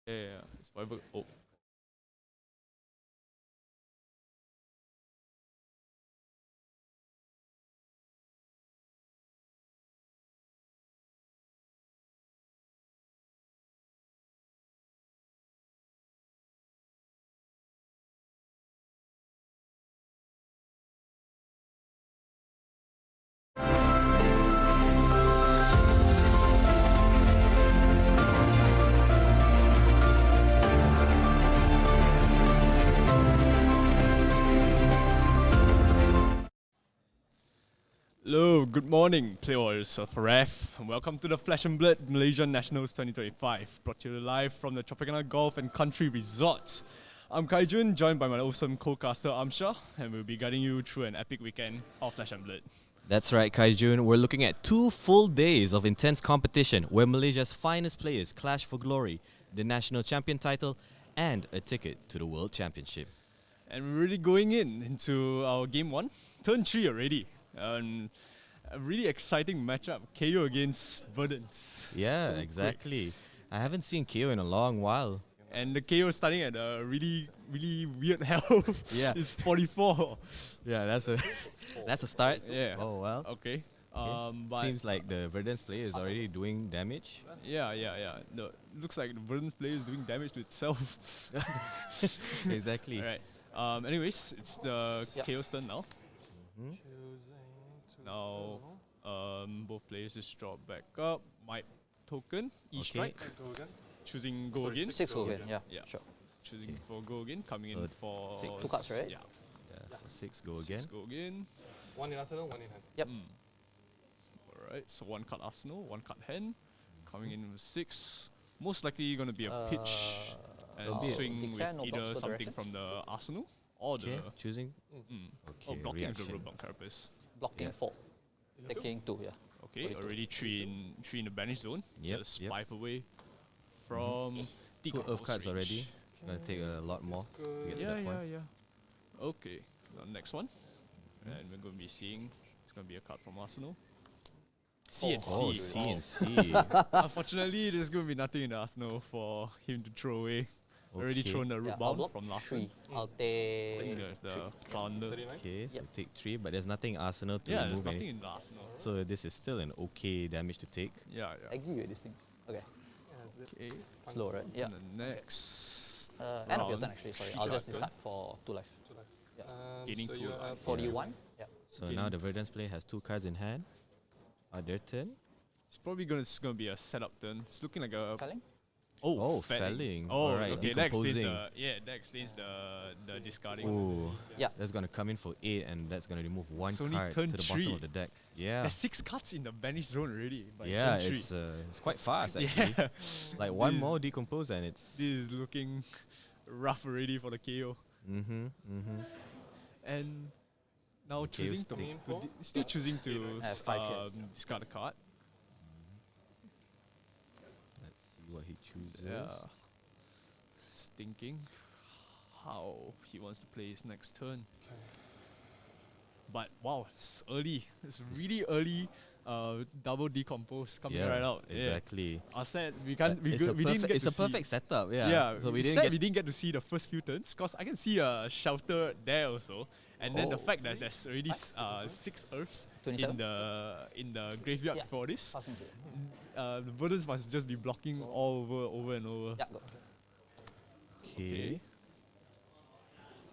Yeah, it's whatever. Oh. Hello, good morning, players of REF, and welcome to the Flesh and Blood Malaysia Nationals 2025, brought to you live from the Tropicana Golf and Country Resort. I'm Kaijun, joined by my awesome co-caster Amsha, and we'll be guiding you through an epic weekend of Flesh and Blood. That's right, Kaijun. We're looking at 2 full days of intense competition where Malaysia's finest players clash for glory, the national champion title, and a ticket to the World Championship. And we're really going into our game 1, turn 3 already. A really exciting matchup, KO against Verdance. Yeah, So exactly. I haven't seen KO in a long while. And the KO starting at a really weird health. Yeah. It's 44. Yeah, that's a start. Yeah. Oh well. Okay. Okay. But Seems like the Verdance player is already doing damage. yeah. No, looks like the Verdance player is doing damage to itself. Exactly. Alright. Anyways, it's the KO's turn now. Mhm. Now, both players just drop back up. Might token, E-strike. Choosing go again. 6 go again, yeah. Sure. Choosing for go again, coming in So for 6. 2 cards, right? Yeah. Yeah, so 6 go again. 6 go again. 1 in arsenal, 1 in hand. Yep. Alright, so 1 card Arsenal, 1 card hand. Coming in with 6. Most likely going to be a pitch and I'll swing with declare no either blocks, no something directions. from the Arsenal or Okay, the choosing. or blocking with the reaction. roadblock carapace. Blocking 4. Taking 2, yeah. Okay, already three in the banish zone. Yep, Just yep. 5 away from 2 decompose earth cards range. already. Gonna take a lot more to get to that point. Yeah. Okay, now next one. And we're going to be seeing, it's going to be a card from Arsenal. C and Oh, C. C and C. Unfortunately, there's going to be nothing in the Arsenal for him to throw away. Already Okay. thrown the Yeah, root I'll bound block from last 3. one. I'll take... The flounder. 39. Okay, so Yep. take 3, but there's nothing Arsenal to Yeah, there's remove nothing any. in the Arsenal. So this is still an okay damage to take. Yeah. I give you this thing. Okay. Yeah, it's a bit Okay, Slow, right? Yeah. to the next. End of your round. turn, actually. Sorry. Each I'll just turn. discard for 2 life. too life. Yeah. Gaining so 2 you life. have 41. Yeah. So Okay. now the Verdance player has 2 cards in hand. Their turn. It's probably gonna be a setup turn. It's looking like a Felling? Oh, felling. Oh, Alright, okay. That explains decomposing. that explains the discarding. Ooh. Yeah. That's gonna come in for 8 and that's gonna remove 1 It's only card to turn the 3. bottom of the deck. Yeah. There's 6 cards in the banish zone already. By Yeah, turn 3. it's quite fast actually. Yeah. Like 1 This- more decompose and it's This is looking rough already for the KO. And now Okay, choosing still- still choosing to I have 5 here. discard a card. Let's see what he chooses. Yeah. Just thinking how he wants to play his next turn. But wow, it's early. It's really early. Double decompose coming right out. Exactly. Yeah. I said we can't. We, It's, go, a we didn't perfect, get it's to a see. perfect setup, yeah. Yeah, So we said didn't we get didn't get to see the first few turns because I can see a shelter there also, and then the Oh. fact that there's already 6 earths 27? in the graveyard Yeah. for this, Passing to the Verdance must just be blocking all over and over. Yeah, go. Okay.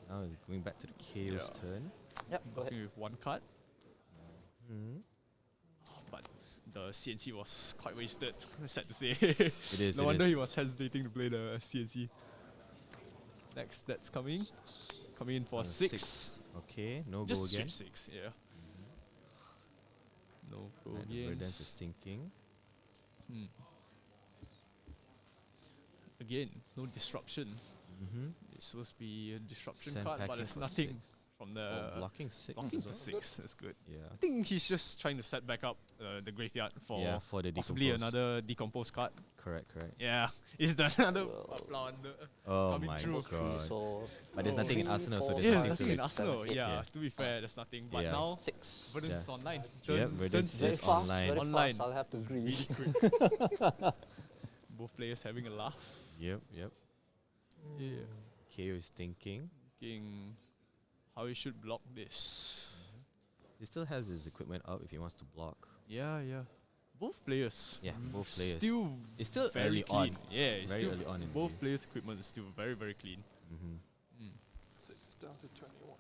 Now it's going back to the KO's Yeah. turn. Yep, go ahead. Blocking with 1 card, Hmm. but the CNC was quite wasted. Sad to say. It is. No it wonder is. he was hesitating to play the CNC. Next, that's coming in for 6. Okay, no Just go again. straight 6, yeah. No go Right, the Verdance is against. thinking. Again, no disruption. Mm-hmm. It's supposed to be a disruption Sand card, but packing there's for nothing 6. from the Blocking 6 blocking as for well. 6. That's good. Yeah. I think he's just trying to set back up the graveyard for Yeah, for the possibly decompose. another decompose card. Correct. Yeah, is the another Well, plunder Oh coming my through. god. So But there's Oh. nothing in Arsenal, so Three, there's Yeah, four, there's nothing nothing to in it. Arsenal. 7, 8. Yeah, Yeah. to be fair, there's nothing. But Yeah. now 6. Verdance is Yeah. online. Yep, Verdance Very is fast, online. very Online. fast. I'll have to agree. Really quick. Both players having a laugh. Yep. Yeah. KO is thinking. Thinking how he should block this. He still has his equipment up if he wants to block. Yeah. Both players. Yeah, both players. Still It's still very early clean. on. Yeah, it's Very still early on in the both game. players' equipment is still very, very clean. Mm-hmm. 6 down to 21.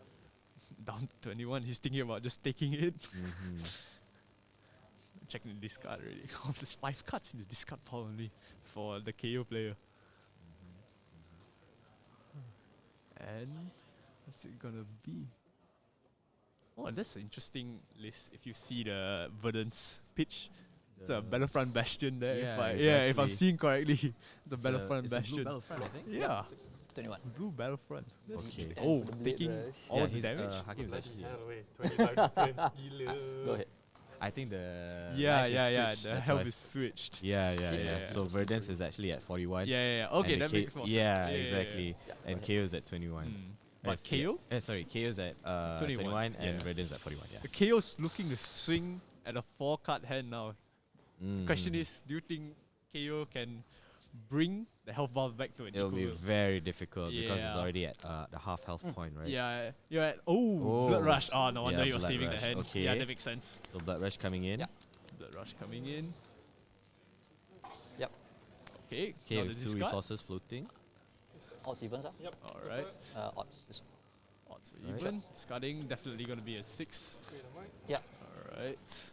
Down to 21, he's thinking about just taking it. Mm-hmm. Checking the discard already. Oh, there's 5 cards in the discard pile only for the KO player. And what's it gonna be? Oh, that's an interesting list. If you see the Verdance pitch, it's a Battlefront Bastion there. Yeah, if I'm exactly. seeing correctly, it's a It's Battlefront it's a blue Bastion. Battlefront, I think. Yeah, 21. blue Battlefront. That's Okay. interesting. And Oh, the bleed taking rush. all yeah, the his, damage. Hakim is actually. Hell away. 25 defense. Gila. Go ahead. I think the Yeah, life is yeah. switched, The that's health why. is switched. Yeah. Yeah. So Verdance is actually at 41. Yeah. and Okay, the that makes more sense. Yeah, exactly. Yeah, And go KO is at 21. But KO? Sorry, KO is at 21 and yeah. Verdance at 41. Yeah. The KO's looking to swing at a 4-card hand now. Mm. Question is, do you think KO can bring the health bar back to an It'll be equal? very difficult because it's Yeah. already at the half health point, right? Yeah, you're at Blood Oh. Rush. Oh, no wonder Yeah, he was Blood saving the Rush, hand. okay. Yeah, that makes sense. So Blood Rush coming in. Yeah. Blood Rush coming in. Yep. Okay, Okay, now the with 2 discard. resources floating. Odds evens, Yep. Alright. odds. Odds Right. even. Discarding definitely going to be a 6. Wait a mic. Yeah. Alright.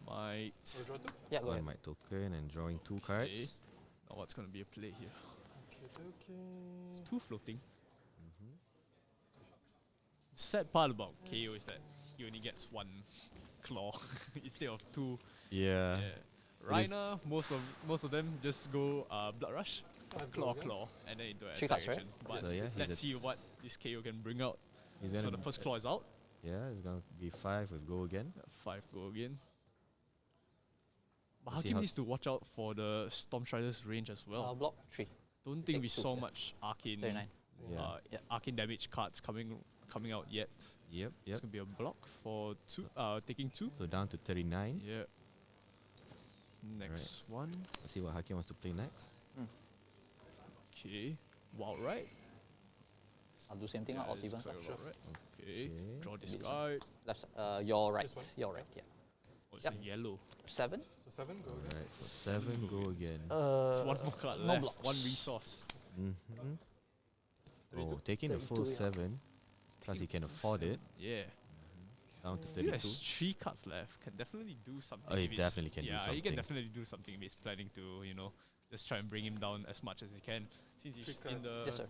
Might. Draw two. Yeah, go One ahead. might token and drawing 2 cards. Now what's going to be a play here? Okay. 2 floating. The sad part about KO is that he only gets 1 claw instead of 2. Yeah. Yeah. Right now, most of them just go Blood Rush, claw, and then into Three attack cards, right? action. But So yeah, he's let's at see what this KO can bring out. He's So gonna the first claw is out. yeah, it's gonna be 5 with go again. 5 go again. But Let's see Hakim how- needs to watch out for the Storm Strider's range as well. Block 3. Don't think take we 2, saw yeah. much arcane, 39. Yeah. Yeah. arcane damage cards coming out yet. Yep. It's gonna be a block for 2. Taking 2. So down to 39. Yeah. Next one. Let's see what Hakim wants to play next. Okay. Wild right. I'll do same thing, odds it evens. looks like a wild right. Okay. Okay. Draw this one. discard. Left, your right. This one? Your right, yeah. Oh, it's Yep. a yellow. 7. So 7 go. again. Alright, so 7 go again. There's one more card no left. blocks. 1 resource. Mm-hmm. 32. Oh, taking the full 32. 7. Plus he can afford it. Yeah. Down to Still 32. has 3 cards left. Can definitely do something. Oh, he if he's- definitely can do Yeah, he something. can definitely do something if he's planning to, just try and bring him down as much as he can. Since he's Three in the Yes, sir.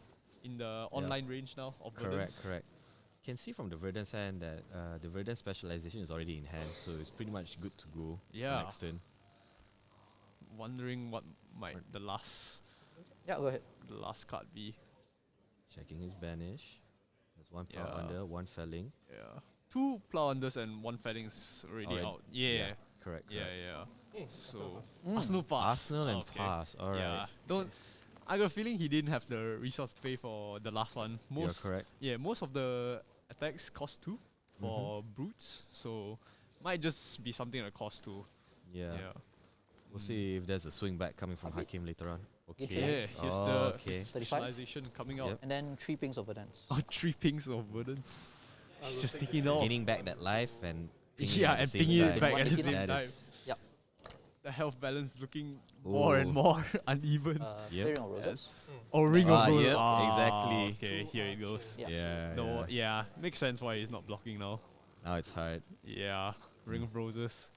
online range now of Verdance. Correct. Can see from the Verdance hand that the Verdance specialization is already in hand, so it's pretty much good to go Yeah. next turn. Wondering what might the last Yeah, go ahead. card be. Checking his banish. There's 1 plow Yeah. under, 1 felling. Yeah. 2 plow unders and 1 felling's already Already- out. Yeah. Correct. Yeah. Mm, So Mm. Arsenal pass. Arsenal and Okay. pass. Alright. Yeah. Don't. I got a feeling he didn't have the resource pay for the last one. You're correct. Yeah, most of the attacks cost 2 for brutes, so might just be something that costs 2. Yeah. We'll see if there's a swing back coming from Okay. Hakim later on. Get Okay. Yeah, here's Oh, the okay. here's the 35? specialization coming out. Yep. And then 3 pings of Verdance. Oh, 3 pings of Verdance. I He's will just take the taking three. out Gaining back that life and pinging Yeah, at the and same pinging it time. back at the 189. same That time. is- Yep. The health balance looking more and Ooh. more uneven. Yep. Clearing of roses. Yes. Oh, ring of roses. yep, Ah, exactly. Okay, here it goes. Yeah. Yeah. No, yeah. yeah, makes sense why he's not blocking now. Now it's hard. Yeah, ring of roses.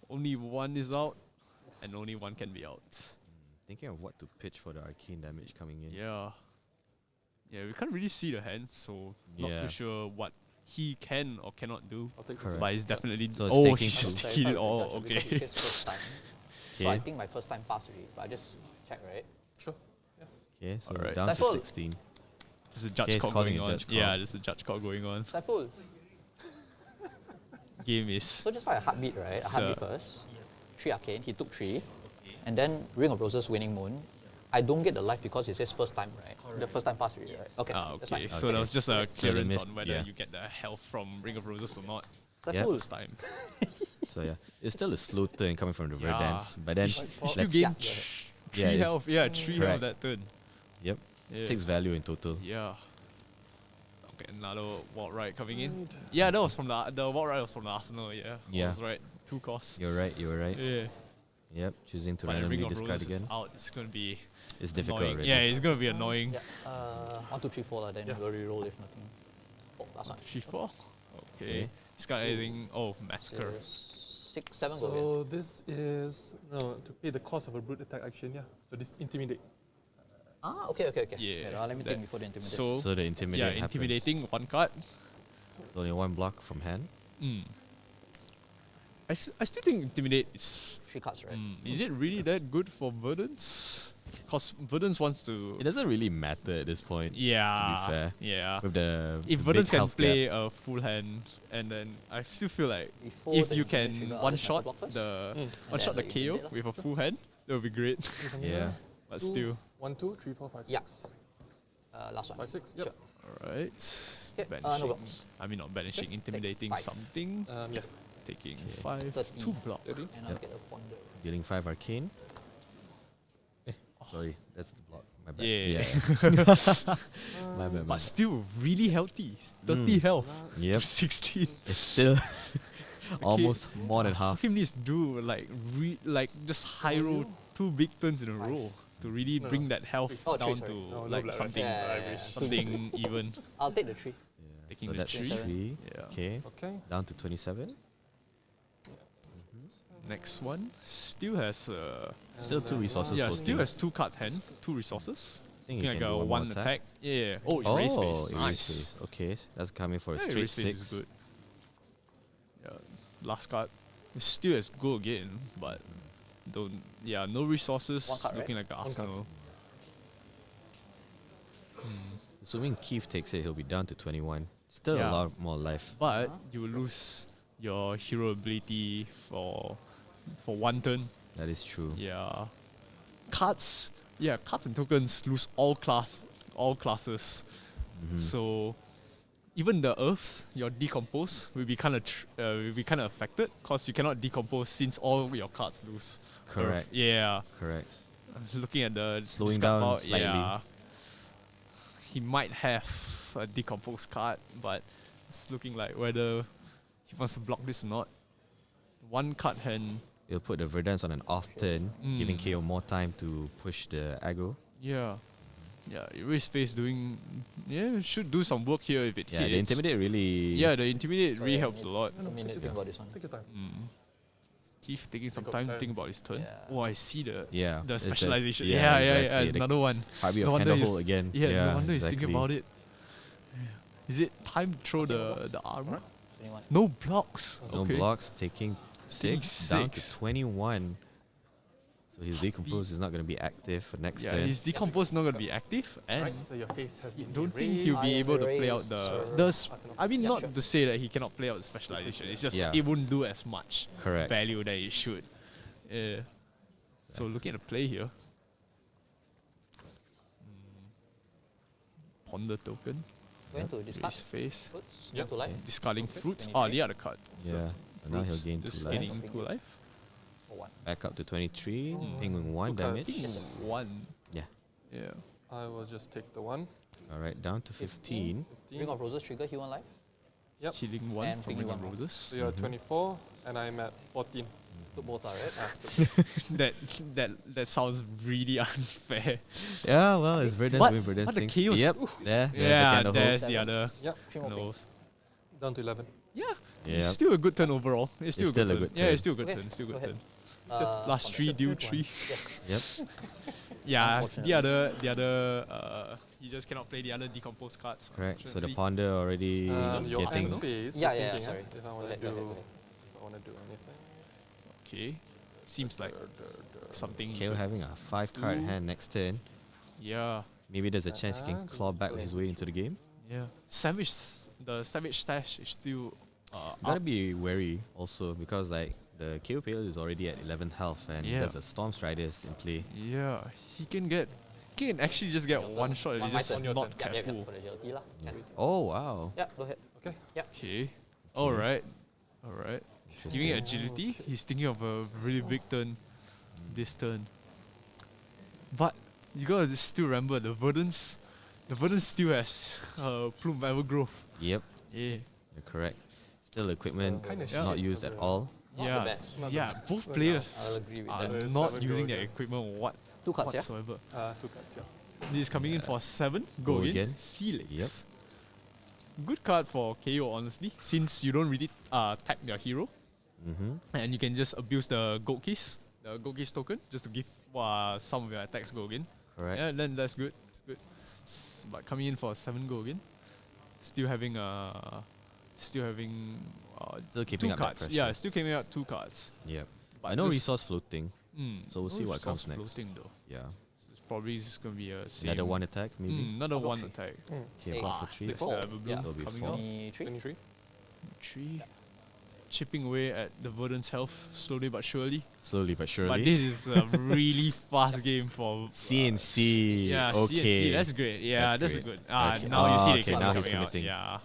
Only 1 is out, and only 1 can be out. Thinking of what to pitch for the arcane damage coming in. Yeah. Yeah, we can't really see the hand, so not Yeah. too sure what he can or cannot do. I'll take Correct. But he's definitely. So it's Oh, taking he's two. just Sorry, taking it sorry, all. Joshua, because Okay. it says first time. So I Okay. think my first time passed already, but I just check, right? Sure. Okay, so Alright. down That's to all. 16. There's a judge Okay, he's call calling going a on. judge call. Yeah, there's a judge call going on. Saiful. Game is. So just like a heartbeat, right? A So- heartbeat first. 3 arcane, he took 3. And then Ring of Roses, Winning Moon. I don't get the life because it says first time, right? The first time pass already, right? Okay. That's Okay. fine. So that was just a So the clearance missed- on whether yeah. you get the health from Ring of Roses or not. Yeah. Saiful. First time. So yeah, it's still a slow turn coming from the Yeah. Verdance, but then He Let's- still let's- gained Yeah, 3 it's- health. Yeah, 3 health Correct. that turn. Yep. Yeah. 6 value in total. Yeah. Okay, another Walt Right coming in. Yeah, that was from the Walt Right was from the Arsenal. Yeah, Yeah. I was right. 2 costs. You're right. Yeah. Yep. Choosing to But the randomly Ring of discard Roses is again. out. It's gonna be It's difficult annoying. already. Yeah, it's gonna be annoying. Yeah. 1, 2, 3, 4 lah. Then Yeah. we'll reroll if nothing. 4. Last one. 3, 4. Okay. Okay. It's got anything. Oh, Massacre. 6, 7 go ahead. So this is no to pay the cost of a brute attack action. Yeah. So this intimidate. Ah, okay. Yeah, Let me that- think before the intimidate. So, So the intimidate yeah, happens. intimidating 1 card. So only 1 block from hand. I still think intimidate is. 3 cards, right? Is it really that good for Verdance? Because Verdance wants to. It doesn't really matter at this point. Yeah. fair. Yeah. With the If big Verdance can health play gap. a full hand, and then I still feel like Before if the you intimidate can trigger, I'll one just shot block first. the And one shot the then let you KO intimidate with a full hand, that would be great. Yeah. But Two. still, 1, 2, 3, 4, 5, Yeah. 6. Last one. 5, 6. Yep. Sure. alright. Okay, no Banishing. blocks. I mean not banishing, intimidating 5. something. Yeah. Taking Okay. 5, 13. 2 block. And I'll Yep. get a ponder. Dealing 5 arcane. Sorry, that's the block. My bad. Yeah. My bad. But still really healthy. 30 health. Yep. 16. It's still almost more than How half. can this do like just high roll 2 big turns in a row to really No, bring no. that health Oh, down sorry. to No, no like black, right? something Yeah. something even. I'll take the 3. Taking So the that's 3. 3. Yeah. Okay. Okay. Down to 27. Next one still has Still 2 resources. yeah, for still team. has 2 card hand, 2 resources. I think Looking you like can a do 1 more attack. Yeah. Oh, Oh, erase face. erase Nice. face. Okay, so that's coming for a Yeah, straight erase face 6. is good. Yeah. Last card. It's still as go again, but don't. Yeah, no resources. 1 card, Looking right? like an Arsenal. Assuming Keith takes it, he'll be down to 21. Still Yeah. a lot more life. But you will lose your hero ability for 1 turn. That is true. Yeah. Cards and tokens lose all classes. Mhm. So even the earths, your decompose will be kind of affected because you cannot decompose since all your cards lose. Correct. Earth. Yeah. Correct. Looking at the Slowing discard down pile, slightly. yeah. He might have a decompose card, but it's looking like whether he wants to block this or not. 1 card hand. It'll put the Verdance on an off turn, giving Mm. KO more time to push the aggro. Yeah. Yeah, erase face should do some work here if it Yeah, hits. the Intimidate really... Yeah, the intimidate really yeah, helps a lot. A minute, think about this one. Take your time. Keith taking some Take time to time. think about his turn. Yeah. Oh, I see the Yeah, the it's the- specialization. yeah, Yeah, exactly. It's The another one. Heartbeat No of wonder Candlehold he's- again. Yeah, no wonder he's exactly. thinking about it. Is it time to throw the armor? 21. No blocks. No Okay. blocks, taking 6 down to 6. 21. So his Decompose is not going to be active for next Yeah, turn. his decompose not gonna be active, and Right. So your face has you been don't think erased. he'll be I able to play out erased, the. sir. the s- Arsenal. I mean, Yeah, not sure. to say that he cannot play out the specialization. It's just Yeah. it won't do as much Correct. value that it should. Yeah. So looking at the play here. Ponder token. Going to discard. Raise face. Puts. Yep. Go to life. Discarding Okay. fruits. 23. The other card. Yeah. So now he'll Fruits, gain just 2 life. gaining 2 life. For 1. Back up to 23. Mm. Pinging 1 Two cards. damage. Yes. 1. Yeah. Yeah. I will just take the 1. Alright, down to 15. 15. Ring of Roses trigger, heal 1 life. Yep. Killing 1 And from pinging Ring of one more. Roses. So you're at 24, and I'm at 14. Took both, right? that sounds really unfair. Yeah, well, it's Verdance What? doing Verdance What the things. chaos- Yep. There, there's Yeah, the candle there's holes. the other Yep. 3 more ping. nose. Down to 11. Yeah. Yep. It's still a good turn overall. It's still, It's still a a good good turn. Yeah, turn. it's still a good Okay, turn. Still a go good ahead. turn. Last 3, deal Third one. 3. Yes. Yep. Yeah, Unfortunately. the other, you just cannot play the other decomposed cards. Correct. So the unfortunately. ponder already Your getting... Arsenal? face. Yeah, just yeah, thinking, sorry. If I Go want to ahead, go ahead, do, go ahead. if I want to do anything. Okay. Seems like something. KO having a 5 card Two. hand next turn. Yeah, Maybe there's a chance he can claw back his way into the game. yeah. The Savage Stash is still Gotta up. be wary also because like the KO Pale is already at 11 health and Yeah. there's a Storm Striders in play. Yeah, he can actually just get one shot if My he's just turn. Your not turn. Yeah, careful. for the agility lah. Can. Oh wow. Yeah, go ahead. Okay. Okay. Alright. Alright. Giving it agility, he's thinking of a really big turn this turn. But you gotta just still remember the Verdance still has Plume Evergrowth. Yep, Yeah. you're correct. Still equipment Kinda not shit used for at the- all. Not yeah, the best. Not the yeah. best. Both But players I'll agree with are that. not 7 using go their again. equipment 2 cards, yeah? whatsoever. 2 cards, yeah. This is coming in for 7. Go Go again. again. Celix. Yep. Good card for KO, honestly, since you don't really tap your hero, Mm-hmm. and you can just abuse the gold keys token, just to give some of your attacks go again. Correct. Yeah, then that's good. It's good. But coming in for 7 go again, still having Still 2 keeping up that cards. pressure. Yeah, still keeping out 2 cards. Yep. But I know this- resource floating, so we'll no see what resource comes next. floating though. Yeah. So it's probably just gonna be a same. Another 1 attack, maybe. Another About 1 three. attack. Okay, Hey. block for 3. That's Four. the Everbloom Yeah. That'll be coming 4. out. 23. 23? 3. Chipping away at the Verdance health slowly but surely. Slowly but surely. But this is a really fast game for CNC. yeah, Okay. CNC, that's great. Yeah, That's that's great. a good. Okay. Now you see the Okay, equipment now he's coming out. committing. Yeah.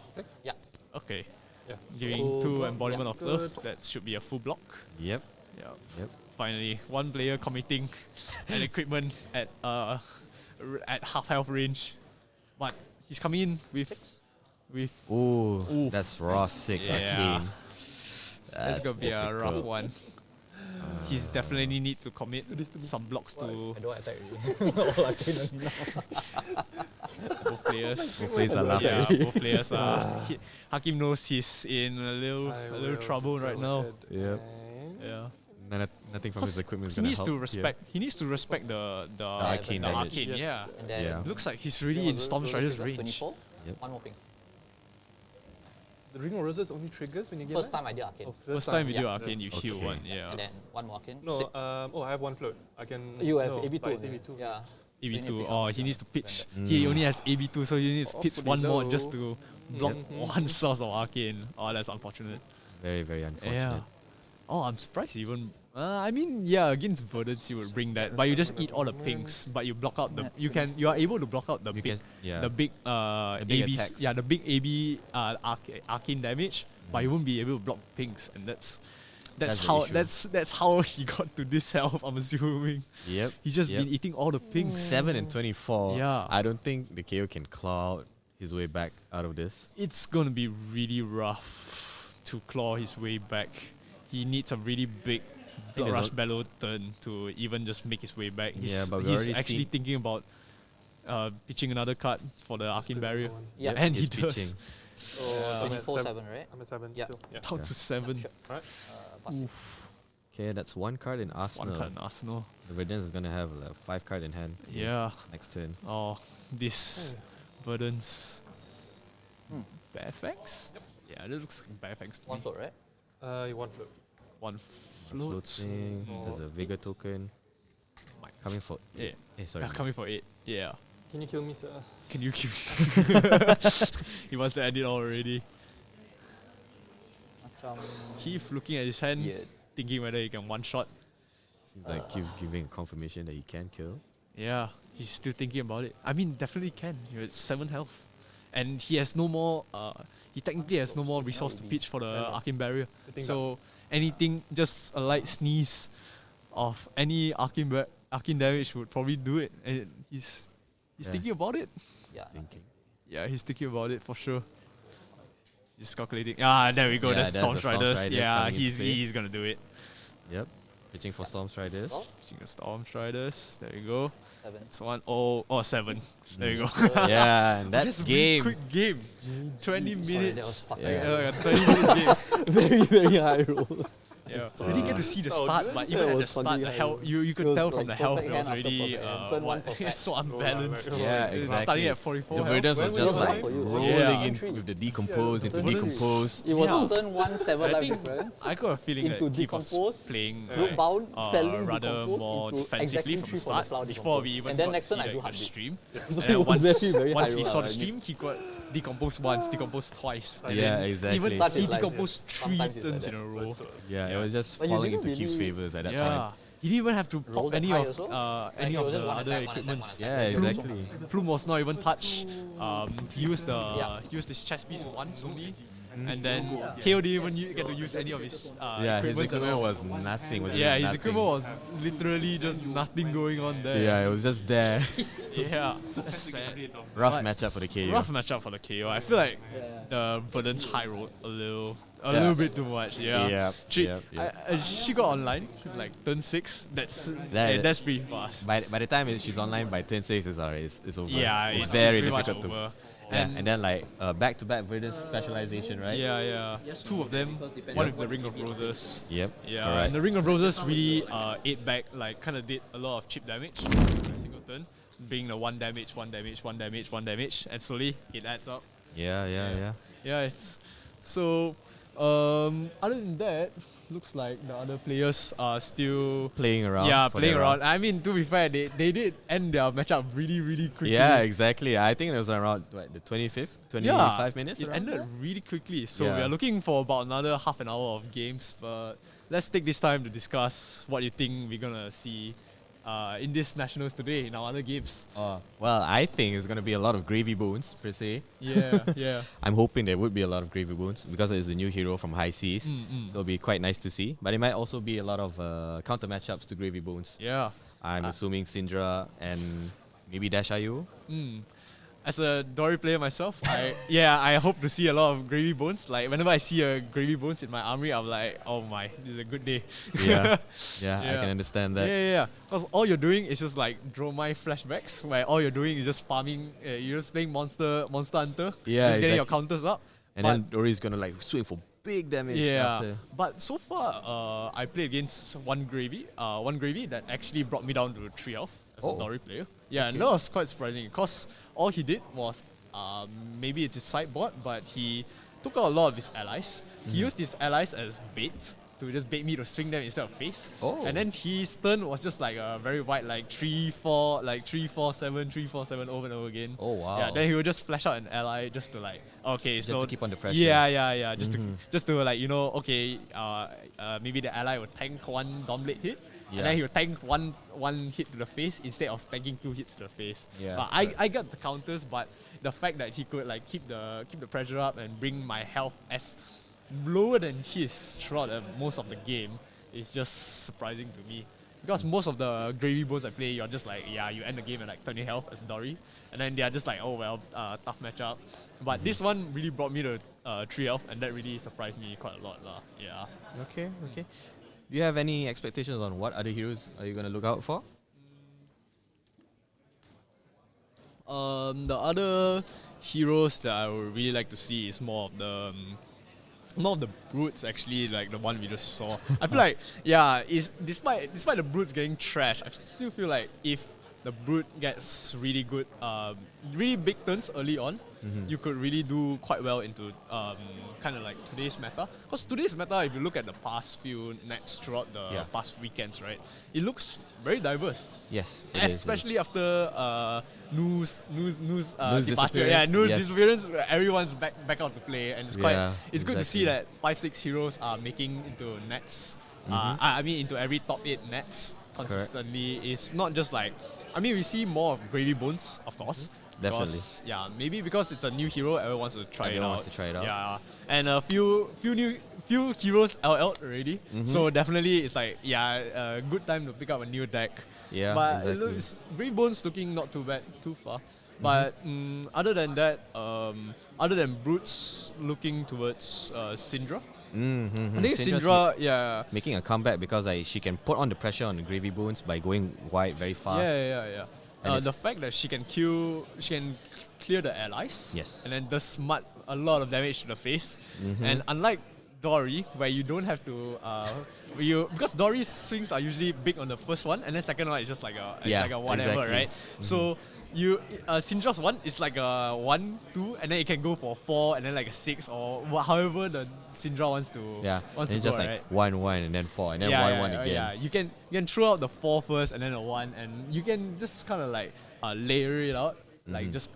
Yeah. Okay. Yeah. Giving Full 2 block, embodiment yeah. of Earth. That should be a full block. Yep. Yeah. Yep. Finally, one player committing an equipment at half health range, but he's coming in with Ooh, Ooh. that's raw 6 Yeah. arcane. that's gonna be a rough difficult. one. He's definitely need to commit some blocks to I don't attack really. All I can only now. both players. Both players are laughing. Yeah, both players are. Hakim knows he's in a I little will trouble just right go now. ahead Yep. and- Yeah. Nothing from his equipment is he gonna needs help. to respect. He needs to respect the arcane damage. arcane. Yes. Yeah. And then Yeah. Looks like he's really in Storm Strider's range. 24. Yep. One more ping. The Ring of Roses only triggers when you get First that? time I did arcane. Oh, First time you do Yeah. arcane, you heal Okay. one. Yeah. And then one more arcane. No, Six. I have 1 float. I can. You have no, AB2. but it's only. AB2. Yeah. AB2. pitch Oh, one, he yeah. needs to pitch. Mm. He only has AB2, so he needs to pitch Awfully one more low. just to block Yep. one source of arcane. Oh, that's unfortunate. Very, very unfortunate. Yeah. Oh, I'm surprised he even. I mean, yeah, against Verdance you would bring that, but you just eat all the pinks. But you block out the. You are able to block out the You big, can- yeah. the big big AB. attacks. Yeah, the big AB arcane damage. But you won't be able to block pinks, and that's That's the how issue. that's how he got to this health. I'm assuming Yep. he's just yep. been eating all the pinks. 7 and 24. Yeah. I don't think the KO can claw his way back out of this. It's gonna be really rough to claw his way back. He needs a really big Blood there's Rush a- Bellow turn to even just make his way back. Yeah, but we've he's already actually seen- thinking about pitching another card for the Arcane Barrier. Yeah. And he He's does. pitching. So I'm at 24/7, right? I'm at 7 Yeah. still. Yeah. Down to 7. Sure. Alright. Pass it. Okay, that's 1 card in One Arsenal. card in Arsenal. The Verdance is gonna have a 5 card in hand. Yeah. Next turn. Oh, this Verdance. Hmm. Bearfax? Yeah, that looks like Bearfax to One me. float, right? You want float. One float. Floating. There's a Vigor token. Might. Coming for. Yeah. Sorry. Coming for 8. Yeah. Can you kill me, sir? Can you keep? He wants to end it already. Macam Keith looking at his hand, weird. thinking whether he can one shot. Seems like Keith giving confirmation that he can kill. Yeah, he's still thinking about it. I mean, definitely can. You're at 7 health. And he has no more, he technically has no more resource to pitch for the Arcane Barrier. Sitting So anything, just a light sneeze of any arcane damage would probably do it. And he's Yeah. thinking about it. Yeah. Thinking. Yeah, he's thinking about it for sure. He's calculating. Ah, there we go. Yeah, That's that's Storm the Storm Striders. Striders Yeah, coming into play. he's gonna do it. Yep. Pitching for Storm Striders. Well, Pitching a Storm Striders. There you go. 7. It's 1. Oh, 7. There you go. Yeah, and that's Just a really game. quick game. 20 minutes. Sorry, that was fucking Yeah. Yeah, 20 minutes game. very, very high roll. Yeah. So we didn't get to see the Oh, start, good. but That even at the was start, fucking the high health, roll. you It could was tell from like the health, perfect it was hand after already perfect hand. Turn one perfect. it's so unbalanced. right. Yeah, It's exactly. starting at 44 The health. Verdance was When just was like it? rolling Yeah. in with the decompose into Totally. decompose. It was Yeah. turn 1, 7 I life think difference. I got a feeling Into that Keith was decompose, playing Root bound, felling, rather decompose more into defensively exactly from the 3 for the start flower before we decompose. even And then got next to turn I see do the heartbeat. stream. So And it then was once, very, very once high we roll, saw the I stream, he got decomposed once, decomposed twice. And Yeah, then exactly. Even Such he is like decomposed this. 3 Sometimes it's like turns that. in a row. Yeah, it was just But you falling didn't into Keith's really- favors at that Yeah. time. He didn't even have to Roll pop that any high of also? any Like, of it was the just one other attack, one equipments. attack, Yeah, one attack. exactly. Plume was not even touched. He used the Yeah. he used his chest piece once only, And then KO didn't even get to use any of his Yeah, his equipment at equipment all. was nothing. Was Yeah, really his nothing. equipment was literally just nothing going on there. Yeah, it was just there. Yeah, that's sad. Rough But matchup for the KO. Rough matchup for the KO. I feel like the Verdance high road a little bit too much. Yeah. Yep, She, yep, yep. she got online like turn 6. That's pretty fast. By the time she's online, by turn 6 it's already it's over. Yeah, it's it's very pretty much difficult to. over. Yeah, And- and then like back-to-back Verdance specialization, right? Yeah. Two of them. One with the Ring of Roses. Yep. Yeah, Correct. and the Ring of Roses really ate back, like kind of did a lot of chip damage every single turn, being the one damage, and slowly it adds up. Yeah. Yeah, it's so. Other than that, looks like the other players are still Playing around. yeah for playing their around. round. I mean, to be fair, they did end their matchup really quickly. Yeah, exactly. I think it was around the 25th, 25 minutes. It around ended there? really quickly. So Yeah. we are looking for about another half an hour of games. But let's take this time to discuss what you think we're gonna see in this nationals today in our other games. Well, I think it's gonna be a lot of gravy bones per se. Yeah. I'm hoping there would be a lot of gravy bones because it's the new hero from High Seas. So it'll be quite nice to see. But it might also be a lot of counter matchups to gravy bones. Yeah. I'm assuming Syndra and maybe Dash IU. As a Dory player myself, I hope to see a lot of gravy bones. Like whenever I see a gravy bones in my armory, I'm like, oh my, this is a good day. Yeah, I Yeah. can understand that. Yeah. Because all you're doing is just like draw my flashbacks, where all you're doing is just farming. You're just playing monster hunter. Yeah, just getting your exactly. counters up. And But- then Dory's gonna like swing for big damage yeah, after. but so far, I played against one gravy that actually brought me down to 3 health as a Dory player. Yeah, and that was quite surprising because all he did was maybe it's his sideboard, but he took out a lot of his allies. He used his allies as bait to just bait me to swing them instead of face. Oh. And then his turn was just like a very wide, like 3-4-7 over and over again. Oh, wow. Yeah, then he would just flash out an ally just to like, okay, Just so to keep on the pressure. Yeah. Just to like, okay, maybe the ally would tank one Dawnblade hit, Yeah. and then he would tank one hit to the face instead of tanking 2 hits to the face. Yeah. But I got the counters, but the fact that he could like keep the pressure up and bring my health as lower than his throughout most of the game is just surprising to me. Because most of the gravy bones I play, you're just like, you end the game at like 20 health as Dory, and then they're just like, oh well, tough matchup. But this one really brought me to 3 health, and that really surprised me quite a lot. Yeah. Okay. Do you have any expectations on what other heroes are you gonna look out for? The other heroes that I would really like to see is more of the brutes, actually, like the one we just saw. I feel like, is despite the brutes getting trashed, I still feel like if the brute gets really good, really big turns early on, you could really do quite well into kind of like today's meta. Because today's meta, if you look at the past few nets throughout the past weekends, right, it looks very diverse. Yes. Especially after Noo's departure. disappearance. Yeah, Noo's Yes. disappearance, where everyone's back out to play, and it's Yeah, it's good to see exactly. that 5-6 heroes are making into nets. I mean, into every top 8 nets consistently. It's not just like, I mean, we see more of Gravy Bones, of course. Definitely. Because, maybe because it's a new hero, everyone wants to try it out. Everyone wants to try it out. Yeah, and a few heroes are out already. So definitely, it's like a good time to pick up a new deck. Yeah, but exactly. it looks Grey Bones looking not too bad, too far. But other than that, other than Brutes looking towards Syndra, I think Syndra, making a comeback because she can put on the pressure on the gravy bones by going wide very fast. yeah. And The fact that she can clear the allies, Yes. and then does smart a lot of damage to the face. And unlike Dory, where you don't have to, because Dory's swings are usually big on the first one, and then second one is just like a whatever, exactly. right? So Syndra's one is like a 1, 2, and then it can go for 4, and then like a 6, or however the Syndra wants to Yeah. wants And to it's just go, like right? 1-1 and then 4 and then 1-1 again. Yeah, you can throw out the 4 first and then a 1, and you can just kind of like layer it out, like just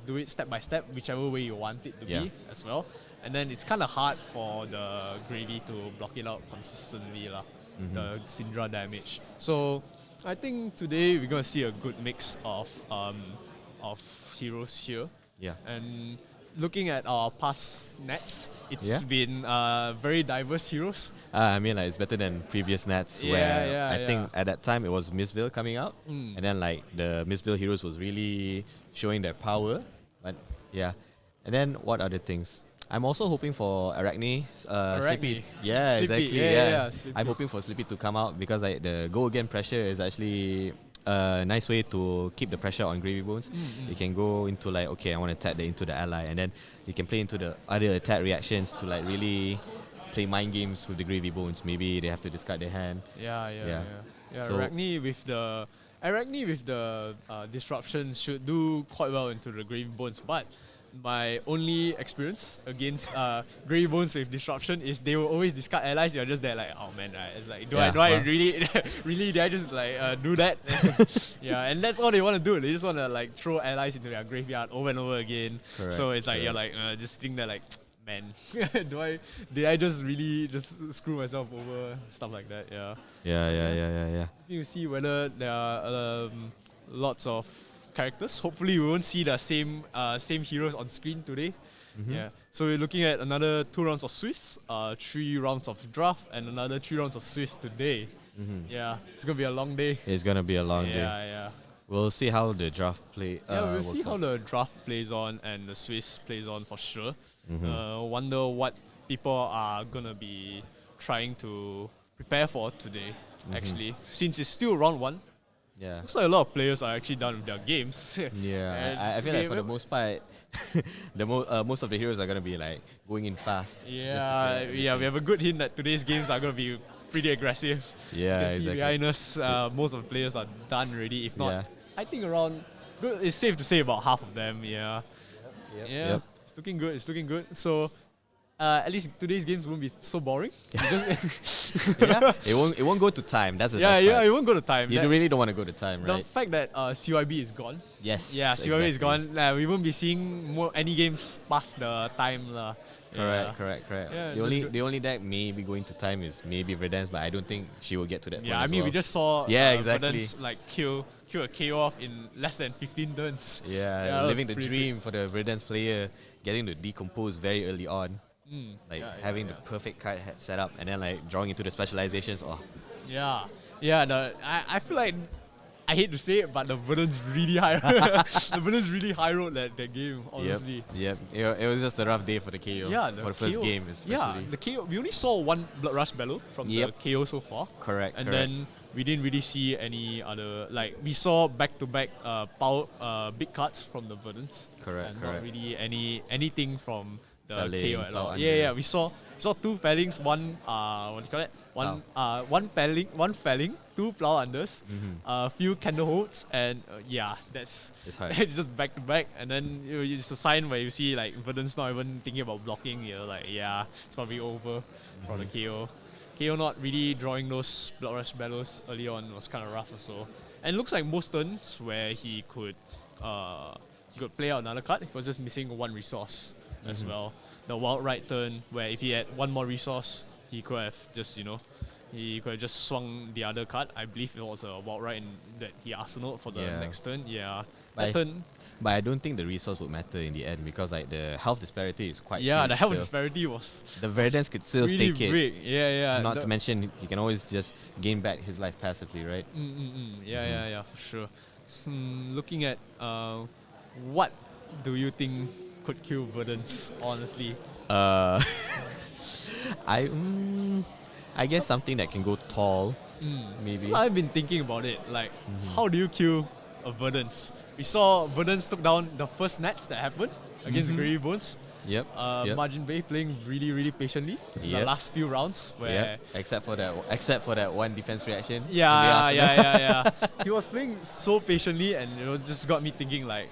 do it step by step, whichever way you want it to be as well. And then it's kind of hard for the Gravy to block it out consistently, the Syndra damage. So I think today we're gonna see a good mix of heroes here. Yeah. And looking at our past nets, it's Yeah? been very diverse heroes. I mean, like, it's better than previous nets Yeah, where yeah, I think at that time it was Missville coming out, Mm. and then like the Missville heroes was really showing their power. But yeah, and then what other things? I'm also hoping for Arachne, Sleepy. Arachne. Yeah, Sleepy, exactly. yeah, Sleepy. I'm hoping for Sleepy to come out because like the go again pressure is actually a nice way to keep the pressure on Gravy Bones. You can go into like, okay, I want to attack into the ally, and then you can play into the other attack reactions to like really play mind games with the Gravy Bones. Maybe they have to discard their hand. Yeah. So- Arachne with the disruption should do quite well into the Gravy Bones, but my only experience against Gravy Bones with disruption is they will always discard allies. You're just there like, oh man, it's like, do I well. really, really, did I just like do that? Yeah, and that's all they want to do. They just want to like throw allies into their graveyard over and over again. Correct, So it's like you're correct. like just sitting there like, man, did I just really just screw myself over? Stuff like that. Yeah. Yeah. You see whether there are lots of characters. Hopefully, we won't see the same heroes on screen today. Yeah. So we're looking at another 2 rounds of Swiss, 3 rounds of draft, and another 3 rounds of Swiss today. Yeah, it's gonna be a long day. It's gonna be a long day. Yeah. We'll see how the draft play. We'll see works how out. the draft plays on and the Swiss plays on for sure. Wonder what people are gonna be trying to prepare for today. Actually, since it's still round 1, Yeah. looks like a lot of players are actually done with their games. Yeah, And I feel like for the game- most part, most of the heroes are gonna be like going in fast. just to Yeah, clear we everything. have a good hint that today's games are going to be pretty aggressive. Yeah, As you can see exactly. behind us, most of the players are done already. If not, Yeah. I think around, it's safe to say about half of them, yeah. Yeah, Yep. it's looking good. So, at least today's games won't be so boring. Yeah, it won't go to time. That's the best part. It won't go to time. You really don't want to go to time, The right? fact that CYB is gone. Yes. Yeah, CYB is exactly. gone. We won't be seeing any games past the time. Correct. Yeah, the that's only good. the only deck maybe going to time is maybe Verdance, but I don't think she will get to that point. Yeah, I as mean, well. we just saw Yeah, exactly. Verdance, like kill a KO off in less than 15 turns. Yeah, that was living the pretty dream for the Verdance player, getting to decompose very early on, like yeah, having the perfect card set up, and then like drawing into the specializations. Oh, Yeah. I feel like, I hate to say it, but the Verdance really high. The Verdance really high road that game, honestly. Yep. It was just a rough day for the KO. Yeah, for the first KO game, especially. Yeah, the KO. We only saw one Blood Rush Bellow from Yep. the KO so far. Correct. And then we didn't really see any other, like, we saw back-to-back power big cards from the Verdance. Correct, And correct. not really anything from the Felling, KO at Plow all. Under. Yeah, we saw 2 fellings, one what do you call it? One felling, 2 plow unders, a few candle holds, and that's It's hard. it's just back to back. And then it's a sign where you see like Verdance not even thinking about blocking. You're like, yeah, it's probably over for the KO. KO not really drawing those Blood Rush Bellows early on was kind of rough also. And it looks like most turns where he could play out another card, he was just missing 1 resource as well. The wild right turn where if he had 1 more resource, he could have just, he could have just swung the other card. I believe it was a wild right that he arsenaled for the Yeah. next turn. Yeah. But That turn, But I don't think the resource would matter in the end because like the health disparity is quite yeah, huge the health still. disparity was The Verdance could still really take it. big. Yeah. Not to mention he can always just gain back his life passively, right? Yeah, for sure. Looking at what do you think could kill Verdance, honestly? I guess something that can go tall, maybe. So I've been thinking about it. Like, how do you kill a Verdance? We saw Verdance took down the first nets that happened against Gravy Bones. Yep. Yep. Margin Bay playing really, really patiently in the Yep. last few rounds. Where Yeah. Except for that one defense reaction. from the Yeah. Arsenal. He was playing so patiently, and it just got me thinking like,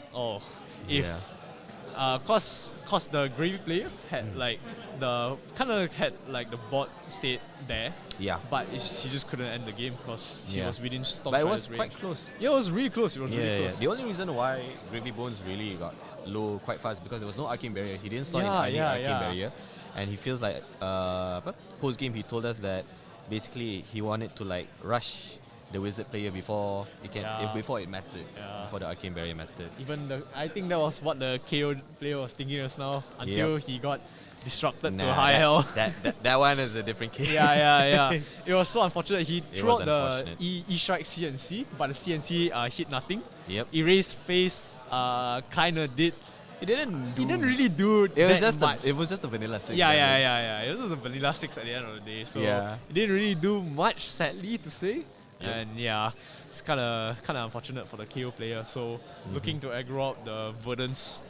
if Yeah. cause the Gravy player had like the board state there, Yeah. but she just couldn't end the game because she Yeah. was within Storm But it was Strider's quite range. close. Yeah, it was really close. It was really Yeah. close. The only reason why Gravy Bones really got low quite fast because there was no arcane barrier. He didn't slot in any arcane barrier, and he feels like post game he told us that basically he wanted to like rush the wizard player before it can Yeah. before it mattered, Yeah. before the arcane barrier mattered. Even I think that was what the KO player was thinking just now until he got disrupted to Nah, high hell. that one is a different case. Yeah. It was so unfortunate. He It threw was out the unfortunate. E strike CNC, but the CNC hit nothing. Yep. Erase face kinda did. It didn't. He didn't really do It was that just much. it was just a vanilla 6. Yeah. damage. It was just a vanilla 6 at the end of the day. So Yeah. it didn't really do much, sadly to say. Yep. And yeah, it's kinda unfortunate for the KO player. So looking to aggro out the Verdance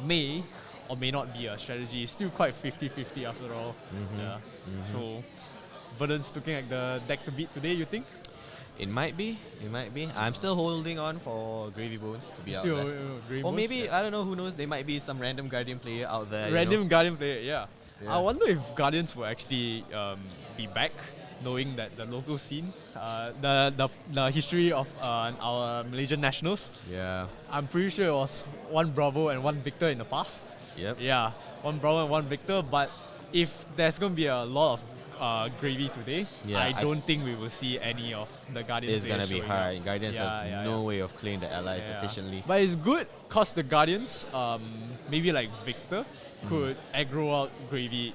may or may not be a strategy. It's still quite 50-50 after all. Yeah. So Verdance looking like the deck to beat today, you think? It might be. I'm still holding on for Gravy Bones to be Still out there. Grey Or Bones? maybe, I don't know, who knows, there might be some random Guardian player out there. Random Guardian player, yeah. Yeah. I wonder if Guardians will actually be back, knowing that the local scene, the history of our Malaysian Nationals, Yeah. I'm pretty sure it was one Bravo and one Victor in the past. Yep. Yeah, one Bravo and one Victor, but if there's going to be a lot of gravy today, Yeah, I don't think we will see any of the Guardians. It's gonna be showing hard. up. Guardians Yeah, have yeah, no yeah. way of clearing the allies Yeah. efficiently. But it's good because the Guardians, maybe like Victor, could aggro out Gravy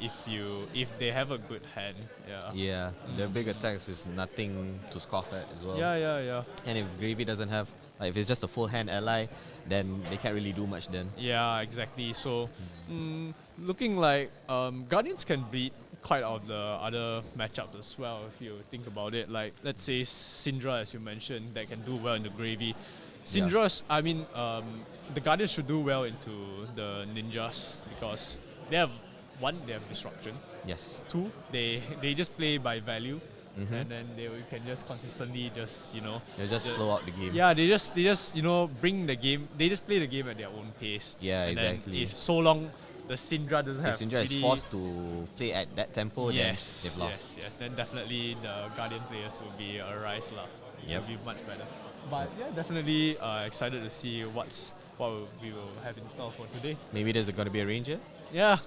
if they have a good hand. Yeah. Yeah, their big attacks is nothing to scoff at as well. Yeah. And if Gravy doesn't have, like if it's just a full hand ally, then they can't really do much then. Yeah, exactly. So, looking like Guardians can beat quite of the other matchups as well if you think about it. Like, let's say Syndra, as you mentioned, that can do well in the Gravy. Syndra's, I mean, the Guardians should do well into the Ninjas because they have, one, they have disruption. Yes. Two, they just play by value. And then they can just consistently They'll just slow out the game. yeah, they just bring the game. They just play the game at their own pace. Yeah, and exactly. Then if so long the Syndra doesn't have If Syndra is really- forced to play at that tempo, then they've lost. yes, then definitely the Guardian players will be a rise lah. Yep. It'll be much better. But yeah, definitely excited to see what we will have in store for today. Maybe there's going to be a ranger. Yeah,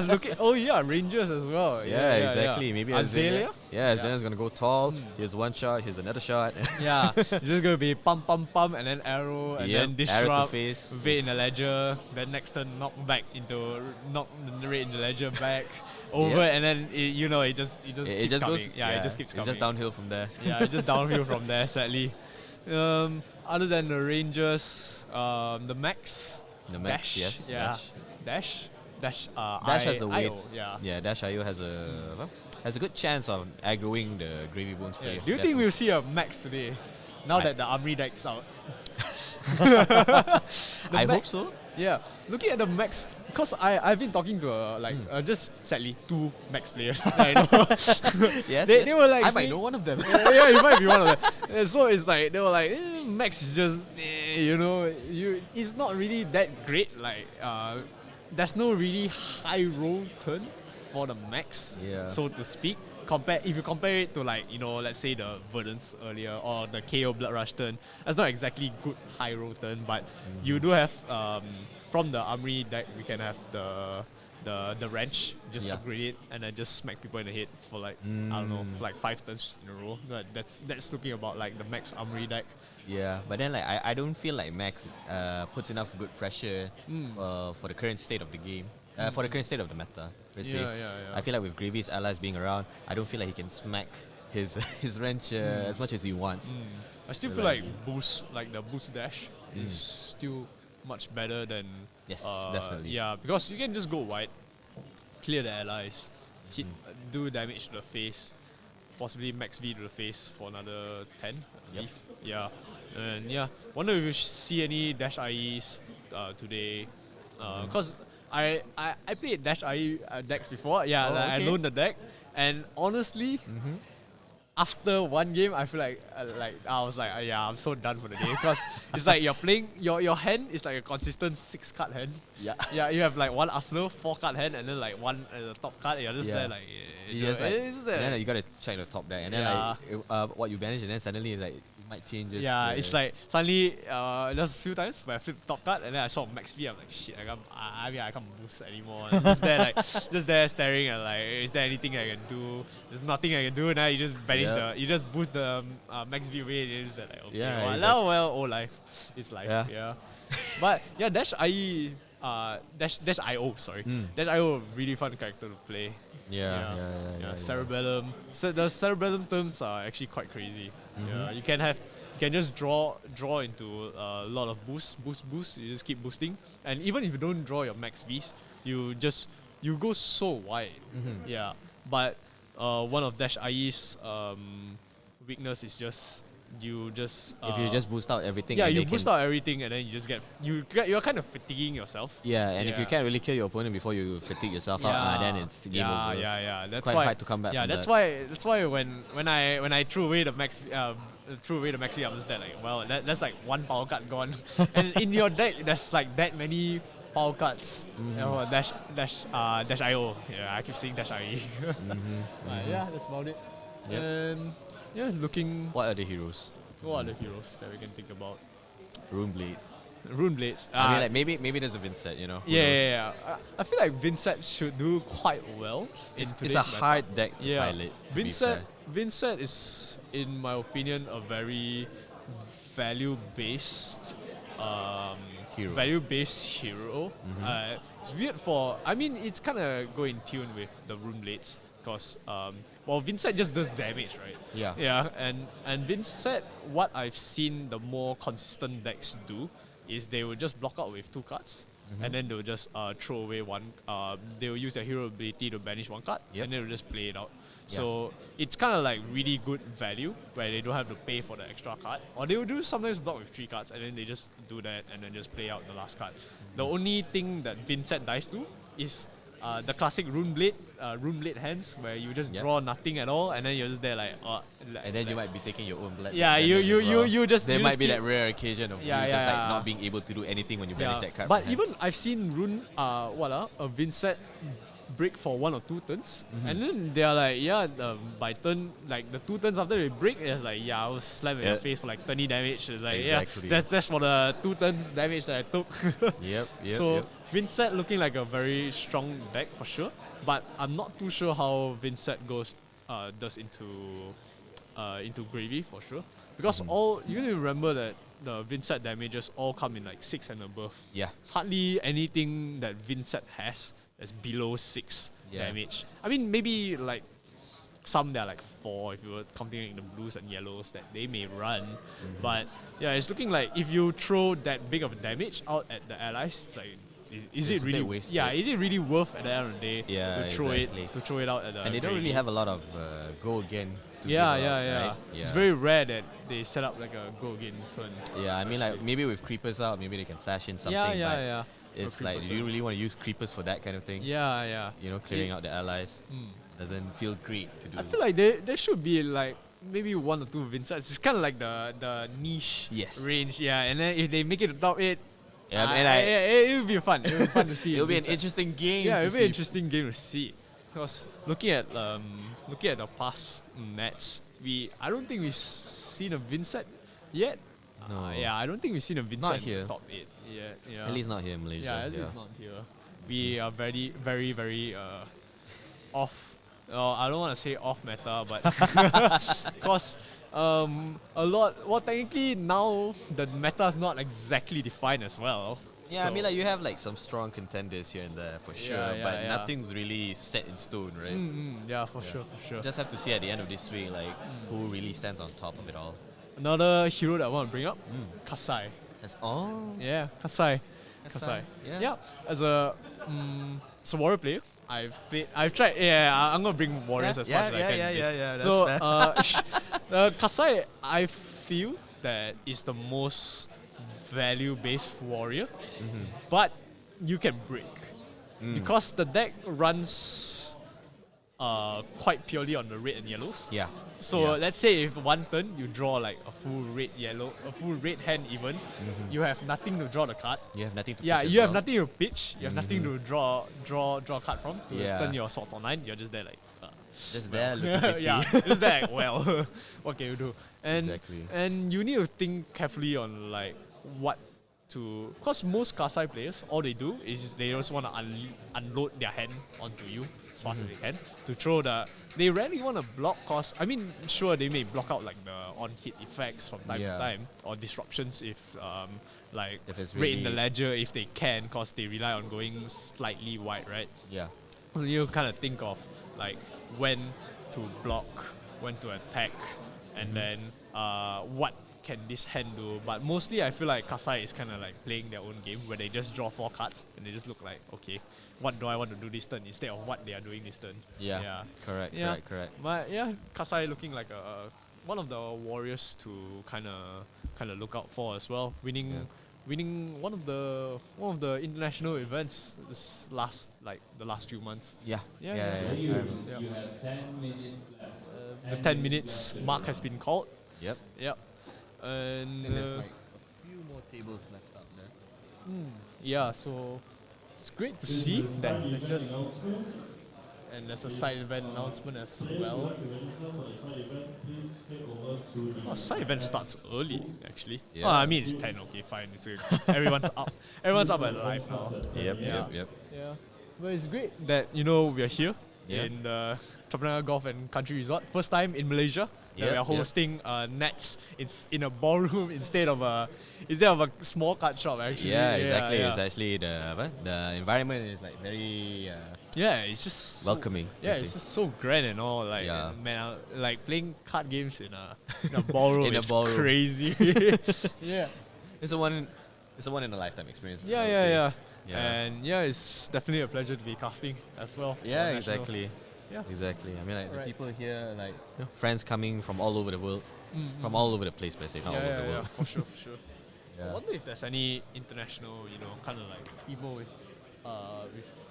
look at Rangers as well. Yeah, exactly. Maybe Azalea. Yeah, Azalea's going to go tall. Here's one shot, here's another shot. Yeah, it's just gonna be pump, and then arrow, and Yep, then disrupt, arrow to face. Vade in the ledger, then next turn knock the raid in the ledger back, over, Yep. and then it just It keeps just coming. goes. It just keeps It's coming. just downhill from there. Yeah, it's just downhill from there. Sadly, other than the Rangers, the Max, The Max, Dash, yes. yeah, Dash. Dash has a weight. IO, yeah. Yeah, Dash IO has a good chance of aggroing the Gravy Bones Yeah. player. Do you think we'll see a Max today? Now that the Armory deck's out. I hope so. Yeah, looking at the Max, because I've been talking to just sadly 2 Max players. that I know. Yes, They were like I might saying- know one of them. yeah, you might be one of them. So it's like they were like, Max is just it's not really that great. Like there's no really high roll turn for the Max, Yeah. so to speak. If you compare it to let's say the Verdance earlier or the KO Blood Rush turn, that's not exactly good high roll turn, but you do have from the Armory deck we can have the wrench, just Yeah. upgrade it and then just smack people in the head for I don't know, for 5 turns in a row. That's looking about like the Max Armory deck. Yeah, but then I don't feel like Max puts enough good pressure for the current state of the game. For the current state of the meta, per se. Yeah. I feel like with Gravy's allies being around, I don't feel like he can smack his wrench as much as he wants. I still feel like the boost dash is still much better than Yes, definitely. Yeah, because you can just go wide, clear the allies, hit, do damage to the face, possibly max V to the face for another 10. I believe. Yeah, and wonder if we see any dash IEs today, because I played dash IE decks before. Yeah, Oh, I okay. loaned the deck, and honestly. After one game, I feel like I was like, I'm so done for the day because it's like you're playing your hand is like a consistent 6-card hand. Yeah. Yeah, you have like one arsenal 4-card hand and then like one the top card. You're just Yeah. there like, You just, like, it's just there. and then you gotta check the top deck, and then Yeah. what you manage, and then suddenly it's like Might change. Yeah, it's like suddenly there's a few times where I flipped the top card and then I saw Max V. I'm like, shit, I can't boost anymore. Just there like just there staring at like, is there anything I can do? There's nothing I can do. Now you just banish you just boost the Max V away. It's just like, okay, Yeah, well, exactly. well, oh life, it's life. Yeah. But yeah, Dash IE, Dash IO, sorry, Dash IO, really fun character to play. Yeah. Cerebellum. So the cerebellum terms are actually quite crazy. Yeah, you can just draw into a lot of boost. You just keep boosting, and even if you don't draw your max Vs, you go so wide. Yeah, but one of Dash IE's weakness is just if you just boost out everything. Yeah, and you they boost can, out everything, and then you're kind of fatiguing yourself. Yeah, and if you can't really kill your opponent before you fatigue yourself out, then it's game over. Yeah. It's That's quite why hard to come back. Yeah, from that's that. why when I threw away the max V, I'm just there like, well, that's like one power card gone, and in your deck there's like that many power cards. Dash IO. Yeah, I keep saying Dash IE. Yeah, that's about it. Yep. And yeah, looking. What are the heroes? What are the heroes that we can think about? Runeblade. Runeblades. I mean, like maybe there's a Vincent, you know. Who knows? Yeah. I feel like Vincent should do quite well in It's today's a meta. hard deck to pilot. To be fair. Vincent is, in my opinion, a very value-based hero. It's weird it's kind of go in tune with the Runeblades because Vincent just does damage, right? Yeah, and Vincent, what I've seen the more consistent decks do is they will just block out with 2 cards. And then they'll just throw away one. They'll use their hero ability to banish 1 card, and then they'll just play it out. So it's kind of like really good value where they don't have to pay for the extra card. Or they will do sometimes block with 3 cards, and then they just do that and then just play out the last card. The only thing that Vincent dies to is the classic Runeblade hands where you just draw nothing at all, and then you're just there like, and then you might be taking your own blood. Yeah, you just there you might just be keep, that rare occasion of you just like not being able to do anything when you banish that card. But from even I've seen a Vincent break for 1 or 2 turns, and then they are like, by turn, like the 2 turns after they break, it's like, I was slammed in your face for like 30 damage. It's like, Exactly. that's for the 2 turns damage that I took. So Vincent looking like a very strong deck for sure, but I'm not too sure how Vincent does into gravy for sure, because you need to remember that the Vincent damages all come in like 6 and above. It's hardly anything that Vincent has that's below 6 damage. I mean, maybe like some that are like 4 if you were counting the blues and yellows that they may run. But yeah, it's looking like if you throw that big of a damage out at the allies, it's like, is it really wasted. is it really worth at the end of the day to throw it out at the and they don't really have a lot of go again to yeah. give out, right? It's very rare that they set up like a go again turn. I mean, like maybe with creepers out, maybe they can flash in something. But it's like, do you really want to use creepers for that kind of thing? You know, clearing out the allies doesn't feel great to do. I feel like there should be like maybe 1 or 2 Vincents. It's kind of like the niche range. And then if they make it the top 8, it will be fun. It will be fun to see. It'll be an interesting game. Yeah, it'll be an interesting game to see. Because looking at the past nets, I don't think we've seen a Vincent yet. No. I don't think we've seen a Vincent Not here. in top 8 yet. At least not here in Malaysia. At least not here. We are very, very, very off. I don't want to say off meta, but because technically now the meta is not exactly defined as well. I mean, like you have like some strong contenders here and there for sure, but nothing's really set in stone, right? For sure. Just have to see at the end of this week, like who really stands on top of it all. Another hero that I want to bring up, Kasai. Kasai. Yeah. As a warrior player, I've tried. I'm gonna bring warriors as much as I can. That's fair. Kasai, I feel that is the most value-based warrior, but you can break because the deck runs quite purely on the red and yellows. So let's say if 1 turn you draw like a full red hand even, you have nothing to draw the card. You have nothing to pitch you have nothing to pitch. You have nothing to draw a card from to turn your swords online. You're just there like. Just there looking pretty. yeah, just that. Well, what can you do? And Exactly. and you need to think carefully on like what to, because most Kasai players, all they do is they just want to unload their hand onto you as fast as they can to throw the. They rarely want to block, cause I mean, sure they may block out like the on-hit effects from time to time or disruptions if like If it's rate in the really- ledger if they can, cause they rely on going slightly wide, right? Yeah. You kind of think of like when to block, when to attack, and then what can this hand do. But mostly I feel like Kasai is kind of like playing their own game where they just draw 4 cards and they just look like, okay, what do I want to do this turn instead of what they are doing this turn. Yeah. Correct. Yeah. Correct. But yeah, Kasai looking like one of the warriors to kind of look out for as well. Winning one of the international events the last few months. Yeah. Yeah, Yeah. yeah. You have 10 minutes left. The 10 minutes mark has been called. Yep. Yep. And And there's like a few more tables left out there. yeah, so it's great to see that there's just, and there's a side event announcement as well. Oh, side event starts early actually. Yeah. Oh, I mean it's 10. Okay, fine. It's everyone's up. Everyone's up at live now. Yep. Yeah. Yep. Yeah, but it's great that we are here Yeah. in the Tropicana Golf and Country Resort. First time in Malaysia that Yep, we are yep. hosting Nets. It's in a ballroom instead of a small card shop actually. Yeah, exactly. Yeah, It's actually the environment is like very yeah, it's just so- welcoming. yeah, actually. it's just so grand and all. Like, Yeah. man, like playing card games in a ballroom In a is ballroom. crazy. yeah. It's a one in a lifetime experience. I Yeah, would yeah, say. yeah. Yeah. And yeah, it's definitely a pleasure to be casting as well. Yeah, for nationals. exactly. Yeah. Exactly. I mean, like the Right. people here, like friends coming from all over the world, from all over the place, basically, not all over the Yeah, world. for sure, for sure. I Yeah. wonder if there's any international, kind of like people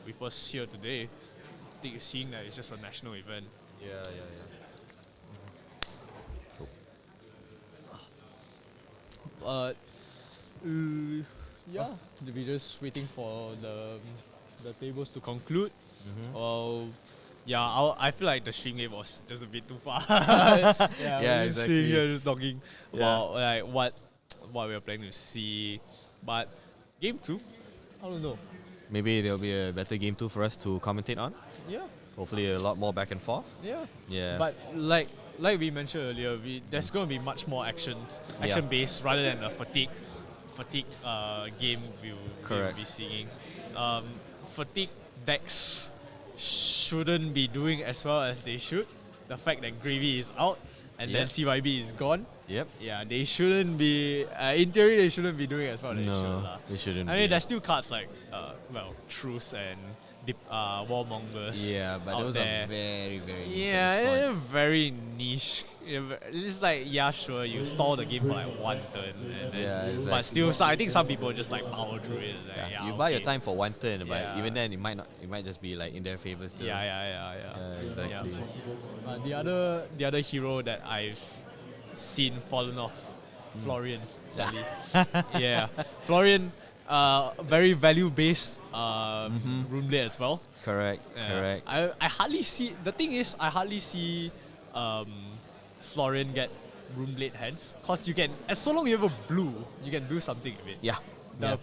with us here today, seeing that it's just a national event. Yeah, yeah, But yeah, we're just waiting for the tables to conclude. Yeah, I feel like the stream game was just a bit too far. Yeah, we're exactly. Sitting here just talking Yeah. about like what we're planning to see, but game 2, I don't know. Maybe there'll be a better game too for us to commentate on. Yeah, Hopefully, a lot more back and forth. yeah. Yeah. But like we mentioned earlier, there's going to be much more action based rather than a fatigue game we'll be seeing. Fatigue decks shouldn't be doing as well as they should. The fact that Gravy is out and then CYB is gone. Yep. Yeah, they shouldn't be. In theory, they shouldn't be doing as well as they should. No, lah. they shouldn't. I be. mean, there's still cards like Truce and Warmongers. Yeah, but out those there. are very, very niche at Yeah, this point. very niche. It's like, yeah, sure, you stall the game for like one turn, and then, Yeah, exactly. but still, I think some people just like power through it. Like, Yeah, yeah, you buy your okay. time for one turn, but Yeah. even then, it might just be like in their favor still. Yeah. Yeah, exactly. The other hero that I've seen fallen off, Florian, sadly. Yeah, Florian, very value-based Runeblade as well. Correct. Yeah. Correct. I hardly see. The thing is, I hardly see Florian get Runeblade hands, cause you can, as so long you have a blue, you can do something with it. Yeah. The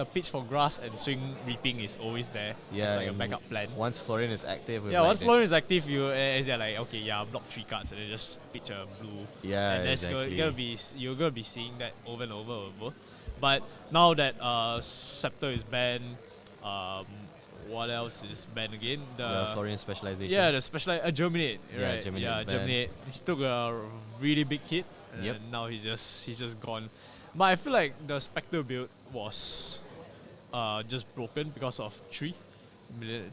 pitch for grass and swing reaping is always there. Yeah. It's like a and backup plan. Once Florian is active. with Yeah, like once the- Florian is active, you like, okay, yeah, block 3 cards and then just pitch a blue. Yeah, And that's exactly. you're gonna be seeing that over and over and over. But now that Scepter is banned, what else is banned again? The Florian specialization. Yeah, the special Germinate, Yeah, right? Germinate Yeah, is banned. Germinate. He took a really big hit, and Yep. now he's just gone. But I feel like the Spectre build was just broken because of tree,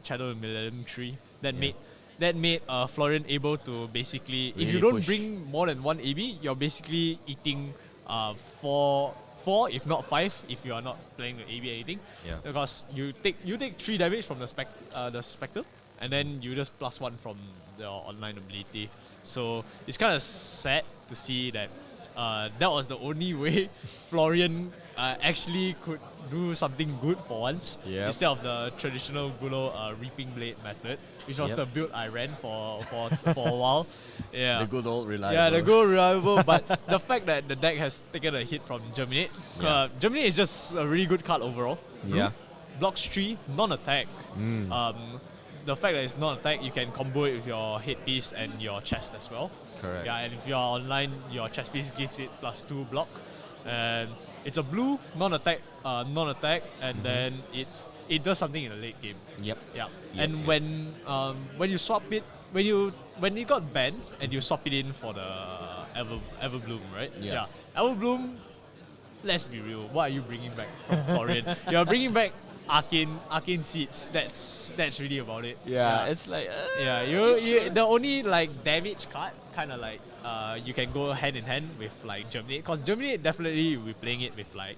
Shadow Millennium tree that made Florian able to basically, if you Really don't push. bring more than 1 AB, you're basically eating four, if not 5, if you are not playing with AB anything. Yeah. Because you take 3 damage from the Spectre, and then you just +1 from the online ability. So it's kind of sad to see that that was the only way Florian actually could do something good for once Yep. instead of the traditional good old reaping blade method, which was Yep. the build I ran for a while. Yeah. The good old reliable. Yeah, the good reliable, but the fact that the deck has taken a hit from Germinate. Yeah. Germinate is just a really good card overall. Yeah. Blocks 3, non-attack. The fact that it's non-attack, you can combo it with your headpiece and your chest as well. Correct. Yeah, and if you're online, your chest piece gives it +2 block. And it's a blue, non-attack, and then it does something in the late game. Yep. Yeah. Yep, And yep. when you swap it, when it got banned and you swap it in for the Everbloom, right? Yeah. Everbloom, let's be real. What are you bringing back from Florian? You're bringing back arcane seeds. That's really about it. Yeah, it's like. Yeah, you the only like damage card kind of like you can go hand in hand with like Germinate, because Germinate definitely we're playing it with like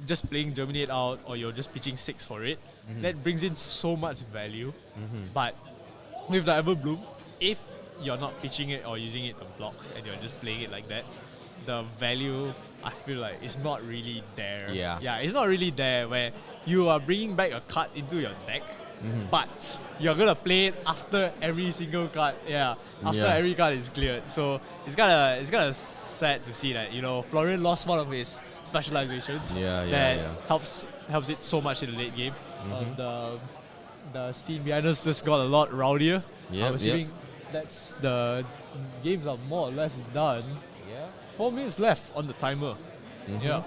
just playing Germinate out, or you're just pitching 6 for it. That brings in so much value. But with the Everbloom, if you're not pitching it or using it to block and you're just playing it like that, the value I feel like is not really there. Yeah. Yeah, it's not really there where you are bringing back a card into your deck, but you're gonna play it after every single card. Yeah, after Yeah. every card is cleared. So it's kind of sad to see that Florian lost one of his specializations. Yeah, yeah, that yeah. helps it so much in the late game. The scene behind us just got a lot rowdier. Yep, I'm assuming that's the games are more or less done. Yeah. 4 minutes left on the timer. Yeah.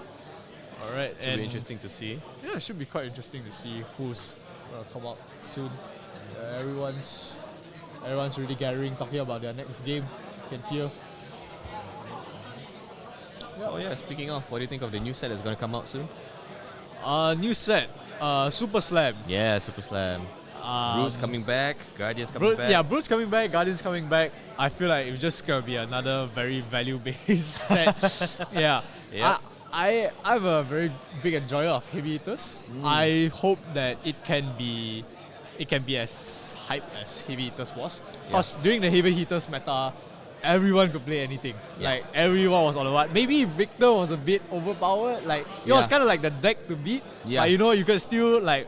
All right. Should be interesting to see. Yeah, it should be quite interesting to see who's gonna come out soon. Everyone's really gathering, talking about their next game. You can hear. Oh yeah, speaking of, what do you think of the new set that's going to come out soon? New set. Super Slam. Yeah, Super Slam. Brute's coming back, Guardian's coming Brute, back. yeah, Brute's coming back, Guardian's coming back. I feel like it's just gonna be another very value-based set. Yeah. Yep. I'm a very big enjoyer of Heavy Hitters. I hope that it can be as hype as Heavy Hitters was. Because during the Heavy Hitters meta, everyone could play anything. Yeah. Like everyone was on the one. Maybe Victor was a bit overpowered. Like it was Yeah. kind of like the deck to beat. Yeah. But you could still like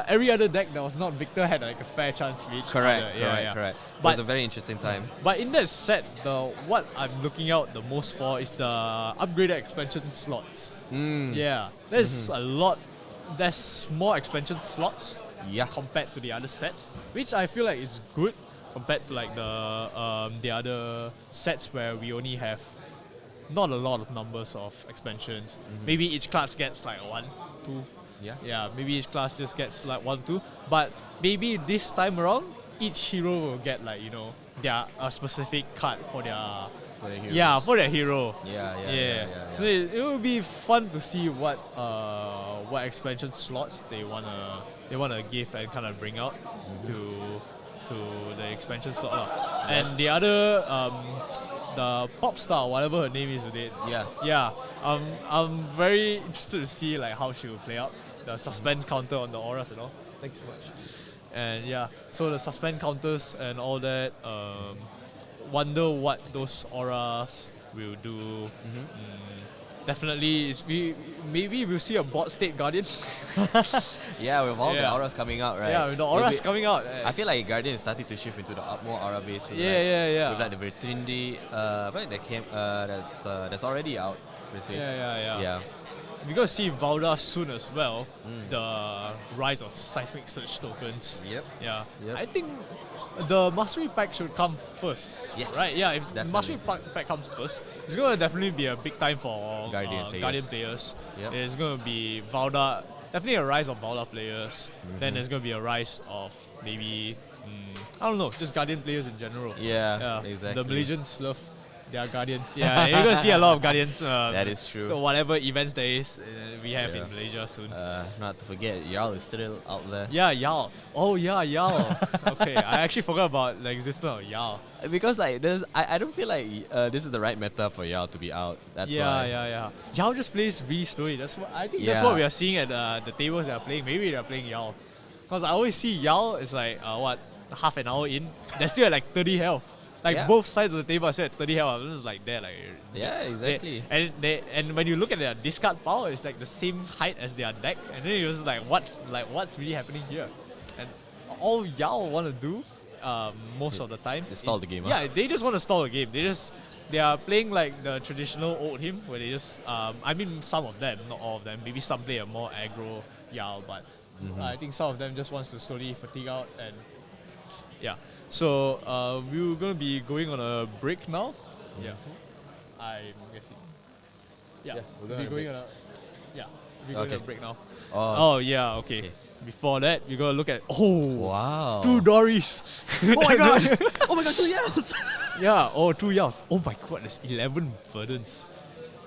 every other deck that was not Victor had like a fair chance to reach. Correct. Yeah. It But was a very interesting time. but in that set, what I'm looking out the most for is the upgraded expansion slots. Yeah, there's a lot. There's more expansion slots Yeah. compared to the other sets, which I feel like is good compared to like the other sets where we only have not a lot of numbers of expansions. Maybe each class gets like 1, 2. Yeah. Yeah, maybe each class just gets like 1, 2. But maybe this time around, each hero will get like a specific card for their For the heroes. yeah, for their hero. Yeah. So it will be fun to see what expansion slots they wanna give and kind of bring out to the expansion slot lah. And the other the pop star, whatever her name is with it. Yeah. I'm very interested to see like how she will play out the suspense counter on the auras and all. Thanks so much. And yeah, so the suspend counters and all that. Wonder what those auras will do. Definitely, maybe we'll see a bot state guardian. Yeah, with all the Yeah. auras coming out, right? Yeah, with the It'll auras be- coming out. I feel like Guardian is starting to shift into the more aura based. Yeah. With like the Vertindi, but that came that's already out. Basically. Yeah. We're gonna see Valda soon as well. With the rise of seismic search tokens. Yep. Yeah. Yep. I think the mastery pack should come first. Yes, Right. Yeah. If the definitely. mastery pack comes first, it's gonna definitely be a big time for Guardian players. Yep. It's gonna be Valda. Definitely a rise of Valda players. Then there's gonna be a rise of maybe I don't know, just Guardian players in general. Yeah, exactly. The Malaysians love their Guardians. Yeah, you're gonna see a lot of Guardians. That is true. To whatever events there is, we have Yeah. in Malaysia soon. Not to forget, Yao is still out there. Yeah, Yao. Oh yeah, Yao. Okay, I actually forgot about the existence of Yao. Because like I don't feel like this is the right meta for Yao to be out. That's why. Yeah. Yao just plays really slowly. That's what I think. That's Yeah. what we are seeing at the tables that are playing. Maybe they're playing Yao, because I always see Yao is like half an hour in, they're still at like 30 health. Like Yeah. both sides of the table, I said 30 health. I was just like there, like Yeah, exactly. and when you look at their discard power, it's like the same height as their deck, and then it was like what's really happening here, and all y'all want to do, most of the time, They stall the game, huh? Yeah, they just want to stall the game. They are playing like the traditional old him, where they just I mean some of them, not all of them. Maybe some play a more aggro Yao, but I think some of them just wants to slowly fatigue out and yeah. So we're gonna be going on a break now. Yeah, I'm guessing. Yeah, Yeah, we're we'll going be on a going on a we're going on a Okay. break now. Oh, Oh yeah, okay. okay. Before that, we're gonna look at wow. 2 Dories. Oh my god! Oh my god, 2 yells! Yeah, oh 2 Yaos. Oh my god, there's 11 Verdance.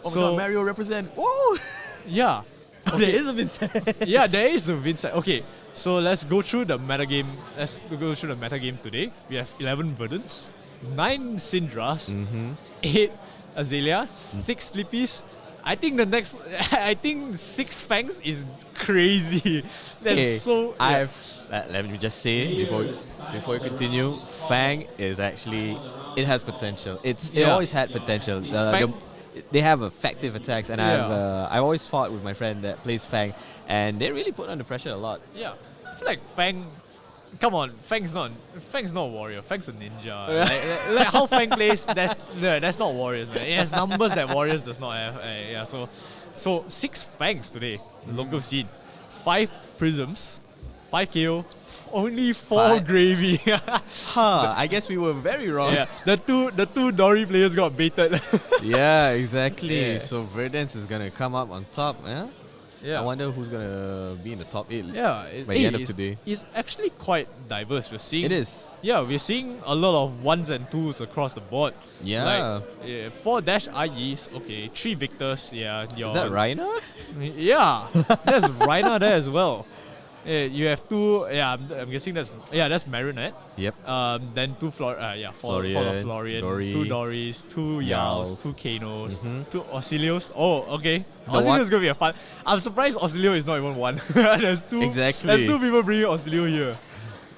Oh my god, Mario represent! Woo! Yeah. Oh, there is a Vincent! Yeah, there is a Vincent. Okay, so let's go through the metagame. Let's go through the metagame today. We have 11 Verdants, 9 Syndras, 8 Azalea, 6 Sleepies. I think the next, I think 6 Fangs is crazy. That's Okay, so. Yeah. let me just say before we continue, Fang is actually, it has potential. It Yeah. always had potential. Fang- They have effective attacks, and Yeah. I've always fought with my friend that plays Fang, and they really put under pressure a lot. Yeah, I feel like Fang. Come on, Fang's not a warrior. Fang's a ninja. like how Fang plays, that's not warriors, man. It has numbers that warriors does not have. Yeah, so 6 Fangs today, the local scene, 5 prisms, 5 KO, only 4 Five. gravy. Huh, I guess we were very wrong. Yeah, the two Dory players got baited. Yeah, exactly. Yeah. So Verdance is gonna come up on top. Yeah? Yeah. I wonder who's gonna be in the top 8 Yeah, by the end of it's- today. It's actually quite diverse. We're seeing It is. Yeah, we're seeing a lot of 1s and 2s across the board. Yeah. Like, 4 dash IEs, okay, 3 Victors, yeah. Is that Raina? Yeah, there's Rhina there as well. You have 2, I'm guessing that's Marinette. Yep. Then 2 Florian, Florian, Dory. 2 Dories, 2 Yaos, Yaos. 2 Kanos, Mhm. 2 Auxilios. Oh, okay. The Auxilio's one- gonna be a fun. I'm surprised Auxilio is not even one. There's 2. Exactly. There's 2 people bringing Auxilio here.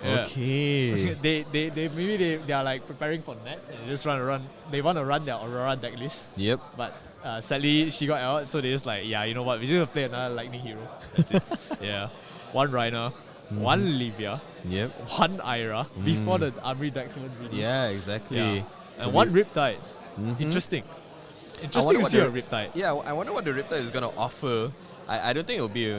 Yeah. Okay. they are like preparing for nets and they want to run their Aurora deck list, Yep. but sadly she got out, so they just like, yeah, you know what, we're just gonna play another lightning hero. That's it. Yeah, 1 Rhina, 1 Livia, Yep. 1 Ira before the armory decks even release. Yeah, exactly. And 1 Riptide. Mhm. Interesting I wonder to what see a the- Riptide. Yeah, I wonder what the Riptide is gonna offer. I don't think it'll be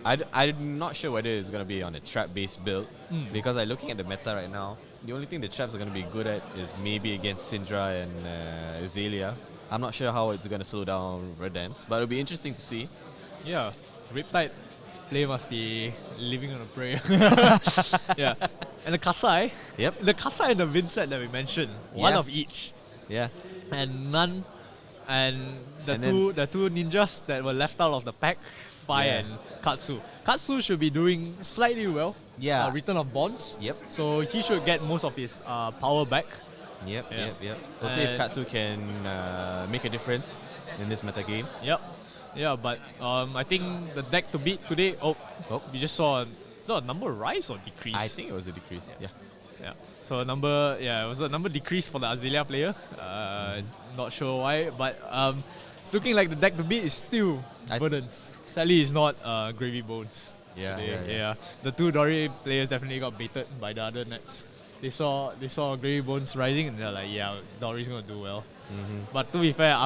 I'm not sure whether it's gonna be on a trap-based build because looking at the meta right now, the only thing the traps are gonna be good at is maybe against Syndra and Azalea. I'm not sure how it's gonna slow down Verdance, but it'll be interesting to see. Yeah, Riptide play must be living on a prayer. Yeah, and the Kasai, Yep. the Kasai and the Vincent that we mentioned, one Yeah. of each. Yeah. And none, and the And two ninjas that were left out of the pack, Fai Yeah. and Katsu. Katsu should be doing slightly well. Yeah. Return of Bonds. Yep. So he should get most of his power back. Yep. Yeah. Yep. We'll see if And- Katsu can make a difference in this meta game. Yep. Yeah, but I think the deck to beat today. Oh, we just saw. A number rise or decrease? I think it was a decrease. Yeah. Yeah. So it was a number decrease for the Azalea player. Not sure why, but it's looking like the deck to beat is still Verdance. Sadly, it's not Gravy Bones. Yeah, today. yeah. The 2 Dory players definitely got baited by the other nets. They saw Gravy Bones rising and they're like, yeah, Dory's gonna do well. But to be fair,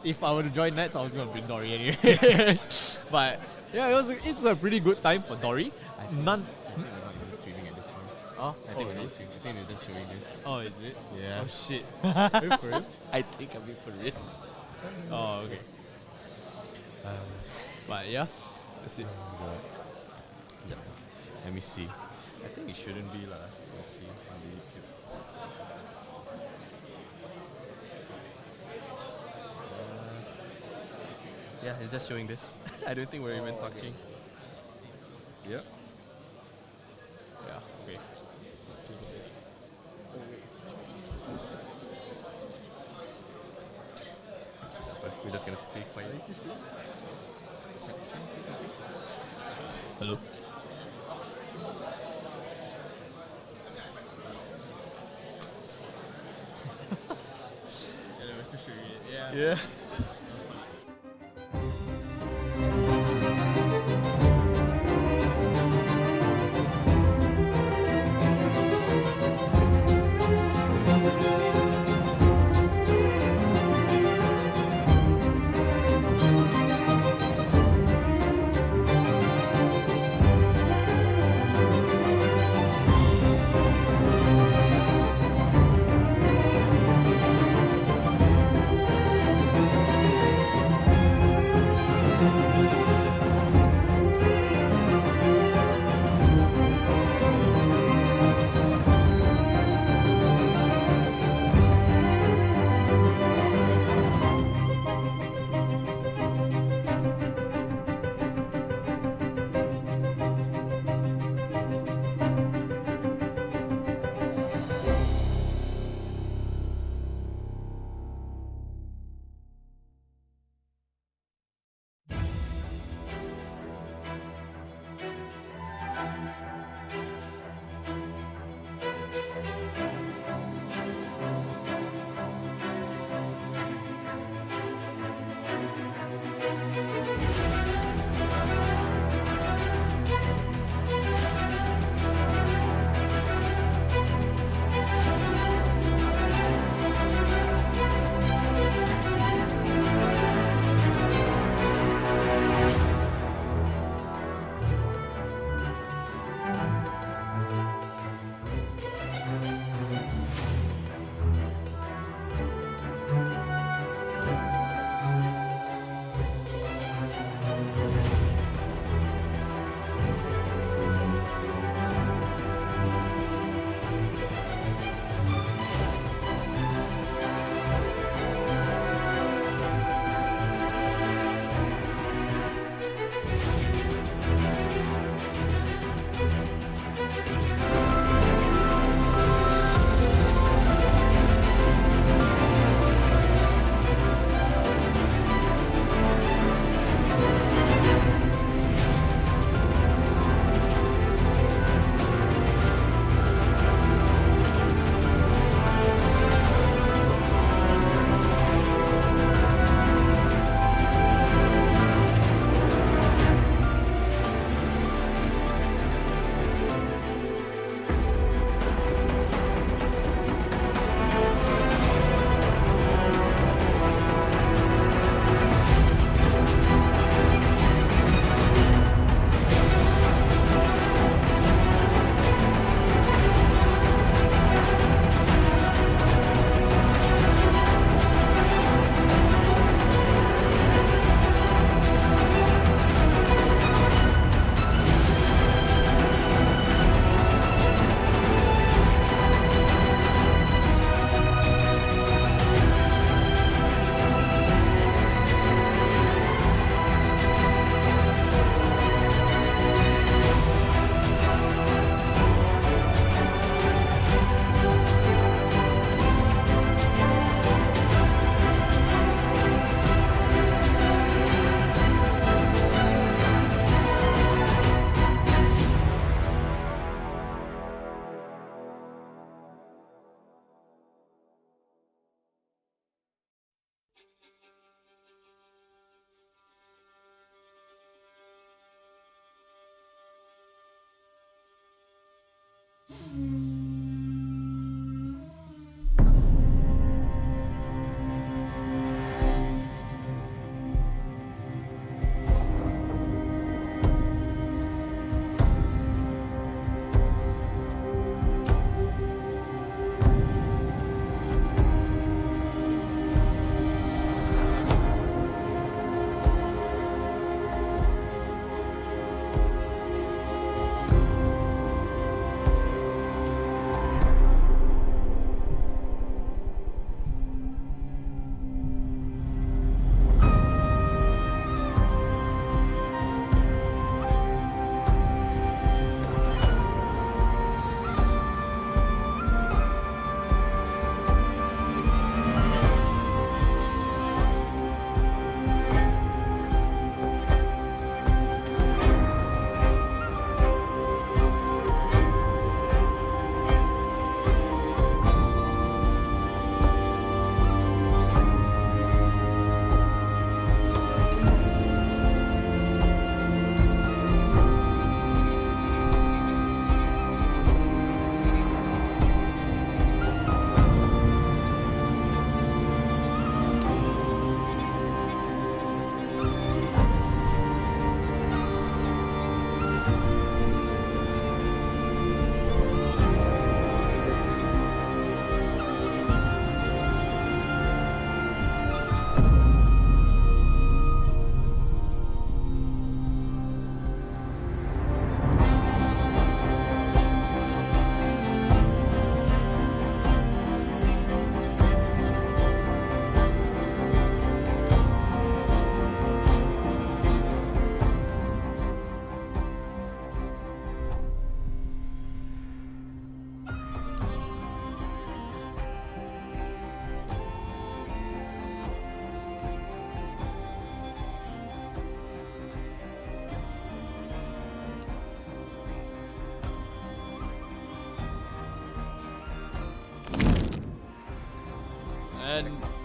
if I were to join nets, I was gonna bring Dory anyways. But yeah, it's a pretty good time for Dory. None. Oh, I think we're just showing this. Oh, is it? Yeah. Oh shit. Wait for it. I think I'm being for real. Oh, okay. But yeah, that's it. Yep. Let me see. I think it shouldn't be lah. Let's see on the YouTube. Yeah, it's just showing this. I don't think we're even talking. Yep. Yeah, okay. Let's do this. But we're just gonna stay quiet. Hello. capturing it. Yeah. Yeah.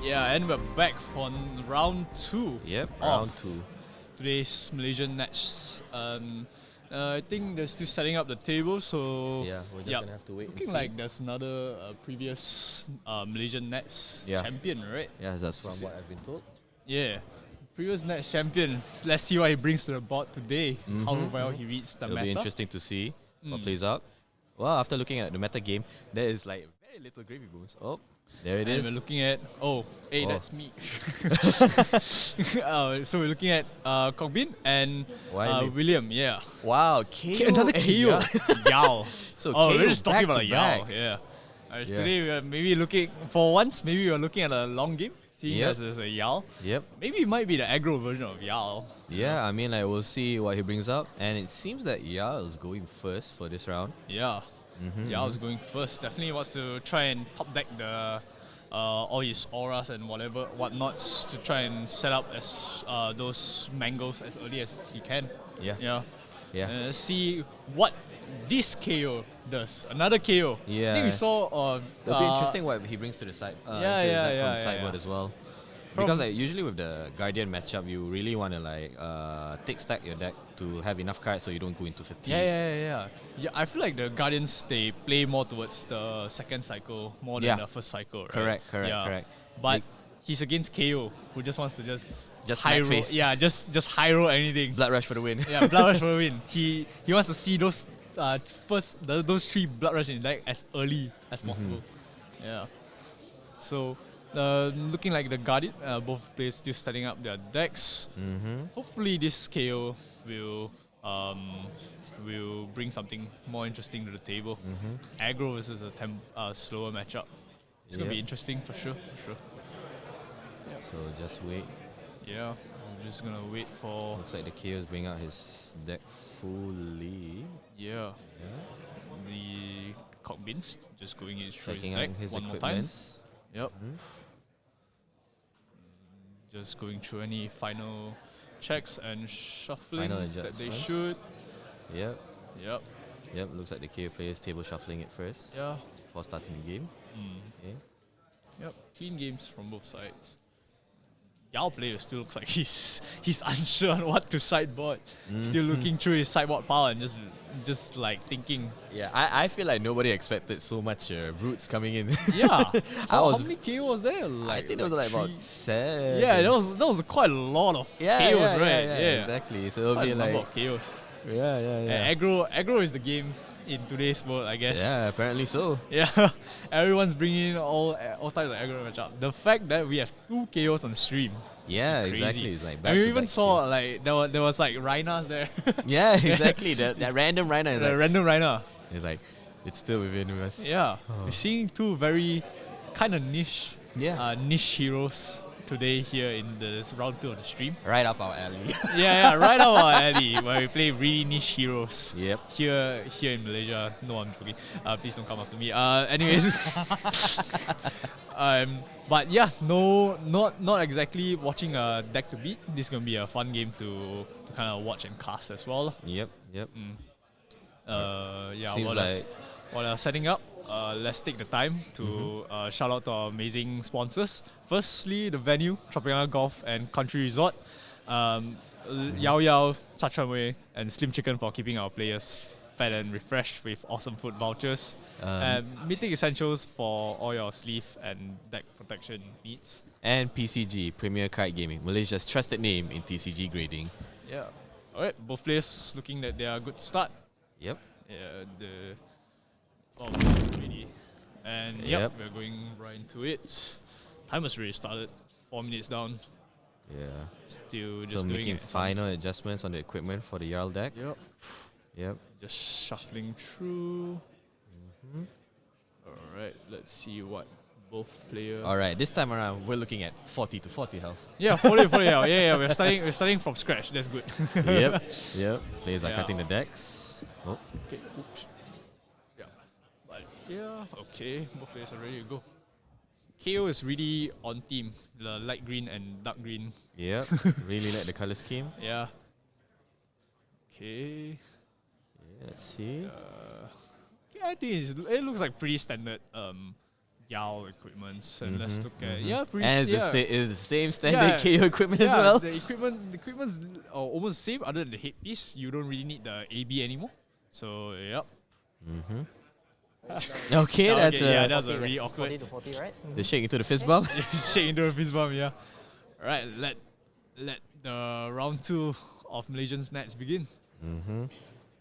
Yeah, and we're back for round 2. Yep, of round 2. Today's Malaysian Nats. I think they're still setting up the table, so Yeah, we're just gonna have to wait and looking see. like there's another previous Malaysian Nats Yeah. champion, right? Yeah, that's from what I've been told. Yeah, previous Nats champion. Let's see what he brings to the board today. How Mhm, well he reads the It'll meta. be interesting to see what plays out. Well, after looking at the meta game, there is like very little gravy boons. Oh, there it And is. we're looking at hey, Oh. that's me. So we're looking at Cogbin and Wiley. William. Yeah. Wow, KO. Another and KO. Yao. So we're KO just talking back about to Yao. back. Yeah. Yeah. Today we are maybe looking for once. Maybe we're looking at a long game. Seeing Yep. as there's a Yao. Yep. Maybe it might be the aggro version of Yao. Yeah, I mean, like, we'll see what he brings up. And it seems that Yao is going first for this round. Yeah. Yao's going first. Definitely wants to try and top deck the all his auras and whatnots to try and set up as those mangoes as early as he can. Yeah. Yeah. Yeah. And let's see what this KO does. Another KO. I Yeah. think we saw It'll be interesting what he brings to the side. Yeah, to the yeah, side from yeah, the sideboard yeah. as well. From- Because like usually with the Guardian matchup, you really want to like take stack your deck to have enough cards so you don't go into fatigue. Yeah. I feel like the Guardians, they play more towards the second cycle more than Yeah. the first cycle, right? Correct. Yeah. But he's against KO, who just wants to just high smack roll. face. Yeah, just high roll anything. Blood rush for the win. Yeah, blood rush for the win. He wants to see those those 3 blood rush in the deck as early as possible. Yeah. So looking like the Guardian, both players still setting up their decks. Hopefully this KO will bring something more interesting to the table. Aggro versus a slower matchup. It's gonna be Yep. interesting for sure. So just wait. Yeah, I'm just gonna wait for Looks like the Chaos bring out his deck fully. the Cogbins just going in through his Checking deck out his one more time. equipments. Yep. Just going through any final checks and shuffling Final that they adjustments. should. Yep. Yep. Looks like the KO players table shuffling it first Yeah. before starting the game. Okay. Yep. Clean games from both sides. Yao player still looks like he's unsure on what to sideboard. Still looking through his sideboard power and just like thinking. Yeah, I feel like nobody expected so much brutes coming in. Yeah. how was- many KO was there? I think there was like about 3? 7. Yeah, that was quite a lot of KOs, right? Yeah, exactly. So it'll Quite be a number like of KOs. yeah. And aggro is the game in today's world, I guess. Yeah, apparently so. Yeah, everyone's bringing all types of aggro matchup. The fact that we have 2 KOs on stream. Yeah, crazy. exactly. It's like And we even back-to-back saw like there was like Rhinas there. Yeah, exactly. That random Rhino is The like, random Rhina. it's like it's still within us. Yeah, we're seeing 2 very kind of niche niche heroes today here in this round 2 of the stream. Right up our alley. Yeah, right up our alley where we play really niche heroes. Yep. Here in Malaysia. No, I'm joking. Please don't come after me. Anyways. But yeah, not exactly watching a deck to beat. This is gonna be a fun game to kind of watch and cast as well. Yep. Yeah, Seems while they're setting up, let's take the time to shout out to our amazing sponsors. Firstly, the venue, Tropicana Golf and Country Resort. Yao Yao, Sachamwe, and Slim Chicken for keeping our players fed and refreshed with awesome food vouchers. And Mythic Essentials for all your sleeve and deck protection needs. And PCG, Premier Card Gaming, Malaysia's trusted name in TCG grading. Yeah. Alright, both players looking that they are good to start. Yep. Ready. And Yep. we're going right into it. Time has already started. 4 minutes down. Yeah. Still So just doing making it. final adjustments on the equipment for the Jarl deck. Yep. Yep. Just shuffling through. Alright, let's see what both players. Alright, this time around we're looking at 40 to 40 health. Yeah, 40. Yeah. We're starting from scratch. That's good. Yep. Players are Yeah. cutting the decks. Oh. Okay. Oops. Yeah. But yeah. Okay. Both players are ready to go. KO is really on team. The light green and dark green. Yep. Really like the color scheme. Yeah. Okay. Let's see. I think it looks like pretty standard Yao equipments, and let's look at pretty And yeah. it's the same standard Yeah. KO equipment as Yeah, well. the equipment's almost the same. Other than the headpiece, you don't really need the AB anymore. So yep. Okay, that's yeah, a that's a 40, really that's awkward 40 to 40, right? the shake into the fist bump. shake into a fist bump. Yeah. All right, let the round 2 of Malaysian Nats begin.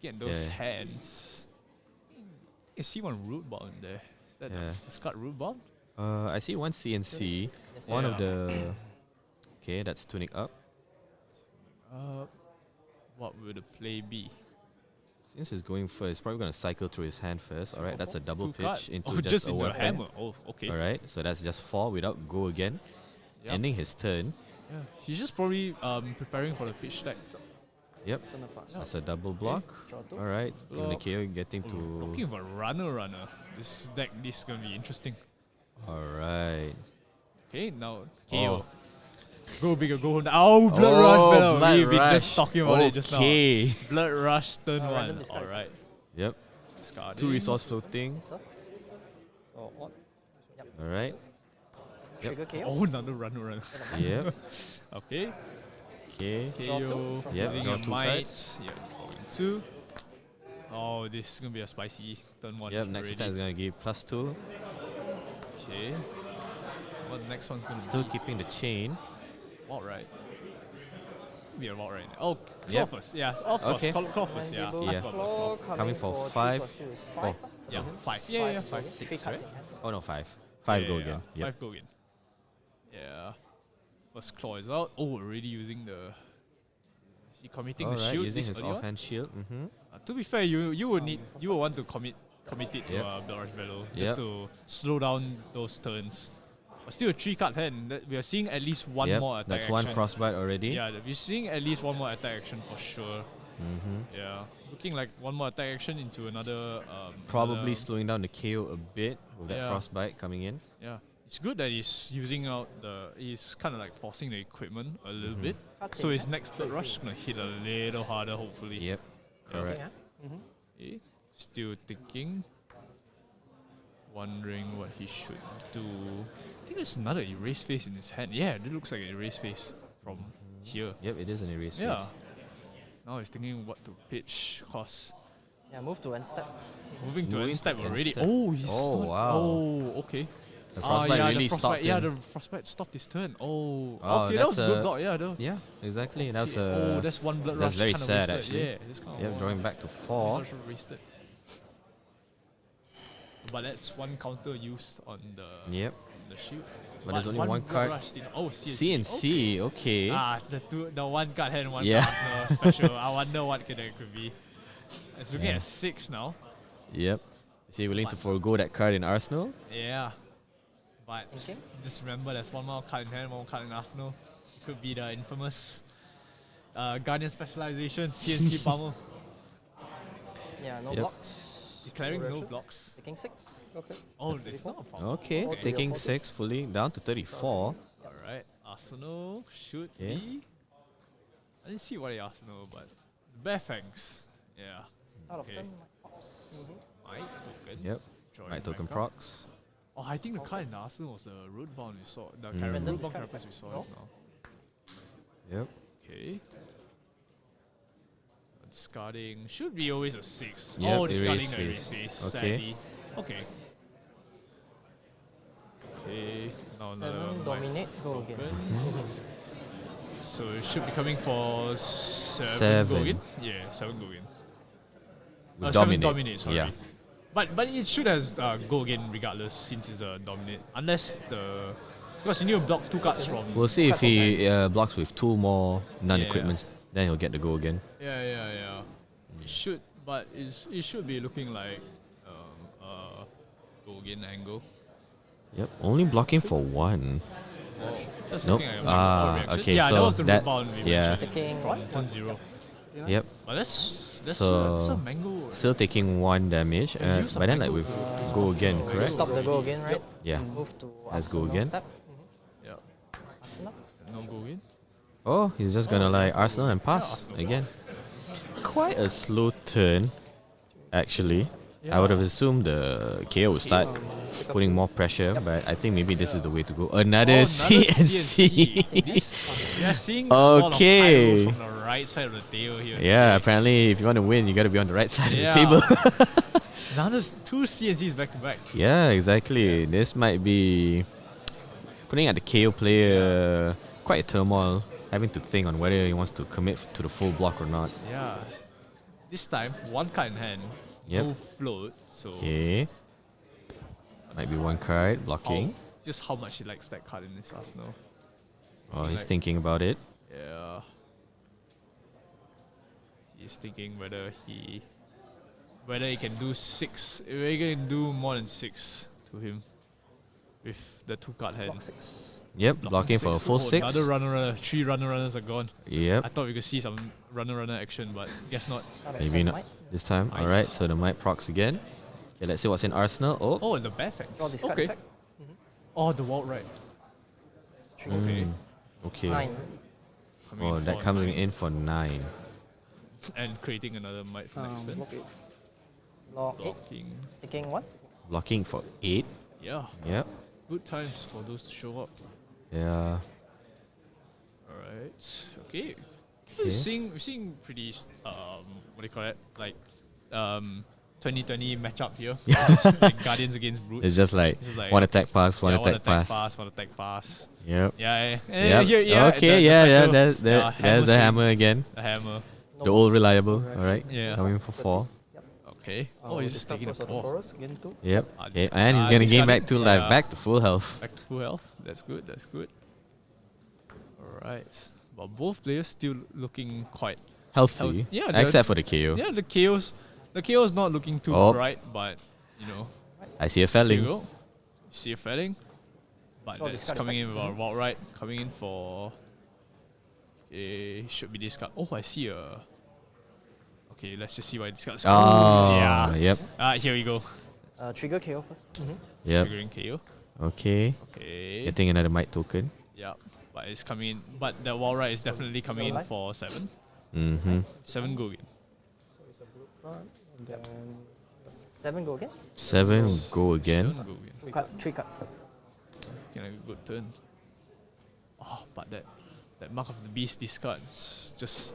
Get those Yeah. hands. I see one root ball in there. Is that Yeah. the Scott root ball? I see one CNC. Yes, One of Yeah. the. Okay, that's tuning up. What will the play be? Since he's going first, he's probably going to cycle through his hand first. Alright, that's a double 2 card. pitch into Oh, just a into a weapon. hammer. Oh, okay. Alright, so that's just 4 without go again. Yep. Ending his turn. Yeah. He's just probably preparing for the pitch stack. Yep, that's a double block. Draw 2. Alright, even the Block. KO getting Talking to. about runner. This deck is gonna be interesting. Alright. Okay, now Oh. KO. Go bigger, go home. Oh, blood rush, better. Blood We've been rush. just talking about it just now. Okay. Blood rush turn Random 1. discard. Alright. Yep, Discarding. 2 resource floating. Yes, sir. So, what? Alright. Trigger KO. Oh, another runner. Yep. Okay. Okay. Draw two KO. from Yep, Using draw your 2 might. cards. Yeah, drawing 2. Oh, this is gonna be a spicy turn 1. Yep, next already. attack is going to give +2. Okay. What the next one's gonna Still be? keeping the chain. Outright. Be a outright. Oh, claw Yep. first. Yeah, of course. Okay. Claw first. Yeah. Mandible Yeah. claw Coming for 3 five. plus 2 is 5. Oh. Yeah, 5. Yeah, 5. 3 6, cards right? in hand. Oh no, 5. 5 go Yeah, again. Yep. 5 go again. Yeah. First claw is out. Oh, already using the. Is he committing the Alright, shield? using this his early on? offhand shield. To be fair, you will want to commit it to Yep. Blood Rush Battle just Yep. to slow down those turns. But still a 3 card hand. We are seeing at least one Yep, more attack that's action. one frostbite already. Yeah, we're seeing at least one more attack action for sure. Yeah, looking like one more attack action into another. Probably another- slowing down the KO a bit with that Yeah. frostbite coming in. Yeah, it's good that he's using out he's kind of like forcing the equipment a little bit. Cards So in his hand. next blood rush is gonna hit a little harder, hopefully. Yep, correct. Yeah. Okay. Still thinking, wondering what he should do. I think there's another erase face in his hand. Yeah, it looks like an erase face from here. Yep, it is an erase Yeah. face. Now he's thinking what to pitch, cause Yeah, move to end step. moving to Moving end step to end already. step. Oh, he's Oh, not- wow. Oh, okay. The Ah, frostbite yeah, really the frostbite, stopped yeah, him. the frostbite stopped his turn. Oh, Oh, okay, that was a that's good a- block. Yeah, though. Yeah, exactly. That's Oh, that's one blood rush. that's very kinda sad, wasted. actually. Yeah, this kind of Yep, one drawing back to blood 4. rush wasted. But that's one counter used on Yep, the shield. but there's only one blood card. rush did- Oh, CNC, okay. Ah, the one card hand, one Yeah. card Arsenal special. I wonder what it could be. It's looking Yeah. at 6 now. Yep. Is he willing to forego that card in Arsenal? Yeah. But Okay. just remember there's one more card in hand, one more card in Arsenal. It could be the infamous Guardian Specialization, CNC Pummel. Yeah, no Yep. blocks. Declaring no reaction? blocks. Taking 6. Okay. Oh, it's not a problem. Okay, Four to taking your 6 fully down to 34. Alright, Arsenal should Okay. be. I didn't see what the Arsenal, but Bear Fangs. Yeah. Start of Okay. turn. Pops. Might token. Yep, Drawing right token back up. procs. Oh, I think the card in Arsenal was the root bound we saw. The Mm. root Random bound discard characters we saw No? just now. Yep. Okay. Discarding should be always a 6. Yep, oh, erase discarding the face. erase face. Okay. Sadly. Okay. Okay. Now another 7, might dominate, go again. token. So it should be coming for 7 go Seven. again? Yeah, 7 go again. With 7 dominate. dominate, sorry. Yeah. But it should have go again regardless since it's a dominate. Unless because you need to block 2 cards from. We'll see if Cards on he blocks with 2 more non-equipments. Then he'll get the go again. Yeah. It should, but it should be looking like go again angle. Yep, only blocking for 1. That's Nope. looking like a Ah, reaction. okay, Yeah, that so was the that- rebound. we yeah. were Sticking from what? turn 0. Yep, But that's So- a mango. still taking 1 damage. Yeah, use But then like some with go again, Oh, correct? Stop the go again, right? Yeah. Move to Let's go Arsenal again. step. Yeah, Arsenal. no go again. Oh, he's just gonna like Arsenal and pass Arsenal. again. Quite a slow turn, actually. I would have assumed the KO would start putting more pressure, but I think maybe this is the way to go. Another CNC. We are seeing a lot of Okay. high rolls from the right side of the table here. Yeah, today. apparently if you want to win, you got to be on the right side Yeah. of the table. Another two CNCs back to back. Yeah, exactly. This might be putting at the KO player quite a turmoil, having to think on whether he wants to commit to the full block or not. Yeah. This time, one card in hand, Yep. no float, so Okay. Might be one card blocking. just how much he likes that card in his arsenal. Oh, he's like- thinking about it. Yeah. He's thinking whether he can do six, whether he can do more than six to him with the two card hand. Block 6. Yep, blocking for a full Oh, 6. Another runner, three runners are gone. I Yep, thought we could see some runner action, but guess not. maybe not this time. Might. Alright, so the might procs again. Okay, let's see what's in Arsenal. Oh, Oh, and the bare facts. Draw discard Okay. effect. Oh, the wild right. 3. Okay. okay. 9. Coming Oh, in that for comes 9 in for 9. and creating another might for next turn. Block 8. Block 8. Blocking. Taking 1. Blocking for 8. Yeah. Yep. Good times for those to show up. Yeah. Alright. Okay. Okay. We're seeing pretty what do you call it? Like 2020 matchup here. Just like Guardians against Brutes. It's just like, It's just like one attack pass, one yeah, attack pass. one attack pass. Yep. Yeah, yeah. Yep. Here, yeah. Okay, the yeah, special, there's the shape, hammer again. The hammer. No The old blocks. reliable. Alright. Yeah. Coming for 4. Okay. Oh, he's just taking a first on the 4. forest, gain 2. Yep. Ah, Okay, this- and he's gonna gain back to discarding, life, yeah. back to full health. Back to full health. That's good. That's good. Alright. But both players still looking quite Healthy. yeah, they're- except for the KO. yeah. The KO's not looking too Oh. bright, but you know. I see a There you felling. go. You see a felling. But Draw that's discard coming effect. in with a wild right. Coming in for should be discard. Oh, I see a. Okay, let's just see why discards. Oh, yeah. Yep. Here we go. Trigger KO first. Yep. Triggering KO. Okay. Okay. Getting another might token. Yeah. But it's coming in. But the wild right is definitely coming in life? for 7. Mm-hmm. 7 go again. And then 7 go again. 7 go 7 again. go again. 2 cards. 3 cards. Can have a good turn. Oh, but that mark of the beast discard just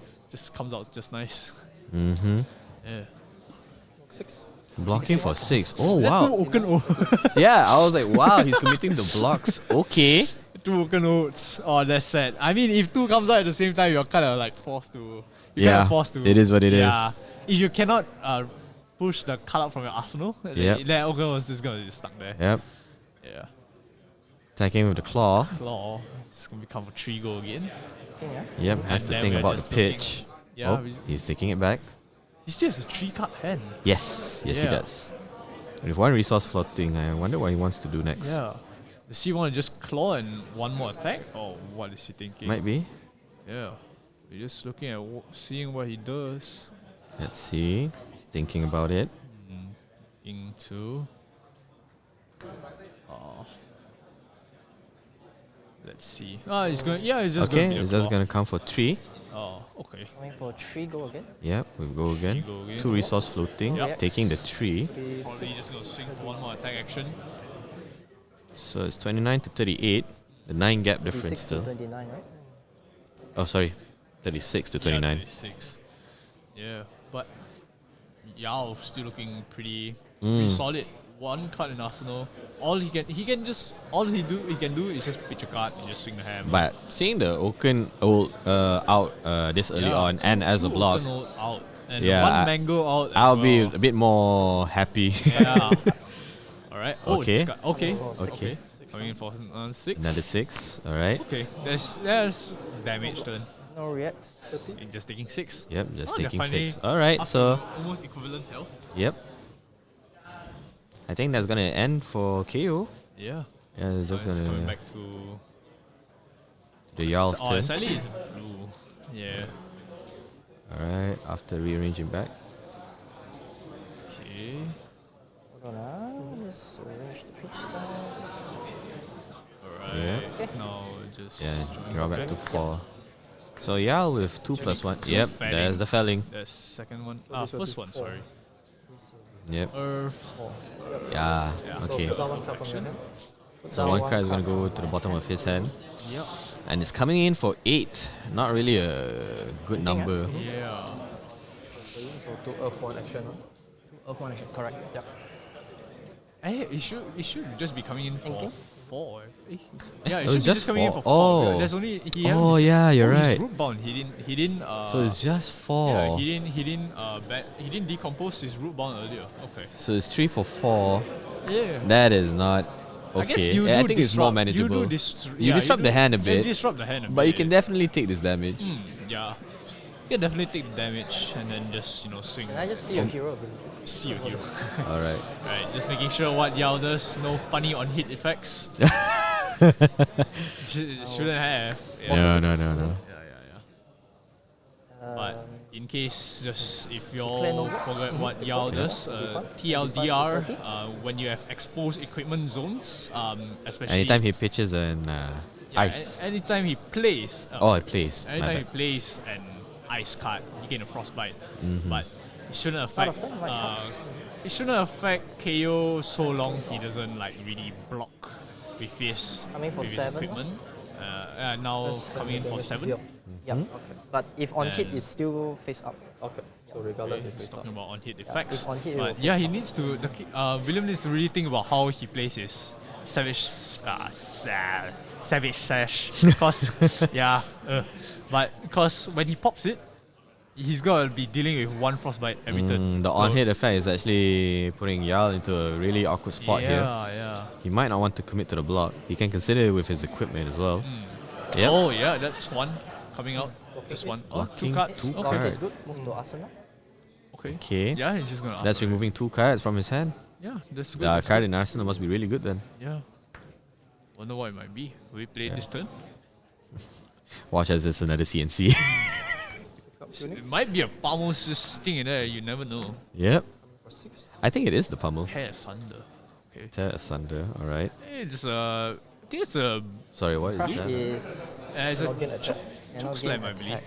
comes out just nice. Mm-hmm. Yeah. 6. Blocking for 6. Oh, Is that wow. two Oaken Yeah, I was like, wow, he's committing the blocks. Okay. Two Oaken Oats. Oh, that's sad. I mean, if two comes out at the same time, you're kind of like forced to. You're Yeah, kinda forced to. it is what it is. yeah. If you cannot push the card out from your arsenal, Yep. that Oaken was just gonna be stuck there. Yep. Yeah. Attacking with the claw. Claw. It's gonna become a 3 go again. Okay, yeah. Yep, has And to then think we're about the just looking- pitch. Yeah. Oh, he's taking it back. He still has a 3 card hand. Yes, yes, he Yeah. does. With one resource floating, I wonder what he wants to do next. Yeah. Does he want to just claw and one more attack? Or what is he thinking? Might be. Yeah. We're just looking at seeing what he does. Let's see. He's thinking about it. Into. Let's see. He's going. Yeah, he's just Okay, going to be he's a just claw. gonna come for 3. Oh, okay. Coming for 3 go again. Yep, we go again. go again. 2 resource floating, Yep. taking the 3. Probably just going to swing for one more attack action. So it's 29 to 38. The 9 gap difference 36 to still. 29, right? Oh, sorry. 36 to 29. Yeah, 36. Yeah, but Yao still looking pretty solid. One card in arsenal. All he can do is just pitch a card and just swing the hammer. But seeing the Oaken out this early on and as a two block, Oaken Oat out and Yeah, one I- mango out. as I'll be well. a bit more happy. Yeah. All right. Oh, Okay. discard. Okay. Okay. Okay. Coming in for 6. Another 6. Alright. Okay. There's damage turn. No reacts. You're just taking 6. Yep, just Oh, they're taking finally 6. Alright, up so to almost equivalent health. yep. I think that's gonna end for KO. Yeah. Yeah, it's just It's coming gonna back to the Jarl's turn. sadly it's blue. Yeah. Alright, after rearranging back. Okay. Hold on, just arrange the pitch down. Alright. Yeah. Now just Yeah, join draw back back. to 4. So Jarl with 2 plus 1. two Yep, felling. there's the felling. The second one. this will First be one, 4. sorry. Yep. Earth. Yeah. Okay. Put down one card from your hand. Put So down one card is gonna go from to the bottom of his hand, Yep. and it's coming in for 8. Not really a good number. Yeah. So 2 Earth 1 action. Earth one action, correct. Yep. Hey, it should just be coming in for Thinking? 4. Yeah, it Oh, should it's be just just coming in for 4. 4. Oh. There's only Oh, yeah, you're he's right. root bound. He didn't. So it's just 4. Yeah, he didn't decompose his root bound earlier. Okay. So it's 3 for 4. Yeah. That is not okay. I guess you I do think it's more disrupt. manageable. You disrupt the hand a bit, You disrupt the hand a bit. but you can definitely take this damage. Yeah. You can definitely take the damage and then just swing. Can I just see your hero ability? See you here. All right. Right, just making sure what Yao does. No funny on hit effects. Shouldn't have. Yeah. No. Yeah. But in case, just if you all Declare no forget what Yao does, TLDR, when you have exposed equipment zones, especially Anytime he pitches an ice. anytime he plays, Oh, it plays. My anytime he bad. plays an ice card, you get a frostbite. Mm-hmm. But it shouldn't affect. of time, right? It shouldn't affect KO so long he doesn't really block with his Coming for previous 7, equipment. Now coming in for 7. Yep. But if on hit, And- it's still face up. Okay. So regardless Okay, if he's it's up. talking about on hit effects. if on hit, it will but face yeah, he up. needs to. William needs to really think about how he plays his savage sash. Cause but because when he pops it, he's gonna be dealing with 1 frostbite every turn. The So- on-hit effect is actually putting Yal into a really awkward spot here. Yeah. He might not want to commit to the block. He can consider it with his equipment as well. Yep. Oh yeah, that's 1 coming out. Just 1. Oh, 2 Blocking cards. 2 Okay. Long hit cards. is good. Move to Arsenal. Okay. Okay. Yeah, he's just gonna. That's after it. removing 2 cards from his hand. Yeah, that's good. The that's card in Arsenal must be really good then. good. Yeah. Wonder what it might be. Will we play it this turn? Watch as it's another CNC. It might be a pummel just sitting in there. You never know. Yep. For 6. I think it is the pummel. Hair asunder. Okay. Tear asunder. Alright. It's I think it's a. Sorry, what is Crush that? is It's a Login attack. cannot slam, gain I believe. attack.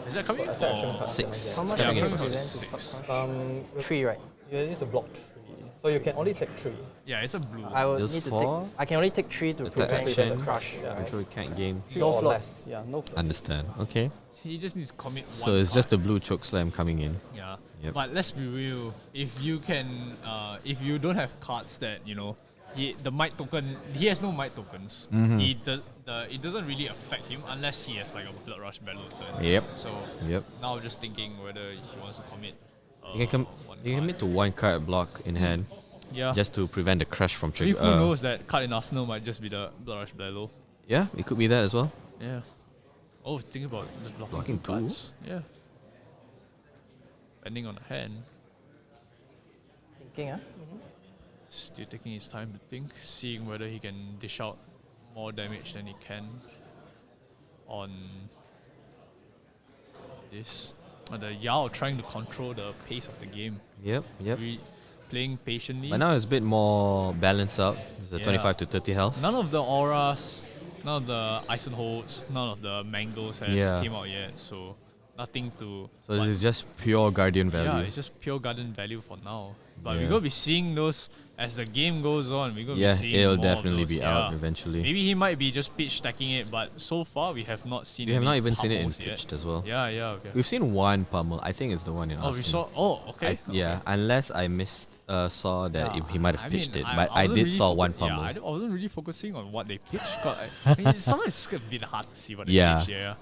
is that coming? Attack action Or card. 6. How It's much coming can in you for prevent 6. to stop crush? 3, right? You need to block 3. So you can only take 3. yeah, it's a blue. I will Those need to 4? take. I can only take 3 to Attack prevent action. the crush. Yeah. Right? Control can't gain. 3 No or float. less. Yeah, no float. Understand. Okay. He just needs to commit one. So it's just card. a blue choke slam coming in. Yeah. Yep. But let's be real. If you can, if you don't have cards that the might token, he has no might tokens. It doesn't really affect him unless he has like a blood rush battle turn. Yep. So Yep. now I'm just thinking whether he wants to commit. You can one you can card. commit to 1 card block in hand Yeah. just to prevent the crush from Maybe trigger. who knows that card in Arsenal might just be the blood rush battle. Yeah, it could be that as well. Yeah. Oh, think about just Blocking 2? cards. Yeah. Depending on the hand. Thinking, Still taking his time to think, seeing whether he can dish out more damage than he can on this. The Yao trying to control the pace of the game. Yep. Playing patiently. But now it's a bit more balanced out. It's a Yeah. 25 to 30 health. None of the auras, none of the Ison holds, none of the mangoes has Yeah. came out yet. So nothing to. So this is just pure guardian yeah, value. it's just pure garden value for now. But Yeah. we're gonna be seeing those as the game goes on. We're gonna Yeah, be seeing it'll more of definitely those, be out eventually. Maybe he might be just pitch stacking it, but so far we have not seen. We have any not even seen it in pummels yet. pitched as well. Yeah, okay. We've seen 1 pummel. I think it's the one in Oh, we Arsenal. saw. Oh, okay. Yeah, unless I missed saw that he might have I pitched mean, it, but I wasn't did really saw 1 Yeah, pummel. I wasn't really focusing on what they pitched. 'Cause I mean, sometimes it's a bit hard to see what they Yeah. pitched. Yeah.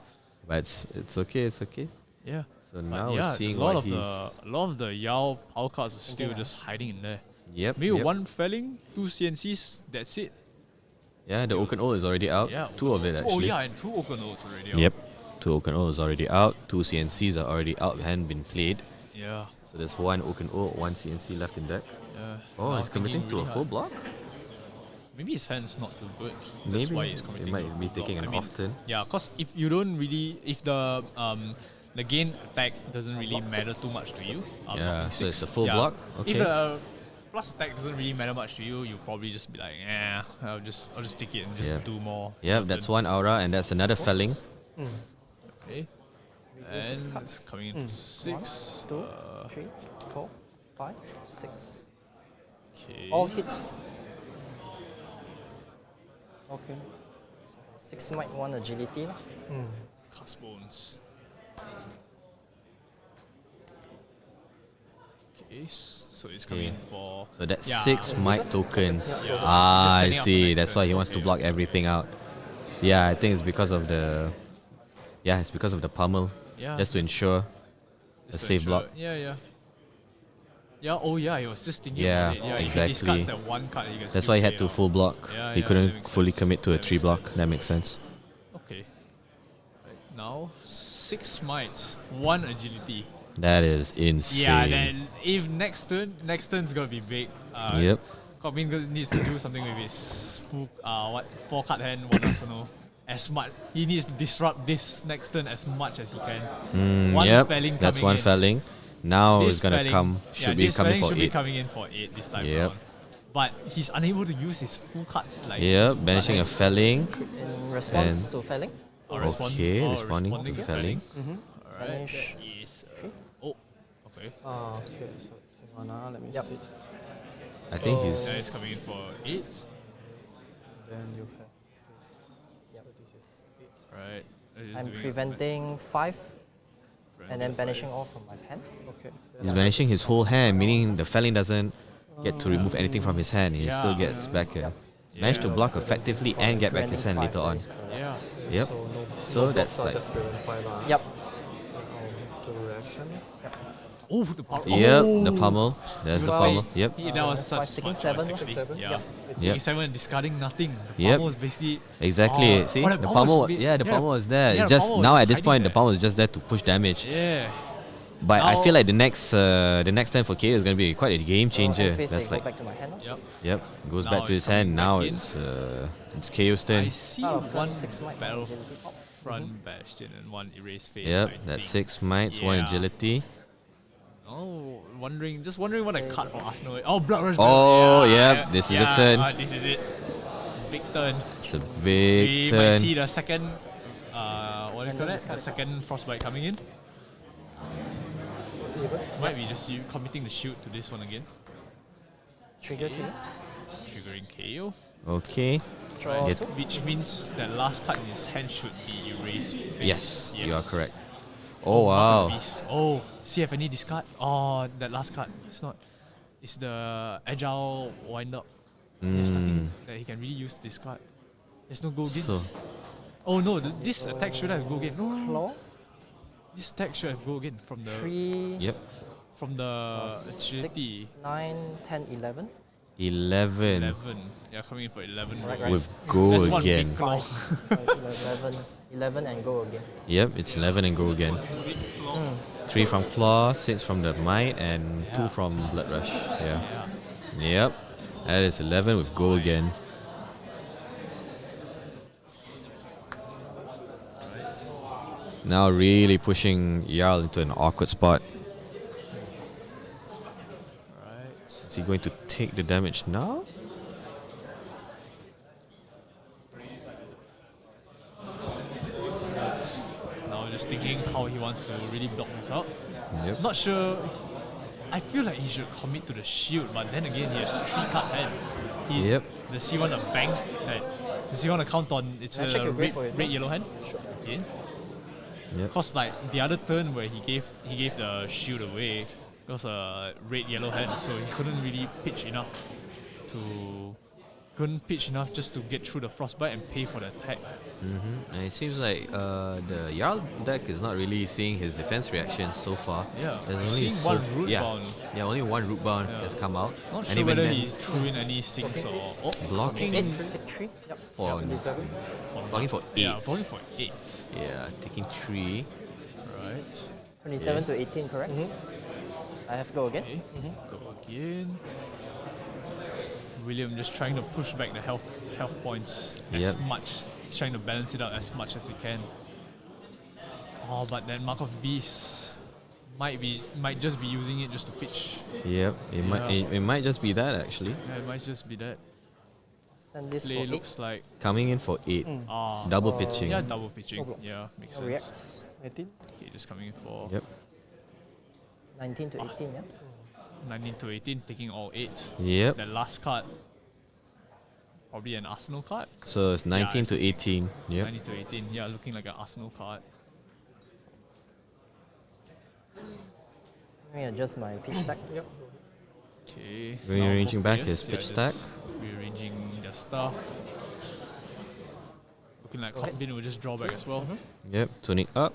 But it's okay. It's okay. Yeah. So But now yeah, we're seeing a lot what of he's. a lot of the Yao power cards are still just hiding in there. Yep. Maybe yep. 1 felling, 2 CNCs. That's it. Yeah, the Oaken O is already out. Yeah. 2 of it actually. Oh yeah, and 2 Oaken Oats already. out. Yep. 2 Oaken O is already out. 2 CNCs are already out, hadn't been played. Yeah. So there's 1 Oaken O, 1 CNC left in deck. Yeah. Oh, Now he's committing thinking to a really full hard. block? Maybe his hand's not too good. That's Maybe why he's committing. it to might a be full taking block. an I mean, off turn. Yeah, cause if you don't really, if the gain attack doesn't really matter too much to you. Yeah, blocking so it's 6. a full block, If okay. plus attack doesn't really matter much to you, you'll probably just be like, I'll just take it and just Yeah. do more. Yeah, more that's turn." 1 aura, and that's another felling. Okay. And it's coming in for 6. 2, 3, 4. 5, 6. Okay. All hits. Okay. 6 might 1 agility. Lah. Cast bones. Okay, so it's coming in for. So that's Yeah. 6 might tokens. Yeah. Ah, I Just setting up for see. next That's why turn. he wants to Okay. block everything out. Yeah, I think it's because of the. Yeah, it's because of the pummel. Yeah. Just to ensure a Just to safe ensure- block. Yeah, yeah. Yeah, oh yeah, he was just thinking Yeah, about it. Yeah, exactly. If he discards that one card, he can That's still why he play had to out. full block. Yeah, He yeah, couldn't that makes fully sense. commit to a That 3 makes block. sense. That makes sense. Okay. Right, now, 6 smites, 1 agility. That is insane. Yeah, then if next turn's gonna be big. Yep. Corbin needs to do something with his full, 4 card hand, 1 arsenal. As much, he needs to disrupt this next turn as much as he can. One Yep, felling that's coming one in. felling. Now This it's gonna felling- come. yeah, Should be this coming felling for should be 8. coming in for 8 this time Yep. around. But he's unable to use his full card. Like, Yep, banishing a felling. In response And- to felling. or response, Okay, or responding to responding felling. Alright, Banish that is. 3. Oh, okay. Okay, so hang on, let me Yep. see. I think Yeah, he's. it's coming in for 8. Then you have this. Yep. So this is 8. Right. I'm preventing 5 and then banishing all from my hand. Okay. He's banishing his whole hand, meaning the felling doesn't get to remove anything from his hand. He still Yeah. gets back. Managed to block effectively and get back his hand later on. Yeah. Yep. So no, So no that's blocks, I'll like- just prevent 5. Yep. I'll move to reaction. Oh, the power. Yep, the Oh. pummel. There's the Well, pummel. Yep. Yeah, that was That's such five, taking smart choice, 7. actually. Seven? Yeah. Yep. Taking 7 and discarding nothing. The Yep. pommel was basically. Exactly. Oh, See, oh, the the pummel. pommel's Yeah, the pummel was there. yeah, It's the just pommel was now just at this hiding point, the there. pummel is just there to push damage. Yeah. But I Now- feel like the next turn for KO is gonna be quite a game changer. Phase, That's they go like, back to my hand. Yep. yep, goes Now back to it's his hand. coming back Now in. it's KO's I turn. see Out of turn, one 6 might. Battlefront Bastion and 1 Erase Phase. Yep, I that's think. 6 mites, 1 Yeah. agility. Oh, just wondering what a card for Arsenal. Oh, Blood Rush. Oh, yeah, yep, this is the turn. This is it. Big turn. It's a big We might turn. see the second, what do you call that? The second Frostbite coming in. Might be just you committing the shield to this one again. Trigger 2. Triggering KO. Okay. Draw Get- 2. Which means that last card in his hand should be erased. Yes, you are Yes. correct. Oh wow. Beast. Oh, CFNE discard. Oh, that last card. It's not. It's the agile wind up. There's nothing that he can really use to discard. There's no go against. So Oh no, this attack should have go again. No, Claw. this attack should have go again from the 3. yep, from the agility. 6, 9, 10, 11. 11 11. Yeah, coming in for 11. Right. with go That's one big again. flaw. 11 and go again. Yep, it's 11 and go again. 3 from claw, 6 from the might, and 2 from blood rush. Yeah. Yep, that is 11 with go again. Now really pushing Jarl into an awkward spot. Right. Is he going to take the damage now? Now just thinking how he wants to really block this out. Yep. Not sure. I feel like he should commit to the shield, but then again he has 3 card hand. Yep. Does he want to bank? Like, does he want to count on it's Can I check a your grade for it? red yellow hand? Sure. Okay. Yep. Cause like the other turn where he gave the shield away, it was a red yellow hand, so he couldn't really pitch enough just to get through the frostbite and pay for the attack. And it seems like the Jarl deck is not really seeing his defense reactions so far. Yeah, There's we've only seen one root yeah, bound. yeah, only one root bound Yeah. has come out. Not and sure even whether then, he threw in any sinks or blocking 8, take 3. Yep. for blocking for 8. Yeah, blocking for 8. Yeah, taking 3. Right. 27 to 18, correct? I have go again. Okay. Go again. William just trying to push back the health points as Yep. much. He's trying to balance it out as much as he can. Oh, but that Mark of Beast might just be using it just to pitch. Yep, it might just be that actually. Yeah, it might just be that. Send this Play for 8. looks like Coming in for 8. Double pitching. yeah, double pitching. blocks. Yeah, makes sense. Reacts. 18. Okay, just coming in for Yep. 19 to 18, yeah? 19 to 18, taking all 8. Yep. The last card, probably an Arsenal card. So it's 19 it's to 18. Yep. 19 to 18, yeah, looking like an Arsenal card. Let me adjust my pitch stack. Yep. Okay. Rearranging now both back players, his pitch just stack. Rearranging their stuff. Looking like Cockbin will just draw back as well. Yep. Tuning up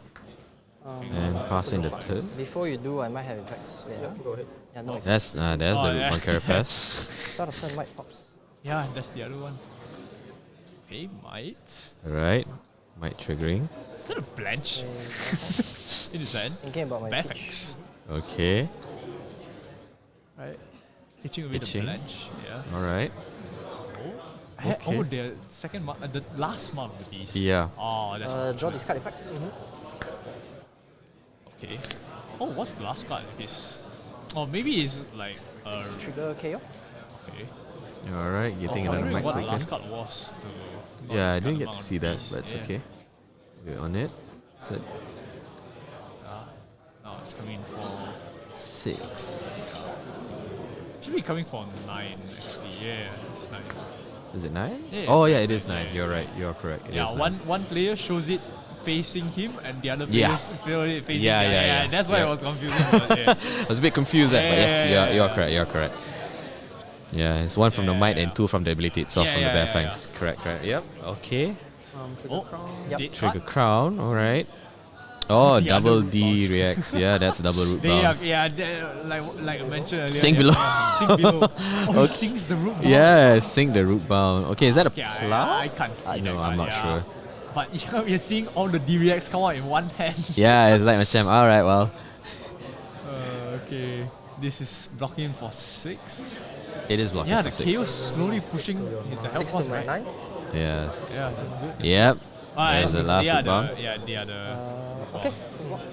and passing the turn. Before you do, I might have effects. Wait, Yeah, go ahead. yeah, no effects. There's Oh, the yeah. root one carapace. Start of turn, white pops. Yeah, that's the other one. Okay, might. Right. Might triggering. Is that a blanch Okay, in his hand? thinking about my pitch. Perfect. Okay. Right. Pitching with the Pitching. blanch. Yeah. Alright. Okay. Oh, the second month, the last month of these. Yeah. Oh, that's Draw discard effect. okay. Oh, what's the last card? It's maybe it's like Six trigger KO. okay. Alright. Getting I'm another wondering mic what the token. last card was to. not Yeah, I discard didn't the get amount to of see that, fees. but it's Yeah. okay. We're on it. So No, it's coming in for. 6. Should be coming for 9 actually. Yeah, it's 9. Is it 9? Yeah, Oh it's yeah, nine, it is yeah, 9. yeah. You're right. You're correct. It Yeah, is 9. one player shows it facing him, and the other Yeah. players feel it facing. Yeah, the- yeah, yeah. That's why Yeah. it was confusing. But yeah. I was a bit confused there, but yes, Yeah, you're yeah. correct. You're correct. Yeah, it's 1 from the Yeah, might yeah. and 2 from the ability itself Yeah, from the yeah, bare yeah, fangs. Correct. Yep. Okay. Trigger Oh, crown. Yep. dead Trigger card. crown. All right. Oh, The double other root D reacts. Yeah, that's double root They are, bound. like I mentioned earlier. Sink yeah, below. yeah, sink below. Oh, Okay. he sinks the root bound. Yeah, sink the root bound. Okay, is that a Okay, plow? I can't see I that know, card, I'm not yeah. sure. But yeah, we're seeing all the D-reacts come out in one hand. Yeah, it's like macam. All right, well, Okay, this is blocking for 6. it is blocking Yeah, for the 6. KO slowly pushing the help 6 force to my back. 9. Yes. Yeah, that's good. Yep. Ah, There's the and last they are root bound. Yeah, they are the. Okay.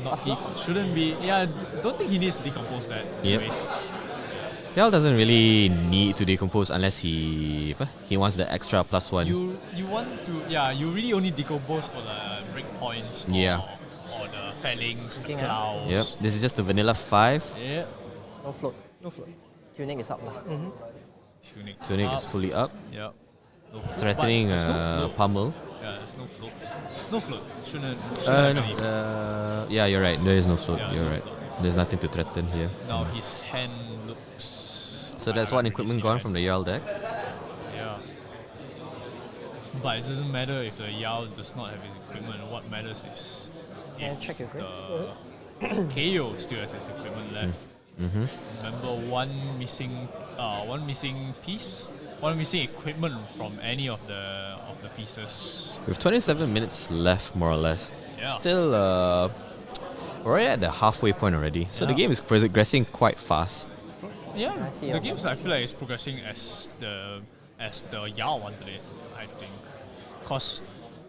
Not, he shouldn't be. Yeah, don't think he needs to decompose that. Yep. Anyways. Yell doesn't really need to decompose unless he wants the extra +1. You want to, yeah, you really only decompose for the breakpoints Yeah. or the failings, the Thinking, clouds. Yep. This is just the vanilla 5. Yeah. No float. No float. Tuning is up lah. Tunic is fully up, Yeah. No float. threatening But there's no float. pummel. Yeah, there's no float. No float. Shouldn't No, have any. yeah, you're right. There is no float. Yeah, You're no right. float. There's nothing to threaten here. Now his hand looks. So that's one equipment gone from the Jarl deck. Yeah. But it doesn't matter if the Yao does not have his equipment. What matters is Yeah, if check your grade. the KO still has his equipment left. Remember one missing piece, one missing equipment from any of the pieces. With 27 minutes left, more or less. Yeah. Still, we're already at the halfway point already. So the Yeah. game is progressing quite fast. Yeah, I see, the okay. games I feel like is progressing as the Yao wanted it. I think, cause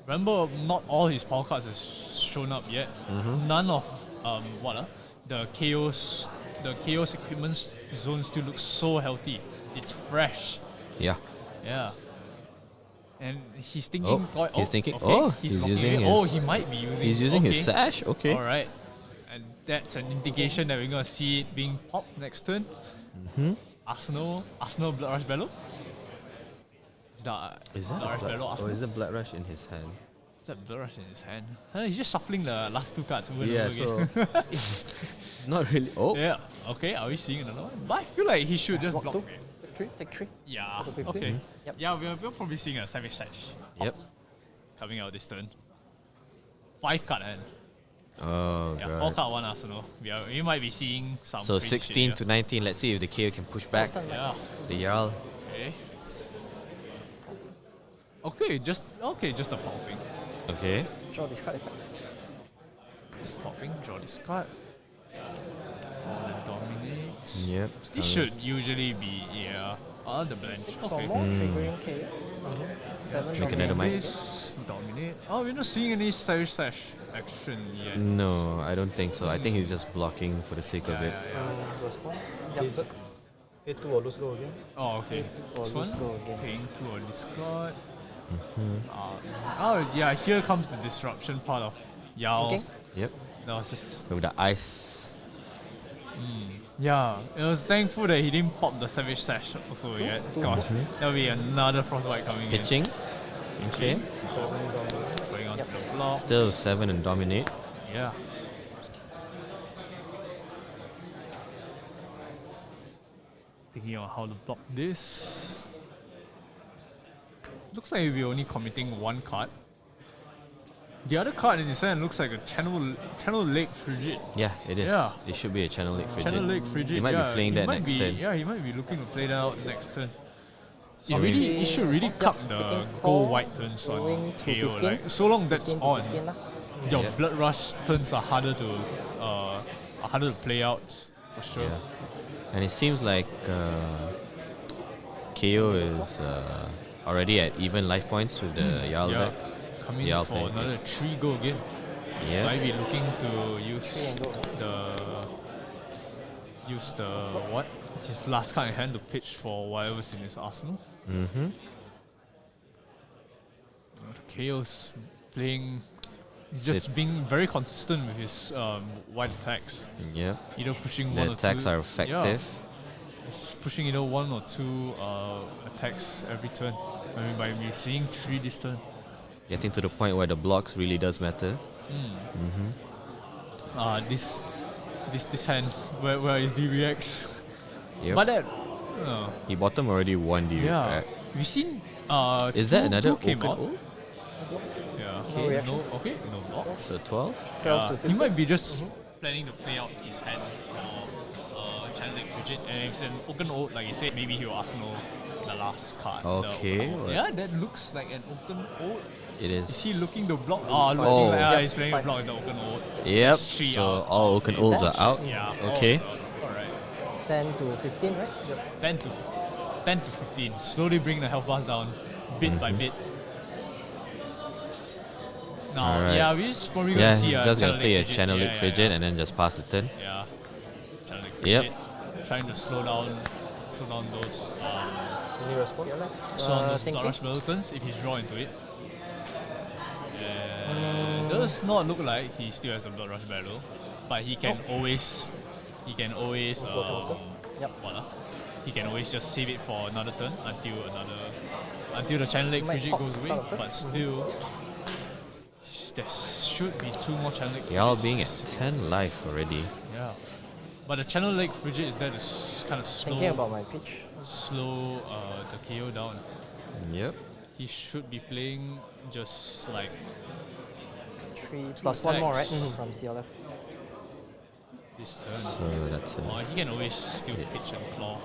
remember not all his power cards has shown up yet. None of the Chaos equipment zone still looks so healthy. It's fresh. Yeah. Yeah. And he's Oh, thinking. he's thinking- Okay, oh, he's he's blocking using it. Oh, his- he might be using. He's using his okay. sash. Okay. All right. And that's an indication that we're gonna see it being popped next turn. Arsenal Blood Rush Bellow. Is that Is that Blood Rush Bellow or Arsenal? is it Blood Rush in his hand? Is that Blood Rush in his hand? He's just shuffling the last 2 cards over and Yeah. over again. So not really. Oh. Yeah. Okay. Are we seeing another one? But I feel like he should just Block block. 2. Take 3. Take 3. Yeah. 15. Okay. Yep. Yeah, we're probably seeing a Savage Satch Yep. coming out this turn. 5 card hand. Oh Yeah, god. 4 card 1 Arsenal. We might be seeing some. So crazy shit 16 here. to 19. Let's see if the KO can push back Yeah. the Jarl. Okay. Just a popping. Okay. Draw discard effect. Just popping, draw this card. Dominates. Yep. This should usually be the blanch. 6 or Okay. more. Triggering KO. 7 Make from another my mic. This dominate. Oh, we're not seeing any Savage Sash action yet. No, I don't think so. I think he's just blocking for the sake of it. Respond. Yep. Is it A2 or lose go again? Oh, okay. Or This lose one. go again. Paying 2 on discard. Oh yeah, here comes the disruption part of Yao. Okay. Yep. That was just With the ice. Yeah, it was thankful that he didn't pop the Savage Sash also yet, because there'll be another Frostbite coming Pitching. Okay. in. Going on to the block. Still 7 and dominate. Yeah. Thinking on how to block this. Looks like we're only committing one card. The other card in his hand looks like a Channel Lake Frigid. Yeah, it is. Yeah. It should be a Channel Lake Frigid. Channel Lake Frigid. He might be playing that next turn. Yeah, he might be looking to play that out next turn. It, So really, it should really cut the taking gold four, white turns on going to KO. 15. Like, so long that's 15 to on, 15 lah. your Yeah. blood rush turns are harder to play out for sure. Yeah. And it seems like KO is already at even life points with the Jarl Yeah, deck. coming Yeah, for okay. another 3 go again. Yeah. Might be looking to use the what? His last card in hand to pitch for whatever's in his arsenal. Mm-hmm. KO's playing. He's just being very consistent with his wide attacks. Yeah. Either pushing The one or attacks two. are effective. Yeah, he's pushing either 1 or 2 attacks every turn. I mean, by me seeing 3 this turn. Getting to the point where the blocks really does matter. This hand where is DBX? Yep. But that He bottom already 1 DU. yeah. Right? We've seen Is that another two came Oaken out. Ult? Yeah. No No, reactions. okay, no block. So 12? 12 to He 15. might be just planning to play out his hand for channeling Frigid, and if it's an Oaken Ult, like you said, maybe he'll Arsenal the last card. the Okay, Oaken Ult. right. Yeah, that looks like an Oaken Ult. It is. Is he looking to block? Looking Oh. like Yeah, he's playing to 5. block with the Oaken Ult. Yep. That's 3 So out. all Oaken Ults are out. Yeah. Okay. Alright. 10 to 15, right? 10 to 15. Slowly bring the health bars down, bit by bit. Now, Alright. yeah, we're just probably Yeah, gonna see he's a just Channel gonna play a Lake Channel Lake yeah, Frigid and then just pass the turn. Yeah. Channel Lake Yep. Frigid. Trying to slow down those Any response? blood rush battle turns if he's drawn into it. Does not look like he still has a blood rush battle, but he can always Yep. he can always just save it for another turn until the Channel Lake Might Frigid pop goes away. start of turn. But still, there should be 2 more Channel Lake Y'all Frigids. being at 10 life already. Yeah. But the Channel Lake Frigid is there to kind of Thinking about my pitch. slow the KO down. Yep. He should be playing just like 3 plus 1 more, right? attacks. From CLF. this turn. So that's it. He can always still pitch and claw.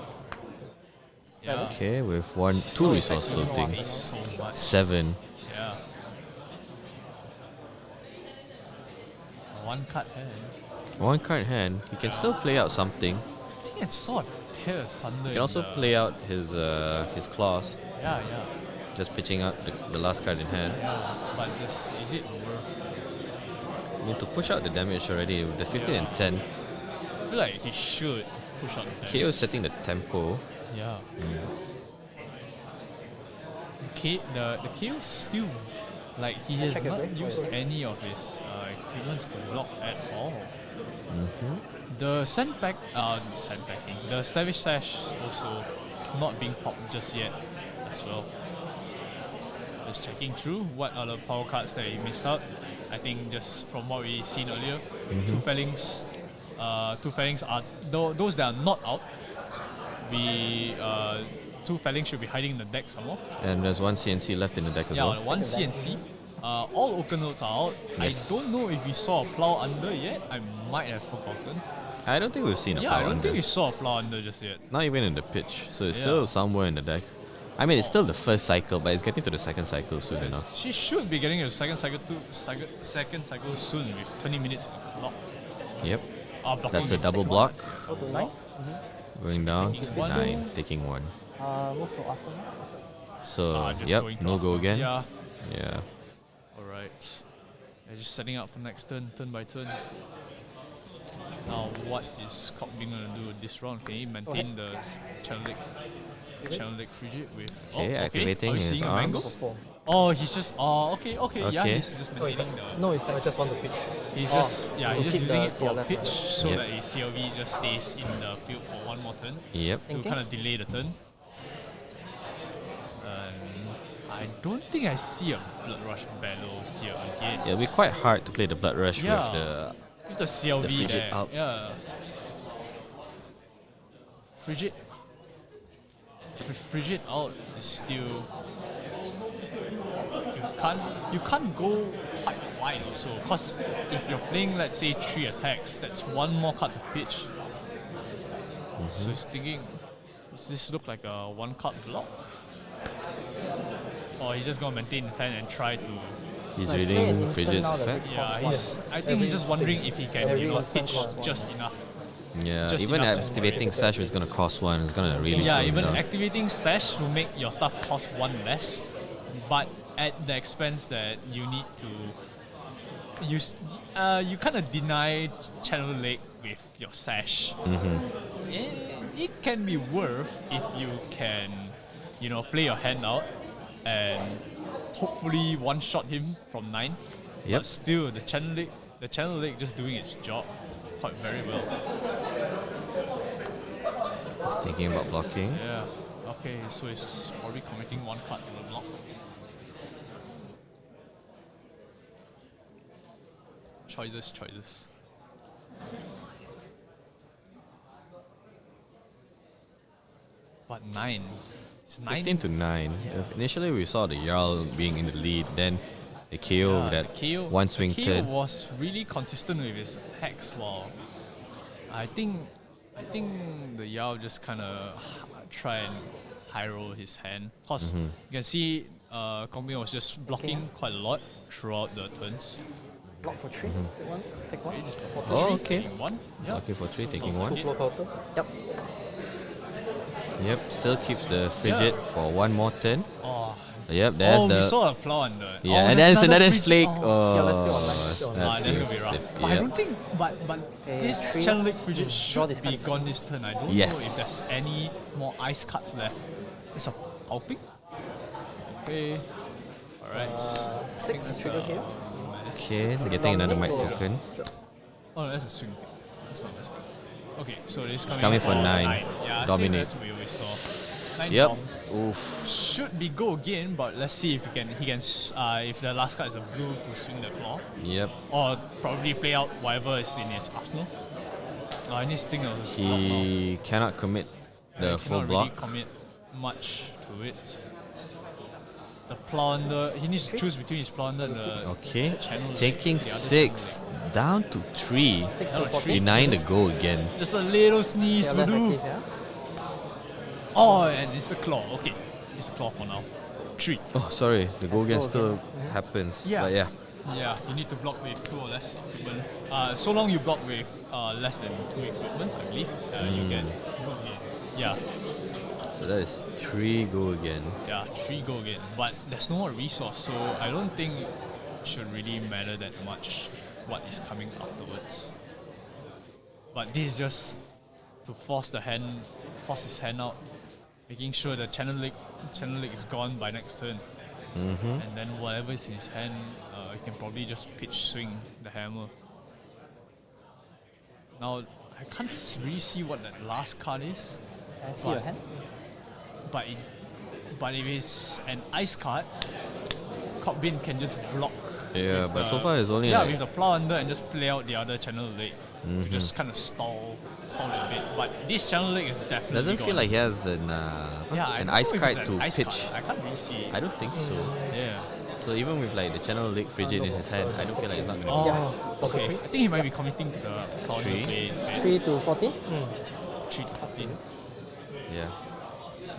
Yeah. Okay, with 2 resource floating. So much. 7. Yeah. One cut hand. 1 card hand. He can still play out something. I think it's sort of tear asunder. He can also play out his claws. Yeah, yeah. Just pitching out the last card in hand. Yeah. But just, is it worth? I mean, to push out the damage already with the 15 and 10. I feel like he should push out the KO is setting the tempo. Yeah. The KO still, like, he has check it, not right? used any of his equipments to block at all. The sandpacking, the Savage Sash also not being popped just yet as well. Just checking through what are the power cards that he missed out. I think just from what we seen earlier, 2 Fellings are those that are not out. 2 Fellings should be hiding in the deck somewhere. And there's 1 CNC left in the deck as Yeah, well. 1 CNC. All Oaken Notes are out. Yes. I don't know if we saw a plow under yet. I might have forgotten. I don't think we've seen a Yeah, power I don't under. think we saw a plow under just yet. Not even in the pitch. So it's Yeah. still somewhere in the deck. I mean, it's still the first cycle, but it's getting to the second cycle soon enough. She should be getting a second cycle soon with 20 minutes block. Yep. Blocking That's a with double 6 block. ones. Go to 9. Going down Taking to one. 9, taking 1. Move to Arsenal. So, Just yep, going to no go Arsenal. again. Yeah. Yeah. Alright. They're just setting up for next turn by turn. Now, what is Cockbean going to do this round? Can he maintain the Channel Lake Frigid with... Okay, activating Are we his seeing a arms. mango? For 4. Oh, he's just. Oh, okay. Yeah, Okay. he's just maintaining the. No I effects. just want to pitch. He's Oh, just to he's just keep using the it for CLF, pitch right? so Yep. that his CLV just stays in the field for one more turn Yep. to Thinking? kind of delay the turn. And I don't think I see a Blood Rush battle here again. It'll be quite hard to play the Blood Rush Yeah. With the CLV frigid there. out. Yeah. Frigid. Frigid out is still. You can't go quite wide also, because if you're playing, let's say, 3 attacks, that's one more card to pitch. So he's thinking, does this look like a 1-card block? Or he's just gonna maintain his hand and try to. He's Like, play reading an instant Frigid's now, does it effect. cost Yeah, one? I think he's just wondering if he can every instant pitch costs one. just enough. Yeah, Just even enough to activating Sash is going to cost 1. It's going to really Yeah, slow him even down. activating Sash will make your stuff cost 1 less, but at the expense that you need to use. You kind of deny Channel Lake with your Sash. It can be worth if you can, play your hand out and hopefully one-shot him from 9. Yep. But still, the Channel Lake just doing its job quite very well. He's thinking about blocking. Yeah. Okay, so he's probably committing 1 card to the block. Choices. What, 9? It's 9. 15 to 9. Initially, we saw the Jarl being in the lead, then the KO Yeah, that the KO, one swing the KO turn. was really consistent with his attacks, while I think the Yao just kind of try and high roll his hand. Cause you can see Kongming was just blocking quite a lot throughout the turns. Block for 3. Take one. Okay, just block Oh, three, okay. taking 1. Yeah. Okay, for 3, So taking it's 1. okay. Flow counter. Yep. Yep, still keeps the Frigid for 1 more turn. Oh, Yep, there's we the. saw a plow under. Yeah, and there's another flake. See, let's still Oh, online, still online. That's gonna be rough. But I don't think. But this three. Channel Lake Frigid Draw should this be card. gone this turn. I don't know Yes. if there's any more ice cards left. It's a pulping. Okay. Alright. 6 trigger KO. Okay, Six getting another mic dominate. token. Oh, no, that's a swing. That's not. That's good. Okay, so this coming for 9. Yeah, Dominate. same as we always saw. 9 Yep. dom. Oof. Should be go again, but let's see if he can. If the last card is a blue, to swing the claw, Yep. or probably play out whatever is in his arsenal. I need to think of his block now. He cannot commit the He full cannot block. really commit much to it. The plunder, he needs to choose between his plunder and the Okay, Channel Lake, taking the other 6 down to 3. 6 No, to three. 14. Denying the goal again. just a little sneeze will CLF do. active, yeah? Oh, and it's a claw. Okay, it's a claw for now. 3. Oh, sorry, the goal again go still happens. Yeah. But yeah, Yeah, you need to block with 2 or less equipment. So long you block with less than 2 equipments, I believe, you get go again. Yeah, so that is 3 goal again. yeah, 3 go again. But there's no more resource, so I don't think it should really matter that much what is coming afterwards. But this is just to force his hand out, making sure the channel leg is gone by next turn. And then whatever is in his hand, he can probably just pitch swing the hammer. Now, I can't really see what that last card is, I see your hand. but if it's an ice card, Cockbin can just block. Yeah, with but the- so far it's only yeah, like with the plow under and just play out the other channel leg to just kind of stall it a bit. But this channel leg is definitely doesn't gone. feel like he has Yeah, I an don't ice know if card it's to an ice pitch. card. I can't really see it. I don't think so. Yeah. So even with like the channel leg Frigid in his hand, I don't feel like it's not gonna. Oh, okay. I think he might be committing to the counter Three. play instead. 3 to 14. 3 to 15. Yeah.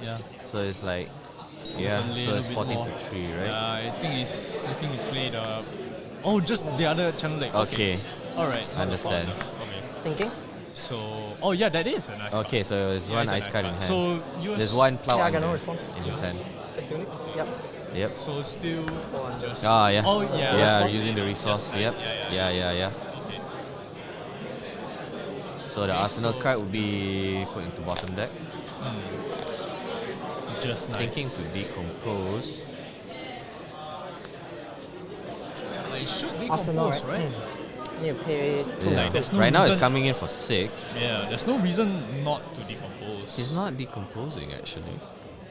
Yeah. So it's like, Just yeah. a So little it's bit 14 more. to 3, right? I think he's looking to play the. Oh, just the other channel leg. Okay. Alright. Understand. Okay. Thinking. So, oh yeah, that is a nice card. Okay, so it's Yeah, one it's a ice nice card in card. hand. So you There's one plow Yeah, I got under no response. in his hand. Yep. Yep. So still just. Ah, yeah. Oh yeah. Yeah, response. using the resource. Just Yep. nice. Yeah. Okay. So the Okay, Arsenal so- card would be put into bottom deck. Just nice. Thinking to decompose. it should be Arsenal, composed, right? Need to pay 2. Yeah. Like, there's no right now it's reason- coming in for 6. Yeah, there's no reason not to decompose. He's not decomposing actually.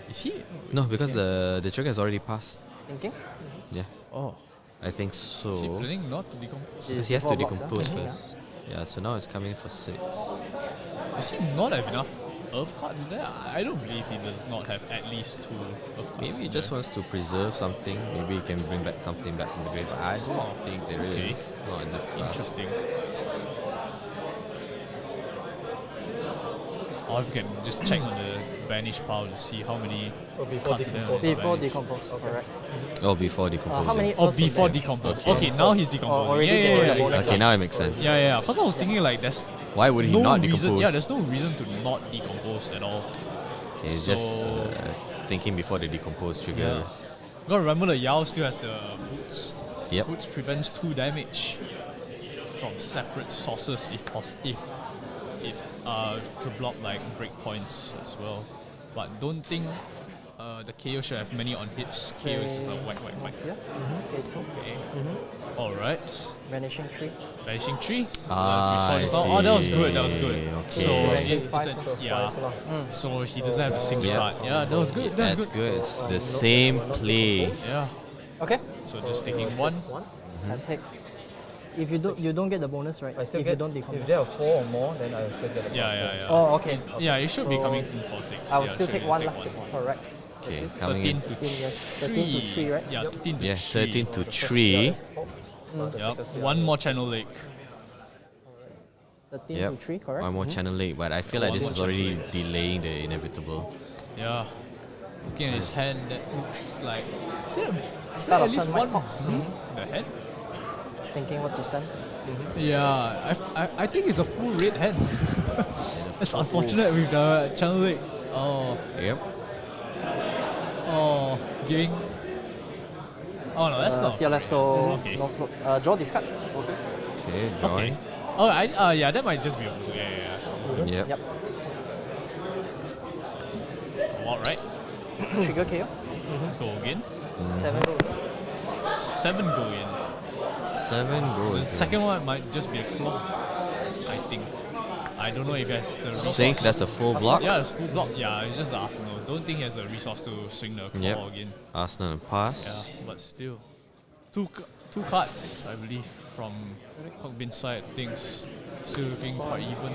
Is he? No, because the trigger has already passed. Thinking? Yeah, Oh. I think Is he so. planning not to decompose? Because he has to Before blocks, decompose yeah. first. Yeah, so now it's coming for 6. Does he not have enough Earth cards in there? I don't believe he does not have at least 2 Earth cards. Maybe he in just there. wants to preserve something. Maybe he can bring back something back from the grave. But I don't think there is. Okay. Not in this class. Interesting. Or if you can just check on the banish pile to see how many So before cards are there. decompose. Before decompose, correct. Oh, before decomposing. How many Oh, Earths are before there? decompose. Okay. Okay, now he's decomposing. already yeah, yeah, getting yeah, the yeah. bonus. Okay, now it makes sense. Yeah, yeah. Because I was thinking like there's Why would he no not reason. decompose? Yeah, there's no reason to not decompose at all. Okay, he's just So- thinking before the decompose triggers. Gotta remember the Yao still has the boots. Yep. Boots prevents 2 damage from separate sources if to block like breakpoints as well. But don't think the KO should have many on hits. KO is just a whack whack whack. Yeah. Pay 2. Okay. Alright. Vanishing 3. Vanishing tree. Ah, As we saw just now. I Oh, that was see. good. That was good. Okay. So Vanishing it five, isn't- So yeah. 5 lah. So he doesn't have the sync Yep. card. Yeah, that was good. That was That's good. good. It's the same play. Yeah. Okay. So just taking one. I take. If you don't get the bonus, right? I still if get, you don't decompose. if there are 4 or more, then I will still get a Yeah, plus yeah, one. yeah. Oh, okay. Yeah, it should be So coming from 4-6. I will Yeah, still so take you 1 take lah. Correct. Okay, coming in. 13 to 13, yes. 13 to 3, right? Yeah, 13 to Yeah, 3. 13 to 3. Yep. One more channel lake. 13 Yep. to 3, correct? One more channel late, but I feel like this is already delaying the inevitable. Yeah. Looking at his hand, that looks like. Is there Start at of least turn, one white pops. in the hand? Thinking what to send. Yeah, I think it's a full red hand. It's unfortunate with the channel lake. Oh, Yep. oh, giving. Oh no, that's not. CLF, so Okay. no float. Draw discard. Okay, Okay. drawing. Oh, yeah, that might just be a blue. Yeah. Yep. Yep. All right. Trigger KO. Go again. 7 go. 7 go in. 7 The goes. second one might just be a claw. I think. I don't know if he has the resource. Sync, that's a full block. Yeah, it's full block. Yeah, it's just the Arsenal. Don't think he has the resource to swing the claw Yep. again. Arsenal and Yeah, pass. but still. Two cards, I believe, from Cockbin side. Things still looking quite even.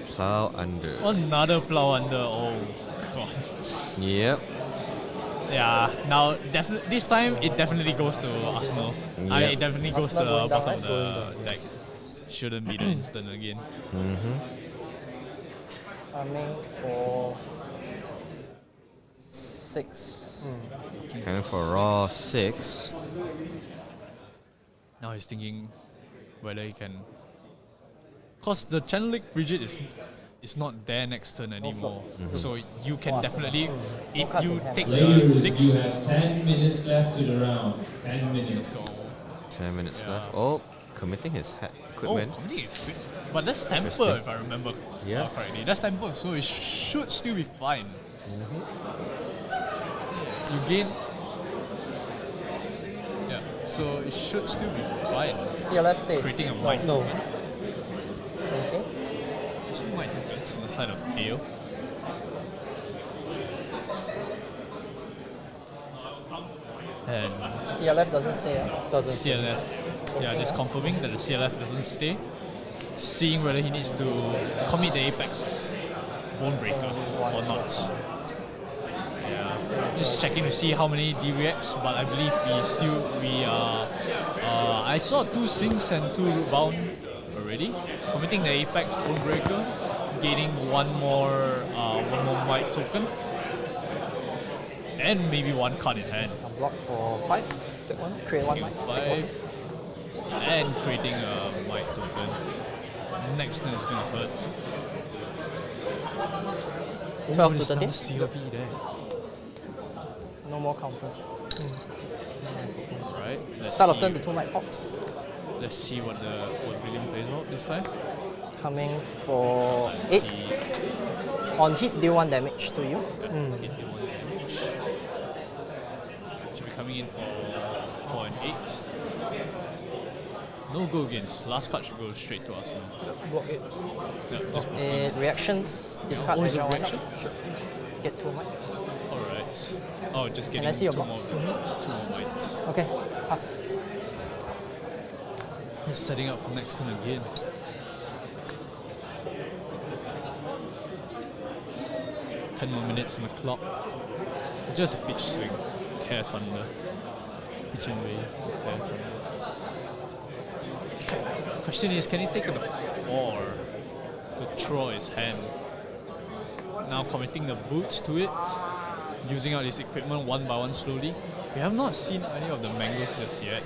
Plow under. Another plow under. Oh, God. Yep. Yeah, now this time it definitely goes to Arsenal. Yep. It definitely goes to Arsenal the going down, bottom right? of the deck. Shouldn't be the instant again. Coming for 6. Coming for raw 6. Now he's thinking whether he can. Cause the channel lake frigid is not there next turn anymore. So you can Oh, definitely, if cards you in hand. take the Ladies, 6, you have 10 minutes left to the round. 10 minutes. just go. 10 minutes Yeah. left. Oh, committing his Oh, equipment. comedy is good. But that's temper Interesting. if I remember Yeah. correctly. That's temper, so it should still be fine. You gain. Yeah, so it should still be fine. CLF stays. Creating a white No. token. Thinking. Two white tokens on the side of KO. And CLF doesn't stay. CLF. Yeah, just confirming that the CLF doesn't stay. Seeing whether he needs to commit the Apex Bone Breaker or not. Yeah, just checking to see how many DRX, but I believe we are. I saw 2 sinks and 2 root bound already. Committing the Apex Bone Breaker, gaining one more white token, and maybe 1 card in hand. A block for 5. Take 1. Create 1 Taking might. Take 1. 5 and creating a white token. Next turn is gonna hurt. 12 to there's 13. another CLV there. No more counters. Right. Let's Start of see. turn, the 2 might pops. Let's see what William plays out this time. Coming for Let's 8. see. On hit, deal 1 damage to you. Hit the 1 damage. Should be coming in for an 8. No go against. Last card should go straight to us now. Block it. Yeah, just Reactions, discard Oh, is it extra one reaction? up. Get 2 might. Alright. Oh, just Can getting I see your 2 more, box? 2 more mites. Okay, pass. Just setting up for next turn again. Ten more minutes on the clock. Just a pitch swing. Tears under. Pitch and way. Tears under. Question is, can he take the 4 to throw his hand? Now committing the boots to it. Using out his equipment one by one slowly. We have not seen any of the mangoes just yet.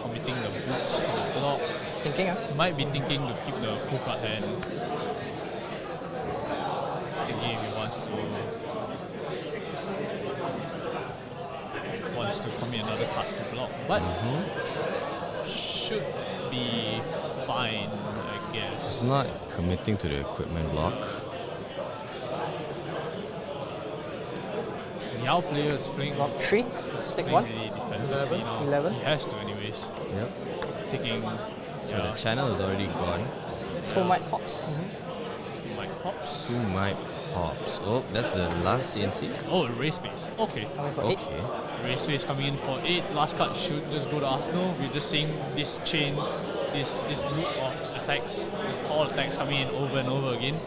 Committing the boots to the block. Thinking, ah? Might be thinking to keep the full card hand. Thinking if he wants to commit another card to block. But should be fine, I guess. It's not committing to the equipment block. Yao player is playing Block 3, is take playing 1. really defensively now. 11. He has to anyways. Yep. Taking So the channel is already gone. 2 might pops. 2 mic pops. 2 mic pops. Oh, that's the last CNC. Oh, race face. Okay. Coming for 8. Okay. Race face coming in for 8. Last card should just go to Arsenal. We're just seeing this chain, this loop of attacks, this tall attacks coming in over and over again.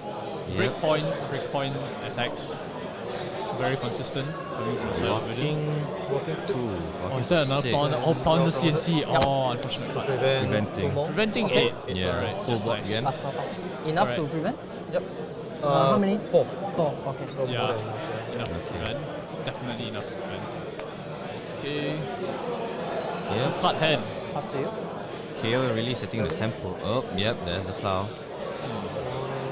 Yep. Breakpoint attacks. Very consistent. Coming from the side of Vision. Blocking 6. 2. Oh, is that another pounder? Oh, pounder CNC. Oh, unfortunate card. Prevent 2 Preventing. more. Preventing 8. Yeah, Alright, full just block nice. again. Pass now, pass. Enough to Alright. prevent? Yep. How many? 4. 4, okay. So more Yeah, than enough, yeah. enough to Okay. prevent. Definitely enough to prevent. Okay. Yep. Card hand. Pass to you. KO really setting the tempo. Oh, yep, there's the foul.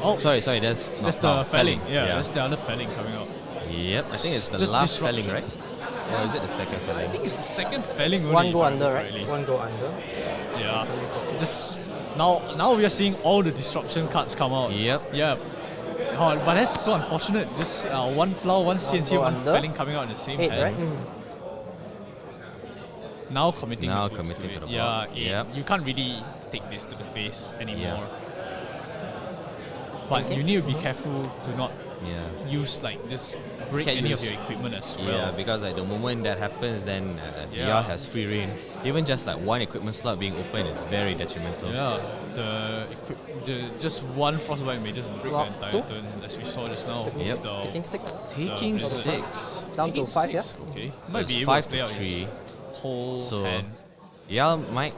Oh, Sorry, that's not that's foul. the felling. Yeah, that's the other felling coming out. Yep, I think it's the Just last disruption. felling, right? Or is it the second felling? I think it's the second felling only. One if go I under, remember right? correctly. 1 go under. Yeah. Just now we are seeing all the disruption cards come out. Yep. Yeah. Oh, but that's so unfortunate. Just one plow, one CNC, go one under. felling coming out in the same 8, hand. right? Now committing. Now the boots committing to to it. the Yeah. block. 8. Yep. You can't really take this to the face anymore. Yeah. But Okay. you need to be careful to not Yeah. use like this break Can't any use- of your equipment as well. Yeah, because like the moment that happens, then Yeah. DR has free reign. Even just like one equipment slot being open is very detrimental. Yeah, just one frostbite may just break Block the entire 2. turn, as we saw just now. Yep. The- Taking 6. Taking Blizzard. 6. Down to taking 5, yeah? 6, Okay, So might it's be able 5 to play to out 3. his whole So hand. yeah, might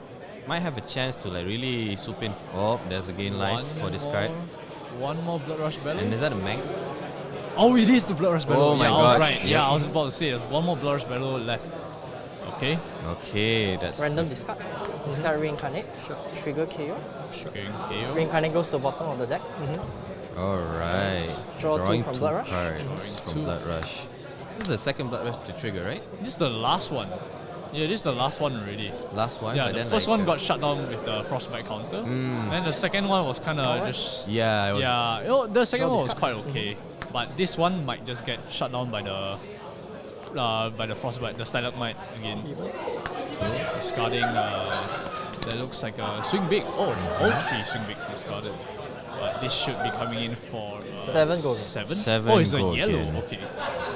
have a chance to like really swoop in. Oh, there's a gain life for this card. One more Blood Rush Battle. And is that a mag? Oh, it is the Blood Rush Battle. Oh my yeah, I was gosh. right. Yep. Yeah, I was about to say there's one more Blood Rush Battle left. Okay. Okay, that's Random discard. Discard reincarnate. Trigger KO. Sugaring KO. Reincarnate goes to the bottom of the deck. alright. Draw 2 Drawing from 2 Blood Rush. cards Drawing from 2. Blood Rush. This is the second Blood Rush to trigger, right? This is the last one. Yeah, this is the last one already. Last one. Yeah, but the then, first like, one got shut down with the Frostbite counter. Mm. Then the second one was kind of Alright. just... Yeah, it was. Yeah, the second Draw one was discard. quite okay. But this one might just get shut down by the Frostbite, the Stalagmite again. Discarding, that looks like a swing big. Oh, all 3 swing bigs discarded. But this should be coming in for 7 gold. 7? 7 Oh, it's a gold yellow. again. Okay.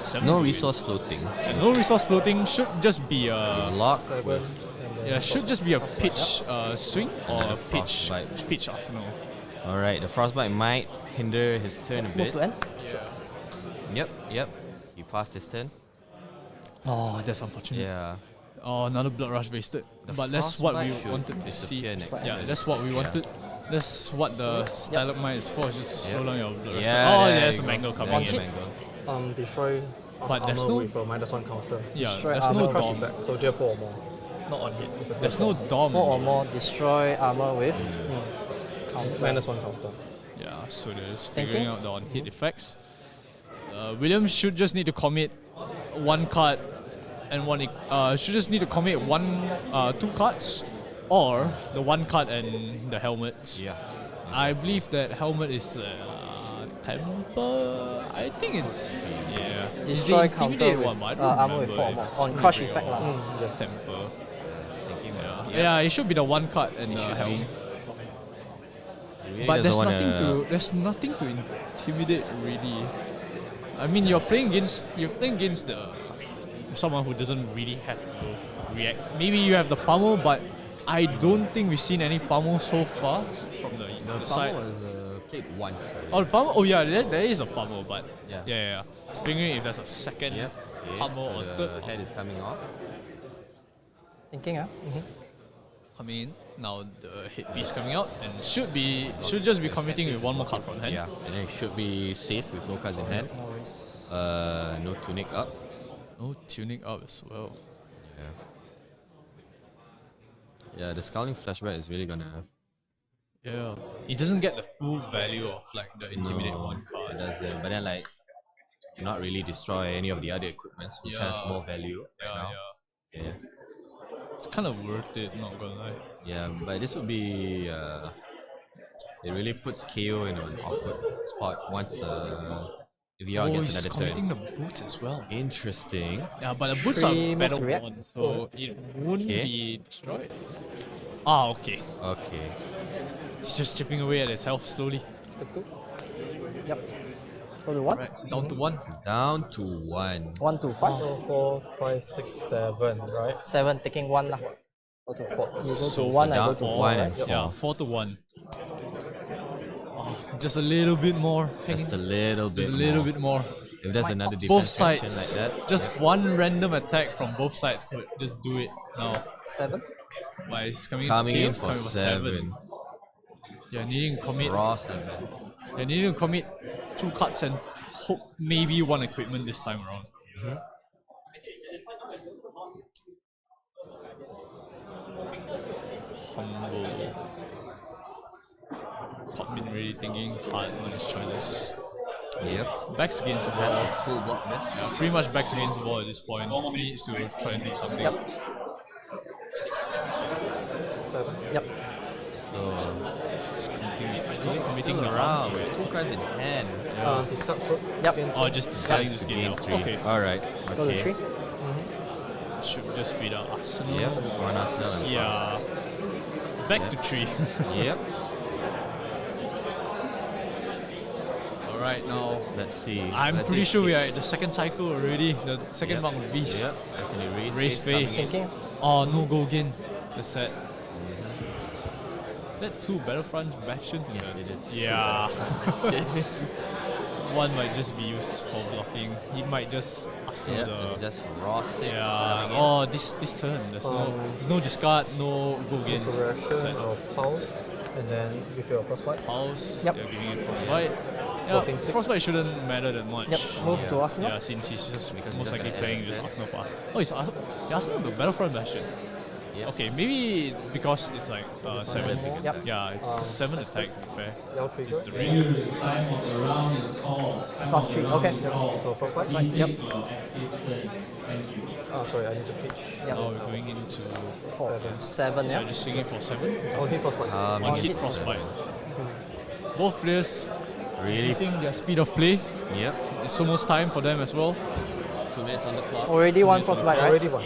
7 No gold. resource floating. And no resource floating should just be a... Lock 7. with And then Yeah, should just be a pitch swing or And a a pitch Frostbite. arsenal. Alright, the Frostbite might hinder his turn a Move bit. to end. Yep. He passed his turn. Oh, that's unfortunate. Yeah. Oh, another Blood Rush wasted. The But that's what we Frostbite should wanted to see. disappear next Yeah, turn. that's what we wanted. That's what the Stalagmite is for, is just to slow Yep. down your Blood Rush. Yeah, Oh, there there's you a go. mango coming One in. hit. destroy But there's armor no- with a -1 counter. Yeah, Destroy there's armor no Crush dom. effect, so deal 4 or more. It's not on hit. It's a There's deal no dom. 4 or more. Destroy armor with counter. -1 counter. Yeah, so there's Thinking? figuring out the on-hit effects. Williams should just need to commit one card and should just need to commit 2 cards, or the 1 card and the helmet. Yeah. I believe that helmet is Temper, I think it's yeah. Destroy It's the Intimidate counter one, with but I don't armor with remember 4 if more. it's On crush Intimidate effect or lah. Yes. Temper. Thinking about Yeah, it should be the one card and the should helm. be. Really But doesn't there's nothing to intimidate really. I mean, you're playing against the someone who doesn't really have to react. Maybe you have the pummel, but I don't think we've seen any pummel so far from the The side. power was played once. Oh, the pummel. Oh yeah, there is a pummel, but Yeah. yeah. Just figuring if there's a second Yep. Okay, pummel so or the third. head is coming off. Thinking, ah? I mean, now the headpiece coming out and should just be committing with one more card from hand. Yeah, and then it should be safe with no cards in hand. No worries. No tunic up. No tuning up as well. Yeah, the scowling flashback is really gonna. Yeah, it doesn't get the full value of like the intimidate No, one it card. doesn't. But then like, not really destroy any of the other equipments, which has Yeah. more value right now. Yeah. It's kind of worth it, not gonna lie. Yeah, but this would be. It really puts KO in an awkward spot once VR Oh, gets he's another committing turn. the boots as well. Interesting. Yeah, but the boots are 3 move better to react. one, so it wouldn't Okay. be destroyed. Ah, okay. Okay. He's just chipping away at his health slowly. Take 2. Yep. Go to 1. Right, down to 1. Down to 1. 1 to 5. So 4, 5, 6, 7, right? 7, taking 1 lah. Go to 4. You go to So 1, I down go to to 4, one right? and Yeah, 4 to 1. Oh, just a little bit more. Just a little bit. Just a little more. bit more. If there's another Both defense action sides. like that. Just one random attack from both sides could just do it now. 7. But it's coming Coming in KO, for coming 7. Yeah, needing to commit. Raw 7. Yeah, needing to commit 2 cards and hope maybe 1 equipment this time around. Humble. Cotman really thinking hard on his choices. Yep. Backs against the Has wall. a full block best. Yeah, pretty much backs against the wall at this point. He needs to try and do something. Yep. 7. Yep. So Committing still the rounds around to with it. 2 cards in hand. Discard fruit. Yep. Gain Or just discarding this game Game now. 3. Okay, Alright. Go to Okay. 3. should just be the Arsenal. Yep. One Arsenal and Yeah. Back to 3. Yep. Alright, now Let's see. I'm Let's pretty see sure we are if- at the second cycle already. The second Yep. mark of beast. Yep. That's an erase. Raise coming face. in. Thinking. Oh, no go again. The set. Is that 2 Battlefront bastions in Yes, there? it is. Yeah. One might just be used for blocking. He might just Arsenal Yep. the. It's just raw 6. Yeah. Oh, this turn. There's no discard, no go against. interaction Set. of pulse, and then give you a frostbite. Pulse. Yep. They're giving it frostbite. Yeah, Blocking 6. frostbite shouldn't matter that much. Yep. Move to Arsenal. Yeah, since he's just Because most he's just likely gonna playing end his just turn. Arsenal fast. Oh, it's Arsenal the Battlefront bastion. Yep. Okay, maybe because it's like 7. Yep. Yeah, it's 7 attack to be fair. Yell It's trigger. the really The time of the round is called. Plus 3. Okay. So frostbite. Yep. Your exit turn. Thank you. Sorry, I need to pitch. Yep. now we're going into 7, yeah, yeah. just swinging for 7. I'll hit frostbite. One hit hit. frostbite. Both players Really? using their speed of play. Yep. It's almost time for them as well. 2 minutes on the clock. Already 1 frostbite, right? Already won.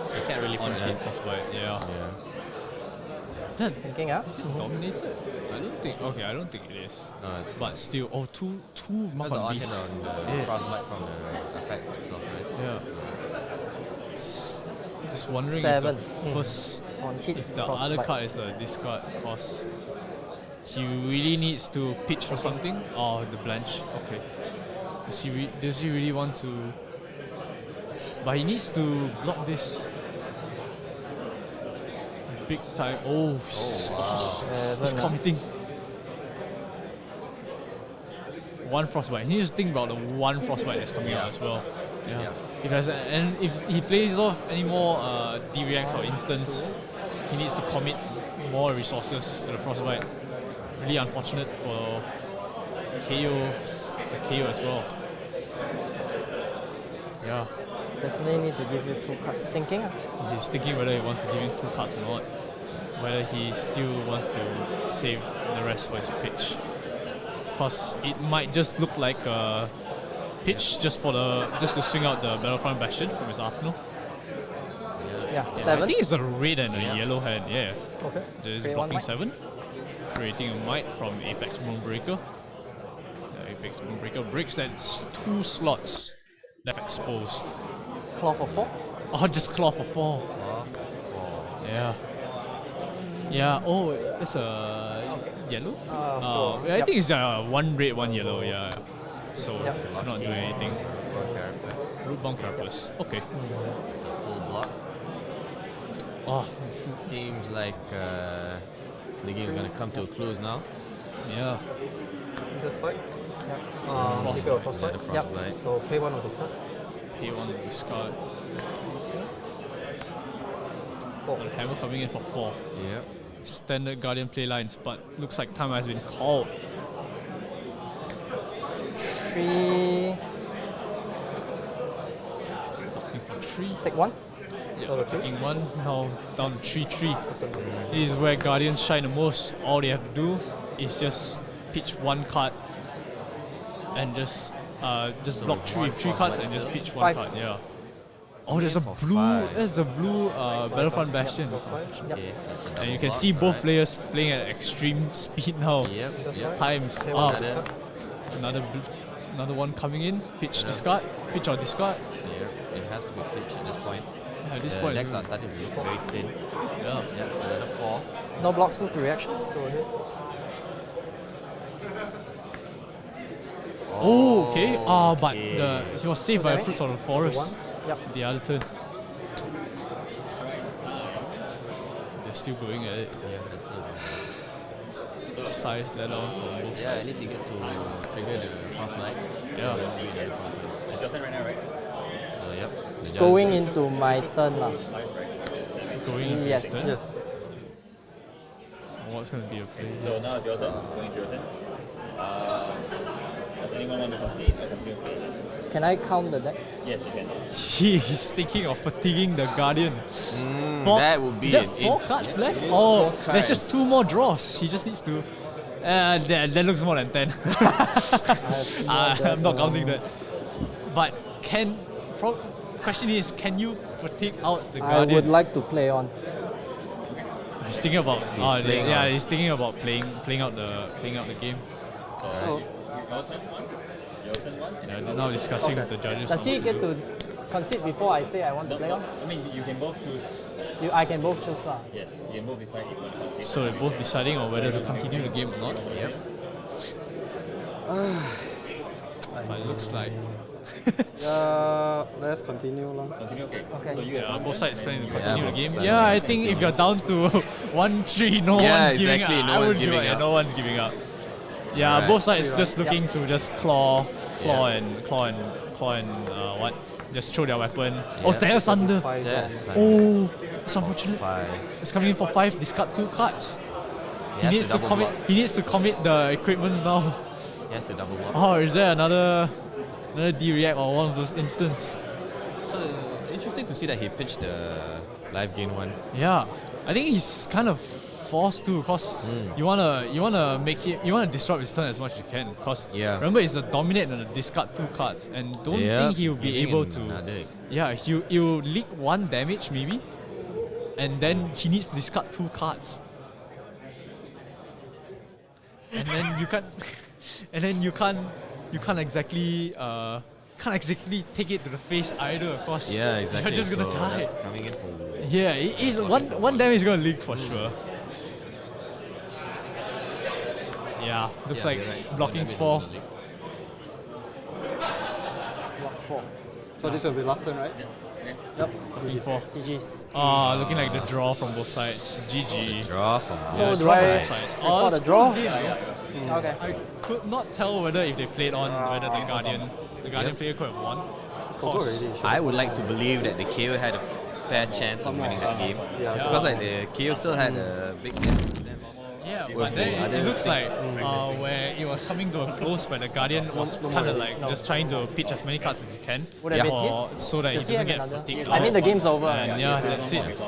So you can't really One put hit that. frostbite, yeah. Yeah. Is that Thinking, ah. is it dominated? I don't think. Okay, I don't think it is. No, it's But still, oh, two mark That's the on on beast. hit on the Yeah. frostbite from the effect itself, right? Yeah. Just wondering 7. if the first, On hit, if the other frostbite. card is a discard, cause he really needs to pitch for something. Oh, the blanch. Okay. Does he really want to? But he needs to block this. Big time. Oh, he's 7, ah. committing. 1 frostbite. He needs to think about the 1 frostbite that's coming out as well. Yeah. Yeah. And if he plays off any more D-reacts or instants, he needs to commit more resources to the frostbite. Really unfortunate for the KO as well. Yeah. Definitely need to give you 2 cards. Thinking, ah. He's thinking whether he wants to give him 2 cards or not. whether he still wants to save the rest for his pitch. Because it might just look like a pitch just to swing out the Battlefront Bastion from his arsenal. Yeah, I 7. think it's a red and a yellow hand, yeah. Okay. Just Create one blocking might. 7, creating a might from Apex Moonbreaker. Apex Moonbreaker breaks that 2 slots left exposed. Claw for 4. Oh, just claw for 4. Yeah. Yeah, oh, it's a yellow? Four. I think it's 1 red, 1 yellow, yeah. So, Yep. not doing anything. Rootbound Carapace. Okay. It's a full block. Oh, Seems like the game's gonna come to a close now. yeah. Frostbite. Yeah. Keep your frostbite. The Yep. frostbite. So pay 1 of this card. Pay 1 of this card. 4. The hammer coming in for 4. Yep. Standard Guardian play lines, but looks like time has been called. 3. Looking for 3. Take 1. Yeah, taking 1, now down to 3-3. That's enough. This is where Guardians shine the most. All they have to do is just pitch 1 card and just block 3 cards and just pitch 1 5. card. Yeah. Oh, there's a For blue. 5. There's a blue Battlefront Bastion. Frostbite. Okay, that's a And double you can block. see both players playing at extreme speed now. Yep. Yep. Times Pay 1 up. of this card. Another one coming in. Pitch discard. Pitch or discard. Yep. It has to be pitched at this point. At this The point, decks are starting to look very thin. yeah. Yep. So another 4. No blocks, move to Go reactions. ahead. Oh, okay. But Okay. he was saved by the fruits of the forest. Yep. The other turn. They're still going at it. Yeah, that's still. Size that out from both Yeah, at sides. least he gets to trigger the frostbite. Yeah. It's your turn right now, right? So yep. the judge- Going into my turn now. Going into Yes. his turn. Yes. What's going to be a play? So now it's your turn. Going to your turn. Does anyone want to concede or continue playing? Can I count the deck? Yes, you can. He's thinking of fatiguing the Guardian. that would be Is that an 4 int- cards left? It is Oh, 4 there's just 2 more draws. He just needs to. That looks more than 10. I'm not counting that. But question is, can you fatigue out the I Guardian? would like to play on. He's thinking about. playing yeah, on. he's thinking about playing out the game. So, Your turn one. Your turn one. Yeah, they're now discussing with the judges. does on he what get to do. to concede before I say I want to play on? I mean, you can both choose. I can both choose. Yes, you can both decide if you want to concede. So they're both deciding on whether to continue the game or not. Yep. But it looks like Let's continue long. Continue, okay. Okay. So you have both sides planning to continue the both game. sides Yeah, I planning think to if you're down to 1-3, no Yeah, one's giving exactly, up. no I one's would give giving up. Yeah, up. no one's giving up. Yeah, Right. both sides 3, just right? looking to just claw and what? Just throw their weapon. Oh, Yeah. Terrace Thunder. 5 Yes. down. Oh, it's unfortunate. 5. It's coming in for 5. Discard 2 cards. He He has needs to double commit. block. He needs to commit the equipments now. He has to double block. Oh, is there another D-react or one of those instants? So interesting to see that he pitched the live gain one. Yeah, I think he's kind of forced to, cause you wanna make it, you wanna disrupt his turn as much as you can, cause Yeah. remember it's a dominate and a discard 2 cards, and don't think he'll be Giving able him to. another- Yeah, he'll leak 1 damage maybe, and then he needs to discard 2 cards, and then you can't, and then you can't exactly take it to the face either, cause Yeah, exactly. you're just gonna So die. that's coming in for. Yeah, it is one damage is gonna leak for sure. Yeah, looks Yeah, like you're right. blocking One damage 4. on the league. Block 4. So this will be last turn, right? Yep. Blocking 4. GG's. Looking like the draw from both sides. GG. Draw from So both do I- sides. Sides. Oh, it's the draw? close game, yeah. Okay. I could not tell whether if they played on whether the Guardian player could have won. Photo Course. already. I would like to believe that the KO had a fair chance of winning that game. Yeah. Because like the KO still had a big hit. Yeah, With but the then other it looks like thing. where it was coming to a close, where the Guardian was kind of like just trying to pitch as many cards as he can, Would have been for, his? so that he Does he doesn't have get another? fatigued. I mean, the game's over. And yeah, that's it.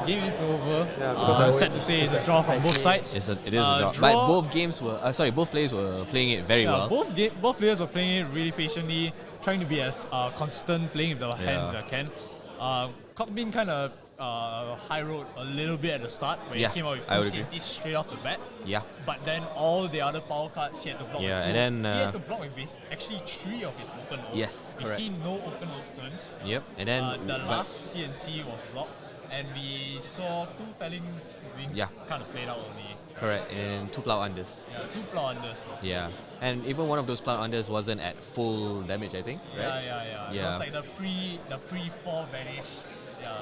Game is over. Yeah, because I Sad to say, it's a draw from both sides. It is a draw. But both games were both players were playing it very well. Both players were playing it really patiently, trying to be as consistent, playing with the hands Yeah. as they can. Cockbean kind of high road a little bit at the start, where Yeah, he came out with I two would agree. CNCs straight off the bat. Yeah. But then all the other power cards he had to block Yeah, with two. and then, he had to block with actually 3 of his open oaks. Yes, We correct. see no open oak turns. Yep. And then The but- last CNC was blocked, and we saw 2 fellings being Yeah. kind of played out only. correct, and 2 plow unders. Yeah, 2 plow unders also. Yeah. And even one of those plow unders wasn't at full damage, I think, right? Yeah. It Yeah. was like the pre-4 vanish.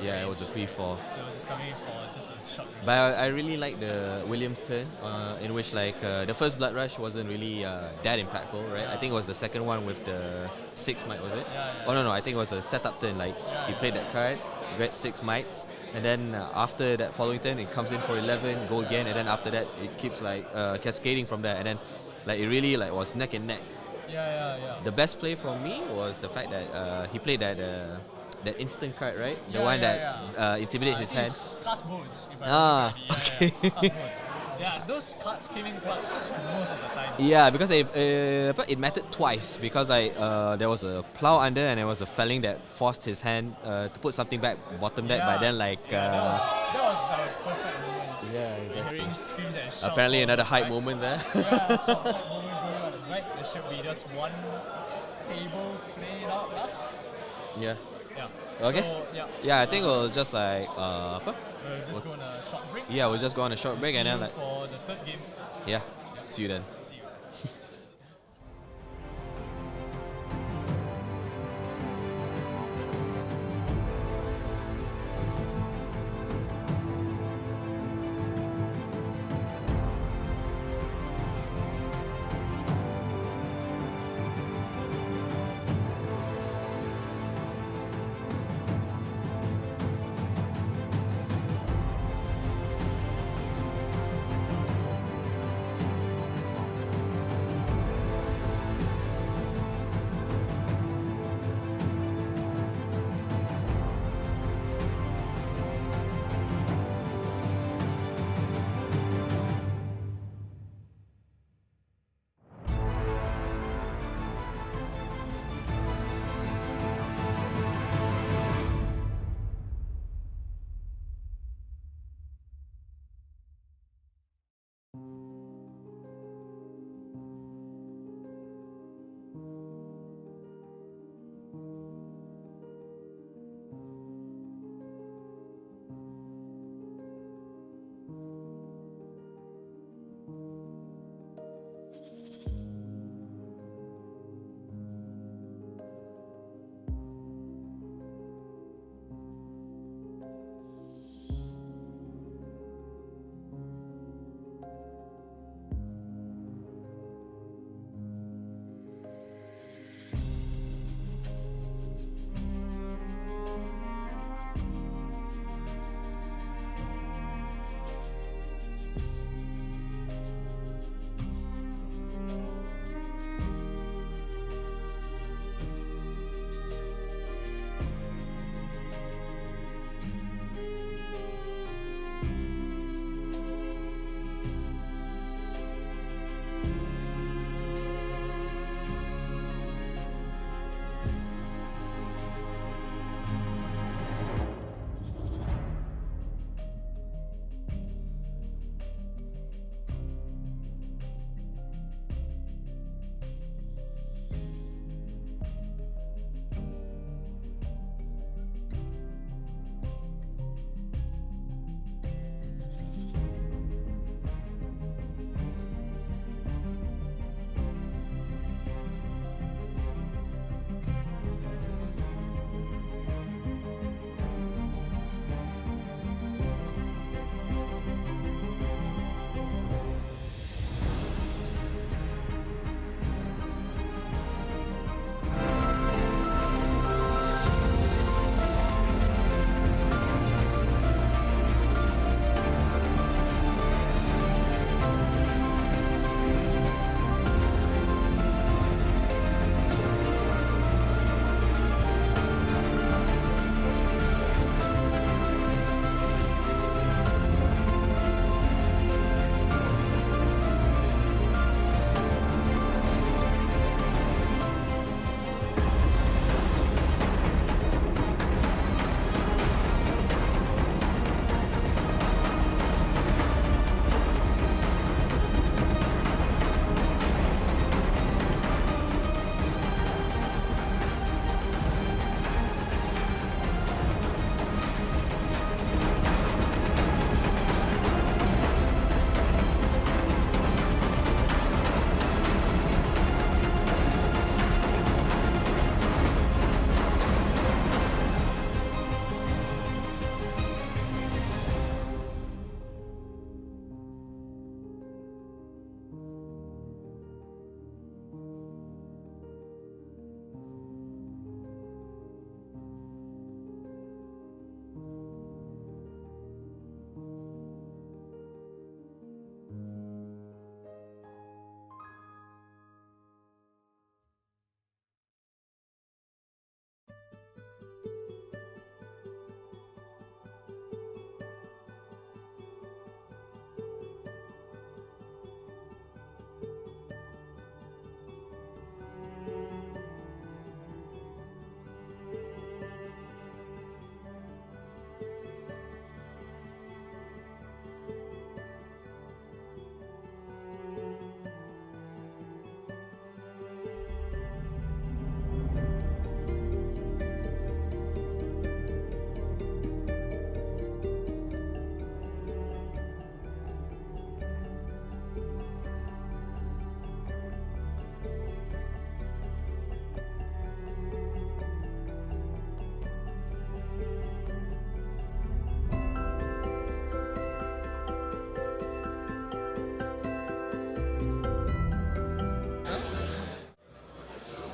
Yeah, it was a pre-4. So it was just coming for just a short range. But I really like the Williams turn, in which like the first blood rush wasn't really that impactful, right? I think it was the second one with the 6 might, was it? Yeah. Oh no, I think it was a setup turn. Like he played that card, got 6 mites, and then after that following turn, it comes in for 11, go again, and then after that it keeps like cascading from there, and then like it really like was neck and neck. Yeah. The best play for me was the fact that he played that instant card, right? The one that intimidated his hand. Cast bones, if I Ah, remember correctly. Yeah. Cast bones. Yeah, those cards came in clutch most of the time. Yeah, because but it mattered twice because there was a plow under and there was a felling that forced his hand to put something back bottom deck, but then like that was a perfect moment. yeah, Hearing screams and shouts. apparently on another the hype right. moment there. Yeah, some hype moment going on the right. There should be just one table played out last. Yeah. Yeah. Okay. So, Yeah, I think we'll just like we're just going to short break. yeah, we'll just go on a short break See and then you like for the third game. yeah, see you then. See you.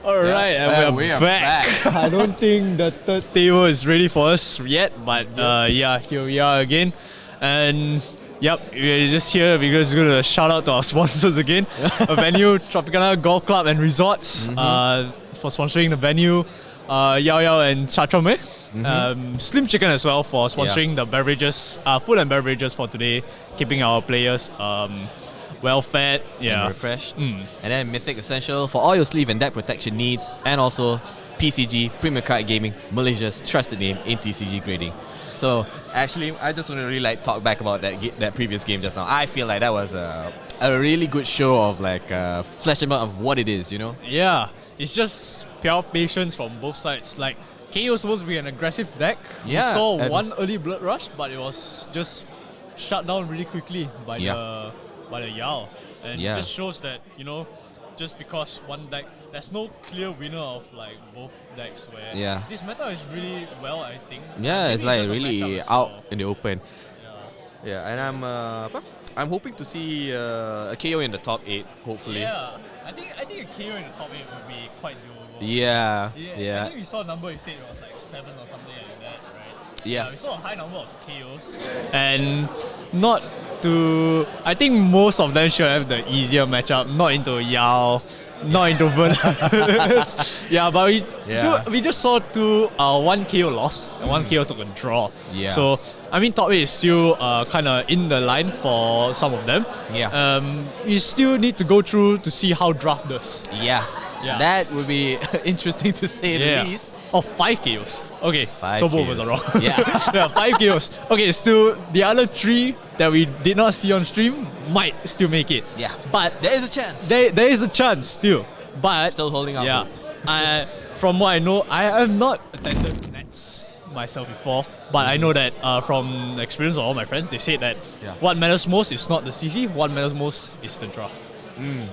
Alright, and we we're are back. I don't think the third table is ready for us yet, but yeah, here we are again. And yep, we're just here because we're going to shout out to our sponsors again. A venue, Tropicana Golf Club and Resort, for sponsoring the venue. Yao Yao and Chachome. Slim Chicken as well for sponsoring the beverages, food and beverages for today, keeping our players well fed, And refreshed. And then Mythic Essential for all your sleeve and deck protection needs, and also PCG, Premier Card Gaming, Malaysia's trusted name in TCG grading. So actually, I just want to really talk back about that previous game just now. I feel like that was a really good show of fleshing out of what it is, you know? Yeah, it's just pure patience from both sides. Like, KO was supposed to be an aggressive deck. Yeah, We saw and- one early blood rush, but it was just shut down really quickly by the Yao. And it just shows that, you know, just because one deck, there's no clear winner of both decks where this meta is really well, I think. Yeah, Maybe it's just a really matchup as out well. in the open. Yeah, and I'm hoping to see a KO in the top 8, hopefully. Yeah, I think a KO in the top 8 would be quite doable. Yeah. I think we saw a number you said it was 7 or something like that, right? Yeah. We saw a high number of KOs. And not to... I think most of them should have the easier matchup, not into Yao, not into Verdance. Yeah, but we just saw one KO loss and one KO took a draw. Yeah. So, I mean, top 8 is still kind of in the line for some of them. Yeah. You still need to go through to see how draft does. Yeah. Yeah. That would be interesting to say the least. Of 5 KOs. Okay, Five so both of us KOs. are wrong. Yeah. Yeah, 5 KOs. Okay, still the other 3 that we did not see on stream might still make it. Yeah. But There is a chance. there is a chance still. But Still holding out Yeah. From what I know, I have not attended Nets myself before, but I know that from the experience of all my friends, they said that what matters most is not the CC, what matters most is the draft.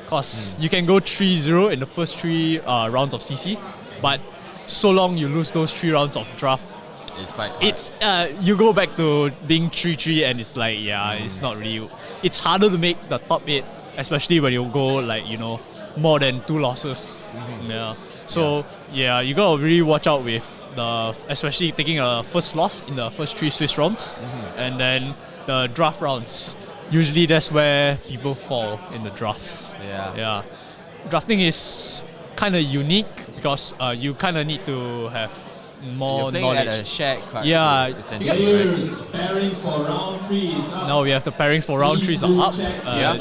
Because you can go 3-0 in the first 3 rounds of CC, but so long you lose those 3 rounds of draft, It's quite hard. it's you go back to being 3-3 and it's like it's not really, it's harder to make the top 8, especially when you go more than 2 losses. Yeah. So you gotta really watch out with especially taking a first loss in the first 3 Swiss rounds, and then the draft rounds. Usually that's where people fall in the drafts. Yeah. Drafting is kind of unique because you kind of need to have more You're playing knowledge. at a shared card. Yeah. Essentially. Now we have the pairings for round 3s are up.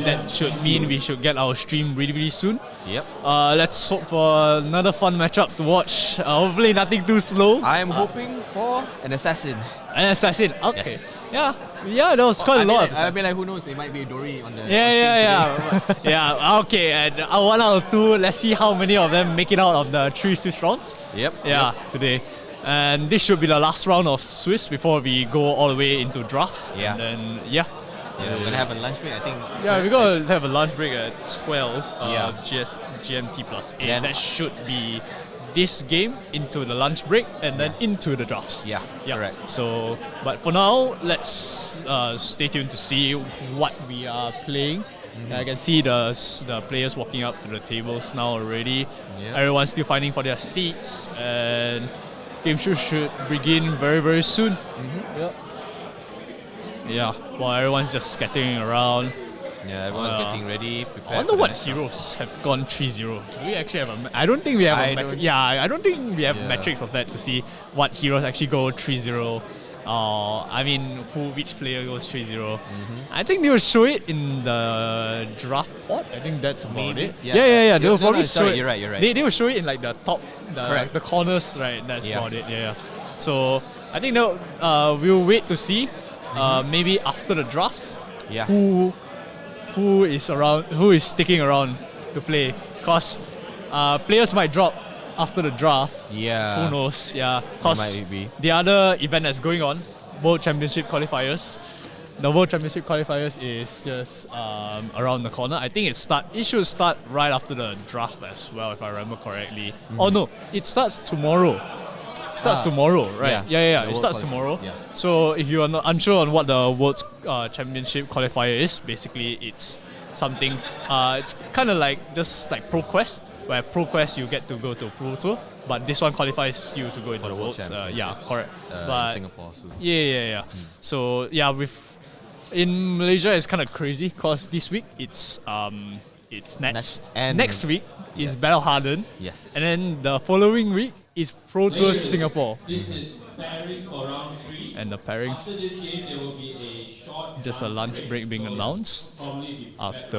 That should mean we should get our stream really, really soon. Yep. Let's hope for another fun matchup to watch. Hopefully nothing too slow. I am hoping for an assassin. An assassin. Okay. Yes. Yeah, there was quite a lot of I mean, who knows? It might be Dory on the. Yeah. Okay, and 1 out of 2. Let's see how many of them make it out of the 3 Swiss rounds. Yep. Today. And this should be the last round of Swiss before we go all the way into drafts. Yeah. And then, We're gonna have a lunch break, I think. Yeah, we're gonna have a lunch break at 12 Yeah. GMT plus 8. Then- That should be this game into the lunch break and then into the drafts. Yeah, correct. So, but for now, let's stay tuned to see what we are playing. I can see the players walking up to the tables now already. Yeah. Everyone's still fighting for their seats, and game should begin very, very soon. Yeah, while everyone's just scattering around. Yeah, everyone's getting ready. I wonder what heroes have gone 3-0. Do we actually have I don't think we have a metric. Yeah, I don't think we have metrics of that to see what heroes actually go 3-0. I mean, which player goes 3-0. I think they will show it in the draft pod. I think that's about Maybe, it. yeah. Yeah. They will No, probably sorry, show it. you're right. They will show it in like the top, Correct. the corners, right? That's Yeah. about it. Yeah. So I think we'll wait to see. Maybe after the drafts, Yeah. who is around, who is sticking around to play, because players might drop after the draft. Yeah. Who knows? Yeah, because might be. the other event that's going on, World Championship qualifiers. The World Championship qualifiers is just around the corner. I think it should start right after the draft as well, if I remember correctly. Oh no, it starts tomorrow. Tomorrow, right? Yeah. The It World starts qualifier. tomorrow. Yeah. So if you are not unsure on what the World Championship qualifier is, basically it's something. It's kind of like just like ProQuest, where Pro Quest you get to go to Pro Tour, but this one qualifies you to go into For the the World Worlds. Yeah, Championships. correct. In But Singapore soon. yeah. So yeah, in Malaysia it's kind of crazy because this week it's Nets, and- next week is Battle Harden, Yes. and then the following week is Pro Tour Singapore. This is pairings for round 3. And the pairings, After this game, there will be a short just a lunch break being announced probably be after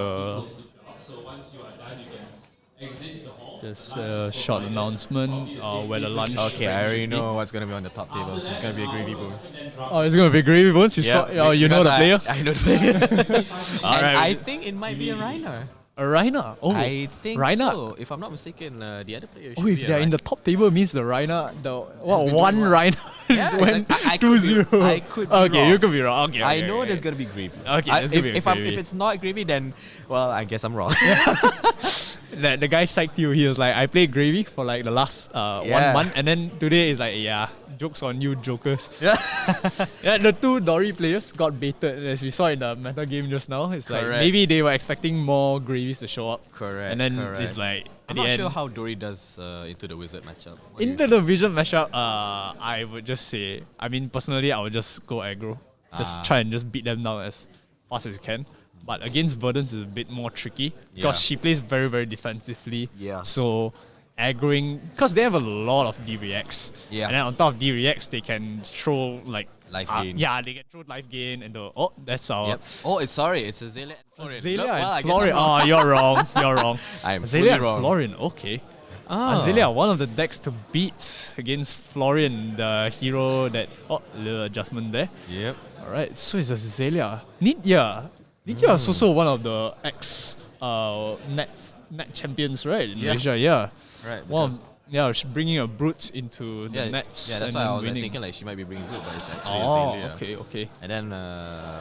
so once you are done, you can exit the hall. just a short announcement where the lunch. Okay, break I already should be. know what's gonna be on the top table. It's gonna be a gravy bones. Oh, it's gonna be Gravy Bones. You saw? Oh, you know the player. I know the player. All And right. I think it might be a Reiner. A Raina. Oh, I think Raina. so. If I'm not mistaken, the other player should Oh, be if a they're in Reiner. the top table, means the Raina, been one doing well. Raina Yeah, went exactly. I could be- 2-0. I could be Okay, wrong. you could be wrong. Okay, I okay, know okay. there's gonna be gravy. Okay, there's gonna be if gravy. it's not gravy, then well, I guess I'm wrong. The guy psyched you. He was like, I played Gravy for like the last 1 Yeah. month, and then today is like, yeah, jokes on you, jokers. Yeah, the two Dory players got baited, as we saw in the meta game just now. It's like Correct. maybe they were expecting more Gravies to show up. Correct. And then correct. it's like, at I'm the not end, sure how Dory does into the wizard matchup. What do you into the vision matchup, I would just say, I mean, personally, I would just go aggro. Just try and just beat them down as fast as you can. But against Verdance is a bit more tricky because Yeah. she plays very, very defensively. Yeah. So aggroing, because they have a lot of D-reacts. Yeah. And then on top of D-reacts, they can throw like... Life gain. Yeah, they can throw life gain and that's our... Yep. Oh, it's Azalea and Florian. Azalea Look, well, I and guess I'm Florian. wrong. Oh, you're wrong. You're wrong. I'm Azalea fully and wrong. Florian. Okay. Ah. Azalea, one of the decks to beat against Florian, the hero that... Oh, little adjustment there. Yep. Alright, so it's Azalea. Nidya. Nidya is also one of the net champions, right? In Yeah. Malaysia, yeah. Right. One because- of, she's bringing a brute into the yeah, nets. yeah, that's and why I then was like, winning. thinking like she might be bringing blue, but it's actually Oh, Azalea. okay. And then,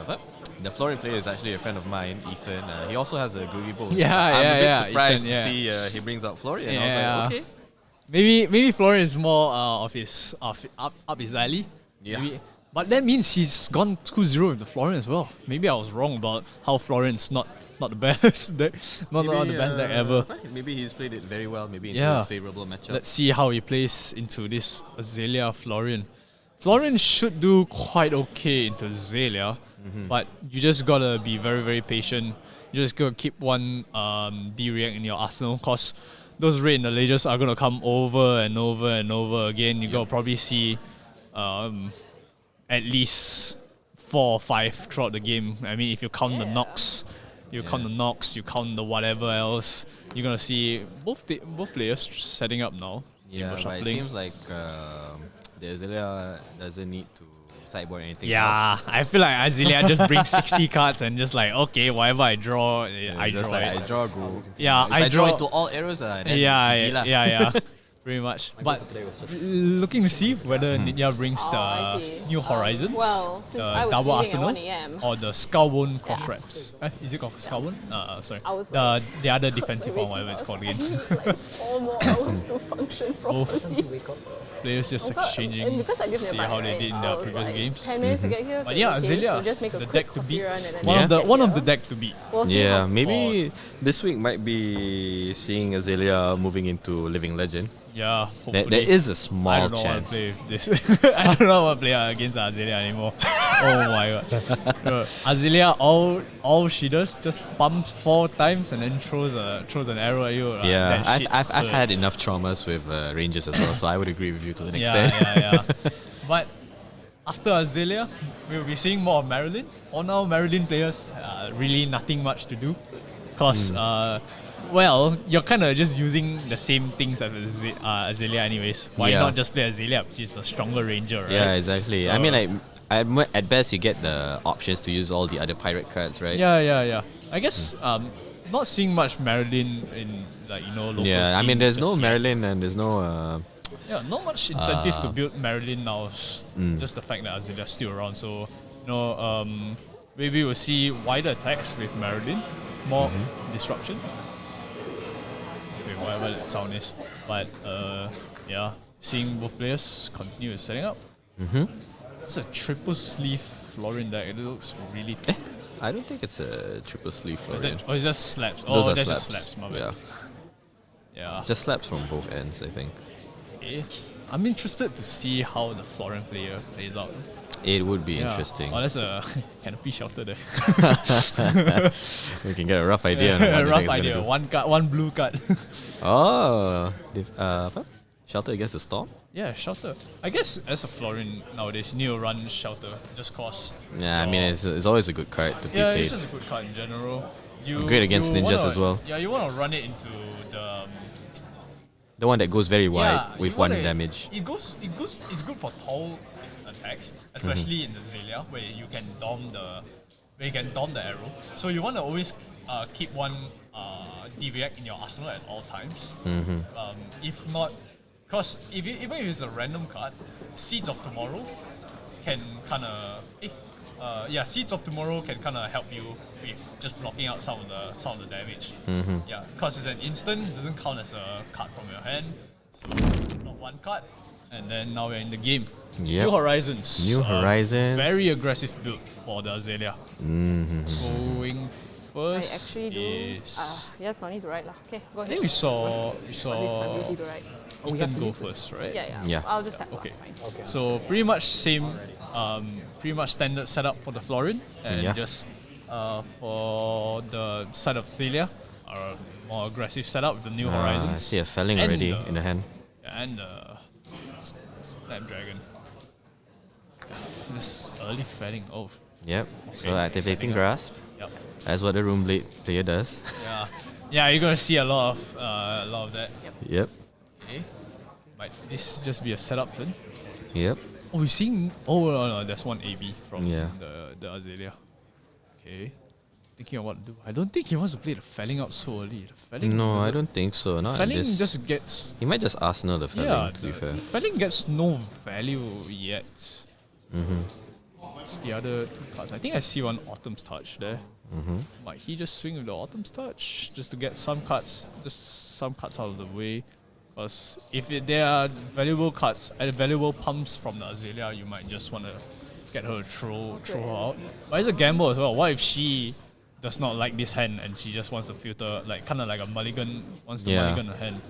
but the Florian player is actually a friend of mine, Ethan. He also has a groovy bow. Yeah, I'm a bit yeah, surprised Ethan, to yeah. see he brings out Florian. I Yeah. was like, okay. Maybe Florian is more of his up his alley. Yeah. Maybe. But that means he's gone 2-0 with the Florian as well. Maybe I was wrong about how Florian's not the best deck, not the best deck ever. Maybe he's played it very well. Maybe into Yeah. his favorable matchup. Let's see how he plays into this Azalea Florian. Florian should do quite okay into Azalea, but you just gotta be very, very patient. You just gotta keep one D-react in your arsenal, cause those raid knowledges are gonna come over and over and over again. You gotta probably see at least 4 or 5 throughout the game. I mean, if you count the knocks, you count the whatever else, you're gonna see both players setting up now. Yeah, but it shuffling. seems like the Azalea doesn't need to sideboard anything Yeah, else. I feel like Azalea just brings 60 cards and just like, okay, whatever I draw, I just draw like, it. I draw go. Yeah, If I I draw draw- into all arrows, then Yeah, GG lah. yeah, pretty much. But looking to see whether Nidya brings Oh, I see. the New Horizons, Well, since I was double sleeping arsenal, at 1 a.m. or the Skullbone Cross Reps. Is it called Skullbone? Sorry. I was The other I was defensive like one, whatever it's called I again. need like 4 more hours to function Both properly. players just Oh, God. exchanging, And because I live see nearby, how they right, did in I their was previous like, games. 10 minutes to get here. But so yeah, okay, Azalea, so just make a the quick deck to coffee beat. run and then One get of the here. deck to beat. We'll see Yeah, how- maybe this week might be seeing Azalea moving into Living Legend. Yeah, There hopefully. is a I small don't know how to chance. play with this. I don't know how to play against Azalea anymore. Oh my god. Bro, Azalea, all she does just pumps 4 times and then throws an arrow at you. Yeah, That shit I've had hurts. enough traumas with Rangers as well, so I would agree with you to an Yeah, extent. yeah. But after Azalea, we'll be seeing more of Marilyn. For now, Marilyn players really nothing much to do, because well, you're kind of just using the same things as Azalea anyways. Why Yeah. not just play Azalea, which is a stronger ranger, right? Yeah, exactly. So- I mean, like, at best you get the options to use all the other pirate cards, right? Yeah. I guess not seeing much Marilyn in local Yeah, I scene mean, there's no just yet. Marilyn and there's no. Yeah, not much incentive to build Marilyn now. Just the fact that Azalea's still around. So, maybe we'll see wider attacks with Marilyn, more disruption. Wait, whatever that sound is. But yeah, seeing both players continue setting up. It's a triple sleeve Florian deck. It looks really thick. I don't think it's a triple sleeve Is Florian. that, or is that slaps? Those Oh, are that's slaps. just slaps. My bad. Yeah. Just slaps from both ends, I think. Okay. I'm interested to see how the Florin player plays out. It would be Yeah. interesting. Oh, that's a canopy shelter there. We can get a rough idea on what the deck Rough is gonna idea. do. One card, one blue card. Oh, apa? Shelter against the storm? Yeah, shelter. I guess as a Florin nowadays, you need to run shelter just cause. Yeah, I mean it's always a good card to be Yeah, played. it's just a good card in general. You Great against you ninjas wanna- as well. Yeah, you want to run it into the. The one that goes very wide Yeah, with you 1 wanna- damage. It's good for tall attacks, especially in the Zelia where you can dom the arrow. So you want to always keep one DVX in your arsenal at all times. If not, because even if it's a random card, Seeds of Tomorrow can kind of Seeds of Tomorrow can kind of help you with just blocking out some of the damage. Yeah, because it's an instant, doesn't count as a card from your hand. So not one card, and then now we're in the game. Yep. New Horizons. New Horizons. Very aggressive build for the Azalea. Going I first actually do. is. Yes, I need to write lah. Okay, go I ahead. think we saw At least I'm busy to write. Ethan go first, right? Yeah. Yeah. I'll just tap. Okay. Fine. So pretty much same, pretty much standard setup for the Florin, and Yeah. just for the side of Celia, a more aggressive setup with the New I Horizons. see a felling and already the- in the hand. And the Snapdragon. This early felling. Oh, Yep. So Okay, activating setting up. grasp. yep. That's what the Room Blade player does. Yeah, yeah. You're gonna see a lot of that. Yep. Okay. Might this just be a setup then? Yep. Oh, we're seeing. Oh no, there's one AB from Yeah. the Azalea. Okay. Thinking of what to do. I don't think he wants to play the felling out so early. The felling. No, I doesn't- don't think so. Not at Felling this. just gets. He might just Arsenal the felling, Yeah, to be the fair. felling gets no value yet. Mm-hmm. It's the other two cards. I think I see one Autumn's Touch there. Mm-hmm. Might he just swing with the Autumn's Touch just to get some cards out of the way? Because if there are valuable cards, valuable pumps from the Azalea, you might just want to get her to throw her out. But it's a gamble as well. What if she does not like this hand and she just wants to filter, like kind of like a mulligan, wants to Yeah. mulligan a hand?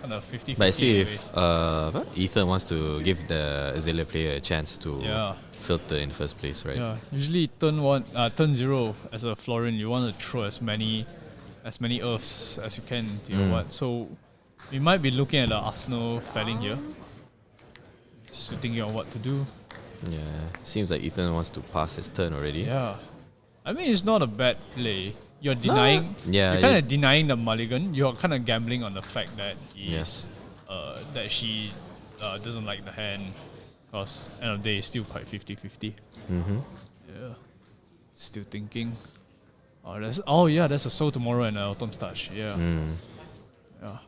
Kind of 50-50 But I see anyways. if Ethan wants to give the Azalea player a chance to Yeah. filter in the first place, right? Yeah, usually turn 0 as a Florin, you want to throw as many earths as you can to your what. So we might be looking at the Arsenal felling here. Just thinking of what to do. Yeah. Seems like Ethan wants to pass his turn already. Yeah, I mean it's not a bad play. You're denying. Yeah, You're kind you- of denying the mulligan. You're kind of gambling on the fact that Yes. that she doesn't like the hand. Because end of the day, it's still quite 50-50. Mm-hmm. Yeah. Still thinking. There's a Soul Tomorrow and Autumn's Touch. Yeah. Mm. Yeah.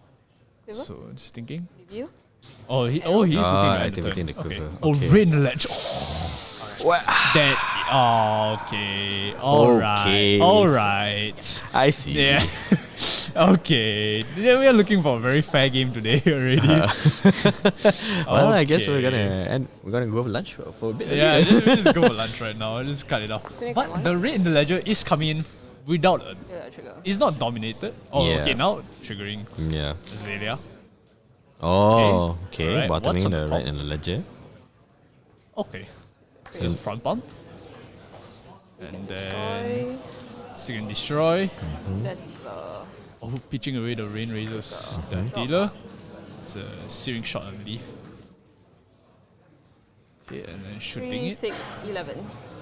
Quiver? So just thinking. Review. He's looking at activating the turn. quiver. Oh, Okay. red in the ledge. Okay. Okay. Alright. I see. Yeah. Okay. Yeah, we are looking for a very fair game today already. Well, I guess we're Okay. gonna go for lunch for a bit. Yeah, we'll just go for lunch right now. Just cut it off. So next But one. the red in the ledger is coming in without a. Yeah, trigger. It's not dominated. Oh, Yeah. okay. Now triggering Yeah. Azalea. Oh, okay. Alright, what's Bottoming on the top? right and the ledger. Okay. So just front bump. And then Seek and Destroy. Then Oh, pitching away the Rain Razors. The dealer. It's a Searing Shot, I believe. Okay, and then shooting 3, it. 6, 11.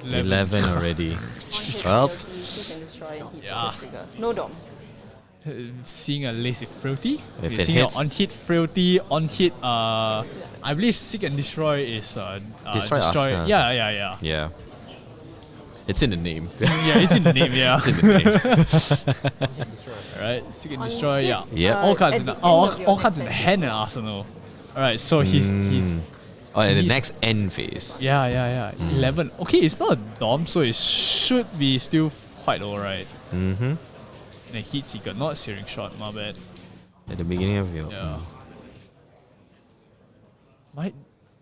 11 already. On hit, Well. you can destroy and hit Yeah. trigger. No dom. Seeing a Lazy Frailty. If Okay, it seeing hits- on hit Frailty, on hit. I believe Seek and Destroy is Destroy Arsenal. Yeah. Yeah. It's in the name. Yeah, it's in the name. Yeah. It's in the name. Alright, Seek and On Destroy. hit, Yeah. Yeah. All cards at in the the end of your all cards in next the end hand in phase. Arsenal. Alright, so he's Oh, in the he's- next end phase. yeah. 11. Okay, it's not a dom, so it should be still quite alright. Mm-hmm. And a Heat Seeker, not a Searing Shot. My bad. At the beginning of your. Yeah.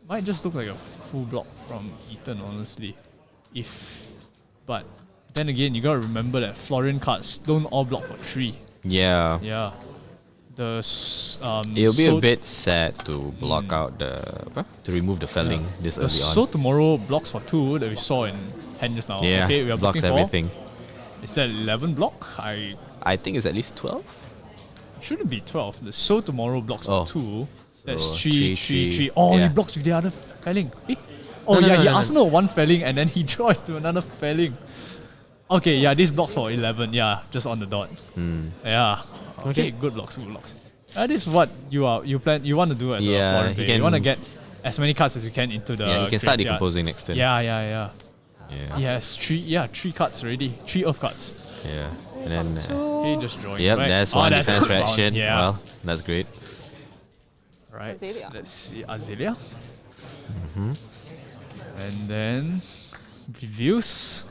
Might just look like a full block from Ethan, honestly. But then again, you gotta remember that Florin cards don't all block for 3. Yeah. Yeah. It'll be a bit sad to block out to remove the felling this The early So on. Tomorrow blocks for 2 that we saw in hand just now. Yeah, Okay, we are blocks blocking for. everything. Is that 11 block? I think it's at least 12. Shouldn't be 12. The So Tomorrow blocks Oh. for 2. That's So 3, 3, 3, 3. Oh, yeah. he blocks with the other felling. Eh? Oh, No, yeah, no, he no, no. Arsenal one felling and then he drew it to another felling. Okay, yeah, this blocks for 11. Yeah, just on the dot. Yeah. Okay, good blocks, good blocks. That is what you want to do as a foreign player. You want to get as many cards as you can into the Yeah, you can start graveyard. decomposing next turn. Yeah. Yeah. He has 3 cards already. 3 earth cards. Yeah. And then He just drawing. yep, right? there's Oh, one that's defense good round. reaction. Yeah. Well, that's great. Right. Azalea. Let's see Azalea. And then reviews.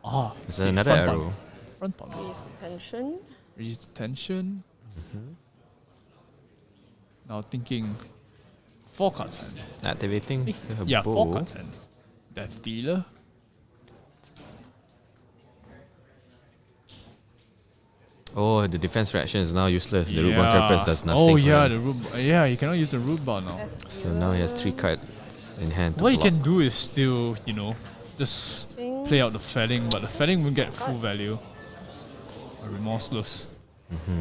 Oh, There's another front arrow. palm. Front palm. Release tension. Release tension. Now thinking 4 cards hand. Activating the Yeah, 4 bow. cards hand. Death Dealer. Oh, the defense reaction is now useless. The root bound carapace does nothing. Oh for yeah, him. the root. Yeah, you cannot use the root bar now. So now he has 3 cards in hand to What you block. can do is still, just play out the felling, but the felling won't get full value. Or remorseless.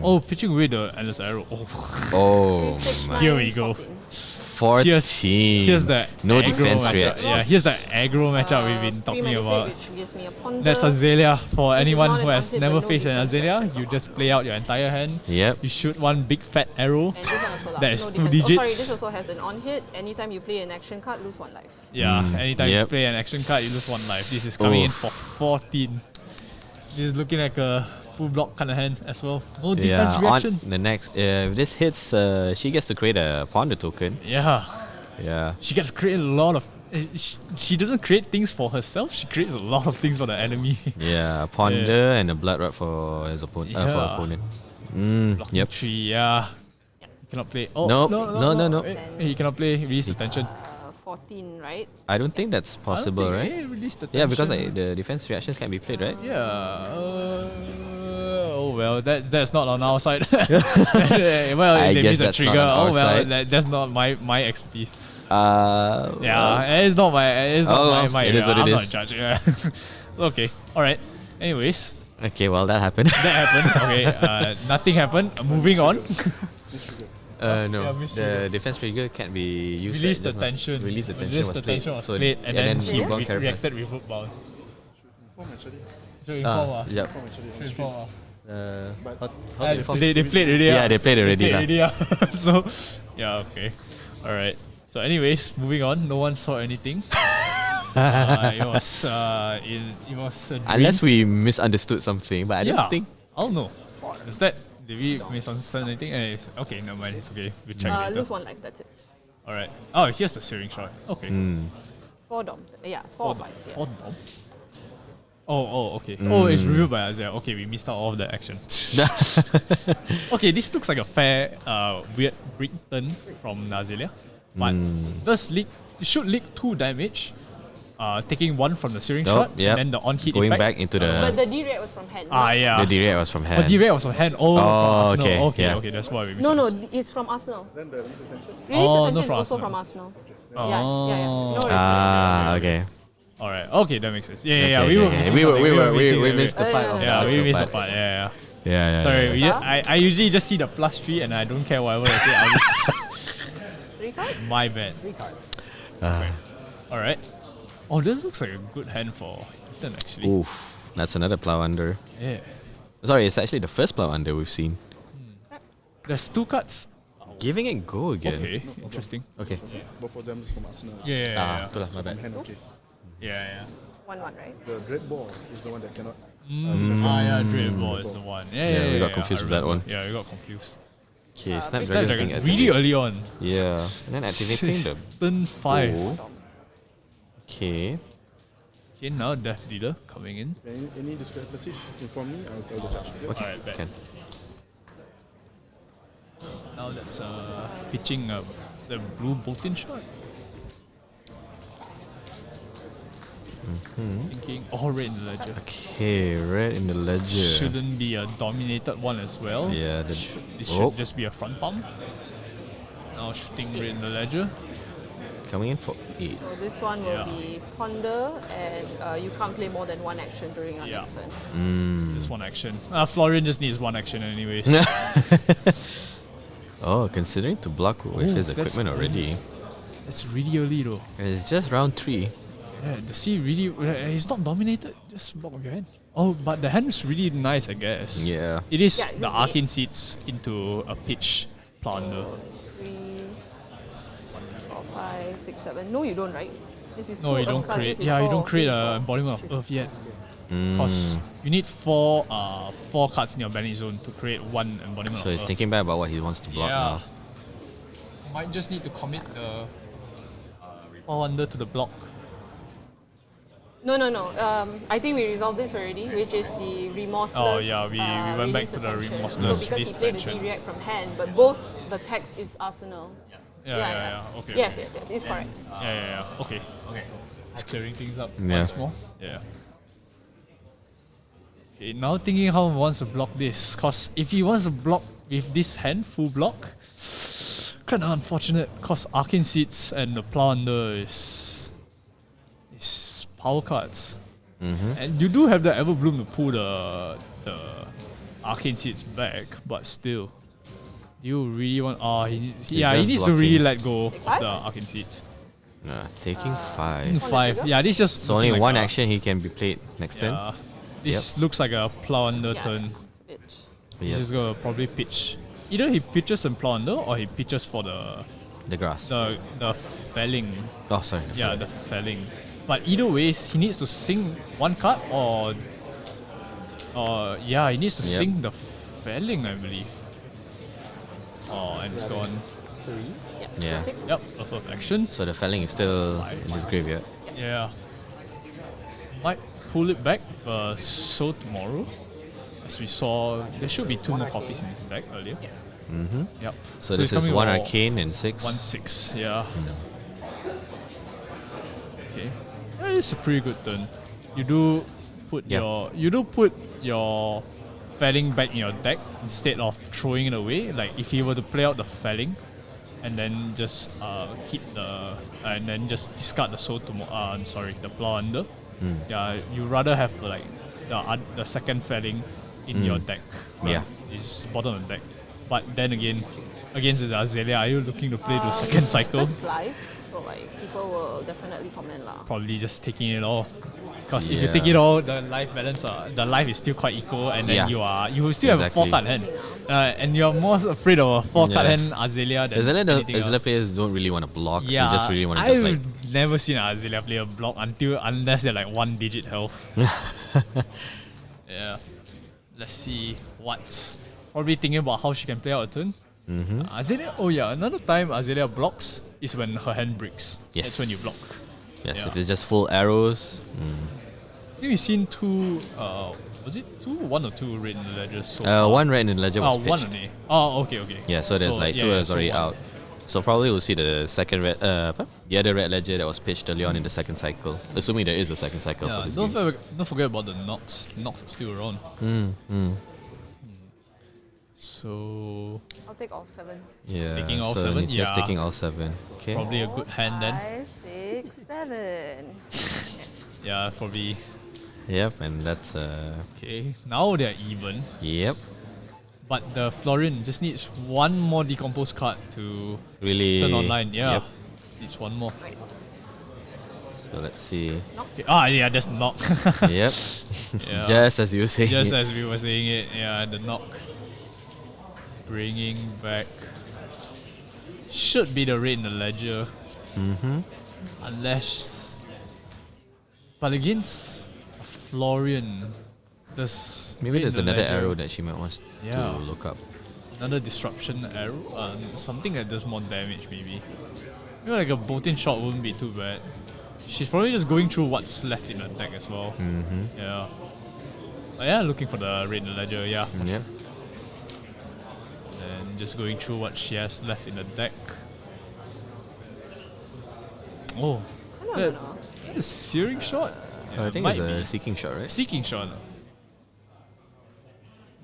Oh, pitching away the endless arrow. Oh, Oh, 6, my. 9, Here we go. 14. here's the No aggro defense matchup. reaction. Yeah, here's the aggro matchup we've been talking premeditate, about. which gives me a ponder. That's Azalea. For This is anyone not who an has unhit, never but no faced an defense Azalea, reaction. you just play out your entire hand. Yep. You shoot one big fat arrow. And this one also lah, That is no 2 defense. digits. Oh, sorry, this also has an on-hit. Anytime you play an action card, lose 1 life. Yeah, anytime you yep. play an action card, you lose 1 life. This is coming in Oof. for 14. This is looking like a full block kind of hand as well. No defense Yeah, reaction. on the next, if this hits, she gets to create a ponder token. Yeah. Yeah. She gets to create a lot of. She doesn't create things for herself. She creates a lot of things for the enemy. Yeah, a ponder and a blood rod for his opponent. For Yeah. opponent. Blocking Yep. 3. Yeah. You cannot play. Oh Nope. No. He cannot play. Release the tension. 14, right? I don't think that's I don't possible, think- right? Release the Yeah, because tension. the defense reactions can be played, right? Yeah. Oh well, that's not on our side. Well, I if they guess miss a that's not trigger. on our Oh well, side. that's not my expertise. Well, It's not well, my it is area. what it I'm is. not a judge. Yeah. Okay. All right. Anyways, okay, well, that happened. that happened. Okay. Nothing happened. Moving on. No, Yeah, the defense trigger can't be used. Release right, the just now. tension. Release the tension Release was the played. tension was So played, and then he root bound carapace. reacted with root bound. So inform ah. Yep. So inform ah. How do you inform? They played already. Yeah, they played already. They lah. played already. So yeah, okay. All right. So anyways, moving on. No one saw anything. It was a dream. Unless we misunderstood something, but I don't think. I don't know. Is that did we misunderstand anything? Okay, never mind. It's okay. We'll check later. Lose 1 life, that's it. All right. Oh, here's the searing shot. Okay. 4 dom. Yeah, it's 4 or 5. Yes. Fourth bomb. Oh, okay. Oh, it's revealed by Isaiah. Okay, we missed out all of the action. Okay, this looks like a fair, weird brick turn from Azalea. But does leak, it should leak 2 damage, taking 1 from the searing Nope, shot, yep. and then the on-hit Going effect. back into But the. the D-Ray was from hand. Yeah. The D-Ray was from hand. Oh, D-Ray was from hand. Oh, from Arsenal. okay, Okay, yeah. okay, that's why we missed No, out. it's from Arsenal. Then the release the Oh, tension no, is from also Arsenal. from Arsenal. Oh. Yeah. No, Okay. Alright, okay, that makes sense. Yeah, Okay, okay. We missed the part. of Yeah, that. we missed the part. Yeah. Yeah. Sorry, yeah. I usually just see the +3 and I don't care whatever I say. I'll just 3 cards? my bad. 3 cards. Alright. Oh, this looks like a good hand for Ethan actually. Oof, that's another plow under. Yeah. Sorry, it's actually the first plow under we've seen. There's 2 cards. Giving it go again. Okay, interesting. Okay. Both of them is from Arsenal. Yeah. Itulah, my bad. Hand, okay. Yeah. 1-1, right? The dread ball is the one that cannot. Yeah, Dread Ball is the one. Yeah, we got confused I with that remember. one. Yeah, we got confused. Okay, Snapdragon Snapdragon being really activated. early on. Yeah, and then activating the Turn 5. bow. Okay. Okay, now Death Dealer coming in. Any discrepancies, inform me. I'll tell the judge. Yep. Okay, Alright, bet. can. Now that's pitching the blue Bolton shot. Thinking, oh, red in the ledger. Okay, red in the ledger. Shouldn't be a dominated one as well. Yeah, the- This Oh. should just be a front palm. Now shooting red in the ledger. Coming in for 8. So this one will Yeah. be ponder, and you can't play more than one action during your Yeah. next turn. Just one action. Florian just needs one action anyways. Oh, considering to block with his that's equipment already. It's really early though. It's just round 3. Yeah, the sea really, he's not dominated, just block of your hand. Oh, but the hand is really nice, I guess. Yeah. It is Yeah, the this is arcane seeds into a pitch plunder. 3, 4, 5, 6, 7. No, you don't, right? This is No, two you don't Earth cards, create. this is Yeah, you don't four. create This is a four. embodiment of Earth yet. Because you need four cards in your banning zone to create one embodiment So of he's Earth. thinking back about what he wants to block now. Might just need to commit the all under to the block. No. I think we resolved this already, which is the remorseless. Oh, yeah, we went back release to the attention. remorseless So because he release played the attention. D-react from hand, but both the text is arsenal. Yeah. Okay. Yes, it's correct. Yeah. Okay. Just clearing things up Yeah. once more. Yeah. Okay, now thinking how he wants to block this. Cause if he wants to block with this hand, full block, kind of unfortunate. Cause Arcane Seeds and the Plunder is power cards. And you do have the Everbloom to pull the Arcane Seeds back, but still. Do you really want... he just needs to really blocking. let go of Five? the Arcane Seeds. Taking 5. 5. trigger? Yeah, this just... So only looking one like a- action he can be played next turn. Yeah. This looks like a Plunder Yeah, turn. it's a bit. This Yep. is gonna probably pitch. Either he pitches and Plunder or he pitches for The grass. the felling. Oh, sorry. Yeah, the felling. But either ways, he needs to sing one card or he needs to Yep. sing the felling, I believe. Oh, and it's gone. Yeah. So 6. Yep, a fourth action. So the felling is still in his graveyard. Yeah. Might pull it back so tomorrow. As we saw, there should be 2 more copies in this deck earlier. Yep. So this he's is coming 1 with arcane and 6. 1/6, yeah. Okay. That is a pretty good turn. You do put Yeah. your felling back in your deck instead of throwing it away. Like if you were to play out the felling and then just keep and then just discard the soul to the plow under. Yeah, you rather have like the second felling in your deck. Yeah. It's bottom of the deck. But then again, against the Azalea, are you looking to play the second cycle? Because it's live, so like people will definitely comment lah. Probably just taking it all. Because if you Yeah. take it all, the life balance, the life is still quite equal, and then Yeah. you will still have a Exactly. 4-card hand, and you're more afraid of a 4-card Yeah. hand Azalea than Azalea anything else. players don't really want to block. Yeah, They just really want to I've just like. never seen an Azalea player block unless they're like 1-digit health. Yeah. Let's see what. Probably thinking about how she can play out a turn. Azalea. Oh yeah, another time Azalea blocks is when her hand breaks. Yes. That's when you block. Yes, Yeah. if it's just full arrows. I think we've seen 2. Was it 2? 1 or 2 red in the ledger so far? 1 red in the ledger was one pitched. only. Oh, okay. Yeah, so there's like 2 yeah, is so already one. out. So probably we'll see the second red, the other red ledger that was pitched early on in the second cycle. Assuming there is a second cycle Yeah, for this don't, game. don't forget about the Nox. Nox is still around. So I'll take all 7. Yeah, Taking all so 7? he's just Yeah. taking all 7. Okay. probably a good hand then. 5, 6, 7. Yeah, probably. Yep, and that's Okay, now they're even. yep. But the Florian just needs one more decomposed card to Really. turn online. Yeah, Yep. needs one more. So let's see. Okay. Yeah, that's knock. Yep. Yeah. Just as you were saying. Just it. as we were saying it, yeah, the knock. Bringing back. Should be the red in the ledger. Unless. But against Florian, there's. Maybe red in there's the another ledger. arrow that she might want Yeah. to look up. Another disruption arrow. Something that does more damage, maybe. Maybe like a bolting shot wouldn't be too bad. She's probably just going through what's left in the deck as well. Yeah. But yeah, looking for the red in the ledger, yeah. Yep. And just going through what she has left in the deck. Oh. That, that is searing shot. I think might it's a be. seeking shot, right? Seeking shot.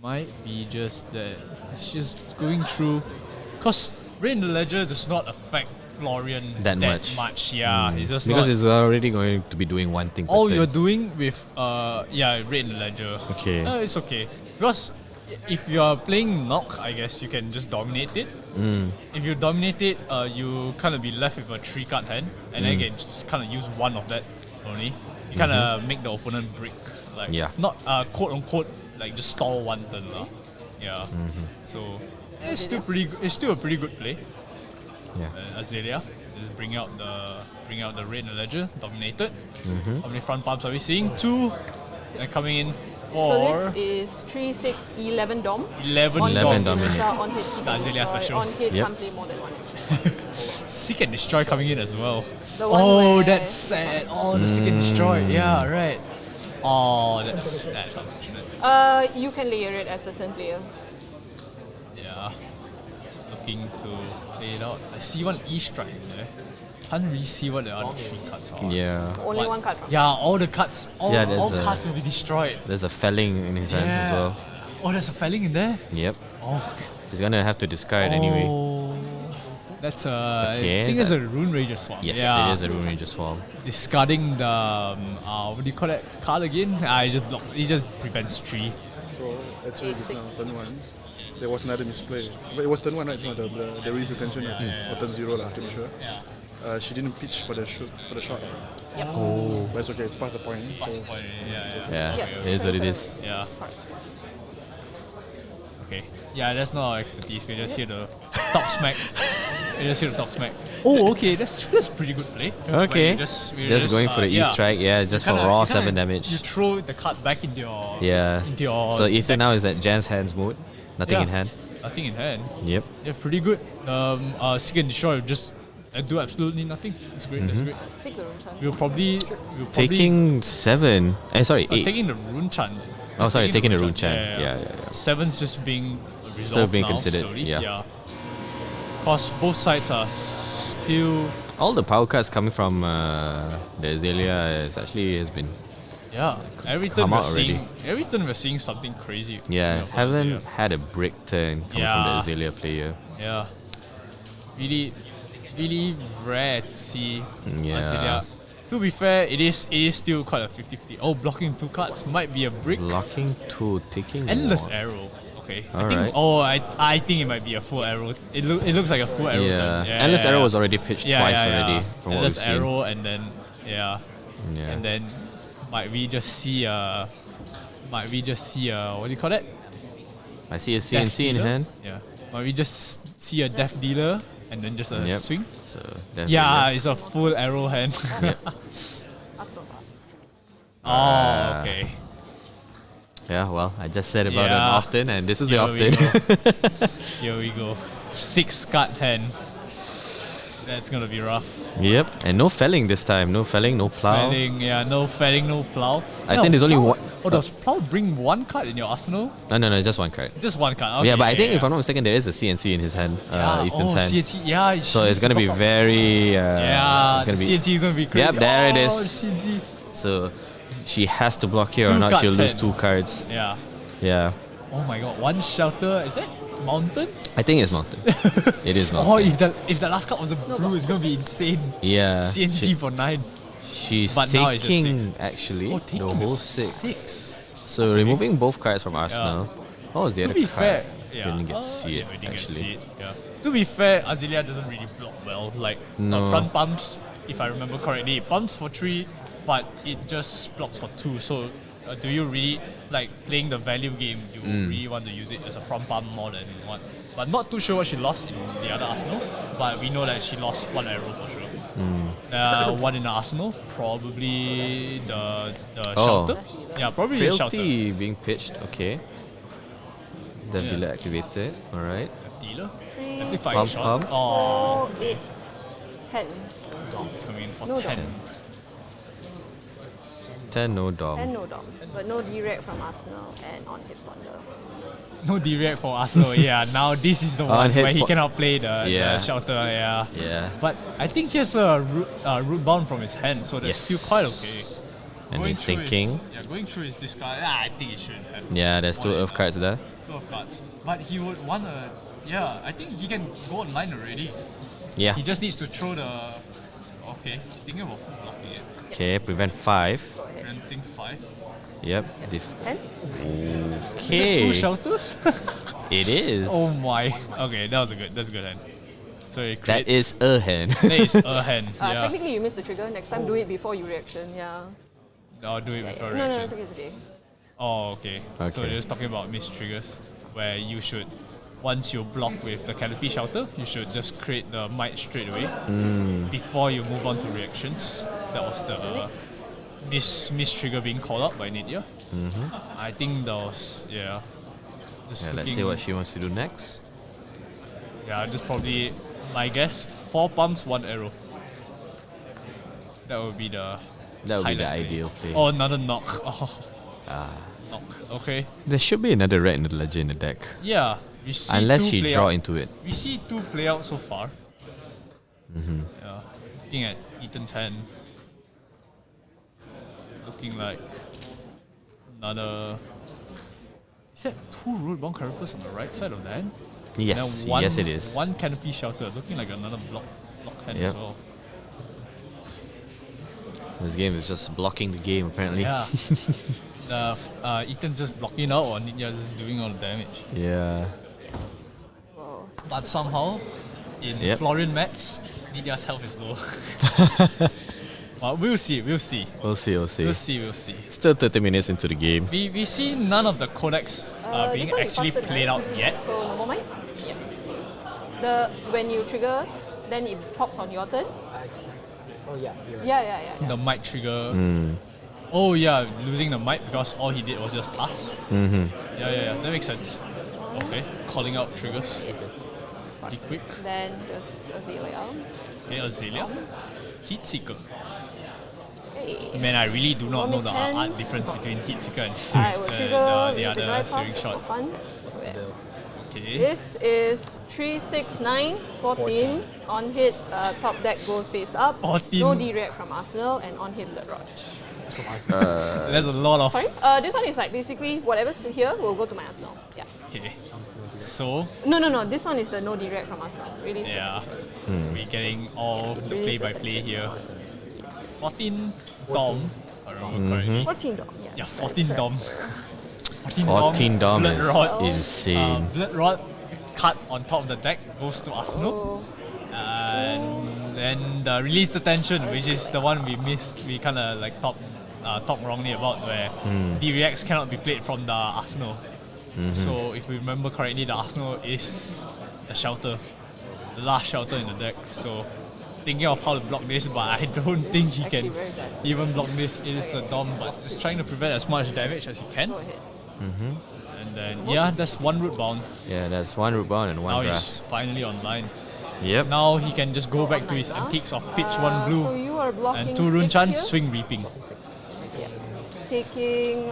Might be just that. She's going through. Because Raid in the Ledger does not affect Florian That much. Yeah, it's just Because not. it's already going to be doing one thing. per All turn. you're doing with Raid in the Ledger. Okay. It's okay. Because if you're playing Knock, I guess you can just dominate it. If you dominate it, you kind of be left with a 3-card hand, and then you can just kind of use one of that only. You kind of make the opponent break, like Yeah. not quote unquote like just stall one turn, lah. Yeah. So it's still pretty. It's still a pretty good play. Yeah. Azalea just bring out the Raid in the Ledger, dominated. How many front pumps are we seeing? 2, and coming in So for this is 3, 6, 11 dom. 11 On Eleven dom. dominate. On hit, seek The and Azalea destroy. special. On hit, Yep. can't play more than one action. Seek and Destroy coming in as well. The one Oh, where- that's sad. Oh, the Seek and Destroy. Yeah, right. Oh, that's unfortunate. You can layer it as the turn player. Yeah. Looking to play it out. I see one E strike there. Can't really see what the other 3 cards are. Yeah. Only What? one card from Yeah, all the cards. All, Yeah, there's all a- cards will be destroyed. There's a felling in his hand as Yeah. well. Oh, there's a felling in there. Yep. Oh. He's gonna have to discard anyway. Oh. That's a. Okay, I think is it's a Rune Ranger swap. Yes, yeah. it is a Rune Ranger Swarm. Discarding the what do you call that card again? It just block. It just prevents 3. So actually just now, turn 1, there was another misplay. But it was turn 1, right? It's not the release attention, or turn 0, to be sure. She didn't pitch for the shot. Yep. Oh. But it's okay, it's past the point. So Yeah, Yes. it is what it is. Yeah. Okay. Yeah, that's not our expertise. We just hear the top smack. Oh, okay. That's pretty good play. Okay. Like, we Just going for the E strike, yeah, just for raw you 7 damage. You throw the card back into your Yeah. into your So Ethan now is at Jan's hands mode. Nothing in hand. Nothing in hand. Yep. Yeah, pretty good. Seek and Destroy just do absolutely nothing. That's great. That's great. Take the rune chant. We'll probably Taking 7. Sorry, 8. taking the rune chant. Oh, sorry, taking the rune chant. chant. Yeah. 7's just being resolved Still being now, considered, slowly. yeah. Because both sides are still. All the power cards coming from the Azalea has been Every come turn we're out already. seeing something crazy. from haven't Azalea. had a break turn coming from the Yeah. Azalea player. Yeah. Really rare to see Yeah. Azalea. To be fair, it is still quite a 50-50. Oh, blocking 2 cards might be a brick. Blocking 2, taking Endless 1. arrow. Okay. Alright. I think it might be a full arrow. It looks like a full arrow. Yeah. turn. Endless arrow was already pitched twice already from what we've Endless seen. arrow and then Yeah. and then might we just see what do you call that? I see a Death CNC in dealer? hand. Yeah. Might we just see a death dealer and then just a Yep. swing? So definitely. Yeah, it's a full arrow hand. Pass no pass. Oh, okay. Yeah, well, I just said about Yeah. an often, and this is the Here we often. Here we go. 6 card hand. That's gonna be rough. Yep, and no felling this time. No felling, no plow. Felling, no felling, no plow. I think there's only plow- one. Oh, does plow bring 1 card in your arsenal? No, just one card. Just 1 card. Okay, Yeah, but I think if I'm not mistaken, there is a CNC in his hand, Ethan's hand. CNC, yeah. So it's gonna be very. Yeah, it's gonna the be. CNC is gonna be crazy. Yep, there it Oh, is. CNC. So she has to block here, or 2 not she'll cards lose hand. 2 cards. Yeah. Yeah, Oh my god, 1 shelter. Is that mountain? I think it's mountain. It is Oh, mountain. if the last card was a blue, it's gonna be insane. Yeah. CNC for 9. She's But now it's just taking actually Oh, the taking whole the 6. So removing both cards from Arsenal. What was the To other be card? fair, yeah. Didn't get to see it we didn't get to actually. see it, yeah. To be fair, Azalea doesn't really block well. Like No. front pumps, if I remember correctly, it pumps for 3, but it just blocks for 2. So do you really like playing the value game? You really want to use it as a front pump more than 1. But not too sure what she lost in the other arsenal. But we know that she lost 1 arrow for sure. 1 in the arsenal, probably the shelter. Yeah, probably the shelter. Frailty being pitched, okay. The dealer activated, alright. Dealer. 3, Amplifying Pump, shot. pump. Oh, 4, 8, 10. it's coming in for No 10. dom. 10, no dom. And no dom. But no direct from Arsenal and on hit wonder. No direct for Arsenal. Yeah, now this is the one hit where he po- cannot play the Yeah. shelter. Yeah. Yeah. But I think he has a root bound from his hand, so that's still quite okay. And going he's through thinking. going through his discard. I think he should have. Yeah, there's two Earth cards there. 12 cards. But he would want to. Yeah, I think he can go online already. Yeah. He just needs to throw the. Okay, he's thinking about full blocking it. Okay, prevent 5. Preventing 5. Yep. 10? Is it 2 Okay. shelters? It is. Oh my. Okay, that's a good hand. So it That creates. is a hand. That is a hand. Yeah. Technically, you missed the trigger. Next time, do it before you reaction. Yeah. I'll do it before No, reaction. it's okay, it's okay. Oh, okay. So Okay. they're just talking about missed triggers, where you should, once you block with the canopy shelter, you should just create the might straight away before you move on to reactions. That was the miss trigger being called out by Nidya. I think that was Just Yeah, let's see what she wants to do next. Yeah, just probably my guess 4 pumps, 1 arrow. That would be the. That would be the highlight play. ideal play. Oh, another knock. Oh, Ah. knock. Okay. There should be another red in the legend in the deck. Yeah. We see Unless two she play draw out. into it. We see 2 play out so far. Yeah. Looking at Ethan's hand. Looking like another. Is that 2 root-bound characters on the right side of the hand? Yes, And then yes it is. 1 canopy shelter, looking like another block hand as Yep. well. This game is just blocking the game apparently. Yeah. Ethan's just blocking out, or Nidya's just doing all the damage. Yeah. But somehow, in Yep. Florian Mats, Nidya's health is low. But we'll see. We'll see, we'll see. We'll see. Still 30 minutes into the game. We see none of the codex being This one you actually fasted, played right? out yet. So normal mind? Yeah. When you trigger, then it pops on your turn. Oh yeah, you're right. Yeah. The might trigger. Oh yeah, losing the might because all he did was just pass. Yeah. That makes sense. Okay, calling out triggers. Pretty quick. Then just Azalea. Okay, Azalea. Heat Seeker. Hey. Man, I really do not know the Roll me 10. art difference between Heat Seeker and Alright, we'll trigger the with the other dry searing path shot. for fun. Okay. This is 3, 6, 9, 14. On hit, top deck goes face up. 14. No direct from Arsenal, and on hit Blood Rod. There's a lot of. Sorry? This one is like basically whatever's here will go to my Arsenal. Yeah. Okay. So, No. This one is the no direct from Arsenal. Really. yeah. We're getting all the play by play here. 14 Dom. If I remember correctly. 14 dog. Yes. Yeah, that is 14 correct. Dom. 14 Dom Blood is Rod. insane. Blood Rod cut on top of the deck goes to Arsenal. Oh, And then the release the tension, which is the one we missed. We kind of like talked wrongly about, where D-Reacts cannot be played from the Arsenal. So if we remember correctly, the Arsenal is the shelter, the last shelter in the deck. So thinking of how to block this, but I don't think he actually can very bad. even block this. It is a Dom, but just trying to prevent as much damage as he can. Go ahead. And then yeah, that's 1 root bound. Yeah, that's 1 root bound and 1 Now grass. he's finally online. Yep. Now he can just go back to his antiques of pitch 1 blue. So you are blocking And 2 rune 6 chance, here. swing reaping. Yeah. Taking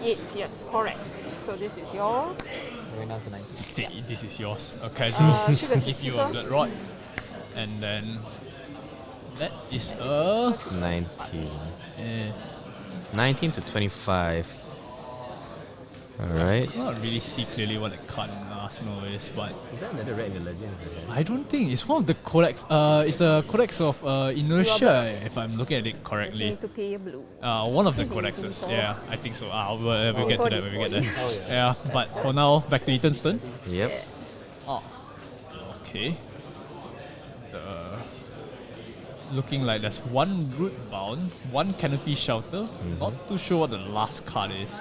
8. Yes, correct. So this is yours. Going down to 19. Okay, this is yours. A casual. Sugar Give you a Seeker. blood rod. And then that is a 19. eh, 19 to 25. Alright. I don't really see clearly what the card in Arsenal is, but Is that another red in the legend? I don't think it's one of the codex. It's the codex of inertia, if I'm looking at it Just correctly. need to pay a blue. One of the This is codexes. resource. Yeah, I think so. We'll get to for that this when we get boy. there. Yeah, but for now, back to Ethan's turn. Yep. Okay. Looking like there's 1 root bound, 1 canopy shelter. Not too sure what the last card is.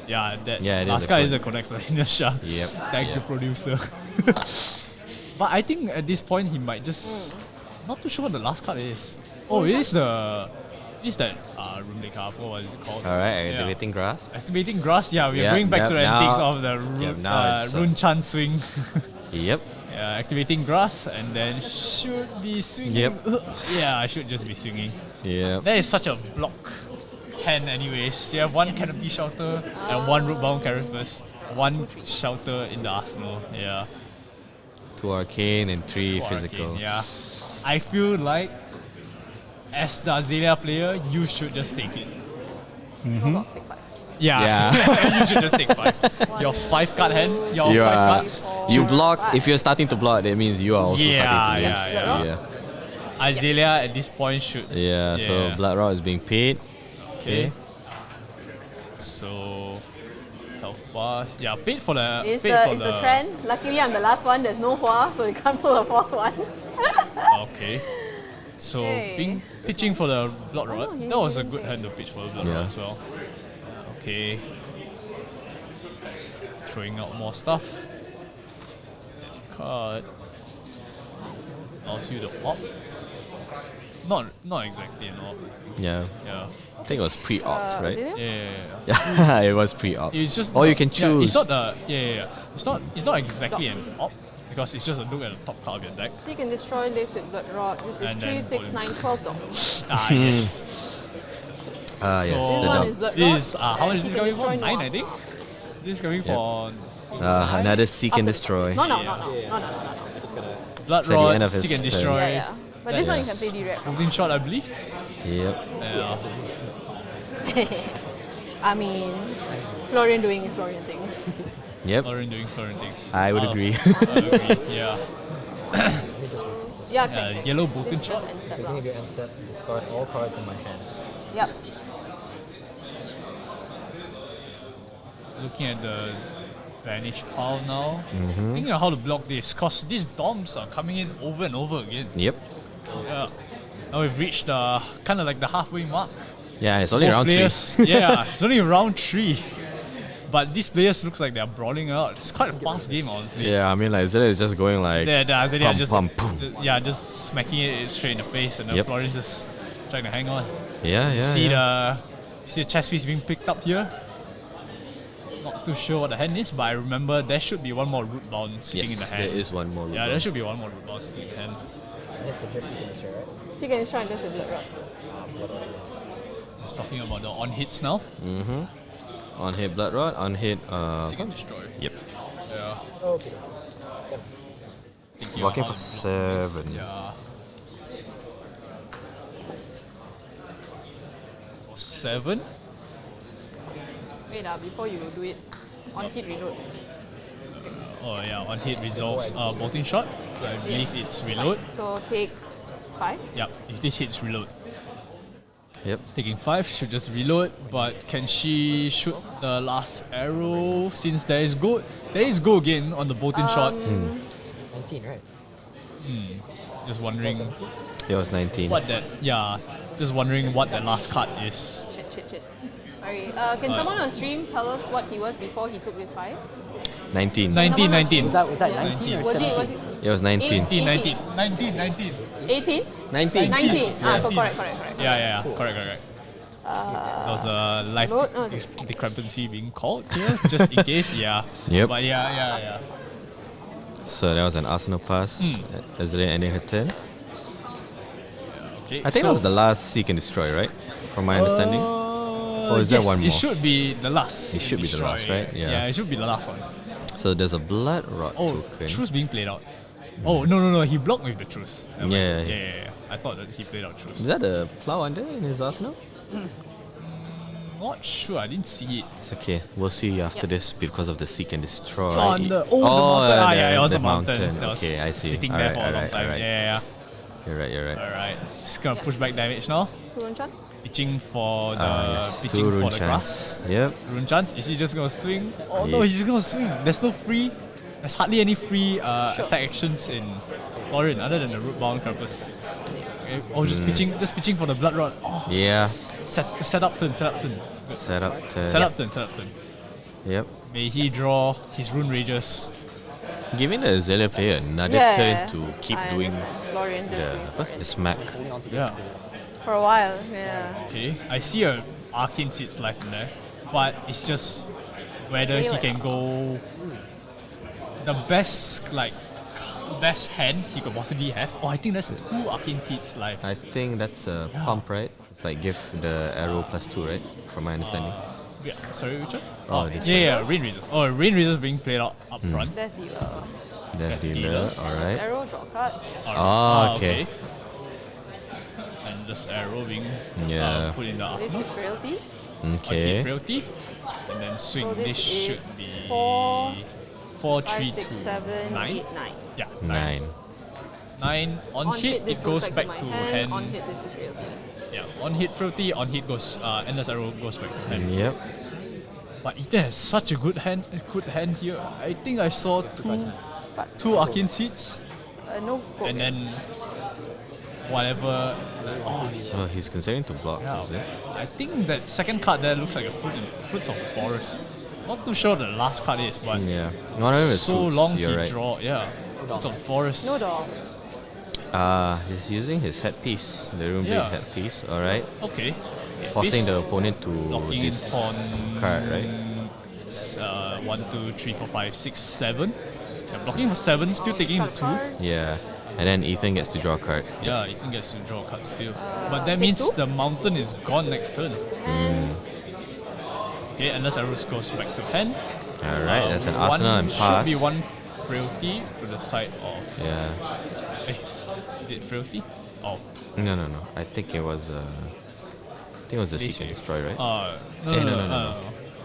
Yeah, that Yeah, it is last a card is code. the codex of inertia. Yep. Thank you, producer. But I think at this point he might just not too sure what the last card is. Oh, it is that room they carve. What was it called? Alright, Yeah. activating grass. Activating grass. Yeah, we are Yep, going back yep, to the now- antiques of the yep, now it's, rune chan swing. Yep. Yeah, activating grass and then should be swinging. Yep. Yeah, I should just be swinging. Yep. That is such a block hand anyways. You have 1 canopy shelter and 1 root bound characters. 1 shelter in the arsenal. Yeah. 2 arcane and 3 Two physical. arcane, yeah. I feel like as the Azalea player, you should just take it. No blocks, take 5. Yeah. You should just take 5. Your 5 card hand, your You 5 are, cards. you block. If you're starting to block, that means you are also starting to lose. yeah. Azalea at this point should. Yeah, so Blood Rod is being paid. Okay. So health bars. Yeah, paid for the. It's paid for the trend. Luckily, I'm the last one. There's no Hua, so you can't pull a 4th one. Okay. So Okay. pitching for the Blood Rod. he That was a didn't good pay. hand to pitch for the Blood Rod as well. Okay. Throwing out more stuff. Card. Allows you to opt. Not exactly an opt. Yeah, Yeah. I think it was pre-opt, right? Azalea? Yeah. Yeah, it was pre-opt. It's just. Or you can Yeah, choose. it's not the. Yeah. It's not exactly an opt because it's just a look at the top card of your deck. So you can destroy this with Blood Rod. This is And then 3, 6, 9, 12 dollars. Ah yes. Ah, yes, So- the This one dub. is Blood Rod. This how much is and this you coming can for? destroy 9, I think. This is coming for Another seek and destroy. No. Blood It's at the Rod, end of his Seek and turn. Destroy. Yeah. But this one you can play direct. Holding shot, I believe. Yep. Yeah. I mean, Florian doing Florian things. Yep. Florian doing Florian things. I would agree. I agree. Yeah. Yeah, can. Yellow Bolton shot. Just end step Beginning of your end step, discard all cards in my hand. Yep. Looking at the vanish pile now. Thinking of how to block this, cause these DOMs are coming in over and over again. Yep. Yeah. Now we've reached the kind of like the halfway mark. Yeah, it's only Both round 3. players, yeah, it's only round 3. But these players looks like they're brawling out. It's quite a fast game, honestly. Yeah, I mean, like Zilla is just going like. They're pum, just pum, boom. just smacking it straight in the face, and then Yep. Florian's just trying to hang on. Yeah. See the chess piece being picked up here. Not too sure what the hand is, but I remember there should be one more root bound sitting in the Yes, hand. there is one more. Yeah, there should be one more root bound sitting in the hand. It's a just seeking destroy, right? You can destroy this with Blood Rod. Just talking about the on hits now. On hit Blood Rod, on hit. Seek and destroy. Yep. Yeah. Okay. Thinking Walking of for how to block this. 7. Yeah. For 7. Wait, before you do it, on hit reload. Oh yeah, on hit resolves bolting shot. I believe it's reload. So take 5. Yep, if this hits reload. Yep. Taking 5 should just reload, but can she shoot the last arrow since there is go again on the bolting shot? 19, right? Just wondering It was 19. what that just wondering what the last card is. Shit. Sorry. Can someone on stream tell us what he was before he took this 5? 19. 19. Was that 19 or Was 17? it It was 19. 19. 18? 19. 19. Ah, so correct. Yeah. Correct. There was a life Reload? No, it's- discrepancy being called here, just in case. Yeah. Yep. But yeah. So that was an Arsenal pass. Azalea ending her turn. Okay. I think that was the last seek and destroy, right? From my understanding. Or is there one It more? should be the last. It should be the last, right? Yeah. Yeah, it should be the last one. So there's a Blood Rod Oh, token. truce being played out. Oh, no, he blocked with the truce. Never mind. Yeah. Yeah. I thought that he played out truce. Is that a plow under in his arsenal? Not sure, I didn't see it. It's okay. We'll see after this because of the seek and destroy. On the mountain. It was the mountain. mountain. That was Okay, I see. sitting there for a long time. Alright. Yeah. You're right. Alright. Just gonna push back damage now. 2 run chance? Pitching for the Yes, pitching 2 for rune the chance. grass. Yep. Rune chance. Is he just gonna swing? Oh Yeah. no, he's gonna swing. There's no free. There's hardly any free attack actions in Florian other than the root bound purpose. Okay. Oh, just pitching for the blood rod. Oh, Yeah. set up turn. Set up turn. Set up turn. Yep. May he draw his rune rages. Giving the Azalea player another Yeah. turn to keep I doing understand. Florian just doing Florian. the smack. Yeah. For a while, yeah. Okay. I see a arcane seeds life in there, but it's just whether he can go the best hand he could possibly have. Oh, I think that's 2 arcane seeds life. I think that's a pump, right? It's like give the arrow +2, right? From my understanding. Yeah. Sorry, which one? Oh, this yeah. Rain Razors. Oh, Rain Razors being played out up front. Death dealer. Death Dealer. dealer, alright. Arrow, draw card. Ah, okay. And this arrow being Yeah. put in the This arsenal. is frailty. On Okay. hit frailty, and then swing. So this this should is be 4, 4, 5, 3, 6, 2, 7, 9. 8, 9. Yeah, 9. 9. On hit, this it goes back my to hand. hand. On hit, this is realty. Yeah, on hit frailty, on hit goes endless arrow goes back to hand. Yep. But Ethan has such a good hand here. I think I saw two arcane seeds, No go. and then whatever. Oh, Oh, he's considering to block, yeah. is it? I think that second card there looks like a fruits of forest. Not too sure the last card is, but Yeah. One of them is so fruits, long you're he right. draw. Yeah, fruits of forest. No dog. He's using his headpiece, the room Yeah. headpiece, alright. Okay. Forcing the opponent to Locking in this on card, right? 1, 2, 3, 4, 5, 6, 7. Yeah, blocking for 7, still taking the 2. Yeah. And then Ethan gets to draw a card. Yeah, Ethan gets to draw a card still. But that means two? the mountain is gone next turn. Okay, unless arrows goes back to hand. Alright, that's an one arsenal and pass. Should be 1 frailty to the side of. Yeah. Did frailty? Oh. No. I think it was the Lace seek and wave. destroy, right? No.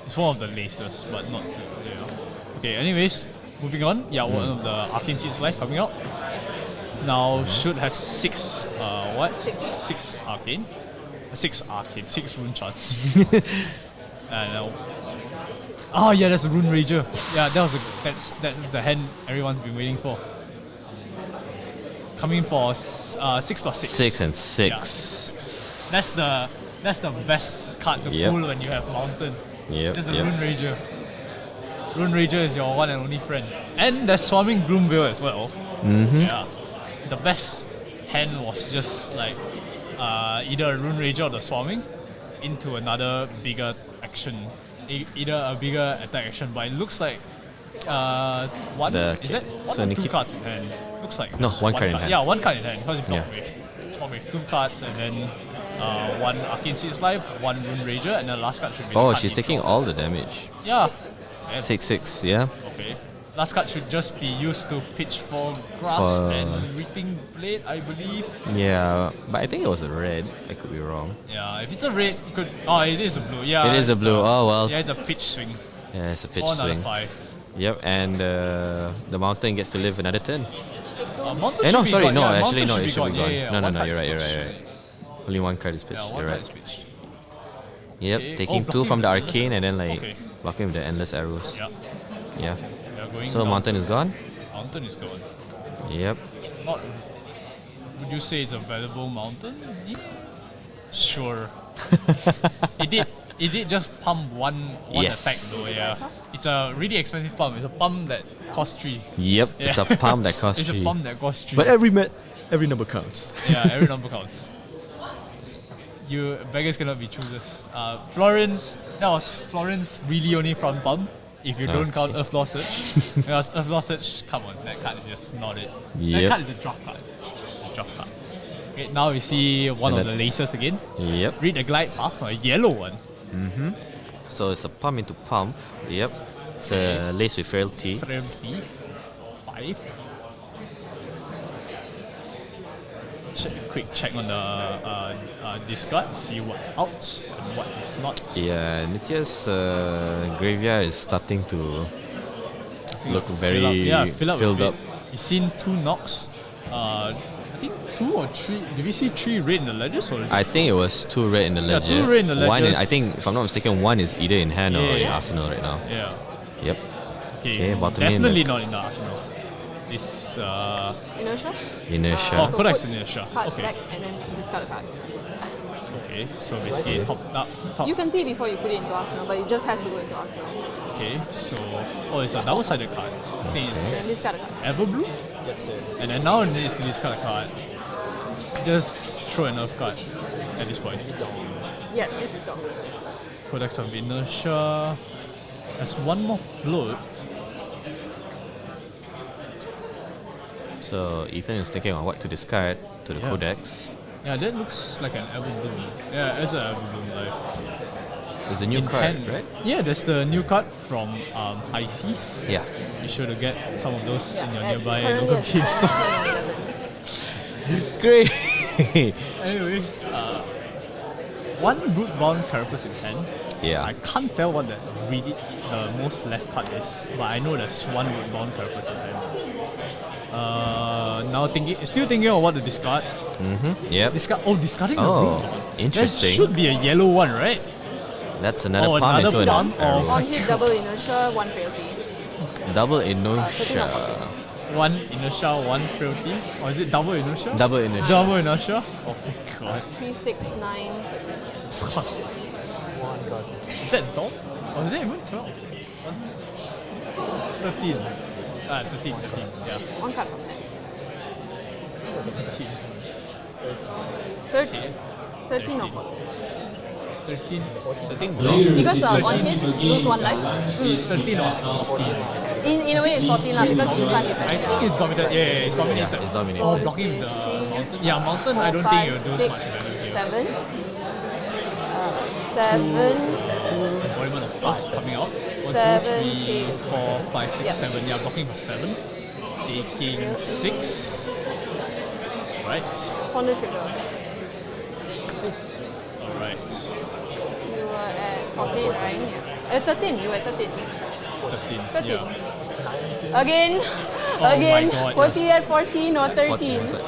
It's one of the laces, but not two. Yeah. Okay, anyways, moving on. Yeah, one of the arcane seeds left coming out. Now should have 6 6 arcane. 6 rune charts. And oh yeah, that's a Rune Rager. Yeah, that's the hand everyone's been waiting for. Coming for 6 plus 6. 6 and 6. Yeah. That's the best card to pull when you have Mountain. Yep. Just a Rune Rager. Rune Rager is your one and only friend. And there's Swarming Gloomveil as well. Yeah. The best hand was just like either a Rune Rager or the Swarming into another bigger action. Either a bigger attack action, but it looks like one. Is that one so or two Nikki- cards in hand? Looks like No, just one card in hand. Yeah, one card in hand because you block Yeah. with 2 cards and then 1 Arcane Seeds life, 1 Rune Rager, and the last card should be. Oh, the card she's you taking draw. all the damage. Yeah. 6/6, yeah. Okay. Last card should just be used to pitch for grass and reaping blade, I believe. Yeah, but I think it was a red. I could be wrong. Yeah, if it's a red, you could. Oh, it is a blue. Yeah. It is a it's blue. Oh well. Yeah, it's a pitch swing. Yeah, it's a pitch Or another swing. 5. Yep, and the mountain gets to live another turn. Mountain No, should be sorry, gone. no, Yeah, actually no, Mountain it should be gone. gone. Yeah, No, one no, card you're is right, you're pitched. right. Only 1 card is pitched. Yeah, one You're card right. is pitched. Yep, Okay. taking Oh, 2 from the blocking with arcane and then like Okay. blocking with the endless arrows. Yeah. Yeah. We are going So down mountain is gone. Mountain is gone. Yep. Not. Would you say it's a valuable mountain? Yeah. Sure. It did just pump one Yes. attack though. Yeah. It's a really expensive pump. It's a pump that costs 3. Yep. It's a pump that costs It's a 3. pump that costs 3. But every number counts. Yeah, every number counts. You beggars cannot be choosers. Florence, that was Florence really only front pump if you don't count Earth Law Search. Because Earth Law Search, come on, that card is just not it. That Yep. card is a drop card. A drop card. Okay, now we see one And of the laces again. Yep. Read the glide path, a yellow one. So it's a pump into pump. Yep. It's a lace with frailty. Frailty. 5. Quick check on the discard, see what's out and what is not. Yeah, Nitya's graveyard is starting to look very filled up. You've seen 2 knocks. I think 2 or 3. Did we see 3 red in the ledges? Or I think it was 2 red in the Yeah, ledger. 2 red in the One, ledgers. I think, if I'm not mistaken, one is either in hand or in Yeah. arsenal right now. Yeah. Yep. Okay, bottom lane. definitely not in the arsenal. This Inertia? Inertia. oh, So Codex put Inertia. Card Okay. back and then discard a card. Okay, so basically top. You can see before you put it into Arsenal, but it just has to go into Arsenal. Okay, so it's a double-sided card. I think And it's discard a card. Everblue. Yes, sir. And then now it needs to discard a card. Just throw an Earth card at this point. Yes, this is done. Codex of Inertia. There's one more float. So Ethan is thinking on what to discard to the Yeah. codex. Yeah, that looks like an Everbloom. Yeah, it's an Everbloom life. There's a new In card, hand. right? Yeah, there's the new card from High Seas. Yeah. Be sure to get some of those in your and nearby currently local it's game store. 11. Great. Anyways, one root-bound carapace in hand. Yeah. I can't tell what the most left card is, but I know there's one root-bound carapace in hand. Now still thinking of what to discard. Yep. Discarding the Oh, root-bound. interesting. There should be a yellow one, right? That's another pump another into pump an arrow. of- On hit, double inertia, 1 frailty. Double 13 or inertia. 14. One inertia, one frailty. Or is it double inertia? Double inertia. Double inertia? Oh my god. 3, 6, 9. Is that dog? Or is it even 12? 13. 13, yeah. One card from that. 13. 13. 13 or 14. 13. 13 Because on hit, lose 1 life. 13 or 14. In a way, it's 14 lah, because you can't defend. I think it's dominated. Yeah, it's dominated. It's dominated. Oh, blocking the mountain. Yeah, mountain, I don't think it will do as much damage. 7. 7. Embodiment of buffs coming out. 1, 2, 7, 3, 4, 5, 6, Yep. 7. Yeah, blocking for 7. Taking 6. Right. Ponder trigger. Alright. You were at 14, right? 13. You were at 13. 13. 13. Yeah. Again. my Again. God, Was yes. he at 14 or 13? 14. It was like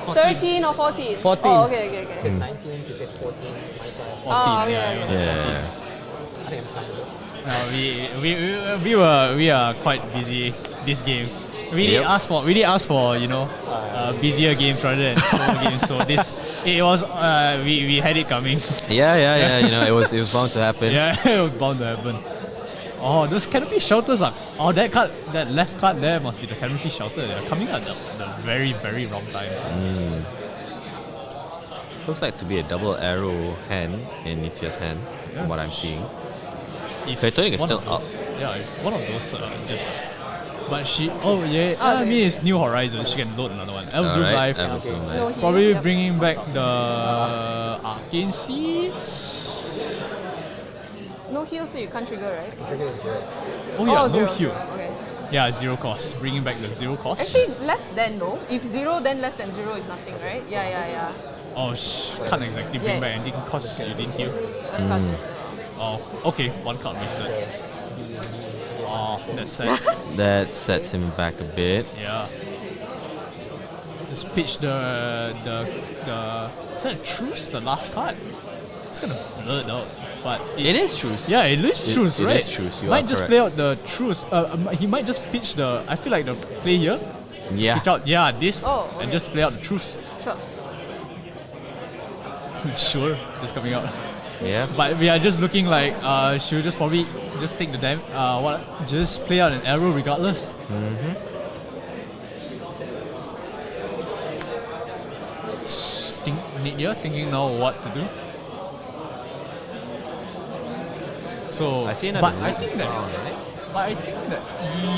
14. 13 or 14? 14. Oh, okay. It's 19 to say 14 minus 5. 14, Oh, okay, yeah. okay. Yeah. I think I'm starting. We are quite busy this game. We did Yep. ask for busier games rather than slower games. So it was we had it coming. Yeah. You know, it was bound to happen. Yeah, it was bound to happen. Oh, those canopy shelters are. Oh, that left card there must be the canopy shelter. They're coming at the very, very wrong times. Looks like to be a double arrow hand in Nitya's hand, Yeah. from what I'm seeing. If Platonic is one still of those, yeah, if one of those just. But she. Oh yeah. I Okay. mean, it's New Horizons. She can load another one. Elf Group Alright, Life. Elf Group Life. No heal, Probably yep. bringing back the Arcane Seeds. No heal, so you can't trigger, right? Oh yeah, no zero. heal. Okay. Yeah, 0 cost. Bringing back the 0 cost. Actually, less than no. If 0, then less than 0 is nothing, right? Yeah. Oh, can't exactly bring Yeah. back anything because you didn't heal. Card system. Oh, okay, 1 card wasted. Oh, that's sad. That sets him back a bit. Yeah. Just pitch the is that a truce? The last card? It's gonna blur it out. But It is truce. yeah, it is truce, it right? is truce, you might are just correct. play out the truce. He might just pitch the. I feel like the play here. Yeah. Pitch out, this, Oh, and okay. just play out the truce. Sure. Sure, just coming out. Yeah. But we are just looking like she'll just probably just take the just play out an arrow regardless. Thinking now what to do. So I see another but I root think that bound, right? but I think that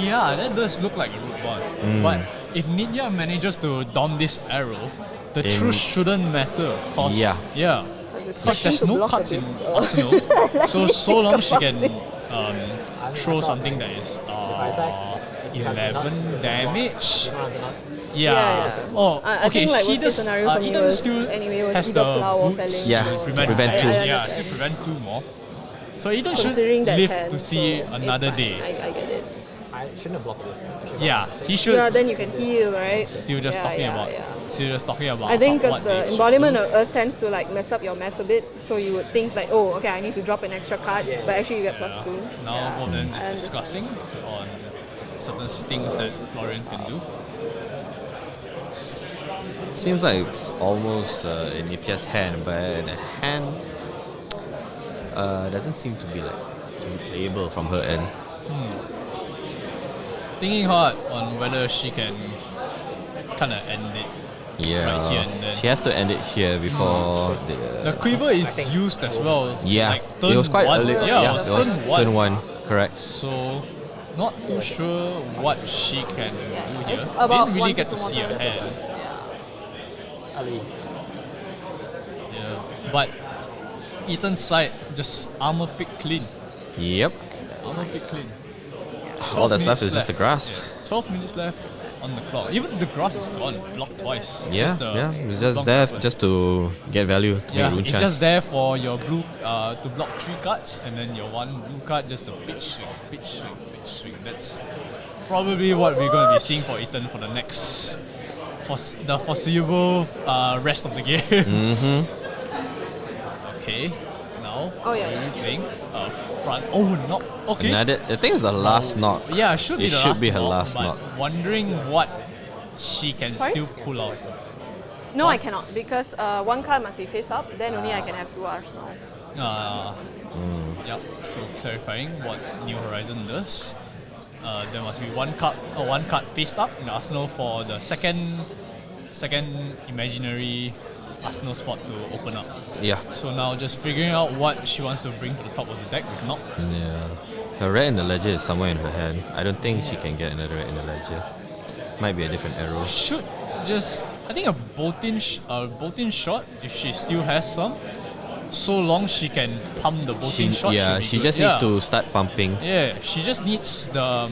yeah, that does look like a root one. But if Nidya manages to dom this arrow, the In- truth shouldn't matter. Cause Yeah. yeah. I was Because expecting there's to no block a cards bit, in so- Arsenal, so long she about can this. throw something that is 11 damage. Yeah. Yeah. Oh, I okay. think like He worst case does. scenario for me Eden was still anyway was has either the plow or boots felling. Yeah, to to prevent, prevent two. Yeah, understand. still prevent 2 more. So Eden should Considering that live hand, to see so another it's fine. day. I get it. I shouldn't have blocked this time. I should Yeah, he should. Yeah, then you can heal, right? Still just Yeah, talking yeah, about. yeah. Still just talking about. I think what because they the should embodiment do. of Earth tends to like mess up your math a bit, so you would think like, oh, okay, I need to drop an extra card, but actually you get Yeah. +2. Now Yeah, more than I just understand. discussing on certain things that Florian can do. Seems like it's almost in Nitya's hand, but the hand doesn't seem to be like playable from her end. Thinking hard on whether she can kind of end it. Yeah. Right here and then. She has to end it here before The quiver is used as well. Yeah, like it was quite turn early. one. Yeah, it it was was turn one. turn 1, correct. So, not too sure what she can do here. It's about Didn't really 1 get to to 2 see her more turns. hand. Ali. Yeah. But Ethan's side just armor pick clean. Yep. Armor pick clean. All that's 12 left is minutes just a grasp. Yeah. 12 minutes left. on the clock. Even the grass is gone, blocked twice. Yeah, Just the it's just long there covers. just to get value to Yeah, make rune it's chance. just there for your blue to block 3 cards, and then your 1 blue card just to pitch swing, pitch swing, pitch swing. That's probably what we're going to be seeing for Ethan for the next, the foreseeable rest of the game. Okay, now Oh, yeah, we're playing front. Oh, knock. Okay. Another, I think it's the last knock. Yeah, it should be It the should last be her knock, last but knock. wondering what she can Sorry? still pull out. No, I cannot because 1 card must be face up. Then only I can have 2 arsenals. Yep. So clarifying what New Horizon does. There must be one card face up in the arsenal for the second imaginary arsenal spot to open up. Yeah. So now just figuring out what she wants to bring to the top of the deck with knock. Yeah. Her red in the ledger is somewhere in her hand. I don't think she can get another red in the ledger. Might be a different arrow. Should just, I think a bolt-in shot if she still has some. So long she can pump the bolt-in shot. Yeah, should be she good. just needs to start pumping. Yeah, she just needs the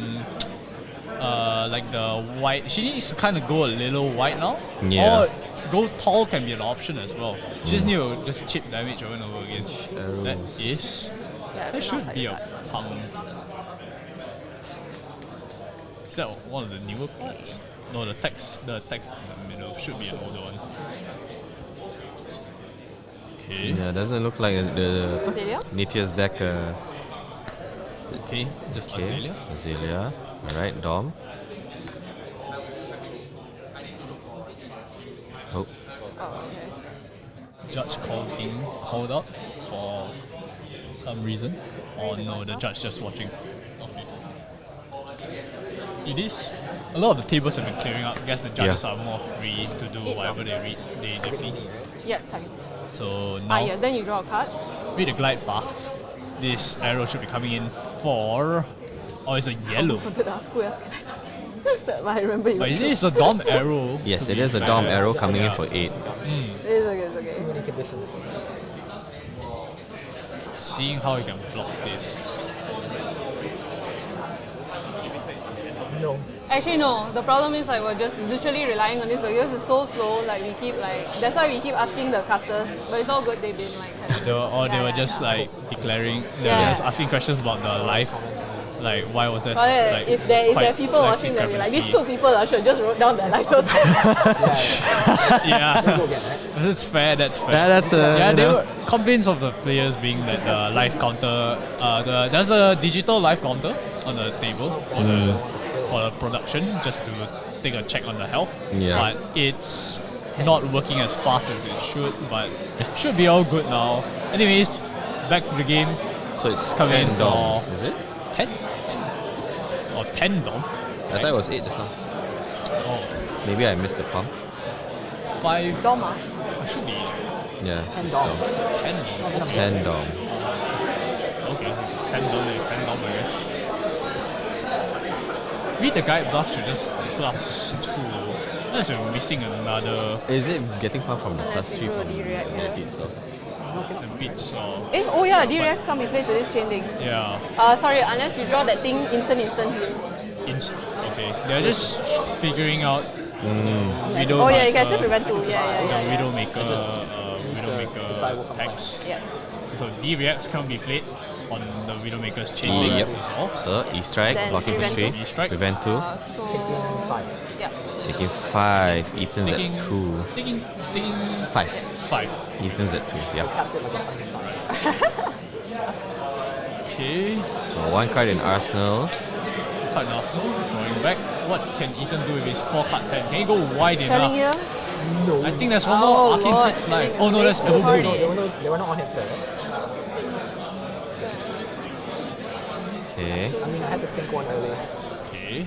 like the white. She needs to kind of go a little wide now. Yeah. Or go tall can be an option as well. She just need to just chip damage over and over again. That is. Yeah, That it's should not be a like that. pump. Is that one of the newer cards? No, the text in the middle should be an older one. Okay. Yeah, doesn't look like the Azalea? Nitya's deck. Okay, just Okay, Azalea. Azalea. Alright, Dom. Oh, Oh, okay. Judge called out for some reason. Or no, the judge just watching. Okay. It is. A lot of the tables have been clearing up. I guess the judges are more free to do whatever they please. Yes, time. So now, Yes, then you draw a card. with the glide buff, this arrow should be coming in for. Oh, it's a yellow. I wanted to ask who else can I talk to? But I remember you. But it is a Dom arrow. yes, to it be is a fair. Dom arrow coming in Yeah. for 8. It's okay, it's okay. Many conditions. Seeing how you can block this. No. Actually, no. The problem is like we're just literally relying on this because it's so slow. Like we keep that's why we keep asking the casters. But it's all good. They've been like. They were Yeah. just like declaring. They were Yeah. just asking questions about the life. Like why was there But like if there quite are people life watching, they'll be like, these discrepancy? 2 people should just wrote down their life total. Yeah, Go again, right? that's fair. That's fair. That's yeah, you there know. were complaints of the players being that the life counter, there's a digital life counter on the table for the production just to take a check on the health. Yeah. But it's not working as fast as it should, but should be all good now. Anyways, back to the game. So it's Coming 10 in Dom, for- is it? 10? Or 10 Dom? I thought it was 8 just now. Oh, Maybe I missed the pump. 5. Doma. Should be Yeah, 10 it's Dom. 10 Dom. 10 Dom. Okay, it's 10 Dom, it's 10 Dom, I guess. Read the guide buff should just +2. Unless we're missing another Is it getting pumped from the Unless +3 you from do the a D-react, yeah. ability itself? bits or. Oh yeah, D-Rex can't be played to this chain link. Yeah. Sorry, unless you draw that thing instant heal. Okay. They're just figuring out Widow. Oh yeah, you can still prevent 2. the Yeah. Widowmaker, decide what comes tax. Yeah. So D-Reacts can't be played on the Widowmaker's chain Yep. link resolve. So E-strike, Then blocking for prevent 3, E-strike. prevent 2, So. 5. Yeah. taking 5, Ethan's Taking- at 2. Taking 5. 5. Ethan's at 2, yeah. Tapped it like 100 times. Okay. So 1 card in Arsenal. Card in Arsenal, drawing back. What can Ethan do with his 4-card hand? Can he go wide Telling enough? here. No. I think there's one more Arcane Lord. Seeds live. Oh no, that's Everblue. Horde. They were not on hits there. Okay. I mean, I had to sink one earlier. Okay.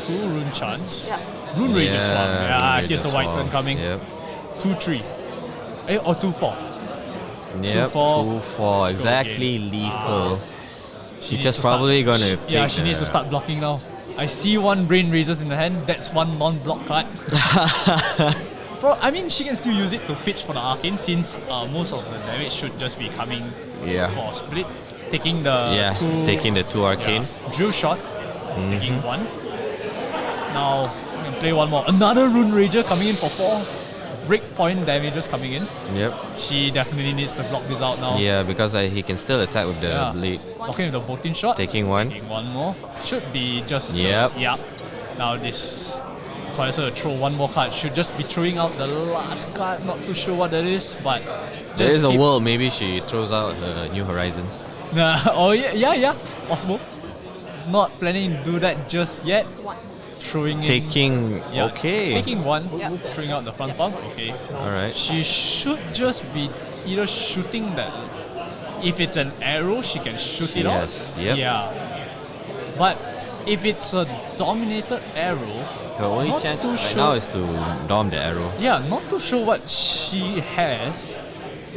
2 rune chance. Yeah. Rune Rager Swamp. Yeah, Rager here's the white turn Swamp, coming. Yep. 2-3. Or 2-4. Yep, 2-4. 2-4, exactly lethal. She Just needs to probably start, gonna Yeah, take she needs to the- start blocking now. I see 1 Brain Razors in the hand. That's 1 non-block card. I mean, she can still use it to pitch for the Arcane since most of the damage should just be coming Yeah. for split. Taking the Yeah, two, taking the 2 arcane. Drill shot. taking 1. Now, I'm going to play one more. Another Rune Rager coming in for 4. Breakpoint damages coming in. Yep. She definitely needs to block this out now. Yeah, because he can still attack with the blade. Blocking with the bolting shot. Taking 1. Taking 1 more. Should be just... Yep. Yeah. Now this... requires her to throw 1 more card. Should just be throwing out the last card. Not too sure what that is, but... There is a world, maybe she throws out her New Horizons. Oh yeah. Possible. Not planning to do that just yet. Throwing in... Taking... Yeah, Okay. Taking 1. Throwing out the front pump. Okay. Alright. She should just be either shooting that. If it's an arrow, she can shoot it out. Yes. Yep. Yeah. But if it's a dominated arrow, Her only not chance too right sure- now is to dom the arrow. yeah, not too sure what she has,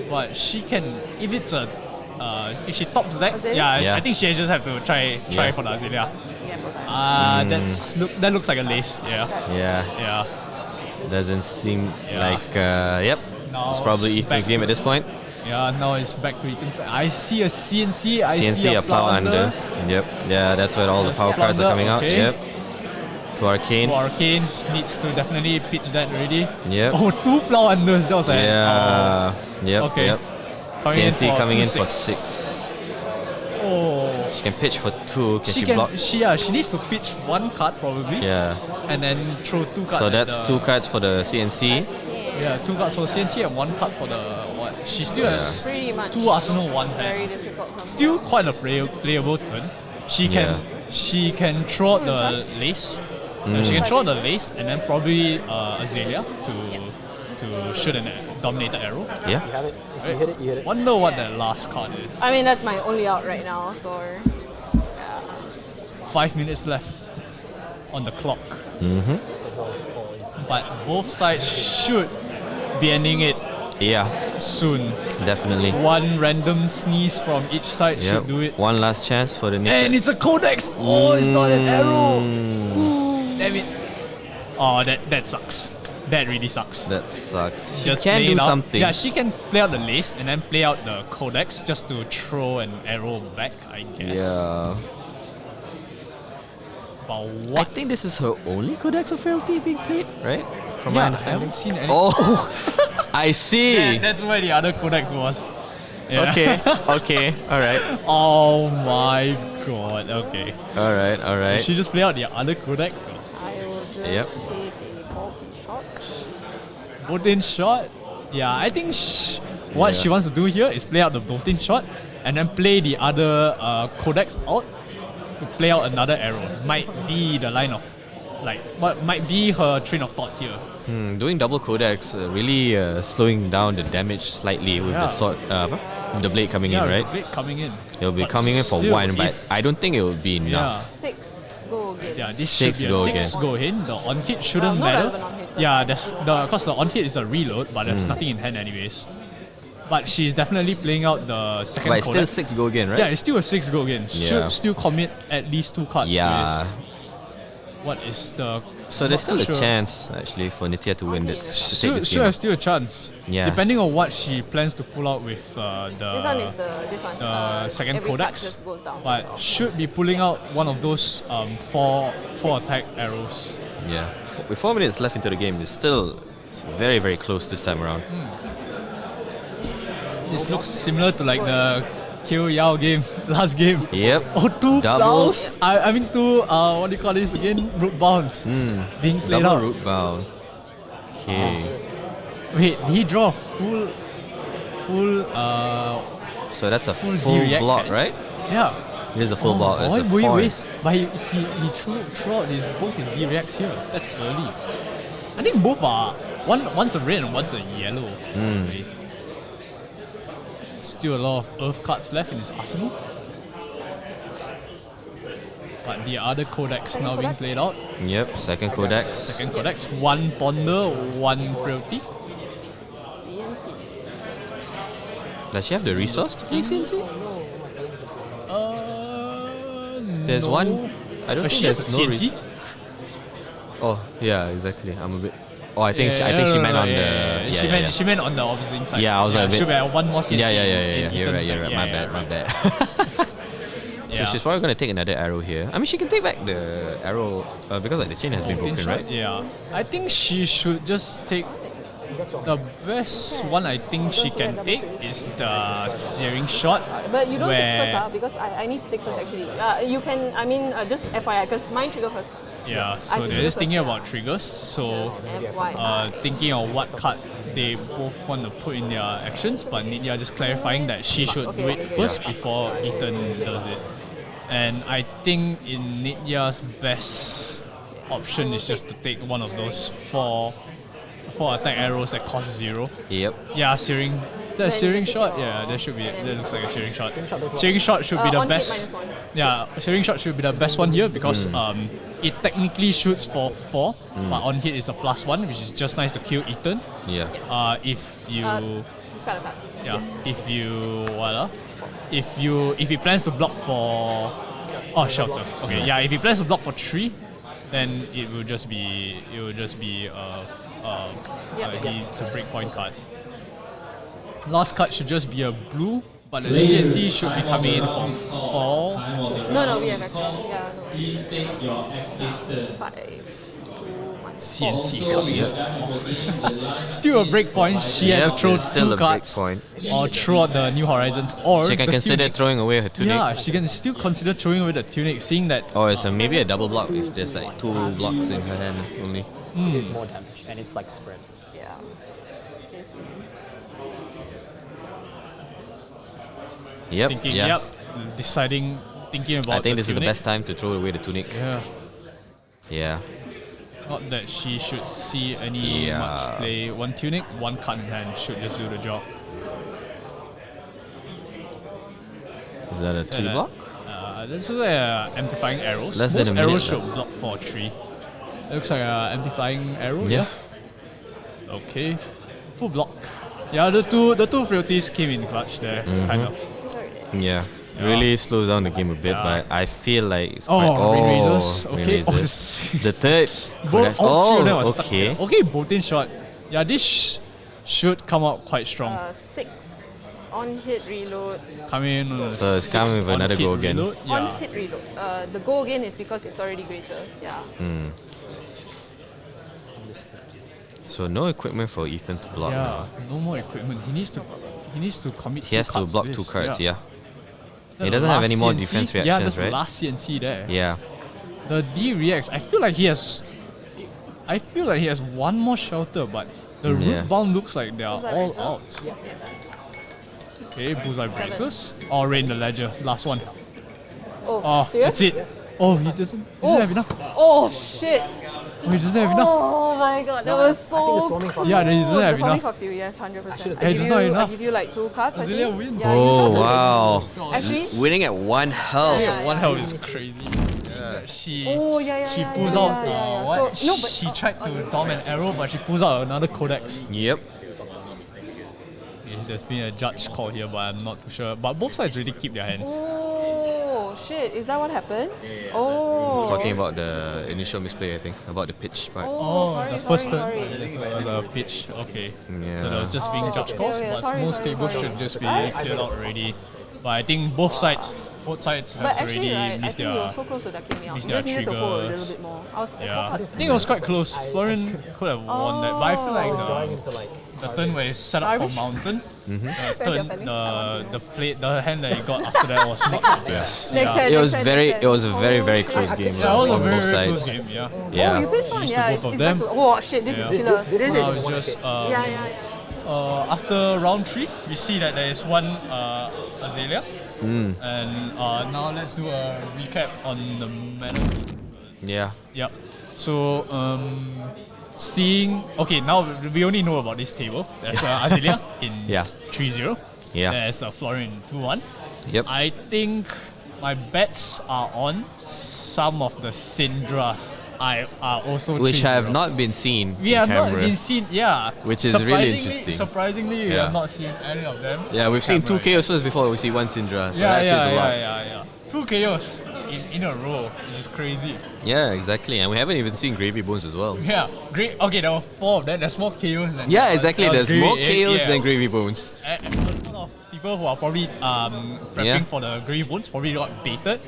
but she can. If it's a, if she tops deck, Yeah. I think she just have to try Yeah. for the Azalea. That looks like a lace. Yeah, Yeah. Doesn't seem Yeah. like... yep. Now It's probably it's back Ethan's game at this point. yeah. Now it's back to Ethan's. I see a CNC. I see CNC a a plow under. Yep. Yeah, that's where all the There's power cards are Plunder, coming out. okay. Yep. To Arcane. Arcane needs to definitely pitch that already. Yep. Oh, 2 plow unders. That was like. Yeah. Yep. Okay. Yep. CNC coming in for 6. Oh. She can pitch for 2. Can she, She block? she needs to pitch 1 card probably. Yeah. And then throw 2 cards. So at that's the- 2 cards for the CNC. Yeah, 2 cards for the CNC and 1 card for the what? She still has Pretty much. 2 Arsenal, 1 Very hand. difficult. From Still quite a playable turn. She can throw out the lace. She can throw out the lace and then probably Azalea to shoot a dominated arrow. Yeah. You have it. If you hit it, you hit it. Wonder what that last card is. I mean, that's my only out right now, so 5 minutes left on the clock. Mm-hmm. But both sides should be ending it Yeah. soon. Definitely. 1 random sneeze from each side Yep. should do it. One last chance for the And nature. it's a codex! Oh, it's not an arrow! Damn it. Oh, that sucks. That really sucks. That sucks. She Just can play do it out. something. Yeah, she can play out the lace and then play out the codex just to throw an arrow back, I guess. Yeah. But I what? think this is her only Codex of Frailty being played, right? From Yeah, my I understanding. haven't seen any. Oh, I see. That's where the other codex was. Yeah. Okay, okay, alright. Oh my god, okay. Alright, Did alright. she just play out the other codex though? I will just Yep. take a bolting shot. Bolting shot? Yeah, I think what Yeah. she wants to do here is play out the bolting shot and then play the other codex out to play out another arrow. Might be the line of, like, what might be her train of thought here. Doing double Codex really slowing down the damage slightly with Yeah. the sword, with the blade coming in, Yeah, right? Blade coming in. It'll be But coming in for still, 1, but if- I don't think it will be enough. 6 go again. Yeah, this 6 should be go a 6 again. go in. The on hit shouldn't not matter. relevant on hit, Yeah, because the on hit is a reload, but there's nothing in hand anyways. But she's definitely playing out the second But it's still codex. 6 go again, right? Yeah, it's still a 6 go again. Yeah. Should still commit at least 2 cards. to Yeah. this. What is the? So there's still not a sure. chance actually for Nithya to win this, to take Still, this still game. has still a chance. Yeah. Depending on what she plans to pull out with This one is this one. the second every card codex. just goes down. But that's all. should be pulling out one of those four attack arrows. Yeah. With 4 minutes left into the game, it's very, very close this time around. This looks similar to like the Kyo Yao game, last game. Yep. Oh, 2 Double. plows. I mean 2, what do you call this again? Root bounds. Being played Double out. root bound. Okay. Wait, did he draw full, So that's a full full D-react, block, right? right? yeah. It is a full block. It's Why a would you foil. waste? But he threw out both his D-reacts here. That's early. I think both are, one's a red and one's a yellow. Right? Still a lot of earth cards left in his arsenal. But the other codex now being played out. Yep, second Codex. Second codex, 1 ponder, 1 frailty. CNC. Does she have the resource to play CNC? There's No. one. I don't think She has a there's no CNC. Oh, yeah, exactly. I'm a bit. Oh, I think Yeah, she no, meant no, on yeah, the. yeah, Yeah, she yeah, meant yeah. she meant on the opposing side. Yeah, I was like a bit- should be one more CNC. Yeah. in You're Ethan's right. deck. My Yeah, bad. My bad. So she's probably going to take another arrow here. I mean, she can take back the arrow because like the chain has been broken, Shot? right? Yeah. I think she should just take the best one. I think she can take is the searing shot. But you don't where, take first, because I need to take first actually. You can, I mean, just FYI, because mine trigger first. Yeah, I so can they're do just first, thinking yeah. about triggers. So FYI. thinking of what card they both want to put in their actions, but Nidya just clarifying that she should do it first before Ethan does it. And I think in Nidya's best option is just to take one of those four attack arrows that cost 0. Yep. Yeah, searing. Is that a searing shot? Yeah, that should be. That looks like a searing shot. Searing shot should be the on hit best. -1. Yeah, searing shot should be the best one here because it technically shoots for 4, but on hit is a +1, which is just nice to kill Ethan. Yeah. If you Discard a card. yeah, if he plans to block for shelter. Okay, yeah, if he plans to block for 3, then it will just be it's a breakpoint card. Last card should just be a blue, but the CNC should be coming in for 4. No, we have extra. Yeah, no. Please take your active 5, 2, 1. CNC coming in for 4. Still a breakpoint. She has to throw it's still 2 a cards breakpoint. or throw out the New Horizons, or She can the consider Tunic. throwing away her tunic. Yeah, she can still consider throwing away the Tunic, seeing that. Or it's maybe a double block if there's like 2 blocks in her hand only. It's more damage, and it's like spread. Yeah. Okay, so Yep. Thinking, yeah. thinking about I think this is the Tunic. best time to throw away the tunic. Yeah. Yeah. Not that she should see any Yeah. much play. 1 Tunic, 1 card in hand should just do the job. Is that a 3 block? This is amplifying arrows. Less than Most a minute arrows left. should block for 3. It looks like an amplifying arrow. Yeah. Okay. Full block. Yeah, the two frailties came in clutch there, kind of. Yeah. Really slows down the game a bit, but I feel like it's quite... Rain Razors. Rain Okay. Razors. The third. Both, all 3 of them are stuck okay. there. Okay, Bolton shot. Yeah, this should come out quite strong. 6 on hit reload. Coming in. So it's coming with another go again. Reload. On Yeah. hit reload. The go again is because it's already greater. Yeah. So no equipment for Ethan to block now. Yeah, no more equipment. He needs to commit. He has to block 2 this. cards, yeah. Is that He the doesn't have last any more CNC? defense Yeah, reactions, that's right? the last CNC there. Yeah. The D reacts. I feel like he has one more shelter, but the Yeah. root bound looks like they are all out. Okay, bullseye braces. Or Rain the Ledger. Last one. Oh, serious? That's it. Oh, he doesn't have enough. Oh shit! Oh, he doesn't have enough. Oh my god, that was so. Yeah, he doesn't have the swarming enough. fucked you, yes, 100%. Yeah, it's not enough. I give you like 2 cards. I Azealia think. wins. Yeah, you Oh, draw wow. Actually, Winning at 1 health. Yeah. One health is crazy. She she yeah, pulls yeah, out yeah. what? So, no, but- she tried to dom an arrow, but she pulls out another codex. Yep. There's been a judge call here, but I'm not too sure. But both sides really keep their hands. Oh shit! Is that what happened? Oh. Talking about the initial misplay, I think. About the pitch part. Oh, sorry, the first sorry, turn. sorry. The pitch. Okay. Yeah. So that was just being judge okay, calls, okay, but sorry, most sorry, tables sorry. should just be cleared out already. But I think both sides But has actually, already right, I missed think we were their. so close to ducking me out. missed You their just needed to hold a little triggers. bit more. I was Yeah, I think it was quite close. Florian could have won that, but I feel like the turn where it's set up for mountain, the turn, the hand that he got after that was not the best. Next hand, It was next hand, very, next it was a hand. very, very close game Yeah, it was a on very, both very close sides. game. Yeah. Oh, Yeah. you played one? Used to Yeah, both it's of back them. to- oh shit, this is killer. This Now is. it's just Yeah. after round 3, we see that there is one Azealia. And now let's do a recap on the meta. Yeah. Yep. So, now we only know about this table. There's Azealia in Yeah. 3-0. Yeah. There's Florian in 2-1. Yep. I think my bets are on some of the Syndras. Are also Which 3-0. have not been seen We in have camera. not been seen, yeah. Which is really Surprisingly- interesting. Surprisingly, we Yeah. have not seen any of them. Yeah, we've seen 2 Camera. KOs before, we see 1 Syndra, so Yeah, that says a lot. yeah. 2 KOs in a row, which is crazy. Yeah, exactly. And we haven't even seen Gravy Bones as well. Yeah, great. Okay, there were 4 of them. There's more KOs than Yeah, exactly. there was There's more Gravy- KOs yeah. than Gravy Bones. A lot of people people who are probably prepping Yeah. for the gravy bones probably got baited.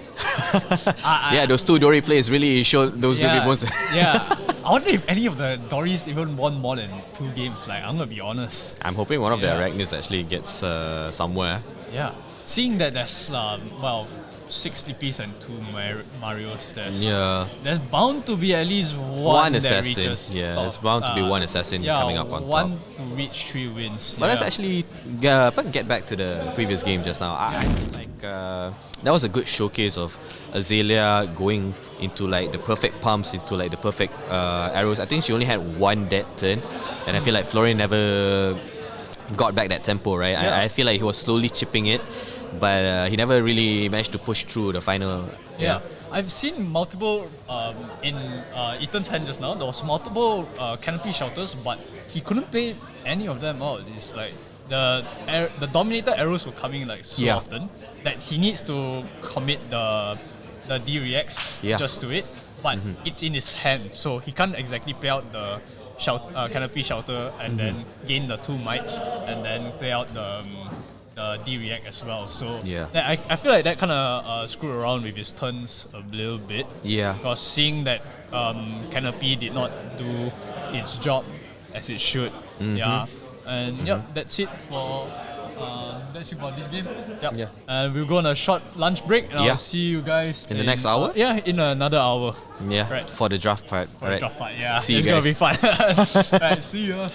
Yeah, those two Dory plays really showed those gravy bones. Yeah. I wonder if any of the Dories even won more than 2 games. Like, I'm gonna be honest. I'm hoping one of the Yeah. arachnids actually gets somewhere. Yeah. Seeing that there's 6 Sleepies and 2 Marios, there's bound to be at least one that assassin. reaches Yeah, top. there's bound to be one assassin coming up on one top. to reach 3 wins. But let's actually get back to the previous game just now. I feel like that was a good showcase of Azalea going into like the perfect pumps, into like the perfect arrows. I think she only had 1 dead turn, and I feel like Florian never got back that tempo, right? Yeah. I feel like he was slowly chipping it, but he never really managed to push through the final. Yeah. I've seen multiple in Ethan's hand just now. There was multiple canopy shelters, but he couldn't play any of them out. It's like the dominator arrows were coming like so Yeah. often that he needs to commit the D-reacts just to it. But it's in his hand, so he can't exactly play out the canopy shelter and then gain the 2 mites and then play out the D-react as well. So I feel like that kind of screwed around with his turns a little bit. Yeah. Because seeing that canopy did not do its job as it should. Yeah. And that's it for this game. Yep. Yeah. And we'll go on a short lunch break and I'll see you guys In the next hour? In another hour. Yeah, Right. for the draft part. For the drop part, yeah. See you it's guys. gonna be fun. Right, see you.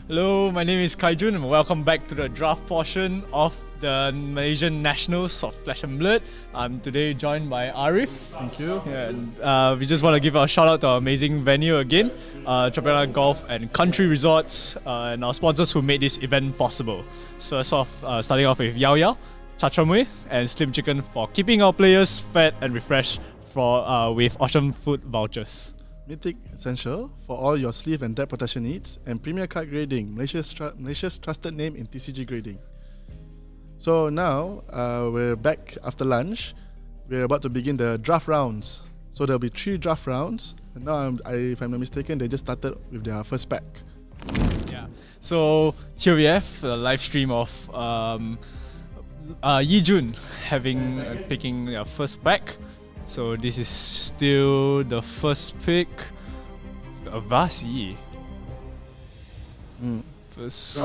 Hello, my name is Kaijun and welcome back to the draft portion of the Malaysian Nationals of Flesh and Blood. I'm today joined by Arif. Thank you. Yeah, and we just want to give a shout out to our amazing venue again, Tropicana Golf and Country Resort, and our sponsors who made this event possible. So starting off with Yao Yao, Chachamui, and Slim Chicken for keeping our players fed and refreshed with awesome food vouchers. Mythic Essential for all your sleeve and deck protection needs, and Premier Card Grading, Malaysia's trusted name in TCG grading. So now we're back after lunch. We're about to begin the draft rounds. So there'll be 3 draft rounds. And now, if I'm not mistaken, they just started with their first pack. Yeah. So here we have the live stream of Yijun picking their first pack. So this is still the first pick. Vasi. First.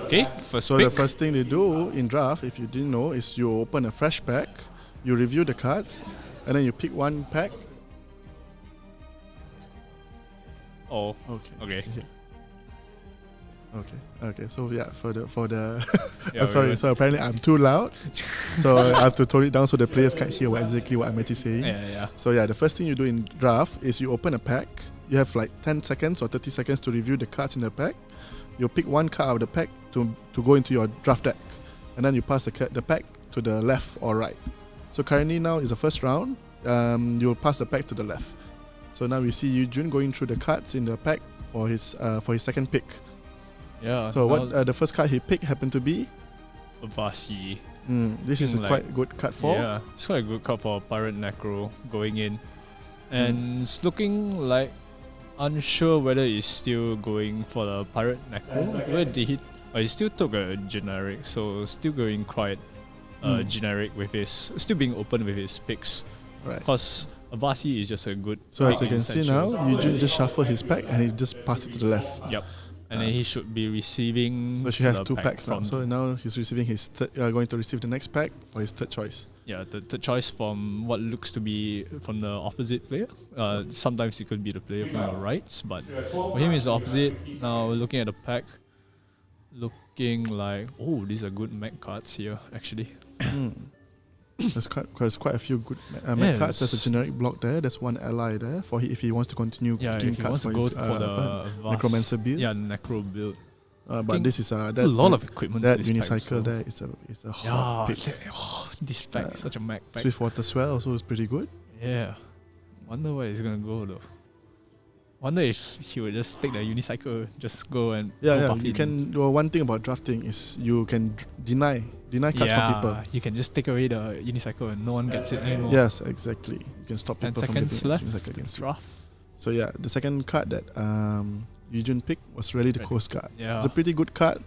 Okay. First So pick. the first thing they do in draft, if you didn't know, is you open a fresh pack, you review the cards, and then you pick one pack. Oh. Okay. Okay. Okay. So yeah, for the Yeah, sorry. So apparently I'm too loud, so I have to tone it down so the players can't hear exactly what I'm actually saying. Yeah. So yeah, the first thing you do in draft is you open a pack. You have like 10 seconds or 30 seconds to review the cards in the pack. You pick one card out of the pack to go into your draft deck, and then you pass the pack to the left or right. So currently now is the first round. You'll pass the pack to the left. So now we see Yujun going through the cards in the pack for his second pick. Yeah. So what the first card he picked happened to be Vasi. this is a Like- quite good card for. Yeah, it's quite a good card for Pirate Necro going in. And it's looking like unsure whether he's still going for the Pirate Necro. Where did he? He still took a generic, so still going quite generic with his, still being open with his picks. Right. Because Vasi is just a good. So as pick you can see essential. now, Yujun just shuffled his pack and he just passed it to the left. Yep. And then he should be receiving. So she has the 2 pack packs now. from- So now he's receiving his going to receive the next pack for his third choice. Yeah, the choice from what looks to be from the opposite player. Sometimes it could be the player from the right, but for him it's the opposite. Now looking at the pack, looking like, oh, these are good mech cards here actually. There's quite a few good mech cards. There's a Yes. generic block there. There's one ally there for if he wants to continue Yeah, picking if he cards wants to for go his for the Necromancer build. Yeah, necro build. But this is There's a lot of equipment. that in this pack, unicycle so- there is a Yeah, hot pick. this pack is such a mech pack. Swiftwater Swell also is pretty good. Yeah. Wonder where he's gonna go though. Wonder if he would just take the unicycle, just go and go Yeah. buff You in. can. Well, one thing about drafting is you can deny cards from people. You can just take away the unicycle and no one gets it anymore. Yes, exactly. You can stop 10 people from seconds getting left. unicycle against you. Draft. So yeah, the second card that Yujun picked was really the Right. Coast card. Yeah. It's a pretty good card.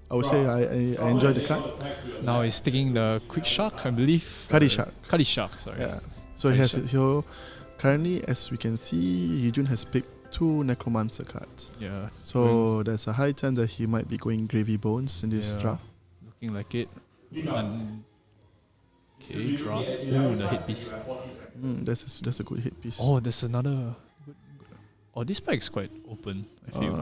I would say I enjoyed the card. Now he's taking the quick shark, I believe. Kadi Shark. Kadi shark, sorry. Yeah. So he Kadi has Shark. so currently, as we can see, Yujun has picked 2 Necromancer cards. Yeah. So there's a high chance that he might be going Gravy Bones in this Yeah. draft. Looking like it. And okay, draft. Ooh, the headpiece. That's a good hit piece. Oh, there's another. Oh, this pack is quite open, I feel.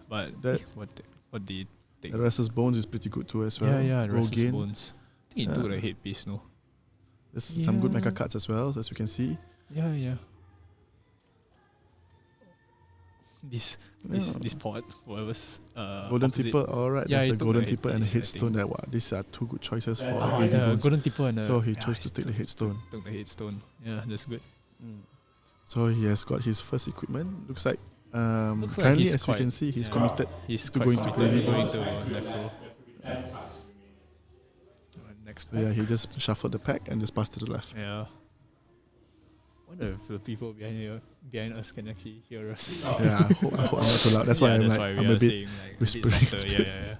But that- what did he take? The Restless Bones is pretty good too as well. Yeah, Restless Rogaine. Bones. I think he took the headpiece, no? There's some good Yeah. mecha cards as well, as you can see. Yeah. This pot, whatever's Golden opposite. Tipper, alright. Yeah, There's he a took Golden the Tipper and a headpiece, I Headstone there. Wow, these are 2 good choices for Ah, Gravy the Bones. Golden Tipper and the. So he yeah, chose to take the Headstone. Took the headstone. Yeah, that's good. So he has got his first equipment. Looks like Looks like currently, he's as we can quite- see, he's yeah. committed. He's to quite going to committed Gravy going Bones. to Necro. Alright, next So yeah, he just shuffled the pack and just passed to the left. Yeah. Wonder if the people behind us can actually hear us. Yeah, I hope I'm not too loud. That's why Yeah, I'm that's like, why we I'm a are bit saying like a bit whispering. softer. Yeah.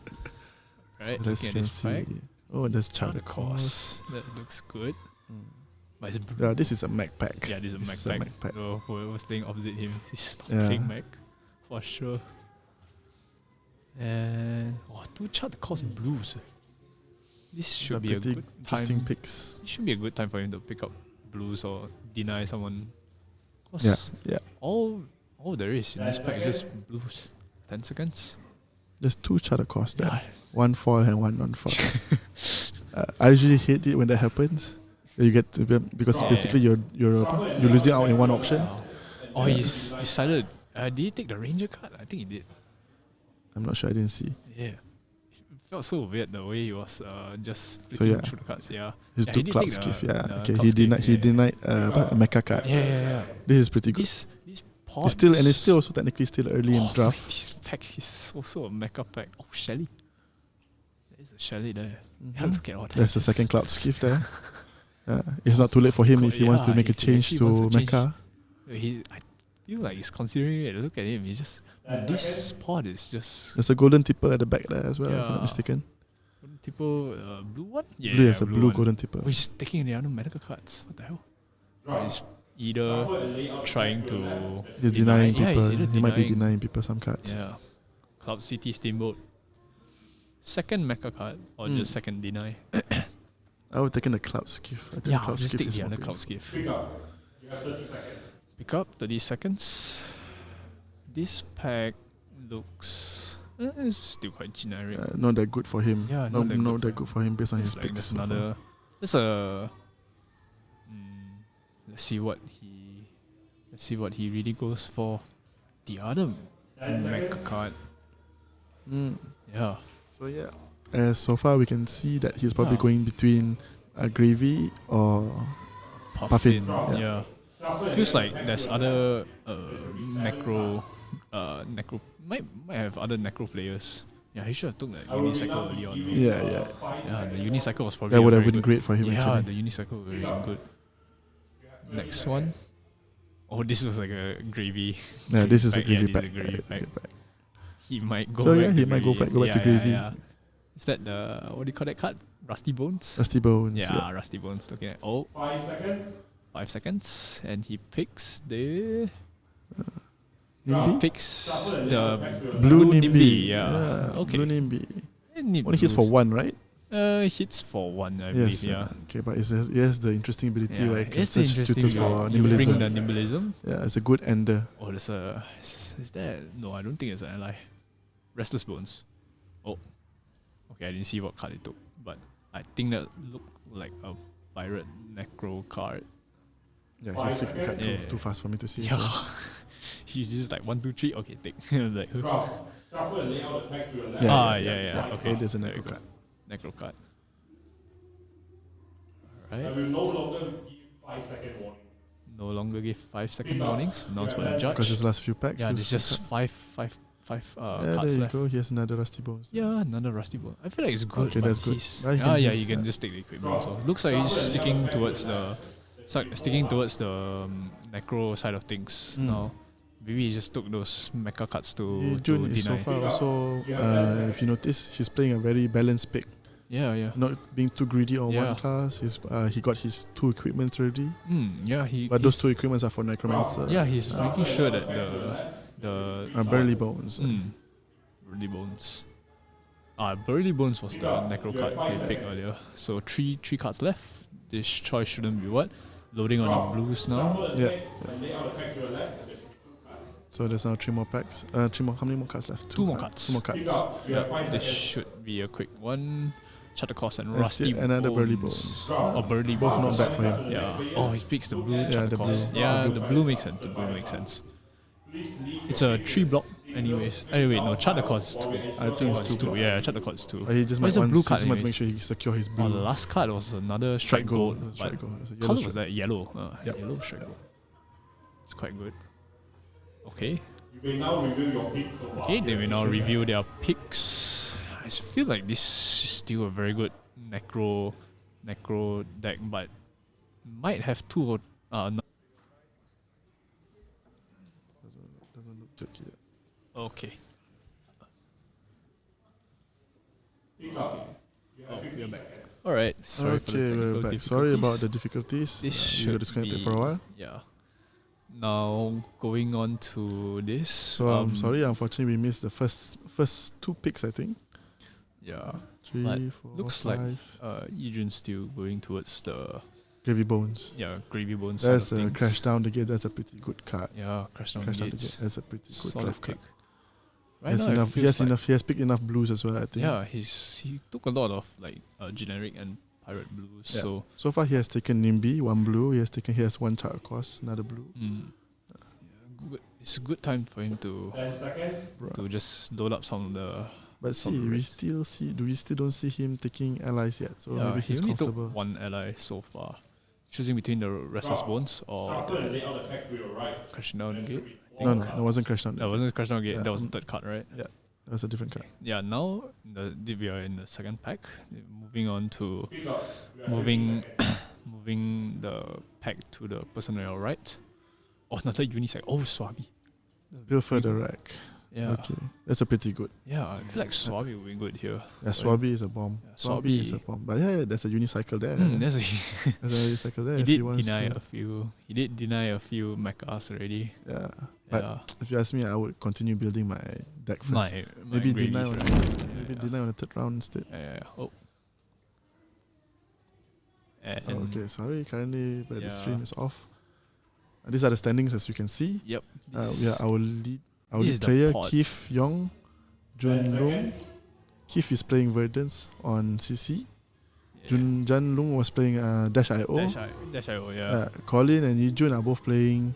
Right, Let's looking at can this pack. see. Oh, there's Child Child of Course. That looks good. But it's Yeah, this is a Mac pack. yeah, this is a This Mac is a pack. Mac pack. So whoever's playing opposite him is not Yeah. playing Mac for sure. And 2 Child Course blues. This should They're be a pretty good interesting time. picks. It should be a good time for him to pick up blues or deny someone. 'Cause Yeah, yeah. all Oh, there is. In this pack, just blues. 10 seconds. There's 2 charter costs there. Yeah. One foil and one non-foil. I usually hate it when that happens. You get to because basically you're losing out in one option. Oh, he's decided. Did he take the ranger card? I think he did. I'm not sure. I didn't see. Yeah. It felt so weird the way he was just So flicking yeah. through the cards. Yeah. He's Yeah, two he did cloud take skiff. the Yeah. Okay. cloud He skiff, denied. He yeah. denied a mecha card. Yeah. This is pretty good. This pod. It's still also technically still early in draft. This pack is also a mecha pack. Oh, Shelly. There's a Shelly there. Yeah, Mhm. look at all that. There's a second cloud skiff there. It's not too late for him if he wants to make a if he change actually to wants to change. mecha. I feel like he's considering it. Look at him. He's just this pod is just There's a golden tipper at the back there as well, if I'm Yeah. not mistaken. tipo blue one. Yeah, Blue has a blue one. golden tipper. He's taking the other medical cards. What the hell? He's either trying to He's denying yeah, people. he's either He might be denying- denying people some cards. Yeah. Cloud City Steamboat. Second mecha card or just second deny. I would take in the cloud skiff. I think Yeah, cloud I'll just skiff take is the more other cloud painful. skiff. Pick up 30 seconds. This pack looks it's still quite generic. Not that good for him. Yeah, no, not that not good that for good for him based on It's his like picks. there's so far. another. There's a. Let's see what he really goes for. The other mecha card. Yeah. So yeah, so far we can see that he's probably Yeah. going between a gravy or Puffin. Puffin, Yeah. Feels like there's other necro might have other necro players. Yeah, he should have took the unicycle early on. yeah. Yeah, the unicycle was probably That would a have very been good- great for him Yeah, actually. the unicycle very good. Next one. Oh, this was like a gravy. Yeah, this is a pack. Yeah, gravy this is pack. a gravy pack. He might go So back yeah, to he might go gravy. back to gravy. Is that the what do you call that card? Rusty Bones? Rusty Bones. Yeah, Rusty Bones. Looking at 5 seconds, and he picks the Nimby? picks the Blue Nimby. Nimby. Yeah. Okay. Blue Nimby. Need Only hits for blues. one, right? Hits for one, I believe. Yes. Yeah. Okay, but it has the interesting ability where it can it's the search interesting. tutors for You bring nimblism. the nimblism. Yeah, it's a good ender. Oh, there's a. Is there? No, I don't think it's an ally. Restless Bones. Oh. Okay, I didn't see what card it took, but I think that looked like a pirate necro card. Yeah, he flicked the card Yeah. too fast for me to see. Yeah. So. He's just like 1, 2, 3. Okay, take. Like, yeah. Okay, There's a there we necro go. card. Necro card. Alright. No longer give 5-second warnings. Announced by the judge. Because his last few packs. Yeah, he there's was just flicked. five Yeah, cards there you left. go. He has another Rusty Bones. Yeah, another Rusty Bone. I feel like it's good. Okay, but that's good. he's- Yeah, he can yeah, do- he can yeah. just take the equipment also. Looks like he's sticking towards the necro side of things now. Maybe he just took those mecha cards to Jun is so deny. far also, if you notice, he's playing a very balanced pick. Yeah. Not being too greedy on Yeah. one class. He got his 2 equipments already. Yeah, But those 2 equipments are for Necromancer. Yeah, he's making sure that the Burly Bones. Burly Bones. Burly Bones was the necro card we picked earlier. So three cards left. This choice shouldn't be what? Loading on the blues now. Yeah. So there's now 3 more packs. How many more cards left? 2 more cards. 2 more cards. Yeah, this should be a quick one. Chattercost and And Rusty still another Burly Bones. Or Burly Both Bones. not bad for him. Yeah. Oh, he picks the blue Yeah, the Chattercost. blue. Yeah, The the blue. blue makes sense. The blue makes sense. It's a 3 block anyways. Wait, no, Chattercost is 2. I think it's 2 block. Yeah, Chattercost is 2. But he just But might it's a want, blue he card just might make anyways. sure he secure his Oh, blue. the last card was another strike gold. but Strike gold. It's a yellow Color strike. was that yellow? Yep. Yellow strike gold. It's quite good. Okay. You may now reveal your picks. Okay, they will now review their picks. I feel like this is still a very good necro deck, but might have 2 or Doesn't look tricky yet. okay. We're back. Alright, sorry for the Okay, technical we're back. Sorry about difficulties. the difficulties. This You got should disconnected be, for a while. Yeah. Now going on to this. So I'm sorry, unfortunately we missed the first 2 picks, I think. Yeah. 3, But 4, looks 5. like Yijun's still going towards the Gravy Bones. Yeah, Gravy Bones. That's sort of things. Crash Down the Gate. That's a pretty good card. Yeah, Crash Down Crash the Down the Gates. Gate. That's a pretty good Solid draft pick. card. Right now, it He feels has like- enough. He has picked enough blues as well. I think. Yeah, he took a lot of like generic and pirate blues. Yeah. So So far, he has taken Nimby, one blue. He has one turquoise, another blue. it's a good time for him to Bruh. just load up some of the. But some see, of the we rates. still don't see him taking allies yet. So Yeah, maybe he he's only took comfortable. one ally so far. Choosing between the Restless Bones or the Crashing Down Gate. No, it wasn't Crash Down. That wasn't Crashing Down Gate. Yeah. That was the third card, right? That was a different card. Yeah. Now we are in the second pack. Moving on to moving the pack to the person on your right. Oh, another unicycle. Oh, Swabi. Pilfer the Rack. Yeah. Okay, that's a pretty good. Yeah, I feel like Swabi will be good here. Yeah, Swabi is a bomb. Yeah, Swabi is a Swabi- bomb. But yeah, there's a unicycle there. There's a There's a unicycle there. he if did wants deny to. a few. He did deny a few mechas already. Yeah, but Yeah. if you ask me, I would continue building my deck first. My maybe Gravies, deny on right? maybe Yeah. deny on the third round instead. Yeah. Oh. And Oh, okay, sorry. Currently, but the Yeah. stream is off. These are the standings as you can see. Yep. We are our lead This is the player pot. Keith Yong, Jun Long. Keith is playing Verdance on CC. Jan Lung was playing Dash.io. Dash.io, yeah. Colin and Yijun are both playing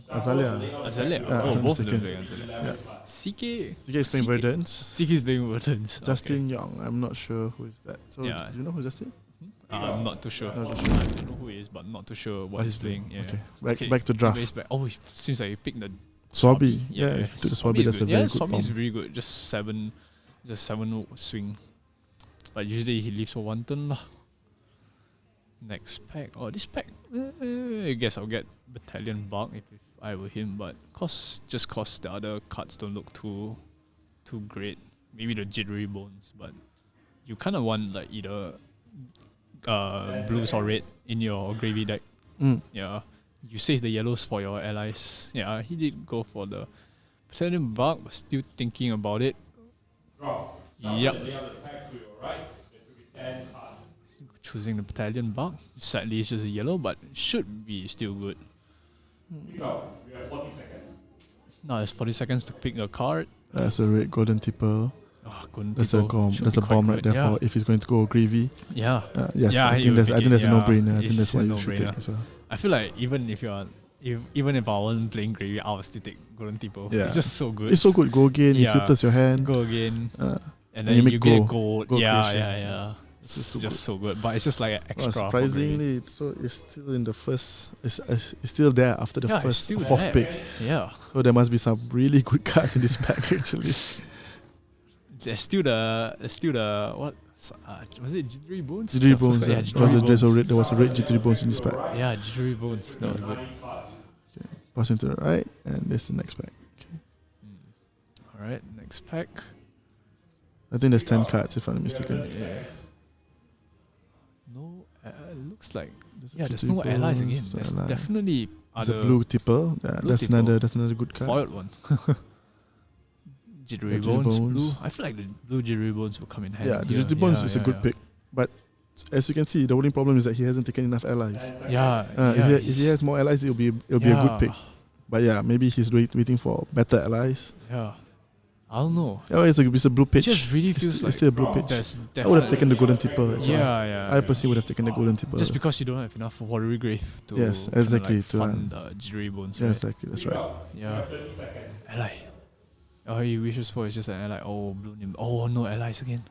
Azalea. Azalea. I'm Oh, not both of them mistaken. playing Azalea. Yeah. CK. CK is playing Verdance. CK is playing Verdance. Justin Young, I'm not sure who is that. So Yeah. do you know who's Justin? I'm not too sure. Not I too sure. don't know who he is, but not too sure what he's playing. Yeah. Okay, back to draft. Base back. Oh, he seems like he picked the Swabi. Yeah, if you took the Swabi, is that's a good. very yeah, good Swabi is bomb. really good. Just seven swing. But usually he leaves for one turn lah. Next pack. Oh, this pack. I guess I'll get Battalion Bark if I were him, but cause the other cards don't look too great. Maybe the Jittery Bones, but you kind of want like either blues or red in your gravy deck. Yeah, you save the yellows for your allies. Yeah, he did go for the Battalion Bark, but still thinking about it. Yep. Choosing the Battalion Bark. Sadly, it's just a yellow, but it should be still good. Now there's 40 seconds to pick a card. That's a red golden tipper. Golden That's a Tipple bomb. should That's be a quite bomb right good, there for if he's going to go gravy. Yeah. Yes, Yeah, I he think will that's pick a it, no-brainer. I think it's that's a what you should no-brainer. take as well. I feel like even if I wasn't playing gravy, I would still take Golden Tipple. Yeah. It's just so good. It's so good. Go again. Yeah. It filters your hand. Go again. And And then you you, make get gold. gold. Gold Yeah, creation. yeah. It's It's too just good. so good. But it's just like an extra. for gravy. Surprisingly, it's still in the first. It's still there after the Yeah, it's first still fourth there. pick. Yeah. So there must be some really good cards in this pack actually. There's still the what? Was it Jittery Bones? Jittery The first Bones. card? Yeah, there was a red Jittery Bones in this pack. Yeah, Jittery Bones. That was good. Passing to the right, and this is the next pack. Alright, next pack. I think there's 10 cards if I'm not mistaken. Yeah. No, it looks like a there's Jittery no allies again. Bones, There's ally. definitely There's a other blue tipper. Yeah, blue that's tipper. another good card. foiled one. Jittery Yeah, Jittery Bones, Bones. blue. I feel like the blue Jittery Bones will come in handy. Yeah, the Jittery Bones is a good pick, but as you can see, the only problem is that he hasn't taken enough allies. Yeah, If he has more allies, it'll be a good pick. But yeah, maybe he's waiting for better allies. Yeah, I don't know. Oh, it's a blue It pitch. just really feels It's like still a blue pitch. there's I would have definitely- taken the golden tipper. actually. Yeah. I personally would have taken the golden tipper. Just because you don't have enough watery grave to Yes, kinda exactly, like to, fund the Jittery Bones. Yeah, Right? exactly. That's right. Yeah. Ally. All he wishes for is just an ally. Oh, blue nim. Oh, no allies again.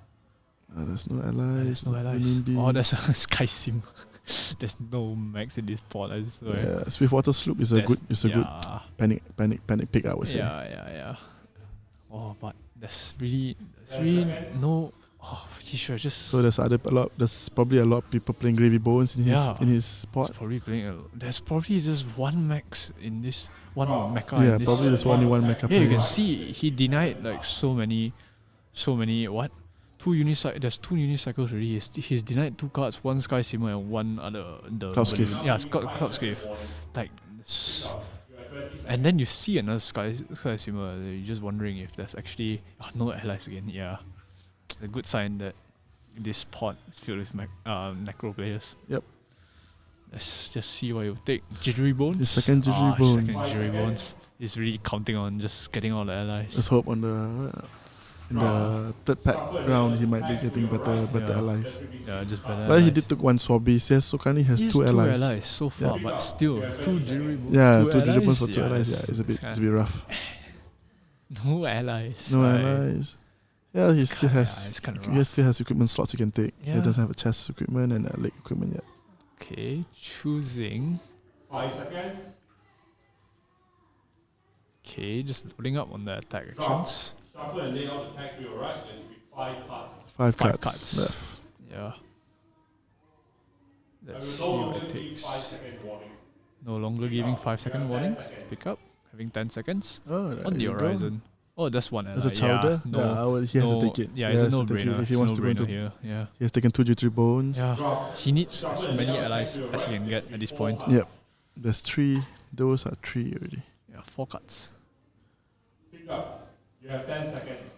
There's no allies. There's no allies. Nimby. Oh, there's a Sky Sim. There's no max in this pot, I swear. Yeah, Swiftwater Sloop is a good panic pick, I would say. Yeah. Oh, but there's really no. Oh, he should have just. So there's probably a lot of people playing Gravy Bones in his pot. Probably playing. There's probably just one max in this. One mecha. Yeah, in this. probably there's only one mecha Yeah, player. you can see he denied like so many what? There's two unicycles already. He's denied two cards, one Sky Simmer and one other Cloudscape. Yeah, Cloudscape. Like, and then you see another Sky Simmer. You're just wondering if there's actually no allies again. Yeah, it's a good sign that this pot is filled with necro players. Yep. Let's just see what he'll take. Jittery bones. His second jittery bone. Second jittery bones. He's really counting on just getting all the allies. Let's hope on in the third pack round he might be getting better allies. Yeah, just better. But he did took one swabby, so currently he has He has two allies. so far, but still two jittery bones. Yeah, two two jittery bones allies. for two allies. Yeah, it's a bit rough. No allies. No right. allies. Yeah, he still has. it's kinda He still has equipment slots he can take. Yeah. He doesn't have a chest equipment and a leg equipment yet. Okay, choosing. 5 seconds. Okay, just loading up on the attack actions. Shuffle and lay out the pack to your right. There should be 5 cards. Five Five cards cards. left. Yeah. Let's I see will no what longer it give takes. 5-second warning. No longer giving 5-second warning. Pick up. Having 10 seconds. Oh, On the you go. horizon. Oh, that's one ally. There's a chowder. Yeah, no, He has to no- take it. Yeah, He it's a has to take it no-brainer. if he It's wants to go no-brainer into. here. Yeah. He has taken two jittery bones. Yeah. He needs as many allies as he can get at this point. Yep. There's 3. Those are 3 already. Yeah, 4 cards. Pick up. You have 10 seconds.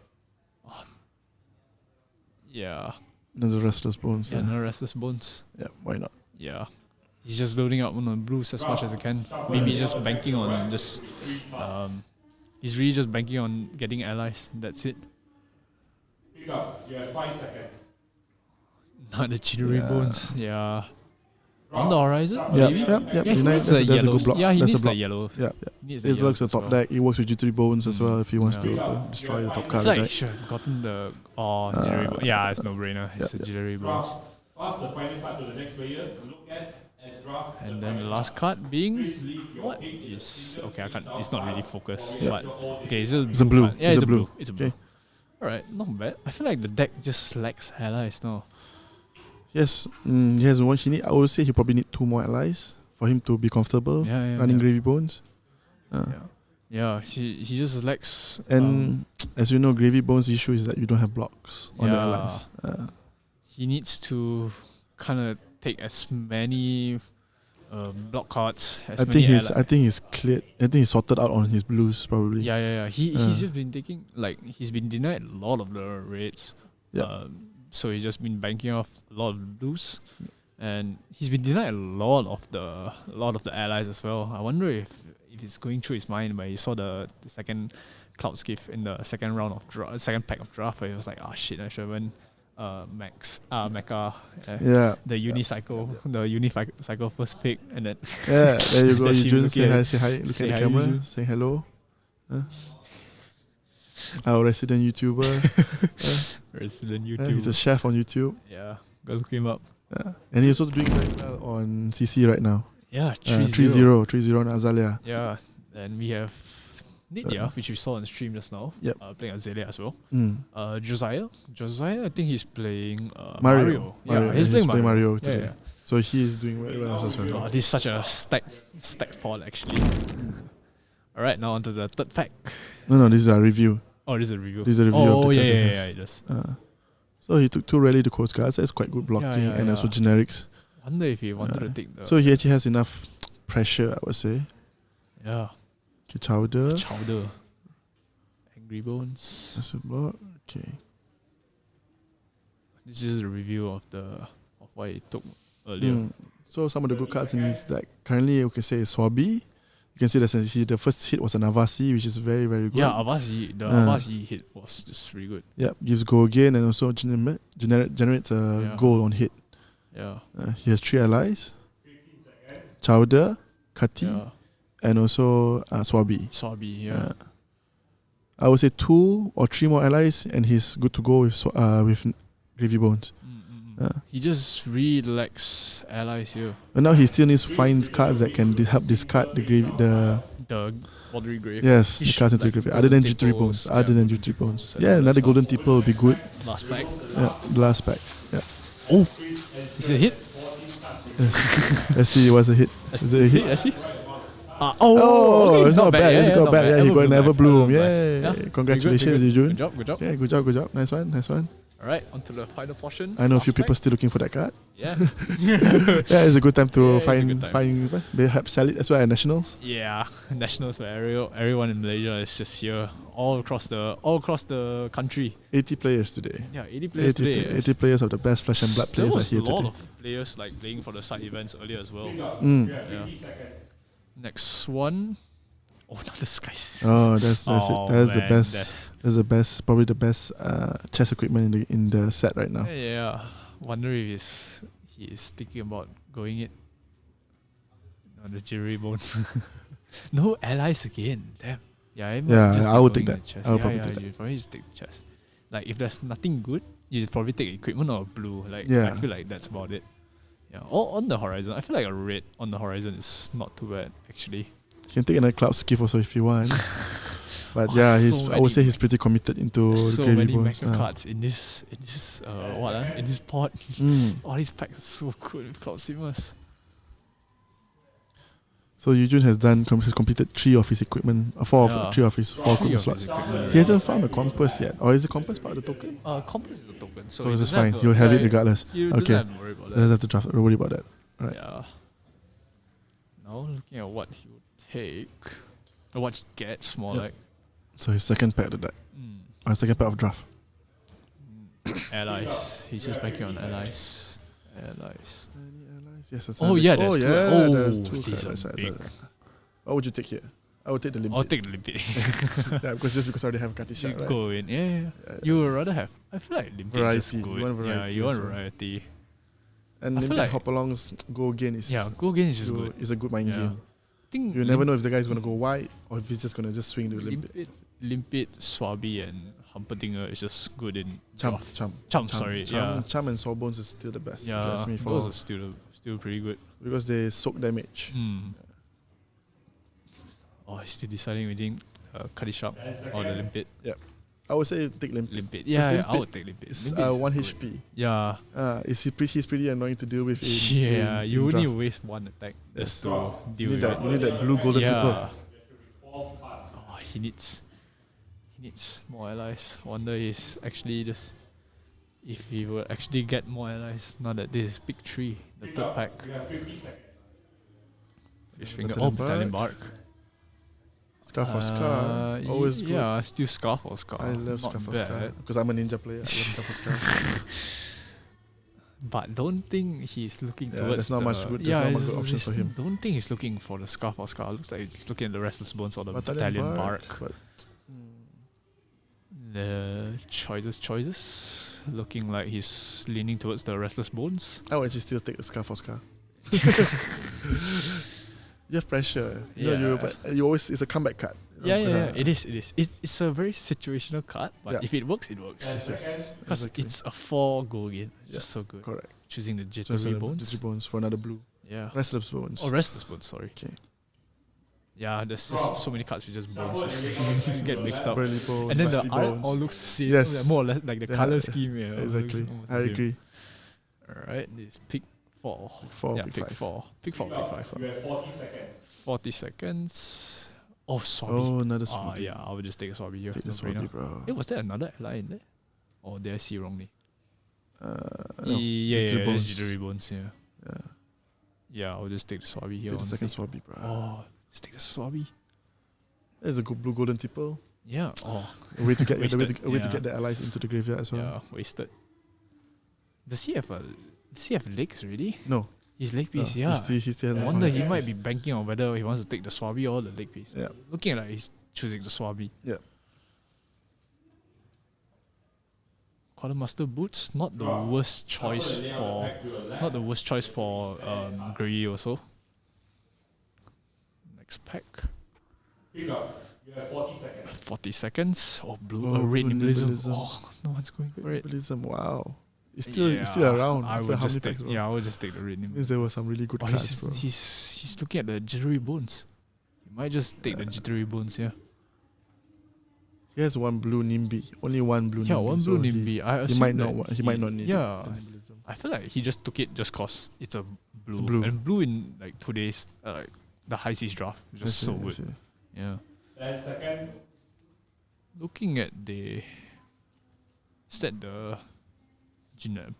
Yeah. Another restless bones. Yeah, there. no restless bones. Yeah, why not? Yeah. He's just loading up on the blues as much as he can. Maybe just banking on just he's really just banking on getting allies. That's it. Pick up. You have 5 seconds. Not the jittery Yeah. bones. Yeah. On the horizon, Yep, maybe? yep. Yeah, he United, needs the there's a good yellows. block. Yeah, he There's a needs the block. yellow. Yeah, He needs the It looks yellows the as top well. deck. He works with jittery bones as well if he wants Yeah. to destroy the top I card feel of the like he deck. should have gotten the jittery bones. Yeah, it's no brainer. It's the jittery bones. Pass the final card to the next player. Look at and draft. And then the last card being Please leave your what pick in the is okay? I can't. It's not really focused. Yeah. But okay, it's a It's a blue. card. Yeah, It's it's a a blue. blue. It's a blue. Okay. All right, not bad. I feel like the deck just lacks allies now. Yes, he has one. I would say he probably need 2 more allies for him to be comfortable Yeah, running yeah. gravy bones. Yeah, he just lacks. And as you know, gravy bones issue is that you don't have blocks on the Yeah. allies. He needs to kind of take as many block cards as I many think he's cleared. I think he's sorted out on his blues probably. Yeah. He's just been taking he's been denied a lot of the raids. Yeah. So he's just been banking off a lot of blues, and he's been denied a lot of the allies as well. I wonder if it's going through his mind when he saw the second cloud skiff in the second round of second pack of draft. Where he was like, "Ah shit, I should have went Mecha, Yeah. the unicycle first pick, and then Yeah, there you go. That's You him just looking say hi, look say at the hi, camera, Eugene. say hello. Our resident YouTuber. resident He's a YouTube. chef on YouTube. Yeah, go look him up. And he's also doing very well on CC right now. Yeah, 3-0 on Azalea. Yeah, then we have Nidya, which we saw on the stream just now. Yep. Playing Azalea as well. Mm. Josiah, I think he's playing Mario. Yeah, he's playing Mario. Mario today. Yeah. So he is doing very well as well. Oh, this is such a stack pod actually. Alright, now onto the third pack. No, this is a review. Oh, this is a review. This is a review Oh, of the yeah, cards he yeah, has. yeah, it does. So he took 2 rally to coast cards. That's quite good blocking yeah, and yeah. also generics. Wonder if he wanted to take the. So he actually has enough pressure, I would say. Yeah. Okay, Chowder. Chowder. Angry Bones. That's a block. Okay. This is a review of what he took earlier. So some of the good cards in his deck currently you can say is Swabi. You can see that the first hit was an Avasi, which is very, very good. Yeah, Avasi hit was just really good. Yeah, gives go again and also generates a goal on hit. Yeah. He has 3 allies. Chowder, Kati, and also Swabi. Swabi, yeah. I would say 2 or 3 more allies and he's good to go with Gravy Bones. He just really lacks allies here. But now he still needs to find cards that can help discard the Watery Grave. yes, the cards into the grave. Other than Jittery Bones. Other than Jittery Bones. Yeah, another Golden Tipple would be good. Last pack. Yeah, the last pack. Yeah. Oh! Is it a hit? Let's see what's a hit. Is it a hit? Let's see. Oh, okay, it's not bad. It's not bad. Yeah, he got an Everbloom. Yeah. Yeah. Congratulations, Yujun. Good job. Yeah, good job. Nice one. Alright, on to the final portion. I know a few Last people pack. still looking for that card. Yeah. Yeah, it's a good time to Yeah, it's a find good time. find perhaps sell it as well at Nationals. Yeah, nationals where everyone in Malaysia is just here, all across the country. 80 players today. Yeah, 80 players today. 80 players of the best flesh and blood There players are was here a lot today. of players like playing for the side events earlier as well. Mm. Yeah. Next one. Oh, not the skies. Oh, that's Oh, it. That's the man, best. That's the best. Probably the best chess equipment in the set right now. Yeah, wonder if he is thinking about going it on the jewelry bones. No allies again. Damn. Yeah, it might Yeah, just be I would going take the that. chest. I would Yeah, probably take that. you probably just take the chest. Like if there's nothing good, you probably take equipment or blue. Like Yeah. I feel like that's about it. Yeah. Or on the horizon. I feel like a red on the horizon is not too bad actually. You can take another cloud skiff also if he wants. But Oh, yeah, so I would say many he's pretty committed into There's the so gravy many bones. mega cards in this in this pot. Mm. All these packs are so cool with Cloud Simmers. So Yujun has completed 3 of his equipment, 3 of his 4 Three equipment of slots. his equipment, He hasn't found a compass yet, or is the compass part of the token? Compass is a token, so So he it's doesn't fine. have He'll to- have it yeah, regardless. You Okay. doesn't have to worry about So that. doesn't have to worry about that. Right. Yeah. Now looking at what he would take, or what he gets more Yep. like So his second pack of the deck, mm, or second pack of draft. allies. He's just banking on allies. Allies. Any allies? Yes, that's Oh yeah, there's there's two. there's Oh, 2 these cards. are big. What would you take here? I would take the limit. I'll take the limpet. Yeah, because I already have Katisha, right? Go in. Yeah. You would rather have. I feel like limpet is just Variety. good. You want Yeah, variety you want also. variety. And I feel limit like- hop-alongs go again is Yeah, go again is just good. is a good mind Yeah. game. Think You never know if the guy is gonna go wide or if he's just gonna just swing the limit. Limpet, Swabi, and Humperdinger is just good in Chum, draft. chum, Chum, sorry, yeah. Chum and Sawbones is still the best. if you Yeah, ask me, those for are still pretty good. because they soak damage. Mm. Oh, he's still deciding between Kadishap or the Limpet. I would say take Limpet. Limpet. Yeah, I Limpet would take Limpet. It's Limpet is 1 good. HP. Yeah. He's pretty annoying to deal with. Yeah, in you only draft. waste one attack just to You deal need with that. it. You need that blue golden Yeah. tipper. Oh, he needs more allies. Wonder is actually just if he will actually get more allies now that this is pick 3, the third pack. Fish finger. Battalion Oh, Battalion Bark. Bark. Scarf or Scar. Always good. Yeah, still Scarf or Scar. I love Not Scarf or bad. Scar because I'm a ninja player. I love Scarf or Scar. But don't think he's looking Yeah, towards there's not the, much good- there's yeah, not much it's good options just for him. Don't think he's looking for the Scarf or Scar. Looks like he's looking at the Restless Bones or the Battalion Bark. But The choices. Looking like he's leaning towards the Restless Bones. I would actually still take a Scarf or Scar. You have pressure. Yeah. But you always it's a comeback card. Yeah. It is. It's a very situational card, but Yeah. if it works, it works. Yes. Because Exactly. it's a 4 go again. It's Yeah, just so good. correct. Choosing the So Jittery instead of Bones. Jittery Bones for another blue. Yeah. Restless Bones. Oh, Restless Bones, sorry. Okay. Yeah, there's just so many cards with just bones. You get mixed up. Burly Bones. And then the Rusty art Bones. all looks the same. Yes. Like more or less like the Yeah, color yeah, scheme. Yeah, all looks Exactly. almost the I same. agree. Alright, this pick 4. Four, Yeah, pick pick five. 4. Pick 4, pick 5. You have 40 seconds. 40 seconds. Oh, Swabi. Oh, another Ah, Swabi. yeah, I would just take a Swabi here. Take the No-brainer. Swabi, bro. Was there another ally in there? Or did I see wrongly? No, Yeah, Jittery yeah, Bones. it's Jittery Bones, yeah. Yeah. Yeah, I'll just take the Swabi here. Take the second honestly. Swabi, bro. Oh, just take the Swabi. There's a good blue golden tipple. Yeah. Oh, A way to get Wasted, a way to yeah. get the allies into the graveyard as well. yeah, wasted. Does he have legs already? No. His leg piece, no, yeah. He still I hasn't wonder found he his might piece. be banking on whether he wants to take the Swabi or the leg piece. Yeah. Looking like he's choosing the Swabi. Yeah. Quartermaster boots, not the worst choice for Grey also. Next pack. Pick up. You have 40 seconds. 40 seconds. Oh, blue, Oh, red blue nimblism. nimblism. Oh, no one's going for it. Nimblism, wow. It's still around. I after would how just many take. packs, bro? Yeah, I would just take the red Means nimblism. there were some really good Oh, cards, bro. he's looking at the jittery bones. He might just take the jittery bones here. He has one blue Nimby. Only one blue Nimby. Yeah, one blue so Nimby. I He assume might that not. He might not need. Yeah, the Nimblism. I feel like he just took it just cause it's a blue. blue. And blue in like 2 days, like the high seas draft, is just so I good. see. Yeah. 10 seconds. Looking at the, is that the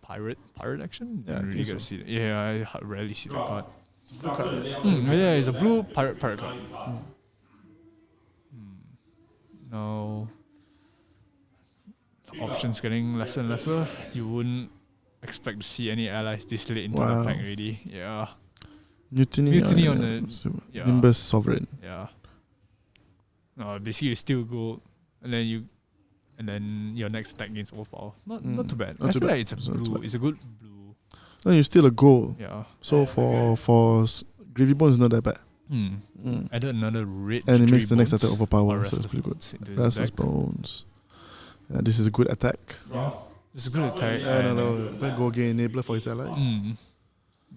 pirate action. Yeah, I Didn't think really get so. to see that. Yeah, I rarely see that card. Blue card. Yeah, it's a blue pirate card. Now, options getting lesser and lesser. You wouldn't expect to see any allies this late into Wow. the pack already. Yeah, Mutiny on the yeah. Nimbus Sovereign. Yeah. No, basically you still go, and then your next attack gains overpower. Not too bad. Not I too feel bad. like it's a It's not too blue. bad. It's a good blue. No, you still a goal. Yeah. So for Gravy Bones is not that bad. Added another red. And it makes jittery the next bones, attack or overpower, rest so it's of pretty good. bones into his Restless deck. Bones. Yeah, this is a good attack. Yeah. It's a good attack. No. Go again enabler for his allies.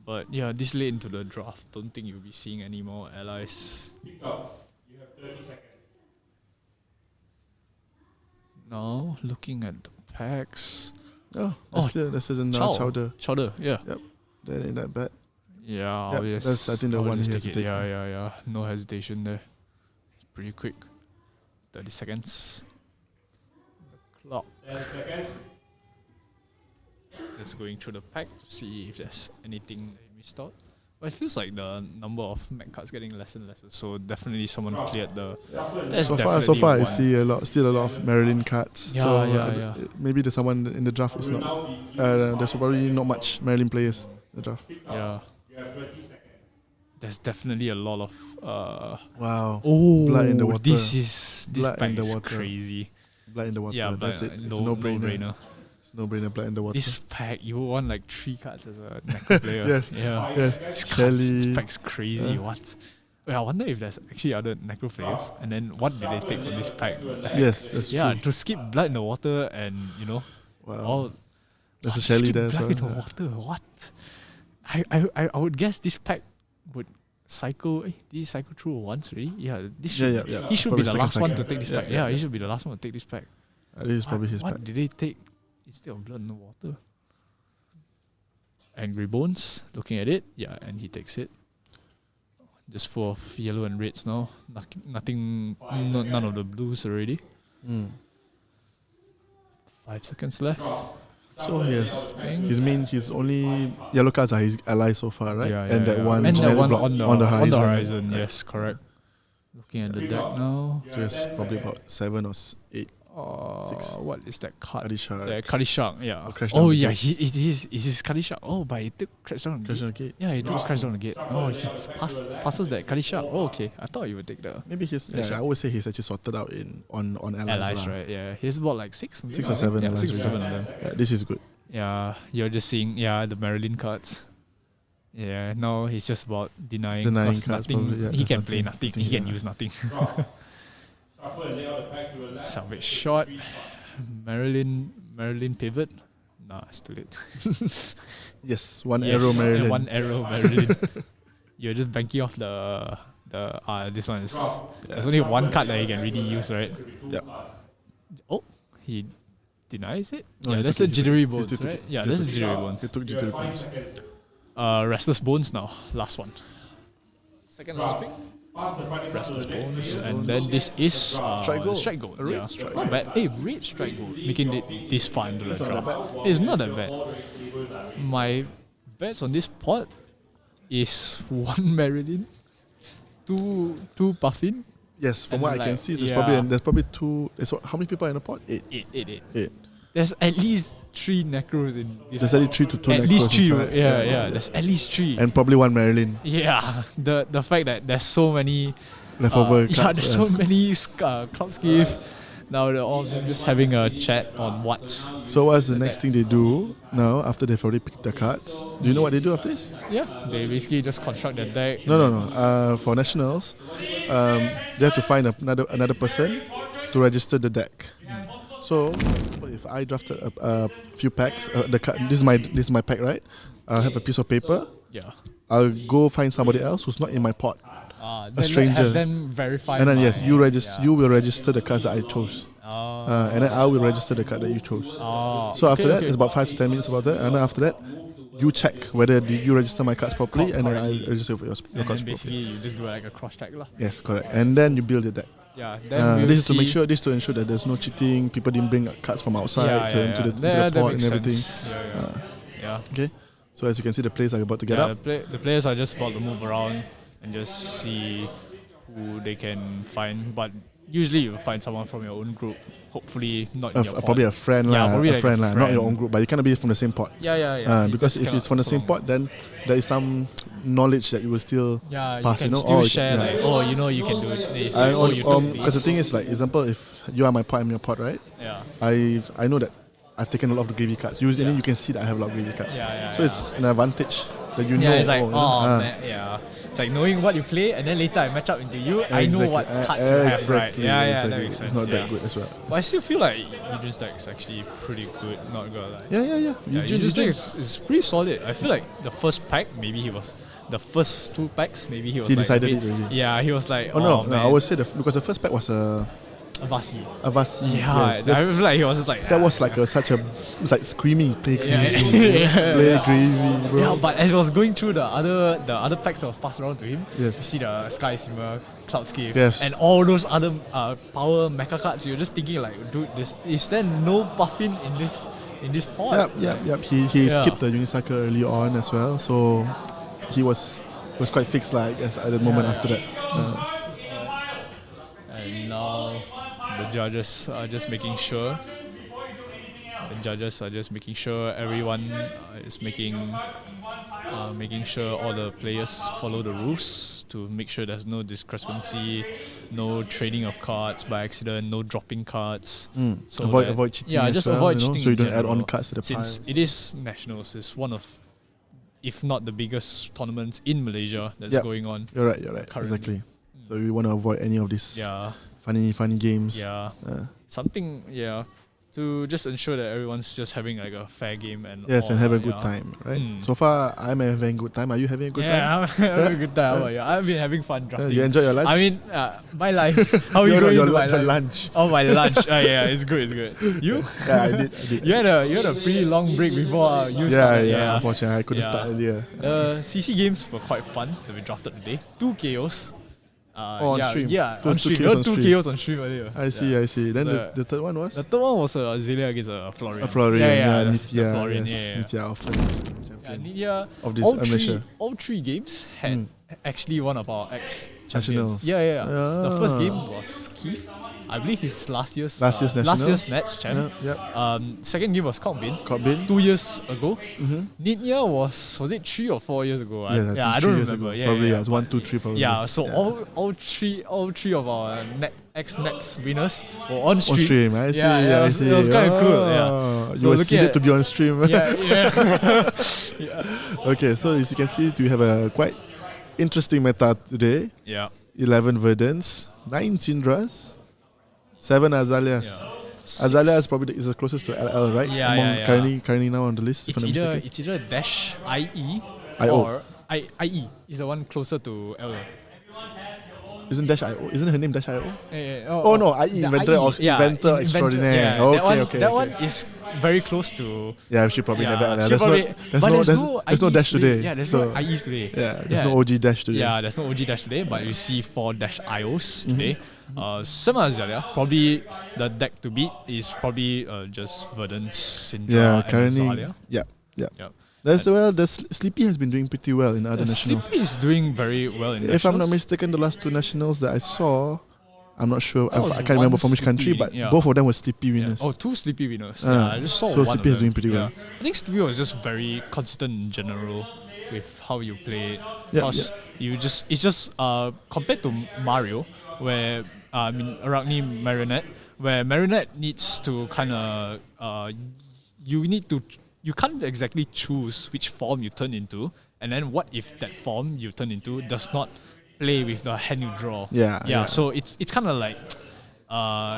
But yeah, this late into the draft, don't think you'll be seeing any more allies. Now, looking at the packs. Oh, Oh, this isn't Chowder. Chowder, yeah. That ain't that bad. Yeah, Yep, yes. that's, I think, the I'll one just he has take to it. take. Yeah. No hesitation there. It's pretty quick. 30 seconds. The clock. Just going through the pack to see if there's anything that you missed out. But it feels like the number of mech cards getting less and lesser, so definitely someone cleared the. There's So definitely far, I one. see still a lot of Marilyn cards. Yeah, so yeah. maybe there's someone in the draft is not. There's probably not much Marilyn players in the draft. Yeah. There's definitely a lot of. Wow. Oh, Blood in the water. This Blood pack in the is water. crazy. Blood in the water. Yeah, that's but it. It's no no brainer. brainer. It's no brainer. Blood in the water. This pack, you want like 3 cards as a necro player. Yes. Yeah. Yes. This Shelly. pack's crazy. What? Well, I wonder if there's actually other necro players, and then what did they take from this pack? Yes, that's Yeah, true. to skip blood in the water, and Wow. all. There's a what, Shelly skip there as blood well. in the yeah. water. What? I would guess this pack would cycle. Did he cycle through once already? Yeah. This should. Yeah. He should Probably be the second last one cycle. to take this Yeah, pack. yeah, Yeah, he yeah. should be the last one to take this pack. This is probably his What pack. did they take instead of blood in the water? Angry Bones, looking at it, yeah, and he takes it. Just full of yellow and reds now. None of the blues already. 5 seconds left. So yes, Thing. his only yellow cards are his allies so far, right? Yeah, and that one and that generic one block on the horizon. horizon. Yes, correct. Looking at the deck now. Just probably about 7 or 8. 6. What is that card? Cuddy Shark. The Cuddy Shark, yeah. Or Crash Down Oh the yeah, Gates. it is Cuddy Shark. Oh, but it took Crash Down the Crash Gate. Down the Gates. Yeah, he took Crash Down the Gate. Oh, he passes that Cuddy Shark. Oh, okay. I thought you would take the Maybe he's. Yeah. I always say he's actually sorted out on allies. allies, lah. right? Yeah, he's about like 6 6 or 7 yeah, allies. 6 or already. 7 of them. Yeah, this is good. Yeah, you're just seeing the Marilyn cards. Yeah, now he's just about denying Denying 'cause cards nothing. probably, yeah, he there's can play nothing, nothing. He can yeah. use nothing. Salvage shot. Marilyn pivot. Nah, it's too late. Yes, one Yes, arrow Marilyn. One arrow Marilyn. You're just banking off the this one is there's only one card that he can really use, right? Yep. Oh, he denies it? No, yeah, he that's took the it, jittery he bones, still took right? it. Yeah, Still that's the took it. jittery bones. He took jittery bones. Restless bones now, last one. Second last pick. Restless bones, and then this is Strike gold. Strike gold. A red Yeah. strike. Not bad. Hey, red strike gold, making it this far into the It's not that draft. It's not that bad. My bets on this pot is 1 Marilyn, 2 Puffin. Yes, from And what I can like, see, yeah. there's probably 2. So how many people are in the pot? 8. 8. There's at least 3 necros in this. There's at least 3 to 2 At least necros 3. inside. Yeah. There's at least 3. And probably 1 Marilyn Yeah, the fact that there's so many leftover yeah, cards. there's so many cloud skiff. Now they're all just having a chat on what's. So what's the next thing they do now after they've already picked the cards? Do you know what they do after this? Yeah, they basically just construct their deck. No. For Nationals, they have to find another person to register the deck. So if I drafted a few packs, the card, this is my pack, right? I'll have a piece of paper. Yeah. I'll go find somebody else who's not in my pot, Then stranger. Have them verify. and then my- yes, you will register the cards that I chose, Oh. and then I will register the card that you chose. Oh, So after okay, that, okay. it's about 5 to 10 minutes about that, and then after that, you check whether did you register my cards properly, and then I register your And cards then basically properly. you just do like a cross check lah. Yes, correct. And then you build your deck. Yeah, then we'll this is to see. make sure, this to ensure that there's no cheating. People didn't bring cards from outside into the That pot and makes everything. sense. Yeah. Okay, so as you can see, the players are about to get Yeah, up. the players are just about to move around and just see who they can find. But usually you find someone from your own group. Hopefully not in your pot. Probably a friend, Yeah, probably a like a friend, not your friend. own group. But you cannot be from the same pot. Yeah. You Because just if it's from the same cannot pot, then there is some knowledge that you will still Yeah, you pass. can You know, still share yeah. like, oh, you know, you can do it. It's like, oh, you took Because the this. thing is, like, example, if you are my pot, I'm your pot, right? Yeah. I know that I've taken a lot of the gravy cards. Usually, and then you can see that I have a lot of gravy cards. Yeah, It's an advantage that you Yeah, know. it's like, you know, man, yeah. It's like knowing what you play, and then later I match up into you. I know what cards you have, right? Yeah, exactly. that makes sense. It's not yeah. that good as well. But I still feel like Eugene's deck is actually pretty good. Not gonna lie. Yeah. Eugene's deck is pretty solid. I feel like the first pack, maybe he was. The first 2 packs, maybe he was. He like decided a bit, it already. Yeah, he was like, Oh no, man. I would say because the first pack was a Avasi. Avasi. Yeah, yes, I feel like he was just like. that was like such a, it's like screaming, play gravy, Yeah. play Yeah. gravy, bro. Yeah, but as I was going through the other packs that was passed around to him, Yes. you see the Sky Simmer, Cloudscape, Yes. and all those other power mecha cards. You're just thinking like, dude, is there no puffin in this pot? Yep. He Yeah. skipped the Unicycle early on as well, so he was quite fixed like at the moment after that. And now the judges are just making sure. Everyone is making sure all the players follow the rules to make sure there's no discrepancy, no trading of cards by accident, no dropping cards. So avoid cheating. Yeah, as just well, avoid you know, cheating. so you in don't add on general. cards to the Since pile. it is Nationals, it's one of, if not the biggest tournaments in Malaysia that's Yep. going on. You're right. currently. Exactly. So we want to avoid any of these Yeah. funny games. Yeah. Uh, Something, to just ensure that everyone's just having like a fair game and yes, and all, have a good yeah. time, right? Mm. So far, I'm having a good time. Are you having a good time? Yeah, I'm having a good time. How about you? I've been having fun drafting. You enjoy your lunch? I mean, my life. How are you No, going your to my lunch, your life? lunch. Oh, my lunch. Yeah, it's good. You? Yeah, I did. You had a pretty long break before you started. Yeah. Unfortunately, I couldn't Yeah. start earlier. CC games were quite fun that we drafted today. 2 KOs. On stream. Yeah, Two on stream. KOs There were on 2 stream. KOs on stream earlier. I see. Then The- the third one was? The third one was Azalea against a Florian. A Florian, the Nitya. Florian, yes, yeah. Nitya of Yeah, champion. Nitya, Of this, all, I'm not sure. all 3 games had actually one of our Nationals. ex-champions. Yeah. The first game was Keith. I believe he's last year's Nets champ. Yep. Second game was Cockbin. Cockbin. 2 years ago. Nitya was it 3 or 4 years ago? Yes, think I 3 don't years remember. ago. Probably, it's 1, 2, 3 probably. Yeah, so all three of our ex-Nets winners were on stream. On stream, I see. Yeah, I it see. was kind of cool. Yeah. Oh, So you were looking seeded at- to be on stream. Yeah. Okay, so as you can see, we have a quite interesting meta today. Yeah. 11 Verdance, 9 Syndras, 7 Azaleas. Yeah. Azalea is probably is the closest to LL, right? Yeah, Among yeah. Currently now on the list. If It's I'm not either mistaken. dash IE IO. or IE is the one closer to L. Isn't Dash IO? Isn't her name Dash IO? Oh no, IE, the inventor extraordinaire. Yeah, Okay, that okay. one is very close to. Yeah, she probably Yeah, never. she There's probably- no, but there's no IEs Dash today. Yeah, there's so, no IEs today. Yeah, there's no OG Dash today. Yeah, there's no OG dash today, but you see 4 dash IOs today. Similar as Azalea, probably the deck to beat is probably just Verdance, Syndra, Yeah, and currently. Azalea. Yeah. Yep. The Sleepy has been doing pretty well in other nationals. Sleepy is doing very well in If I'm not nationals. mistaken, the last 2 nationals that I saw, I'm not sure. That was I can't remember one from which country, Sleepy, but yeah. both of them were Sleepy Yeah. winners. Oh, 2 Sleepy winners. Ah, Yeah, I just saw so one Sleepy of is doing them. pretty well. Yeah. I think Sleepy was just very consistent in general with how you play it. Yeah, Because it's just compared to Mario, where Arachne Marionette, where Marionette needs to kind of you can't exactly choose which form you turn into, and then what if that form you turn into does not play with the hand you draw. Yeah. So it's kind of like.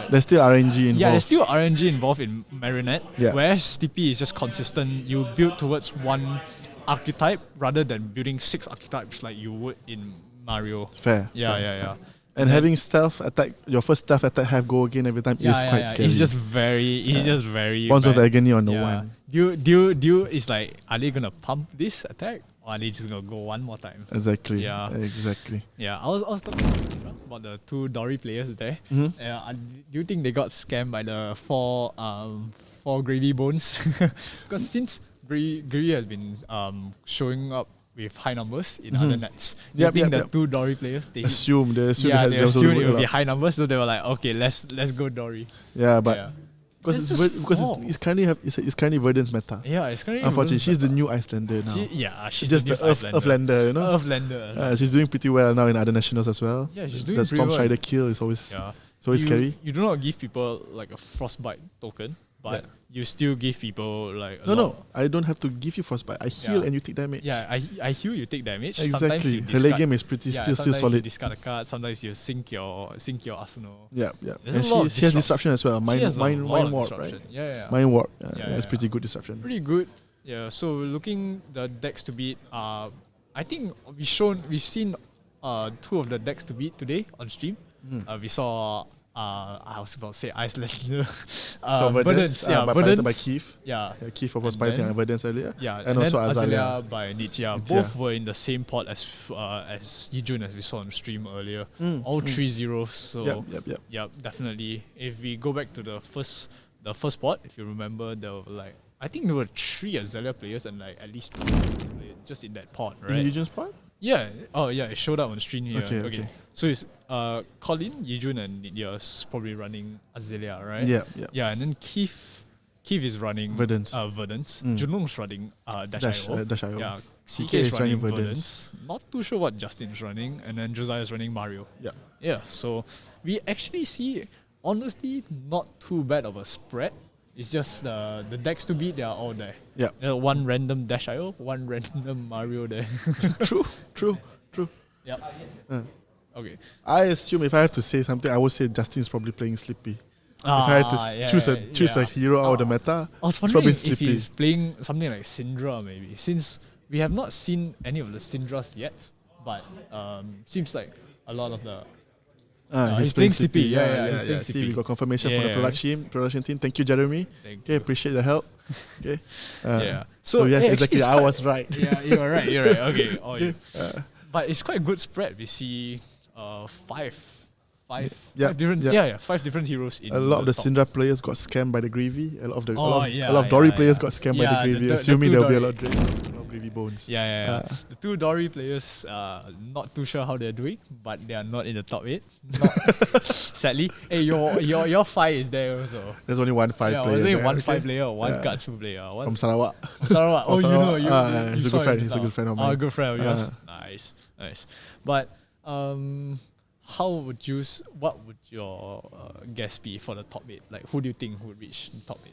There's still RNG involved. Yeah, there's still RNG involved in Marionette, Yeah. whereas Sleepy is just consistent. You build towards one archetype rather than building 6 archetypes like you would in Mario. Fair. Yeah. And having stealth attack, your first stealth attack have go again every time is quite scary. It's just very Bonds of bad. Agony on the Yeah. one. Do is like, are they gonna pump this attack or are they just gonna go one more time? Exactly. Yeah. Exactly. Yeah, I was talking about the two Dory players there. Mhm. Do you think they got scammed by the four gravy bones? Because since Gravy has been showing up with high numbers in other nets, do you Yep, think yep, the yep. two Dory players They assumed they had assumed it would be high numbers, so they were like, okay, let's go Dory. Yeah, but Yeah. because It's just four. it's currently Verdance meta. Yeah, it's currently Unfortunately, she's the better. new Icelander now. She's just the the new Earthlander, you know. Earthlander. She's doing pretty well now in other nationals as well. Yeah, she's doing The pretty well. Stormstrider kill is always scary. You do not give people like a frostbite token, but you still give people like a lot. No, I don't have to give you frostbite. I heal Yeah. and you take damage. Yeah, I heal, you take damage. Sometimes Exactly. you Her late game is pretty still sometimes you solid. discard a card. Sometimes you sync your arsenal. Yeah, yeah. There's And a lot of she has disruption as well. She Mind has a mind lot of warp, disruption. right? Yeah. Mind warp. Yeah, It's yeah. pretty good disruption. Pretty good. Yeah. So looking the decks to beat. I think we've seen two of the decks to beat today on stream. We saw. I was about to say Icelander. So Verdance, Verdance. piloted by Keith. Yeah. Keith was And piloting then- Verdance earlier. Yeah, and also then Azalea. by Nitya. Nitya. Both were in the same pot as Yijun, as we saw on stream earlier. All 3-0. So Yep. definitely. If we go back to the first pot, if you remember, there were like I think there were 3 Azalea players and like at least 2 players just in that pot, right? In Eugene's part? Yeah. Oh yeah, it showed up on stream here. Okay. So it's Colin, Yijun, and Nitya's probably running Azalea, right? Yeah. Yeah, and then Keith is running Verdance. Verdance. Junlong's running Dash.io. Dash.io. Yeah, CK CK is is running running Verdance. Not too sure what Justin's running, and then Josiah is running Mario. Yeah. Yeah, so we actually see, honestly, not too bad of a spread. It's just the decks to beat, they are all there. Yeah. One random Dash.io, one random Mario there. True. Yep. Okay. I assume if I have to say something, I would say Justin's probably playing Sleepy. If I had to choose a hero out of the meta, I was it's wondering probably if Sleepy. he's playing something like Syndra maybe, since we have not seen any of the Syndras yet, but seems like a lot of the He's playing Sleepy. Sleepy. Yeah, he's playing See, Sleepy. we got confirmation from the Yeah. production team. Thank you, Jeremy. Thank Okay, appreciate the help. Okay. Yeah. So yes, actually exactly. it's I quite- was right. Yeah, you're right. Okay. Okay. But it's quite a good spread. We see five Yeah, different heroes in A lot of the top. Syndra players got scammed by the Gravy. A lot of yeah, Dory yeah, players yeah. got scammed Yeah, by the Gravy, the assuming two there'll be a Dory. lot of Gravy bones. Yeah. The 2 Dory players, not too sure how they're doing, but they are not in the top 8. Sadly. Hey, your 5 is there also. There's only one 5 Yeah, player. was it there, one okay? 5 player or one Yeah. Katsu player? One From Sarawak. Sarawak. From Oh, Sarawak. you He's a saw good friend. it He's a just good friend of now. mine. Oh, good friend of yours. Nice. But what would your guess be for the top 8? Like, who do you think would reach the top 8?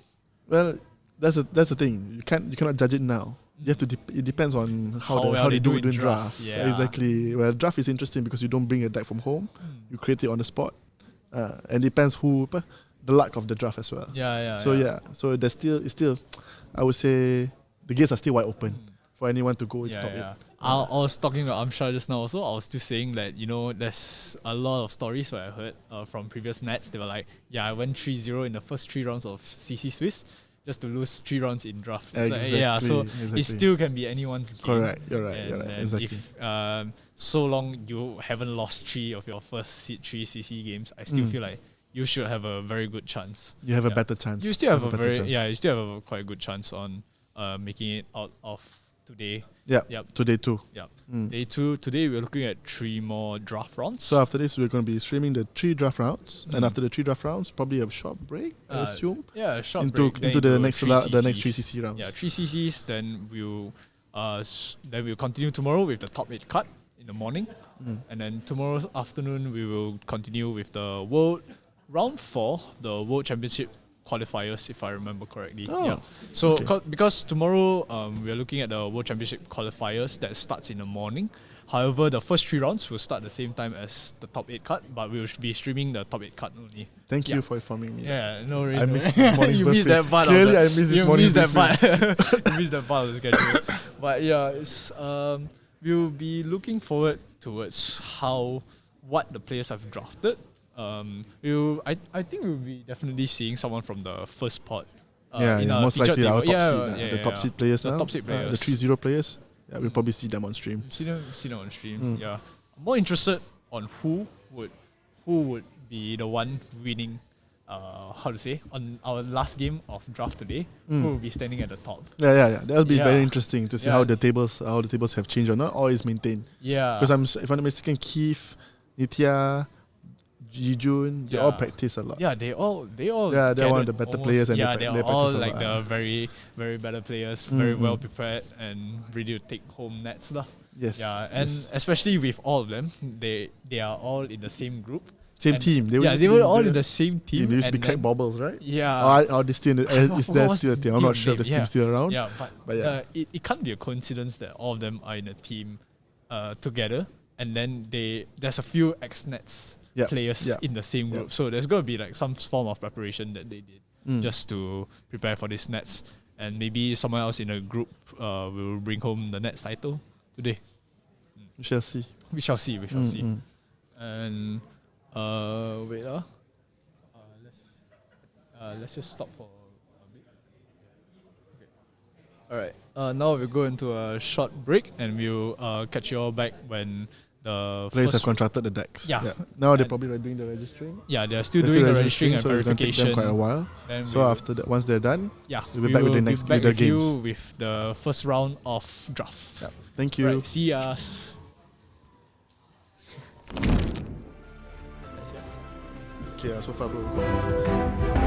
Well, that's the thing. You cannot judge it now. You have to. It depends on how well they do in it in draft. Yeah. Exactly. Well, draft is interesting because you don't bring a deck from home. You create it on the spot, and depends the luck of the draft as well. So there's still, I would say the gates are still wide open for anyone to go into top 8. I was talking to Amsha just now also. I was still saying that, there's a lot of stories where I heard from previous nets. They were like, I went 3-0 in the first 3 rounds of CC Swiss just to lose 3 rounds in draft. It's like, so it still can be anyone's game. Correct. You're right. Exactly. If so long you haven't lost 3 of your first 3 CC games, I still feel like you should have a very good chance. You have a better chance. You still have chance. you still have a quite good chance on making it out of today. Today too. Day 2. Today we're looking at 3 more draft rounds. So after this, we're going to be streaming the 3 draft rounds, and after the 3 draft rounds, probably a short break, I assume. Yeah, a short into break. Then into the next 3 the next CCs. 3 CC rounds. Yeah, 3 CCs. Then we'll continue tomorrow with the top 8 cut in the morning, and then tomorrow afternoon we will continue with the round 4, the World Championship qualifiers, if I remember correctly. So because tomorrow we are looking at the World Championship qualifiers that starts in the morning. However, the first 3 rounds will start the same time as the top 8 cut, but we will be streaming the top 8 cut only. Thank you for informing me. Yeah, no worries. I missed this morning's You missed briefing. that part. Clearly, I missed this morning's You missed that part of the schedule. But yeah, it's we'll be looking forward towards what the players have drafted. I think we'll be definitely seeing someone from the first pot. Most likely our top seed. The top seed players the now. top seed players. The 3-0 players. Yeah, we'll probably see them on stream. See them on stream. Yeah, I'm more interested on who would be the one winning. How to say, on our last game of draft today, who will be standing at the top? Yeah. That'll be very Yeah. interesting to see Yeah. how the tables have changed or not, or is maintained. Yeah, Because if I'm not mistaken, Keith, Nitya, Jijun, they all Yeah. practice a lot. yeah, they all Yeah, they're one of gathered the better almost- players and yeah, they they're practice all a like lot. the very very better players, very well prepared and ready to take home nets lah. Yes. Yeah, and yes. especially with all of them, they are all in the same group. Same and- team. They used were to be all in the same team. They used to be and crack then- bobbles, right? Yeah. Or they still I is forgot there what's still a the team? I'm not team sure if the name, team's still around. Yeah, But yeah. it can't be a coincidence that all of them are in a team together, and then there's a few ex-Nets players in the same group. So there's going to be like some form of preparation that they did just to prepare for these Nets, and maybe someone else in a group will bring home the Nets title today. We shall see. We shall see. And wait let's just stop for a bit. Okay. Alright. Now we'll go into a short break and we'll catch you all back when the Players have first contracted the decks. Yeah. Now they're And- probably doing the registering. Yeah, they're still They're doing the registering, registering and so it's going to take them verification. quite a while. Then So after that, once they're done, yeah, we'll be back with the next back with the with games. you with the first round of draft. Yeah. Thank you. Right, see ya. Okay, so far, bro.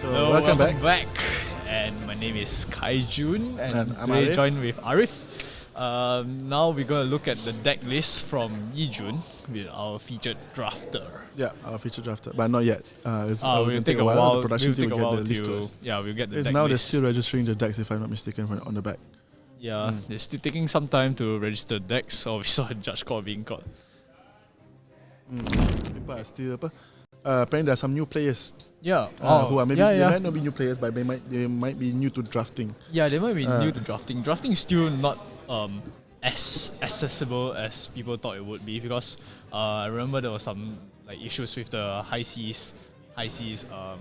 So Hello, welcome back. And my name is Kaijun, and I'm today Arif. joined with Arif. Now we're gonna look at the deck list from Yijun with our featured drafter. Yeah, our feature drafter, but not yet. It's We'll gonna take a while. The production We'll team take a will while get the list to us. we'll get the Now deck they're list. still registering the decks, if I'm not mistaken, on the back. Yeah, they're still taking some time to register decks. Or we saw a judge call being called. People are still apparently there are some new players Yeah. who are maybe yeah, they yeah. might not be new players, but they might be new to drafting. Yeah, they might be new to drafting. Drafting is still not as accessible as people thought it would be, because I remember there was some like issues with the high seas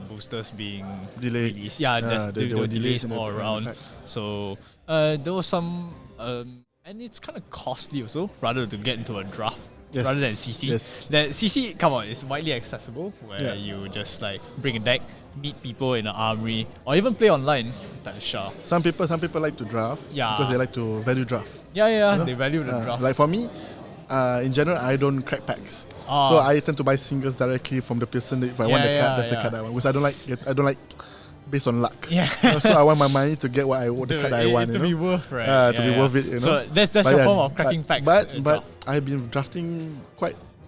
boosters being Delayed. released. Yeah, there were delays in the- all in the around. packs. So there was some and it's kind of costly also, rather to get into a draft. Yes, Rather than CC. yes. That CC, come on, it's widely accessible, where Yeah. you just like bring a deck, meet people in an armory, or even play online. Tasha. Some people like to draft Yeah. because they like to value draft. Yeah, You know? they value the draft. Like for me, in general, I don't crack packs. So I tend to buy singles directly from the person. That if I want the card, that's the card I want. Because I don't like based on luck. Yeah. You know, so I want my money to get the card I want. To you be know? worth, right? To be worth it. You know. So that's But your yeah, form of cracking packs. But draft. I've been drafting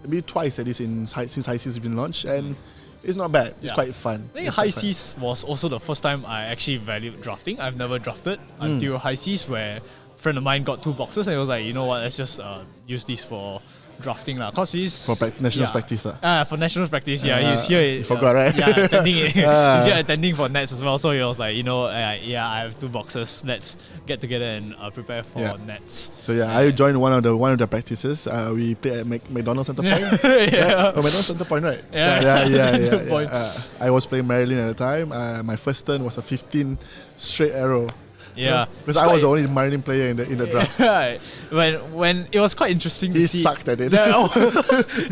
maybe twice at least since High Seas has been launched, and it's not bad. It's Yeah. quite fun. I think It's High quite fun. Seas was also the first time I actually valued drafting. I've never drafted until High Seas, where a friend of mine got 2 boxes and he was like, you know what, let's just use this for drafting lah. Cause he's For nationals practice. for nationals practice, he's here. You forgot, right? Yeah, attending it. He's here attending for nets as well. So he was like, you know, I have 2 boxes. Let's get together and prepare for nets. So I joined one of the practices. We played at McDonald's Center Point. Yeah. Oh, McDonald's Center Point, right? Yeah. Yeah. Center Point. I was playing Maryland at the time. My first turn was a 15 straight arrow. Yeah, Because I was the only Maryland player in the draft. Right. When it was quite interesting to He see. sucked at it.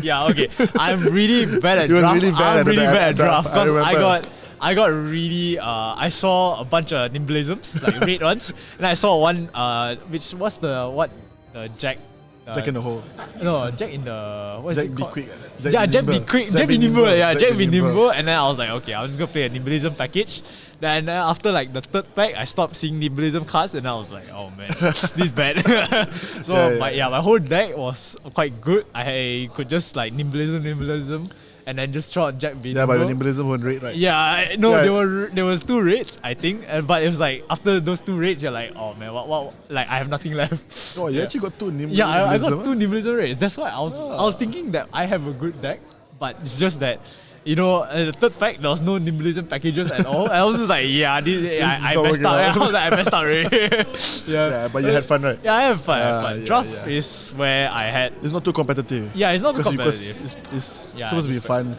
Yeah, okay. I'm really bad at He was draft. really bad I'm at the- really at bad at draft draft, I because remember. I got really I saw a bunch of nimblisms, like red ones, and I saw one which was the Jack. Jack in the hole. No, Jack in the what is Jack it be called? quick. Jack be quick. Jack be nimble. Yeah, Jack be nimble. nimble. And then I was like, okay, I'm just gonna play a nimblism package. Then after like the 3rd pack, I stopped seeing nimblism cards, and I was like, oh man, this is bad. So my whole deck was quite good. I could just like nimblism, and then just throw out Jack be Yeah, but your nimble. nimblism won't rate, right? Yeah, there was 2 raids, I think, but it was like after those 2 raids, you're like, oh man, what like I have nothing left. Oh, you actually got 2 nimblism. Yeah, I got 2 nimblism raids. That's why I was thinking that I have a good deck, but it's just that, you know, the 3rd pack there was no nimblism packages at all. I was just like, I not messed working up. out. I was like, I messed up already. Yeah, but you had fun, right? Yeah, I have fun. Yeah, Draft yeah. is where I had. It's not too competitive. Yeah, it's not too Because competitive. it's Yeah, supposed to be it's fun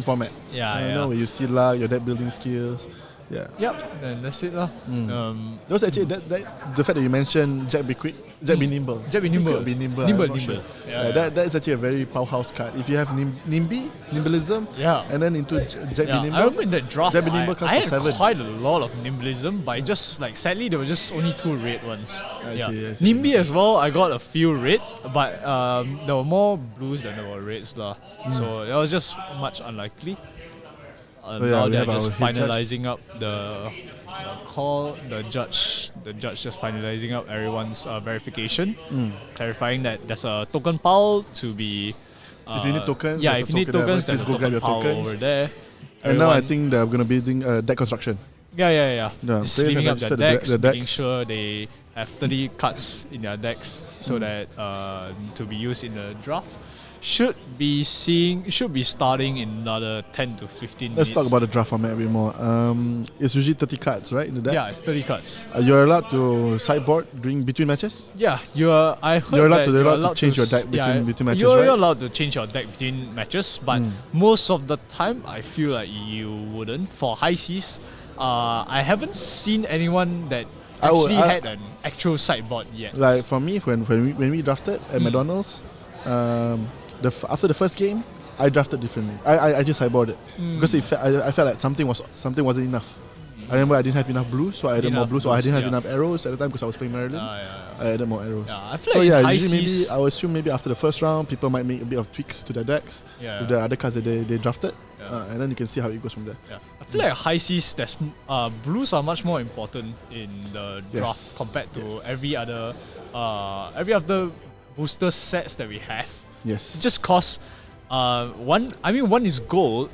format. Yeah, You know, where you see luck, your deck building skills. Yeah. Yep, and that's it lah. Those actually the fact that you mentioned Jack be quick, Jack be nimble. Jack be nimble. Be nimble. Nimble, I'm not nimble. sure. Yeah, That is actually a very powerhouse card. If you have nimblism, Yeah. and then into Jack be Yeah, nimble. I remember in the draft, Jack be nimble comes I for had 7. quite a lot of nimblism, but it just like sadly there were just only 2 red ones. I see. Nimby as well, I got a few red, but there were more blues than there were reds lah. So that was just much unlikely. So yeah, Now we they're have our just head judge. finalizing up the call. The judge just finalizing up everyone's verification, clarifying that there's a token pile to be. If you need tokens, yeah, there's if a you need token there, tokens, please there's a go grab token your pile tokens. over there. And now I Everyone- think they're going to be doing deck construction. Yeah. Yeah, Just players cleaning have up their registered decks, the making decks. sure they have 30 cards in their decks so that to be used in the draft. Should be starting in another 10 to 15 Let's minutes. talk about the draft format a bit more. It's usually 30 cards, right, in the deck? Yeah, it's 30 cards. You're allowed to sideboard between matches? Yeah, I heard You're allowed that to- you're allowed to allowed change your s- deck between matches, you're, right? You're allowed to change your deck between matches, but most of the time I feel like you wouldn't. For high seas, I haven't seen anyone that actually had an actual sideboard yet. Like for me, when we drafted at McDonald's, after the first game, I drafted differently. I just sideboarded because I felt like something wasn't enough. I remember I didn't have enough blues, so I added more Enough blues. Or I blues, didn't have yeah. enough arrows at the time because I was playing Maryland. I added more arrows. Yeah, I feel So like in high usually seas, maybe I would assume maybe after the first round, people might make a bit of tweaks to their decks, Yeah. to the other cards that they drafted, Yeah. and then you can see how it goes from there. yeah. I feel like high seas, there's blues are much more important in the draft Yes, compared to yes. every other booster sets that we have. Yes. Just cause one is gold,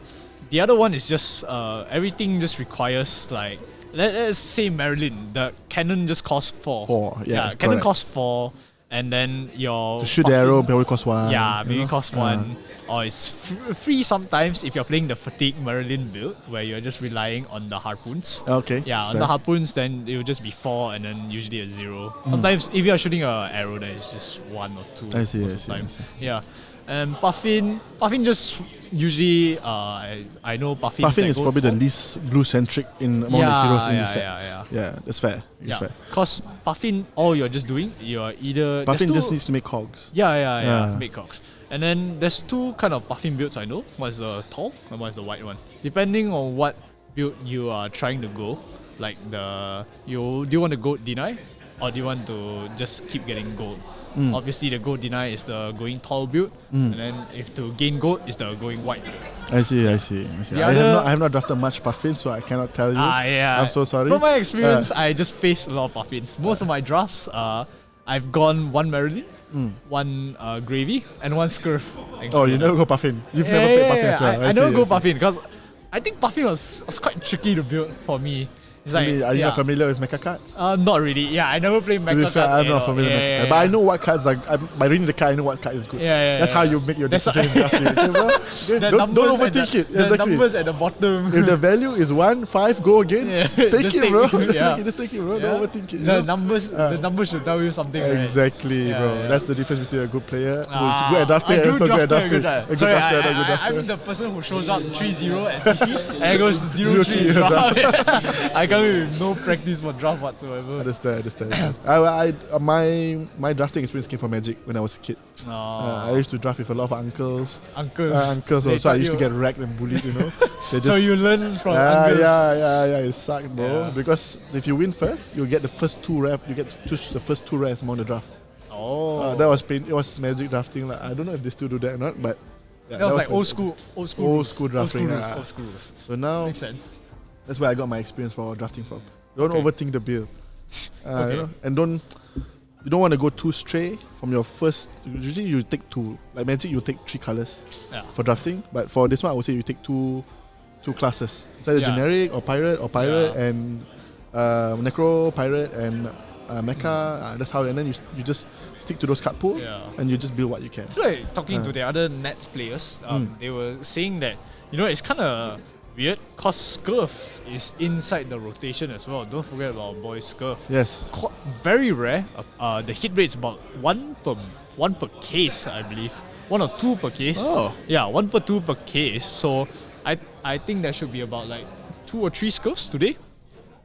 the other one is just everything just requires like let's say Marilyn, the cannon just costs 4. 4, yes, cannon correct. costs 4, and then your to shoot the puffin- arrow probably cost 1. yeah, you maybe know? cost 1. Or it's free sometimes if you're playing the fatigue Marilyn build where you're just relying on the harpoons. Okay. Yeah, on fair. the harpoons, then it will just be 4 and then usually a 0. Mm. Sometimes if you're shooting a arrow, then it's just 1 or 2. I see, most I of see, the time. I see. Yeah, and Puffin just usually I know Puffin. Puffin is probably the least blue-centric among the heroes in the set. Yeah, that's fair. It's Yeah, fair. because Puffin, all you're just doing, you're either Puffin there's just two- needs to make cogs. Yeah, make cogs. And then there's 2 kind of Puffin builds I know. One is the tall and one is the white one. Depending on what build you are trying to go, like do you want to gold deny or do you want to just keep getting gold? Obviously the gold deny is the going tall build, and then if to gain gold is the going white build. I see. I have not drafted much Puffin, so I cannot tell you. Yeah. I'm so sorry. From my experience, I just faced a lot of Puffins. Most of my drafts, I've gone 1 Marilyn, 1 Gravy, and 1 Scurf. Oh, you never go Puffin. You've never played Puffin as well. I never see, go see. Puffin because I think Puffin was quite tricky to build for me. It's I like, mean, are you not familiar with mecha cards? Not really. Yeah, I never played To be mecha fair, cards. I'm not familiar with mecha cards. But I know what cards are. By reading the card, I know what card is good. That's how you make your That's decision in drafting. Okay, bro? Okay, The don't numbers at overthink the- it. The Exactly. numbers at the bottom. If the value is 1, 5, go again. Take just it, bro. yeah. Just take it, bro. Yeah. Don't overthink it. you The know? numbers should tell you something, right? Exactly, Yeah, bro. yeah. That's the difference between a good player who's good at drafting a and good not good at drafter, drafting. A good Sorry, drafter and a good I drafter. mean the person who shows up 3-0 at CC and goes 0-3 0-3 in draft. I come with no practice for draft whatsoever. Understand. My drafting experience came from Magic when I was a kid. I used to draft with a lot of uncles. Uncles They also. I taught used to you- get wracked and bullied, you know. They So you learn from yeah, uncles. yeah, it sucked, bro. Yeah. Because if you win first, you get the first 2 rare. You get to choose the first 2 rares among the draft. Oh, That was pain. It was Magic drafting. Like, I don't know if they still do that or not, but yeah, that was like Magic. old school drafting. rules, yeah. old school rules. So now Makes sense. that's where I got my experience for drafting from. Don't Okay. overthink the build. Okay. You know, and you don't want to go too stray from your first. Usually you take 2. Like Magic, you take 3 colors Yeah. for drafting. But for this one, I would say you take two classes. It's either Yeah. generic or pirate Yeah. and necro, pirate and mecha. That's how. And then you just stick to those card pool and you just build what you can. I feel like talking to the other Nets players, they were saying that, it's kind of weird because Scurf is inside the rotation as well. Don't forget about boys Scurf. Yes. Very rare. The hit rate is about one per case, I believe. 1 or 2 per case. Oh. Yeah, 1 per 2 per case. So I think there should be about like 2 or 3 Scurfs today.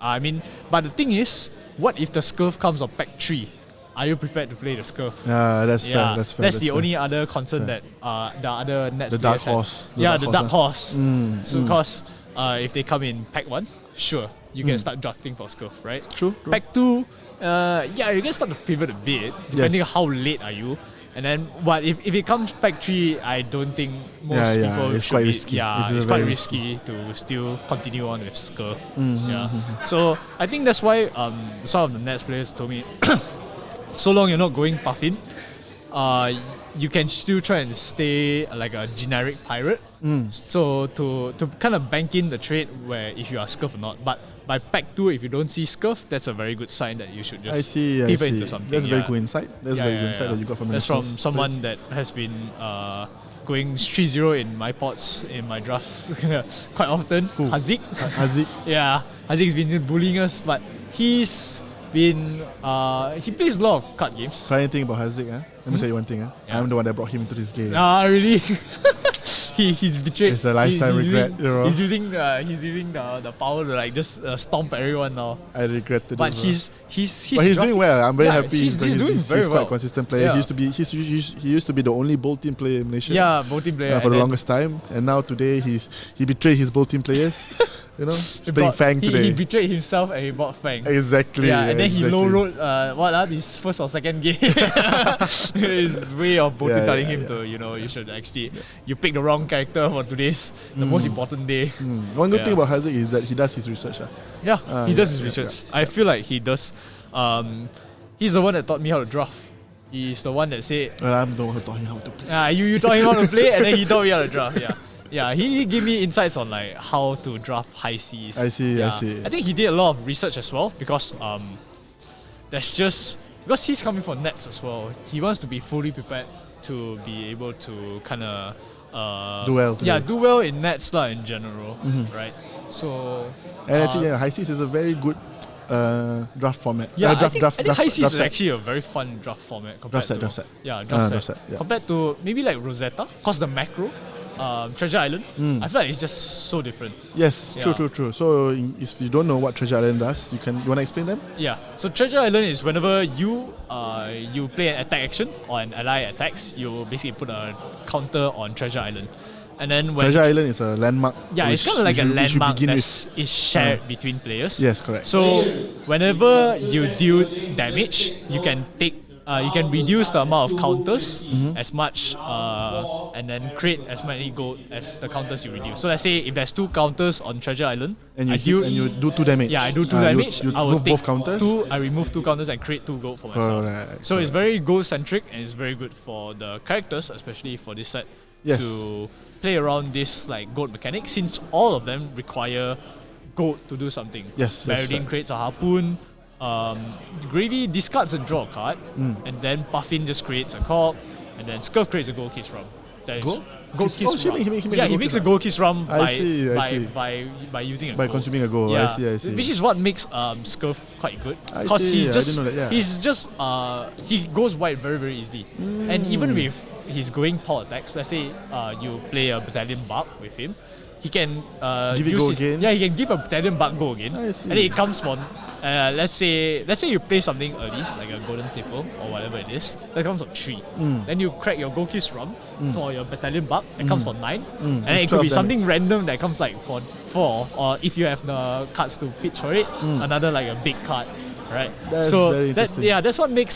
I mean, but the thing is, what if the Scurf comes on pack 3? Are you prepared to play the Scurf? That's fair. That's fair. That's the only other concern that the other Nets The dark players have. horse. The dark horse. Mm, So, because if they come in pack 1, sure, you can start drafting for Scurf, right? True. Pack 2, you can start to pivot a bit, depending on how late are you. And then, but if it comes pack 3, I don't think most people it's should quite be. risky. Yeah, it's quite risky to still continue on with Scurf. So I think that's why some of the Nets players told me, so long you're not going Puffin, you can still try and stay like a generic pirate. So to kind of bank in the trade where if you are Scurf or not, but by pack 2, if you don't see Scurf, that's a very good sign that you should just pivot into something. That's very good insight. That's very good insight that you got from That's the from Nationals someone players. that has been going 3-0 in my pots, in my drafts quite often. Hazik. Hazik. Yeah, Hazik's been bullying us, but he's been he plays a lot of card games. Funny thing about Hazik, let me tell you one thing. I'm the one that brought him into this game. Really? he's betrayed. It's a lifetime regret, you know. He's using the power to like just stomp everyone now. I regretted But it. he's But he's doing well. I'm very yeah, happy. He's doing very quite well. a consistent player. Yeah. He used to be the only bowl team player in Malaysia. Yeah, both team player. For and the then longest time, and now today he betrayed his bowl team players. You know, he playing brought- Fang today. He betrayed himself and he bought Fang. Exactly. Yeah, and then he exactly. low rolled his first or second game. His way of both telling him to, you should actually you pick the wrong character for today's the most important day. One good thing Yeah. about Haziq is that he does his research. Yeah, he does his research. I feel like he does. He's the one that taught me how to draft. He's the one that said, Well, I'm the one who taught him how to play. you taught him how to play, and then he taught me how to draft. Yeah. Yeah, he gave me insights on like how to draft high seas. I see, Yeah. I see. I think he did a lot of research as well because because he's coming from nets as well. He wants to be fully prepared to be able to kind of Do well today. do well in nets lah in general, right? So And actually, high seas is a very good draft format. yeah, draft, I think high seas is actually a very fun draft format compared draft set. Yeah, Draft draft set. set, yeah. Compared to maybe like Rosetta, cause the macro, Treasure Island, I feel like it's just so different. Yes, Yeah. true. So if you don't know what Treasure Island does, you want to explain them? Yeah. So Treasure Island is whenever you play an attack action or an ally attacks, you basically put a counter on Treasure Island, and then when Treasure Island is a landmark. yeah, it's which kind of like a you should landmark begin that is shared between players. Yes, correct. So whenever you deal damage, you can take. You can reduce the amount of counters as much, and then create as many gold as the counters you reduce. So let's say if there's 2 counters on Treasure Island, and I you do 2 damage. yeah, I do 2 You damage. I will move take both counters. 2. I remove 2 counters and create 2 gold for myself. Correct, So it's very goal centric and it's very good for the characters, especially for this set, Yes. to play around this like gold mechanic since all of them require gold to do something. Yes, that's Verdance right. creates a harpoon. Gravy discards and draw a card, and then Puffin just creates a cork, and then Scurf creates a gold kiss rum. That is Gold? gold Oh, kiss shit, rum. he makes a Yeah, he gold makes kiss a gold kiss rum I see, I see. by using a By gold. consuming a gold. Yeah, I see. which is what makes Scurf quite good. I Because see, he's I just didn't know that, yeah. he's just he goes wide very very easily, and even if he's going tall attacks, let's say you play a battalion bark with him, he can Give it use go his, again? Yeah, he can give a battalion bark go again, I see. and then it comes from let's say you play something early like a golden tipple or whatever it is that comes on 3. Then you crack your gold kiss rum for your battalion bark that comes for 9, and then it could 12 be damage. something random that comes like for 4, or if you have the cards to pitch for it, another like a big card, right? That's so very interesting. that's what makes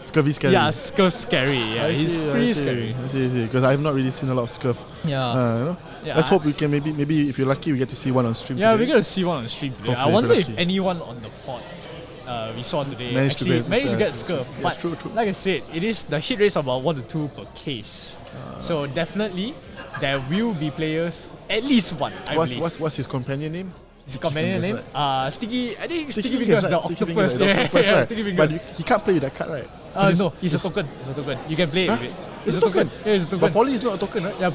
Scurvy scary. yeah, Scurf scary. Yeah, he's pretty scary. I see. Because I have not really seen a lot of Scurf. Yeah. You know? Yeah, Let's hope we can maybe if you're lucky we get to see one on stream Yeah, today. we're gonna see one on stream today. I Hopefully, wonder if if you're lucky. anyone on the pod we saw today Managed to managed to get- get Scurf. Yes, But true. like I said, it is the hit rate is about 1 to 2 per case. So definitely there will be players, at least one, I believe. What's his companion name? His companion name? Right? Sticky. I think Sticky Fingers, Fingers, the right? Sticky octopus. Fingers, the octopus, yeah, right? Sticky Fingers. But he can't play with that card, right? No, he's a token. It's a token. You can play it Huh? with it. It's a token? Yeah, it's a token. But Poly is not a token, right? Yeah,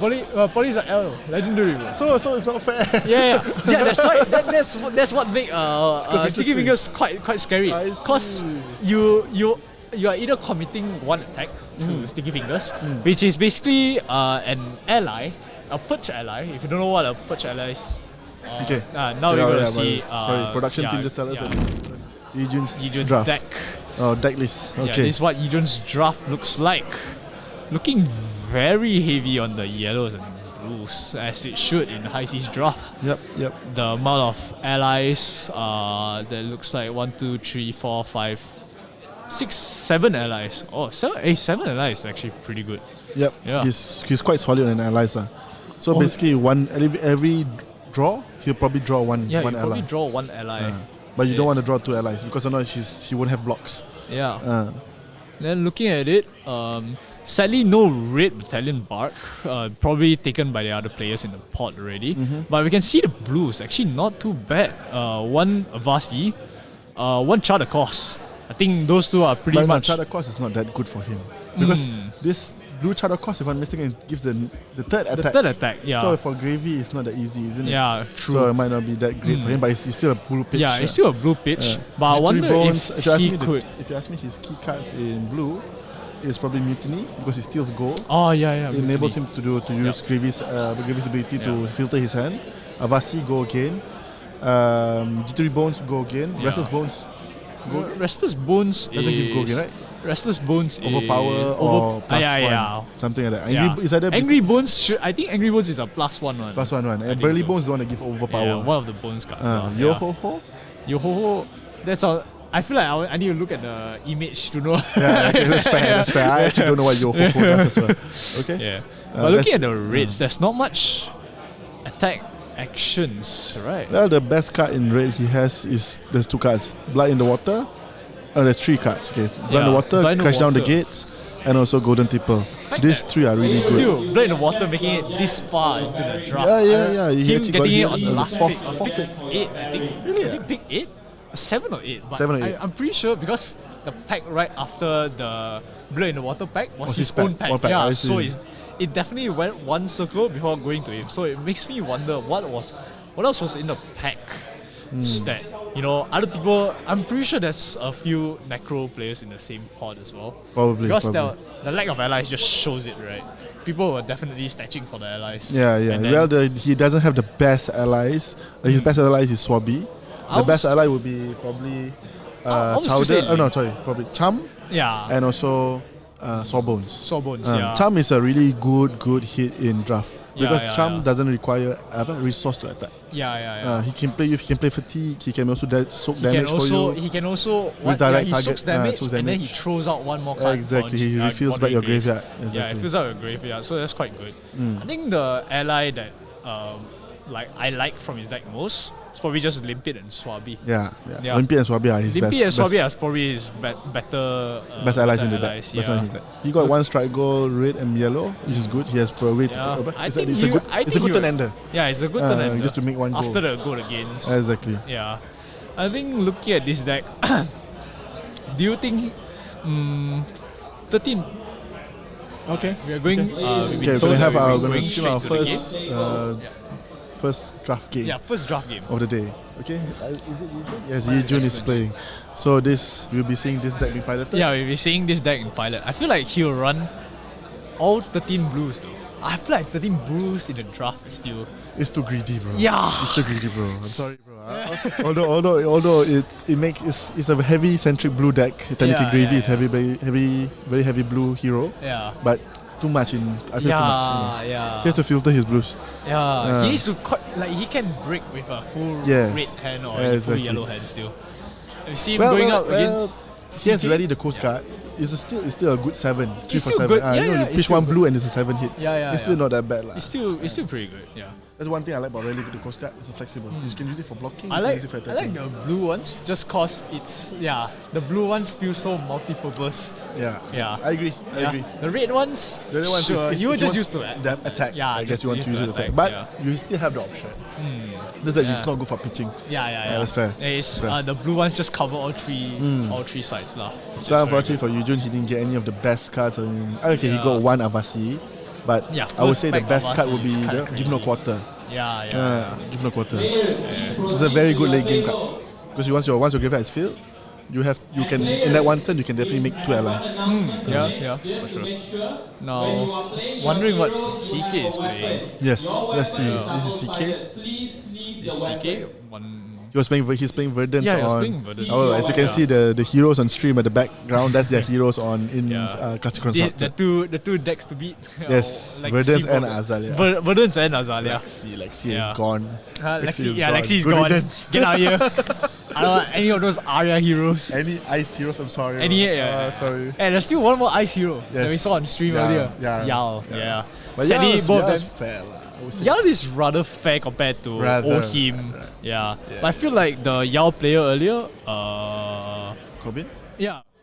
Poly is an L, legendary. So it's not fair. Yeah. That's why. That's what make Sticky interesting. Fingers quite scary. I Cause see. you are either committing one attack to Sticky Fingers, which is basically an ally, a perch ally. If you don't know what a perch ally is, Okay. now we're gonna see. Sorry, production team just tell us that. Yijun's draft. deck. Oh, deck list. Yeah, Okay. this is what Yijun's draft looks like. Looking very heavy on the yellows and blues, as it should in high seas draft. Yep. The amount of allies, that looks like 1, 2, 3, 4, 5, 6, 7 allies. Oh, 7 allies is actually pretty good. Yep. Yeah. He's quite solid on allies. So basically, every draw, he'll probably draw one Yeah, you ally. probably draw one ally. But you don't want to draw 2 allies because otherwise she won't have blocks. Yeah. Then looking at it, sadly no red battalion bark, probably taken by the other players in the pod already. But we can see the blues actually not too bad. One Avasti, one Charter Course. I think those two are pretty But much. Charter Course is not that good for him because this blue Charter Course, if I'm mistaken, gives the third the attack. third attack, yeah. So for Gravy, it's not that easy, isn't it? Yeah, true. So it might not be that great for him, but he's still a blue pitch. Yeah, it's still a blue pitch. But I Three wonder bronze. if If you ask he me could. if you ask me his key cards in blue, is probably Mutiny because he steals gold. Oh yeah. It enables him to use Gravy's ability to filter his hand. Avasi go again. Jittery Bones go again. Yeah. Restless Bones Restless Bones doesn't give go again, right? Restless Bones Overpower is or plus yeah. one, something like that. Yeah. Is either Angry Bones I think Angry Bones is a +1 plus one. I And think Burly so. Bones is the one that give overpower. Yeah, one of the bones cards. Yo ho ho. Yo ho ho. That's all. I feel like I need to look at the image to know. Yeah, okay, that's fair. That's fair. I actually don't know what yo ho ho does as well. Okay. Yeah. But looking at the rates, there's not much attack actions, right? Well, the best card in red he has is there's 2 cards. Blood in the Water. There's 3 cards. Okay. Blood in the Water, Blood in the Crash Down the Water. Gates, and also Golden Tipper. These 3 are really good. Still, Blood in the Water making it this far into the draft. Yeah. He Him actually getting it got on the last fourth pick, pick. 8, I think. Really? Is it pick 8? 7 or 8? But 7 or 8. I'm pretty sure because the pack right after the Blood in the Water pack was his pack, own pack. one pack, Yeah, I so see. it definitely went one circle before going to him. So it makes me wonder what else was in the pack that, other people, I'm pretty sure there's a few Necro players in the same pod as well. Probably. Because the lack of allies just shows it, right? People were definitely stretching for the allies. Yeah. And then- Well, he doesn't have the best allies. His best allies is Swabby. The best ally would be probably I was to say Chowder. Probably Chum yeah. and also Sawbones. Sawbones, yeah. Chum is a really good hit in draft because Yeah, Chum yeah. doesn't require resource to attack. Yeah. He can play fatigue. He can also soak He can damage for you. he can also Redirect he target, soaks damage, soaks and then he damage. throws out one more card. Exactly, for he refills back Body your Graves. graveyard. Yeah, Exactly. it fills out your graveyard, so that's quite good. I think the ally that I like from his deck most is probably just Limpid and Swabby. Yeah. Yeah. Limpy and Swabby are his Limpid and Swabby best are probably his better best allies better in the deck. allies, Best yeah. allies in the deck. He got 1 strike gold, red and yellow, which is good. He has probably Yeah. I it's think a good I it's a think good he turn would- ender. Yeah, it's a good turn ender. Just to make 1 goal. after the goal against. Exactly. Yeah. I think looking at this deck, do you think 13? Okay. We are going. Okay. We've been Okay, we're told gonna have that our we're going stream our straight to the game. first draft game First draft game. of the day. Okay. Is it Yijun? Yes, Yijun is playing. So we'll be seeing this deck be piloted. Yeah, we'll be seeing this deck in pilot. I feel like he'll run all 13 blues though. I feel like 13 blues in the draft is still. It's too greedy, bro. Yeah. It's too greedy, bro. I'm sorry, bro. although it's a heavy centric blue deck. Technically, Yeah, Gravy yeah, is very heavy blue hero. Yeah. But too much in. I feel too much. Yeah. He has to filter his blues. Yeah. He needs to he can break with a full Yes. red hand or Yeah, a full exactly. yellow hand still. You see him going up against. He has CK? ready the coast card. It's still a good 7. 3 It's for still 7. good. You Yeah, you it's pitch still 1 good. blue and it's a 7 hit. Yeah. It's still not that bad. It's still pretty good. Yeah. That's one thing I like about rally with the coast card. It's flexible. You can use it for blocking. I you like can use it for I like attacking. the blue ones just cause it's the blue ones feel so multi-purpose. Yeah. Yeah. I agree. I agree. The red ones, The other one sure, is you were if just want used to that. that attack. Yeah, I guess just you want used to use to it to attack. attack, But you still have the option. This deck is not good for pitching. Yeah. that's fair. It's, Fair. the blue ones just cover all three sides lah. which is So very unfortunately for Yujun, he didn't get any of the best cards. He Yeah. got 1 Avasi. But Yeah, I would first say the spec best card Avasi would be is kinda the Give No crazy. Quarter. Yeah. Give No Quarter. It's a very good late game card. Because once your graveyard is filled, you can in that 1 turn you can definitely make 2 allies. Yeah, for sure. Now, wondering what CK is playing. Yes, let's see. This is CK. Is CK one? He's playing Verdance Yeah, he was on. playing Verdance. Oh, as you can Yeah. see the heroes on stream at the background. That's their heroes in Yeah. Classic The Constructed. two decks to beat. Yes, Like Verdance Seaboard. and Azalea. Verdance and Azalea. Lexi Yeah. is gone. Lexi is Good gone. riddance. Get out here. I don't want any of those Arya heroes. Any ice heroes? I'm sorry. Any, bro. yeah. Sorry. And there's still one more ice hero that we Yes. saw on stream Yao, earlier. Yao. Yao. Yeah. Yeah. But Sadly, Yao's both of them. fair lah. I would say. Yao is rather fair compared to Rather, Ohim. Yeah. But I feel like the Yao player earlier, Corbin?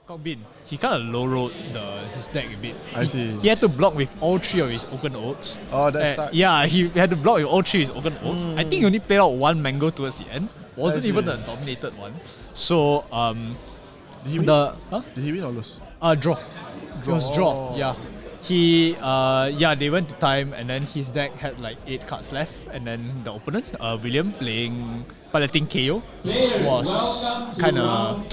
Cogbin, he kind of low-rolled his deck a bit. I see. He had to block with all 3 of his Oaken Oats. Oh, that sucks. Yeah, he had to block with all 3 of his Oaken Oats. I think he only played out 1 mango towards the end. Wasn't see. even a dominated one. So, Did he win? Huh? Did he win or lose? Draw. It was draw. Yeah. they went to time, and then his deck had like 8 cards left, and then the opponent, William, playing piloting KO, was kind of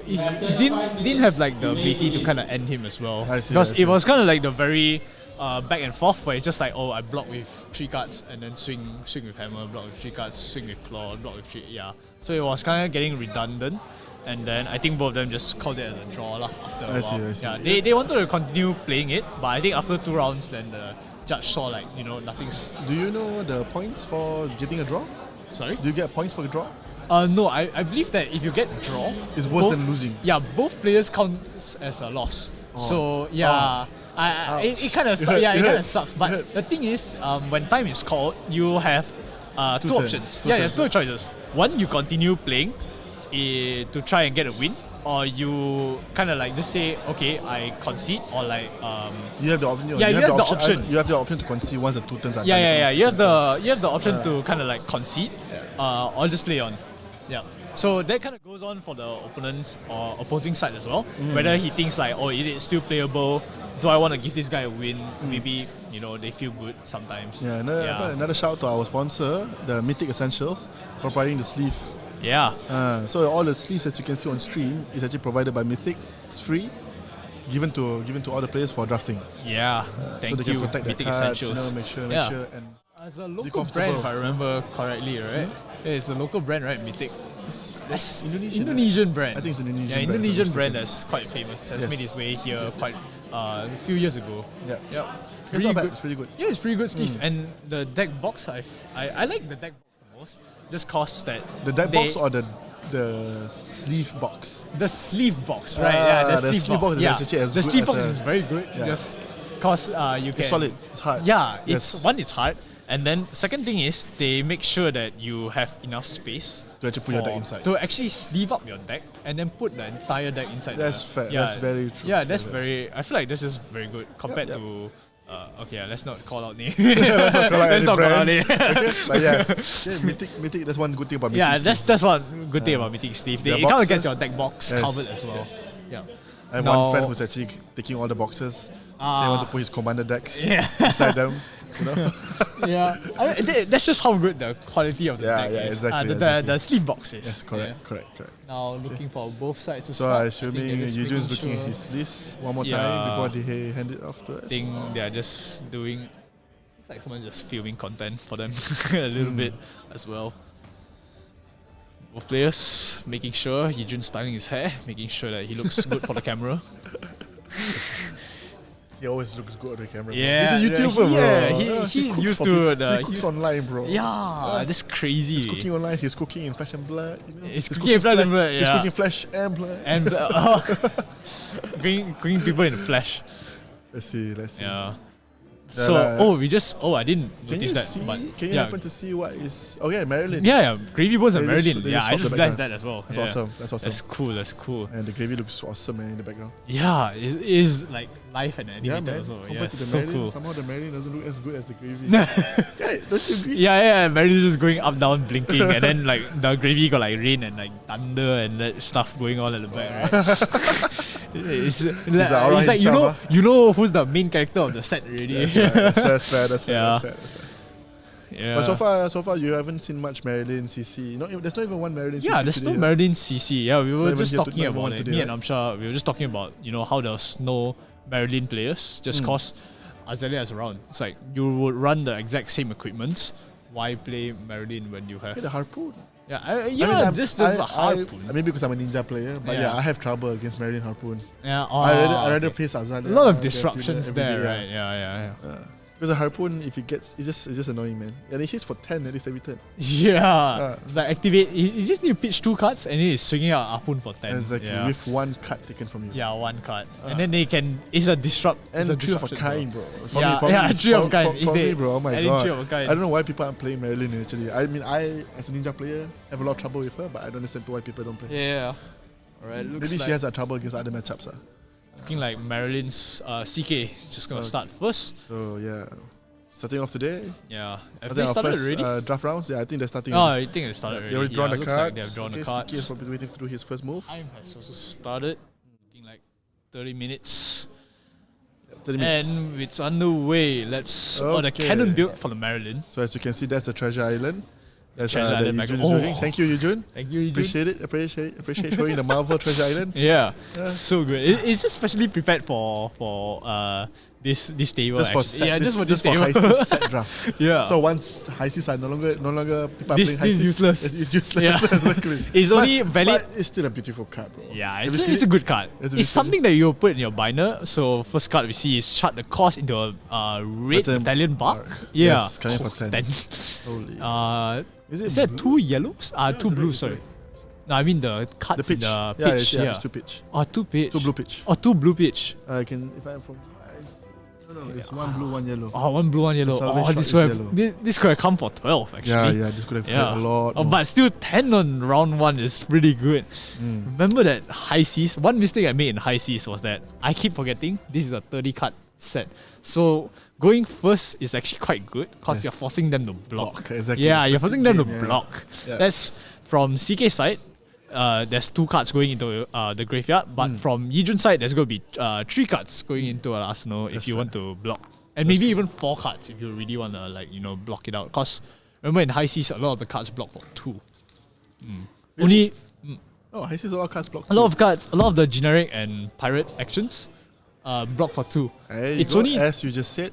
he didn't have like the ability to kind of end him as well, because it was kind of like the very back and forth where it's just like, oh, I block with 3 cards and then swing with hammer, block with 3 cards, swing with claw, block with 3, so it was kind of getting redundant. And then I think both of them just called it as a draw after a while. I see. Yeah, they wanted to continue playing it, but I think after 2 rounds, then the judge saw like, nothing's... Do you know the points for getting a draw? Sorry? Do you get points for a draw? No, I believe that if you get draw... It's worse than losing. Yeah, both players count as a loss. So, yeah, it kind of sucks. But the thing is, when time is called, you have 2 options. You have 2 choices. One, you continue playing to try and get a win, or you kind of like just say, okay, I concede, or like you have the option. You have the option. You have the option to concede once the 2 turns are done. You have the option to kind of like concede, or just play on. Yeah. So that kind of goes on for the opponent's or opposing side as well. Whether he thinks like, oh, is it still playable? Do I want to give this guy a win? Maybe they feel good sometimes. Yeah. Another shout to our sponsor, the Mythic Essentials, for providing the sleeve. Yeah. So all the sleeves, as you can see on stream, is actually provided by Mythic. It's free, given to all the players for drafting. Yeah. Thank so they you. can protect Mythic their cards, Essentials. make sure. And as a local brand, if I remember correctly, right? Yeah, it's a local brand, right? Mythic. That's Indonesian brand. I think it's an Indonesian brand. brand. Indonesian brand that's quite famous. Has made its way here quite a few years ago. Yeah. It's not bad. It's pretty good. Yeah, it's pretty good, Steve. And the deck box, I like the deck box the most. Just cause that the deck box or the sleeve box. The sleeve box, right? Yeah, the sleeve box. Is actually as the good sleeve as box is very good. Just cause you can. It's solid. It's hard. Yeah, it's hard. And then second thing is they make sure that you have enough space to actually put your deck inside. To actually sleeve up your deck and then put the entire deck inside. That's fair. That's very true. Yeah, that's very. I feel like this is very good compared to. Let's not call out name. Let's not call out name. But yes, Mythic. That's one good thing about Mythic. Yeah, that's one good thing about Mythic Steve. They kind of get your deck box covered as well. Yes. Yeah. I have one friend who's actually taking all the boxes. So he wants to put his commander decks inside them. That's just how good the quality of the deck is. Exactly, the sleeve box is. Yes, correct. Now looking for both sides to so start. I'm assuming Eugene's looking at his list one more time before they hand it off to us. I think they're just doing. Looks like someone just filming content for them a little bit as well. Both players making sure Eugene's styling his hair, making sure that he looks good for the camera. He always looks good on the camera. Yeah, he's a YouTuber, bro. He's used to the. He cooks online, bro. Yeah, that's crazy. He's cooking online. He's cooking in Flesh and Blood. He's cooking in Flesh and Blood. He's cooking Flesh and Blood. Cooking people in the flesh. Let's see. Yeah. So, I didn't notice that. But can you happen to see what is? Oh yeah, Marilyn. Yeah, Gravy Bones and Marilyn. They Yeah, I just realized that as well. That's awesome. That's cool. And the gravy looks awesome, man, in the background. Yeah, it is like live and animated also. Compared to the so Marilyn, cool. somehow the Marilyn doesn't look as good as the gravy. Right, don't you agree? Yeah, Marilyn's just going up, down, blinking, and then like the Gravy got like rain and like thunder and that stuff going on at the back, right? It's like you know who's the main character of the set already. That's fair. Yeah. But so far you haven't seen much Marilyn CC. There's not even one Marilyn CC. Yeah, there's no Marilyn CC. Yeah, we were just talking about it. Today, Me and Amsha, we were just talking about how there's no Marilyn players just cause Azalea is around. It's like you would run the exact same equipments. Why play Marilyn when you have the harpoon? Yeah, just the harpoon. Maybe because I'm a ninja player, but I have trouble against Marilyn harpoon. Yeah, I rather face Azalea. A lot of disruptions there, right? Yeah. Because a harpoon, if it gets, it's just annoying, man. And it hits for 10 at least every turn. Yeah, it's like activate. You just need to pitch 2 cards, and he's swinging out harpoon for 10. Exactly, with 1 card taken from you. Yeah, 1 card, and then they can. It's a disrupt. And it's a 3 of a kind, bro. For me, 3 of a kind. For me, bro. Oh my god. 3 of a kind. I don't know why people aren't playing Marilyn actually. I mean, I as a ninja player have a lot of trouble with her, but I don't understand why people don't play. Yeah. Alright. Maybe she has that trouble against other matchups. Looking like Marilyn's CK is just gonna start first. So yeah. Starting off today. Yeah. Have they started already? Draft rounds. Yeah, I think they're starting. I think they started already. They already drawn the cards. Like they have drawn the cards. CK is probably waiting to do his first move. Time has also started. Looking like 30 minutes. Yep. 30 minutes. And it's underway. Let's the Okay. cannon build for the Maryland. So as you can see, that's the treasure island. That's Treasure that island Yujun back- is doing. Oh. Thank you, Yujun. Thank you, Yujun. Appreciate showing the Marvel treasure island. Yeah, so good. It's just specially prepared for this table. Just for actually. set, yeah, this, just for this this for table. high seas set draft. Yeah. So once high seas are no longer people are This- playing high this is seas, useless. It's useless. Yeah. Exactly. It's only valid- But it's still a beautiful card, bro. Yeah, Have you it's seen a it? good card. It's It's something that you put in your binder. So first card we see is chart the cost into a red battalion bark. Yeah, Yes, coming for 10. Holy. Is that two yellows? Two blues. Sorry. No, I mean the cards The in pitch. the Yeah, pitch. it's 2 pitch. Oh, two pitch. 2 blue pitch. Oh, two blue pitch. I can if I'm from. No, it's 1 blue, 1 yellow. Oh, one blue, one yellow. The Oh, salvage this shot could is have, yellow. this could have come for 12 actually. Yeah, this could have hurt a lot. Oh, more. but still 10 on round 1 is pretty good. Remember that high seas? One mistake I made in high seas was that I keep forgetting this is a 30 card set. So going first is actually quite good because Yes. you're forcing them to block. Block, exactly. Yeah, The you're forcing them to game, yeah. block. Yeah. That's from CK side. There's 2 cards going into the graveyard, but from Yijun side, there's going to be 3 cards going into an arsenal if That's you fair. want to block. And maybe even 4 cards if you really want to, block it out. Because remember in high seas, a lot of the cards block for 2. Only Oh, high seas a lot of cards blocked. a lot of cards, a lot of the generic and pirate actions block for 2. Hey, It's only as you just said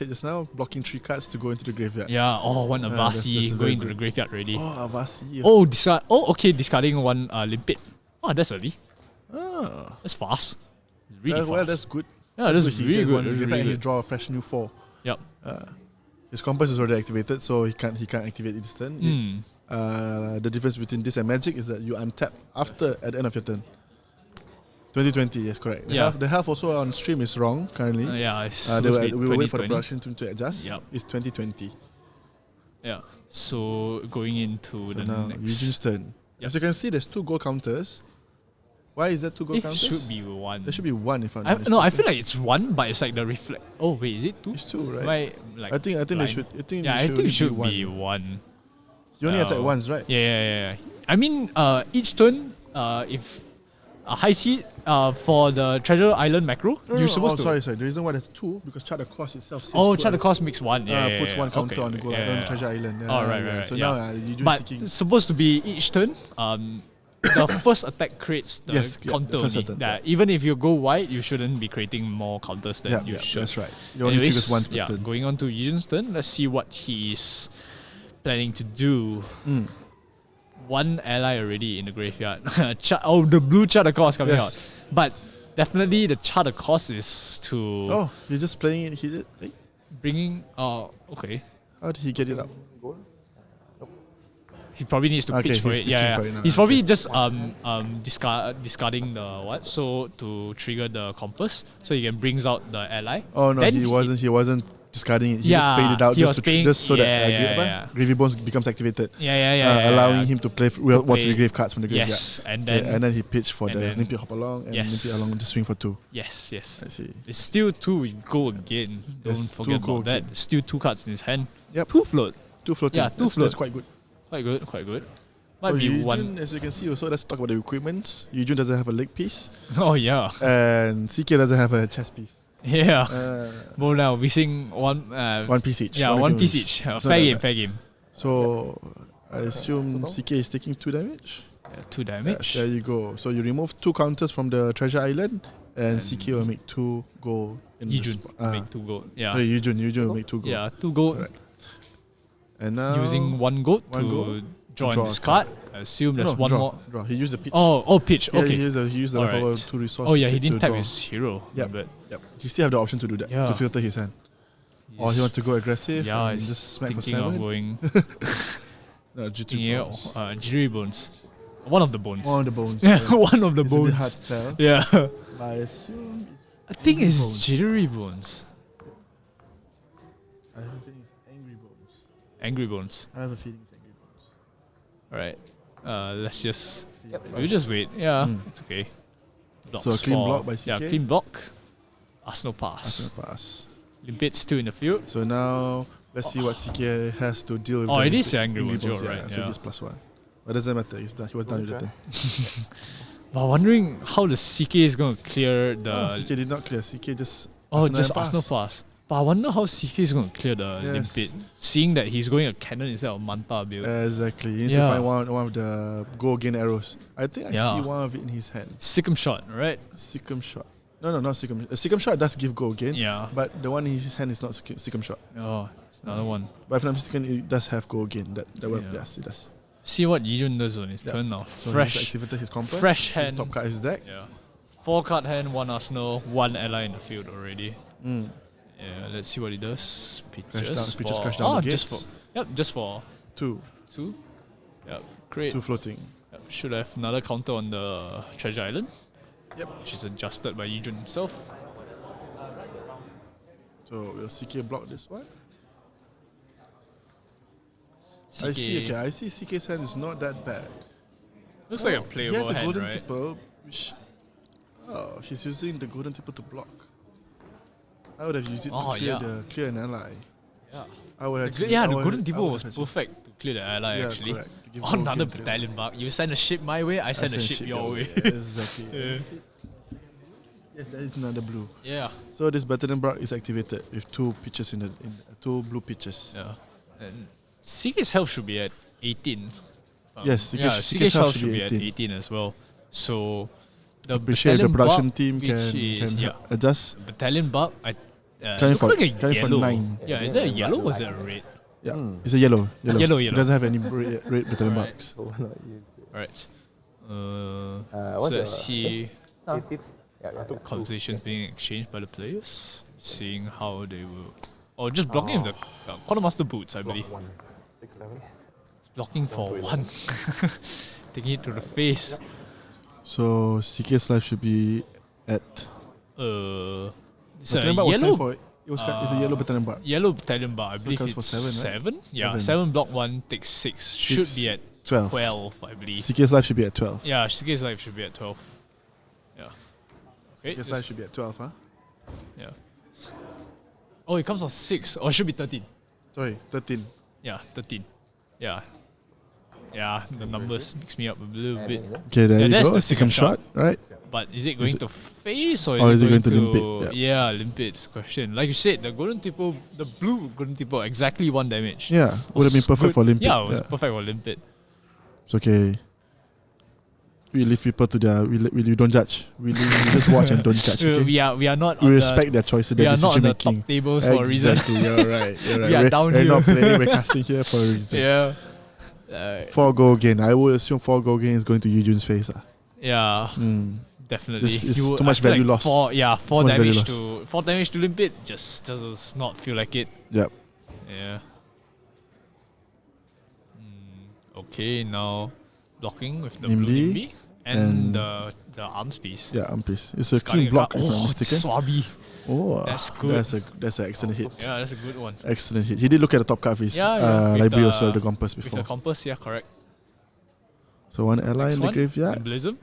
just now, blocking 3 cards to go into the graveyard. yeah. Oh, one that's Avasi very going to good. the graveyard already. Oh, Avasi. Oh, discard. Oh, okay, discarding one limpet. Oh, that's early. Ah. That's fast. Really fast. Well, that's good. Yeah, that's He really get good. one That's graveyard really and he good. draw a fresh new 4. Yep. His compass is already activated, so he can't activate this turn. The difference between this and Magic is that you untap at the end of your turn. 2020, yes, correct. Yeah. The half also on stream is wrong currently. Yeah, it's They supposed to be we will wait for the 2020. production team to adjust. Yep. It's 2020. Yeah. So going into So the now next. Eugene's turn. Yep. As you can see, there's 2 goal counters. Why is that 2 goal It counters? should be 1. There should be 1 if I'm I not feel mistaken. like it's 1, but it's like the reflect. Oh wait, is it 2? It's 2, right? Why, like I think they blind? should. Yeah, I think it should be 1. You only attack once, right? Yeah. I mean, each turn, if a high seed for the treasure island macro, you're supposed to. Sorry. The reason why there's 2 because chart the cost itself. Says Oh, put chart the a- cost makes 1. Yeah, puts 1 counter okay, on goal yeah, on treasure island. Oh, right. So yeah. now you do But sticking. it's supposed to be each turn. The first attack creates the Yes, yeah, counter the first only. attack, That even if you go wide, you shouldn't be creating more counters than you should. that's right. You only triggers once per yeah, turn. going on to Yijun's turn, let's see what he's planning to do. 1 ally already in the graveyard. The blue charter cost coming Yes. out. But definitely the charter cost is to Oh, you're just playing it. He did. Hey, bringing. Oh, okay. how did he get it up? He probably needs to Okay, pitch for he's it. pitching Yeah, for it now, he's probably just discarding the what? So to trigger the compass, so he can brings out the ally. Oh no, Then he wasn't discarding it. He just Yeah, paid it out he just was to paying- just so yeah, that yeah. Gravy Bones becomes activated. Yeah. Allowing him to play watch play- the grave cards from the graveyard. Yes, and Okay, then and then he pitched for and the then- Snippy hop along and Yes. Snippy along to swing for 2. yes. I see. It's still 2. We go again. Don't Yes, forget 2 go about that. again. Still 2 cards in his hand. Yep. 2 float. 2 floating. Yeah, 2 That's float. quite good. Quite good. Might So be Yujun, 1. as you can see, also let's talk about the equipment. Yujun doesn't have a leg piece, Oh yeah. and CK doesn't have a chest piece. Yeah. Uh, Well now we sing 1. 1 piece each. Yeah, 1 piece each. each. So Fair that- game. Fair game. So I assume CK is taking 2 damage. 2 damage. Yes, there you go. So you remove 2 counters from the treasure island, and CK will make 2 gold in the Yijun spot. make 2 gold. Yeah. Sorry, Yujun will make 2 gold. Yeah, 2 gold. Correct. And now Using 1 gold one to gold draw draw and a discard. I assume there's no, 1 draw, more. Draw. He used a pitch. Oh, pitch. Yeah, Okay. he used the Alright. leftover 2 resource. Oh yeah, he to didn't tap draw. his hero. Yep. But Yep. You still have the option to do that Yeah. to filter his hand. Or he want to go aggressive yeah, and he's just smack for thinking of 7. going No, G2 yeah, bones. jittery bones. One of the bones. One of the bones. Yeah, one of the It's a bit hard bones. to tell. Yeah. But I assume I think Angry it's bones. jittery bones. I don't think it's angry bones. Angry bones. I have a feeling it's angry bones. Alright. Let's just Yep. we'll just wait. Yeah, Mm. it's okay. So a clean block by Yeah, CK? clean block. Arsenal pass. Arsenal pass. Limpet's still in the field. So now let's see what CK has to deal with. Oh, the it is angry angry bones, bones, you're yeah, right, So yeah. this +1. But it doesn't matter. He's done. He was done with the Okay. turn. But wondering how the CK is going to clear the. CK did not clear. CK just Oh, Arsenal just and Arsenal pass. But I wonder how CK is going to clear the Yes. limpet, seeing that he's going a cannon instead of Manta build. Exactly. He needs Yeah. to find one of the go again arrows. I think I Yeah. see one of it in his hand. Sikkim shot, right? Sikkim shot. No, not Sikkim. Sikkim shot does give go again. Yeah. But the one in his hand is not Sikkim shot. Oh, it's another one. But if I'm not mistaken, it does have go again. That one, Yeah. yes, it does. See what Yijun does on his Yeah. turn now. So Fresh. he's activated his compass. fresh the hand. Top card is his deck. Yeah. 4 card hand, 1 Arsenal, 1 ally in the field already. Mm. Yeah, let's see what he does. Crash down- Pitches pitches for... crash down the just gates. for... Yep, just for 2. 2. Yep, great. 2 floating. Yep, should have another counter on the Treasure Island. Yep. Which is adjusted by Yijun himself. So will CK block this one? CK I see. Okay, I see CK's hand is not that bad. Looks like a He playable has a hand, golden right? tipper, which she's using the golden tipper to block. I would have used it Oh, to clear yeah. clear an ally. Yeah. I would have. Yeah, the golden tipper was perfect to clear the ally Yeah, actually. correct, to give Oh, go another again, clear. battalion bug. You send a ship my way, I send a ship your way. Exactly. Yeah. Yes, that is another blue. Yeah. So this battalion bar is activated with 2 pitches in 2 blue pitches. Yeah. And CK's health should be at 18. Yes, yeah, CK's health should be at 18 as well. So the Appreciate the battalion production bug, team which can is, yeah, adjust. battalion bug. Carrying Looks for- like a carrying for yellow. 9. Yeah, is that a yellow or is that a red? Yeah, it's a yellow. Yellow. It doesn't have any red battalion Right. marks. Alright. So what's let's see Yeah. conversations being exchanged by the players, seeing how they will. Oh, just blocking with the quartermaster boots, I believe. 6-7. Blocking for 1. Taking it to the face. So CK's life should be at. It's a Battalion bar was yellow. for it. It's a yellow battalion bar. Yellow battalion bar. I So it believe counts it's for 7, right? 7. Yeah, 7. 7 block 1 takes 6. Should Six, be at 12. 12, I believe. CK's life should be at 12. Yeah, CK's life should be at 12. Yeah. Wait, CK's life should be at 12, huh? yeah. Oh, it comes on 6. Or it should be 13. Sorry, 13. Yeah, 13. Yeah. Yeah, the numbers mix me up a little bit. Okay, there Yeah, you that's go. the Second second shot, right? But is it going it- to face or or is it going to limp it? Yeah, limp it's question. Like you said, the golden tipple, the blue golden tipple, exactly 1 damage. Yeah, would have been Was perfect good. for limpet. Yeah, it was perfect for limpet. It's okay. We leave people to their. We don't judge. We just watch and don't judge. Okay? We are not. We on respect the, their choices, We their are not on decision the making. top tables for a reason. Exactly. You're right. You're right. We are down we're here. not playing. We're casting here for a reason. Yeah. 4 go again. I would assume 4 go again is going to Yujun's face. Yeah. Mm. Definitely. This is You would- too much I feel value like loss. 4 much value damage loss. to 4 damage to limpet just does not feel like it. Yep. Yeah. Okay, now blocking with the blue Nimby Nimby and and- the arms piece. Yeah, please. It's a Sculling clean block. guard. If I'm Oh, not mistaken. Swabi. Oh, That's good. That's an excellent hit. Yeah, that's a good one. Excellent hit. He did look at the top card of his Yeah, with library the- also, the compass With before. the compass, yeah, correct. So 1 ally Next in the one, graveyard. Nimblism.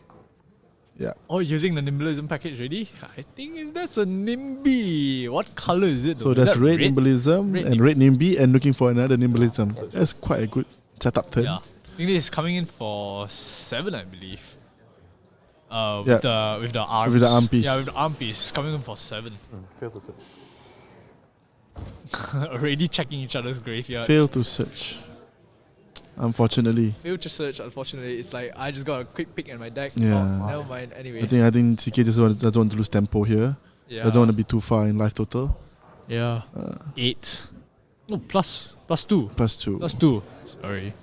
Yeah. Oh, using the Nimblism package already? I think that's a Nimby. What color is it? So though? Is that's that red Nimbylism Red and red Nimby and looking for another Nimbylism. That's quite a good setup turn. Yeah. I think this is coming in for 7, I believe. Yeah. With the arms. With the arm piece. Yeah, with the arm piece. It's coming in for 7. Fail to search. Already checking each other's graveyard. Fail to search. Unfortunately. Fail to search, unfortunately. It's like I just got a quick pick at my deck. Yeah. Oh, never mind. Anyway. I think CK just doesn't want to lose tempo here. yeah. Doesn't want to be too far in life total. Yeah. 8. No, plus 2. Plus 2. Plus 2. Sorry.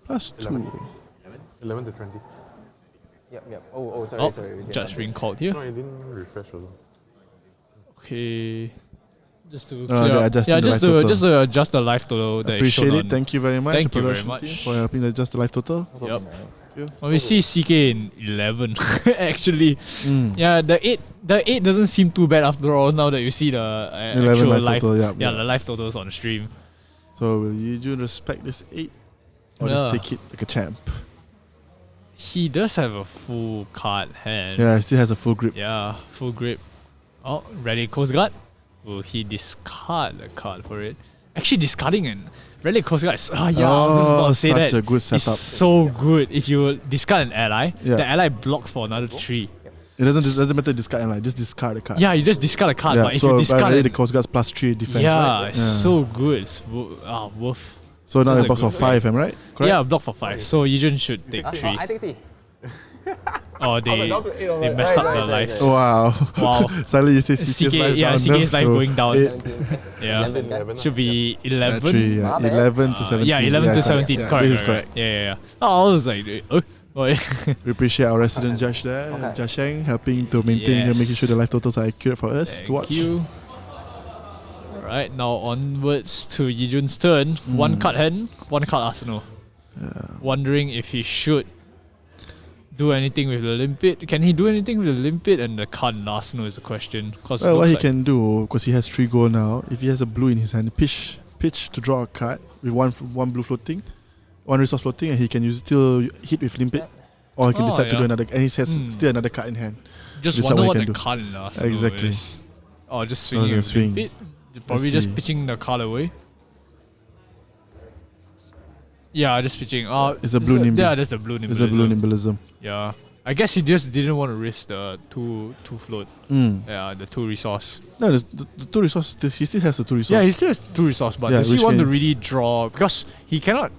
Plus 2. 11 to 20. Yep. Oh, sorry, Oh, sorry. we didn't judge update. being called here. No, it didn't refresh also. Okay. Just to they're clear up. adjusting Yeah, the just life to total. just to adjust the life total that is Appreciate shown it. on. Thank you very much. Thank the you very production much. team, for helping adjust the life total. Yep. you. Well, we see CK in 11 actually. Yeah, the 8 doesn't seem too bad after all now that you see the 11 actual life life total, the life totals on the stream. So will Yujun respect this 8 or Yeah. just take it like a champ? He does have a full card hand. Yeah, he still has a full grip. Yeah, full grip. Oh, ready Coast Guard. Will he discard the card for it? Actually, discarding an Relic Coast Guard is, I was just about to say such that. a good It's setup. so good. If you discard an ally, Yeah. the ally blocks for another 3. It doesn't matter discard and like just discard the card. Yeah, you just discard a card, Yeah, but if so you discard already it, the cost guards +3 defense. yeah, right? it's so good. It's worth. So now that's the a box good of 5, am I right? Correct? Yeah, block for 5. So Yijun should take 3. I take 3. Oh, they messed up the life. Wow. Wow. Suddenly you say CK's life down. CK's life going down. 17. Yeah, 11. should be 11. 3, yeah. 11 to 17. Yeah, 11 to 17. Yeah, Correct. this is correct. correct. Yeah. Oh, I was like, boy. We appreciate our resident judge there, Jia Sheng, helping to maintain Yes. making sure the life totals are accurate for us to watch. Thank you. Alright, now onwards to Yijun's turn. One card hand, one card arsenal. Wondering if he should do anything with the limpet. Can he do anything with the limpet and the card in arsenal is the question. Cause Well, what he like can do, because he has 3 gold now, if he has a blue in his hand, pitch to draw a card with one blue floating, 1 resource floating, and he can still hit with limpet, or he can decide to do another, and he has still another card in hand. just decide wonder what what he the can do. card in arsenal Exactly. is. Oh, just So swinging he's with gonna swing. limpet. Probably Let's just see. pitching the card away. Yeah, just pitching. It's a blue nimble. Yeah, that's a blue nimble. It's a blue nimblism. Yeah. I guess he just didn't want to risk the two float. Yeah, the 2 resource. No, the 2 resource, he still has the 2 resource. Yeah, he still has 2 resource, but Yeah, does he which want to can- really draw? Because he cannot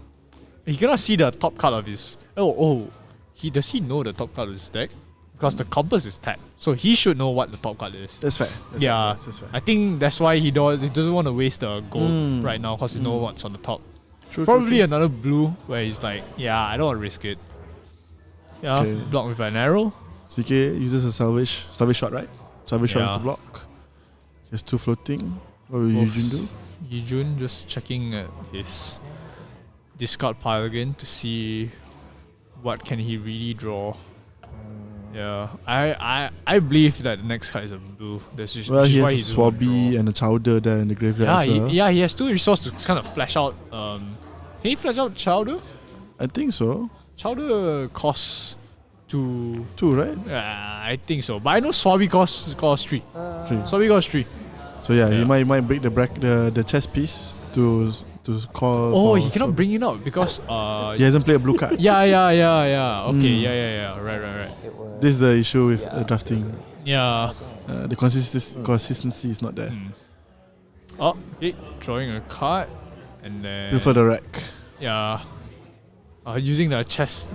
see the top card of his. Does he know the top card of his deck? Because the compass is tapped, so he should know what the top card is. That's fair. That's Yeah, fair. That's fair. I think that's why he doesn't want to waste the gold right now because he knows what's on the top. True, Probably another blue where he's like, yeah, I don't want to risk it. Yeah, Okay. block with an arrow. CK uses a salvage shot, right? Salvage shot Yeah. is to block. Just 2 floating. What will Both Yujin do? Yijun just checking his discard pile again to see what can he really draw. Yeah, I believe that the next card is a blue. That's just Well, which is he why has a he's gonna Swabby draw. and a Chowder there in the graveyard Yeah, as well. he has 2 resources to kind of flash out. Can he flash out Chowder? I think so. Chowder costs 2. 2, right? I think so. But I know Swabby costs 3. 3. Swabby costs 3. So yeah, he Yeah. might break the chess piece to call. Oh, for he cannot Swabby. bring it out because He hasn't played a blue card. Yeah. Okay, yeah. Right. This is the issue with drafting. Yeah. The consistency is not there. Oh, okay. Drawing a card and then Prefer the rack. yeah. Using a chess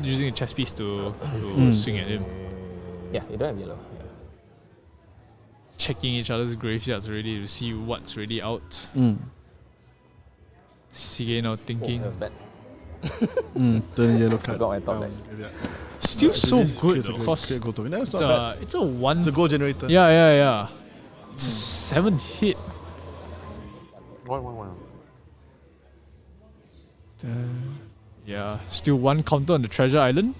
piece to swing at him. Yeah, you don't have yellow. Checking each other's graveyards already to see what's really out. CK now thinking. That was bad. Turn yellow card. Forgot my top down. deck. Yeah. Still so This good creates a though, great- cause great goal token. No, it's it's not bad. a 1. It's a goal generator. Yeah. It's a 7 hit. 1-1-1. Yeah, still 1 counter on the treasure island.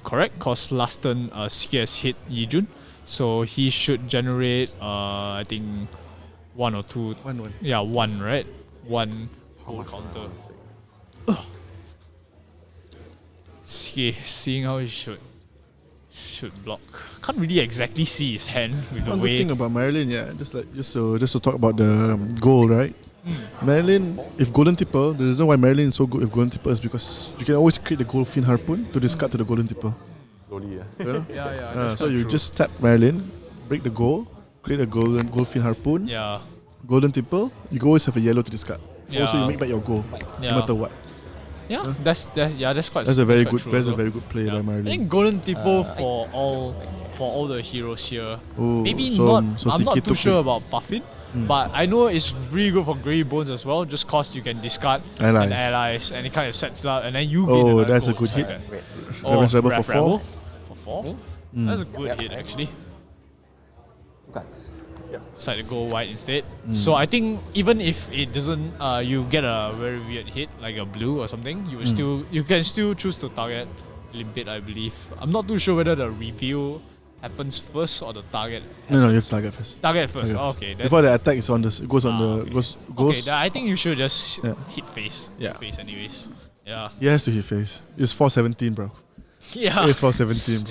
Correct, cause last turn CK has hit Yijun, so he should generate I think 1 or 2. 1-1. Yeah, 1, right? 1 whole counter. CK seeing how he should block. Can't really exactly see his hand with the One good way. thing about Marilyn, just to talk about the goal, right? Marilyn, if Golden Tipper, the reason why Marilyn is so good with Golden Tipper is because you can always create the Goldfin Harpoon to discard to the Golden Tipper. Slowly, yeah. You know? Yeah, that's So quite you true. just tap Marilyn, break the goal, create a Goldfin Harpoon, Yeah. Golden Tipper, you can always have a yellow to discard. Also, you Yeah. make back your goal, Yeah. no matter what. Yeah, that's quite. That's a very quite good, true that's a also. very good play by I Marilyn. think Golden Tipo for all the heroes here. Oh, Maybe so- not. so I'm CK not too took sure it. about Puffin, but I know it's really good for Grey Bones as well. Just cause you can discard Allies. and allies, and it kind of sets it up, and then you gain Oh, another that's a gold. good hit. Red. Rebel's Rebel Ref for 4. For 4? That's a good hit actually. 2 cards. Decide to go white instead. So I think even if it doesn't, you get a very weird hit like a blue or something, you can still choose to target Limpet, I believe. I'm not too sure whether the reveal happens first or the target. No, you have to target first. Target first. Target first. Okay. Before the attack is on the goes on the okay. goes. Okay, then I think you should just Yeah. hit face. Yeah. Hit face anyways. Yeah. He has to hit face. It's 417, bro. Yeah. It's 417,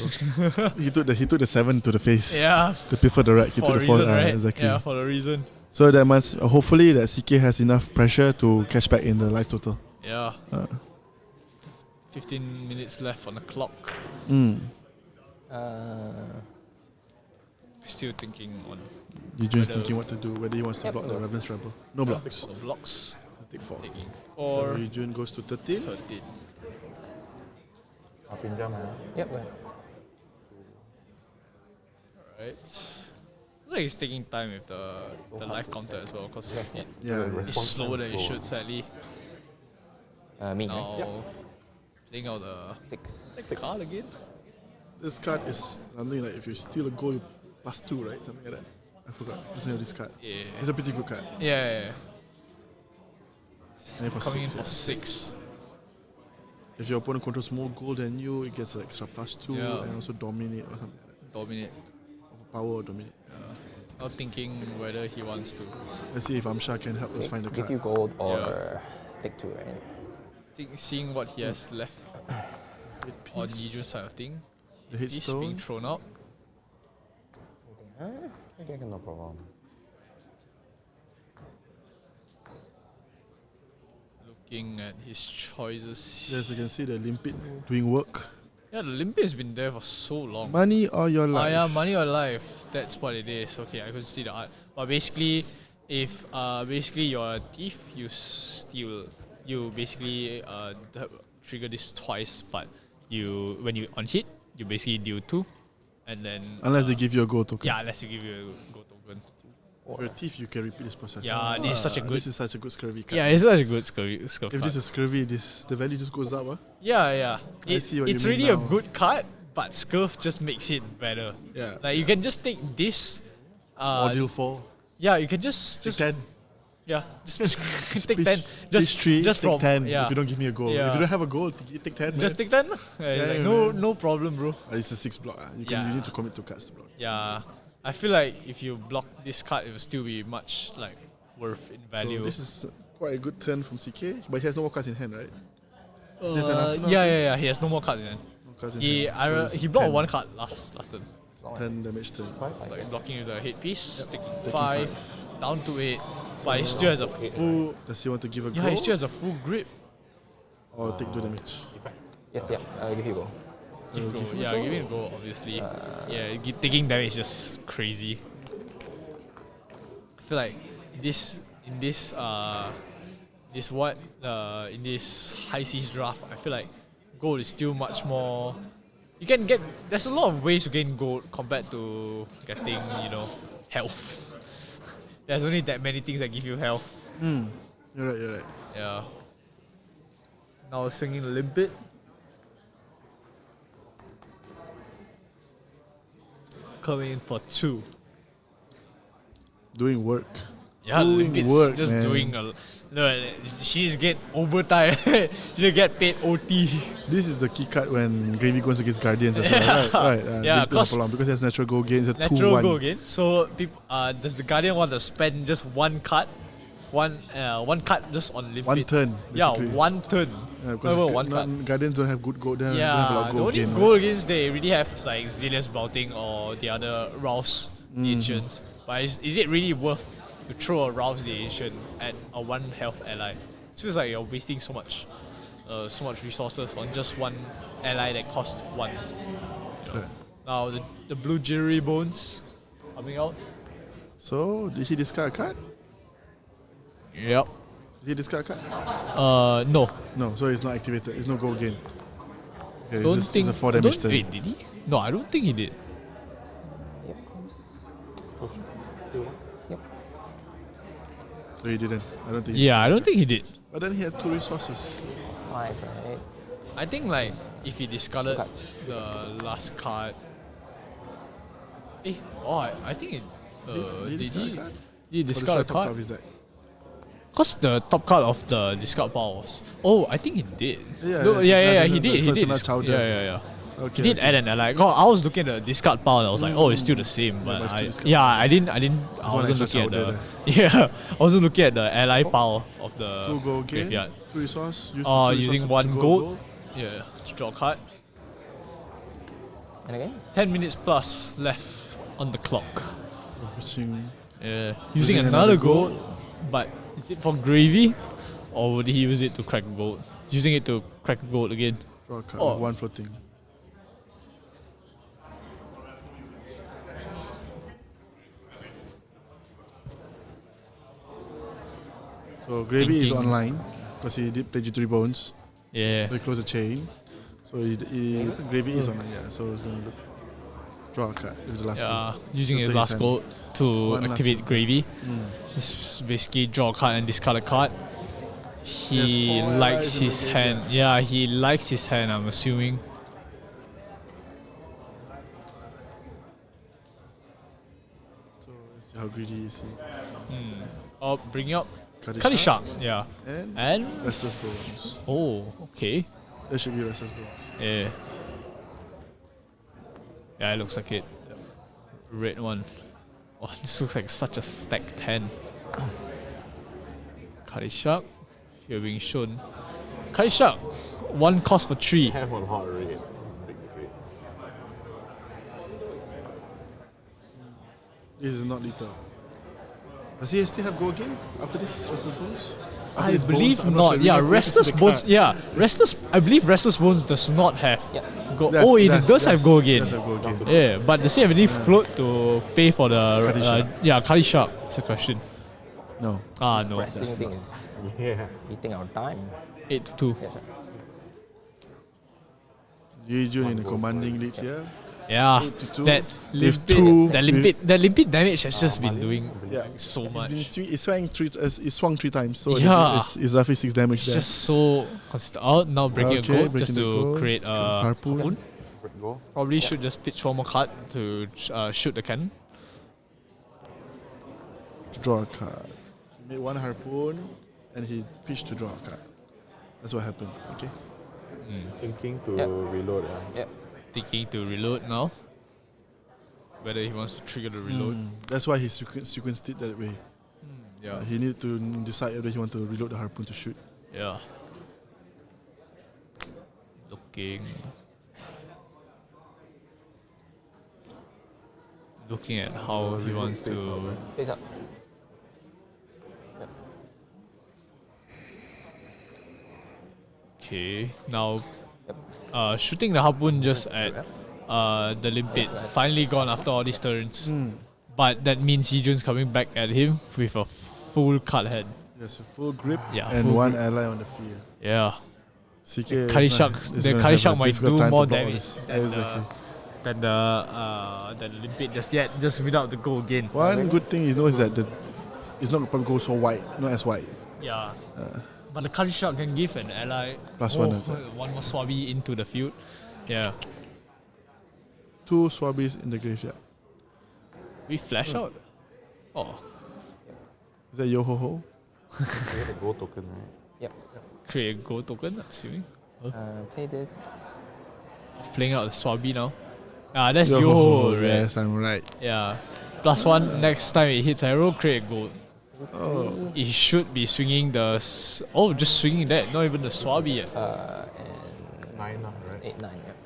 bro. he took the 7 to the face. Yeah. To prefer the rack. He For took a the 4. reason, right? Exactly. Yeah, for a reason. So that must hopefully that CK has enough pressure to catch back in the life total. Yeah. 15 minutes left on the clock. Uh, Still thinking on Eugene is Whether- thinking what to do, whether he wants to Yep, block the blocks. Raven's Rebel. No blocks. so blocks. Take 4. Taking So 4, Eugene goes to 13. 13. I'll pinjam. Yep, go ahead. Right. Looks like he's taking time with the life counter as well, because Yeah, it's slower than it should, sadly. Me. Now, playing out the 6. card again. This card is something like if you steal a goal, you pass 2, right? Something like that. I forgot. Listen to this card. Yeah. It's a pretty good card. Yeah. And for Coming in 6, for 6. if your opponent controls more gold than you, it gets an extra +2 Yeah. and also dominate or something like that. Dominate. Power or dominate. Not thinking whether he wants to. Let's see if Amsha can help us 6. find the Give card. you gold or Yeah. take 2, right? Seeing what he has left on Niju's side of thing. The He's being headstone. thrown out. Okay, no problem. Looking at his choices. Yes, you can see the limpid doing work. Yeah, the limpet has been there for so long. Money or your Oh life? yeah, money or life. That's what it is. Okay, I could see the art. But basically, if basically you're a thief, you steal. You basically trigger this twice, but when you on hit, you basically deal 2, and then Unless they give you a gold token. yeah, unless you give you a gold token. If you're a thief, you can repeat this process. Yeah, this is such a good. This is such a good scurvy card. Yeah, it's such a good scurvy If card. this is scurvy, the value just goes up. Yeah. I see what you It's mean really a now. good card, but Scurf just makes it better. Yeah. Like you can just take this. Or deal 4. Yeah, you can just 10. yeah, just take Pitch- 10. Just pitch 3, just take from 10 yeah. if you don't give me a goal. If Yeah. you don't have a goal, you take 10. Just man. take 10. It's like, no problem, bro. It's a 6 block. You Yeah. need to commit 2 cards to block. Yeah, I feel like if you block this card, it will still be much like worth in value. So this is quite a good turn from CK, but he has no more cards in hand, right? Does he have an arsenal, yeah, please? yeah. He has no more cards in hand. No cards in He hand. So it's he blocked 10 one card last turn. 10 damage turn. Like blocking with the headpiece, taking Taking 5, down to 8. But he still has a full. Does he want to give a Yeah, goal he still has a full grip. or take 2 damage? Yes, yeah. I'll give you go. Give go. Yeah, giving a go, obviously. Yeah, taking damage is just crazy. I feel like in this high seas draft, I feel like gold is still much more. You can get. There's a lot of ways to gain gold compared to getting, health. There's only that many things that give you health. You're right. Yeah. Now swinging a limpet. Coming in for 2. Doing work. Yeah, Doing limpet's work, just man. doing a. No, she's get overtime. She'll get paid OT. This is the key card when Gravy goes against Guardians as well, right? Yeah, Limpet cause- Apollo, because it has natural goal gain, it's a Natural 2-1. go again. So people, does the Guardian want to spend just one card? One card just on limpet? One turn, Yeah, basically. one turn. Yeah, Not even one Gu- card. Guardians don't have good goal, they don't have a Yeah, lot of the goal only gain. goal against they really have is like Zealous Belting or the other Rouse Mm-hmm. the Ancients. But is it really worth to throw a Rouse the Ancient at a 1 health ally? It feels like you're wasting so much resources on just one ally that costs 1. Correct. Now the blue jittery bones coming out. So, did he discard a card? Yep. Did he discard a card? No. No, so it's not activated, it's no goal gain. Okay, Don't it's think. a 4 damage don't- turn. Wait, did he? No, I don't think he did. Yep. Yep. So he didn't. I don't think. Yeah, I don't think he did. But then he had 2 resources. 5, right? I think like if he discarded cards. the last card. I think it. Did he Did discard a he? card? Did he Or discard a top card card? is that? Cause the top card of the discard pile was. Oh, I think he did. Yeah, No, yeah, he did. so He it's did. another chowder. Yeah. Okay. He did add an ally. God, I was looking at the discard pile and I was like, oh, it's still the same. but But it's still I discard didn't. I one wasn't extra looking at the. chowder Yeah, I wasn't looking at the ally pile of the 2 goal gain, graveyard. 2 resource. Use the 2 Using resource 1 to gold. Yeah, to draw a card. And again? 10 minutes plus left on the clock. Pushing. Yeah, using another gold, but is it for gravy, or would he use it to crack gold? Using it to crack gold again. Draw a card Oh. with 1 floating. So Gravy is Thinking. online because he did play G3 Bones. Yeah. So he closed the chain. So Gravy is online, yeah. So it's going to draw a card with the last goal. Using his After last hand. goal to One last activate one. Gravy. Mm. It's basically draw a card and discard a card. He There's 4 likes allies in his the game, hand. Yeah, he likes his hand, I'm assuming. So let's see how greedy is he. Oh, bring up Kadi Kali Shark. Shark. Yeah. And And Restless Bones. oh, okay. There should be Restless Bones. Yeah. Yeah, it looks like it. Red one. Oh, this looks like such a stacked hand. Kali Shark. Here being shown. Kali Shark. 1 cost for 3. Have on hot red. Big red. This is not lethal. Does he still have go again after this Restless Bones? After I this believe bones? I'm not. sure. We Yeah, have to see Restless the Bones. card. Yeah, Restless. I believe Restless Bones does not have Yeah. go. Yes, Oh, it yes, does have yes, go it again. does have go again. Yeah, but does he have any float to pay for the? Kali Shark. Yeah, Kali Shark. That's the question. No. Ah, no. Pressing thing is Yeah. eating our time. 8-2. Yes, sir. Yijun in a commanding lead here. Yeah, 8-2. that With limpid, two- that limpid damage has just been doing Yeah. so It's much. been it swung 3 times, so Yeah. it's roughly 6 damage It's there. just so consistent. Oh, now breaking a Okay, code breaking just the to code. create a Harpoon. harpoon. Red go. Probably should just pitch 1 more card to shoot the cannon. To draw a card. He made 1 harpoon and he pitched to draw a card. That's what happened. Okay. Thinking to Yep. reload. Yep. Thinking to reload now. Whether he wants to trigger the reload. That's why he sequenced it that way. Yeah. He needed to decide whether he want to reload the harpoon to shoot. Yeah. Looking at how he wants to. Face up. Okay, now shooting the harpoon just at the limpet. Finally gone after all these turns. But that means Yijun's coming back at him with a full card head. Yes, a full grip Yeah, and full 1 grip. ally on the field. Yeah. CK Kali is Shark, is the gonna Kali have a Shark might difficult do time to more block all damage this. than Exactly. the limpet just yet, just without the go again. One good thing you know is that it's not going to go so wide, not as wide. Yeah. But the Kali Shark can give an ally +1 attack. 1 more Swabi into the field. Yeah. 2 Swabbies in the graveyard. We flash out. Oh. Is that Yo Ho Ho? I get a gold token, right? Yep. Create a go token, I'm assuming. Play this. Playing out the Swabi now. Ah, that's Yo Yo Ho Ho, Ho, right? yes, I'm right. Yeah. +1 next time it hits arrow, create gold. Oh. It should be swinging the. Just swinging that, not even the Swabi yet. And 9, right? 8, 9. Yep.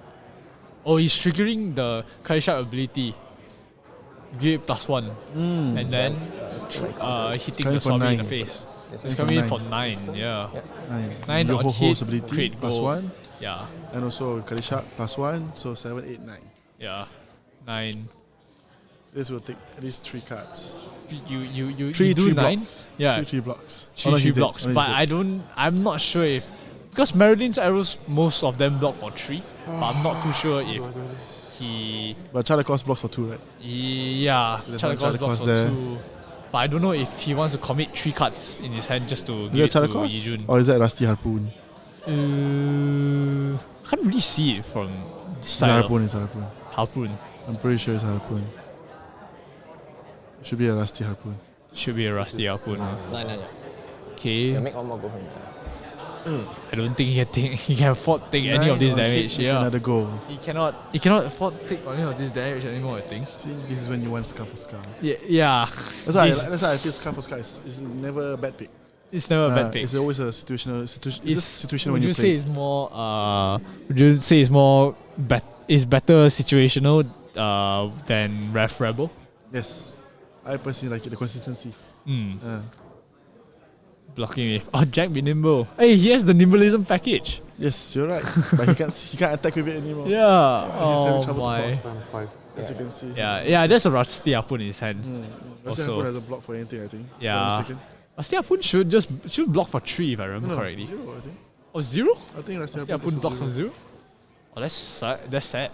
Oh, he's triggering the Kali Shark ability. Give it +1. And then hitting Coming the for Swabi in the 9. face. This It's is coming in for for 9, yeah. 9. 9 Yo on Ho hit, Ho's ability, create gold. +1. Yeah, And also Kali Shark +1, so 7, 8, 9. yeah. 9. This will take at least 3 cards. You 3 do 9? blocks. Yeah. 3 blocks. 3 blocks. But I'm not sure if. Because Marilyn's arrows, most of them block for 3. But I'm not too sure if he. But Charlie blocks for 2, right? Yeah, So there's Charlie one Cross blocks for there. 2. But I don't know if he wants to commit 3 cards in his hand just to Is give it that to Charlie Yijun. Or is that Rusty Harpoon? I can't really see it from this It's a side. harpoon, Of it's a harpoon. harpoon. I'm pretty sure it's a harpoon. Should be a Rusty Harpoon. Should be a rusty harpoon. Huh? 9, 9. Okay. You make 1 more go from there. I don't think he can afford to take any of this 9 on hit, damage. make Yeah. Another goal. He cannot afford to take any of this damage anymore, I think. See, this is when you want Scar for Scar. Yeah. That's why, This- that's why I feel Scar for Scar is never a bad pick. It's never a bad pick. It's always a situational situation when would you you play. say it's more would you say it's more is better situational than Ref Rebel? Yes. I personally like it, the consistency. Blocking with Jack be nimble. Hey, he has the nimbleism package. Yes, you're right. But he can't attack with it anymore. Yeah. he's having Oh trouble to my. Time 5. As you can see. Yeah, that's a rusty harpoon in his hand. Rusty Also. Harpoon has a block for anything, I think. If I'm Yeah. not mistaken. Rusty Harpoon should block for 3 if I remember No, correctly. 0, I think. Oh, 0? I think Rusty Rusty Harpoon Harpoon blocks for for 0? Oh, that's sad.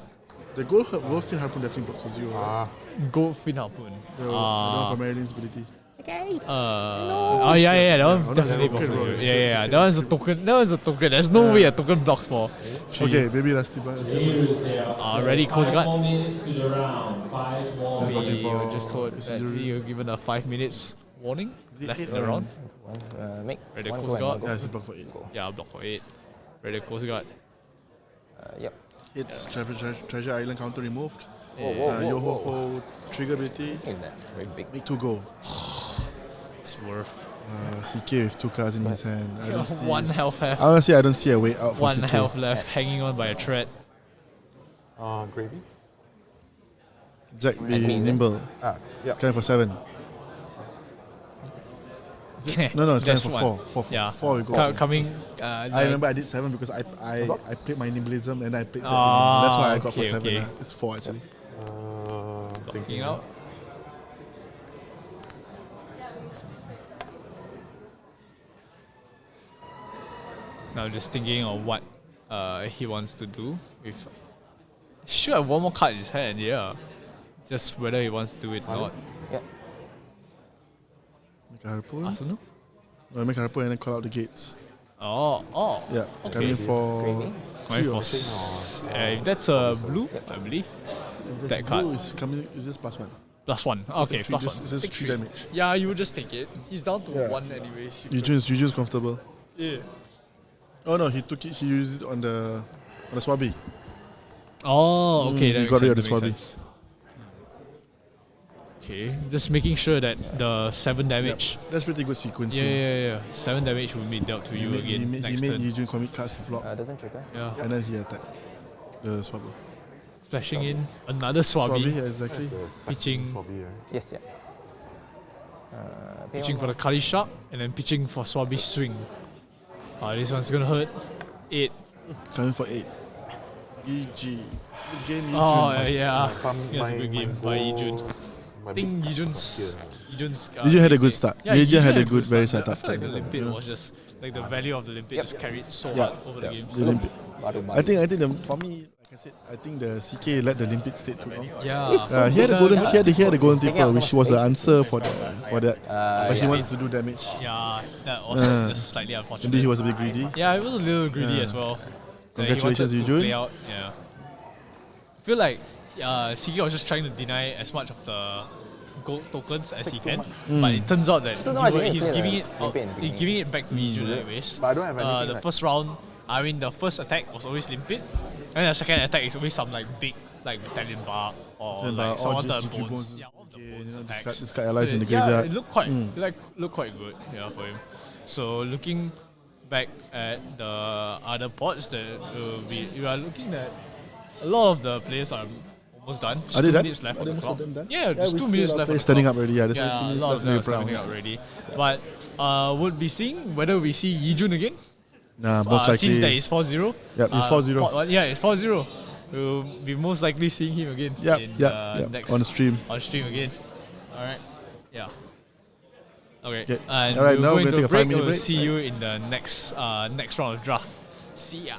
The Goldfin Harpoon definitely blocks for 0. Goldfin Harpoon. The one for Marylin's ability. Oh yeah, that one no, definitely no, blocks okay, for bro. 0. Yeah, that one's a token. That one's a token. There's no way a token blocks for 3. Okay, maybe Rusty Ready, Coast Guard. 5 more minutes to the round. 5 more We minutes. were just told that we were given a 5 minutes warning left in the round. Make Ready, one Coast go Guard. and no Yeah, go. it's a block for 8. Yeah, block for 8. Ready, Coast Guard. Yep. It's Treasure Island counter removed. Whoa. Yo-ho-ho trigger ability. Look at that. Very big. Make 2 go. It's worth CK with 2 cards in his hand. I don't see. one health left. Honestly, I don't see a way out for One CK. health left, hanging on by a thread. Gravy? Jack be nimble. Yeah. It's going for 7. No, it's going That's for one. 4. Yeah, 4 we go. coming. I remember I did 7 because I played my nimblism and I played Jack. Ah, That's why I got for okay, 7. okay. It's 4 actually. Thinking out. Now just thinking of what he wants to do with. Should have one more card in his hand, yeah. Just whether he wants to do it or not. Yep. Make a harpoon. Arsenal? No, make a harpoon and then call out the gates. Oh. Yeah, Okay. coming for Gravy. Going 3 for or 6. if that's a blue, I believe. That card. Blue is coming. Is this +1? +1. Okay, Take 3, +1. This is Take 3 3. damage. Yeah, you would just take it. He's down to Yeah. 1 anyways. You choose comfortable. Yeah. Oh no, he took it. He used it on the swabby. Oh, okay. he that got makes rid of the sense, swabby. makes sense. Okay, just making sure that the 7 damage. That's pretty good sequencing. Yeah. 7 damage will be dealt to you He again made next turn. Yujun commit cards to block, Doesn't trigger. Yeah. and then he attacked the swabby. Flashing in another Swabby, yeah, exactly. pitching, Yes, yeah. Pay pitching for one the Kali Shark, and then pitching for Swabby Swing. This one's gonna hurt. 8. Coming for 8. GG. Good game, Yujun. Oh, yeah. That's a good game by Yijun. I think Yijun's. Yujun had a good start. Yeah, Yujun had a good, start. very I setup feel like the time. limpet was just like the value of the limpet just carried so hard over the games. The limpet. Baru. I think for me, like I said, I think the CK let the limpet stay too long. Yeah. He had a golden, he had a golden Taking tipper, out so which much was the space. answer for that. But he wanted to do damage. Yeah, that was just slightly unfortunate. Maybe he was a bit greedy. Yeah, it was a little greedy as well. Congratulations, He wanted to Yujun. play out, yeah. I feel like CK was just trying to deny as much of the gold tokens as he can, but it turns out that Still not much you need to he's play giving the it limpet in the beginning. giving it back to Yijun anyways. But I don't have anything The like- first round, the first attack was always limpet, and the second attack is always some like big battalion bar or Battalion bar like some or of the just GG bones. bones. Yeah, all of the Okay, bones you know, attacks. discard allies in the Yeah, graveyard. it looked quite good, yeah, for him. So looking back at the other pots, that we are looking at a lot of the players are almost done. Just Are they 2 done? minutes left Are on they the most clock. of them done? Yeah, just we 2 see minutes a lot of left. players on the standing clock. up already. Yeah, there's Yeah, 2 a minutes lot left. of them are Very standing proud. up already. But would be seeing whether we see Yijun again. Nah, most likely. Since that is 4-0. Yep, it's 4-0. pot one- Yeah, it's 4-0. We'll be most likely seeing him again. Yep, in yep, the yep. next On the stream. On stream again. Alright. Yeah. Okay. Okay. And Alright, we're now going we're to gonna a break. take a 5-minute We'll break. see you in the next round of draft. See ya.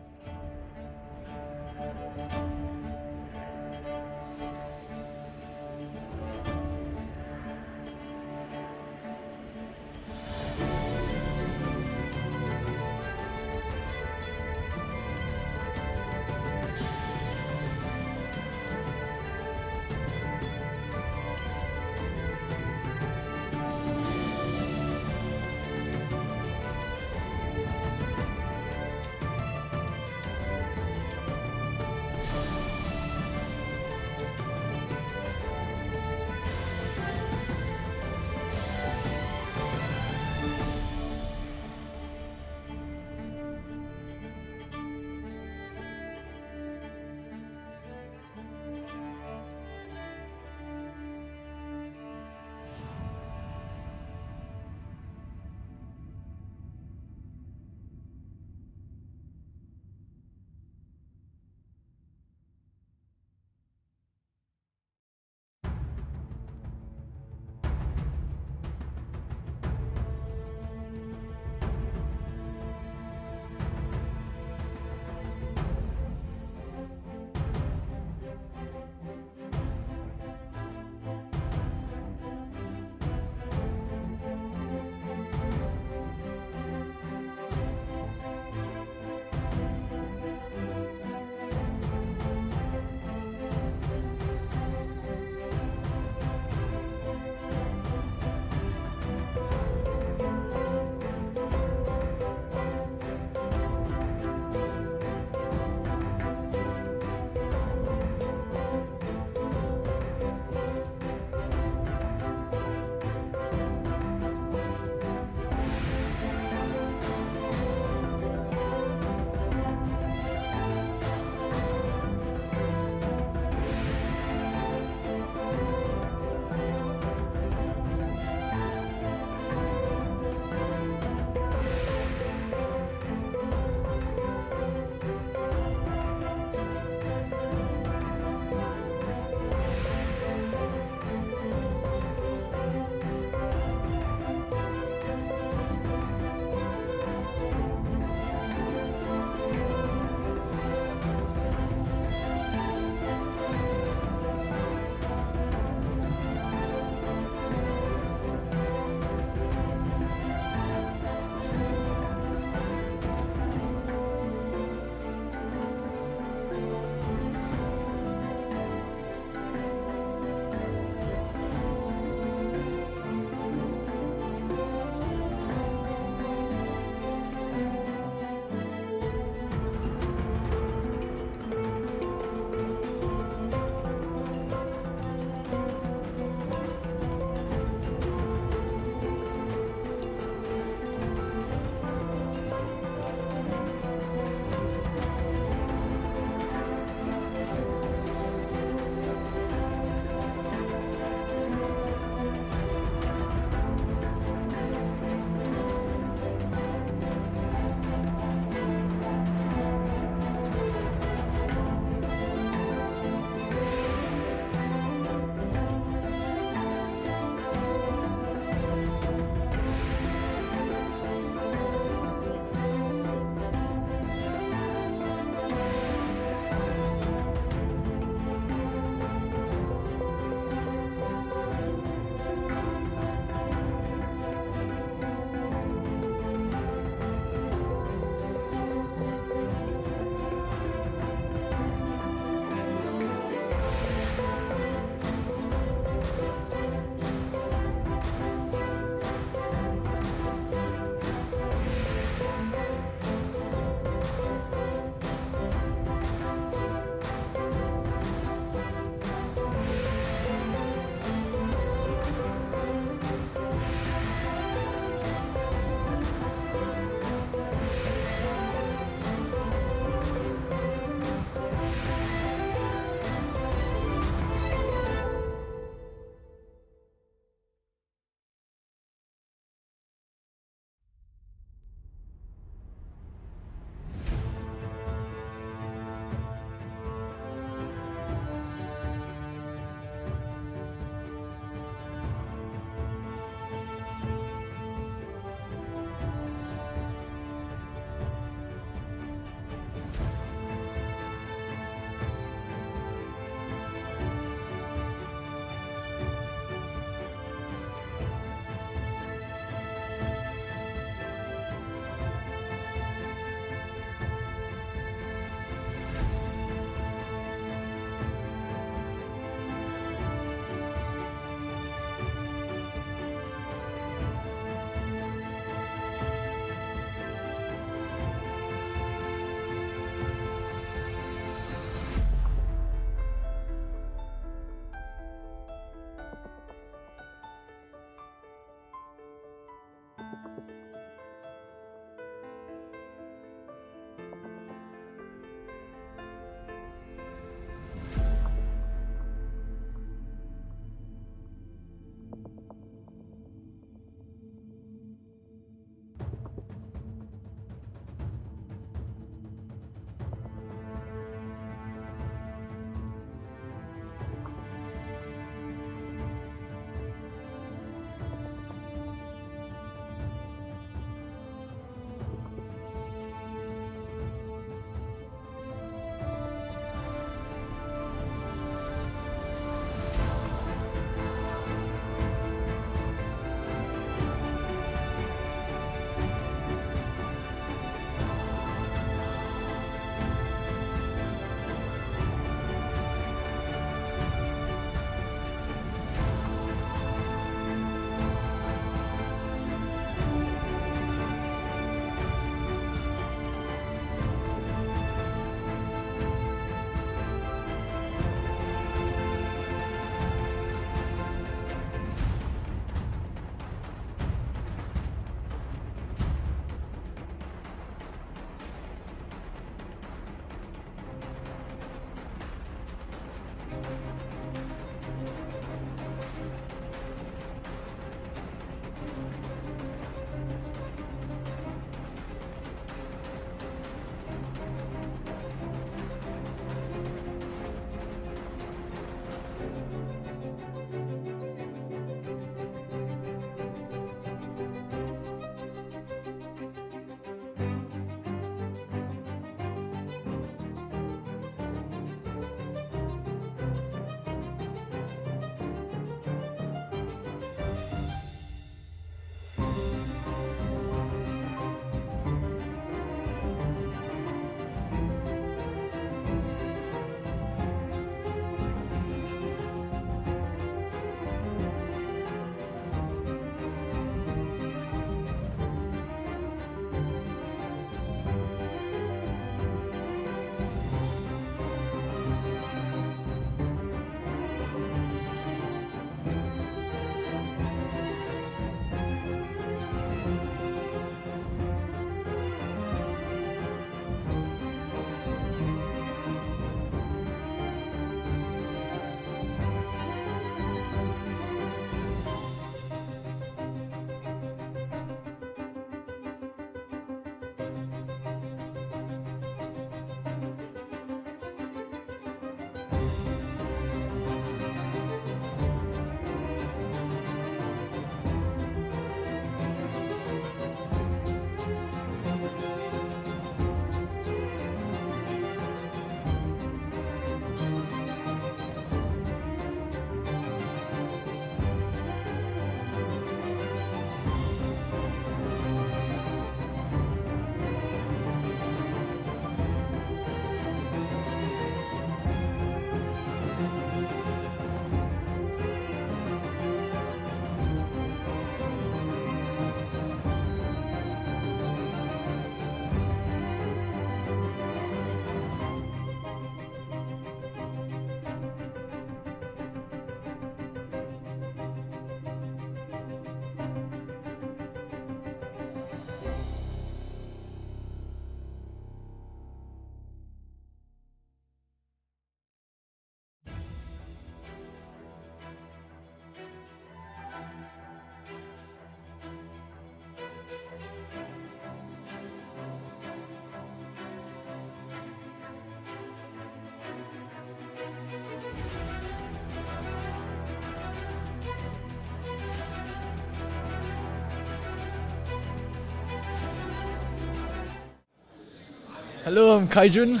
Hello, I'm Kaijun.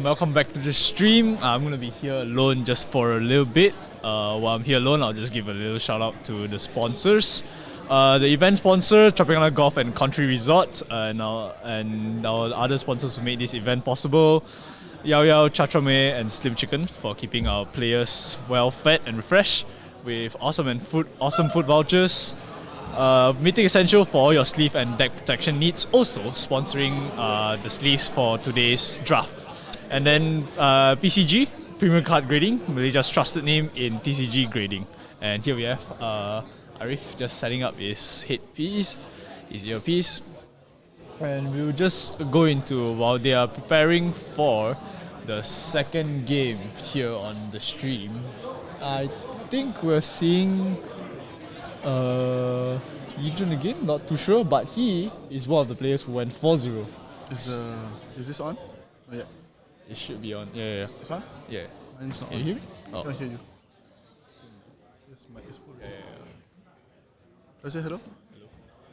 Welcome back to the stream. I'm going to be here alone just for a little bit. While I'm here alone, I'll just give a little shout out to the sponsors. The event sponsor, Tropicana Golf and Country Resort, and our other sponsors who made this event possible. Yao Yao, Chatrame and Slim Chicken for keeping our players well fed and refreshed with awesome food vouchers. Meeting Essential for all your sleeve and deck protection needs, also sponsoring the sleeves for today's draft. And then PCG, Premium Card Grading, Malaysia's trusted name in TCG grading. And here we have Arif just setting up his headpiece, his earpiece. And we'll just go into, while they are preparing for the second game here on the stream, I think we're seeing Yijun again, not too sure, but he is one of the players who went 4-0. Is this on? Oh, yeah. It should be on. Yeah. It's on? Yeah. Mine's not Can on. you hear me? I can't hear you. This mic is full. Should I say hello?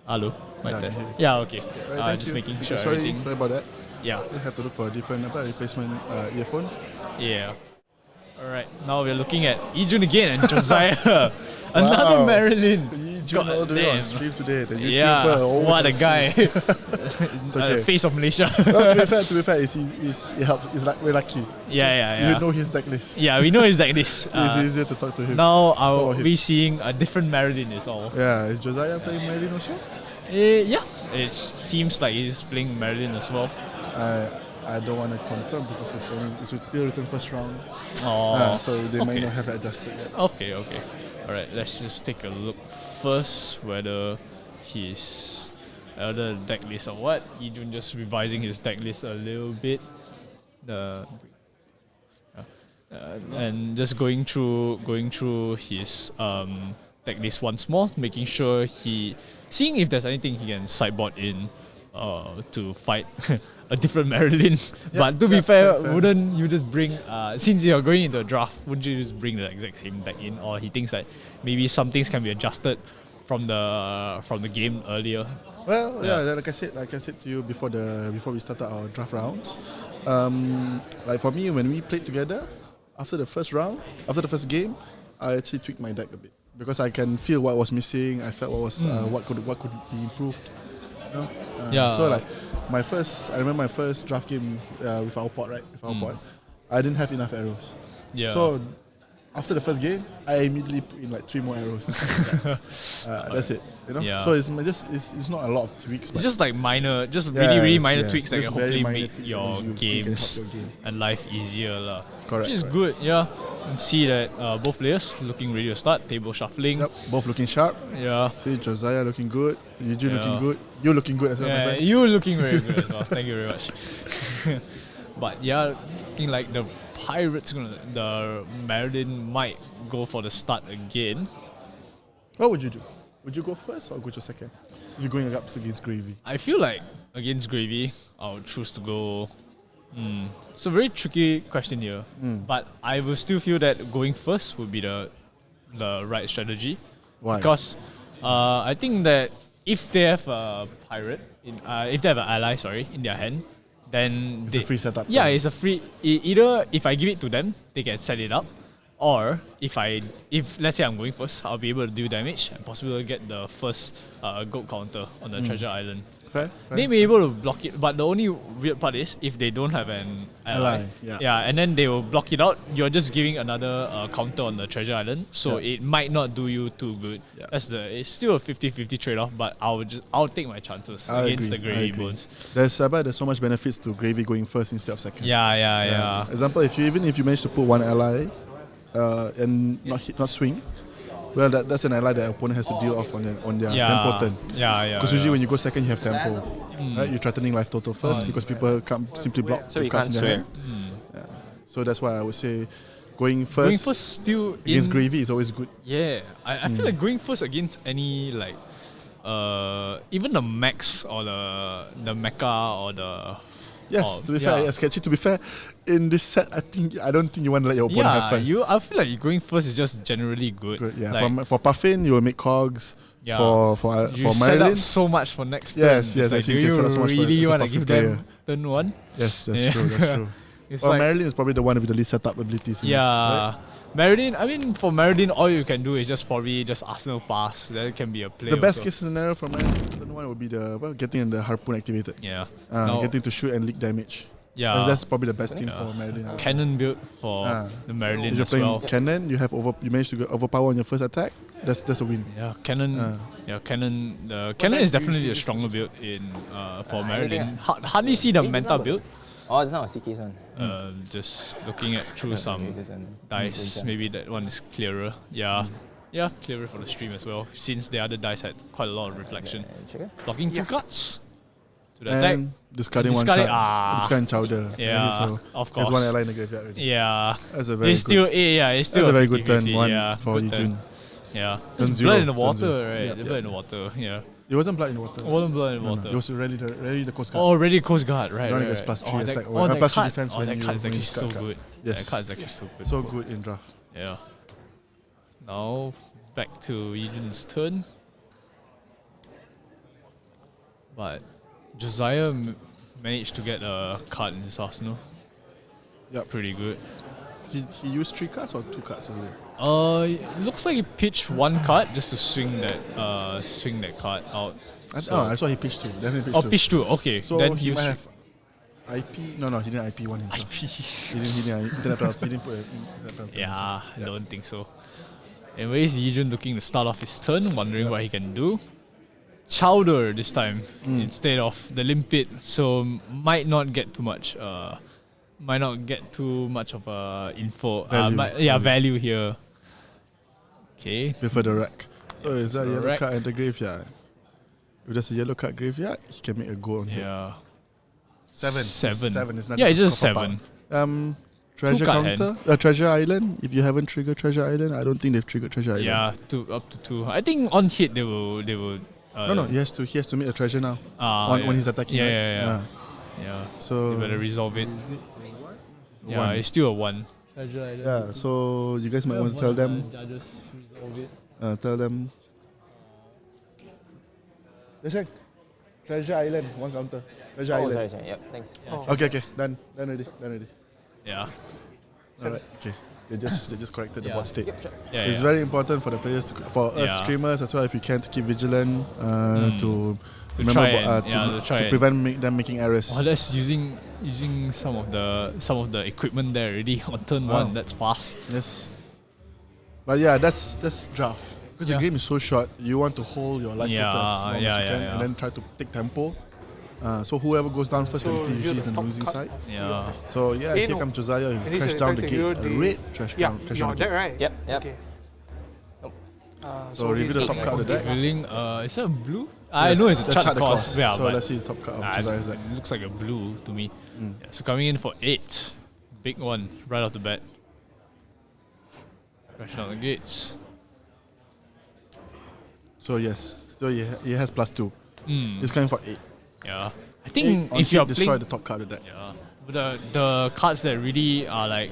Hello. Yeah, I can hear you. Yeah, okay. Right, thank Just you. making Thank sure you. Sorry everything. about that. Yeah. I have to look for a different replacement earphone. Yeah. Alright, now we're looking at Yijun again and Josiah. Another Wow. Marilyn. Yijun all the way on damn. stream today. The YouTuber. Yeah, always what a on stream. guy. It's okay. Face of Malaysia. Well, to be fair, it helps. It's like we're lucky. Yeah. You know his deck list. Yeah, we know it's like this. It's easier to talk to him. Now Oh, I'll him. be seeing a different Marilyn is all. Yeah, is Josiah playing Marilyn also? Yeah, it seems like he's playing Marilyn as well. I don't want to confirm because it's still written first round. Oh, so they might okay. not have adjusted yet. Okay. Alright, let's just take a look first whether his other deck list or what. Yijun just revising his deck list a little bit. And just going through his deck list once more, making sure seeing if there's anything he can sideboard in to fight a different Marilyn. But to be fair, wouldn't you just bring, since you're going into a draft, wouldn't you just bring the exact same deck in? Or he thinks that maybe some things can be adjusted from the game earlier? Well, like I said to you before we started our draft rounds, like for me, when we played together, after the first game, I actually tweaked my deck a bit because I can feel what was missing. I felt what could be improved. You know? So like I remember my first draft game with our pot, right? With our pot, I didn't have enough arrows. Yeah. So after the first game, I immediately put in like 3 more arrows. That's it. You know. Yeah. So it's not a lot of tweaks. It's just like minor, really minor tweaks that Just can very hopefully minor make tweaks your that you can games help your game. and life easier lah. Correct. Which is good, yeah. You see that both players looking ready to start, table shuffling. Yep, both looking sharp. Yeah. See Josiah looking good, Eugene looking good, you looking good as well, my Yeah, friend. you looking very good as well. Thank you very much. But yeah, looking like the the Marilyn might go for the start again. What would you do? Would you go first or go to second? You're going up against Gravy. I feel like against Gravy, I would choose to go. It's a very tricky question here, but I will still feel that going first would be the right strategy. Why? Because I think that if they have a pirate, if they have an ally, in their hand, then It's a free setup. Yeah, it's a free. Either if I give it to them, they can set it up, or if let's say I'm going first, I'll be able to do damage and possibly get the first gold counter on the treasure island. Fair. They may be able to block it, but the only weird part is if they don't have an ally. Yeah. And then they will block it out. You're just giving another counter on the treasure island, so it might not do you too good. Yeah. It's still a 50-50 trade-off, but I'll take my chances against the Gravy Bones. There's so much benefits to Gravy going first instead of second. Yeah. Example, if you manage to put one ally and not swing, well, that's an ally that opponent has to deal off on their tempo turn. Yeah. Because usually when you go second, you have tempo. Right? You're threatening life total first because people can't simply block. So two you cards can't in their swim. hand. Yeah. So that's why I would say going first still against Gravy is always good. Yeah, I feel like going first against any like even the Max or the Mecha or the Yes, to be fair, yes, sketchy. To be fair, in this set, I don't think you want to let your opponent have fun. I feel like going first is just generally good. Yeah, Like, for Puffin, you will make cogs. Yeah. For you set Marilyn, up so much for next turn. yes, It's like, actually do you can you set up so much for really as a want to Puffin give player. them turn 1. Yes, that's true. That's true. It's Well, like, Marilyn is probably the one with the least setup abilities. In this, right? Marilyn, I mean, for Marilyn, all you can do is just probably just Arsenal pass. That can be a play. The best also. case scenario for Marilyn turn 1 would be getting the harpoon activated. Yeah. Getting to shoot and leak damage. Yeah. That's probably the best thing for Marilyn. I would say. Cannon build for the Marilyn If you're as playing well. cannon, you manage to get overpower on your first attack. That's a win. Yeah, cannon. Cannon. The cannon is definitely a stronger build in for Marilyn. Hardly see the meta build. Oh, it's not a CK's one. Just looking at through some dice, maybe that one is clearer. Yeah, clearer for the stream as well. Since the other dice had quite a lot of reflection. Blocking 2 cards to the attack. And discarding one card. Discarding Chowder. Yeah, So of course. there's one ally in the graveyard already. Yeah, That's a very it's good. it's still That's a very good 50-50, turn one yeah, for good turn. Yijun. Yeah, Turn it's zero, blood in the turn water, zero. right? Yep, The yep. blood in the water. Yeah. It wasn't blood in the water. It wasn't blood in the water. It was really the Coast Guard. Oh, already Coast Guard, right? Running right, as right. plus 3 that, attack. oh, that plus 3 card, defense oh, when that you card is when you actually so discard good. card. Yes. That card is actually so good. So good in draft. Yeah. Now back to Yijun's turn. But Josiah managed to get a card in his arsenal. Yep. Pretty good. He used 3 cards or 2 cards? It looks like he pitched 1 card just to swing that card out. I saw he pitched 2. Definitely pitched 2. Oh, pitch 2. Okay. So then he might used have IP. No, he didn't IP 1 himself. IP. He didn't internet penalty. He didn't put an internet penalty. Yeah, himself. I don't think so. Anyways, Yijun looking to start off his turn, wondering what he can do. Chowder this time instead of the limpet, so might not get too much. Might not get too much of info. Value here. Okay. Before the rack. So is that yellow rack. card at the graveyard? If there's a yellow card graveyard, he can make a goal on hit. Yeah. 7. 7 is not Yeah, it's just copper power. 7. Treasure card counter, Treasure Island. If you haven't triggered Treasure Island, I don't think they've triggered Treasure Island. Yeah, up to 2. I think on hit they will. No, he has to make a treasure now. When he's attacking. Yeah. So you better resolve it. Yeah, 1. it's still a 1. Yeah, so you guys might want to tell them. Tell them. Listen, Treasure Island, 1 counter. Treasure Island. Sorry. Yep, thanks. Okay, done already. Yeah. Alright, okay. They just corrected the board state. Yeah, It's very important for the players, for us streamers as well, if we can, to keep vigilant, to prevent them making errors. Oh, that's using some of the equipment there already on turn 1. That's fast. Yes. But yeah, that's draft. Because the game is so short, you want to hold your life total as long as you can, and then try to take tempo. So whoever goes down first technically usually is on the losing side. Yeah. So yeah, here comes Josiah. He crashed down the gates. A red crash down the gates. right? Yep. Okay. So reveal the top card of the deck. Revealing, is that a blue? I know it's a chart cost. Yeah, so but let's see the top card of Josiah's deck. it looks like a blue to me. Yeah, so coming in for 8. Big one right off the bat. Crash down the gates. So yes, so he has +2. He's coming for 8. Yeah. I think On if you're destroy playing the top card of the deck. Yeah. But the cards that really are like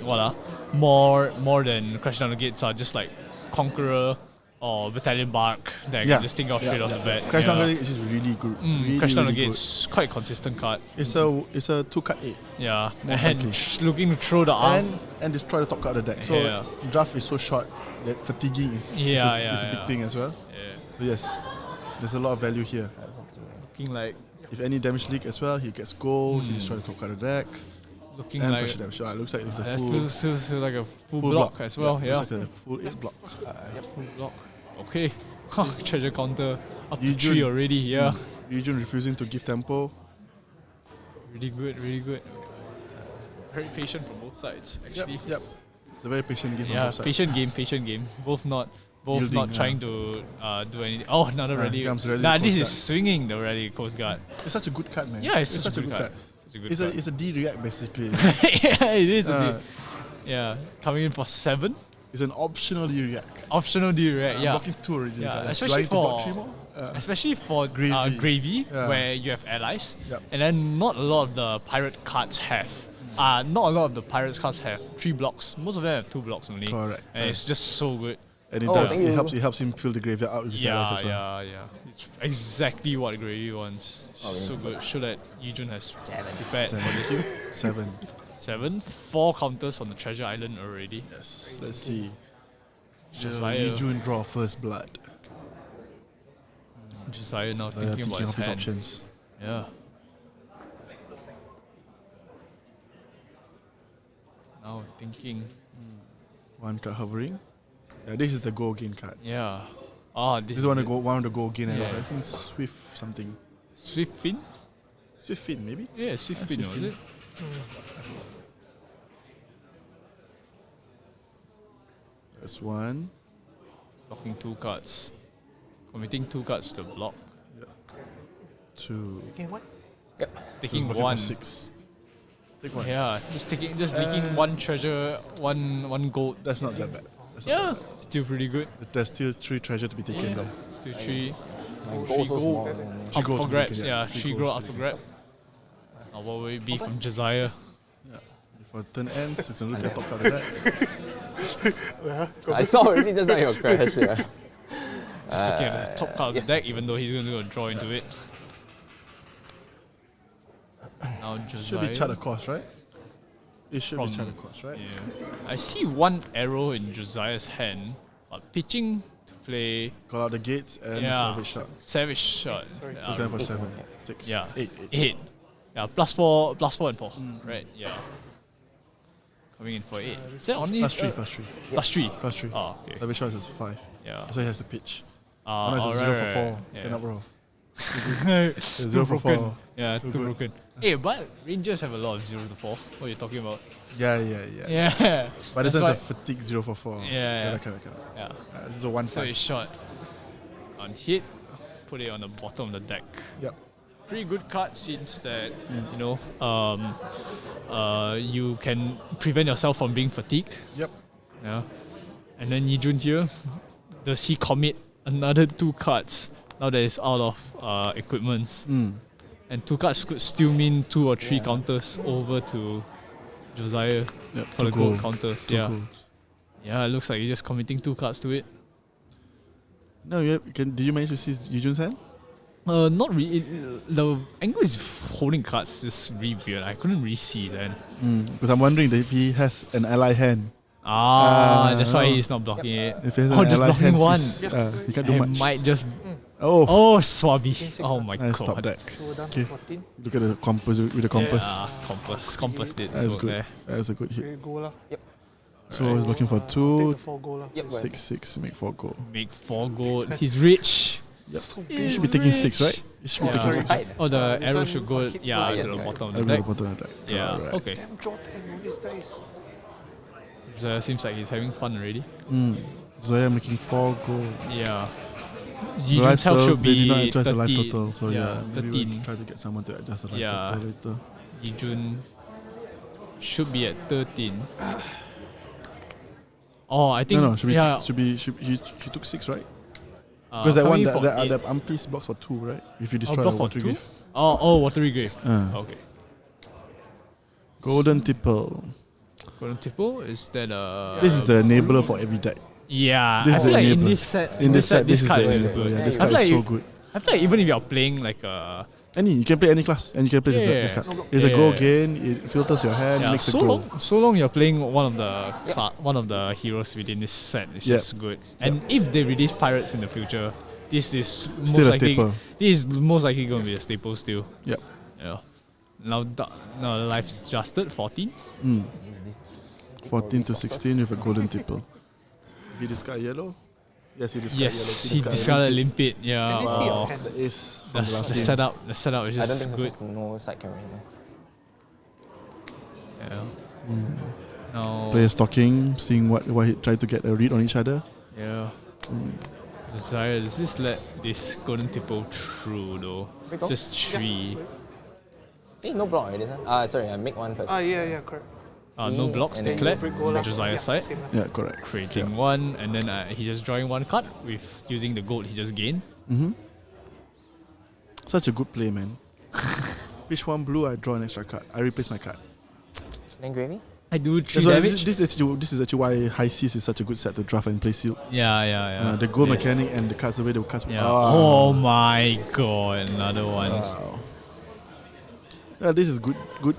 more than Crash Down the Gates are just like Conqueror or Battalion Bark that I can just think of straight off the bat. Crash Down the Gates is really good. Crash Down the really Gates quite consistent card. It's a 2 card 8. Yeah. Most And likely. looking to throw the arm. And destroy the top card of the deck. So draft is so short that fatiguing is a big thing as well. Yeah. So yes, there's a lot of value here. Looking like If any damage leak as well, he gets gold, he destroys the top card of the deck. looking And like pressure damage. It looks like it's a that full feels like a full block as well. Yeah. Looks like a full 8 block. Full block. Okay. Treasure counter up to Yijun. 3 already. Yeah. Yijun refusing to give tempo. Really good. Very patient from both sides, actually. Yep. It's a very patient game. Yeah, on both sides. patient game. Both not Yielding, trying to do anything. Oh, another rally. comes rally Nah, this Coast is Guard. swinging the rally Coast Guard. It's such a good card, man. Yeah, it's such a good card. Such a good card. It's a D-react basically. Yeah, it is. Uh, Yeah, coming in for 7. It's an optional D-react. Optional D-react, yeah. Blocking 2 already. Yeah, Do especially I need to block for 3 more? especially for Gravy, where you have allies, Yep. and then not a lot of the pirate cards have. Not a lot of the pirates cards have 3 blocks. Most of them have 2 blocks only. Correct. And it's just so good. And it Oh, does. thank It you. helps him fill the graveyard out with his allies as well. Yeah. It's exactly what Gravy wants. So good. Show that Yijun has prepared for this. 7. 7, 4 counters on the treasure island already. Yes. Let's see. Josiah. June draw first blood. Josiah now Thinking thinking about of his his hand. options. Yeah. Now thinking. One card hovering. Yeah, this is the go again card. Yeah. This is one to go. One to go again. Yeah. I think Swift something. Swift Fin? Swift Fin maybe. Yeah, Swift Fin, Swift was Fin. it? That's one. Blocking 2 cards. Committing 2 cards to block. 2. Okay, what? Taking Looking for 1. 6. Take 1. Yeah, just leaking 1 treasure, one gold. That's not that bad. That's not Yeah, that bad. still pretty good. There's still 3 treasure to be taken Yeah, though. still 3. My Three goal so gold. small. Three Up gold for to be grabs, taken, yeah. Three 3 goals gold to up for be grab. Now what will it be from Josiah? For turn ends, it's a look at top card of that. I saw already just now your crash. Yeah. Just looking at the top card of the deck, even though he's going to draw into it. Now Josiah. Should be chart across, right? It should be From- chart across, right? Yeah. I see 1 arrow in Josiah's hand, but pitching to play Call out the gates and Yeah. salvage shot. savage shot. So it's going for 7. 6. Yeah. 8. 8. Yeah, +4 and 4. Right, yeah. Coming in for 8. Is that only Plus 3, plus 3. +3? Plus 3. Oh, okay. Salvage shot is 5. Yeah. So he has to pitch. Ah, Unless it's 0 for 4. Yeah. Cannot roll. Too 0 for broken. 4. Yeah, Too too good. broken. Hey, but Rangers have a lot of 0 to 4. What are you talking about? Yeah. Yeah. But this That's is a why- fatigue 0 for 4. Yeah. Cannot. Yeah. This is a 1 So 5. it's shot on hit, put it on the bottom of the deck. Yep. Pretty good card since that you can prevent yourself from being fatigued. Yep. Yeah. And then Yijun here, does he commit another 2 cards now that it's out of equipments? And 2 cards could still mean 2 or 3 counters over to Josiah Yep. for the to gold go. counters. To Yeah. go. Yeah, it looks like he's just committing 2 cards to it. No, did you manage to see Yijun's hand? Not really. The angle is holding cards is really weird. I couldn't really see it then. Because I'm wondering if he has an ally hand. That's why he's not blocking it. If he has Oh, an just ally blocking hand, one. he can't do I much. might just. Oh, Oh, Swabi. Oh my nice god. top deck. So we're down Okay. to 14. Look at the compass with the compass. Yeah, compass did That's work good. there. That's a good hit. Okay, go lah. So he's looking for Take 2, the 4 goal lah. Yep. take 6, make 4 goal. Make 4 gold. He's rich. Yep. So He big. should be taking 6, right? He should be Yeah. taking 6. Right. Oh, the This arrow one should go. hit Yeah, yes, to the right. bottom of I'll the go to deck. the bottom of the deck. Yeah. Correct. Okay. Damn, draw 10 on these dice. So seems like he's having fun already. Zoya making 4 goal. Yeah. The Yijun's life health total, should they did not be adjust the life 30. total. So yeah, maybe 13. we'll try to get someone to adjust the life Yeah. total later. Yijun should be at 13. Oh, I think No, should be yeah. 6, he took 6, right? uh, Because that one, coming for eight. the Ampi's blocks for 2, right? If you Oh, destroy block the for water 2? grave. Oh, watery grave. Okay. Golden Tipple. Golden Tipple, is that This is the enabler for every deck. Yeah, This I is feel the like in enabler. this set, In this set, this is the card is enabler. good. Yeah, this I card feel is like so you- good. I feel like even if you're playing like You can play any class and you can play this Yeah. card. It's a go Yeah. again, it filters your hand, yeah, makes a so go. long you're playing one of the heroes within this set. It's Yep. just good. And if they release pirates in the future, this is Still a most likely staple. this is most likely going to be a staple still. Yep. Yeah. Now the life's adjusted 14. 14 to 16 with a Golden Tipple. He discard yellow? Yes, he discarded Yes, yellow. he discarded limpid. Yeah. Can they see your Wow. hand? The ace from the last The game. setup is I don't just think so. good. There's no side camera here. Yeah. Now Players talking, seeing what he tried to get a read on each other. yeah. Desire, does this let this golden tipple through though? Wait, go. Just 3. Hey, no block already, sir. Sorry, I make one first. Yeah, correct. No blocks And then declared. Brick goal lah. Josiah's side. Same lah. Yeah, correct. Creating 1, and then he's just drawing 1 card with using the gold he just gained. Such a good play, man. Pitch 1 blue, I draw an extra card. I replace my card. Then gravy? I do 3 That's why damage. this is actually why High Seas is such a good set to draft and play sealed. Yeah. The gold Yes. mechanic and the cards away, the cards. Yeah. Oh my god, another one. Wow. Yeah, this is good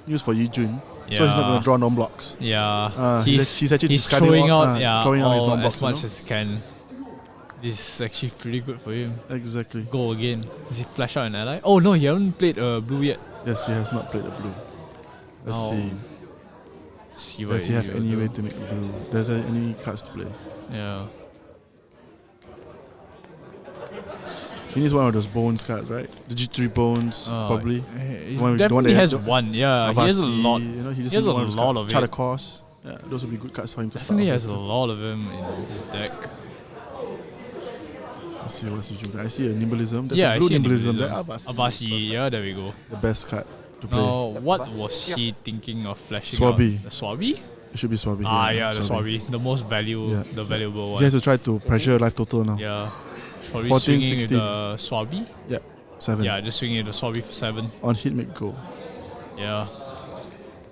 news for Yi Jun. So he's not Yeah. going to draw non-blocks. Yeah. He's actually discarding throwing all- out, throwing out his all non-blocks, as much you know? as he can. This is actually pretty good for him. Exactly. Go again. Does he flash out an ally? Oh no, he hasn't played blue yet. Yes, he has not played a blue. Let's Oh. see. See what Does he have will any do. way to make a blue? Does he have any cards to play? Yeah. He needs one of those bones cards, right? The G3 bones, probably. He The one definitely they has have- one. Yeah, he has a Avasi, lot. You know, He just has needs a one of those lot cards. of Charter it. Course. Yeah, those would be good cards for him to Definitely start. has a lot of them in his deck. Let's see what's he doing. I see a Nimblism. There's Yeah, a I blue see a Nimblism there. Nimblism. Abasi, yeah, there we go. The best card to play. Now, what was he thinking of flashing Swabby. out? The Swabby? It should be Swabby. Yeah, the Swabby. The most valuable one. He has to try to pressure life total now. Yeah. Probably 14, swinging 16. with the Swabby. Yeah, 7. Yeah, just swinging with the Swabby for 7. On hit, make go. Yeah.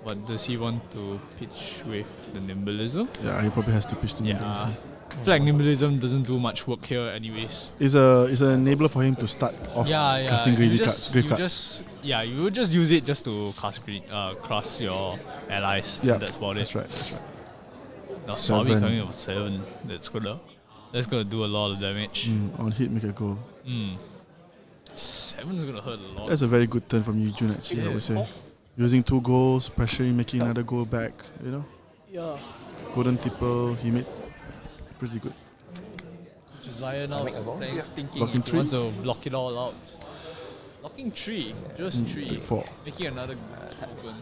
What does he want to pitch with the Nimblism? Yeah, he probably has to pitch the Yeah. Nimblism. I feel like Nimblism doesn't do much work here anyways. It's an enabler for him to start off casting you grave just, cards. you would just use it just to cast your allies. Yeah, That's about that's it. right. That's right. Now Swabby 7. coming with 7. That's gonna do a lot of damage. On hit, make a go. 7 is gonna hurt a lot. That's a very good turn from Yi Jun, actually, I would say. Using 2 goals, pressuring, making another goal back, you know? Yeah. Golden tipple, he made pretty good. Josiah now thinking Blocking if he 3? wants to block it all out. Blocking 3, just 3. Take 4. Making another open.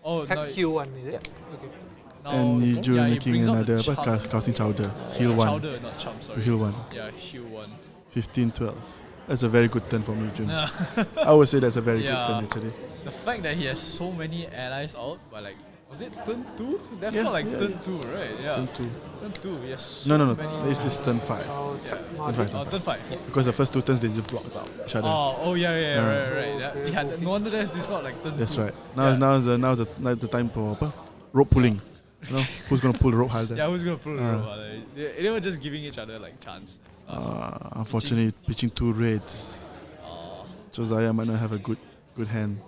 Oh, Tap now, heal one, is it? now And Yi Jun he making brings out another the casting chowder. Heal 1. Chowder, not chump, sorry. Heal 1. Yeah, heal 1. 15, 12. That's a very good turn from Yi Jun. I would say that's a very Yeah. good turn, actually. The fact that he has so many allies out, but like, was it turn 2? That Yeah, felt like yeah, turn yeah. 2, right? Yeah. Turn 2. Turn 2, yes. So No. many. It's this turn 5. Yeah. Turn 5. Turn 5. Because the first 2 turns, they just blocked out each other. Yeah, right. Yeah, no wonder this felt like turn 2. That's right. Now's the time for apa? Rope pulling. You know, who's gonna pull the rope harder? Yeah, who's gonna pull the rope? They were just giving each other like chance. Unfortunately, pitching 2 raids. Josiah might not have a good hand.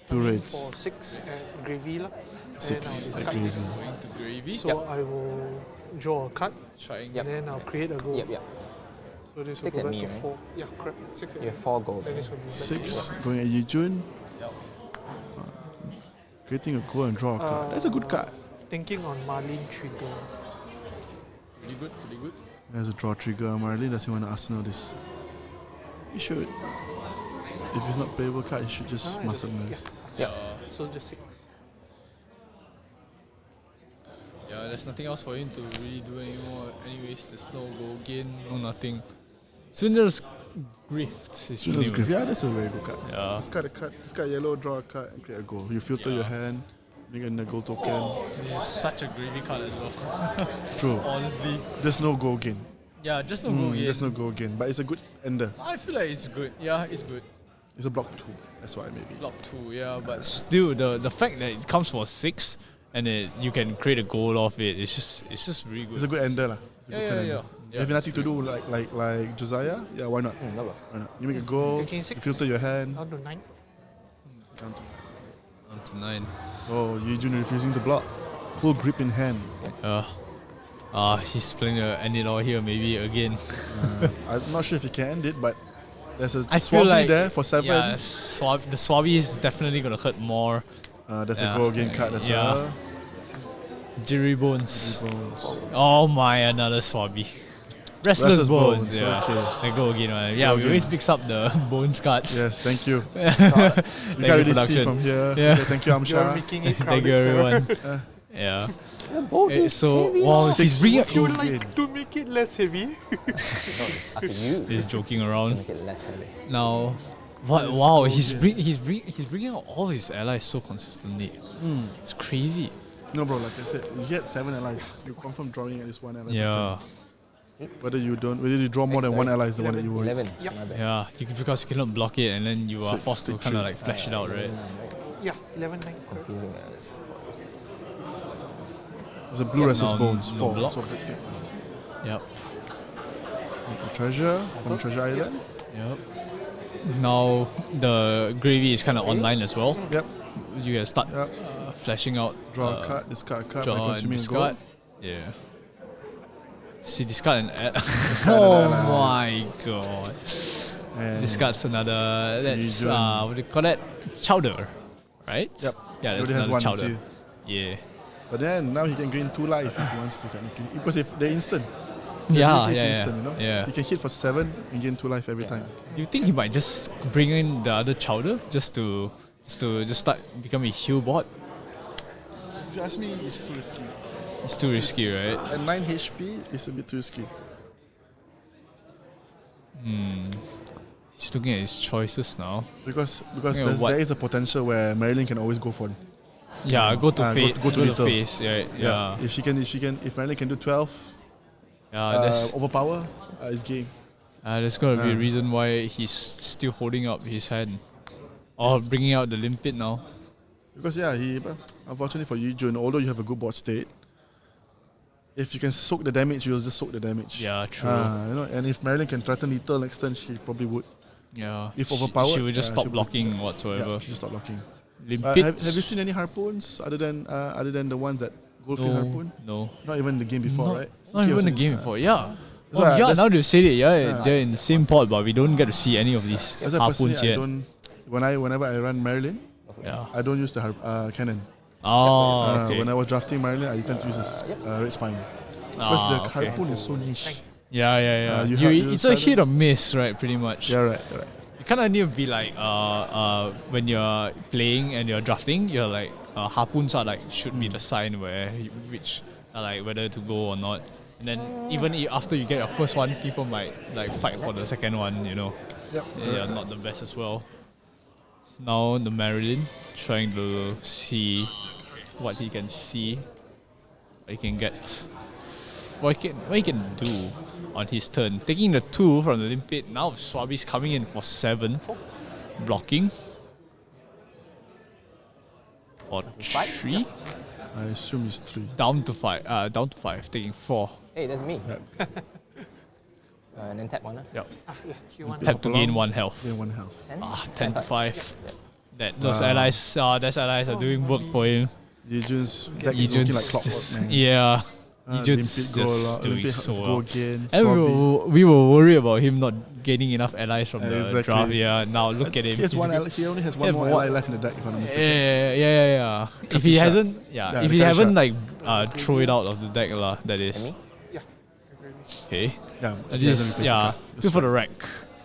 2 raids. For 6 at gravy lah. 6 And I'll at discard. gravy. Going to gravy. So I will draw a card Trying. and then I'll create a goal. Yep. So this will 6 go at back me, to right? 4. Yeah, correct. 6 at You me. have 4 gold. Then this will be back to 6 going at Yi Jun. Creating a goal and draw a card. That's a good card. Thinking on Marlin trigger. Pretty good. There's a draw trigger. Marlene doesn't want to Arsenal this. He should. If it's not playable card, he should just muscle this. Yeah. So just 6. Yeah, there's nothing else for him to really do anymore. Anyways, there's no goal gain, no nothing. Swindler's Grift. is Swindler's new. Griff. Yeah, that's a very good card. Yeah. Discard a card. Discard yellow, draw a card, and create a goal. You filter your hand, make a goal token. This is such a gravy card as well. True. Honestly. There's no goal gain. Yeah, just no goal gain. There's no goal gain, but it's a good ender. I feel like it's good. Yeah, it's good. It's a block 2. That's why maybe. Block 2, yeah, but still the fact that it comes for 6 and you can create a goal off it, it's just really good. It's a good ender lah. It's a good turn ender. Yeah, If you have it's nothing to do like Josiah, yeah, why not? No loss. Why not? You make a goal, Taking you 6. filter your hand. Down to 9. Down to- On to 9. Oh, Yi Jun refusing to block. Full grip in hand. He's playing to end it all here maybe again. I'm not sure if you can end it, but there's a I feel Swabby like there for 7. Yeah, the Swabby is definitely gonna hurt more. There's yeah. a goal again card as well. Jittery Bones. Bones. Oh my, another Swabby. Restless Bones, yeah. Okay. They go again, man. Yeah, Go we again. always mix up the Bones cards. Yes, thank you. Thank We can't you, really see production. from here. Yeah. Okay, thank you, You're Amsha. making it crowded. Thank you, everyone. Yeah. So, wow, he's 6 bringing goal You gain. like to make it less heavy? No, it's up to you. He's joking to around. make it less heavy. Now, what? Wow, he's bringing out all his allies so consistently. It's crazy. No, bro, like I said, you get 7 allies. You confirm drawing at least 1 ally. per Yeah, turn. Whether you draw more than 1 ally is the one that you worry. 11. Yep. My bad. yeah. Because you cannot block it, and then you are Six, forced to stick kind of three. like flash it out, right? Yeah, 11, 9. Correct. Confusing as There's a blue restless No- bones, no 4. block. So big. Yep. Make a treasure from Treasure Island. Yep. Now the gravy is kind of online as well. Yep. You can start Yep. flashing out. Draw a card, discard a card by Draw and consuming a discard. gold. Yeah. See, discard and add. Discard Oh and add, my god. And Discard's another. That's Usual. what do you call that? Chowder, right? Yep. Yeah, that's Already has another one chowder. with you. Yeah. But then now he can gain 2 life if he wants to technically. Because if they're instant. Yeah, It's yeah, instant, you know? yeah. He can hit for 7 and gain 2 life every time. Do you think he might just bring in the other chowder just to start becoming a heal bot? If you ask me, it's too risky. It's too risky, right? At 9 HP, it's a bit too risky. He's looking at his choices now. Because Yeah, what- there is a potential where Marilyn can always go for Yeah, go to face. go to little. face. Yeah, yeah. If Marilyn can do 12, That's overpower, it's game. there's gonna be a uh, reason why he's still holding up his hand, or bringing out the limpet now. Because but unfortunately for you, Jun, although you have a good board state, if you can soak the damage, you'll just soak the damage. Yeah, true. And if Marilyn can threaten lethal next turn, she probably would. Yeah. If She- overpowered, she would just she stop would- blocking Yeah, whatsoever. she just stop blocking. Limpet. Have you seen any harpoons other than the ones that Goldfish harpoon? No. Not even the game before, Not, right? not CK even the also- game before. Yeah. So, Oh, yeah. that's- Now they said it. Yeah, they're in the same pod, but we don't get to see any of these As I personally, harpoons I yet. don't. Whenever I run Marilyn, Yeah. I don't use the cannon. Oh, okay. When I was drafting Marilyn, I tend to use a red spine. Because the okay. harpoon is so niche. Yeah, yeah, yeah. you It's a seldom- hit or miss, right? Pretty much. Yeah, right. You kind of need to be like, when you're playing and you're drafting, you're like, harpoons are like should be the sign which are like whether to go or not. And then even after you get your first one, people might like fight for the second one. You know. Yep. Yeah, not the best as well. Now the Marilyn trying to see what he can see, what he can get, what he can do on his turn. Taking the 2 from the limpet. Now Swabi's coming in for 7, blocking for 3, I assume it's 3. down to 5, taking 4. Hey, that's me. And then tap one. Yep. Q1. Tap to gain 1 health. Gain 1 health. 10 to 5. Those allies are doing work for him. Yijun's deck is looking like clockwork, man. Yeah. Limpet Yijun's go a just lot, doing Limpet so go well. again, And Swabby. we were worried about him not gaining enough allies from the Exactly. draft. Yeah, now look at him. He has He's one. a- He only has he one have more one- ally left in the deck, if I'm not mistaken. Yeah. If he Cutty hasn't, shot. yeah, Yeah, if the he cutty haven't shot. like throw it out of the deck lah, that is. me? Okay. Yeah, he This hasn't replaced the yeah, card. That's good for fine. the rack.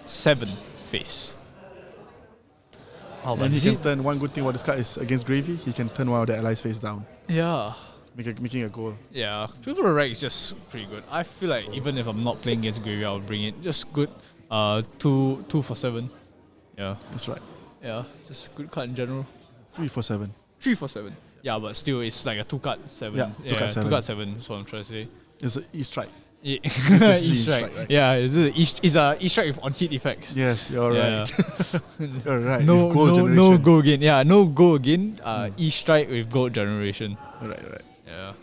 7 face. Oh, but And he see, can turn. One good thing about this card is against Gravy, he can turn one of the allies face down, yeah. making a goal. Yeah, People for the Rack is just pretty good. I feel like even if I'm not playing against Gravy, I'll bring it. Just good. 2 for 7. Yeah. That's right. Yeah, just good card in general. 3 for 7. 3 for 7. Yeah, but still it's like a 2 card 7. Yeah, 2 card 7. 2 card 7 is what I'm trying to say. It's an E-strike. Yeah. Essentially E-strike. E-strike, right? Yeah, it's a E-strike with on-hit effects. Yes, you're Yeah. right. You're right. No, With gold no generation. go again. Yeah, no go again. E-strike with gold generation. Right. Yeah.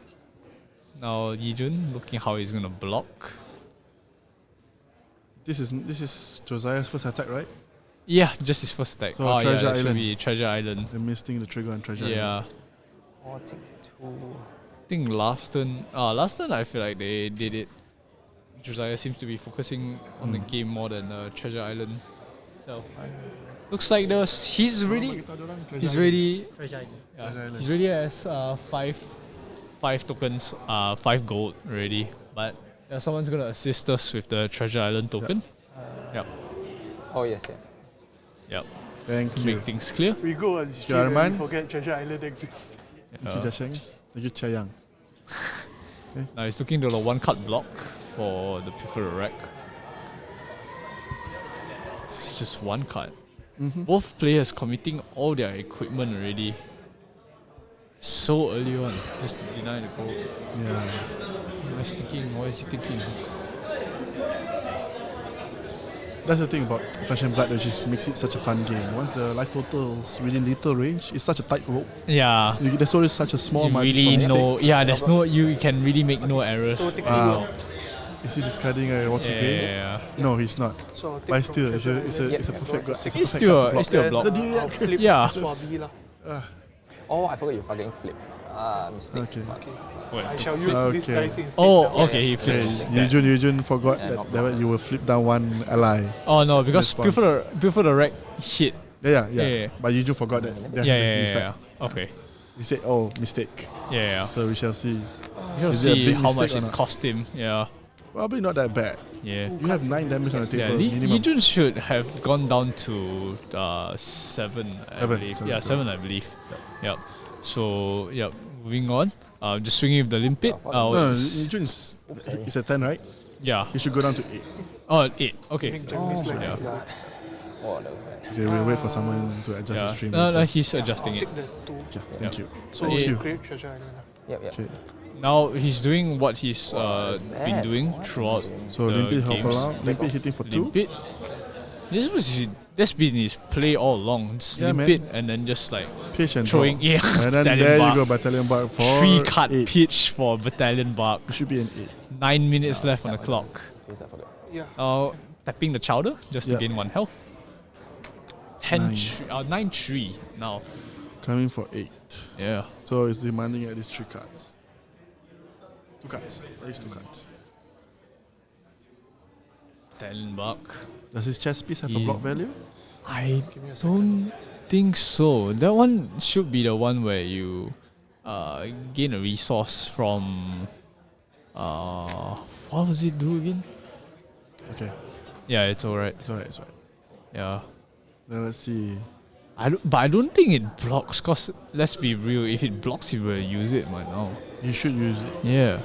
Now Yijun looking how he's gonna block. This is Josiah's first attack, right? Yeah, just his first attack. So oh yeah, Treasure that should Island. be Treasure Island. They're missing the trigger on Treasure Island. Yeah. Or take 2. I think last turn I feel like they did it. Josiah seems to be focusing on the game more than Treasure Island itself. Looks like he's ready. He's ready. Yeah, he's ready as 5 tokens, 5 gold already. But someone's gonna assist us with the Treasure Island token. Yep. Oh, yes, yeah. Yep. Thank To you. make things clear. We go on stream and Jarman. we forget Treasure Island exists. Thank you, Jasheng. Thank you, Chayang. Now he's looking to the 1 card block for the Preferred Rack. It's just 1 card. Both players committing all their equipment already. So early on, just to deny the goal. Yeah. What is he thinking? That's the thing about Flesh and Blood, which just makes it such a fun game. Once the life total's within little range, it's such a tight rope. Yeah. There's always such a small You margin really for know. mistake. Yeah, there's no. You can really make no errors. Is he discarding a water grain? Yeah. No, he's not. So But still, it's a perfect go- It's still a block. The direct. flip Yeah. Swabi lah. Oh, I forgot you fucking flip. Mistake. Okay. Fuck. I shall use this Okay. dice instead. Oh, okay. He Okay, flips. Yujun forgot Yeah, that, not that you will flip down one ally. Oh no, because Response. before the wreck hit. Yeah. But Yujun forgot that. That's the effect. Yeah. Okay. He said, "Oh, mistake." Yeah. So we shall see. You'll Is it a see big how mistake much or it not? cost him. Yeah. Probably not that bad. Yeah. You have 9 damage on the Yeah, table. Lee minimum. Jun should have gone down to 7, I Seven, believe. seven, Yeah, correct. 7, I believe. Yep. So, yep, moving on. Just swinging with the limpet. No, It's- Yujun is at 10, right? yeah. You should go down to 8. Oh, 8. Okay. Yeah. Yeah. Oh, that was bad. Okay, we'll wait for someone to adjust the Yeah. stream. No, later. he's adjusting it. Take the 2. Okay, thank you. So Thank you. create treasure island. Yep. Okay. Now he's doing what he's that's been bad. doing throughout So the Limpet hop games. around. Limpet hitting for 2. Limpet. That's been his play all along. Just Yeah, man. limpet and then just like Pitch and throwing. draw. Yeah. And then battalion there bark. you go, Battalion Bark for 3-card 8. pitch for Battalion Bark. It should be an 8. 9 minutes left on the clock. Please, I forgot. Yeah. Tapping the chowder just to Yeah. gain 1 health. 9-3 now. Coming for 8. Yeah. So it's demanding at least 3 cards. 2 cards. At least 2 cards. Battalion Bark. Does his chess piece have a He- block value? I don't think so. That one should be the one where you gain a resource from. What was it do again? Okay. Yeah, it's alright. It's alright, it's alright. Yeah. Then let's see. But I don't think it blocks, cause let's be real, if it blocks, you will use it right now. You should use it. Yeah.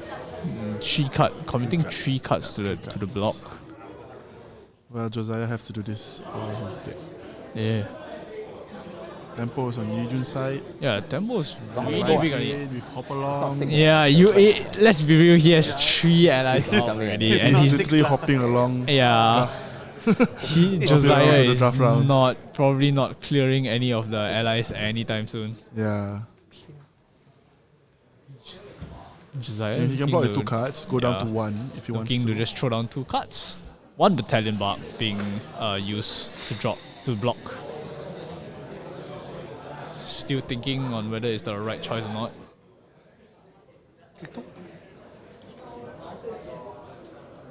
3 card, committing card. 3 cards to the Three block. Well, Josiah have to do this or his deck. Yeah. Tempo is on Yujun's side. Yeah, tempo is really Right. big on it. With hop along. sick. Yeah, let's be real, he has 3 allies out already, and He's he's literally hopping along. yeah. Hopping Josiah around to the is draft rounds. probably not clearing any of the allies anytime soon. Yeah. Josiah And he can block with 2 looking cards, go down yeah. to 1 if he wants to to. just throw down 2 cards. 1 battalion bark being used to block. Still thinking on whether it's the right choice or not.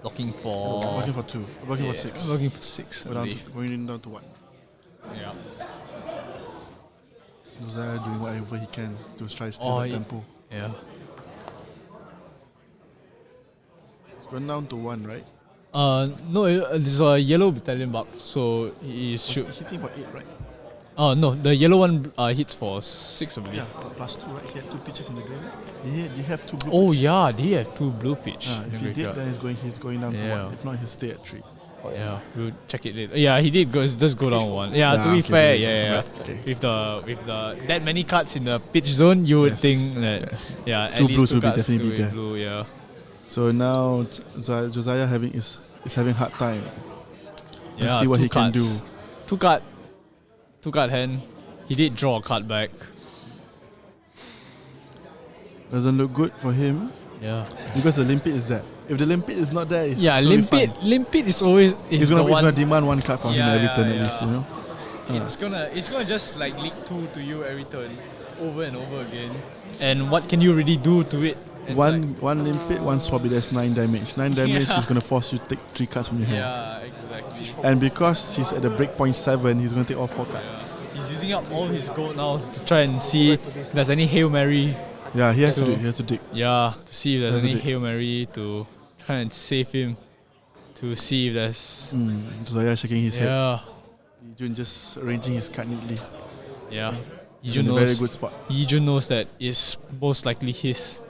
Looking for Working for 2. Working for 6. Looking for 6. I Go down believe. going down to 1. Yeah. Josiah doing whatever he can to try to steal Oh, the yeah. tempo. Yeah. It's gone down to 1, right? No, there's a yellow battalion bark, so he Was should. hitting for 8, right? No, the yellow one hits for 6, I believe. Yeah, plus 2, right? He had 2 pitches in the graveyard. He have 2 blue Oh pitch. yeah, they have 2 blue pitch. If in he did, graveyard. then he's going down to Yeah. 1. If not, he'll stay at 3. Yeah, we'll check it later. Yeah, he did just go down 1. Yeah, to be okay, fair, okay, yeah. okay. With the that many cards in the pitch zone, you would Yes, think that at 2 least blues 2 will be cards definitely to be there. blue, yeah. So now Josiah is having hard time. Let's see what 2 he can cards. do. 2 card hand. He did draw a card back. Doesn't look good for him Yeah. because the limpet is there. If the limpet is not there, it's Yeah, totally limpet fine. limpet is always He's the gonna one. demand 1 card from him Yeah, every yeah, turn at yeah. least, you know. It's gonna just like leak 2 to you every turn, over and over again. And what can you really do to it? It's One limpet, 1 swabby, that's 9 damage. 9 damage Yeah. is gonna force you to take 3 cards from your hand. yeah, exactly. And because he's at the breakpoint 7, he's gonna take all 4 cards. He's using up all his gold now to try and see if there's any Hail Mary. Yeah, he has to So- do it. He has to dig. Yeah, to see if there's Has to any dig. Hail Mary to try and save him. To see if there's Josiah shaking his head. yeah, Yijun just arranging his card neatly. yeah. He's Yijun in a very knows. good spot. Yijun knows that it's most likely his.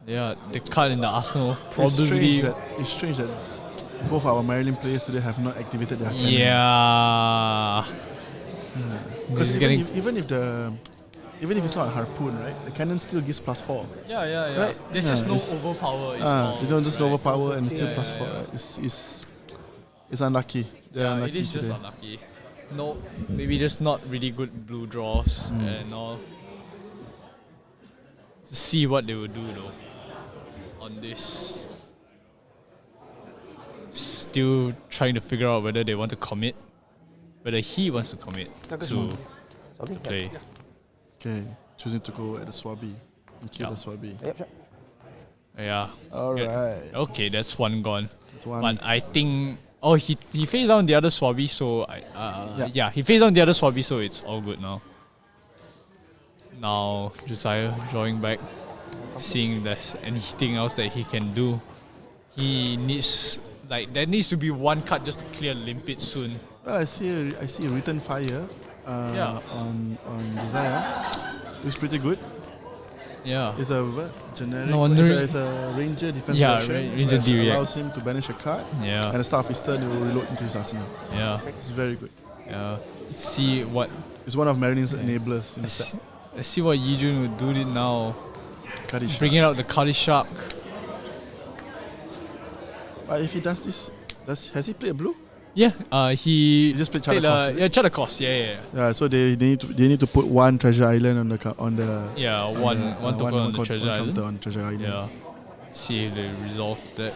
Yeah, the card in the arsenal probably. It's strange that both our Maryland players today have not activated their cannon. Yeah. Because He's even, getting. even if it's not a harpoon, right? The cannon still gives +4. Yeah. Right? There's Yeah, just no it's- overpower. It's You don't just right? overpower and still Yeah, +4. yeah. It's It's unlucky. They're Yeah, it unlucky is just today. unlucky. No, maybe just not really good blue draws and all. To see what they will do though on this. Still trying to figure out whether they want to commit, whether he wants to commit to play. Okay, choosing to go at the swabby and kill the swabby. Yep, sure. Yeah. Alright. Okay, that's one gone. That's one. But I think he faced down the other swabby, so he faced down the other swabby, so it's all good now. Now Josiah drawing back, seeing if there's anything else that he can do. He needs there needs to be one card just to clear limpid soon. Well, I see a return fire on Josiah. It's pretty good. Yeah. It's a generic. No wonder It's a ranger defense Yeah, action, ranger which D-react. allows him to banish a card. Yeah. And the start of his turn, he will reload into his arsenal. Yeah. It's very good. Yeah. Let's see what. It's one of Marin's enablers in the set. Let's see what Yijun will do it now. Kadi Shark. Bringing out the Kali Shark. But if he does this, has he played a blue? Yeah. He just played played Charter Cost. yeah, Charter Cost. Yeah. Yeah, so they need to put one treasure island on the Yeah, one token on the treasure one counter island. on treasure island. Yeah. See if they resolve that.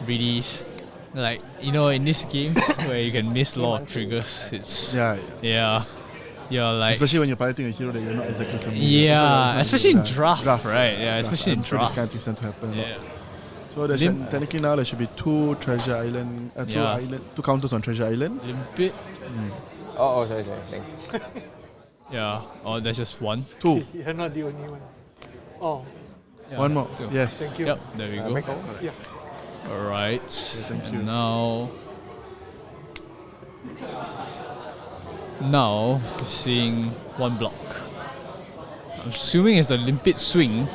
Really, like, in this game where you can miss a lot of triggers, it's yeah. You're like, especially when you're piloting a hero that you're not exactly familiar with. yeah, It's especially in like draft, right? Yeah, especially in I'm sure this draft. kind of things tend to happen a lot. Yeah. So there technically now there should be two treasure island, two counters on treasure island. Limpid. Oh, sorry, thanks. Yeah. Oh, there's just one. Two. You're not the only one. Oh. Yeah, One more. two. Yes. Thank you. Yep. There we go. Yeah. All right. Thank you. Now seeing one block. I'm assuming it's the limpid swing.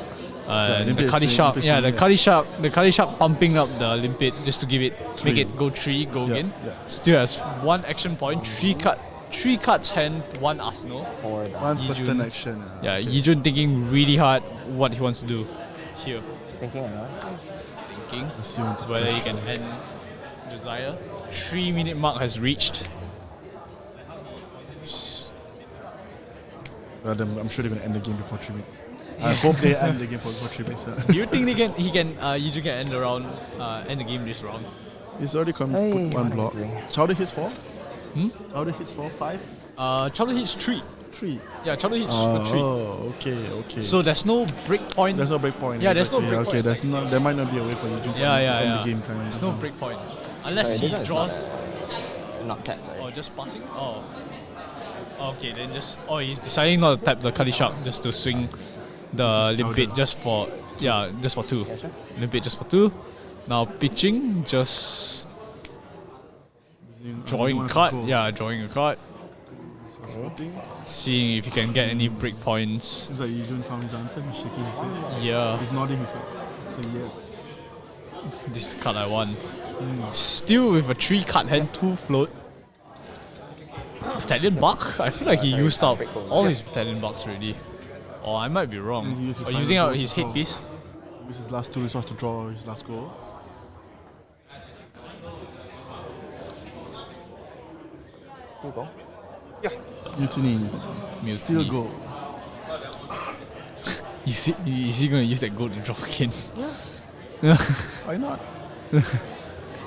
The limpid Kali swing, Sharp. limpid Yeah, swing, the Kali Sharp pumping up the limpid just to make it go 3, go again. Yeah. Still has one action point, 3 cards hand, 1 arsenal. One split Yijun. turn action. Yeah, Yijun thinking really hard what he wants to do here. Thinking another. Thinking Let's see what whether he can end Josiah. 3-minute mark has reached. Well, then I'm sure they're gonna end the game before 3 minutes. I hope they end the game before 3 minutes. Do you think Yijun can end the game this round? He's already put one block. Chowder hits 4? Chowder hits 4, 5? Chowder hits 3. 3. Yeah, Chowder hits for 3. Oh, okay. So there's no break point. There's no break point. Yeah, there's no break Okay, point. there might not be a way for you to end the game. Kind There's no break point. Unless he draws. Not tapped, sorry. Or just passing? Oh. Okay, then he's deciding not to tap the Kali Shark just to swing the limpid just for 2. Yeah, sure. Limpid just for 2. Now pitching, just drawing a card. Yeah, drawing a card. Seeing if he can get any break points. Seems like Yijun found his answer. He's shaking his head. Yeah. He's nodding his head. Saying yes. This is the card I want. Still with a 3 card hand, 2 float. Battalion Buck? I feel like he used up all his Battalion Bucks already. Or I might be wrong. Or using out his headpiece. Use his last 2 resources to draw his last goal. Still go? Mutiny. Still go. Is he going to use that gold to draw again? Why not?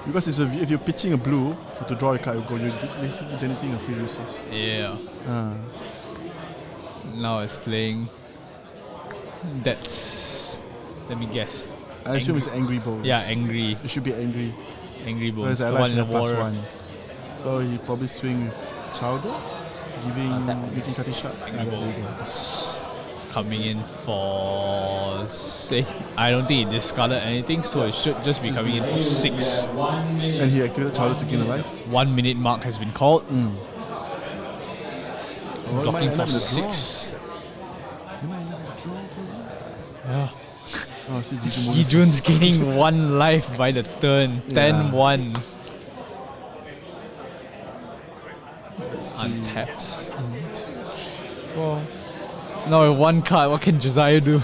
Because if you're pitching a blue to draw a card, you're basically generating a free resource. Yeah. Now it's playing. That's. Let me guess. I assume it's Angry Bones. Yeah, Angry. It should be Angry. Angry So Bones. his The ally one should in the have water. +1. So he probably swing with Chowder, making Kati Shark. Angry Bones. Coming in for. I don't think he discarded anything, so it should just be coming in for 6. And he activated Chowder to gain a life. 1 minute mark has been called. Blocking for He might 6. end up with a draw. Yeah. Oh, see, Yijun Yijun's gaining 1 life by the turn. 10-1. Untaps. Now with 1 card, what can Josiah do?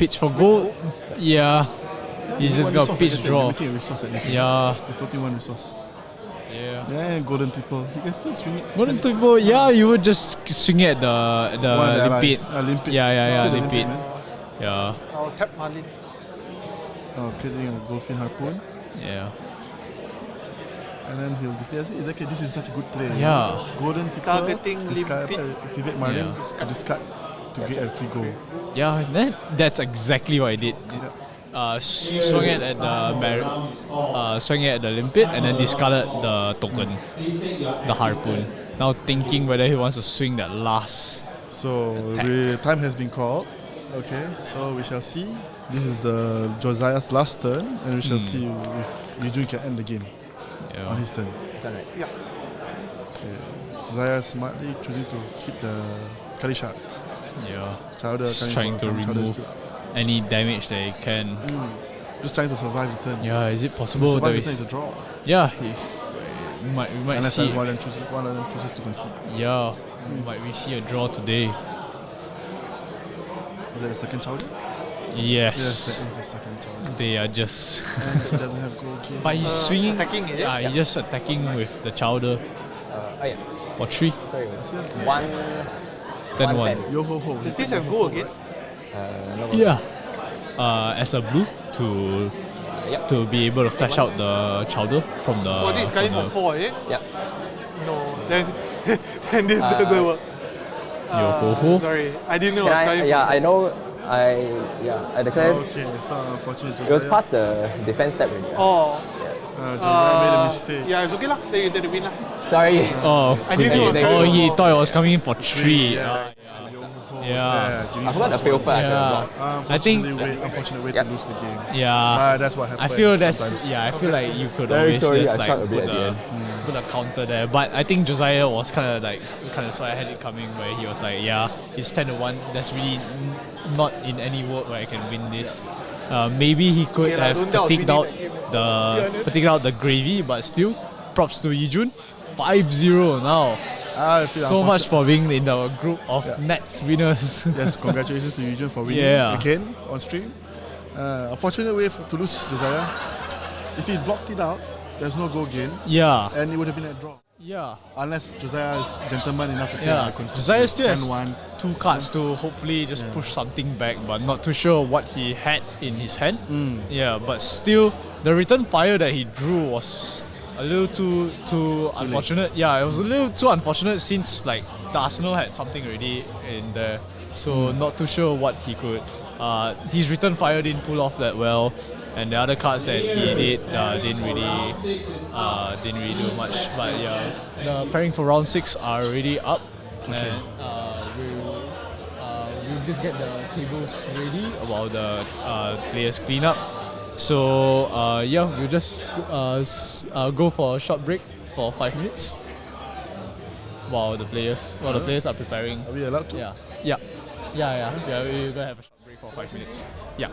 pitch for gold. Yeah. He's just got a pitch draw. Making a resource at least. Yeah. The floating one resource. Yeah. Yeah, golden triple. You can still swing it. Golden triple, yeah, you would just swing it at the One of the limpet. allies. Limpet. Yeah, Still the limpet. man. Yeah. I'll tap Marlin. Oh, creating a goldfin harpoon. Yeah. And then he'll just okay, this is such a good play. Yeah. Golden triple. Targeting Discard, limpet. activate Marlin. Yeah. Discard to get a free goal. Yeah, that's exactly what I did. Swung it at swung it at the limpet and then discarded the token, the harpoon. Now thinking whether he wants to swing that last. So the time has been called. Okay, so we shall see. This is the Josiah's last turn, and we shall see if Yujun can end the game on his turn. This one, right? Yeah. Okay, Josiah smartly choosing to hit the Kali Shark. Yeah. Chowder Just coming trying to from Chowder remove still up. any damage that he can. Just trying to survive the turn. Yeah, is it possible Survive that the turn is a draw. yeah, if we might Unless see. one of them chooses to concede. Yeah, might we see a draw today? Is that the second Chowder? Yes. Yes, that is the second Chowder. They are just. And he doesn't have goal kick. But he's swinging. Attacking, is it? Yeah, he's just attacking with the chowder Oh yeah. for 3. Sorry, it was 1. Then 1. Yo ho ho. Is this a go again? No, Yeah. As a blue to Yep. to be able to flash out the chowder from the. Oh, this is coming from for 4, is it? Yeah. No, then then this doesn't work. Yo ho ho. Sorry, I didn't know Can it was I? coming Yeah, for I know. I declared Okay, so unfortunately it was Josiah, past the defense step already. Oh. Josiah made a mistake. Yeah, it's okay lah. Then you did the win lah. Sorry. Oh, I didn't know. Thank you. oh, he thought it was coming in for 3. Yeah. Yeah. I forgot the pale fire. Yeah. I think. Unfortunate way to lose the game. Yeah. That's what I happens. feel that's sometimes. I feel like you could Very always sorry, just I like shot a bit put at the a, end. put a counter there. But I think Josiah was kind of saw I had it coming where he was like, yeah, it's 10-1. That's really not in any world where I can win this. Maybe he could Okay, have don't doubt fatigued winning out that game. the gravy, but still, props to Yijun. 5-0 now. I feel So much unfortunate. for being in the group of Nets winners. Yes, congratulations to Eugene for winning Yeah. again on stream. Unfortunate way to lose Josiah. If he blocked it out, there's no goal gain, Yeah. and it would have been a draw. Yeah. Unless Josiah is gentleman enough to say, Yeah. I concede Josiah still has 10-1. 2 cards to hopefully just push something back, but not too sure what he had in his hand. Yeah, but still, the return fire that he drew was a little too unfortunate. Yeah, it was a little too unfortunate since like the Arsenal had something already in there. So not too sure what he could. His return fire didn't pull off that well, and the other cards that he did didn't really do much. But yeah, the pairing for round 6 are already up, and we'll just get the tables ready about the players cleanup. So yeah, we'll just go for a short break for 5 minutes while the players are preparing. Are we allowed to? Yeah. We're gonna have a short break for 5 minutes. Yeah.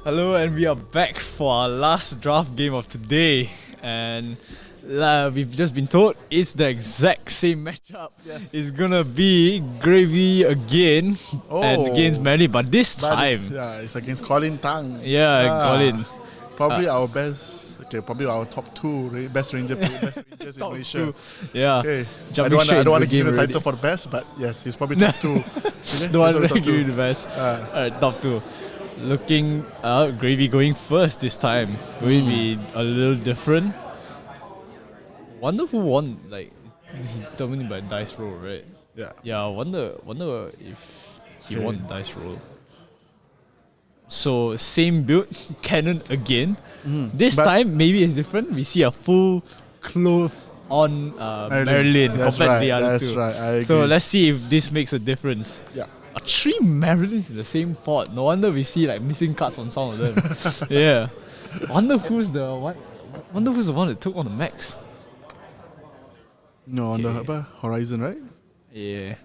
Hello, and we are back for our last draft game of today. And we've just been told it's the exact same matchup. Yes. It's gonna be Gravy again and against Manly, but this time, it's against Colin Tang. Colin. Probably our best. Okay, probably our top two best rangers in Malaysia. Yeah. Okay. I Jumping don't want to give game him the already. title for the best, but yes, he's probably top two. Okay? The one He's that probably give you the best. Alright, top two. Looking Gravy going first this time. Going to be a little different. Wonder who won. Like, this is determined by dice roll, right? Yeah. Yeah. Wonder if he won dice roll. So same build, cannon again. This time maybe it's different. We see a full clothes on Marilyn compared to the other two. That's right. I agree. So let's see if this makes a difference. Yeah. 3 Marilyns in the same pot. No wonder we see like missing cards on some of them. Yeah. Wonder who's the one. Wonder who's the one that took on the max. No, on the horizon, right? Yeah.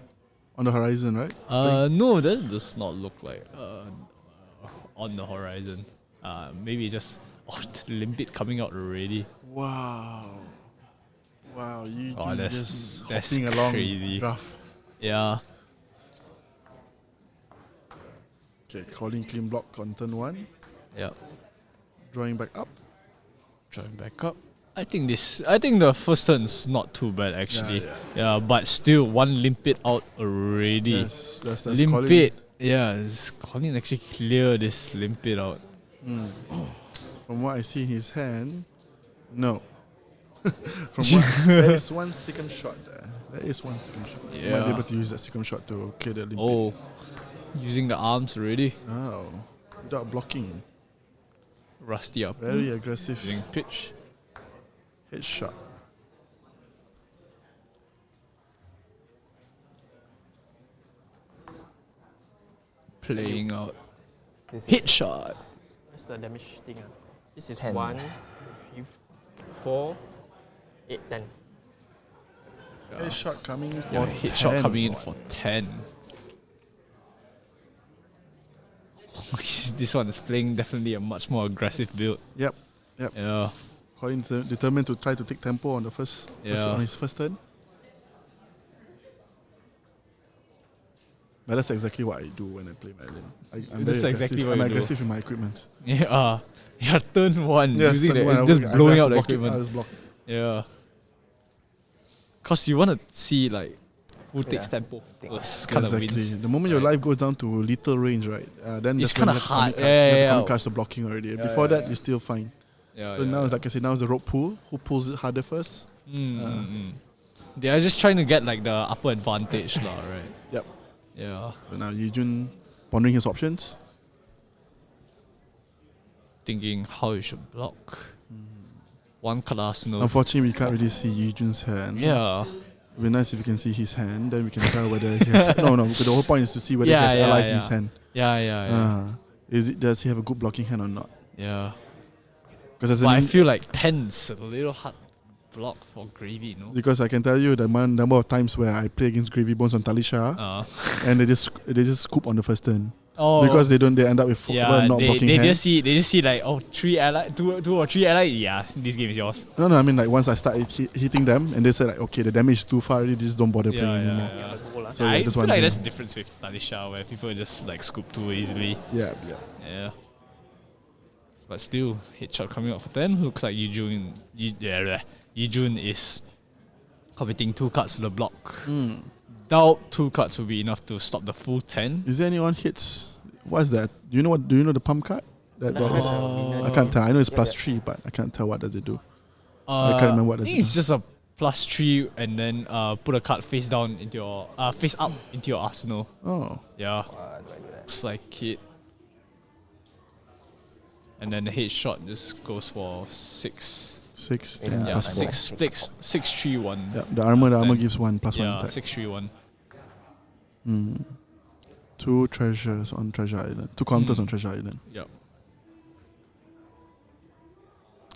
On the horizon, right? No, that does not look like on the horizon. Maybe just limpet coming out already. Wow. Wow, you that's hopping along crazy. draft. Yeah. Okay, calling clean block on turn 1. Yeah. Drawing back up. Drawing back up. I think the first turn's not too bad actually. Yeah, but still one limpet out already. Yes, that's limpet. Yeah, it's Colin actually clear this limpet out. From what I see in his hand, no. From what there is one second shot there. There is one second shot. You might be able to use that second shot to clear the limpet. Oh, using the arms already. Oh, without blocking. Rusty up. Very aggressive. Using pitch. Headshot. Playing out. Hit shot. What's the damage thing? This is 10. 1, 4, 8, 10. Headshot coming in for Hit shot 10. coming in for 10. This one is playing definitely a much more aggressive build. Yep. Yeah. Colin determined to try to take tempo on the on his first turn. But that's exactly what I do when I play Marilyn. I'm That's very exactly aggressive. what I'm you do. aggressive in my equipment. Yeah. Yeah, turn 1. Yes, using turn the, one, just I blowing have out to the block it. equipment. I just block. Yeah. Cause you want to see like who takes tempo first, kind of Exactly. wins. The moment your life goes down to little range, right? Then It's that's when kinda you have to hard. commit cards. You have to Yeah. commit cards the blocking already. Before that, you're still fine. Yeah, So now, like I said, now it's the rope pool. Who pulls it harder first? They are just trying to get like the upper advantage, lah, right? Yep. Yeah. So now Yijun pondering his options. Thinking how you should block. One card arsenal. Unfortunately, we can't really see Yijun's hand. Yeah. It'd be nice if you can see his hand, then we can tell whether he has. No, because the whole point is to see whether he has allies in his hand. Yeah. Does he have a good blocking hand or not? Yeah. Because I feel like 10's a little hard block for Gravy, no? Because I can tell you the number of times where I play against Gravy Bones on Talisha, and they just scoop on the first turn. Oh. Because they end up with not blocking hand. They just see like 3 ally, two or 3 ally. Yeah, this game is yours. No, I mean like once I start hitting them, and they say like, okay, the damage is too far already, just don't bother playing anymore. So I that's feel one like thing. that's the difference with Talisha, where people just like scoop too easily. Yeah. But still, headshot coming out for 10. Looks like Yijun is committing 2 cards to the block. Doubt 2 cards will be enough to stop the full 10. Is there any on hits? What's that? Do you know the pump card? I can't tell. I know it's +3, but I can't tell what does it do. I can't remember what does I it think do. it's just a +3 and then put a card face down into your face up into your arsenal. Oh. Yeah. Looks like it. And then the headshot just goes for 6. 6, 10, Yeah, plus 4. 6, 3, 1. Yeah, the armor Then- gives 1 plus 1 Yeah, attack. 6, 3, 1. 2 treasures on Treasure Island. 2 counters on Treasure Island. Yep.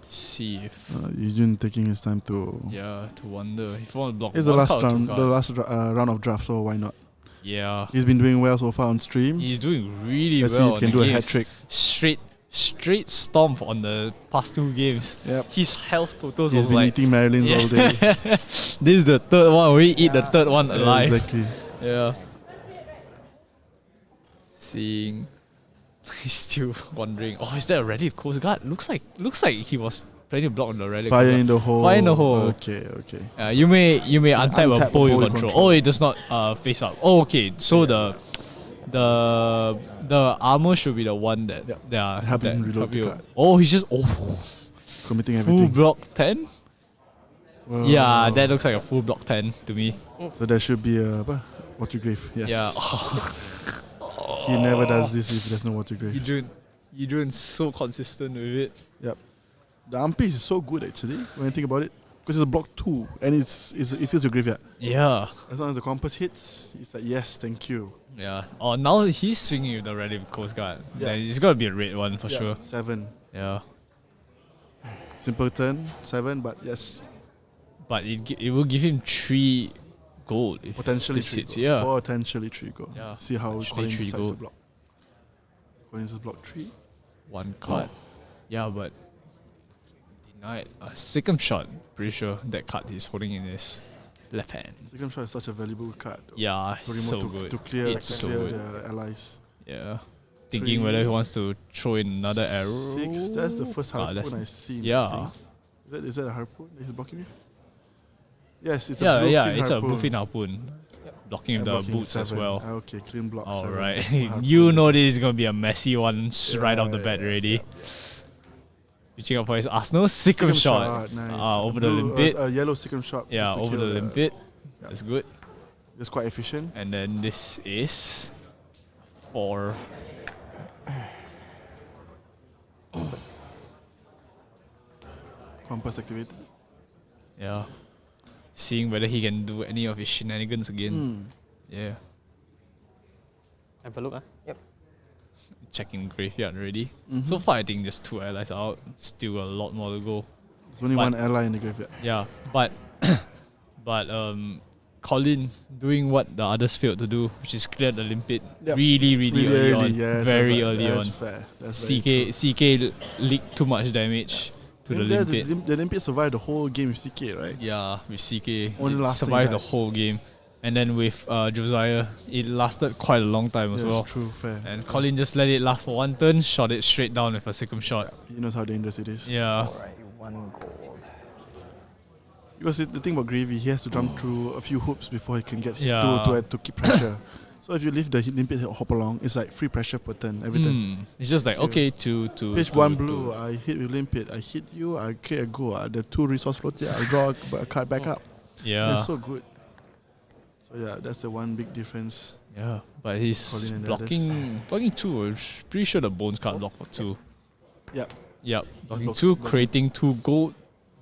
See if Yijun taking his time to. to wonder if you want to block. It's the one last card or two round, the card. last round of draft, so why not? Yeah. He's been doing well so far on stream. He's doing really Let's well. see if he can and do a he hat gives trick. straight stomp on the past 2 games. Yep. His health totals He's was been like eating Maryland's all day. this is the 3rd one. We eat the 3rd one alive. Exactly. Yeah. Seeing, he's still wondering. Oh, is that a ready Coast Guard? Looks like he was planning to block on the relic. Fire in the hole. Fire in the hole. Okay, okay. You may untap a bowl you control. Oh, it does not face up. Oh, okay. So the armor should be the one that Help him reload the card. Oh, he's just Committing full everything. block 10. Wow. Yeah, that looks like a full block 10 to me. So there should be a water grave. Yes. Yeah. He never does this if there's no water grave. You're doing so consistent with it. Yep. The arm piece is so good actually when you think about it, because it's a block 2 and it feels a graveyard. Yeah. As long as the compass hits, it's like yes, thank you. Yeah. Oh, now he's swinging with the Relic Coast Guard. Yeah. Then it's gotta be a red one for Yeah, sure. 7. Yeah. Simple turn 7, but yes, But it will give him 3 gold if potentially this 3 hits. gold. Yeah. Potentially 3 gold. Yeah. See how Actually Colin 3 decides to gold. block. Colin just block 3. 1 card. Yeah, but denied a second shot. Pretty sure that card he's holding in his left hand. Second shot is such a valuable card. Yeah, To remove so to, good. to clear, It's so good. the allies. Yeah. Thinking whether he wants to throw in another arrow. 6. That's the first harpoon that's- I see. yeah. Is that a harpoon that he's blocking with? Yes, it's Yeah, a bluefin it's harpoon. a bluefin harpoon. Blocking And the blocking boots as 7. well. Okay, clean block. 7. Alright. Harpoon. You know this is gonna be a messy one right off the Yeah, bat yeah, already. yeah. Reaching up for his Arsenal. Second shot. Nice. Over the Blue, limpet. yellow second shot. Yeah, just to over the kill limpet. yeah. That's good. It's quite efficient. And then this is 4. Compass activated. Yeah. Seeing whether he can do any of his shenanigans again. Yeah. Have a look, Yep. Checking graveyard already. So far, I think just 2 allies out. Still a lot more to go. There's only one ally in the graveyard. Yeah, but Colin doing what the others failed to do, which is clear the limpet Yep. really early on. Yeah, Very early that's on. Fair. That's very true. CK leaked too much damage to the Yeah, limpet. the limpet survived the whole game with CK, right? Yeah, with CK, Only it last thing survived the died. whole game. And then with Josiah, it lasted quite a long time as That's well. true, fair. And Colin just let it last for 1 turn, shot it straight down with a second shot. He knows how dangerous it is. Yeah. Alright, 1 gold. Because the thing about Gravy, he has to jump through a few hoops before he can get Yeah. to keep pressure. So if you leave the limpet hop along, it's like free pressure per turn every turn. It's just like, So okay, to Page 1 blue, I hit with limpet. I hit you, I create a goal. The 2 resource floater, I draw a card back up. Yeah. It's so good. So yeah, that's the one big difference. Yeah, but he's Colin and the blocking 2. I'm pretty sure the bones can't block for 2. Yep. Yep, blocking Block- 2, blocking. creating 2 gold.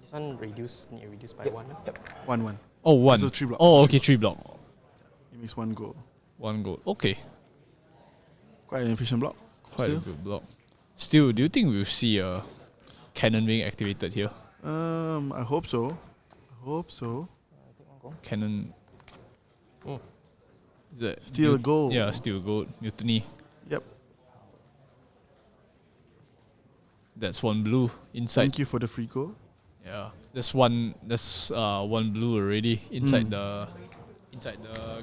This one need to reduce by 1. Yep. 1-1. Oh, 1. So 3 block. Oh, okay, 3 block. He makes 1 goal. 1 gold. Okay, Quite an efficient block. quite Still. a good block. Still, do you think we'll see a cannon being activated here? I hope so. Cannon. Is that Steal a gold. Yeah, steal gold. Mutiny. Yep. That's 1 blue inside. Thank you for the free goal. Yeah, that's one. That's 1 blue already inside the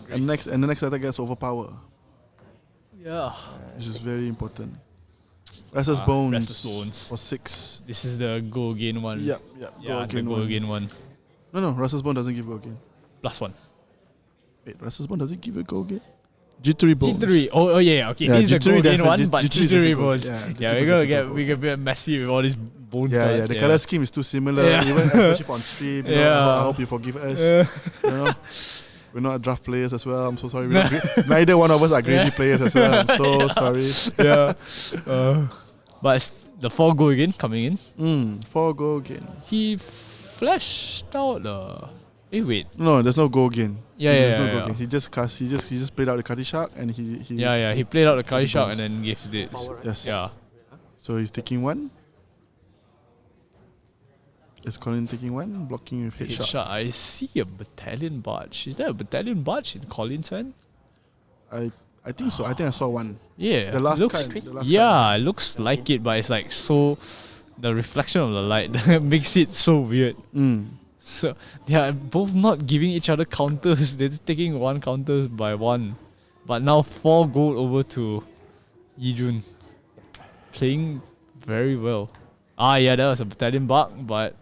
grave. And the next attack gets overpower, Yeah. which is very important. Restless Bones. Restless Bones. For 6. This is the go again one. Yep. Yeah, the go again one. No, Restless Bone doesn't give go again. +1. Wait, Restless Bone doesn't give a go again? Jittery Bones. Jittery. Oh yeah. Okay, Yeah, this is the jittery go again one, definitely- but jittery is jittery difficult. bones. Yeah, Yeah, jittery we're is difficult. we get a bit messy with all these bones Yeah, cards. the color scheme is too similar, Yeah. even especially on stream. You know, Yeah. I hope you forgive us. You know, we're not draft players as well. I'm so sorry. Neither one of us are gravy players as well. I'm so sorry. Yeah. But it's the 4 go again coming in. 4 go again. He flashed out the. Wait. No, there's no go again. Yeah, There's yeah, no yeah, go yeah. again. He just played out the Kati Shark and he Yeah. He played out the Kali Kati Shark bones. and then gives this. Power, right? Yes. Yeah. So he's taking 1. Is Colin taking 1? Blocking with headshot. Headshot. I see a battalion barge. Is there a battalion barge in Colin's hand? I I think so. I think I saw one. Yeah, The last looks, card. The last yeah, card. it looks like it, but it's like so. The reflection of the light makes it so weird. So they are both not giving each other counters. They're just taking one counters by one. But now 4 gold over to Yijun. Playing very well. Yeah, that was a battalion bug, but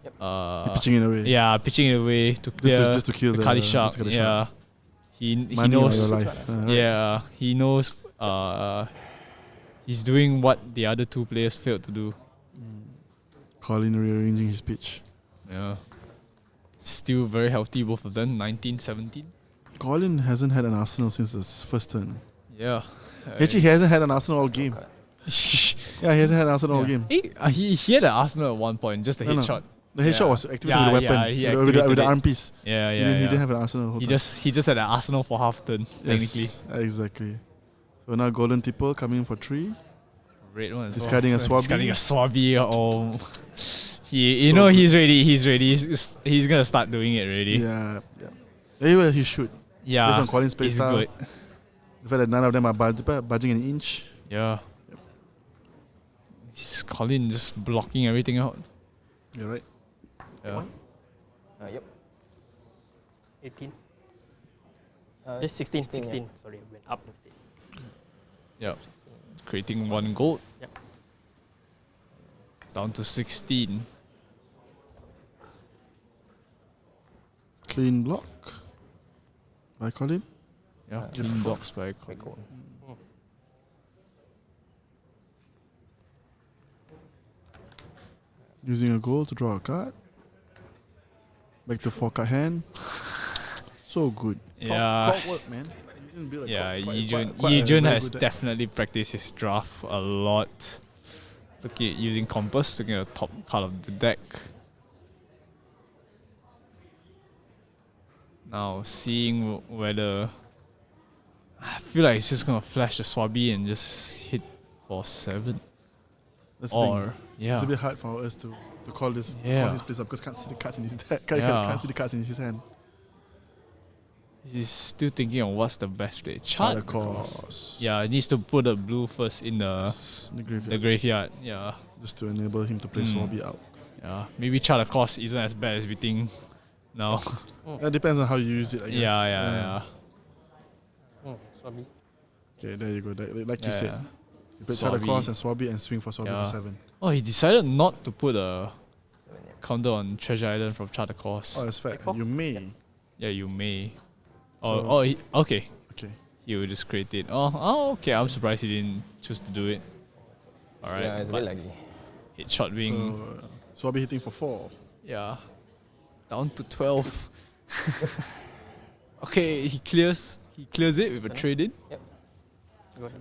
Pitching it away. yeah, pitching it away to clear just to kill the Kali Shark. just to kill the Yeah, shark. he Money knows. or your life. Yeah, he knows. He's doing what the other 2 players failed to do. Colin rearranging his pitch. Yeah, still very healthy, both of them. 19, 17. Colin hasn't had an Arsenal since his first turn. Yeah. Actually, he hasn't had an Arsenal all game. Yeah, he hasn't had an Arsenal all game. He had an Arsenal at one point, just a No, no. headshot. The headshot was activated with the weapon, Yeah, he with activated the it. arm piece. Yeah, He yeah, didn't have an Arsenal the whole He time. just had an Arsenal for half turn, technically. Yes, exactly. So now Golden Tipple coming in for 3. Red one as Discarding well. a Swabby. Discarding a Swabby. Oh, you know he's ready. He's ready. He's gonna start doing it already. Yeah, yeah. Anyway, he should. Yeah, Based on Colin's play he's style. good. The fact that none of them are budging an inch. Yeah. He's Colin just blocking everything out. You're right. Yeah. Yep. 18. Uh, 16, 16, 16. yeah. Sorry, went up instead. Yeah. Creating 1 gold. Yep. Down to 16. Clean block by Colin. Yeah, clean blocks by Quite Colin. cool. Using a goal to draw a card. Back to 4 card hand. So good. Yeah. Clockwork, man. You didn't build a Yeah, quite a Yijun very has good deck. definitely practiced his draft a lot. Looking at using compass, looking at the top card of the deck. Now seeing whether I feel like he's just gonna flash the Swabby and just hit for 7. That's the Or thing. yeah, It's a bit hard for us to call this Yeah. call this place up because can't see the cards in his deck. Yeah. Can't see the cards in his hand. he's still thinking of what's the best play. Chart Chart. course. Yeah, he needs to put a blue first in The the graveyard. graveyard. Yeah, Just to enable him to play Swabby out. yeah. Maybe chart across isn't as bad as we think now. That depends on how you use it, I guess. yeah. Swabby. Okay, there you go. Like you Yeah, said. yeah. You play Chart across Swabby. and Swabby and swing for Swabby Yeah. for 7. Oh, he decided not to put a counter on Treasure Island from Charter Course. Oh, that's fair. You may. Yeah, you may. So- Okay. Okay. You will just create it. Oh, okay. I'm surprised he didn't choose to do it. Alright. Yeah, it's a bit laggy. Hit shot wing. So Swabby hitting for 4. Yeah. Down to 12. Okay, he clears it with a trade in. Yep.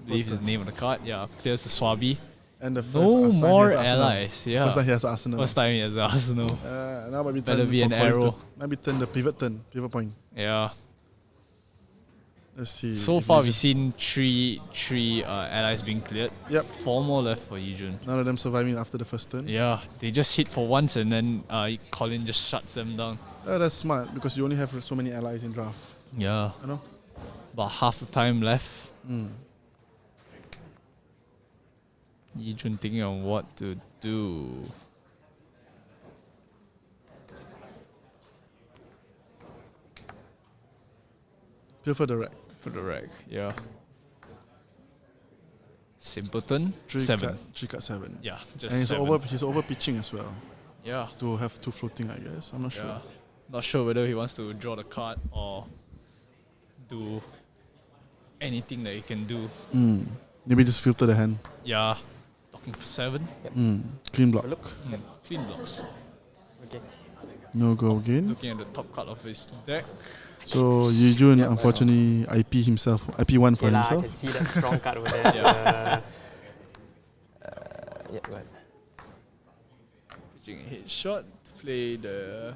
Leave his name on the card. Yeah, clears the Swabby. And the first No time more he has Arsenal. allies. Yeah. First time he has Arsenal. First time he has the Arsenal. Now might be Better turn be for an Colin arrow. might be turn the pivot point. Yeah. Let's see. So if far he we've seen three allies being cleared. Yep. 4 more left for Yijun. None of them surviving after the first turn. Yeah, they just hit for once and then Colin just shuts them down. That's smart because you only have so many allies in draft. Yeah. You know? About half the time left. Mm. Yijun thinking on what to do. Pure for the rack. For the rack, yeah. Simpleton, 3 7. card 7. Yeah, just And seven. he's over pitching as well. Yeah. To have 2 floating, I guess. I'm not sure. Yeah. Not sure whether he wants to draw the card or do anything that he can do. Maybe just filter the hand. Yeah. Looking for 7. Clean block. Clean blocks. Okay. No go again. Looking at the top card of his deck. So Yijun unfortunately IP1 for Okay lah, I himself. can see that strong card over there. Yeah. Yeah, go ahead. Pitching a headshot to play the.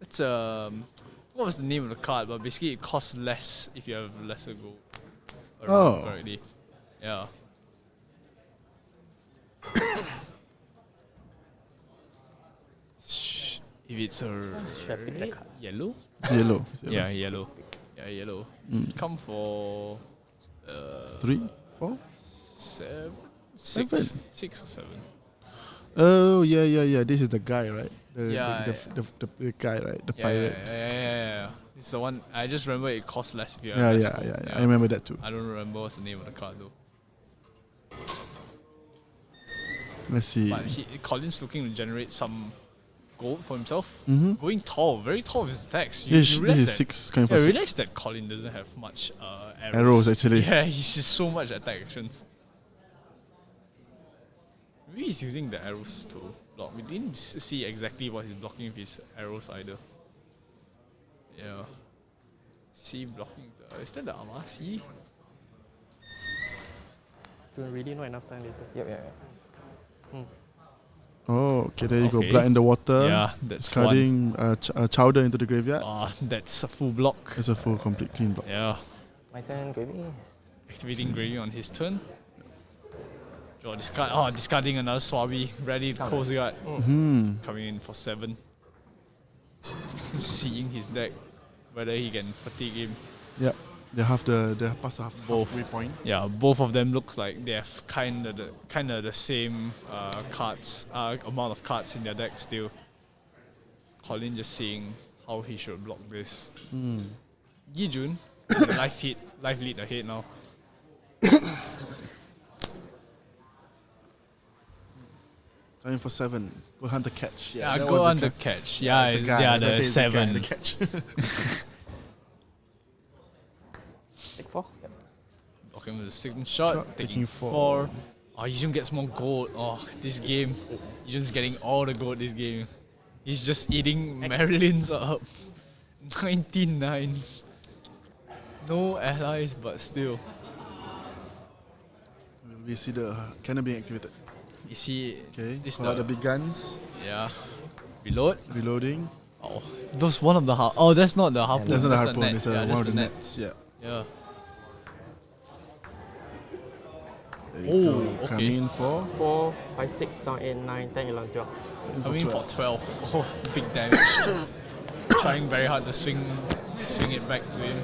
It's what was the name of the card? But basically, it costs less if you have lesser gold. Oh. Correctly. Yeah. If it's a Should I pick that card? yellow? It's yellow. Yeah, yellow. Yeah, yellow. Come for 3, 4. 7, Seven. 6 or 7. Oh yeah. This is the guy, right? Yeah, The guy, right? The Yeah, pirate. yeah. It's the one. I just remember it cost less if you have Yeah, that yeah, score. yeah. I remember that too. I don't remember what's the name of the card though. Let's see. But Colin's looking to generate some gold for himself. Mm-hmm. Going tall, very tall with his attacks. This realize is that- 6, coming for I 6. realized that Colin doesn't have much arrows. Arrows, actually. Yeah, he's just so much attack actions. Maybe he's using the arrows to block. We didn't see exactly what he's blocking with his arrows either. Yeah. See blocking the... Is that the Amasi? Do you really not enough time later? Yep. Oh, okay, there you go. Okay. Blood in the water. Yeah, that's Discarding chowder into the graveyard. That's a full block. It's a full, complete, clean block. Yeah. My turn, gravy. Activating Gravy on his turn. Draw discard. Discarding another Swabi. Ready to Coast Guard. Mm-hmm. Coming in for 7. Seeing his deck. Whether he can fatigue him. Yep. They pass the halfway point. Yeah, both of them looks like they have kind of the same cards, amount of cards in their deck still. Colin just seeing how he should block this. Yijun, life lead ahead now. Going for 7. Go hunt the catch. Yeah, that go was a on the ca- catch. Yeah, it's a guy. yeah, As I the say, it's a guy, 7. the catch. Take 4. Yep. Blocking with the second shot, taking 4. 4. Oh, Yijun gets more gold. Oh, this game. Yijun's getting all the gold this game. He's just eating Marilyn's up. 99. No allies, but still. We see the cannon being activated. You see, Okay, is this pull out the big guns. yeah. Reload. Reloading. Oh, those one of the oh, that's not the harpoon. That's not the that's harpoon. net. It's Yeah, one that's of the net. nets. Yeah. Yeah. There you Oh, go. okay. Come in for 4, 5, 6, 7, 8, 9, 10, 11, 12. I mean for 12. Oh, big damage. Trying very hard to swing it back to him.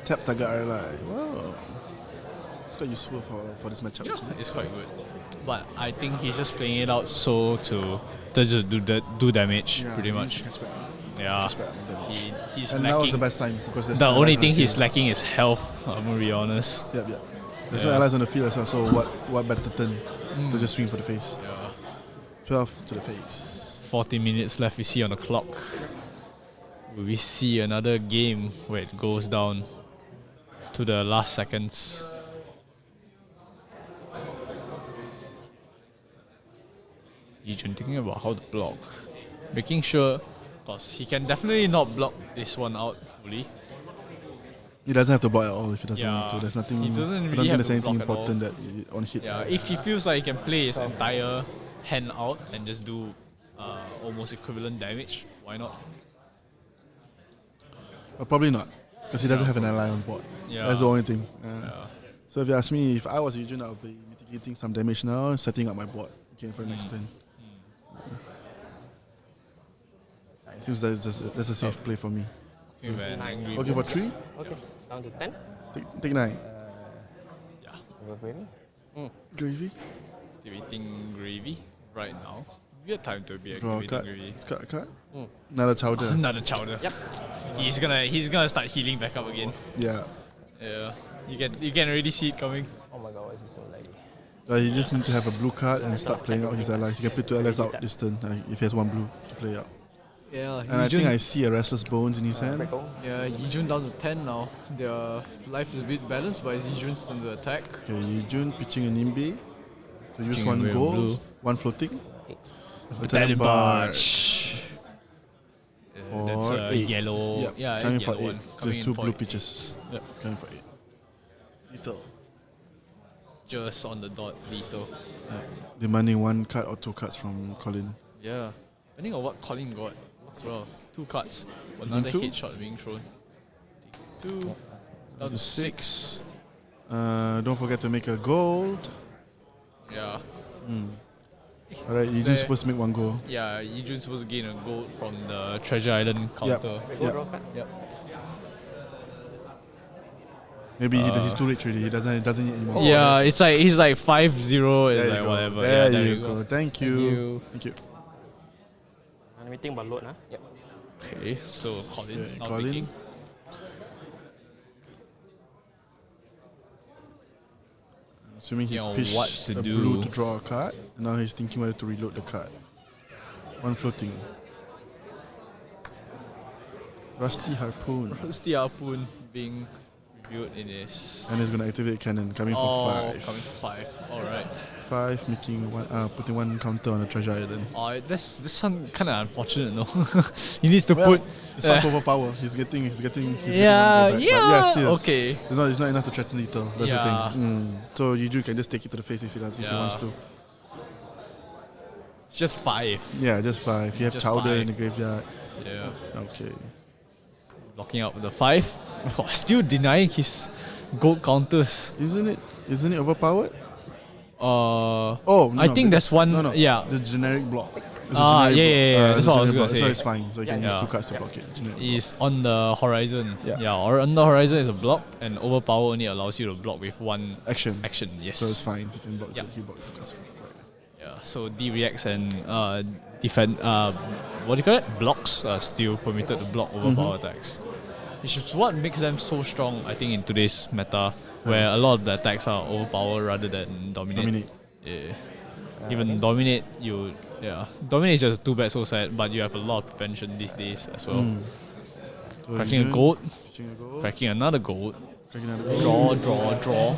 Tap target ally. Wow. It's quite useful for this matchup. Yeah, actually. it's quite good. But I think he's just playing it out so to just do damage Yeah, pretty he much. needs to catch back. Yeah. Catch back on damage. He's And now is the lacking. best time because there's The no only allies on thing the he's field. lacking is health, I'm gonna be honest. Yep. There's Yeah. no allies on the field as well, so what better turn to just swing for the face? Yeah. 12 to the face. 40 minutes left we see on the clock. Will we see another game where it goes down to the last seconds? Yijun thinking about how to block. Making sure, because he can definitely not block this one out fully. He doesn't have to block at all if he doesn't Yeah, want to. There's nothing. he doesn't I don't really think have there's to anything block at important that on hit. Yeah, if he feels like he can play his entire hand out and just do almost equivalent damage, why not? But probably not, because he doesn't have an ally on board. Yeah. That's the only thing. Yeah. So if you ask me, if I was Yujun, I would be mitigating some damage now, setting up my board. Okay, for the next turn. Seems that's a safe play for me. Okay, man, angry Okay, for box. 3, Okay, down to 10. take 9. Go gravy. Gravy. Activating Gravy right now. Weird time to be Draw a activating card. Gravy. Discard a card. Another chowder. Another chowder. Yep. He's gonna start healing back up again. Yeah. Yeah. You can already see it coming. Oh my god, why is it so laggy? You just need to have a blue card and start playing out his allies. You can play 2 allies out this turn if he has 1 blue to play out. Yeah, And I think I see a Restless Bones in his hand. Yeah, Yijun down to 10 now. Their life is a bit balanced, but it's Yijun's turn to attack. Okay, Yujun pitching a Nimbe to use Pitching a 1 blue. gold, 1 floating. Battalion Barge. Barge. That's For a 8. yellow. Yep, Yeah, coming a for yellow 8. one. Coming There's in 2 for blue 8. pitches. Yep, coming for 8. Lethal. Just on the dot, lethal. Demanding 1 card or 2 cards from Colin. Yeah. Depending on what Colin got. Well, 2 cards. Is it Another 2? headshot being thrown. 2. Down to 6. Don't forget to make a gold. Yeah. Alright, Yujun's There- supposed to make 1 gold. Yeah, Yijun's supposed to gain a gold from the Treasure Island counter. Yep. Draw card. Yep. Maybe he's too rich already. He doesn't need anymore. Yeah, it's like he's like 5-0. It's like go. whatever. There, yeah, you go. Thank you. Let me think about load. Yep. Okay, so Colin. now Colin. thinking. Assuming he's Yeah, pitched what to a do. blue to draw a card. Now he's thinking whether to reload the card. One floating. Rusty Harpoon. Rusty Harpoon being reviewed in his. And he's going to activate cannon, coming for 5. Coming for 5. Alright. 5, making one, putting one counter on the treasure island. Oh, this one kind of unfortunate, no? He needs to put. It's 5 overpower. He's getting yeah, one go back. But yeah, still. Okay. It's not enough to threaten Lethal. That's the thing. So Yuju can just take it to the face if he wants to. Just 5. Yeah, just 5. You have Just Chowder 5. in the graveyard. Yeah. Okay. Blocking out with the 5. Oh, still denying his gold counters. Isn't it overpowered? No, I think there's one. No. Yeah. The generic block. Yeah. That's what I was gonna say. So it's fine. So you can use Yeah. 2 cards to block it. Generic Is on the horizon. Yeah. Or on the horizon is a block, and overpower only allows you to block with one action. Yes. So it's fine. You can block. Yep. You block because Yeah. So D reacts and defend. What do you call it? Blocks are still permitted to block overpower attacks. Which is what makes them so strong, I think, in today's meta, where a lot of the attacks are overpower rather than dominate. Yeah. Even dominate, dominate is just too bad, so sad, but you have a lot of prevention these days as well. So Cracking a gold, gold. cracking another gold, Cracking another draw.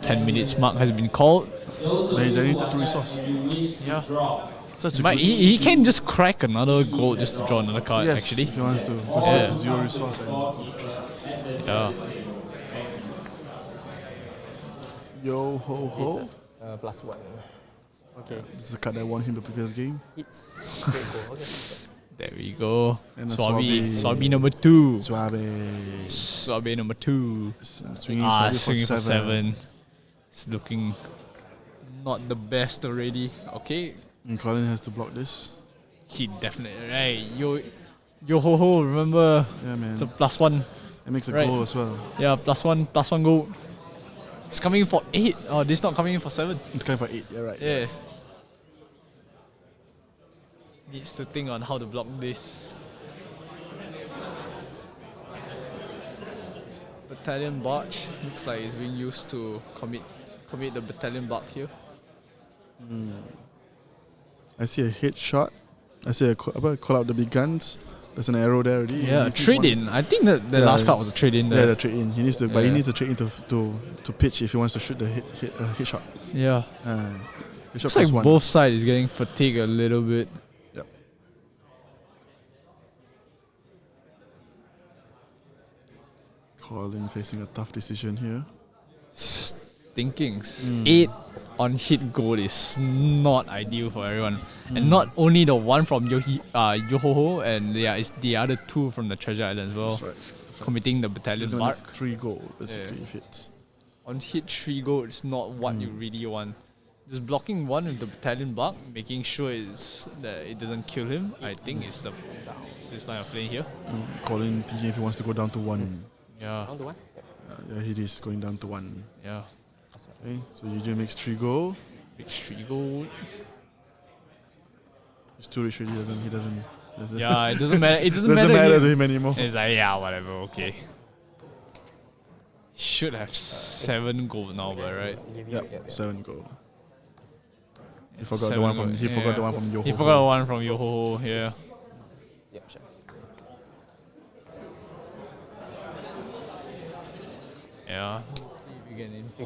10 minutes mark has been called. But he's generated 2 resource. Yeah. Such a But good he can just crack another gold just to draw another card, yes, actually. if he wants to. Because Yeah. it's 0 resource and 3 cards. Yeah. Yo ho ho. +1. Okay. This is a card that won him the previous game. It's great goal. Okay. There we go. And a Swabi number 2. Swabe. Swabe number 2. Swinging Swabe swinging for 7. It's looking not the best already. Okay. And Colin has to block this. He definitely. Hey, yo ho ho, remember? Yeah, man. It's a +1. It makes a right. goal as well. Yeah, +1 gold. It's coming in for 8. Oh, this is not coming in for 7. It's coming for 8, yeah, right. Yeah. Needs to think on how to block this. Battalion barge looks like it's being used to commit the battalion bark here. I see a hit shot. I see call out the big guns. There's an arrow there already. Yeah, trade in. I think the last card was a trade in there. Yeah, the trade in. He needs to, but he needs to trade in to pitch if he wants to shoot the hit shot. Yeah. Hit Looks shot like +1. both sides is getting fatigued a little bit. Yep. Colin facing a tough decision here. Thinking 8 on hit gold is not ideal for everyone, and not only the one from Yohoho, and it's the other 2 from the treasure island as well. That's right. Committing the battalion He's gonna bark. get 3 gold basically if hits. On hit 3 gold is not what you really want. Just blocking 1 with the battalion bark, making sure that it doesn't kill him, I think is this line of playing here. Colin thinking if he wants to go down to 1. Yeah. Down to 1? Yeah, he is going down to 1. Yeah. Okay, so Eugene makes 3 gold. Makes 3 gold. He's too rich really, he doesn't Yeah, it doesn't matter. It doesn't doesn't matter to him anymore. It's like, yeah, whatever, okay. Should have 7 gold now, but right? Yep, 7 gold. He forgot the one from Yoho. He forgot the one from Yoho, yeah. Yep, sure. Yeah. Let's see if we get in for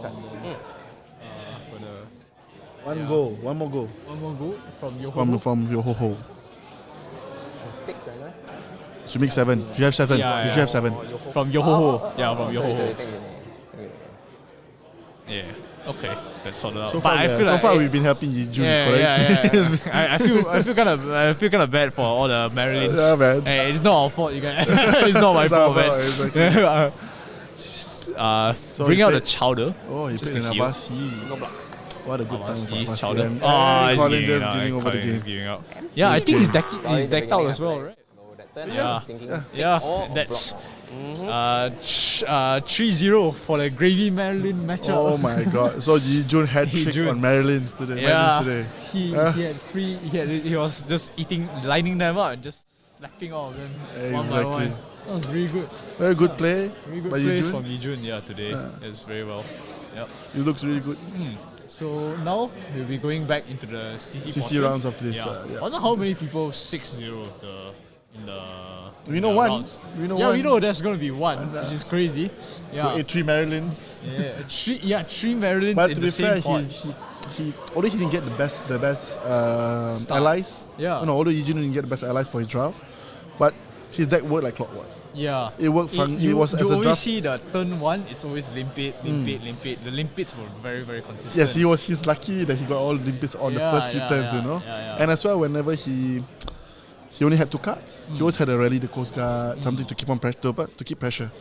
the One more goal. One more goal from Yoho. From Yoho. 6 right now? Should make 7. You have 7. You should have 7. From Yoho. Yeah, from Yoho. Sorry, take it. Yeah. Okay, that's sorted out. So but far, I feel so like far we've been helping you, correct? I feel kind of bad for all the Marilyns. Yeah, man. Hey, it's not our fault, you guys. It's not my fault, man. Exactly. So bring out the chowder. Oh, he just played to an heal. Avasi. No blocks. What a good time for Avasi, Avasi. chowder. And He's Colin giving just out, giving over the Colin is game. giving out. Yeah, I think he's decked out as well, right? So that turn, Yeah. thinking Yeah, take all or that's block 3-0 for the Gravy Maryland matchup. Oh my god. So Yi Jun had trick on Maryland's today. Maryland's today. He was just lining them up and just slapping all of them one by one. That was really good. Very good play. Very good by Yi plays Jun. from Yi Jun, today. It's very well. Yep. It looks really good. So now we'll be going back into the CC portion. rounds after this. I wonder how many people 6-0 in the We know one. rounds. We know yeah, one. we know there's gonna be one, which is crazy. Yeah, 3 Marylands. three Marylands But in to the be same fair, pot. he although he didn't get the best allies. Yeah. No, although Yi Jun didn't get the best allies for his draft, but his deck worked like clockwork. Yeah, It worked fun. It was you as a always draft. see the turn one. It's always limpid. The limpets were very, very consistent. Yes, he's lucky that he got all limpets on the first few turns, you know. And as well, whenever he only had 2 cards. He always had a rally the Coast Guard, something to keep on pressure, to keep pressure.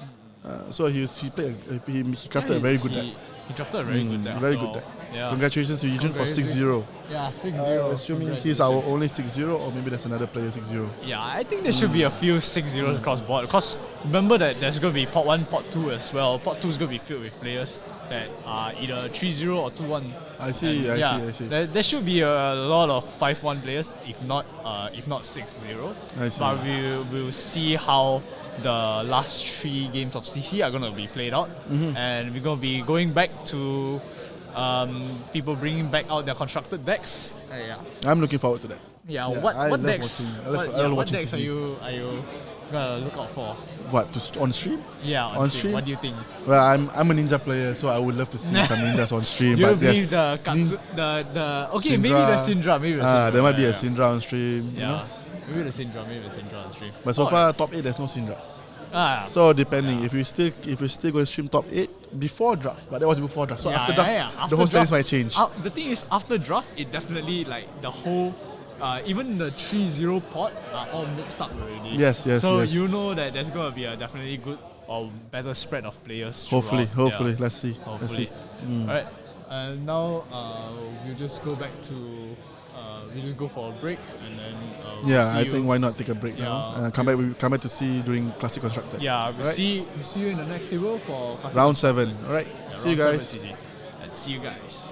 So he crafted a very good deck. He drafted a very good deck. Very after good deck. all. Yeah. Congratulations to Yi Jun for 6-0. Yeah, 6-0. Assuming he's our only 6-0, or maybe there's another player 6-0. Yeah, I think there should be a few 6-0s across board. Because remember that there's going to be pot 1, pot 2 as well. Pot 2 is going to be filled with players that are either 3-0 or 2-1. I see. There should be a lot of 5-1 players, if not 6-0. I see. But we'll see how the last 3 games of CC are going to be played out. And we're going to be going back to people bringing back out their constructed decks. I'm looking forward to that. Yeah, I what love decks? watching- I love What watching decks are CC. you gonna look out for? What, on stream? Yeah, On stream? What do you think? Well, I'm a ninja player, so I would love to see some ninjas on stream. Do you but believe yes, the okay, maybe the Syndra, there might be yeah, a Syndra on stream. You know? maybe the Syndra on stream. But so far, top 8, there's no Syndras. So depending, if we still going to stream top 8 before draft, but that was before draft. So after draft, the whole series might change. The thing is, after draft, it definitely like the whole. Even the 3-0 pot are all mixed up already. Yes. So you know that there's going to be a definitely good or better spread of players. Hopefully, throughout. let's see. Hopefully. Alright, now we'll just go back to. We just go for a break and then. I think why not take a break now? Come back to see during Classic Constructed. Yeah, we'll see you in the next table for Classic round 7. Alright, see you guys. Let's see you guys.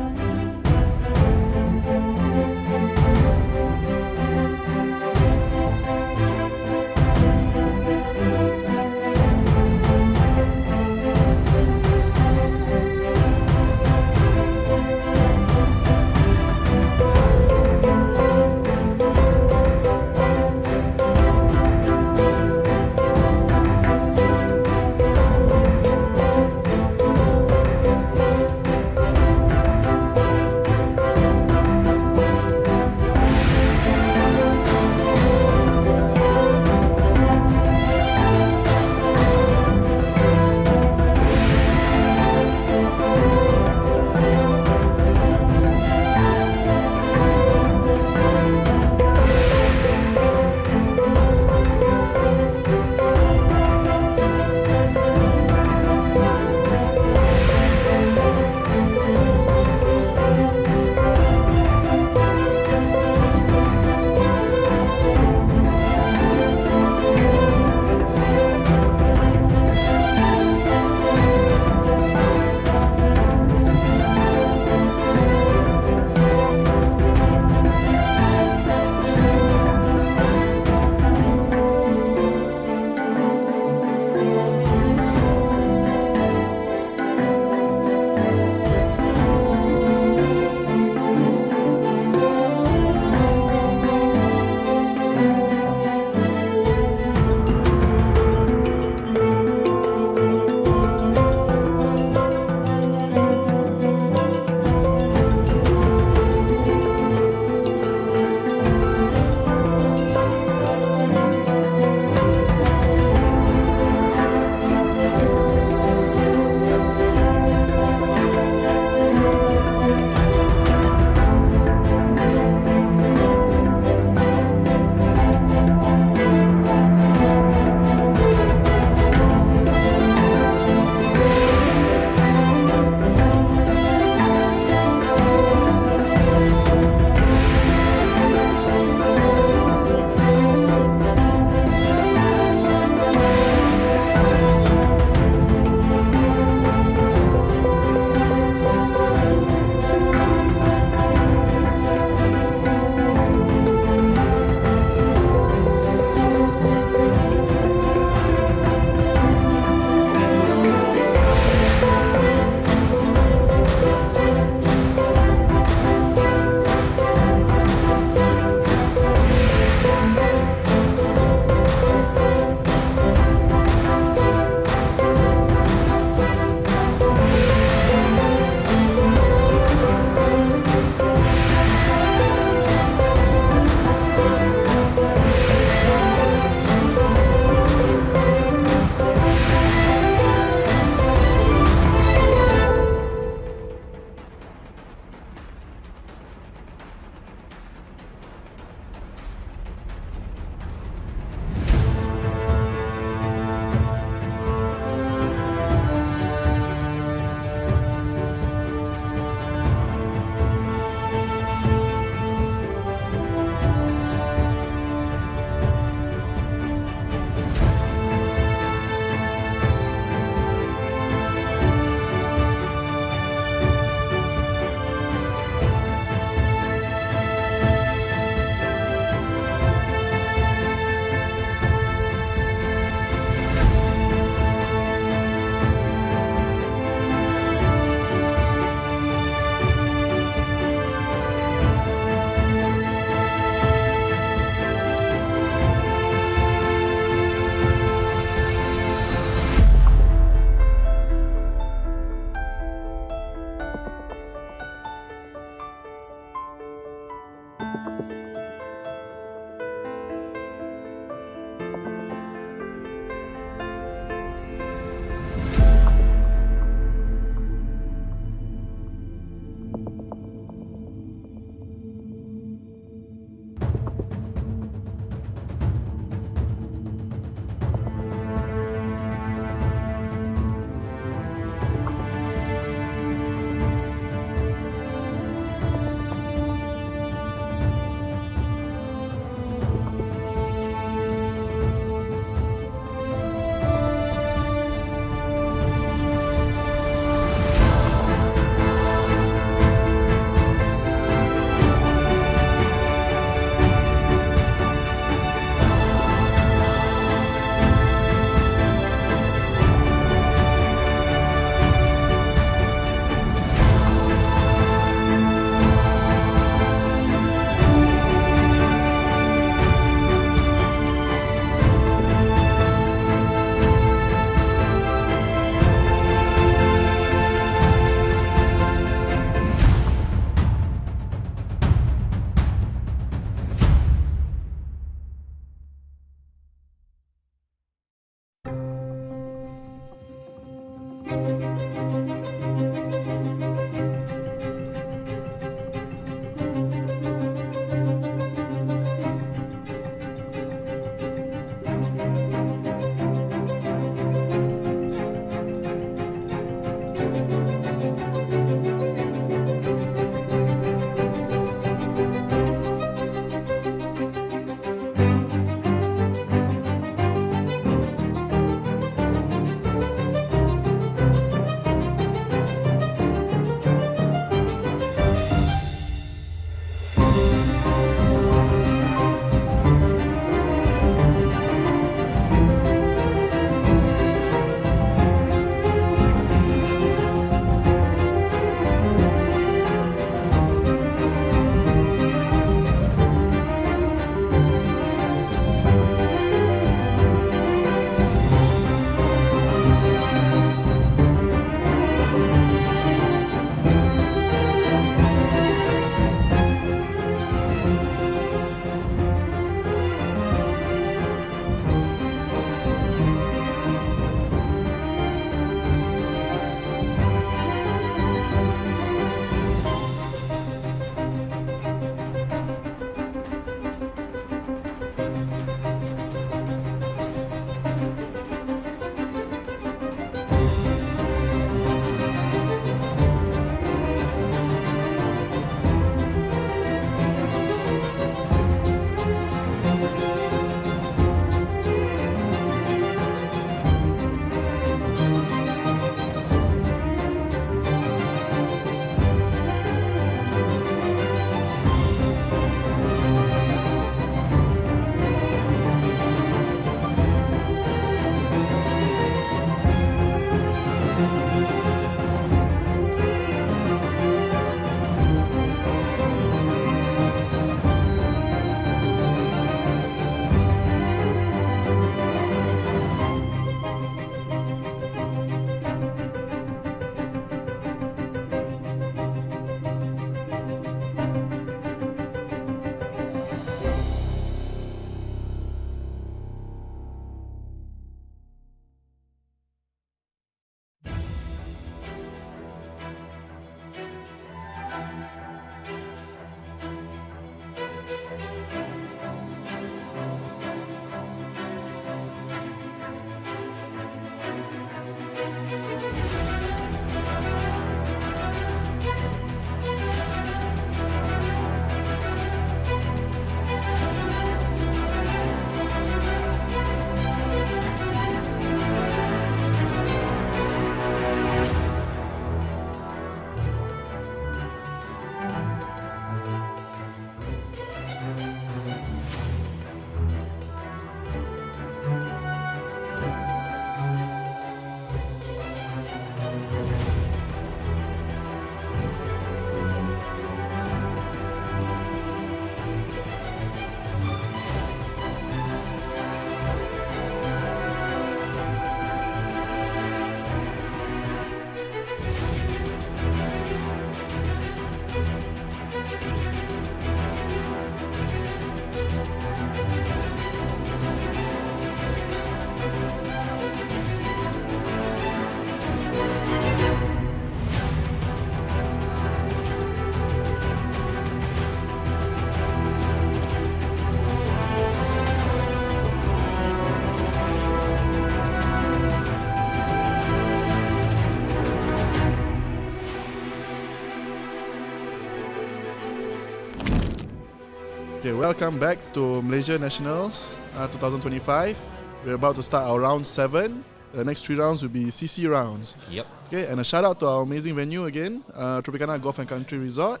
Okay, welcome back to Malaysia Nationals 2025. We're about to start our round 7. The next 3 rounds will be CC rounds. Yep. Okay, and a shout out to our amazing venue again, Tropicana Golf Country Resort,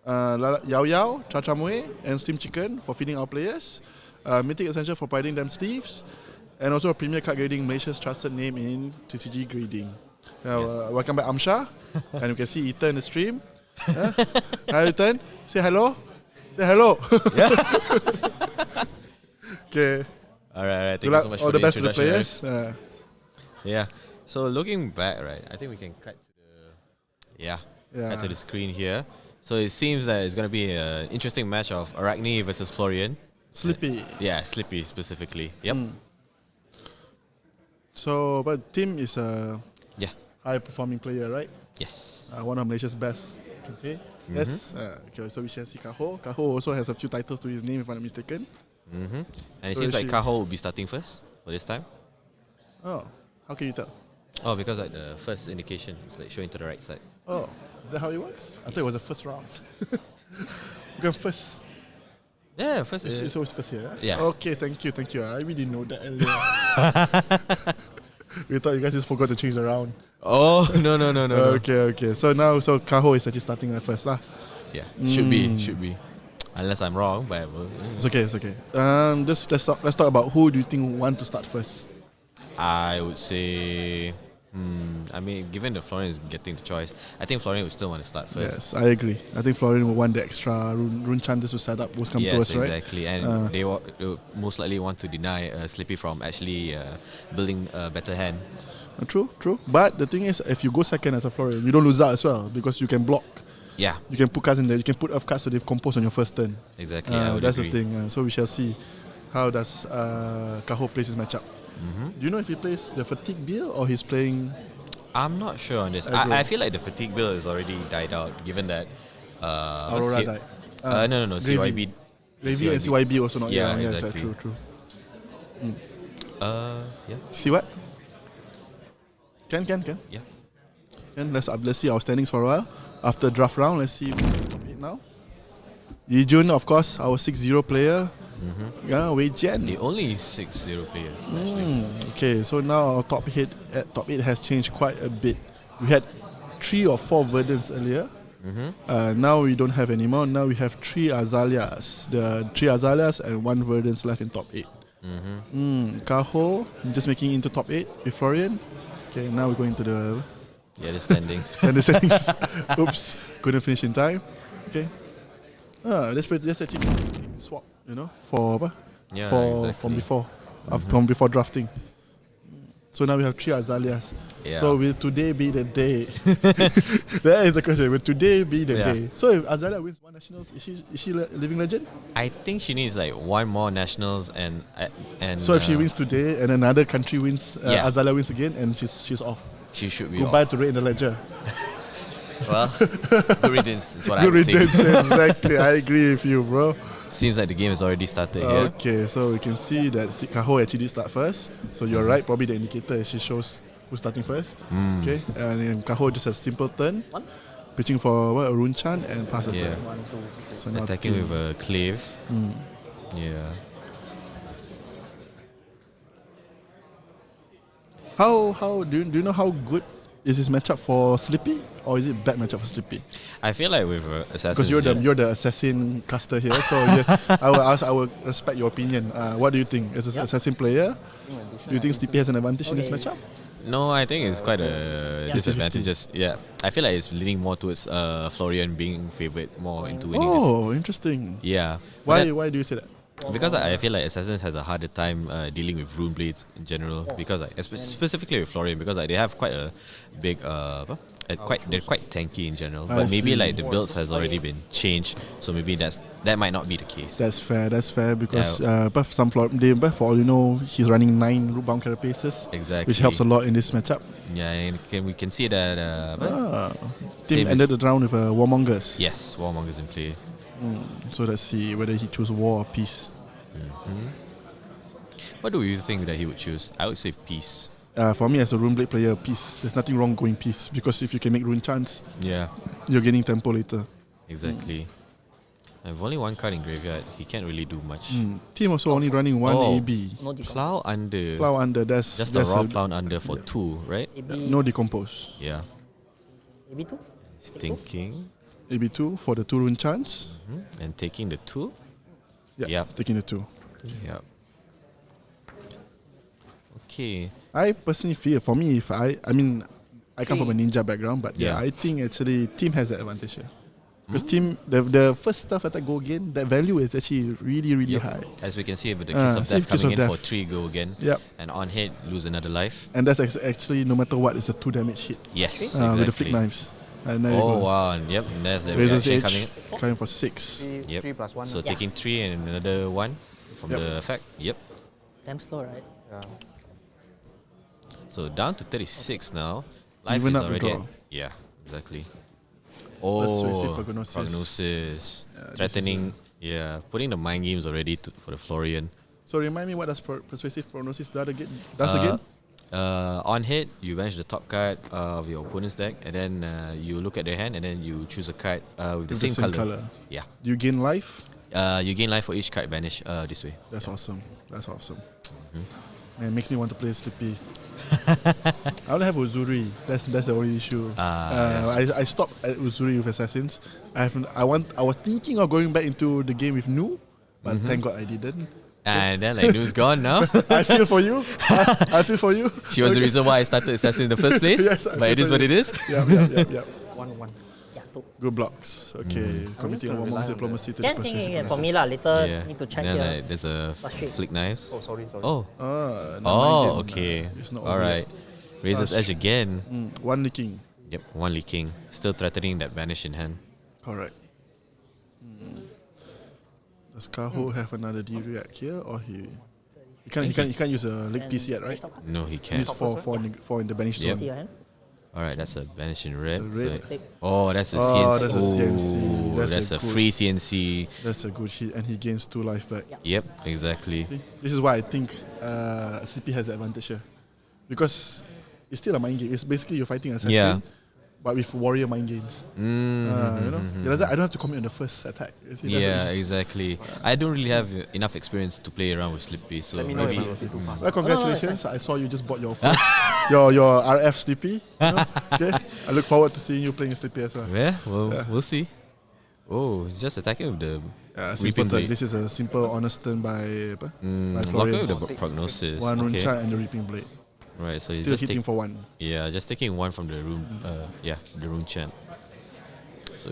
Yao Yao, Cha Cha Mue, and Steam Chicken for feeding our players, Mythic Essential for providing them sleeves, and also a Premier Card Grading, Malaysia's trusted name in TCG grading. Welcome back, Amsha, and you can see Ethan in the stream. Hi, Ethan. Say hello. Say hello. Yeah. Okay. All right. Thank you so much all for the the best to the introduction, players. Yeah. So looking back, right, I think we can cut to the cut to the screen here. So it seems that it's going to be an interesting match of Arachne versus Florian. Slippy. Slippy specifically. Yep. So, but Tim is a high performing player, right? Yes. One of Malaysia's best, you can say. Yes. Okay, so we shall see Kaho. Kaho also has a few titles to his name, if I'm not mistaken. And it So seems is like she- Kaho will be starting first for this time. Oh, how can you tell? Oh, because like the first indication is like showing to the right side. Oh, is that how it works? I thought it was the first round. Because first. Yeah, first. It's always first here. Yeah. Okay, thank you. I really didn't know that earlier. We thought you guys just forgot to change the round. Oh, no. Okay. So now, Kaho is actually starting at first lah. Yeah, should be. Unless I'm wrong, but It's okay. Just let's talk about who do you think want to start first. I would say, I mean, given that Florian is getting the choice, I think Florian would still want to start first. Yes, I agree. I think Florian will want the extra rune chances to set up. Come to us, right? Exactly. And they will most likely want to deny Slippy from actually building a better hand. True. But the thing is, if you go second as a Florian, you don't lose out as well because you can block. Yeah. You can put cards in there. You can put off cards so they compose on your first turn. Exactly. I would that's agree. the thing. So we shall see how does Kaho plays his matchup. Do you know if he plays the fatigue build or he's playing? I'm not sure on this. Aggro. I feel like the fatigue build has already died out, given that Aurora died. No. CYB. Gravy and CYB also not. Yeah, Yes, exactly. true. Yeah. See what? Can. Yeah. Let's see our standings for a while. After draft round, let's see it now. Yi Jun, of course, our 6-0 player. Wei Jian. The only 6-0 player. Actually. Okay, so now our top 8 has changed quite a bit. We had 3 or 4 Verdance earlier. Now we don't have anymore. Now we have 3 Azaleas. There are 3 Azaleas and 1 Verdance left in top 8. Kaho just making into top 8 with Florian. Okay, now we're going to the standings. Oops, couldn't finish in time. Okay. Let's actually swap, for apa? Yeah, from from before drafting. So now we have 3 Azaleas. Yeah. So will today be the day? That is the question. Will today be the day? So if Azalea wins 1 Nationals, is she a living legend? I think she needs like 1 more Nationals and. So if she wins today and another country wins, Yeah. Azalea wins again, and she's off. She should be Goodbye off. to Ray in the ledger. Well, good riddance is what I Good would say. riddance, exactly. I agree with you, bro. Seems like the game has already started here. Okay, so we can see that Kaho actually did start first. So you're right, probably the indicator actually shows who's starting first. Okay, and then Kaho just has a simple turn, pitching for a rune chant and pass the turn. So now Attacking with a clave. Yeah. How do you know how good is this matchup for Slippy, or is it bad matchup for Slippy? I feel like with Assassin. Because you're the assassin caster here, so I will respect your opinion. What do you think? As an assassin player, do you think Slippy has an advantage in this matchup? No, I think it's quite a disadvantage. Yeah, I feel like it's leaning more towards Florian being favoured more into winning this. Oh, interesting. Yeah. Why do you say that? Because I feel like Assassins has a harder time dealing with rune blades in general. Because specifically with Florian, because they have quite a big they're quite tanky in general. But maybe like the builds has already been changed, so maybe that might not be the case. That's fair because but for all you know, he's running 9 root bound carapaces. Exactly. Which helps a lot in this matchup. Yeah, and we can see that Team ended the round with Warmongers. Yes, Warmongers in play. So let's see whether he chooses war or peace. What do you think that he would choose? I would say peace. For me, as a Rune Blade player, peace. There's nothing wrong going peace, because if you can make rune chants, yeah, you're gaining tempo later. Exactly. I have only one card in graveyard. He can't really do much. Team also only running one Oh. AB. No decom. Plow under. Plow under, that's Just a that's raw plow under for 2, right? AB, no decompose. Yeah. AB2? He's thinking. AB2 for the 2 rune chance. And taking the 2. Yeah, Yep. taking the 2. Yeah. Okay. I personally feel, for me, if I mean, I come from a ninja background, but yeah, Yeah. I think actually team has the advantage here. Because team, the first stuff attack go again, that value is actually really, really high. As we can see with the Kiss of see, Death Kiss coming of in for Death. 3 go again. Yep. And on hit, lose another life. And that's actually, no matter what, it's a 2 damage hit. Yes, exactly. With the flick knives. And there you Oh go. wow, and yep, and there's the Razor's reaction Edge coming. coming for 6. Yep. 3 plus 1. So taking 3 and another 1 from Yep. the effect. Yep. Damn slow, right? Yeah. So down to 36 now. Life Even is up the already draw. yeah, exactly. Persuasive Oh, prognosis. prognosis. this Threatening, putting the mind games already for the Florian. So remind me, what does persuasive prognosis does again? On hit, you bench the top card of your opponent's deck, and then you look at their hand, and then you choose a card with the same color. Yeah. You gain life. You gain life for each card banished this way. That's awesome. That's awesome. Man, it makes me want to play Sleepy. I only have Uzuri. That's the only issue. I stopped at Uzuri with Assassins. I was thinking of going back into the game with Nu, but thank God I didn't. And then like Nu's gone now. I feel for you. I feel for you. She was the reason why I started Assassin in the first place. Yes, but it is what it is. Yeah. 1-1. Yeah, 2. Good blocks. Okay. Committing one more diplomacy to the Can persuasive for me lah. Later Yeah. need to check Then here. like, there's a Frustrate. flick knives. Oh, sorry. Oh. Oh, Okay. It's not All over right. Razor's Edge again. One leaking. Yep, 1 leaking. Still threatening that banish in hand. Correct. Does Kaho have another D-react here, or he can't use a leg piece yet, right? No, he He's can't. four in the banish Yep. zone. See your hand? Alright, that's a banish in red. It's a red. Take. Oh, that's a Oh, CNC. that's a CNC. Oh, That's that's a a good- free CNC. That's a good hit, and he gains 2 life back. Yep, exactly. See? This is why I think CP has the advantage here, because it's still a mind game. It's basically you're fighting assassin, Yeah. but with warrior mind games. You know, I don't have to commit on the first attack. You see, that's Yeah, what it is. exactly. I don't really have enough experience to play around with Slippy, so Let me know if maybe. I was too fast. Well, congratulations! I saw you just bought your first, your RF Sleepy. You know? Okay, I look forward to seeing you playing Sleepy as well. Yeah, well, we'll see. Oh, he's just attacking with the Simple reaping turn. blade. This is a simple honest turn by Blocking Florians. with the prognosis. One rune Okay. chant and the reaping blade. Right, so he's Still just hitting for 1. just taking 1 from the rune. The rune chant. So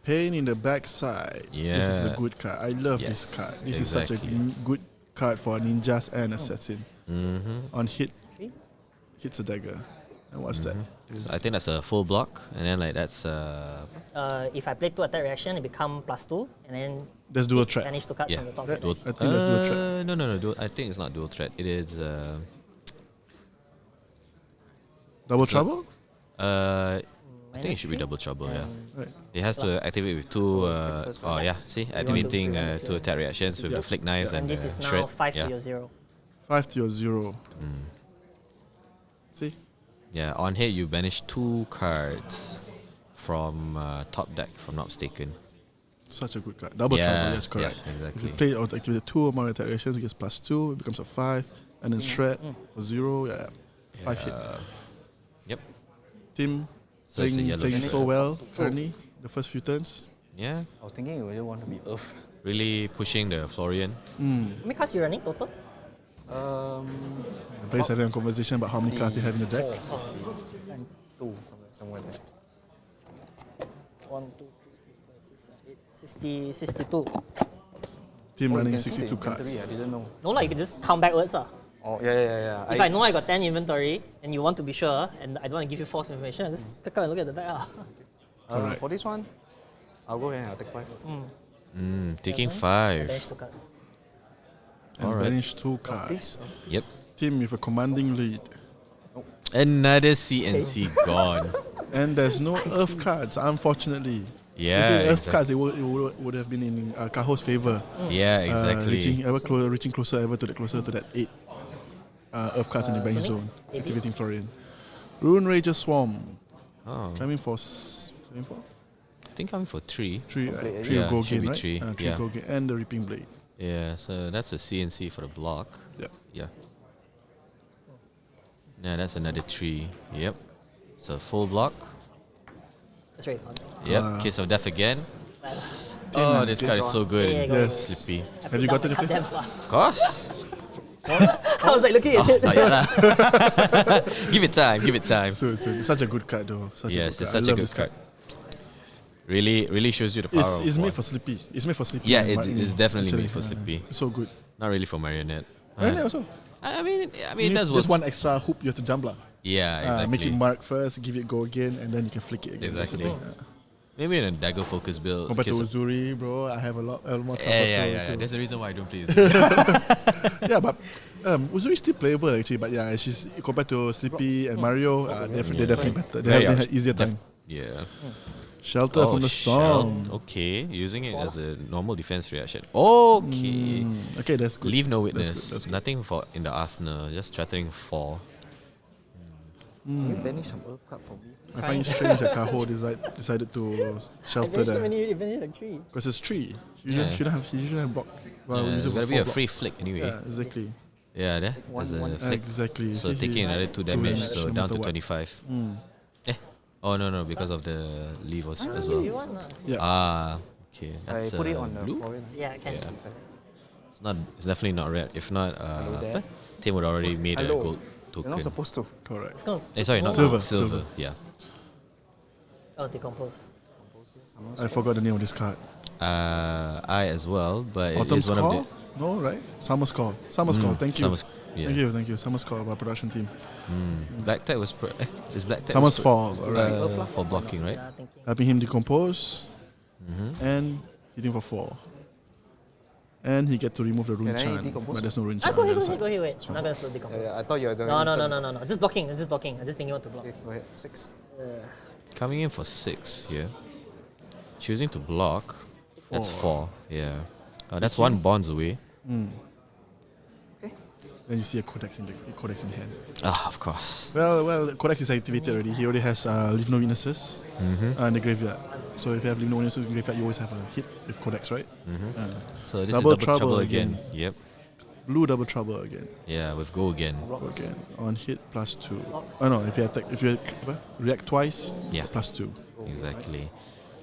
Pain in the backside. This is a Yeah. good card. I love this Yes, card. This is such a exactly. good card for ninjas and assassin. On hit, hits a dagger. And what's that? I think that's a full block, and then like that's If I play 2 attack reaction, it become +2, and then That's dual threat. banish 2 cards yeah. from the top. That- Right? I think that's dual threat. No. Dual, I think it's not dual threat. It is Double so- trouble? I think it should be double trouble. Yeah. Right. It has to activate with 2. See, activating 2 attack reactions with the flick knives And and this is now shred. 5 yeah. to your 0. 5 to your 0. See? Yeah, on hit you banish 2 cards from top deck, if I'm not mistaken. Such a good card. Double Yeah, trouble, yes, correct. yeah, exactly. If you play or activate 2 or more attack reactions, it gets +2, it becomes a 5, and then shred for 0. Yeah. 5 hit. Yep. Team So it's a yellow playing shred. so well currently, the first few turns. Yeah, I was thinking you really want to be Earth. really pushing the Florian. How many cards you running total? Um, The players having a conversation about how many cards they have in the deck. 2, somewhere there. 1, 2, 3, 4, 5, 6, 7, 8, 60, 62. Team Oh, you running can see the 62 inventory, cards. I didn't know. No, like you can just count backwards. Oh, yeah. If I know I got 10 inventory and you want to be sure and I don't want to give you false information, just pick up and look at the back. Correct. For this one, I'll go ahead and I'll take 5. Taking Banish 5. 2 cards. And Alright. banish 2 cards. Yep. Team with a commanding lead. Another CNC gone. And there's no Earth cards, unfortunately. Yeah, If it Earth exactly. cards, it would have been in Kaho's favor. Yeah, exactly. Reaching closer to that 8 Earth cards in the banish zone. Activating Florian. Rune Rager Swarm. Oh. Coming for think coming for 3. Three, Complete, three yeah, go should again, be right? three, Three yeah. go again, and the reaping blade. Yeah, so that's a CNC for the block. Yeah. Yeah. Yeah, that's another 3. Yep. So full block. That's right. Yep. Kiss of Death again. Oh, this card is so good. Yeah, go. Yes. Slippy. Have you gotten the Cut place? them fast. Of course. I was like looking at it. Oh, yeah lah. Give it time. Give it time. So it's such a good card though. Such Yes, a good it's card. such I a love good this card. Really shows you the power. It's of made one. for Slippy. It's made for Slippy. Yeah, and it Martin, is definitely actually. made for Slippy. So good. Not really for Marionette. Marionette also. I mean, You it need does work. just one extra hoop you have to jump lah. Yeah, exactly. Make it mark first, give it go again, and then you can flick it again. That's the Exactly. thing. Maybe in a dagger focus build. Compared to Kiss of- Uzuri, bro, I have a lot more trouble yeah. to That's the reason why I don't play Uzuri. yeah, but Uzuri is still playable actually. But yeah, she's compared to Slippy and Mario, they're definitely better. They have an easier time. Yeah. Shelter from the storm. Okay, using it as a normal defense reaction. Okay. Okay, that's good. Leave no That's good, witness. that's good. Nothing for in the arsenal. Just threatening 4. Can you banish some earth card for me? I find it strange that Kaho decided to shelter There's so there. many, like 3. Because it's 3. You Yeah. shouldn't have block. Well, Yeah, use it's it for gotta be 4 a block. free flick anyway. Yeah, exactly. Yeah, there's a flick. Exactly. So See, taking he- another 2 damage, damage so no down matter to what. 25. Mm. Oh no, because of the leave as If well. you want, Yeah. Ah, okay. I That's put it on the blue. foreign. yeah, can. Yeah. It's definitely not red. If not, Hello there. Tim would already made a Hello. gold You're token. not supposed to. Correct. Let's go. Sorry, not Silver, gold, silver. silver. Yeah. Oh, decompose. I forgot the name of this card. I as well, but Autumn it's one of Score? No, right? Summer Score. Summer Score. Thank you. Yeah. Thank you. Summer Score of our production team. Black Tech was is Black Tech Summer's was Fall, alright. for blocking, right? Yeah, thinking. Helping him decompose and hitting for 4. And he get to remove the rune Can I chant, decompose? but there's no rune Ah, chant. go on the ahead, other go side. ahead, wait. I'm not gonna slow decompose. I thought you were doing No. Just blocking. I'm just blocking. I just thinking what to block. Okay, go ahead. 6. Coming in for 6 here. Choosing to block. That's 4. Yeah. That's 1 bonds away. Then you see a codex in hand. Ah, of course. Well, the codex is activated already. He already has leave no witnesses in the graveyard. So if you have leave no witnesses in the graveyard, you always have a hit with codex, right? So this Double is double trouble trouble again. again. Yep. Blue double trouble again. Yeah, with go again. Again on hit +2. Oh no, if you react twice, Yeah. +2. Exactly.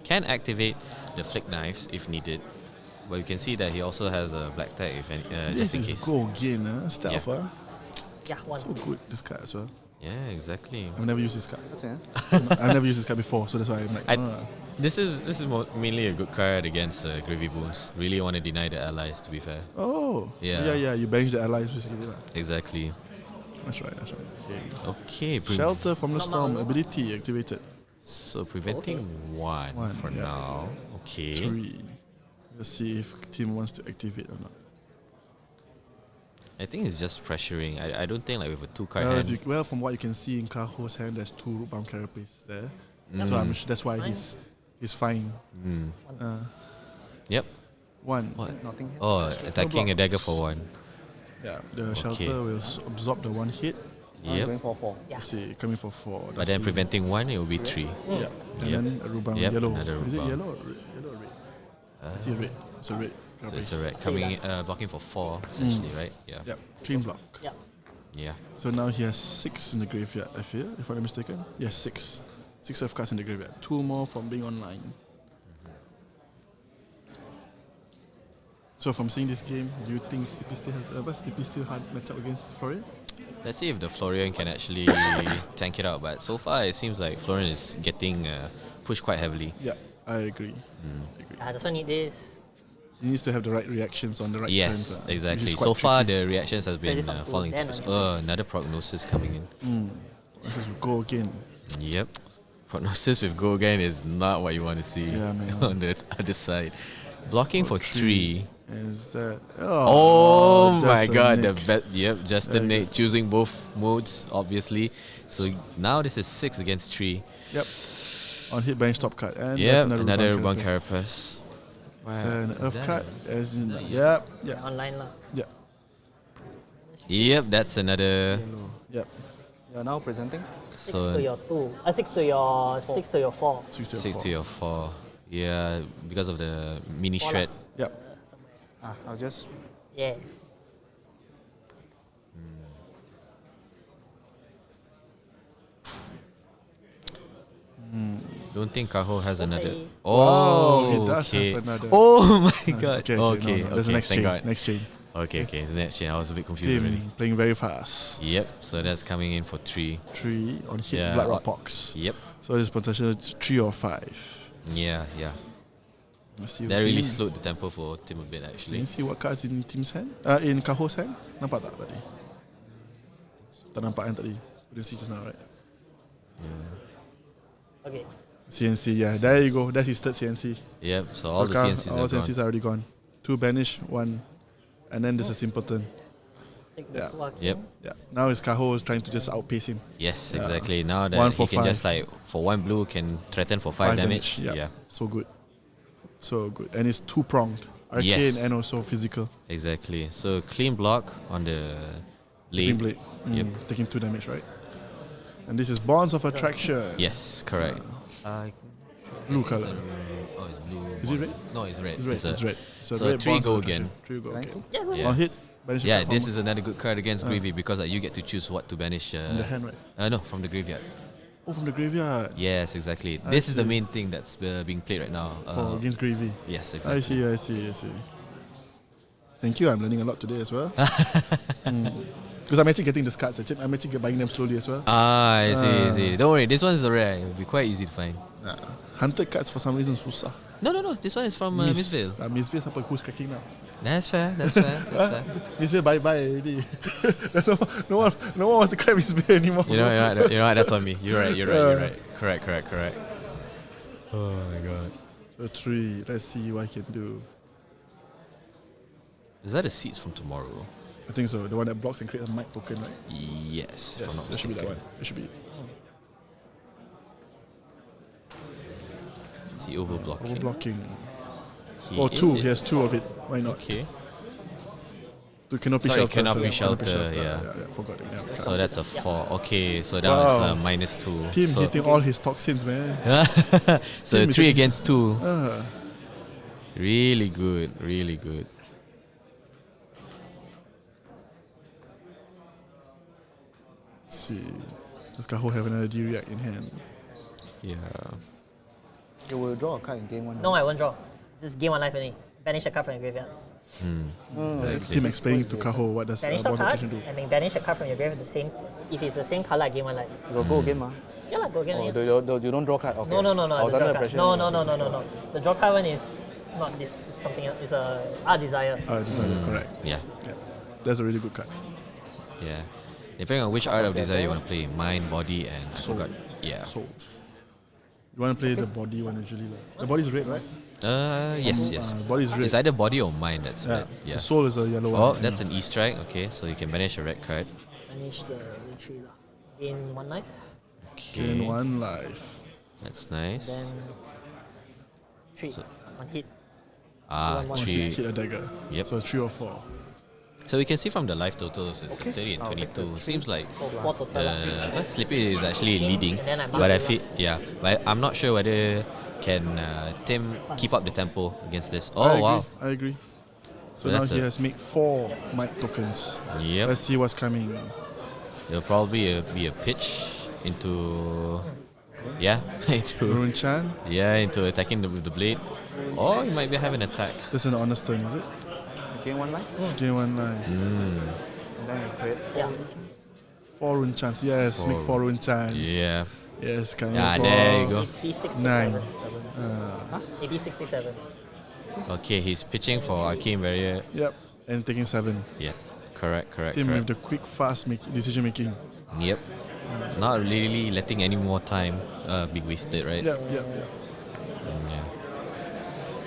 Can activate the flick knives if needed. But you can see that he also has a black tag if any, This just in is case. go again, stealth. Yeah. Yeah, 1. So good this card as well. Yeah, exactly. I've never used this card. What's it? I've never used this card before, so that's why I'm like. This is mainly a good card against Gravy Bones. Really want to deny the allies, to be fair. Oh. Yeah. Yeah. You banish the allies basically. Lah. Exactly. That's right. Okay. Shelter from the storm ability activated. So preventing one for yeah. now. Okay. 3. Let's see if team wants to activate or not. I think it's just pressuring. I don't think like with a 2-card hand. From what you can see in Kaho's hand, there's 2 root-bound carapace there. So I'm sure that's why he's fine. Yep. 1. What? Nothing here. Oh, attacking a dagger for 1. Yeah, the shelter will absorb the 1 hit. Now he's going for 4. Yeah. Let's see, coming for 4. But Let's then see. preventing 1, it will be 3. Yeah. And Yep. then a root-bound Yep, yellow. another Is it root-bound. yellow or red? It's a red. It's a red. So it's a red. Coming in, blocking for 4, essentially, right? Yeah. Yep. Clean block. Yeah. Yeah. So now he has 6 in the graveyard, I feel, if I'm not mistaken. Yes, 6. 6 of cards in the graveyard. 2 more from being online. So from seeing this game, do you think Sleepy still hard matchup against Florian? Let's see if the Florian can actually tank it out. But so far, it seems like Florian is getting pushed quite heavily. Yeah, I agree. I just need this. He needs to have the right reactions on the right Yes, turns. Exactly. Which is So quite far, tricky. the reactions has been this one too, falling. then Another prognosis coming in. Let's just go again. Yep. Prognosis with go again is not what you want to see Yeah, man. on the other side. Blocking for 3. Is that? Oh my just a god, nick. just a Nate choosing both modes, obviously. So now this is 6 against 3. Yep. On hit bench top card. And Yep, that's another root-bound one carapace. It's an Is earth that card. a- As in, yeah. Online lah. Yeah. Yep, that's another. Yep. You're now presenting. 6 to your 2. 6 to your 4. 6 6 to your 4. Yeah, because of the mini Voila. shred. Yep. I'll just. Yes. Don't think Kaho has another. Okay. Oh, he does okay. have another. Oh my god. Okay, Okay, no, there's the next thank chain. God. Next chain. Okay, the next chain. I was a bit confused already. Team playing very fast. Yep. So that's coming in for 3. 3 on hit Yeah. blood rock pox. Yep. So it's potential 3 or 5. Yeah. Let's see That what really team- slowed the tempo for Tim a bit Can actually. you see what cards in team's hand? In Kaho's hand? Nampak tak tadi? Tak nampak kan tadi? You didn't see just now, right? Okay. CNC, yeah. There you go. That's his third CNC. Yep. So all the Ka- CNCs all are gone. CNCs are already gone. 2 banish, 1. And then there's a simpleton. Take the Yeah. 2 arcane. Yep. Yeah. Now it's Kaho is trying to just outpace him. Yes, Yeah. exactly. Now that 1 he for can 5. just like for 1 blue can threaten for 5 damage. Yeah. So good. So good. And it's 2-pronged. Arcane Yes. and also physical. Exactly. So clean block on the Blade. blade. Blade. Yep. Taking 2 damage, right? And this is Bonds of Attraction. Yes, correct. Blue color. Oh, it's blue. Is it red? No, it's red. It's red. It's red. So red 3 Bonds of go Attraction. again. 3 go again. Yeah, go ahead. Yeah. On hit. Banish a Yeah, card this from is another good card against Greavy because you get to choose what to banish. in the hand, right? No, from the graveyard. Oh, from the graveyard. Yes, exactly. I This is the see. main thing that's being played right now. For against Gravy. Yes, exactly. I see. Thank you. I'm learning a lot today as well. Because I'm actually getting these cards. I'm actually buying them slowly as well. I see. Don't worry, this one is rare. It'll be quite easy to find. Hunted cards for some reason susah. No. This one is from Missville. Missville, siapa who's cracking now? That's fair. Missville bye already. no one wants to crack Missville anymore. You know what? That's on me. You're right. Correct. Oh my god. So 3. Let's see what I can do. Is that the seeds from tomorrow? I think so. The one that blocks and creates a mic token, right? Yes, if I'm not That should be that mistaken. one. It should be. Is he overblocking? Overblocking. He Oh, 2. is. He has 2 of it. Why not? Okay. To canopy Sorry, shelter. canopy shelter, yeah. Forgot it. Yeah. So that's a 4. Okay, so that Wow. was -2. Team so hitting all his toxins, man. so Team is 3 hitting- against 2. Really Really good. see. Does Kaho have another D-React in hand? Yeah. You will draw a card in game 1. No, I won't draw. Just gain 1 life only. Banish a card from your graveyard. Team explaining to Kaho what does Banish the Bonds of card Attraction do. and then banish a card from your graveyard the same. If it's the same color, I gain 1 life. You will go again, ma. Yeah, like go again. Oh, yeah. you don't draw card? Okay. No. I was The draw under card. pressure. No. The draw card one is not this. It's something else. It's a art desire. Correct. Yeah. That's a really good card. Yeah. Depending on which art of desire you want to play, mind, body, and I forgot. Yeah. So, you want to play the body one usually. The body is red, right? Yes. Body is red. It's either body or mind that's red. Yeah. The soul is a yellow one. Oh, that's an E-strike. Okay, so you can banish a red card. Banish the retreat. Gain 1 life. Okay. Gain 1 life. That's nice. Then 3. So- 1 hit. Ah, One 3. Hit a dagger. Yep. So 3 or 4. So we can see from the life totals, it's 30 and 22. Seems like So 4 total. Slippy is actually leading, And then I but I mark feel but I'm not sure whether can Tim keep up the tempo against this. Oh wow! I agree. So So now that's he a- has made 4 mic tokens. Yep. Let's see what's coming. There'll probably be a pitch into into Ruin Chan. into attacking with the blade. Or you might be having an attack. This is an honest turn, is it? Gain 1 life. Gain 1 life. And then you create Yeah. 4 Ruin Chans. Yes, make 4 Ruin Chans. Yeah. Yes, coming Yeah, for there you go. AB 67. 9. AB 67. Okay, he's pitching for Arcane Barrier. Yep, and taking 7. Yeah, correct. Team with the quick, fast decision making. Yep. Not really letting any more time be wasted, right? Yep. Yeah.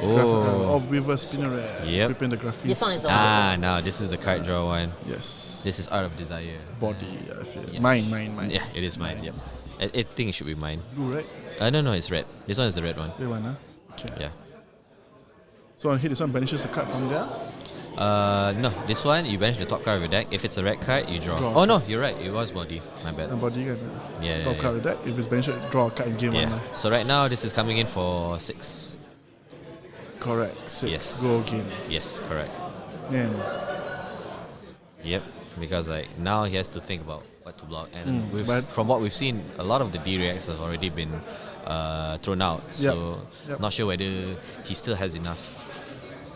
Oh, reverse spinner. Yep. Equipping the graphene. This one is Now this is the card draw one. Yes. This is Art of Desire. Body, I feel. Yeah. Mine. Yeah, it is mine. Yep. I think it should be mine. Blue, right? No, it's red. This one is the red one. Red one, huh? Okay. Yeah. So on hit, this one banishes a card from there. No, this one you banish the top card of your deck. If it's a red card, you draw. Draw. Oh no, you're right. It was body. My bad. And body can Yeah. draw a card with that. If it's banished, draw a card in game 1. Yeah. So right now this is coming in for 6. Correct. 6. Yes. Go again. Yes, correct. And Yep, because like now he has to think about what to block, and but- from what we've seen, a lot of the D-reacts have already been thrown out. So Yep. not sure whether he still has enough.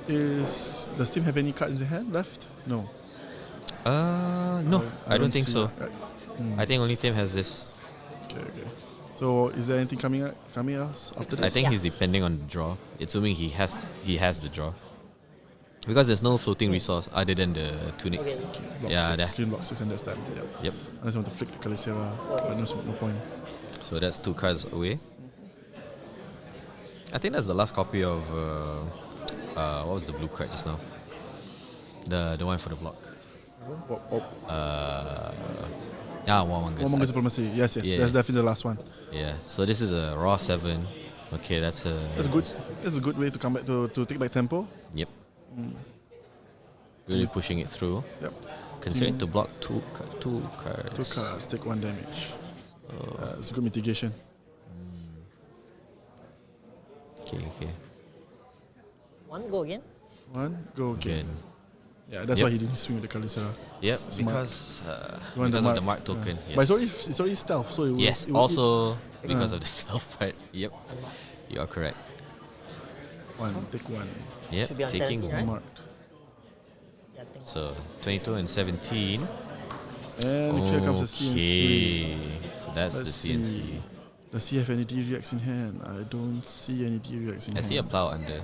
does team have any cards in hand left? No. No, I don't think see so. that. Right. I think only Tim has this. Okay. So is there anything coming else after this? I think he's depending on the draw. Assuming he has the draw. Because there's no floating resource other than the tunic. Okay. Block Yeah, 6, there. clean block 6 and that's done. Yep. Yep. Unless you want to flick the Calicera, but no point. So that's 2 cards away. I think that's the last copy of what was the blue card just now? The one for the block. Warmonger's. Warmonger's Diplomacy. Yes. Yeah. That's definitely the last one. Yeah. So this is a raw 7. Okay, that's good. That's a good way to come back to take back tempo. Yep. Really pushing it through. Yep. Considering to block 2 cards. 2 cards, take 1 damage. It's a good mitigation. Okay. 1, go again. 1, go again. Good. Yeah, that's why he didn't swing with the Calicera. Yep, Smart. because You want of the mark token. Yes. But it's already stealth, so it will, Yes, it will, also because of the stealth part. Yep, you are correct. 1, take 1. Yep, Should be on taking 17, right? Marked. Yeah, I think. So 22 and 17. And here comes the CNC. So that's Let's the CNC. see. Does he have any D-Reacts in hand? I don't see any D-Reacts in I hand. see a plow under.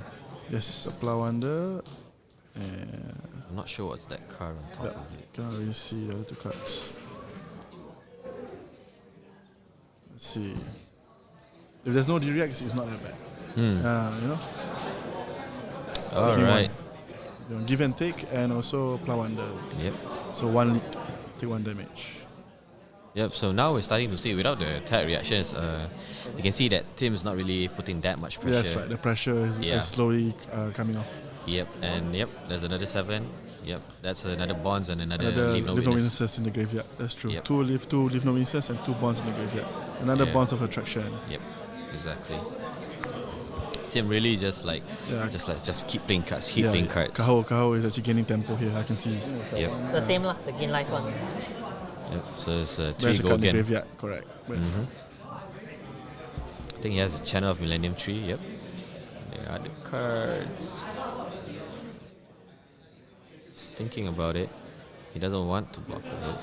Yes, a plow under. And I'm not sure what's that card on top of it. can't really see the other 2 cards. Let's see. If there's no D-Reacts, it's not that bad. You know? All Taking right. Give and take, and also plow under. Yep. So 1 lead, take 1 damage. Yep. So now we're starting to see without the attack reactions. You can see that Tim's not really putting that much pressure. That's right. The pressure is slowly coming off. Yep. And yep, there's another 7. Yep. That's another bonds and another leave no leave no witness. witnesses in the graveyard. That's true. Yep. 2 leave no witnesses and 2 bonds in the graveyard. Another Yeah. bonds of attraction. Yep. Exactly. Tim really just keep playing cards, keep playing cards. Kaho is actually gaining tempo here. I can see. Yep. The same lah, the gain life one. Yep. So it's 3 There's a go card in the again. graveyard. Correct. But I think he has a Channel of Millennium Tree. Yep. There are the cards. He's thinking about it. He doesn't want to block with it.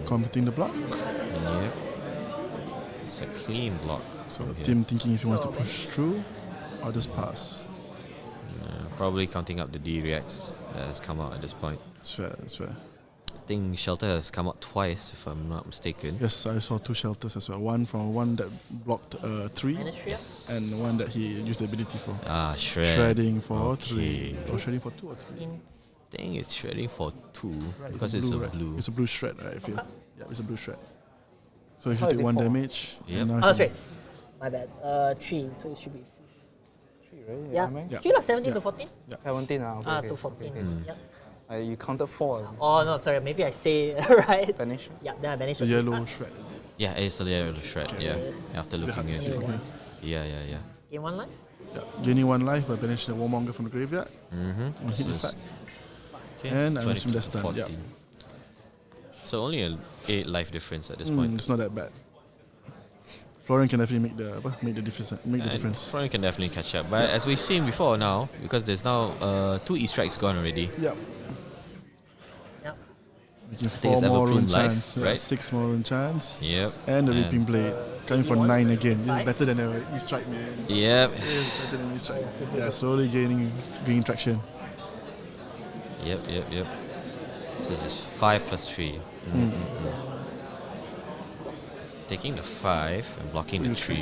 completing the block. Yep. It's a clean block. So from here. Tim thinking if he wants to push through or just pass. Probably counting up the D reacts that has come out at this point. That's fair. I think Shelter has come out twice, if I'm not mistaken. Yes, I saw 2 shelters as well. One from one that blocked 3, Yes. and one that he used the ability for. Shredding for 3. Or shredding for 2 or 3. I think it's shredding for 2 Right, because it's a right? blue. It's a blue shred, right? I feel. Yeah, it's a blue shred. So if you How is take it 1 for? damage, Yep. and now Oh, you that's can- right. My bad. 3, so it should be 3, right? Yeah. Yeah. 3 lah, 17 to 14. 17. Okay, To 14. okay. Yeah. You counted 4. Oh no, sorry. Maybe I say right. Banish. Yeah, then I banished the the yellow shred. Yeah, it's a yellow shred. Okay. Yeah, after It's a bit looking hard to at see it. from here. Yeah. Gain 1 life. Yeah. Gaining 1 life by banishing the Warmonger from the graveyard. Mm-hmm. On hit So it's- effect. okay, And I 20 assume to that's done. 14. Yeah. So only a 8 life difference at this point. It's not that bad. Florian can definitely make the difference. And Florian can definitely catch up. But as we've seen before now, because there's now 2 E-strikes gone already. Yeah. Yep. Making think it's 4 more Everbloom rune life, chance. right? 6 more rune chance. Yep. And the Reaping Blade. Coming for 9 again. This is 5? better than the E-Strike, man. Yep. This is better than E-Strike. Yeah, slowly gaining traction. Yep. So this is 5 plus 3. Taking the 5 and blocking the 3.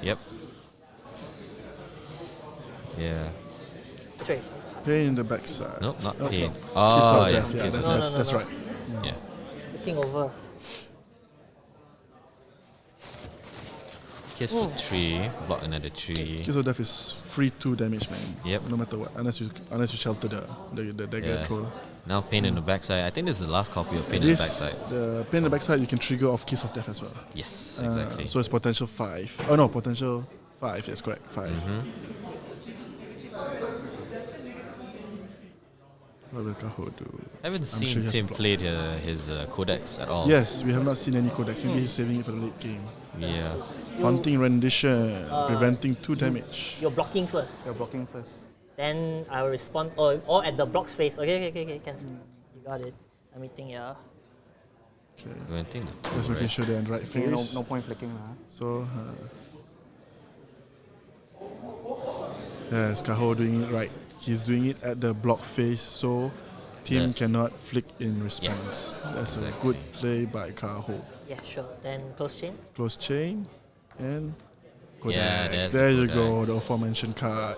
Yep. Yeah. Straight. Pain in the backside. Nope, not Oh, pain. Kiss Oh, of yeah. death. Yeah, Kiss that's, of No, death. no, that's no. right. Yeah. Looking over. Kiss for 3, block another 3. Kiss of Death is free 2 damage, man. Yep. No matter what, unless you shelter the dagger Yeah. thrower. Now pain in the backside. I think this is the last copy of pain in the backside. The pain in the backside, you can trigger off Kiss of Death as well. Yes, exactly. So it's potential 5. Oh no, potential 5. Yes, correct. 5. What will Kaho do? I haven't seen sure he has Tim block. played his codex at all. Yes, we have not seen any codex. Maybe he's saving it for the late game. Yeah. Haunting Rendition, preventing 2 damage. You're blocking first. You're blocking first. Then I will respond, or at the block space. Okay, can. You got it. Let me think, yeah. Okay. Preventing the Just making sure they're in the right Okay, face. no point flicking. So, yes, Kaho doing it right. He's doing it at the block face, so Tim cannot flick in response. Yes, That's exactly. a good play by Kaho. Yeah, sure. Then close chain. Close chain and Codex. Yeah, there's there the you go, Codex. the aforementioned card.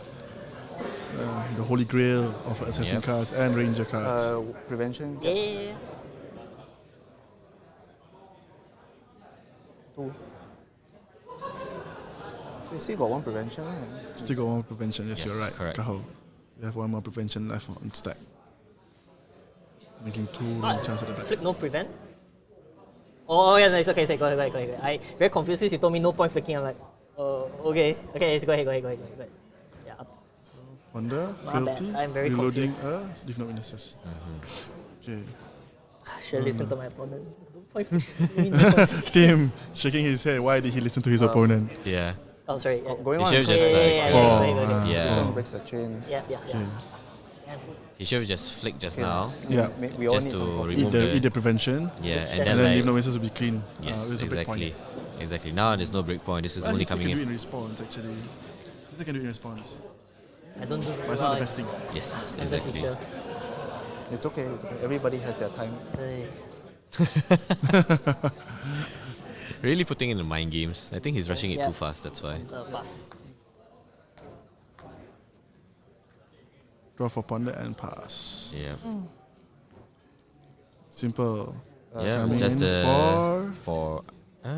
The holy grail of assassin cards and ranger cards. Prevention. Yeah. 2. You still got 1 prevention. Still got 1 more prevention, yes, you're right. correct. Kaho. You have 1 more prevention left on stack. Making 2 chance at the back. Flip no prevent. Oh yeah, no, it's okay. Go ahead. I very confused since you told me no point flicking. I'm like, okay, let's go ahead. Yeah. Wonder, My bad, Frailty, I'm very reloading confused. leave no witnesses. Okay. Should listen to my opponent. No point flicking. Tim shaking his head. Why did he listen to his opponent? Yeah. Oh, sorry. Going He on. should have just Yeah. Breaks the chain. Yeah. Okay. He should have just flicked just now. Yeah. We all Just need to some remove Eat the prevention. Yeah, It's and just- then And then leave no like, witnesses will be clean. yes, It's a break exactly. point. Exactly. Now there's no break point. This is Well, only he still coming can do it in. in response actually. He can do it in response. I don't do But it's not the best thing. Yes, in the exactly. future. It's okay. Everybody has their time. Really putting in the mind games. I think he's rushing it Yeah. too fast. That's why. Pass. Draw for ponder and pass. Yeah. Simple. Yeah. Coming Just in for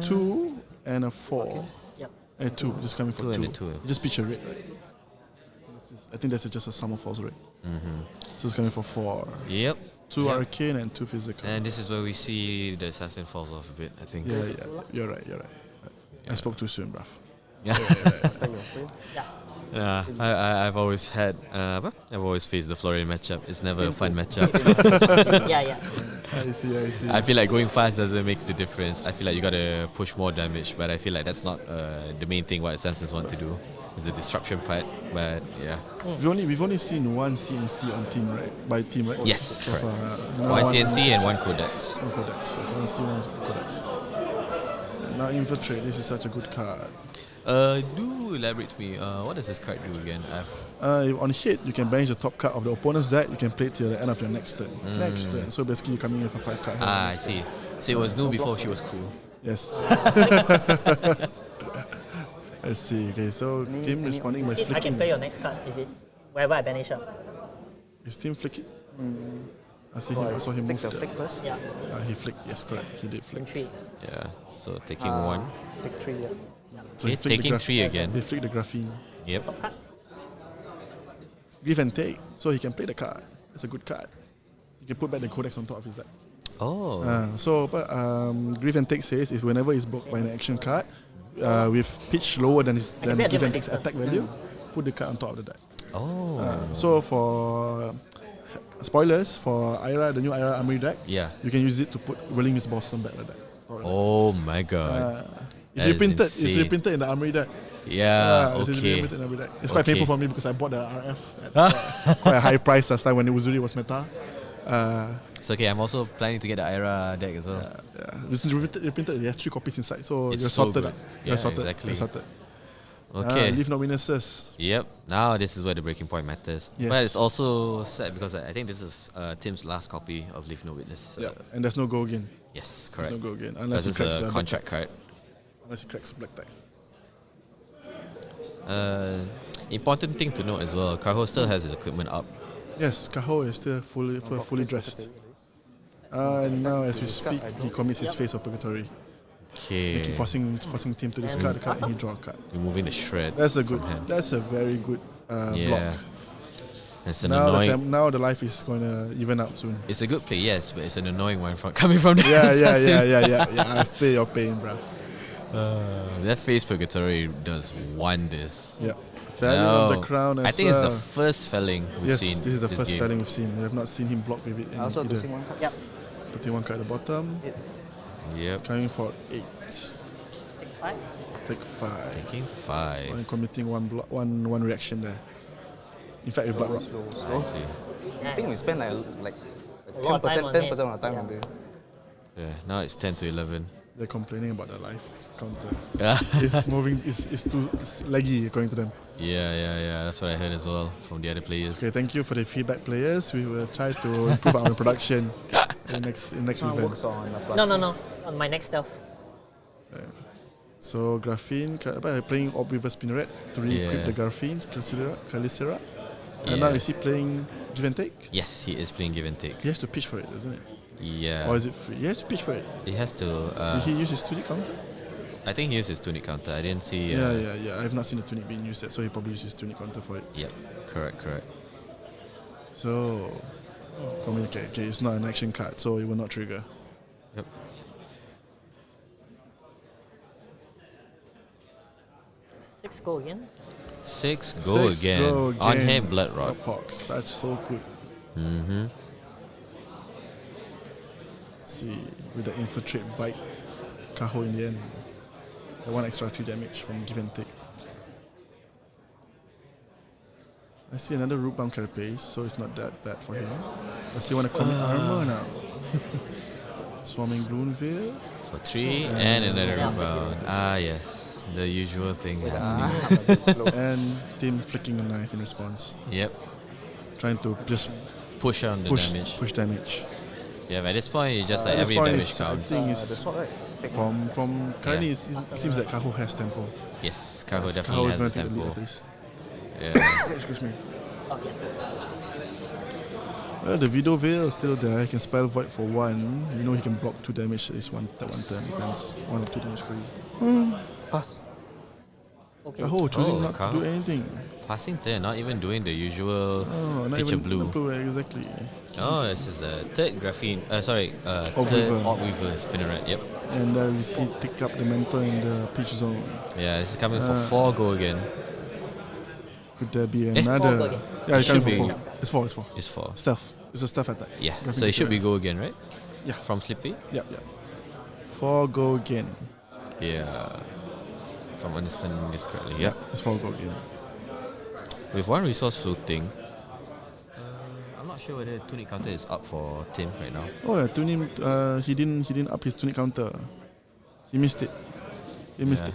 2 and a 4. Yep. 2, just coming for 2 2. and a 2. You just pitch a red, right? I think that's just a sum of false rate. So it's coming for 4. Yep. 2 Yep. arcane and 2 physical. And this is where we see the assassin falls off a bit. I think. Yeah, you're right. I spoke too soon, bruv. Yeah. Yeah. I've always had. I've always faced the Florian matchup. It's never a fun matchup. Yeah. I see. I feel like going fast doesn't make the difference. I feel like you gotta push more damage, but I feel like that's not the main thing what assassins want to do. It's the disruption part. But yeah. We've only seen 1 CNC on team, right? By team, right? Yes, So correct. far, now 1 CNC and 1 Codex. 1 codex. Yes, 1 C, 1 codex. And now infiltrate. This is such a good card. Do elaborate to me. What does this card do again? On hit, you can banish the top card of the opponent's deck. You can play it till the end of your next turn. Next turn. So basically, you're coming in for 5 cards. I see. So it was new before she was cool. Yes. Let's see. Okay, so team responding by I can flicking. play your next card if it wherever I banish up. Is team flicking? I saw him Take move the the flick first. Yeah. he flicked. Yes, correct. He did flick. Three. Yeah. So taking 1. Take 3. Yeah. So he Okay, flicked the taking 3 again. He flicked the graphene. Yep. Top card. Give and take. So he can play the card. It's a good card. He can put back the codex on top of his deck. Oh. Grief and Take says if whenever he's blocked by an action card with pitch lower than his can play Give and different Take's next attack value, put the card on top of the deck. Oh. So for spoilers for Ira, the new Ira Armory deck, Yeah. you can use it to put Willing Miss Blossom back the deck. Oh my god. It's That is reprinted. It's insane. reprinted in the Armory deck. Yeah. It's Okay. reprinted in the Armory deck. It's quite Okay. painful for me because I bought the RF at quite a high price last time when Uzuri was meta. It's okay. I'm also planning to get the Ira deck as well. It's reprinted. It has 3 copies inside, so It's you're so sorted. good. You're Yeah, sorted. exactly. You're sorted. Okay. Leave no witnesses. Yep. Now this is where the breaking point matters. Yes. But it's also sad because I think this is Tim's last copy of Leave No Witness. Yeah, and there's no go again. Yes, There's correct. no go again Because unless he it's cracks a black contract tag. card. Unless he cracks black tag. Important thing to note as well, Carho still has his equipment up. Yes, Kaho is still fully dressed. And now as we speak, he commits his phase of purgatory. Okay. Making forcing Tim to discard the card and he draw a card. Removing the shred. That's a from good. hand. That's a very good Yeah. block. It's an now annoying. now the life is going to even up soon. It's a good play, yes, but it's an annoying one from coming from the Yeah, assassin. yeah. I feel your pain, bruv. That face purgatory does wonders. Yeah. Felling on the crown as I think it's well. the first felling we've seen. Yes, this is the first game. felling we've seen. We have not seen him block with it. I also have to either. sing one card. Yep. Putting one card at the bottom. Yep. Coming for 8. Take 5. Take 5. Taking 5. And committing one reaction there. In fact, with blood rock. I see. I think we spent like A lot of time 10% on 10% it. of the time Yeah. on the Yeah, now it's 10 to 11. They're complaining about the life counter. Yeah, It's moving. It's too laggy according to them. yeah. That's what I heard as well from the other players. Okay, thank you for the feedback, players. We will try to improve our production in next event. works on the plus. No. On my next stealth. So Graphene, playing Orb Weaver Spinneret to re-equip Yeah. the Graphene, Calicera. And now Yeah. is he playing Give and Take? Yes, he is playing give and take. He has to pitch for it, doesn't it? Yeah. Or is it free? He has to pitch for it. He has to. Did he use his tunic counter? I think he used his tunic counter. I didn't see. Yeah. I have not seen the tunic being used yet, so he probably used his tunic counter for it. Yep. Correct. So, okay, it's not an action card, so it will not trigger. Yep. 6 go again. 6 go Six again. go On again. him, Blood Rod. Pox, that's so good. Mm-hmm. See, with the infiltrate bite, Kaho in the end. The 1 extra 3 damage from Give and Take. I see another root bound carapace, so it's not that bad for him. Does he want to commit armor now? Swarming Gloom Veil. For 3 and another rebound. Ah, yes. The usual thing happening. I'm a bit slow. And Tim flicking a knife in response. Yep. Trying to just Push on the damage. push damage. Yeah, at this point, you just like At this every point damage is- I counts. think The it's sword, right? Take from currently it seems that Kaho has tempo. Yes, Kaho Yes, definitely Kaho is has going the to take the lead tempo. at least. Yeah. Excuse me. Oh, yeah. Well, the Widow Veil is still there. He can spell Void for 1. You know he can block 2 damage at least one turn. Depends. 1 or 2 damage for you. pass. Okay. Kaho choosing Oh, not to Kaho. do anything. Passing turn, not even doing the usual Oh, not picture even blue. not blue, exactly. Oh, this is the third graphene. Orb Third Weaver. Orb Weaver Spinneret. Yep. And we see take up the mentor in the pitch zone. Yeah, this is coming for 4 go again. Could there be Four another? go again. Yeah, it's Should coming for be. 4. It's 4. It's 4. It's 4. Stealth. It's a stealth attack. Yeah, Graphene so it should be Spinneret. go again, right? Yeah. From Slippy? Yep. 4 go again. Yeah. If I'm understanding this correctly. Yep. It's 4 go again. With 1 resource floating. I'm not sure whether tunic counter is up for Tim right now. Oh yeah, tuning. He didn't up his tunic counter. He missed it. He missed it.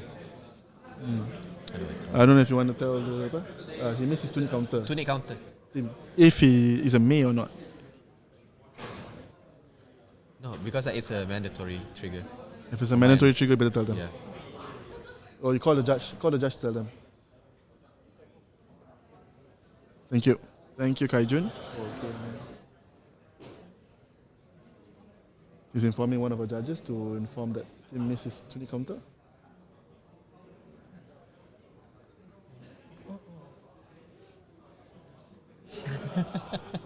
I don't know if you want to tell the he missed his tunic counter. Tunic counter. Tim. If he is a May or not. No, because it's a mandatory trigger. If it's a mandatory trigger, you better tell them. Yeah. Or you call the judge. Call the judge to tell them. Thank you. Thank you, Kaijun. He's informing one of our judges to inform that Tim missed his tunic counter.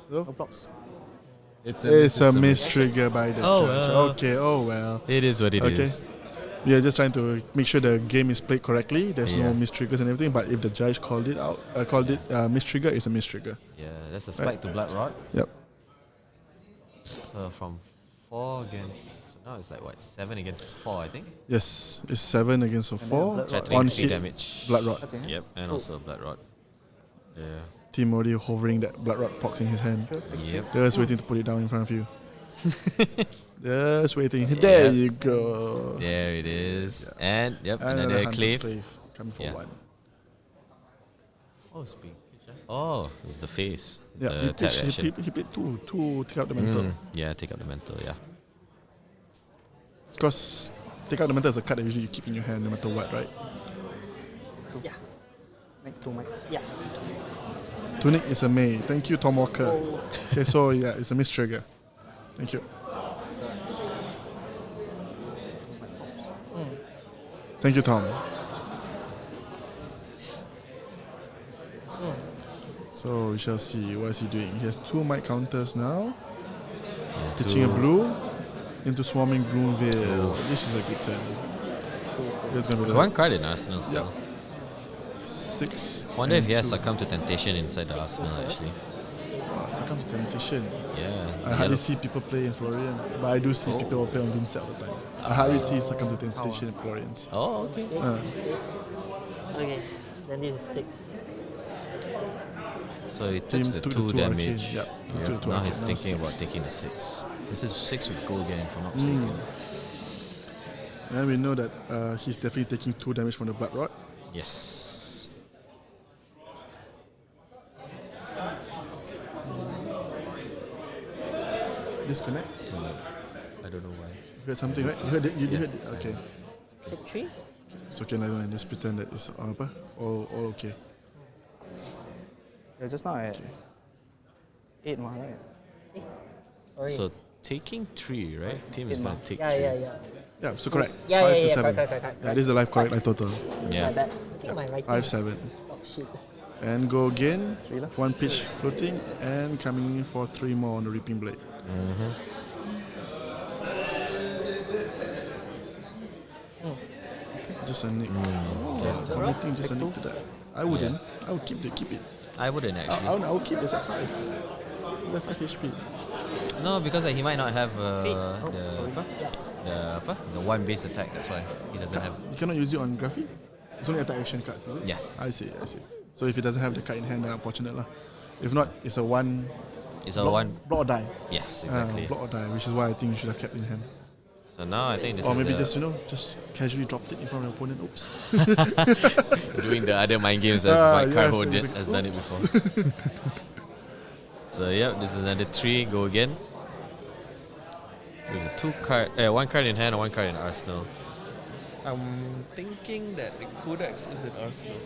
So, blocks. it's a miss trigger by the Oh, judge. well. Okay, oh well. It is what it is. Okay. We are just trying to make sure the game is played correctly. There's no Yeah. miss triggers and everything. But if the judge called it miss trigger, it's a miss trigger. Yeah, that's a spike to Blood Rod. Yep. So from 4 against, so now it's like what, 7 against 4, I think. Yes, it's 7 against a 4 Blood Rod. on 3 hit. damage. Blood Rod. That's it, yeah? Yep, and also Blood Rod. Yeah. Team already hovering that Blood Rod pox in his hand. Yep. Just waiting to put it down in front of you. Just waiting. There you go. There it is. And yep, And another Hunter's clave. coming for Yeah. 1. Oh, speak. Oh, it's the face. Yeah, the he tap pitched, action. he paid 2 to take out the mental. Yeah, take out the mental, yeah. Because take out the mental is a card that usually you keep in your hand no matter what, right? Yeah. Make 2 mics. Yeah. Tunic is a May. Thank you, Tom Walker. Okay, so yeah, it's a miss trigger. Thank you. Thank you, Tom. So we shall see. What is he doing? He has 2 might counters now. Pitching a blue into swarming Bloomville. This is a good turn. It's gonna be One card in Arsenal still. Yep. 6. Wonder if and he has 2. succumbed to temptation inside the Arsenal actually. Succumb to temptation. Yeah. I hardly see people play in Florian, but I do see people play on Vincent all the time. I hardly see succumb to temptation in Florians. Oh, okay. Okay, then this is 6. So he took Team the took 2 the 2 damage. arcane, yep. Yep. Took the 2 Now arcane, he's now thinking 6. about taking the 6. This is 6 with gold again, if I'm not mistaken. And we know that he's definitely taking 2 damage from the Blood Rod. Yes. Disconnect. I don't know why. You heard something, right? You heard it? You heard it? Okay. Take 3? It's okay, never mind. Just pretend that it's all okay. Yeah, just now at 8, right? Sorry. So taking 3, right? Team is going to take 3. Yeah, so correct. Yeah, 5 yeah, to yeah, 7. correct. Yeah, this is the life correct life total. Yeah. My bad. I think my writing 5, is- 7. Oh, shit. And go again. 1 pitch floating and coming in for 3 more on the reaping blade. Just a nick. Committing just a nick to that. I wouldn't. I would keep it. I wouldn't actually. I would keep this at 5. Left 5 HP. No, because he might not have the 1 base attack. That's why he doesn't have. You cannot use it on Graphy? It's only attack action cards, is it? Yeah. I see. So if it doesn't have the card in hand, then unfortunate lah. If not, it's a 1. It's a 1. Block or die. Yes, exactly. Block or die, which is why I think you should have kept in hand. So now I think this Or is maybe the just casually dropped it in front of the opponent. Oops. doing the other mind games as White Card Horde has done it before. So yep, this is another 3. Go again. There's a 1 card in hand and 1 card in Arsenal. I'm thinking that the Codex is in Arsenal.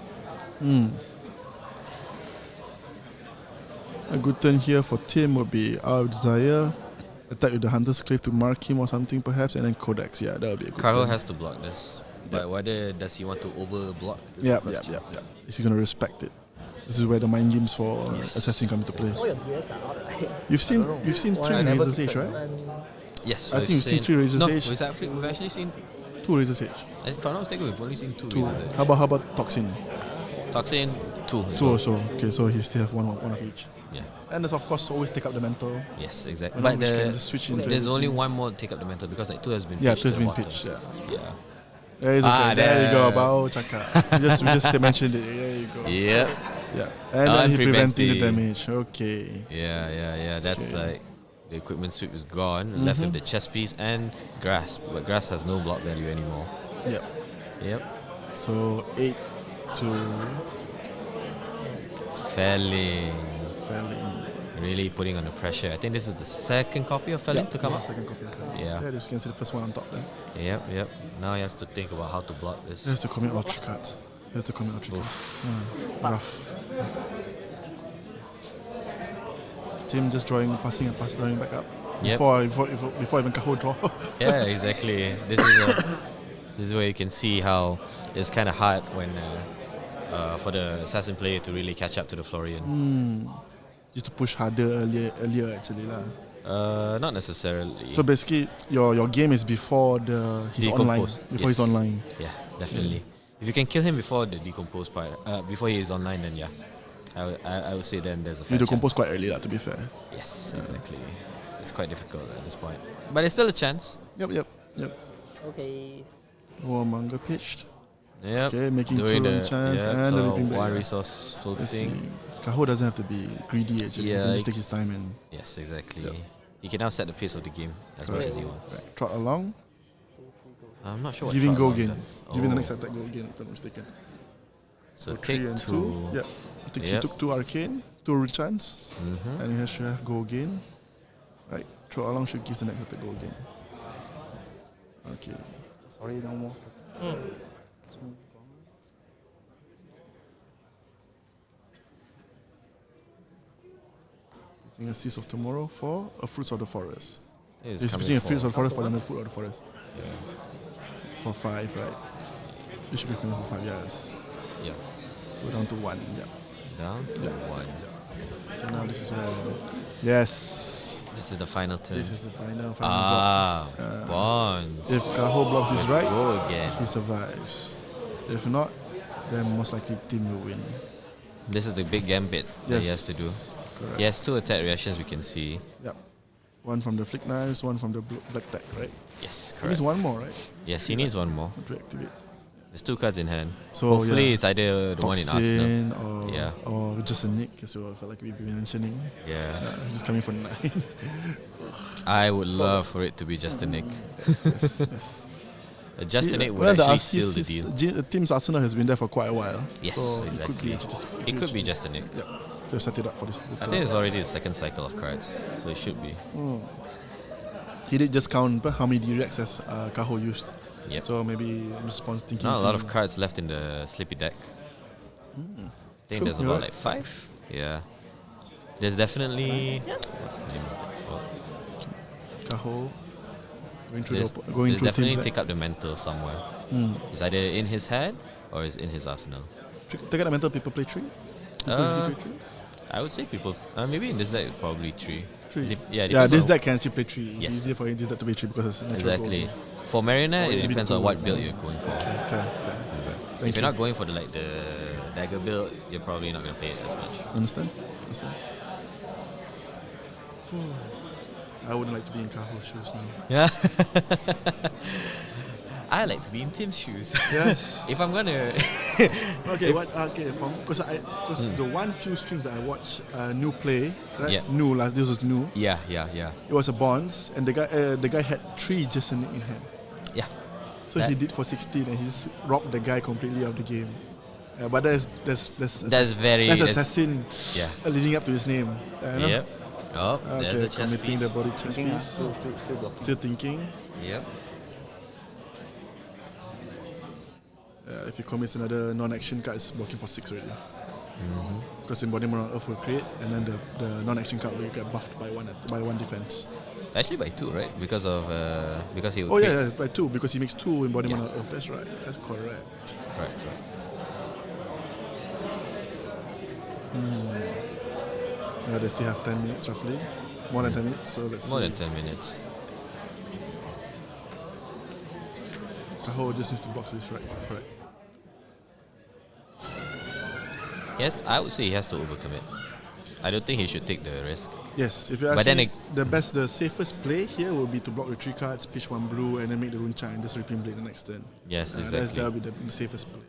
A good turn here for Tim would be Hour of Desire, attack with the Hunter's Clave to mark him or something perhaps, and then Codex. Yeah, that would be a good Carlo turn. has to block this, but whether does he want to over block? Yeah. Is he going to respect it? This is where the mind games for assassin come into play. All your gears are out, right? You've seen 3 Razor's Edge, right? Yes, I think we've seen 3 Razor's Edge. We've actually seen 2 Razor's Edge. If I'm not mistaken, we've only seen 2 2. Razor's Edge. How about Toxin? Toxin 2. 2 also. Okay, so he still have one of each. Yeah. And there's of course always take up the mental. Yes, exactly. But But can just switch into there's only anything. 1 more to take up the mental because 2 has been Yeah, pitched. 2 has to been the bottom. pitched. Yeah. Yeah. There you go. Bao Chaka. we just mentioned it. There you go. Yeah. Yeah. And then he preventing the Unpreventing. damage. Okay. Yeah. That's Okay. like the equipment sweep is gone. Left with the chess piece and grasp, but grasp has no block value anymore. Yep. So 8 to Felling. Felling. Really putting on the pressure. I think this is the second copy of Felling to come up. Second copy. Yeah. Yeah, just can see the first one on top there. Yep. Now he has to think about how to block this. He has to commit all 3 cards. Rough. Tim just drawing back up. Yep. Before even Kaho draw. Yeah, exactly. This is where you can see how it's kind of hard when for the assassin player to really catch up to the Florian. Just to push harder earlier actually lah. Not necessarily. So basically, your game is before he's online. Before he's online. Yeah, definitely. If you can kill him before the decompose part, before he is online, then yeah, I would say then there's a fair You decompose chance. quite early lah, to be fair. Yes, exactly. It's quite difficult at this point, but it's still a chance. Yep. Okay. Warmonger pitched. Yep. Okay, making Doing 2 the- run chance yep, and so the reaping blade. 1 resource Let's see. floating. Kaho doesn't have to be greedy actually. Yeah, he can just he- take his time and Yes, exactly. He can now set the pace of the game as much as he wants. trot along. I'm not sure what Giving Trout go again. does. Giving the Oh. next attack go again, if I'm not mistaken. So 3 take and 2. 2. Yep. He took 2 arcane, 2 chance, Mhm. and he should have go again. Right. Trot along should give the next attack go again. Okay. Sorry, no more. Using a Seas of Tomorrow for a Fruits of the Forest. He's He's coming pitching a for- Fruits of the Forest for another Fruit of the Forest. For 5, right? It should be coming for 5, yes. Yeah. Go down to 1, yeah. Down to 1. So now this is where. Yes. This is the final turn. This is the final Ah, block. bonds. If Kaho blocks this Let's right, go again. he survives. If not, then most likely team will win. This is the big gambit that he has to do. Correct. He has 2 attack reactions we can see. Yep. One from the flick knives, one from the black tag, right? Yes, He correct. needs one more, right? Yes, he needs one more. To activate. There's 2 cards in hand. So hopefully yeah, it's either the one in Toxin Arsenal. or just a nick, as well, I felt like we've been mentioning. Yeah. Just coming for 9. I would love for it to be just a nick. yes. Just a nick would Well, actually seal the deal. The team's Arsenal has been there for quite a while. Yes, so exactly. It could be just a nick. Yeah, they've set it up for this. I think it's already the second cycle of cards, so it should be. He did just count how many D-Rex as Kaho used. Yep. So maybe response thinking. Not a lot of cards left in the Slippy deck. I think there's about like 5. Yeah. There's definitely. What's the name? Oh. Kaho going through There's, going there's through definitely teams. take up the mental somewhere. It's either in his head or it's in his arsenal. Take out the mental, people play 3. I would say people. Maybe in this deck probably 3. 3. Yeah, Yeah, this on- deck can actually play 3. It's Yes. easier for this deck to play 3 because it's natural Exactly. gold. For Marionette, Or it maybe depends the on two. what build you're going for. Okay, fair. Thank If you're not going for the dagger build, you're probably not going to play it as much. Understand? I wouldn't like to be in Kaho's shoes now. Yeah. I like to be in Tim's shoes. Yes. If I'm gonna. Okay, because the one few streams that I watched, new play, right? Yeah. New last. This was new. Yeah. It was a bonds, and the guy had 3 just in hand. Yeah. So he did for 16, and he's robbed the guy completely out of the game. But that's assassin. Yeah. Leading up to his name. Yep. Oh, there's a chess committing piece. the body chess piece. Still thinking. Yep. If he commits another non-action card, it's blocking for 6 already. Because embodiment on Earth will create, and then the non-action card will get buffed by one defense. Actually by 2, right? Because he will. Oh yeah, by 2 because he makes 2 embodiment on Earth. That's right. That's correct. Correct. Yeah, they still have 10 minutes roughly. More than 10 minutes. So let's More see. than 10 minutes. Tahoe just needs to box this right. Correct. Yes, I would say he has to overcommit. I don't think he should take the risk. Yes, if you ask But then me, the safest play here will be to block the 3 cards, pitch 1 blue, and then make the rune chime, just Ripping Blade the next turn. Yes, exactly. That will be the safest play.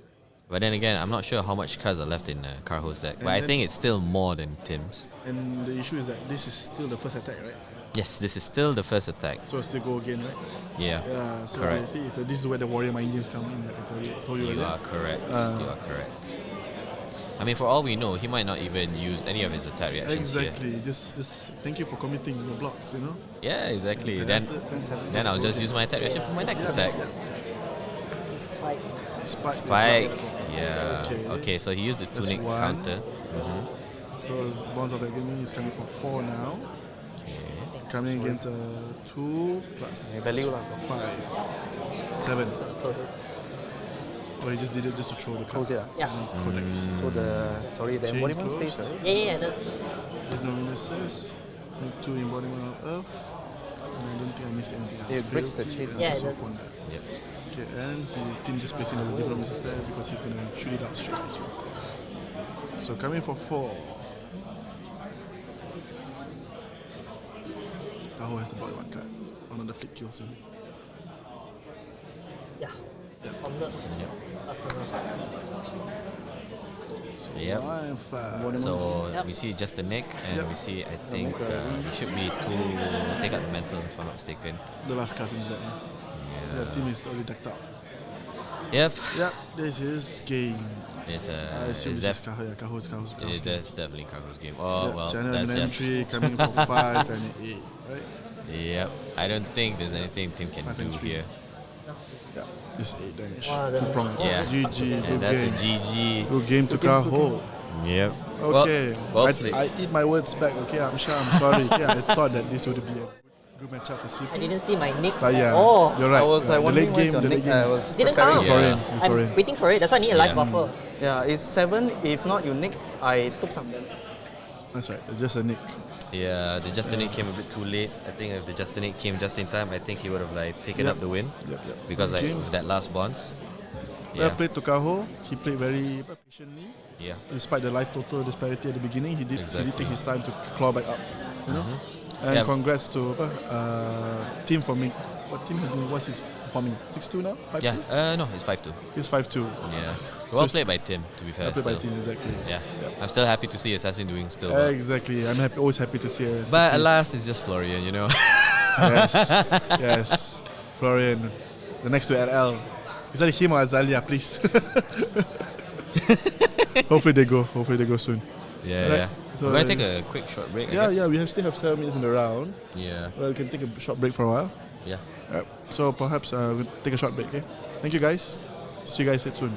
But then again, I'm not sure how much cards are left in Carho's deck. But I think it's still more than Tim's. And the issue is that this is still the first attack, right? Yes, this is still the first attack. So still go again, right? Yeah. Yeah. So correct. you see, so this is where the warrior mind games come in. Like I told you You earlier. are correct. You are correct. I mean, for all we know, he might not even use any of his attack reactions Exactly. here. Just thank you for committing your blocks. You know. Yeah, exactly. And Then that's I'll just use my attack reaction for my next attack. Spike. Spike. Yeah. Okay, so he used the That's tunic 1. counter. So Bonds of Agony is coming for 4 now. Coming against 2 plus value lah. 5. 7. Close it. Oh, he just did it just to throw the card. Close it. Yeah. Codex. So the Chain embodiment closed. stays, right? Yeah, that's. With no weaknesses. Make 2 embodiment of Earth. And I don't think I missed anything else. It breaks the Frailty chain. and Yeah, it also does. Ponder. Yep. Okay, and team just placing the different misses there because he's going to shoot it out straight as well. So coming for 4. Tahoe has to block 1 card. Another flick kills him. Yeah. On the Arsenal pass. Yep. 1 5. So Yep. we see just a nick, and Yep. we see, I think, it should be 2 take out the mental, if I'm not mistaken. The last card in the deck. Yeah. The team is already decked out. Yep. Yep, this is game. It's I assume it's this is def- Kaho's that's definitely Carho's game. Oh, Yep, well, Channel that's and just. entry coming for 5 and 8, right? Yep. I don't think there's anything Tim can 5 do and 3. here. Yeah, this 8 damage. Wow, 2 prong. Yeah. GG, And good that's game. a GG. Good game to Kaho. Yep. Okay, Well played. I eat my words back. Okay, I'm sure. I'm sorry. Okay, I thought that this would be a good matchup for I Sleepy. didn't see my nicks But at yeah, all. you're right. I was the wondering late where's game, your the late nick. game I is was Didn't preparing come. for Yeah. him. I'm For him. waiting for it. That's why I need a live Yeah. buffer. Yeah, it's 7. If not, you nick. I took some. That's right. Just a nick. Yeah, the Justin Nick came a bit too late. I think if the Justin Nick came just in time, I think he would have like taken up the win. Yep. Because like Okay. with that last bounce. Well Yeah. played to Kaho. He played very patiently. Yeah. Despite the life total disparity at the beginning, he did take his time to claw back up. You know. And Yeah. congrats to team for me. What team has been? What's his performing? 6-2 now? 5-2? Yeah. No, it's 5-2. He's 5-2. Yeah. So Well it's- played by Tim, to be fair. Well played by still. Tim, exactly. Yeah. Yep. I'm still happy to see Assassin doing still well. Exactly. I'm always happy to see her. But alas, it's just Florian, you know. yes. Florian. The next to LL. Is that him or Azalia, please? Hopefully they go soon. Yeah, Alright, yeah. so, We're going to take a quick short break, I Yeah, guess. yeah, we still have 7 minutes in the round. Yeah. Well, we can take a short break for a while. Yeah. So perhaps we'll take a short break, okay? Thank you guys. See you guys soon.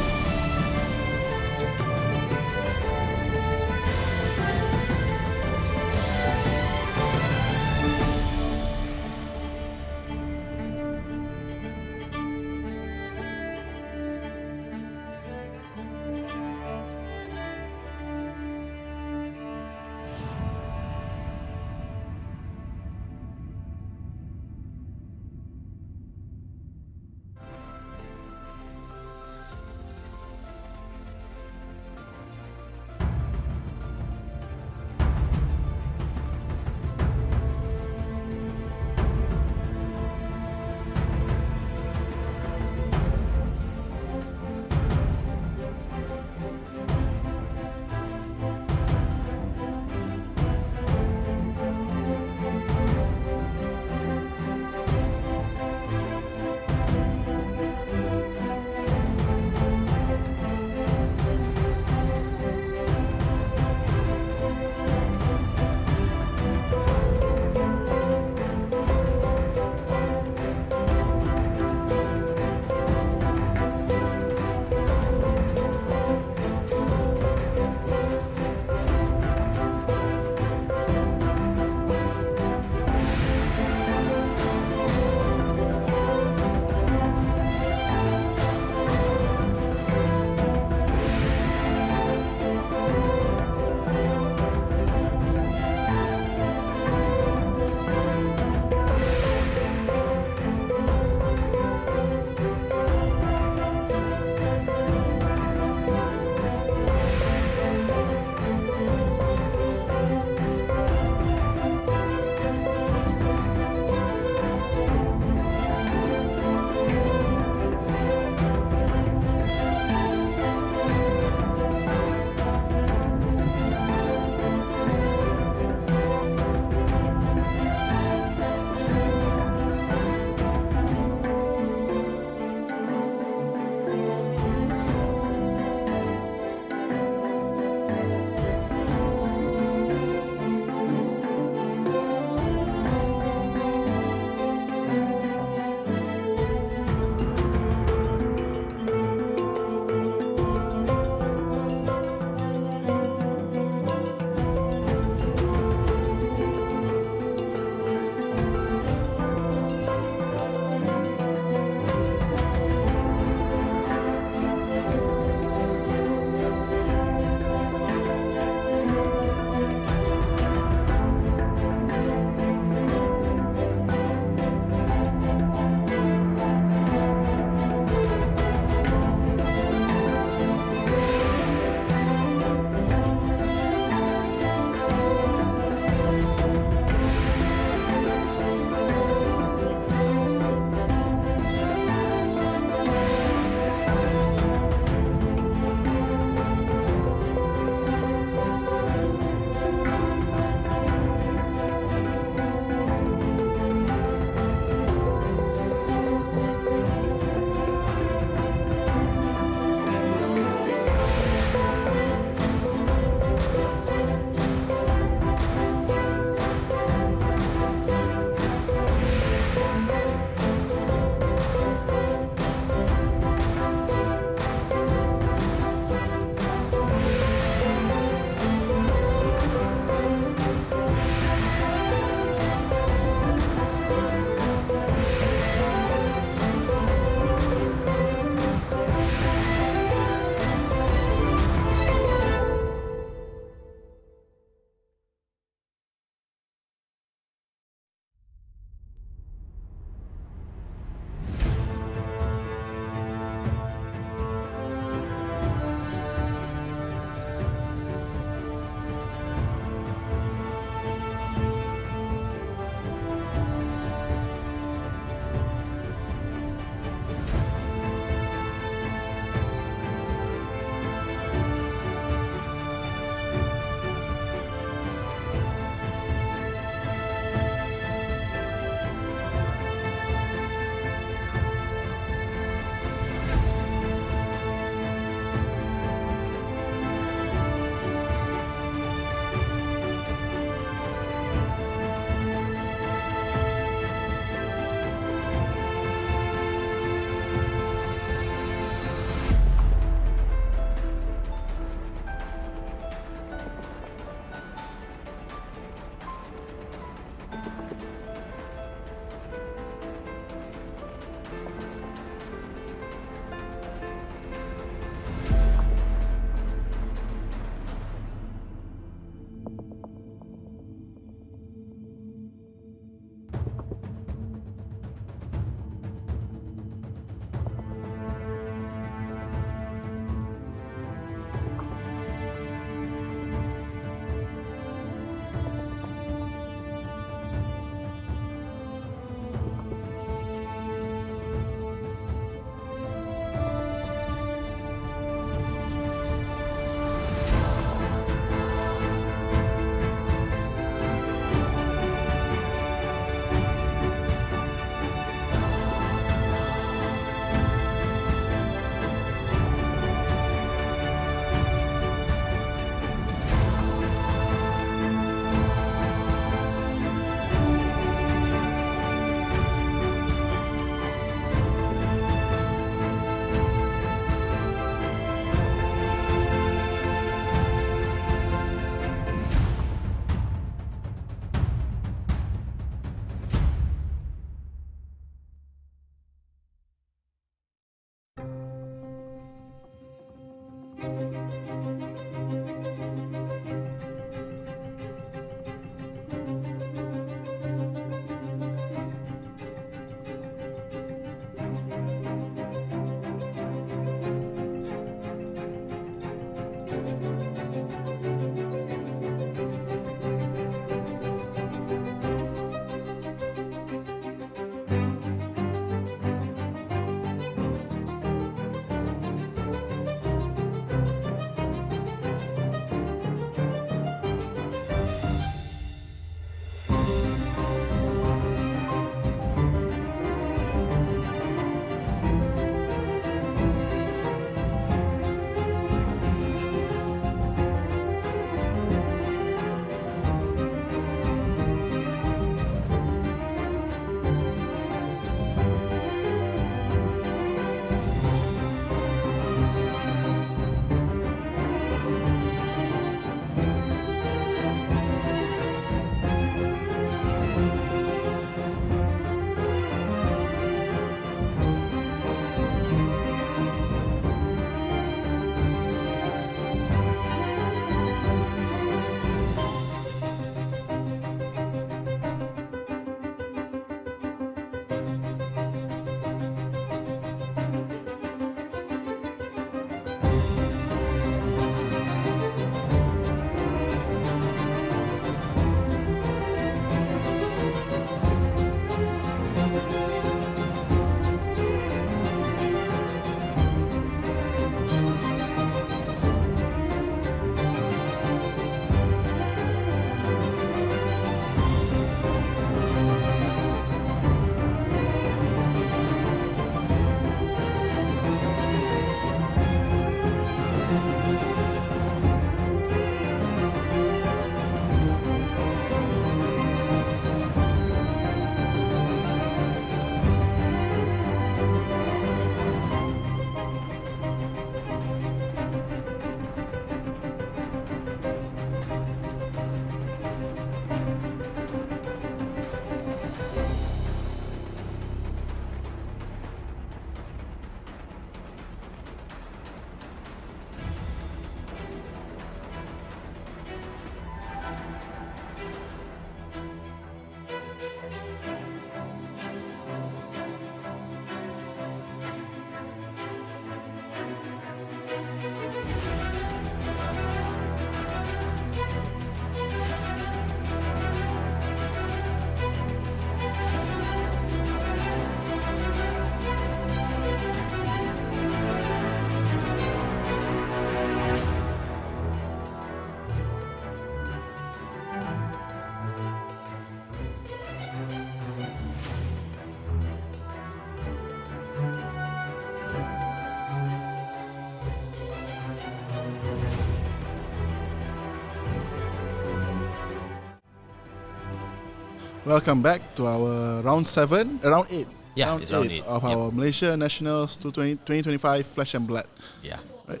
Welcome back to our round 8. Yeah, round it's round 8 8. of our Malaysia Nationals 2025 Flesh and Blood. Yeah. Right.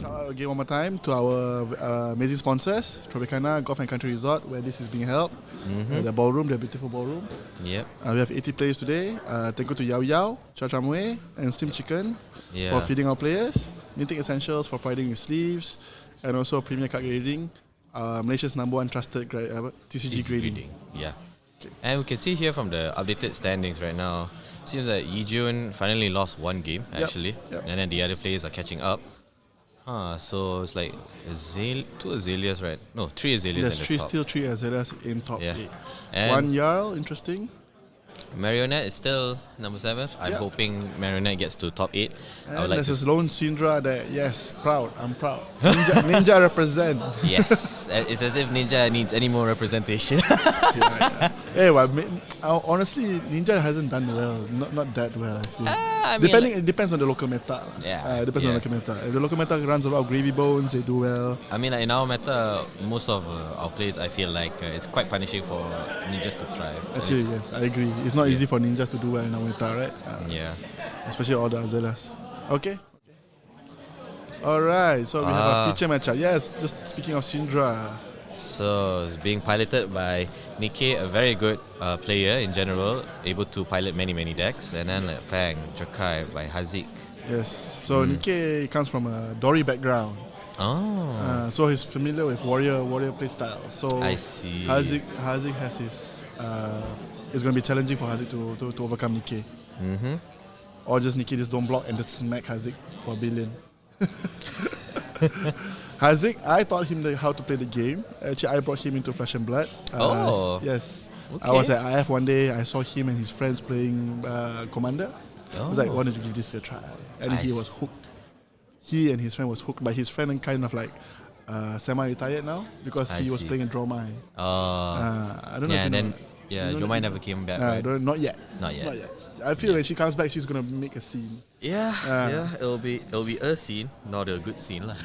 So, again, one more time to our amazing sponsors, Tropicana Golf Country Resort, where this is being held. The ballroom, the beautiful ballroom. Yep. We have 80 players today. Thank you to Yao Yao, Cha Cha Mue, and Steam Chicken for feeding our players. Knitting Essentials for providing with sleeves, and also Premier Card Grading, Malaysia's #1 trusted TCG grading. Yeah. Okay. And we can see here from the updated standings right now, seems that Yi Jun finally lost one game actually, and then the other players are catching up. So it's like two Azaleas, right? No, 3 Azaleas in the top. Still 3 Azaleas in top 8. And one Jarl, interesting. Marionette is still number 7. I'm hoping Marionette gets to top 8. And there's this lone Syndra there. Yes, proud. I'm proud. Ninja represent. Yes, it's as if Ninja needs any more representation. Hey, well, honestly, Ninja hasn't done well. Not that well, I feel. It depends on the local meta. It depends on the local meta. If the local meta runs about Gravy Bones, they do well. I mean, like in our meta, most of our players, I feel like it's quite punishing for ninjas to thrive. Actually, yes, I agree. It's not easy for ninjas to do well in our meta, right? Especially all the Azaleas. Okay. Alright, so we have a feature matchup. Yes, just speaking of Syndra. So it's being piloted by Nikkei, a very good player in general, able to pilot many decks, and then like Fang, Drakai by Haziq. Yes, so Nikkei comes from a Dory background. So he's familiar with warrior playstyle. So I see. Haziq has his. It's going to be challenging for Haziq to overcome Nikkei. Or just Nikkei just don't block and just smack Haziq for a billion. Haziq, I taught him how to play the game. Actually, I brought him into Flesh and Blood. Yes. Okay. I was at IF one day. I saw him and his friends playing Commander. I was like, why don't you give this a try? And he was hooked. He and his friend was hooked. But his friend kind of like semi-retired now because he was playing a Dromai. I don't know if you know. Dromai never came back, right? Not yet. Not yet. I feel when she comes back, she's gonna make a scene. It'll be a scene, not a good scene lah.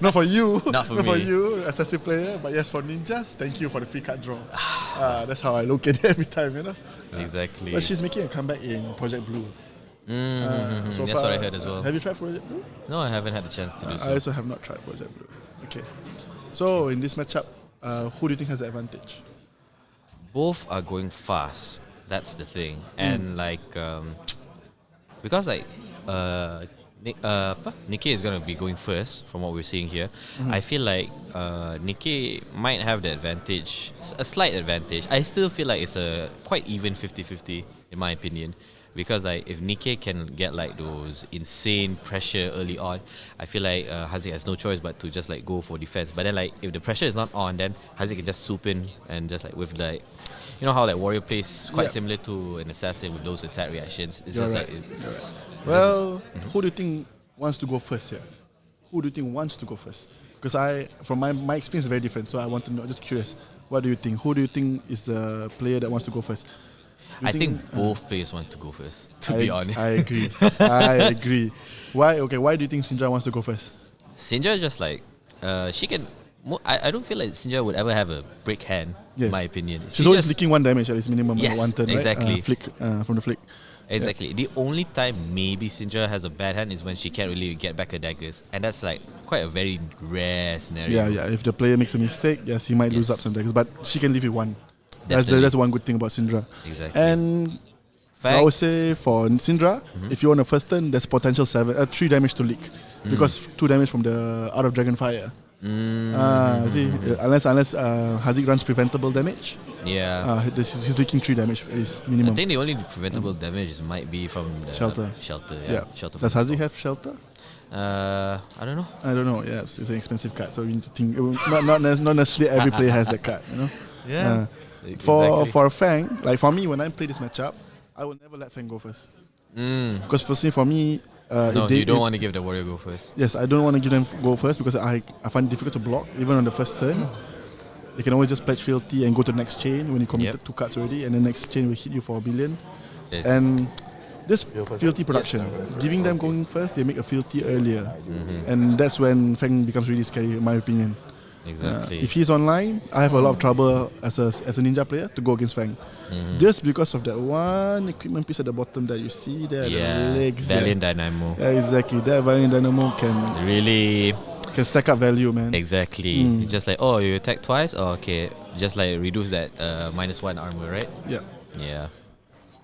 Not for you. Not for for me. you, assassin player. But yes, for ninjas, thank you for the free card draw. That's how I look at it every time, you know. Exactly. But she's making a comeback in Project Blue. So that's what I heard as well. Have you tried Project Blue? No, I haven't had the chance to do so. I also have not tried Project Blue. Okay. So in this matchup, who do you think has the advantage? Both are going fast. That's the thing, and because Nikkei is gonna be going first from what we're seeing here. I feel like Nikkei might have the advantage, a slight advantage. I still feel like it's a quite even 50-50 in my opinion, because like if Nikkei can get like those insane pressure early on, I feel like Haziq has no choice but to just like go for defense. But then like if the pressure is not on, then Haziq can just swoop in and just like with like. You know how like warrior plays quite similar to an assassin with those attack reactions. It's just right. like Well, who do you think wants to go first here? Who do you think wants to go first? Because from my experience, is very different. So I want to know. Just curious, what do you think? Who do you think is the player that wants to go first? I think both players want to go first. To be honest, I agree. I agree. Why? Okay. Why do you think Syndra wants to go first? Syndra just like she can. I don't feel like Syndra would ever have a break hand, in my opinion. She's always leaking 1 damage at least minimum. Yes, one turn, exactly. Right? Flick from the flick. Exactly. Yeah. The only time maybe Syndra has a bad hand is when she can't really get back her daggers, and that's like quite a very rare scenario. Yeah. If the player makes a mistake, yes, he might lose up some daggers, but she can leave with 1. That's one good thing about Syndra. Exactly. And I would say for Syndra, if you want a first turn, there's potential 3 damage to leak because 2 damage from the Out of Dragon Fire. Unless Haziq runs preventable damage. He's leaking 3 damage is minimum. I think the only preventable damage might be from the shelter. Shelter. Does Haziq have shelter? I don't know. Yeah, it's an expensive card, so we need to think. Not necessarily every player has that card, you know. Exactly. For Fang, like for me, when I play this matchup, I will never let Fang go first. Because personally, for me, you don't want to give the warrior go first. Yes, I don't want to give them go first because I find it difficult to block even on the first turn. They can always just pledge fealty and go to the next chain when you committed 2 cards already, and the next chain will hit you for a billion. Yes. And this fealty production, giving them going first, they make a fealty earlier, and that's when Fang becomes really scary, in my opinion. Exactly. If he's online, I have a lot of trouble as a ninja player to go against Fang. Just because of that one equipment piece at the bottom that you see there, the legs Valiant there. Dynamo. Yeah, exactly. That Valiant Dynamo can Really, stack up value, man. exactly. It's just like, oh, you attack twice? Oh, okay. Just like reduce that -1 armor, right? Yeah. Yeah.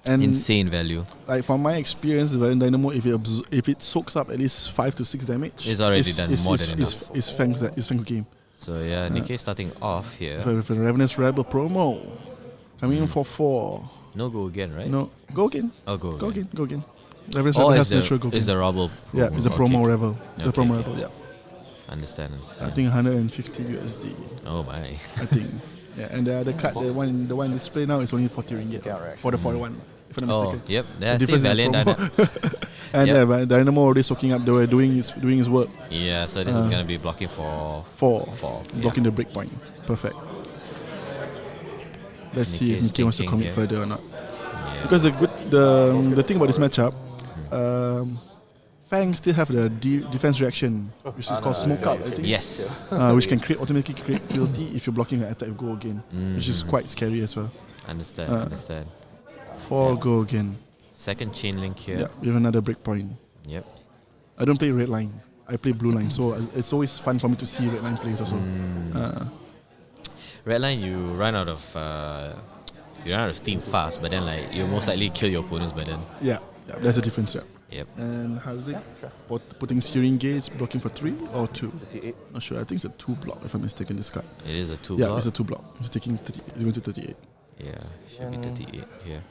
And Insane value. like from my experience, Valiant Dynamo, if it soaks up at least 5 to 6 damage, It's already done more than enough. It's Fang's game. So yeah, Nikkei starting off here. With a Ravenous Rebel promo. Coming in for 4. No go again, right? No, go again. Oh, go Go again. again. Go again. Ravenous Oh, Rebel is has natural go the, is again. the Rubble Yeah, it's a promo okay. Rebel. The Okay, promo okay. Rebel, yeah. Understand. I think 150 USD. Oh my. I think. Yeah, and the other card, the one display now is only 40 ringgit for the 41, if I'm not Oh, mistaken. yep. The Yeah, see difference in Valiant promo. Dynamo. And Yep. but Dynamo already soaking up. They were doing his work. Yeah, so this is gonna be blocking for 4. Four, Blocking the break point. Perfect. Let's see if Nikkei is Nikkei wants to thinking commit here. further or not. Yeah. Because the thing about this matchup, Fang still have the defense reaction, which is called smoke out, I think. Yes. Which can automatically create fealty if you're blocking an attack go again, which is quite scary as well. Understand. 4 go again. Second chain link here. Yeah, we have another break point. Yep. I don't play red line. I play blue line, so it's always fun for me to see red line plays also. Red line, you run out of steam fast, but then like you most likely kill your opponents by then. Yeah, that's the difference. Yeah. Yep. And Hazik putting steering gauge, blocking for 3 or 2. Not sure. I think it's a 2 block if I'm mistaken. This card. It is a 2 Yeah, block. it's a 2 block. He's taking 30, he's going to 38. Yeah, should be 38 here.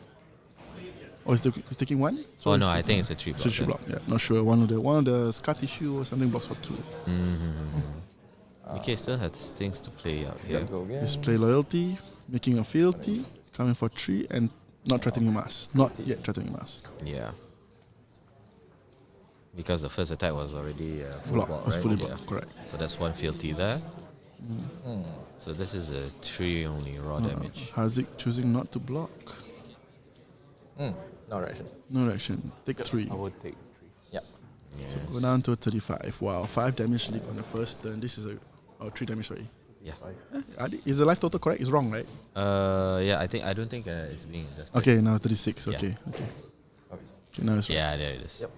Oh, he's taking 1? So Oh he's no, I taking- think it's a 3 block. It's a 3 block. Yeah, not sure. One of the scar tissue or something blocks for 2. Nikkei still has things to play out here. Go again. Display loyalty, making a fealty, coming for 3, and not threatening mass. Not yet threatening mass. Yeah. Because the first attack was already full Block, block, was right? fully Yeah. blocked, correct. So that's one fealty there. So this is a 3 only raw damage. Hazik choosing not to block. No reaction. No reaction. Take 3. I would take 3. Yeah. Go down to 35. Wow, 5 damage leak on the first turn. This is 3 damage, sorry. Yeah. Is the life total correct? It's wrong, right? Yeah, I don't think it's being adjusted. Okay, now 36. Yeah. Okay. Now it's right. Yeah, there it is. Yep.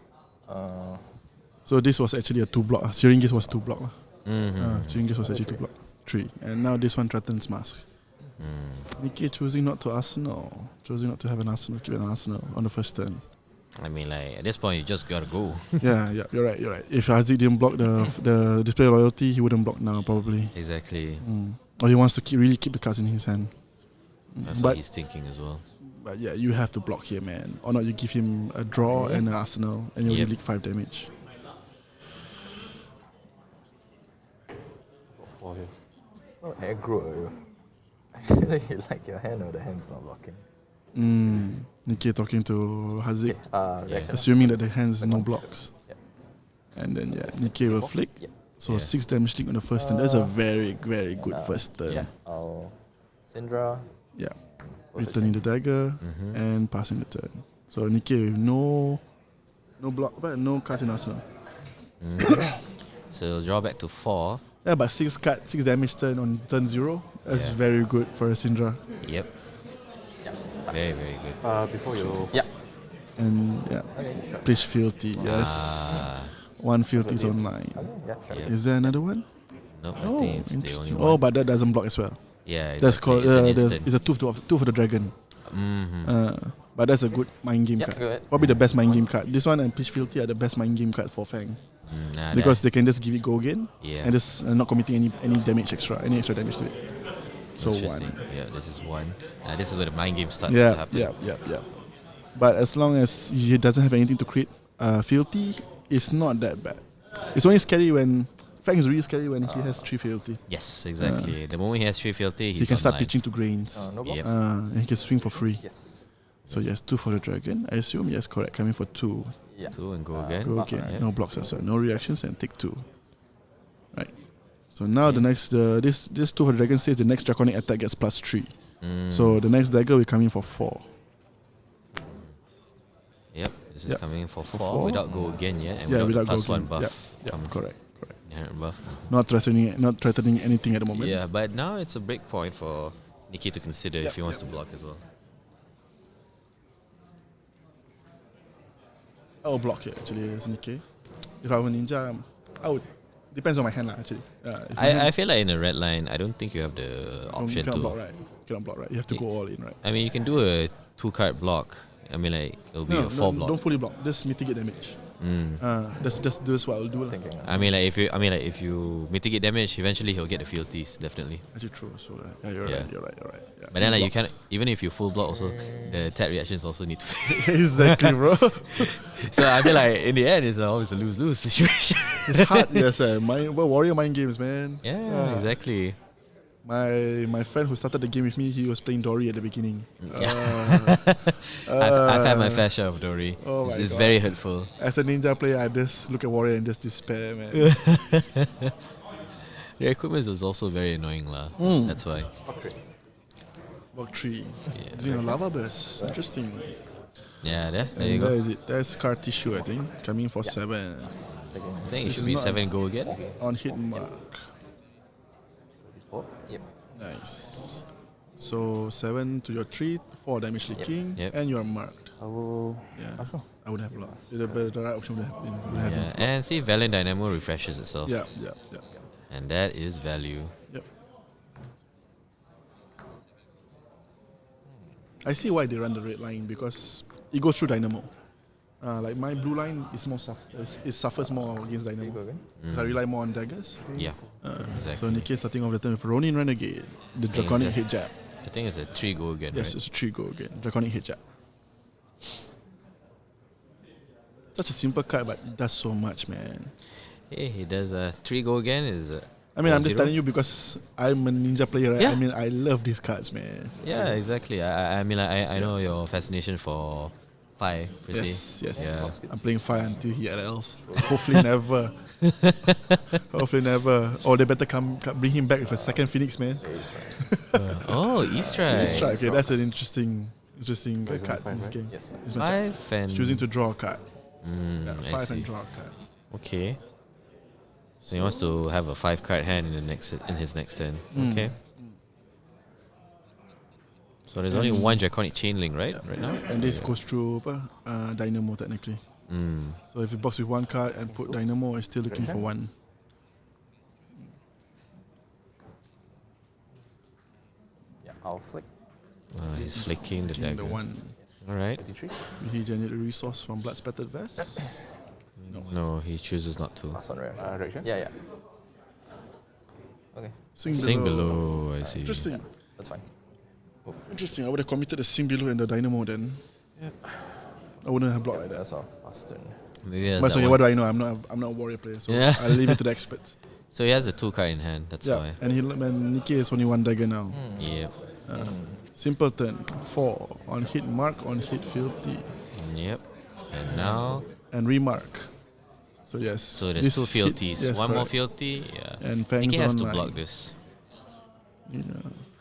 So this was actually a 2 block. Steering gears was 2 block. Mm-hmm. Steering gears was actually 2 block. 3. And now this one threatens mask. Nikkei choosing not to arsenal. Choosing not to have an arsenal, keep an arsenal on the first turn. I mean, like at this point, you just gotta go. yeah, you're right. If Hazik didn't block the display loyalty, he wouldn't block now probably. Exactly. Or he wants to really keep the cards in his hand. That's what he's thinking as well. But yeah, you have to block here, man. Or not, you give him a draw and an arsenal, and you only leak 5 damage. 4 here. So aggro, you. Either you like your hand or the hand's not blocking. Nikkei talking to Hazik, Reaction. assuming that the hands no blocks. Yep. And then Nikkei will flick. Yep. So 6 damage leak on the first turn. That's a very, very good first turn. Yeah. I'll Syndra. Yeah. Returning the dagger and passing the turn. So Nikkei with no block, but no cards in arsenal. So draw back to 4. Yeah, but 6 damage turn on turn 0. That's very good for a Syndra. Yep. Very, very good. Before you... Yeah. And Please fealty. Yes. 1 fealty is online. Yeah, sure. Yep. Is there another one? Nope, Oh, it's the interesting. only one. Oh, but that doesn't block as well. Yeah, exactly. That's called it's an instant. it's a two for the dragon. But that's a good mind game Yeah, card. go ahead. Probably the best mind game card. This one and Peach Fealty are the best mind game card for Fang. Because they can just give it go again and just not committing any damage any extra damage to it. So 1. Yeah, this is 1. This is where the mind game starts to Yeah, happen. yeah. But as long as he doesn't have anything to create fealty, it's not that bad. It's only scary when Fang is really scary when he has 3 fealty. Yes, exactly. The moment he has 3 fealty, He can start online. pitching to grains. No block? Yep. And he can swing for free. Yes. So yes, 2 for the dragon. I assume yes, correct. Coming for 2. Yeah. 2 and go again. Go again. Yeah. No blocks as well. No reactions and take 2. Right. So now the next this 2 for the dragon says the next draconic attack gets +3. So the next dagger will come in for 4. Yep, this is Yep. coming in for For 4 4. without go again yet, and Yeah, without without +1 go buff. Yep, correct. Inherent buff. Not threatening anything at the moment. Yeah, but now it's a break point for Nikki to consider if he wants to block as well. I will block it actually as Nikkei. If I were Ninja, I would. Depends on my hand lah actually. I feel like in a red line, I don't think you have the option you cannot to. block, right? You cannot block, right? You have to go all in, right? I mean, you can do a 2-card block. I mean, like it'll be a 4 block. Don't fully block. Just mitigate damage. That's what I'll do. I mean, like if you mitigate damage, eventually he'll get the fealties, definitely. Actually true. So yeah, you're right. Yeah. But then like you can even if you full block also, the attack reactions also need to. Exactly, bro. So I feel like in the end it's always a lose-lose situation. It's hard, yes. Warrior mind games, man. Yeah, exactly. My friend who started the game with me, he was playing Dory at the beginning. I've had my fair share of Dory. Oh it's very hurtful. As a ninja player, I just look at Warrior and just despair, man. The equipment is also very annoying, lah. That's why. Block 3. Using a lava burst. Interesting. Yeah, there you go. Where is it? There's Scar Tissue, I think. Coming for 7. I think it should be 7 go again. On hit mark. Yep. Nice. So 7 to your 3, 4 damage leaking, and you are marked. I will. Yeah. I would have blocked. The right option would have been. Yeah, and see, Valiant Dynamo refreshes itself. Yeah. And that is value. Yep. I see why they run the red line because it goes through Dynamo. Like my blue line is more it suffers more against Dynamo. I rely more on daggers. Yeah. Exactly. So Nikkei starting off the turn with Ronin Renegade, the Draconic hit jab. I think it's a 3 go again. Yes, right? it's a 3 go again. Draconic hit jab. Such a simple card, but it does so much, man. Hey, he does a 3 go again. I'm just telling you because I'm a ninja player, right? Yeah. I mean, I love these cards, man. Yeah, exactly. I mean, I know your fascination for 5, Yes. Yeah. I'm playing 5 until he LLs. Hopefully never. Hopefully never. Or they better bring him back with a second Phoenix, man. East Strike. East Strike. Okay, that's an interesting card in this game. Yes. 5 and choosing to draw a card. I 5 see. and draw a card. Okay. So he wants to have a 5-card hand in his next turn. Okay. So there's only one Draconic Chain Link, right? Right now? And this goes through Dynamo technically. So if you box with 1 card and put Dynamo, it's still looking for 1. Yeah, I'll flick. He's flicking the The dagger. 1. Alright. Will he generate a resource from Blood Spattered Vest? No, he chooses not to. Pass on reaction. Reaction? Yeah. Okay, Sing below, I see. Interesting. that's fine. Interesting. I would have committed the Sing Below and the Dynamo then. I wouldn't have blocked like that. That's all. Pass turn. Maybe he has But that so one. what do I know? I'm not a warrior player, so Yeah. I'll leave it to the experts. So he has a 2-card in hand, that's why. And Nikkei is only 1 dagger now. Yep. Simple turn. 4 on hit mark, on hit fealty, Yep. And now, and remark. So yes. so there's this 2 hit- fealties. yes, One more correct. fealty, yeah. And Fangs Nikki has to online. block this. Yeah.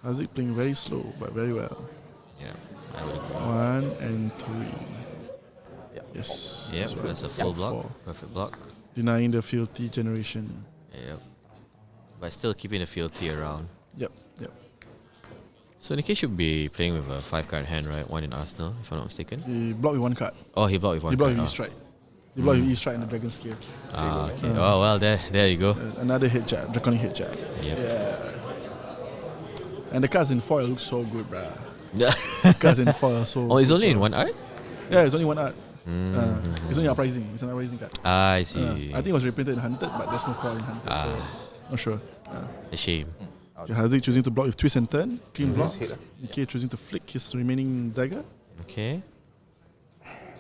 Hazik playing very slow, but very well. Yeah, I would agree. 1 and 3. Yeah. Yes. Yep, good. that's a full block. 4. Perfect block. Denying the fealty generation. Yep. But still keeping the fealty around. Yep. So Nikki should be playing with a 5-card hand, right? 1 in Arsenal, if I'm not mistaken. He blocked with 1 card. Oh, he blocked with 1 He blocked card. with E-Strike. He blocked with E-Strike and the Dragon Scale. Okay. Oh, well, there you go. Another hit jab, Draconic hit jab. Yep. Yeah. And the cards in foil look so good, bruh. Yeah. Cards in foil are so Oh, it's good, only in bro. 1 art? Yeah, it's only 1 art. It's only uprising. It's an uprising card. I see. I think it was reprinted in Hunted, but there's no foil in Hunted, so not sure. A shame. Okay, Hazik choosing to block with twist and turn, clean block. Nikkei choosing to flick his remaining dagger. Okay.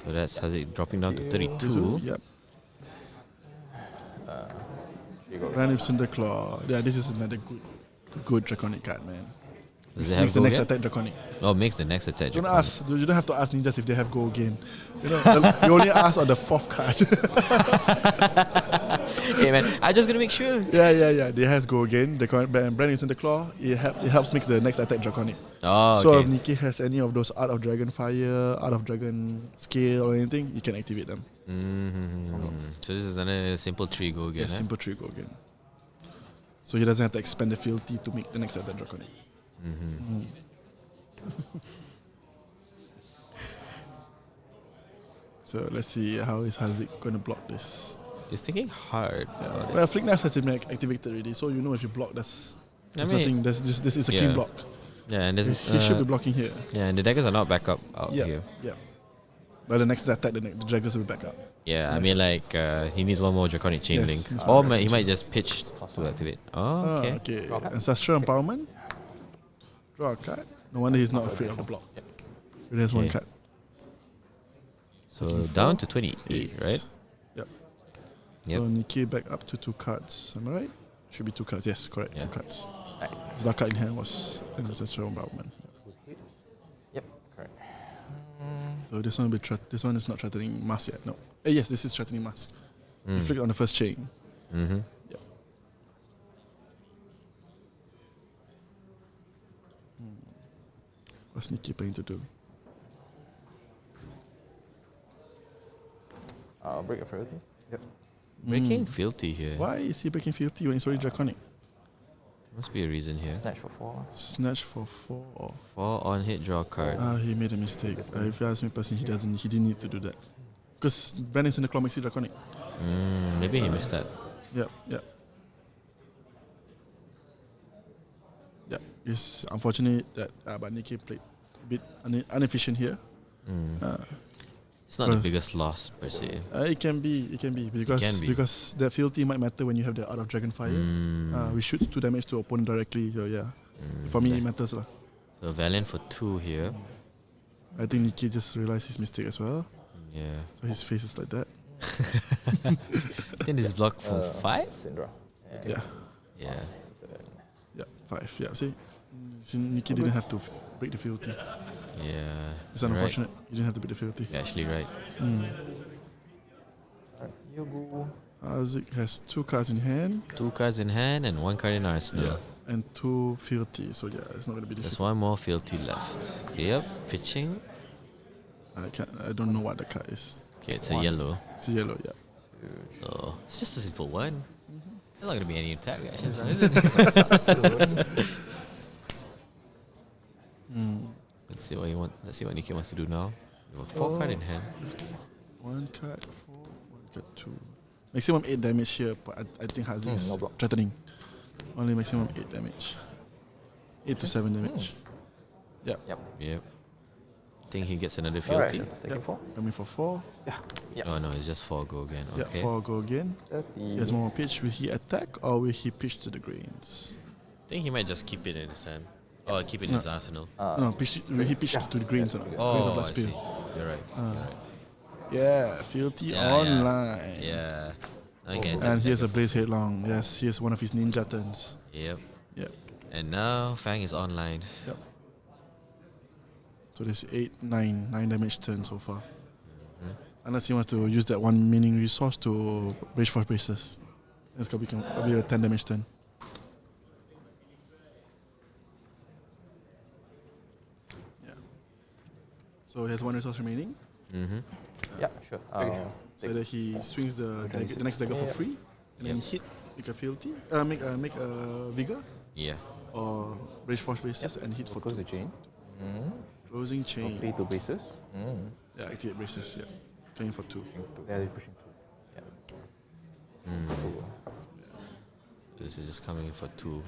So that's Hazik dropping down to 32. Yep. You go. Run with Cinderclaw. Yeah, this is another good Draconic card, man. Does it Makes have the go next again? attack Draconic. Oh, makes the next attack. You Draconic. don't have to ask ninjas if they have go again. You only ask on the 4th card. Hey man, I just gonna make sure. Yeah. They has go again. The brand is in the claw. It helps make the next attack Draconic. Oh, So okay. if Nikkei has any of those Art of Dragon Fire, Art of Dragon Scale or anything, you can activate them. So this is another simple 3 go again. Yes, simple 3 go again. So he doesn't have to expend the fealty to make the next attack draconic. So let's see how is Haziq going to block this. He's thinking hard. Yeah. Well, Flick Knife has been activated already, so you know if you block, there's nothing. This is a clean block. Yeah, and there's, he should be blocking here. Yeah, and the daggers are not back up out here. Yeah. But the next attack, the daggers will be back up. Yeah, I mean like he needs one more draconic chain link, or he might just pitch to activate. Oh, okay. Okay. Ancestral Empowerment. Draw a card. No wonder he's not afraid of the block. He has one card. So down to 28, right? Yep. So Nikki back up to 2 cards. Am I right? Should be 2 cards. Yes, correct. 2 cards. His last card in hand was Ancestral Empowerment. Yep, correct. So this one will be this one is not threatening mask yet. No. Yes, this is threatening mask. You flick it on the first chain. Yep. What's Nikki planning to do? Break a fealty. Yep. Breaking fealty here. Why is he breaking fealty when it's already draconic? Must be a reason here. Snatch for 4. Snatch for 4. 4 on hit, draw a card. He made a mistake. If you ask me personally, he didn't need to do that. Because Verdance in the Climax is draconic. Maybe he missed that. Yep. It's unfortunate that but Nikki played a bit inefficient here. It's not the biggest loss per se. It can be because that fealty might matter when you have the Art of Dragonfire. We shoot 2 damage to opponent directly. So yeah, for me it matters lah. So Valiant for 2 here. I think Nikki just realized his mistake as well. Yeah. So his face is like that. I think this is blocked for 5? Syndra. Yeah. Yeah, 5. Yeah, see? Nikki didn't have to break the fealty. Yeah. It's unfortunate. You didn't have to break the fealty. You're actually right. Haziq has 2 cards in hand. 2 cards in hand and 1 card in arsenal. Yeah. And 2 fealty. So yeah, it's not going to be difficult. There's 1 more fealty left. Yep, pitching. I don't know what the card is. Okay, it's a yellow. It's a yellow, yeah. So it's just a simple 1. There's not going to be any attack reactions, is it? Let's see what he wants. Let's see what Nikki wants to do now. You have 4 card in hand. 1 card, 4, 1 card, 2. Maximum 8 damage here, but I think Haziq is threatening. Only maximum 8 damage. 8 to 7 damage. Yep. I think he gets another fealty. Taking 4. Coming for 4. Oh no, it's just 4 go again. Okay. Yeah, 4 go again. 30. He has 1 more pitch. Will he attack or will he pitch to the greens? I think he might just keep it in his hand. Or keep it in his arsenal. No, will he pitch to the greens or not? Oh, I see. You're right. Yeah, fealty online. Yeah. Okay. And here's a Blaze Headlong. Yes, here's one of his ninja turns. Yep. Yep. And now Fang is online. Yep. So there's 9 damage turn so far. Unless he wants to use that 1 mining resource to Rage Force Braces. It's going to be a 10 damage turn. Yeah. So he has 1 resource remaining. Yeah, sure. So that he swings the next dagger for free, and then hit, make a fealty, make a vigor. Yeah. Or Rage Force Braces and hit for close 2. the chain. Closing chain. Play 2 braces. Yeah, activate braces. Yeah, going for 2. Yeah, they're pushing 2. Yeah. 2. This is just coming in for 2.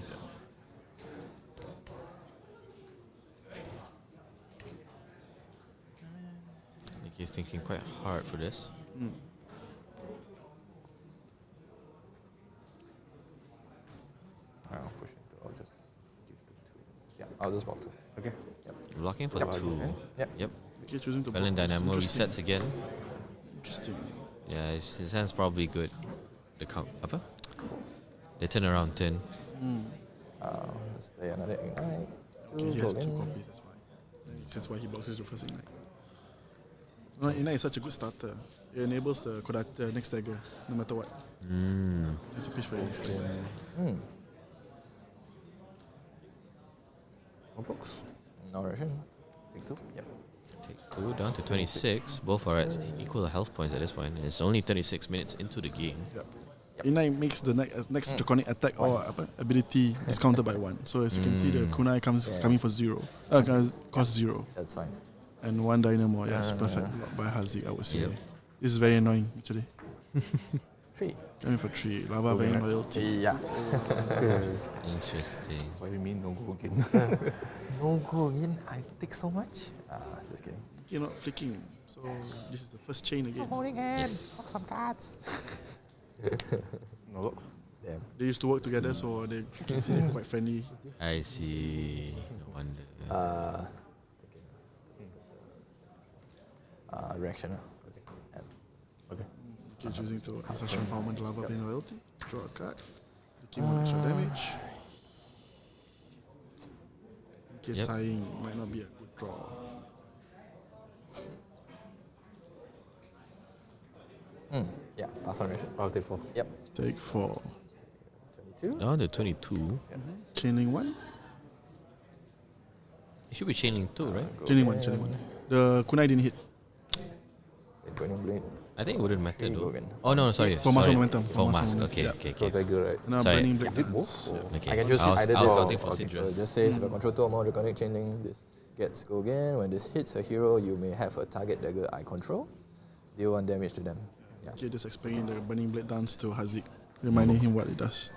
He's thinking quite hard for this. I'll push into. I'll just give the 2. Yeah, I'll just block 2. Okay. Yep. Blocking for 2. Yep. Okay, choosing to Valen block. Dynamo resets again. Interesting. Yeah, his hand's probably good. The count. Apa? They turn around 10. Let's play another ignite. Okay, he has 2 copies, that's why. That's why he blocks the first ignite. No, ignite is such a good starter. It enables the next dagger, no matter what. You have to pitch for your next dagger. No blocks. No direction. Take 2. Yep. Take 2 down to 26. Both are at equal health points at this point. It's only 36 minutes into the game. Yep. E9 makes the next draconic attack or ability discounted by 1. So as you can see, the kunai coming for 0. Cost 0. That's fine. And 1 dynamo. Yes, perfect block by Haziq, I would say. This is very annoying, actually. 3. Coming for 3. Lava Vein Loyalty. Yeah. Interesting. What do you mean no go again? No go again. I take so much. Just kidding. You're not flicking. So this is the first chain again. Holding hand. Yes. Some cards. No locks. Damn. They used to work together, so they can see they're quite friendly. I see. No wonder. Reaction. Okay. Okay, choosing to Ascension Empowerment Lava Vein Loyalty. Draw a card. Give 1 extra damage. Okay, sighing might not be a good draw. Yeah, pass on reaction. I'll take 4. Yep. Take 4. 22. Down to 22. Chaining 1. It should be chaining 2, right? Chaining 1. The kunai didn't hit. Burning Blade. I think it wouldn't matter though. Again. Oh no, sorry. For mask sorry. momentum. For mask. Okay, Yeah. okay, So okay. dagger, right? Now Sorry. Burning Blade. Is it both? Dance. Yeah. Okay. I can choose either I was draw. counting for Okay, so Sidras. it just says if I control 2 or more draconic chain link, this gets go again. When this hits a hero, you may have a target dagger I control. Deal 1 damage to them. Yeah. Okay, just explaining the Burning Blade dance to Haziq, reminding him what it does.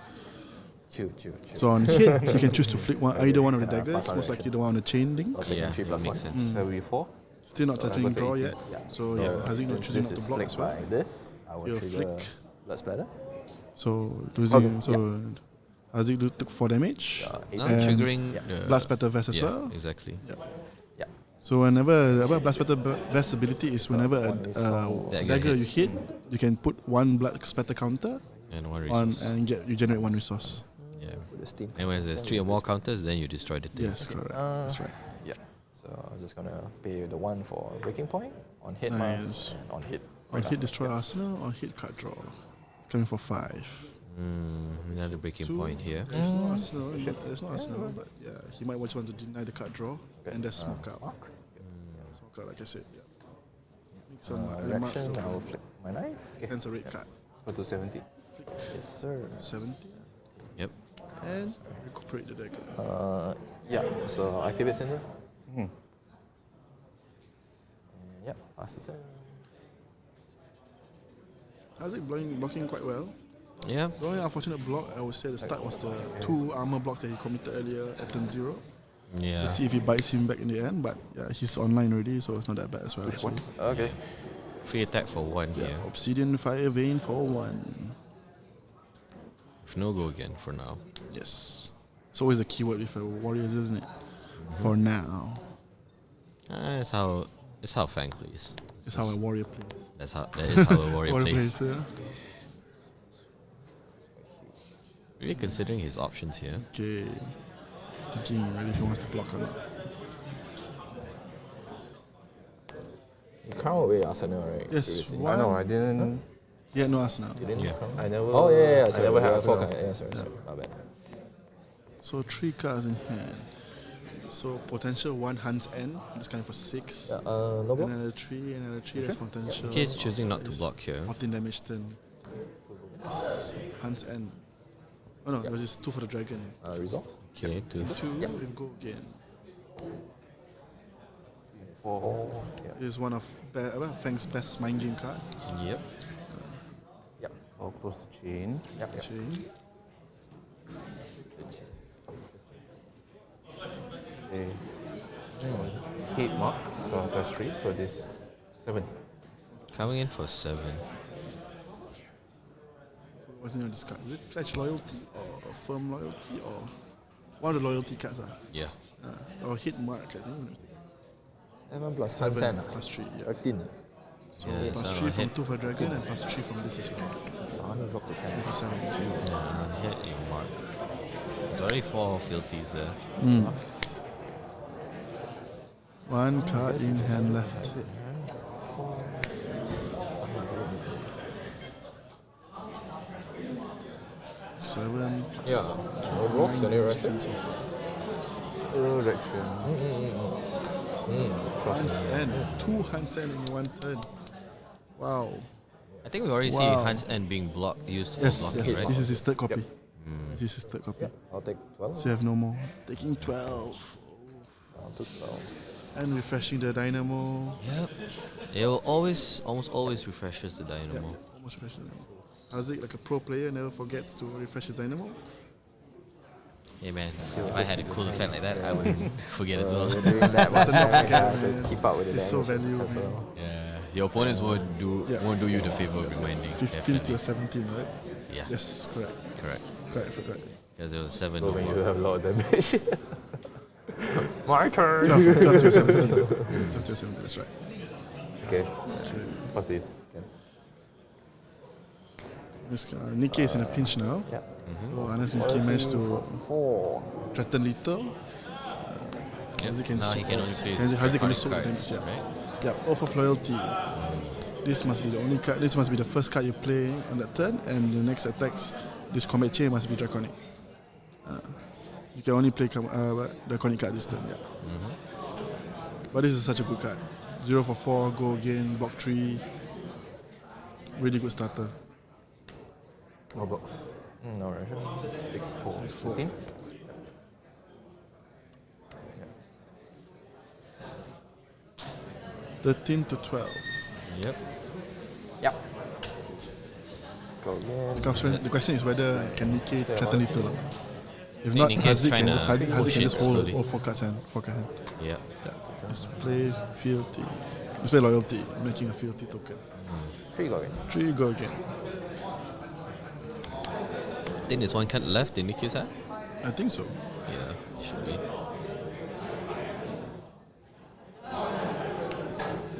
Chill. So on hit, he can choose to flick either one of the daggers, pass on most reaction. likely the one on the chain link. Okay, Yeah, 3 plus that 1. makes sense. So we 4. Still not touching draw yet. Yeah. So yeah, Haziq not since choosing this not is to block flicked as well. by this, I will You'll trigger flick. Blood Splatter. So losing. Haziq took 4 damage. Now And triggering the Blast Splatter Vest as yeah, well. exactly. Yeah. So whenever Blast Splatter Vest ability is whenever a Dagger dagger you hits. hit, you can put 1 Blood Splatter counter And 1 on resource. and you generate 1 resource. Yeah. With the steam. And when there's 3 or more counters, then you destroy the thing. Yes, correct. That's right. Yeah. So I'm just gonna pay the 1 for breaking point on hit Nice. mask and on hit. On hit destroy arsenal, on hit card draw. Coming for 5. Another breaking 2. point here. There's no arsenal. There's no arsenal, but yeah, he might just want to deny the card draw and then smoke out. Smoke out, like I said. Yeah. Make some remarks. Reaction, I will flick my knife. Hence a red card. Go to 70. Yes, sir. 70. Yep. And recuperate the dagger. Yeah, so activate Syndra. Yep, pass the turn. Haziq blocking quite well. Yeah. The only unfortunate block I would say at the start was the 2 armor blocks that he committed earlier at turn 0. Yeah. Let's see if he bites him back in the end, but yeah, he's online already, so it's not that bad as well. Actually. Okay. Free attack for 1 Yeah, here. Obsidian Fire Vein for 1. If no go again for now. Yes. It's always a keyword with warriors, isn't it? For now. It's how Fang plays. It's how a warrior plays. That is how a warrior plays. Yeah. Really considering his options here. Okay. Thinking really if he wants to block or not. You crown away Arsenal, right? Yes. previously? Why? No, I didn't. Yeah, no Arsenal. You didn't Yeah. crown? I never. Oh, yeah. I Sorry, never had 4 Arsenal. cards. Yeah, sorry. Not bad. So 3 cards in hand. So potential 1 Hunt's End. This kind for 6. No block? Another 3, that's potential. He's choosing not to Is block here. 14 damage turn. Yes. Hunt's End. Oh no, it was just 2 for the dragon. Resolve? Okay, 2. 2, we go again. 4. Yeah. This is one of Fang's best mind game cards. Yep. Yep. I'll close the chain. Yep. Chain. Okay. Hit mark. So plus 3. So this 7. Coming in for 7. What's the name of this card? Is it Pledge Loyalty or Firm Loyalty or one of the loyalty cards? Yeah. Or Hit Mark, I think. 7 plus 7 10. plus 3, yeah. 13. So Yeah, plus so 3 from hit. 2 for dragon and plus 3 from this as well. So I'm gonna drop to 10. 3 for 7. Jesus. Hit a mark. There's already 4 fealties there. 1 card in hand left. 7. Yeah. No blocks, any reaction? So far. Direction. Hunt's End. 2 Hunt's End in 1 turn. Wow. I think we already see Wow. Hans End being used for Yes, blocking, yes. right? This is his third copy. Yep. This is his third copy. I'll take 12. So you have no more. Taking 12. I'll take 12. And refreshing the dynamo. Yep. It will almost always refreshes the dynamo. Yep. Almost refresh the dynamo. Haziq, like a pro player, never forgets to refresh his dynamo. Hey man, if I had a cool effect like that, I wouldn't forget as well. We're doing that much But not damage, I forget, have to man. keep up with the It's so damage valuable, as well. Yeah, your opponents won't do you the favor of reminding. 15 definitely. to 17, right? Yeah. Yes, correct. Correct. Correct. Because it was 7 So when you over. have a lot of damage. My turn. 12 to 17. 12 to 17, that's right. Okay. Pass it. Okay. This Nikkei is in a pinch now. Yeah. So unless Nikkei managed to 4. threaten lethal, Yep. Haziq can Now he can only just- play Haziq can card just soak the cards, damage. right? Yeah, off of loyalty. This must be the only card. This must be the first card you play on that turn, and the next attacks, this combat chain must be draconic. You can only play draconic card this turn. Yeah. But this is such a good card. 0 for 4, go again, block 3. Really good starter. No box. No ration. Take 4. 14. 13 to 12. Yep. Yep. Go again. The question is whether can Nikkei Yeah, threaten well, lethal. If think not, Nikkei's Haziq trying can to just, Haziq push can it just hold slowly. all 4 cards hand. Yep. Yeah. Display fealty. Display loyalty, making a fealty token. 3 go again. 3 go again. I think there's one card left in Nikkei's hand. I think so. Yeah, should be.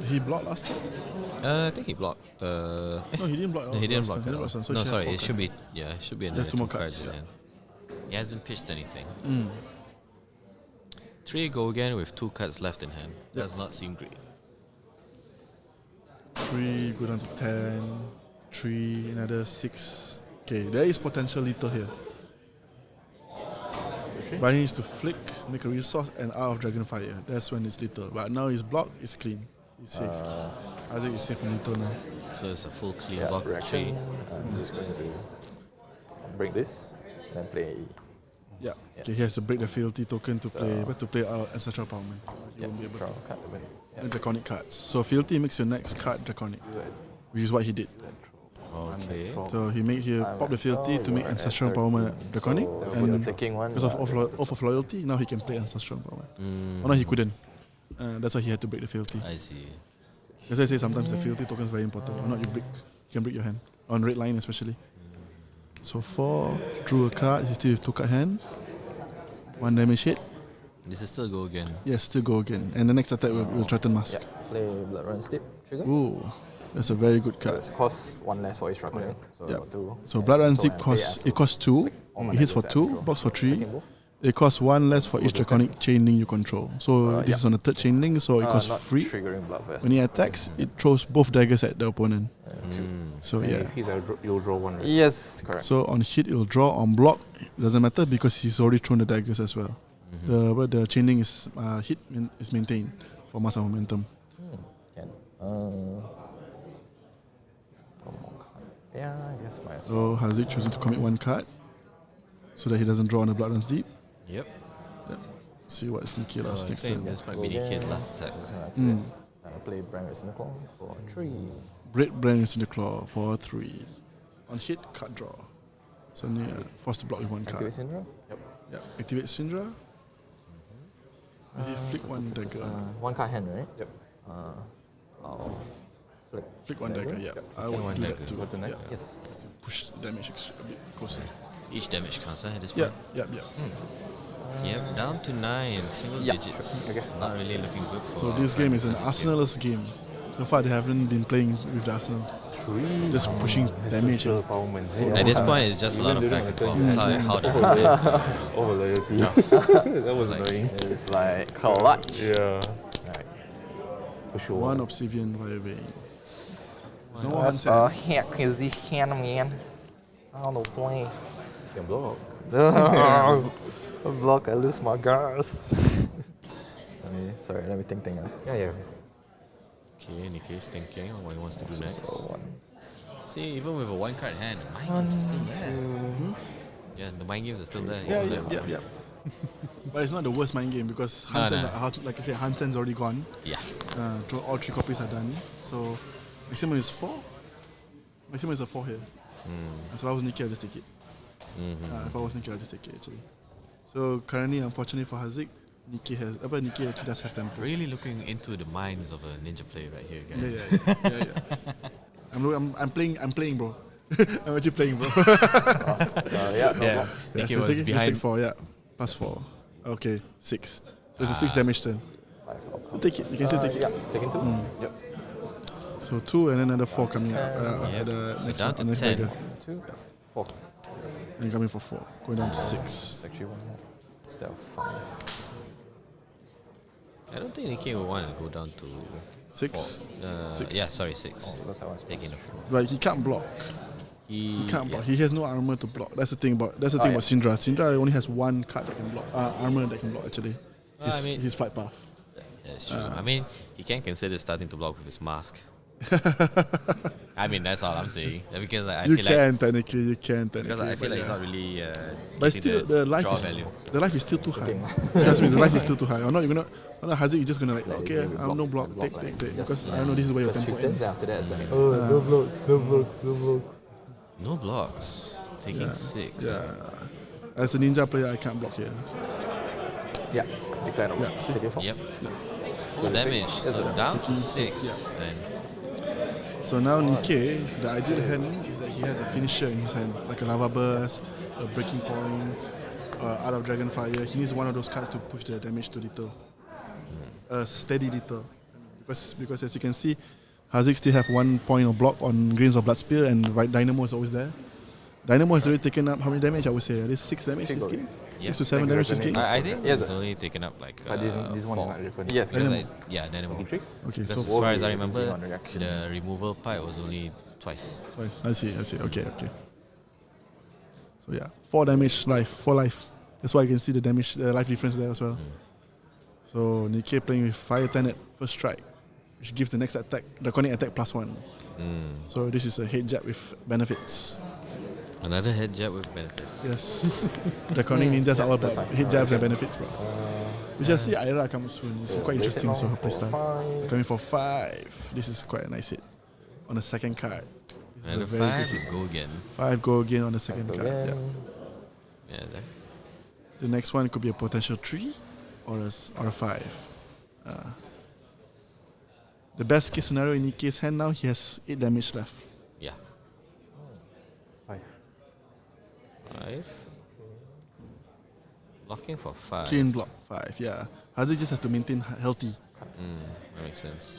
Did he block last time? I think he blocked. No, he didn't block. No, he didn't last block time. at all. last time. So No, he should have sorry, 4 it should cards. be. Yeah, it should be have another 2 more 2 cards in cards, hand. He hasn't pitched anything. Mm. 3 go again with 2 cards left in hand. Yep. Does not seem great. 3 go down to 10. 3, another 6. Okay, there is potential lethal here. But he needs to flick, make a resource, and out of Dragonfire. That's when it's lethal. But now he's blocked, it's clean. He's safe. Haziq is safe from lethal now. So it's a full clean Yeah, block of 3. reaction. I'm just going to break this, then play. Yeah. Okay, he has to break the fealty token to play, but to play our ancestral empowerment. He Yeah, won't be able draw to. a card. And draconic cards. So fealty makes your next card draconic, which is what he did. Okay. So he pop the fealty to make ancestral empowerment draconic, and taking one. because off of loyalty, now he can play ancestral empowerment. Oh no, he couldn't. That's why he had to break the fealty. I see. As I say, sometimes the fealty token is very important. Or not, you can break your hand on red line especially. So 4, drew a card. He still have 2 card hand. 1 damage hit. This is still go again. Yes, still go again. And the next attack will threaten mask. Yeah, play Blood Run Steep trigger. Ooh, that's a very good card. It's cost 1 less for each draconic. So Yeah. got 2. So And Blood Run so Zip when I play, I costs have to it costs 2. flick all my It hits for daggers that I 2, control. blocks for 3. Flicking both. It costs 1 less for each draconic chain link you control. So this is on the 3rd chain link, so it costs not free. triggering Bloodfest. When he attacks, it throws both daggers at the opponent. 2. So And yeah. if he's you'll draw 1, right? Yes, correct. So on hit, it will draw. On block, it doesn't matter because he's already thrown the daggers as well. But the chain link is is maintained for mass and momentum. Can. One more card. Yeah, I guess might as So well. Haziq choosing to commit 1 card so that he doesn't draw on the Blood Runs Deep. Yep. See what Sneaky So last I next think turn. this might be Nikkei's last attack. I'll play Brand in the Claw for 3. Break Brands in the Claw for 3. On hit, card draw. So forced to block with 1 card. Activate Syndra. Yeah, activate Syndra. He flick 1 dagger. 1 card hand, right? Yep. I'll flick. Flick 1 dagger, yeah. I would one do dagger. that too. Go to next. Yeah. Yes. Push damage a bit closer. Each damage counts at this Yeah, point. yeah. Yep, down to 9, single Yeah, digits. sure. Okay. Not really looking good for. So this game is an Arsenal's game. So far they haven't been playing with the Arsenal. 3. Just pushing damage. Ancestral empowerment. Hey, At this point, it's just a lot of Even back and during forth. the It's like how the over loyalty. That was annoying. It's like clutch. Yeah. For sure. 1 Obsidian via vein. There's no one What set. the heck is this can, man? I don't know, play. Can block. Block, I lose my girls. Sorry, let me think. Yeah. Okay, Nikkei's thinking on what he wants to do next. So 1. See, even with a one card hand, the mind games are still there. Yeah, the mind games are still there. Yeah. But it's not the worst mind game because like I said, Hansen's already gone. Yeah. All 3 copies are done. So maximum is 4. Maximum is a 4 here. So if I was Nikki, I'll just take it. If I was Nikki, I'll just take it actually. So currently, unfortunately for Haziq, Nikki actually does have tempo. Really looking into the minds of a ninja player right here, guys. Yeah. I'm playing, bro. I'm actually playing, bro. Yeah. Nikki was behind. Take 4, yeah. Plus 4. Okay, 6. So it's a 6 damage turn. 5. So take it. You can still take it. Yeah, taking 2. Yep. So 2 and then another 4 coming out. Yep. The So next down one, to next 10. dagger. 2, 4. And coming for 4. Going down to 6. It's actually 1 more. Instead of 5. I don't think Nikki will want to go down to 6. 6. Yeah, sorry, 6. Because I was Taking the Right, he can't block. He can't block. He has no armor to block. That's the thing about Syndra. Syndra only has 1 card that can block. Armor that can block actually. His flight path. That's true. I mean, he can consider starting to block with his mask. I mean, that's all I'm saying. Because I You feel can technically. because I feel like it's not really. But still, the life is still too high. Trust me, the life is still too high. I'm not Haziq. You're just gonna okay. I'm no block. Take. Because I know this is where your tempo ends. After that, it's like no blocks. No blocks. Taking 6. Yeah. As a ninja player, I can't block here. Yeah, decline no blocks. Taking 4. Yep. Full damage. So down to 6. Then. So now Nikkei, the ideal hand is that he has a finisher in his hand, like a lava burst, a breaking point, out of dragon fire. He needs one of those cards to push the damage to little, steady little. Because as you can see, Haziq still have 1 point of block on Grains of Blood Spear, and Dynamo is always there. Dynamo has already taken up how many damage? I would say at least 6 damage this game. 6 to 7 damage this game. I think it's only taken up like this one 4. is different. Yes, Dynamo. Dynamo. Okay, Because so as far as I remember, the removal part was only twice. I see. Okay. So yeah, 4 damage life, 4 life. That's why you can see the damage, the life difference there as well. So Nikkei playing with Fire Tenet first strike, which gives the next attack, Draconic attack +1. So this is a head jab with benefits. Another head jab with benefits. Yes. Draconic ninjas are all about head jabs and benefits, bro. We shall see Aira come soon. It's quite interesting, so her playstyle. So coming for 5. This is quite a nice hit. On the second card. And 5 go again. 5 go again on the second card. Yeah. The next one could be a potential 3 or a 5. The best case scenario in Nikkei's hand now, he has 8 damage left. Yeah. 5. Blocking for 5. Clean block 5, yeah. Haziq just has to maintain healthy. That makes sense.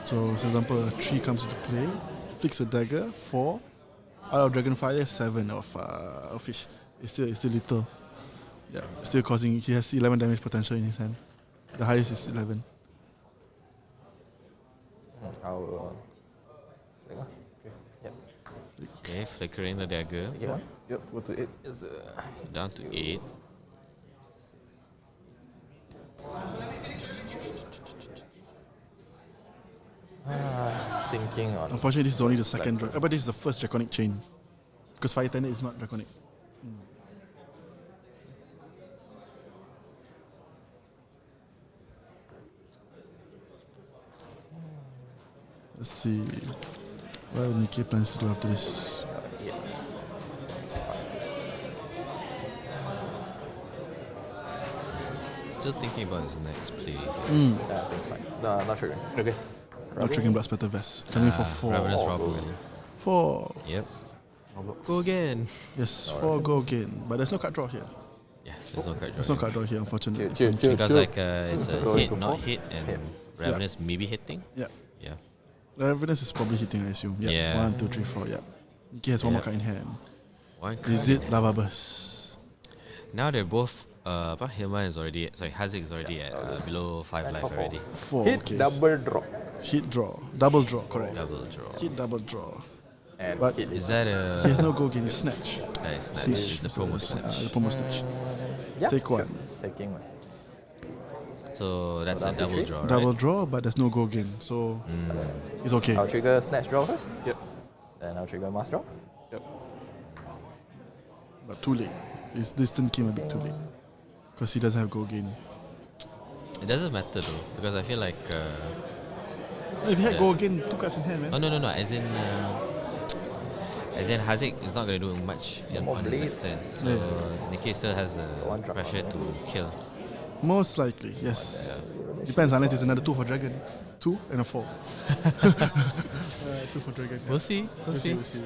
So, for example, a 3 comes into play, flicks a dagger, 4. Out of Dragonfire, 7 of fish. It's still little. Yeah, still causing. He has 11 damage potential in his hand. The highest is 11. I'll Okay, flickering the dagger. Yep, go to 8. Down to 8. Thinking on. Unfortunately, this is only the second but this is the first Draconic chain. Because Fire Tenet is not Draconic. Let's see. What will Nikkei plans to do after this? Yeah, it's fine. Still thinking about his next play. Yeah, I think it's fine. No, not sure. Okay. Not triggering Blood Spatter Vest. Coming for 4. Ravenous Robber. 4. Yep. Go again. Yes, 4 go again. But there's no card draw here. Yeah, there's no card draw. There's no card draw here, unfortunately. Because like it's a hit, not hit, and Ravenous maybe hitting. Yeah. Yeah. Ravenous is probably hitting, I assume. Yeah. 1, 2, 3, 4. Yeah. Nikkei has 1 more card in hand. Is it Lava Burst? Now they're both. Hilman is already. Haziq is already at below 5 life already. 4. Hit Okay. double drop. Hit draw. Double draw, correct. Double draw. Hit double draw. And But hit Is that a? he has no go again, it's Snatch. It's snatch. It's the promo snatch. The promo Snatch. yeah, Take 1. Taking 1. So So that's a down to double three. draw, right? Double draw, but there's no go again, so it's okay. I'll trigger snatch draw first. Yep. Then I'll trigger mass draw. Yep. But too late. This turn came a bit too late because he doesn't have go again. It doesn't matter though, because I feel like. If he had Yeah. go again, 2 cards in hand, man. Oh no, as in Haziq is not going to do much more on his blades. next turn. So Nikkei still has the One drop pressure on to kill. Most likely, yes. Depends unless it's another 2 for dragon. 2 and a 4. 2 for dragon. We'll see. We'll see. We'll see.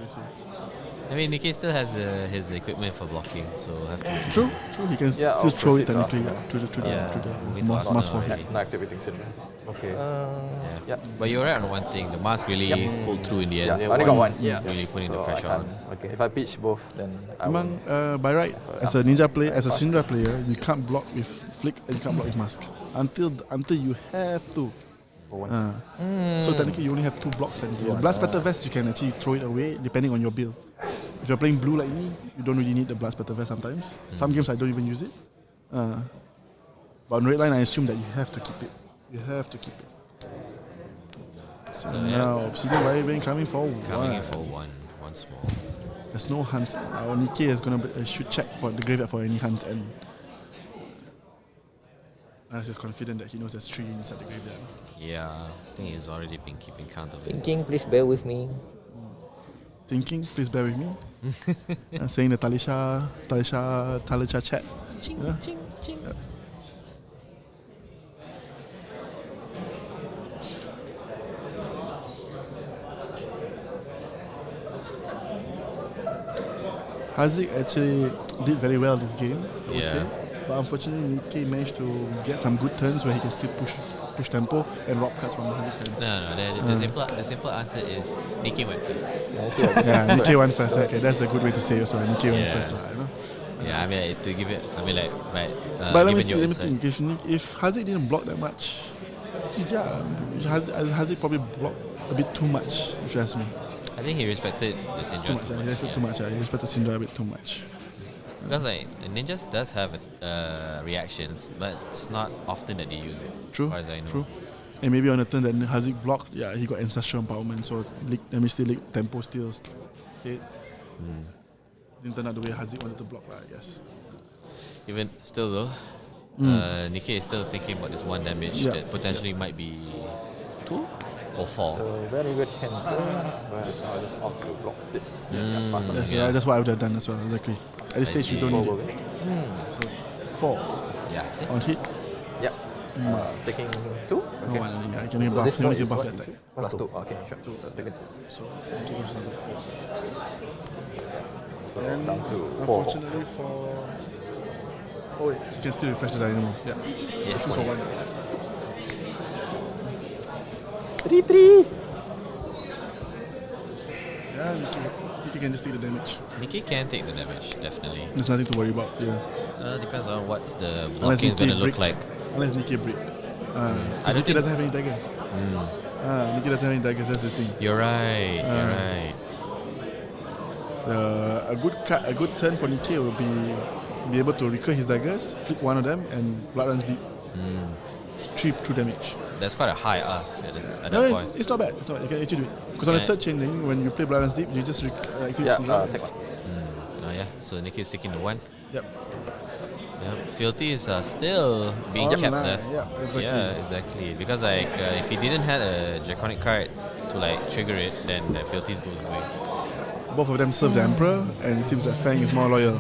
I mean, Nikkei still has his equipment for blocking, so have to. True. He can Yeah, still I'll throw it proceed to technically Arsenal. to the moving to mass Arsenal for already. hit. Not activating Cinder. Okay. Yeah. But you're right on one thing. The mask really pulled through in the end. Yeah, I only got one. Yeah. Really putting the So I pressure can't. on. Okay. If I pitch both, then I will. Among, by right, as a ninja player, as a Syndra player, you can't block with flick and you can't block with mask until you have to. So technically, you only have 2 blocks. And Blast Petal Vest, you can actually throw it away depending on your build. If you're playing blue like me, you don't really need the Blast Petal Vest sometimes. Some games I don't even use it. But on red line, I assume that you have to keep it. You have to keep it. So now, Obsidian Wyvern coming for Coming in one. for one once more. There's no Hunt's End. Our Nikkei is gonna should check for the graveyard for any Hunt's End. Unless he's confident that he knows there's 3 inside the graveyard. Yeah, I think he's already been keeping count of it. Thinking, please bear with me. Thinking, please bear with me. Saying the Talisha chat. Ching, Yeah. ching, ching. Yeah. Haziq actually did very well this game, I would Yeah. say. But unfortunately, Nikkei managed to get some good turns where he can still push tempo and rob cards from Haziq's hand. No. The simple answer is Nikkei went first. Yeah, Nikkei went first. Okay, that's a good way to say it also. Nikkei went Yeah. first, you know. Yeah, I mean, like, to give it, right. But let me given see, your let me insight. think. If Haziq didn't block that much, yeah, Haziq probably blocked a bit too much, if you ask me. I think he respected the Syndra Too much, he respected too much. He respected Syndra a bit too much. Because like ninjas does have reactions, but it's not often that they use it. True, as far as I know. true. And maybe on the turn that Haziq blocked, yeah, he got ancestral empowerment, so tempo still stayed. Didn't turn out the way Haziq wanted to block, I guess. Even still though, Nikkei is still thinking about this 1 damage Yeah. that potentially might be 2 or 4. So very good chance, but I'll just opt to block this. Pass on. That's what I would have done as well, exactly. At this I stage, you see. don't need it. So, 4 Yeah, see? on hit. Yeah. Taking 2. No one, yeah, I can only So buff, this can only point is buff what? that attack. +2. Okay, sure. So take it. So, give us another 4. So And down to 4. unfortunately for... Oh wait, you can still refresh the dynamo. Yeah. Yes. 2 for 1. 3-3. Yeah, Nikkei can just take the damage. Nikkei can take the damage, definitely. There's nothing to worry about. Yeah. Depends on what's the Unless blocking is going to Nikkei look break. like. Unless Nikkei break. I Because don't Nikkei think- doesn't have any daggers. Nikkei doesn't have any daggers, that's the thing. You're right. You're right. A good turn for Nikkei will be able to recur his daggers, flick one of them, and blood runs deep. 3 true damage. That's quite a high ask at No, that point. it's not bad. It's not bad. You can actually do it. Because on the Yeah. third chain link, when you play blood runs deep, you just activate Yeah, Syndra. take 1. Oh yeah. So Nikkei is taking the 1. Yep. Yep. Fealties are still being kept Online, there. yeah, exactly. Yeah, exactly. Because like if he didn't have a draconic card to like trigger it, then the fealties goes away. Both of them serve the Emperor, and it seems that Fang is more loyal.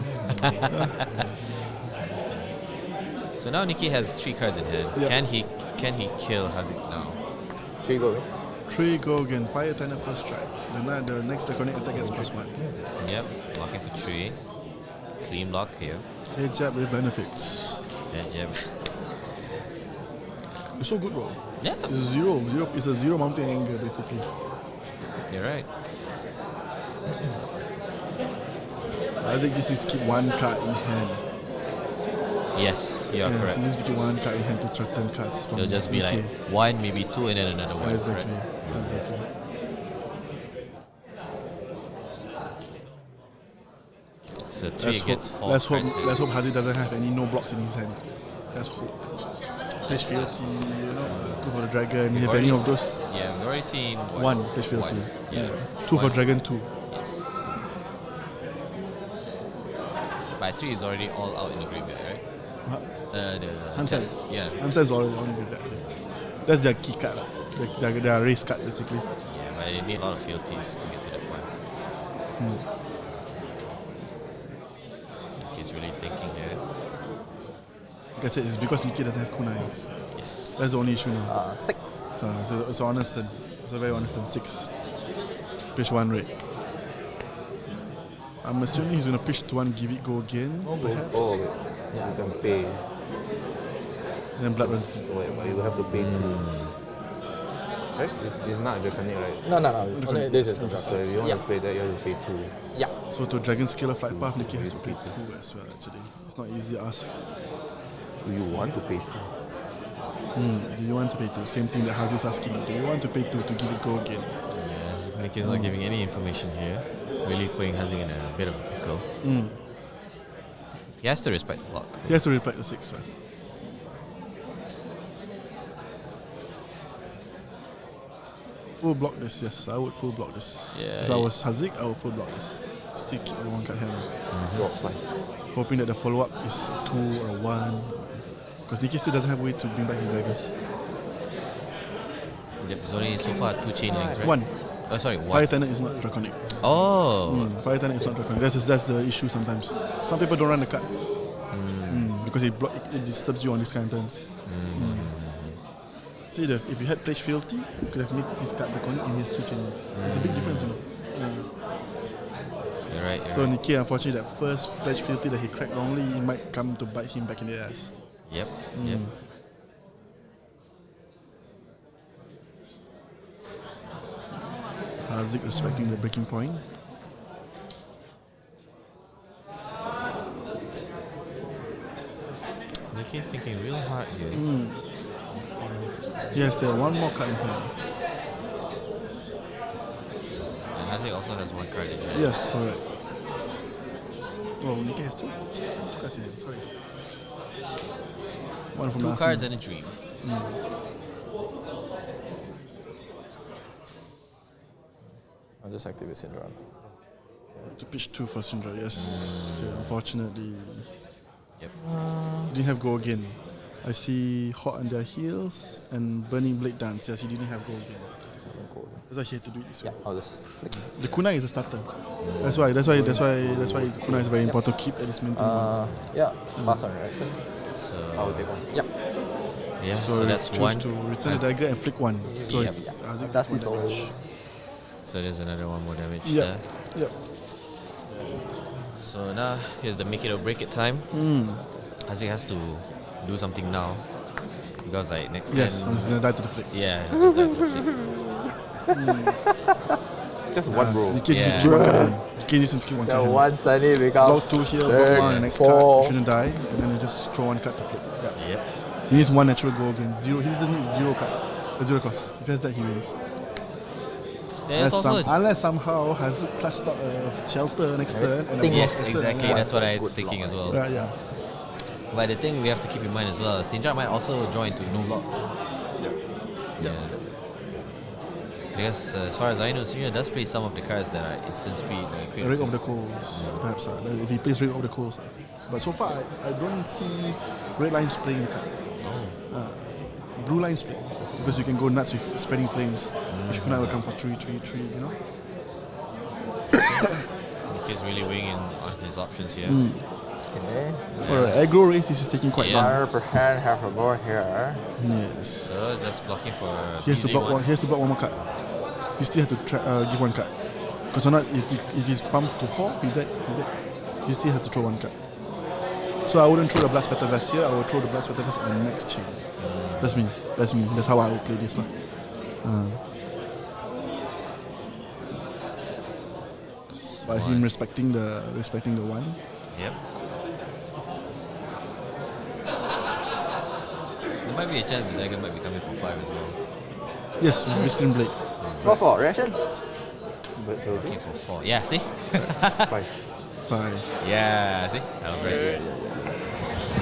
So now Nikkei has 3 cards in hand. Yep. Can he kill Haziq now? 3 go. 3 go again. Fire Tanner first strike. The next Draconic attack gets +1. Yep. Blocking for 3. Clean block here. Head jab with benefits. Yeah, jab. It's so good, bro. Yeah. It's a zero. It's a 0 mounting anger, basically. You're right. Isaac just needs to keep 1 card in hand. Yes, you are Yes, correct. he needs to keep 1 card in hand to threaten cards from It'll just be like Nikkei. 1, maybe 2, and then another 1. Exactly. Right? Exactly. So 3 gets 4 let's hope cards. Haziq doesn't have any no blocks in his hand. Let's hope. Place Fealty, two for the dragon. You have already any of those? Yeah, we've already seen One, Place Fealty. Yeah. Two for One. dragon, two. Yes. By 3 is already all out in the graveyard, right? The Hansen. Yeah. Hansen's already on with that. That's their key card, their race card basically. Yeah, but you need a lot of fealties to get to that point. He's really thinking there. Like I said, it's because Nikki doesn't have kunais. Yes. That's the only issue now. 6. So it's honest turn. It's a very honest turn. 6. Pitch 1 red. I'm assuming he's going to pitch to 1, give it go again. Perhaps. Oh, wait. Yeah. You can pay. Then blood runs deep. Wait, but you have to pay 2. Right? It's not draconic, right? No. It's only this is So if you want to pay that, you have to pay 2. Yeah. So to Dragon Scale of Flight Path, Nikki has to pay 2 as well actually. It's not easy to ask. Do you want to pay 2? Do you want to pay 2? Same thing that Hazi's asking. Do you want to pay 2 to give it go again? Yeah, Nicky's not giving any information here. Really putting Hazing in a bit of a pickle. He has to respect the block. He has to respect the 6. Full block this, yes. I would full block this. Yeah, If I was Hazik, I would full block this. Still keep the 1 card hand. Drop 5. Hoping that the follow up is a 2 or a 1. Because Nikki still doesn't have a way to bring back his daggers. Yep, it's only so far 2 chain links, right? 1. Oh, sorry, 1. Fire Tenant is not draconic. Oh! Fire Tenant is not draconic. That's the issue sometimes. Some people don't run the card. Because it disturbs you on these kind of turns. See, if you had Pledge Fealty, you could have made this card draconic and he has 2 chains. It's a big difference, You're right, So Nikki, unfortunately, that first Pledge Fealty that he cracked wrongly, it might come to bite him back in the ass. Yep. Hazik respecting the breaking point. Nicky's thinking real hard here. Yes, there are 1 more card in hand. And Hazing also has 1 card in hand. Yes, correct. Oh, Nikki has 2 cards in hand, sorry. 1 from 2 last cards game. and a dream. I'll just activate Syndra. To pitch 2 for Syndra, yes. Yeah, unfortunately. Yep. Didn't have go again. I see Hot on their heels and Burning Blade Dance. Yes, he didn't have go again. That's why he had to do it this way. I'll just flick. The kunai is a starter. That's why kunai is very important to keep at this minute. Pass on reaction. So I will take 1. Yep. Yeah, So, so that's choose 1. to return the dagger and flick 1. So Yep. it's Hazik That's full his own. damage. So there's another 1 more damage Yeah. there. Yep. So now here's the make it or break it time. Hazik has to do something now. Because like next Yes, turn. he's gonna die to the flick. Yeah, he's just die to the flick. Just 1 bro. You can't just Yeah. keep 1 card. You can't just keep 1 The card. one suddenly become Block 2 here, block 1 on the next card. You 4. shouldn't die, and then you just throw 1 card to flip. Yeah. Yep. He needs 1 natural go again. 0. He doesn't need 0 card. 0 cost. If he has that, he wins. There's also Unless somehow Hazik clutched out a shelter next turn and a block yes, next turn. exactly. Yeah. That's what I was thinking as well. Yeah. But the thing we have to keep in mind as well, Syndra might also draw into no blocks. Yeah. Because as far as I know, Syndra does play some of the cards that are instant speed. Ring of the Coals, perhaps. If he plays Ring of the Coals. But so far, I don't see red lines playing the card. Blue lines play. Because you can go nuts with spreading flames. Which kunai will come for 3, you know? He's really weighing in on his options here. Okay. Alright, aggro race, this is taking quite long. 100% have a board here. Yes. So just blocking for He has to block 1. He has to block 1 more card. He still has to give 1 card. Because or not, if he's pumped to 4, he's dead. He still has to throw 1 card. So I wouldn't throw the Blast Petal Vest here. I would throw the Blast Petal Vest on the next chain. That's me. That's how I would play this one. By him respecting the 1. Yep. There might be a chance the dagger might be coming for 5 as well. Yes, Blistering Blade. What for? Reaction? Looking for 4. Yeah, see? 5. 5. Yeah, see? That was right.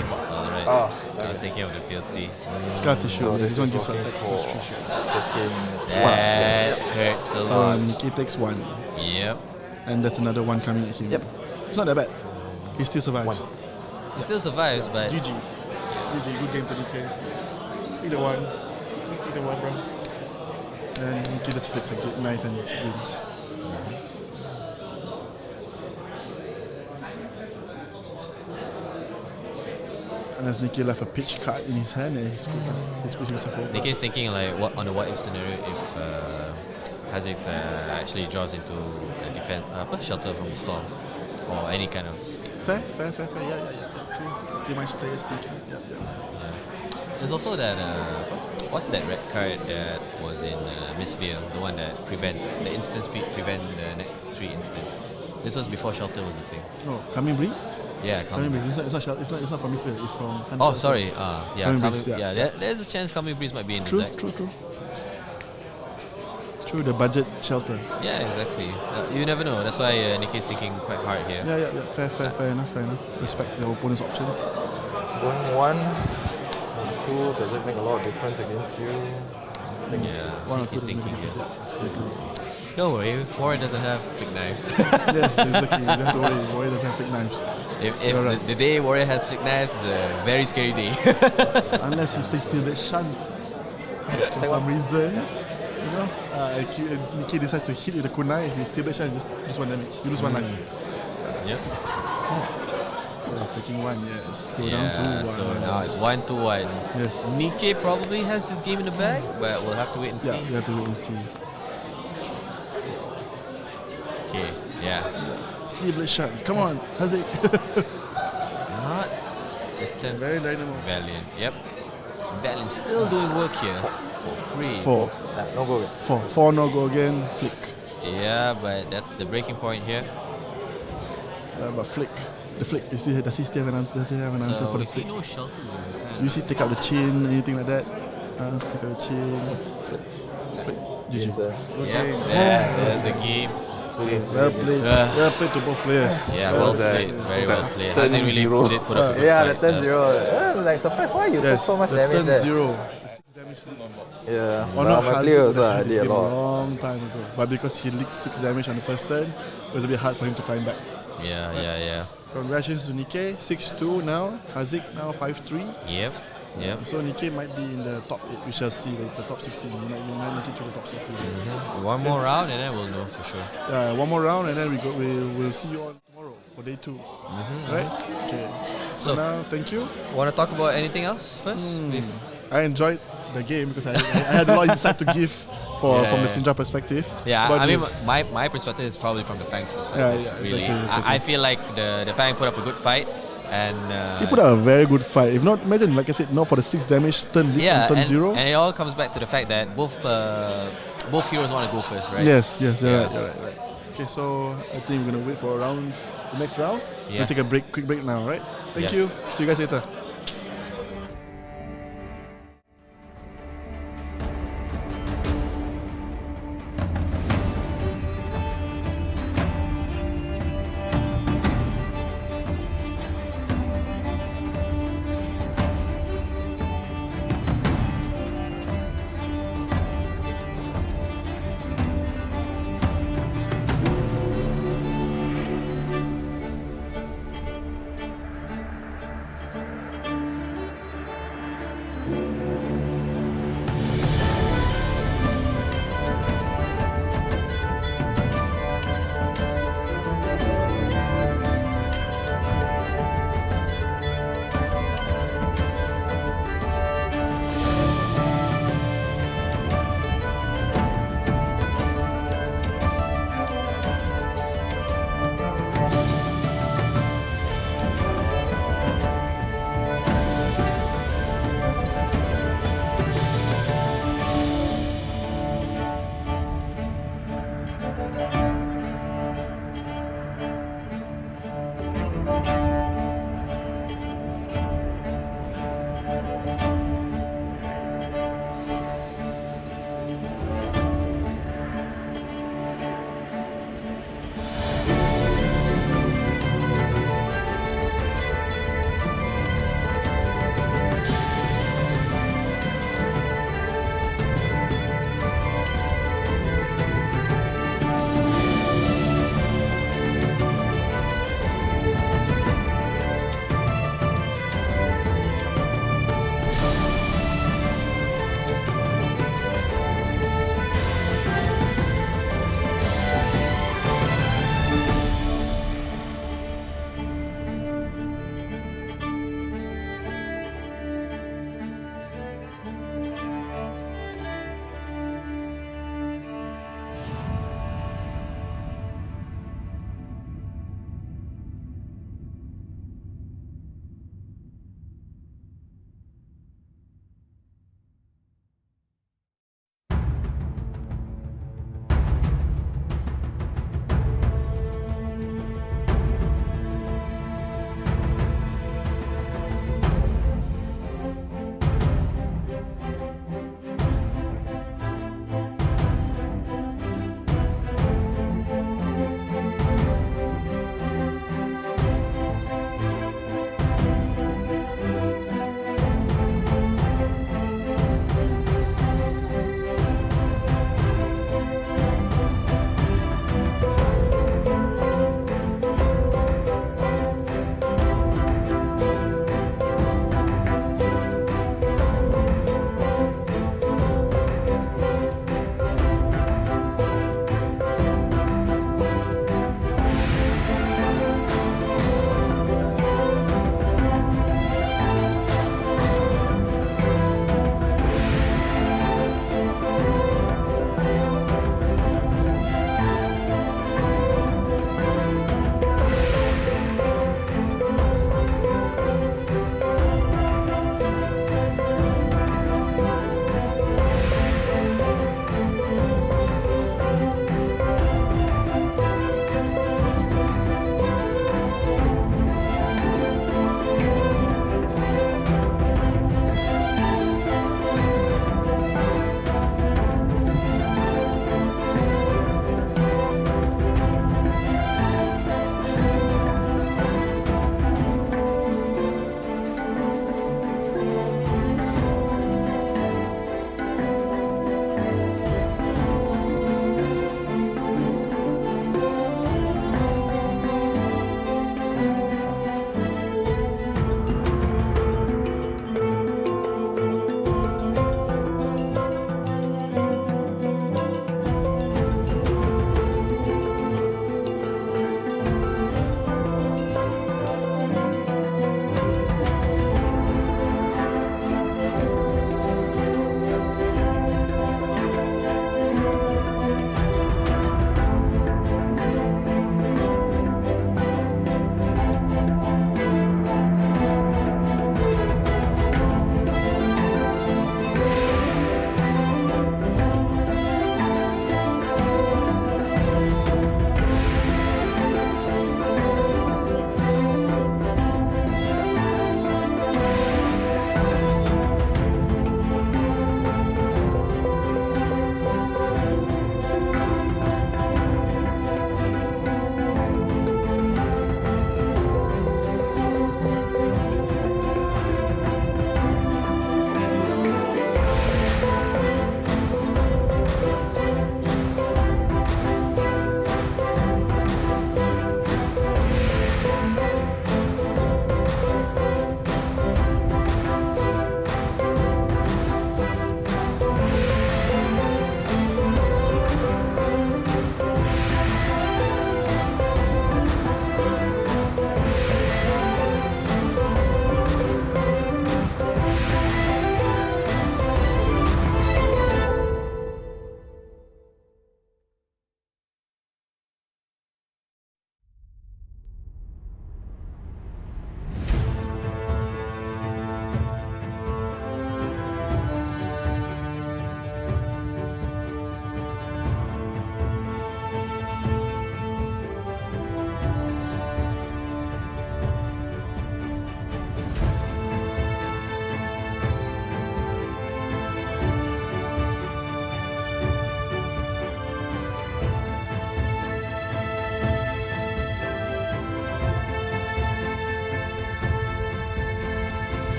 Alright. Oh, I was thinking of the filthy. Scar tissue. So Yeah, this this one is gives working attack for plus 3 shield. taking That hurts a So lot. Nikkei takes 1. Yep. And that's another 1 coming at him. Yep. It's not that bad. He still survives. He still survives, but GG. GG, good game to Nikkei. Take the 1. Just take the 1, bro. And Nikkei just flicks a knife and wins. And as Nikkei left a pitch card in his hand and he screwed himself over. Nikkei's thinking like what on the what if scenario if Hazix actually draws into a defense shelter from the storm or any kind of Fair. Yeah. True. Optimize players thinking. Yeah. There's also that what's that red card that was in Miss Veil, the one that prevents the instant speed prevent the next 3 instants. This was before shelter was the thing. Oh, Coming Breeze? Yeah, Coming Breeze. It's not from Misfit, it's from Hunter. Oh, sorry. Yeah, Coming coming, Breeze, yeah. There's a chance Coming Breeze might be in True, this deck. True, the budget shelter. Yeah, exactly. You never know. That's why Nikkei's thinking quite hard here. Yeah. Fair enough. Respect your opponent's options. Going 1, 2, does it make a lot of difference against you? I think Yeah, One or he's two thinking doesn't here. make a difference, Don't worry, Warrior doesn't have flick knives. Yes, exactly. You don't have to worry. Warrior doesn't have fake knives. If You're right. the day Warrior has flick knives is a very scary day. Unless he plays Steel Blade Shunt. For some reason, you know, Nikkei decides to hit with the kunai. If he Steel Blade Shunt, you just lose 1 damage. You lose 1 life. Yep. So he's taking 1, yes. Go Yeah, down to 1. so now it's 1-1. Yes. Nikkei probably has this game in the bag, but we'll have to wait and see. Yeah, we have to wait and see. Okay, yeah. Steel Blade Shunt. Come on, how's it? Not attempt. Very dynamo. Valiant, yep. Valiant still doing work here for free. 4. no go again. 4 no go again. Flick. Yeah, but that's the breaking point here. But flick. The flick. Does he still have an answer? Does he have an answer for we the see flick? no shelters in his hand. You see, take out the chin, anything like that. Take out the chin. Flick. GG. Yep, there's the game. Well played to both players. Yeah, well played. Very well played. Hasn't really did put up a good Yeah, fight. the turn 0. Like surprised why you took so much the damage turn there. 0. 6 damage. Yeah, Or well, not, my Haziq players would have did a this game lot. long time ago. But because he leaked 6 damage on the first turn, it was a bit hard for him to climb back. Yeah. Congratulations to Nikkei, 6-2 now. Haziq now 5-3. Yep. So Nikkei might be in the top 8. We shall see later. Top 16. He might make it to the top 16. One more round and then we'll know for sure. Yeah, one more round and then we'll see you on tomorrow for day 2. Right? Okay. So now, thank you. Want to talk about anything else first? I enjoyed the game because I had a lot of insight to give from the Syndra perspective. Yeah, But I mean, my perspective is probably from the Fang's perspective. Yeah, really. exactly. I feel like the Fang put up a good fight. And he put up a very good fight. If not, imagine, like I said, not for the 6 damage turn lead and turn 0. And it all comes back to the fact that both heroes want to go first, right? Yes, you're right. Okay, so I think we're gonna wait for the next round. Yeah. We'll take a quick break now, right? Thank you. See you guys later.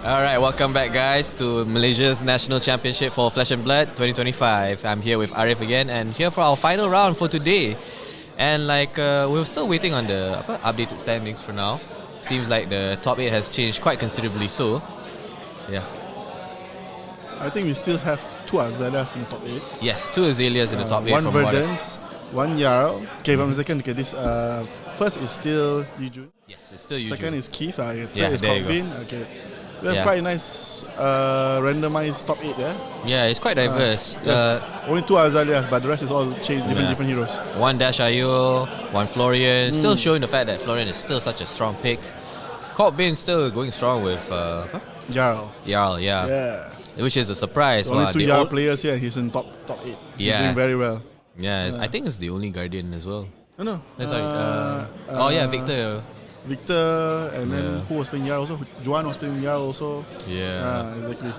Alright, welcome back guys to Malaysia's National Championship for Flesh and Blood 2025. I'm here with Arif again and here for our final round for today. And we're still waiting on the updated standings for now. Seems like the top 8 has changed quite considerably so. Yeah. I think we still have 2 Azaleas in the top 8. Yes, 2 Azaleas in the top 8 one from Verdance, one Jarl. Okay, one second. Okay, this first is still Yujun. Yes, it's still Yujun. Second is Keith. Third Yeah, is there you go. Corbin. Okay. We have quite a nice randomized top 8 there. Yeah, it's quite diverse. Yes. Only 2 Azaleas, but the rest is all different heroes. One Dash Ayo, one Florian. Still showing the fact that Florian is still such a strong pick. Corbin still going strong with Jarl. Jarl, yeah. Which is a surprise. Only 2 Jarl players here, he's in top 8. He's doing very well. Yeah, I think it's the only Guardian as well. No. That's Victor. Victor, and then who was playing Jarl also? Juan was playing Jarl also. Yeah. Exactly.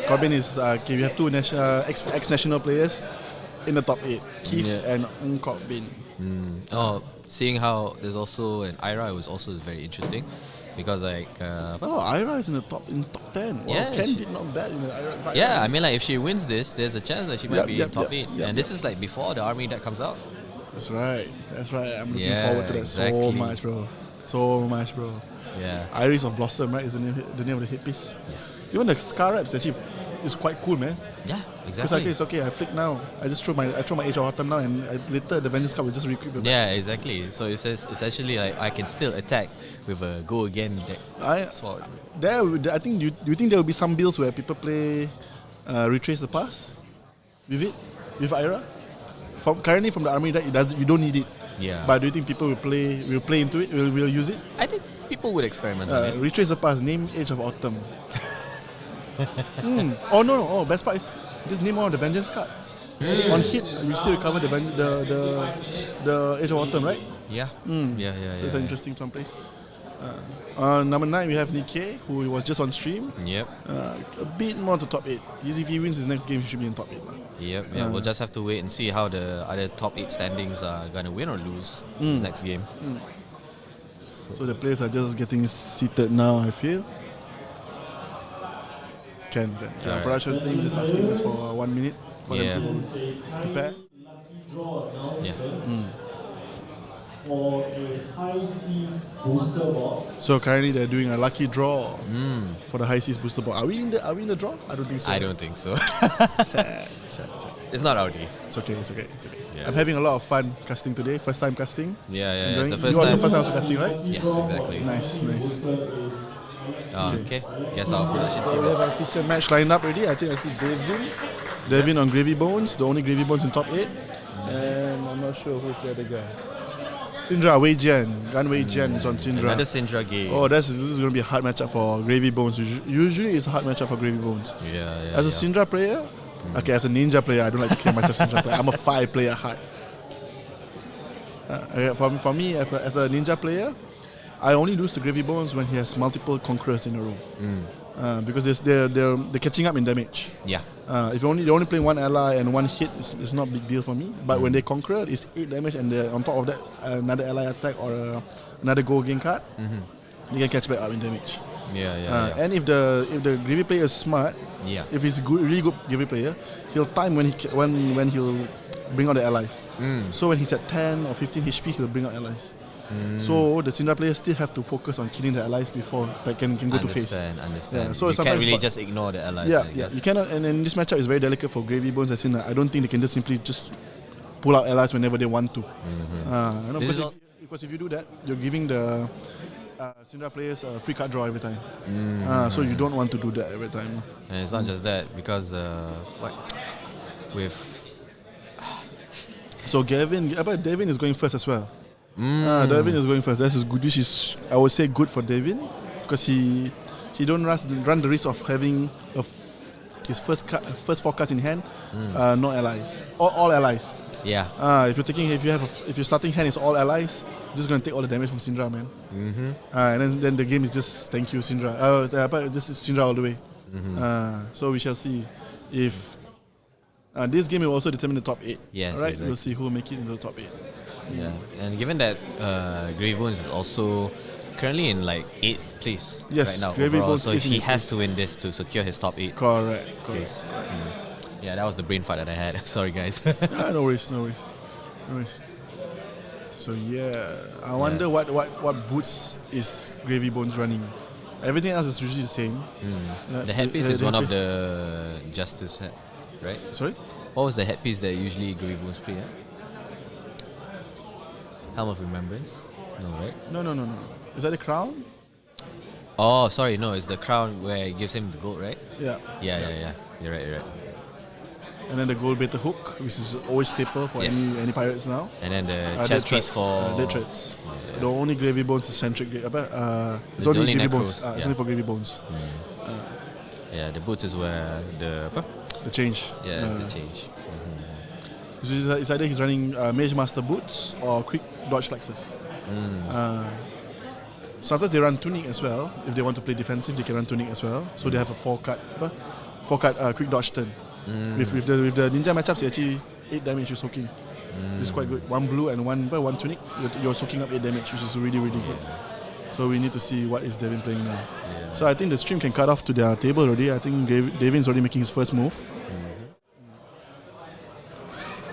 Corbin is we have 2 ex-national players in the top 8. Keith and Corbin. Seeing how there's also an Ira was also very interesting. Because Ira is in the top 10. Wow, Ken did not bad in the Ira fight. Yeah, I mean if she wins this, there's a chance that she might be in top 8. And this is before the army that comes out. That's right. I'm looking forward to that so much, bro. Yeah. Iris of Blossom, right? Is the name of the hit piece. Yes. Even the Scar Raps actually is quite cool, man. Yeah, exactly. Because it's okay, I flick now. I just throw my Age of Autumn now, and later the Vengeance card will just re-equip the back. Yeah, exactly. So it's essentially I can still attack with a go again deck sword. I think do you think there will be some builds where people play Retrace the Past with Ira? Currently from the army deck, you don't need it. Yeah. But do you think people will play into it? Will use it? I think people would experiment on it. Retrace the Past. Name Age of Autumn. Oh no! Best part is just name one of the Vengeance cards. On hit, you still recover the Age of Autumn, right? Yeah. That's an interesting someplace. Number 9 we have Nikkei, who was just on stream. Yep. A bit more to top 8. If he wins his next game, he should be in top 8. Yep. We'll just have to wait and see how the other top 8 standings are gonna win or lose this next game. So the players are just getting seated now, I feel. The production team just asking us for 1 minute for them to prepare. Yeah. So currently they're doing a lucky draw for the High Seas booster box. Are we in the draw? I don't think so. I don't think so. Sad. It's not Audi. It's okay. Yeah. I'm having a lot of fun casting today. First time casting. Yeah. It's the You first also time. first time also casting, right? Yes, exactly. Nice. Okay. Guess our production So team we is. have a feature match lined up already. I think I see Devin on Gravy Bones, the only Gravy Bones in top 8. And I'm not sure who's the other guy. Syndra, Wei Jian. Gan Wei Jian is on Syndra. Another Syndra game. Oh, this is going to be a hard matchup for Gravy Bones. Usually it's a hard matchup for Gravy Bones. Yeah. As a Syndra player, okay, as a ninja player, I don't like to claim myself Syndra player. I'm a 5-player hard. For me, as a ninja player, I only lose to Gravy Bones when he has multiple conquerors in a row. Because they're catching up in damage. Yeah. If you're only playing one ally and one hit, it's not a big deal for me. But when they conquer, it's 8 damage, and on top of that, another ally attack or another go again card, you can catch back up in damage. Yeah. And if the Gravy player is smart, if he's really good Gravy player, he'll time when he'll bring out the allies. So when he's at 10 or 15 HP, he'll bring out allies. So the Syndra players still have to focus on killing the allies before they can go to face. Understand. Yeah, so you can't really but- just ignore the allies. Yeah, I guess. you cannot. And then this matchup is very delicate for Gravy Bones. As in, I don't think they can just simply pull out allies whenever they want to. Because if you do that, you're giving the Syndra players a free card draw every time. So you don't want to do that every time. And it's not just that, because So Devin is going first as well. Devin is going first. This is good. This is, I would say, good for Devin, because he don't run the risk of having his first 4 cards in hand, no allies, all allies. Yeah. If your starting hand is all allies, you're just gonna take all the damage from Syndra, man. And then the game is just thank you, Syndra. This is Syndra all the way. So we shall see if this game will also determine the top 8. Yes, alright, exactly. we'll see who will make it into the top 8. Yeah, and given that Gravy Bones is also currently in like 8th place Yes, right now Gravy overall, Bones so is in he 8th has place. to win this to secure his top 8 Correct. place. Yeah, that was the brain fart that I had. Sorry, guys. No worries. So yeah, I wonder what boots is Gravy Bones running. Everything else is usually the same. The headpiece is one of the Justice hat, right? Sorry? What was the headpiece that usually Gravy Bones play? Helm of Remembrance? No, right? No. Is that the crown? Oh, sorry, no, it's the crown where it gives him the gold, right? Yeah. Yeah. You're right. And then the gold beta hook, which is always staple for any pirates now. And then the Dead chest piece threads, for... dead threads. The only Gravy Bones is centric. It's It's only only Gravy necros, Bones. It's yeah. only for Gravy Bones. Yeah, the boots is where the... The change. Yeah, it's the change. So it's either he's running Mage Master boots or quick dodge flexes. Sometimes they run tunic as well. If they want to play defensive, they can run tunic as well. So they have a 4-card quick dodge turn. With the ninja matchups, you actually 8 damage you're soaking. It's quite good. 1 blue and 1 tunic, you're soaking up 8 damage, which is really good. So we need to see what is Devin playing now. So I think the stream can cut off to their table already. I think Devin's already making his first move.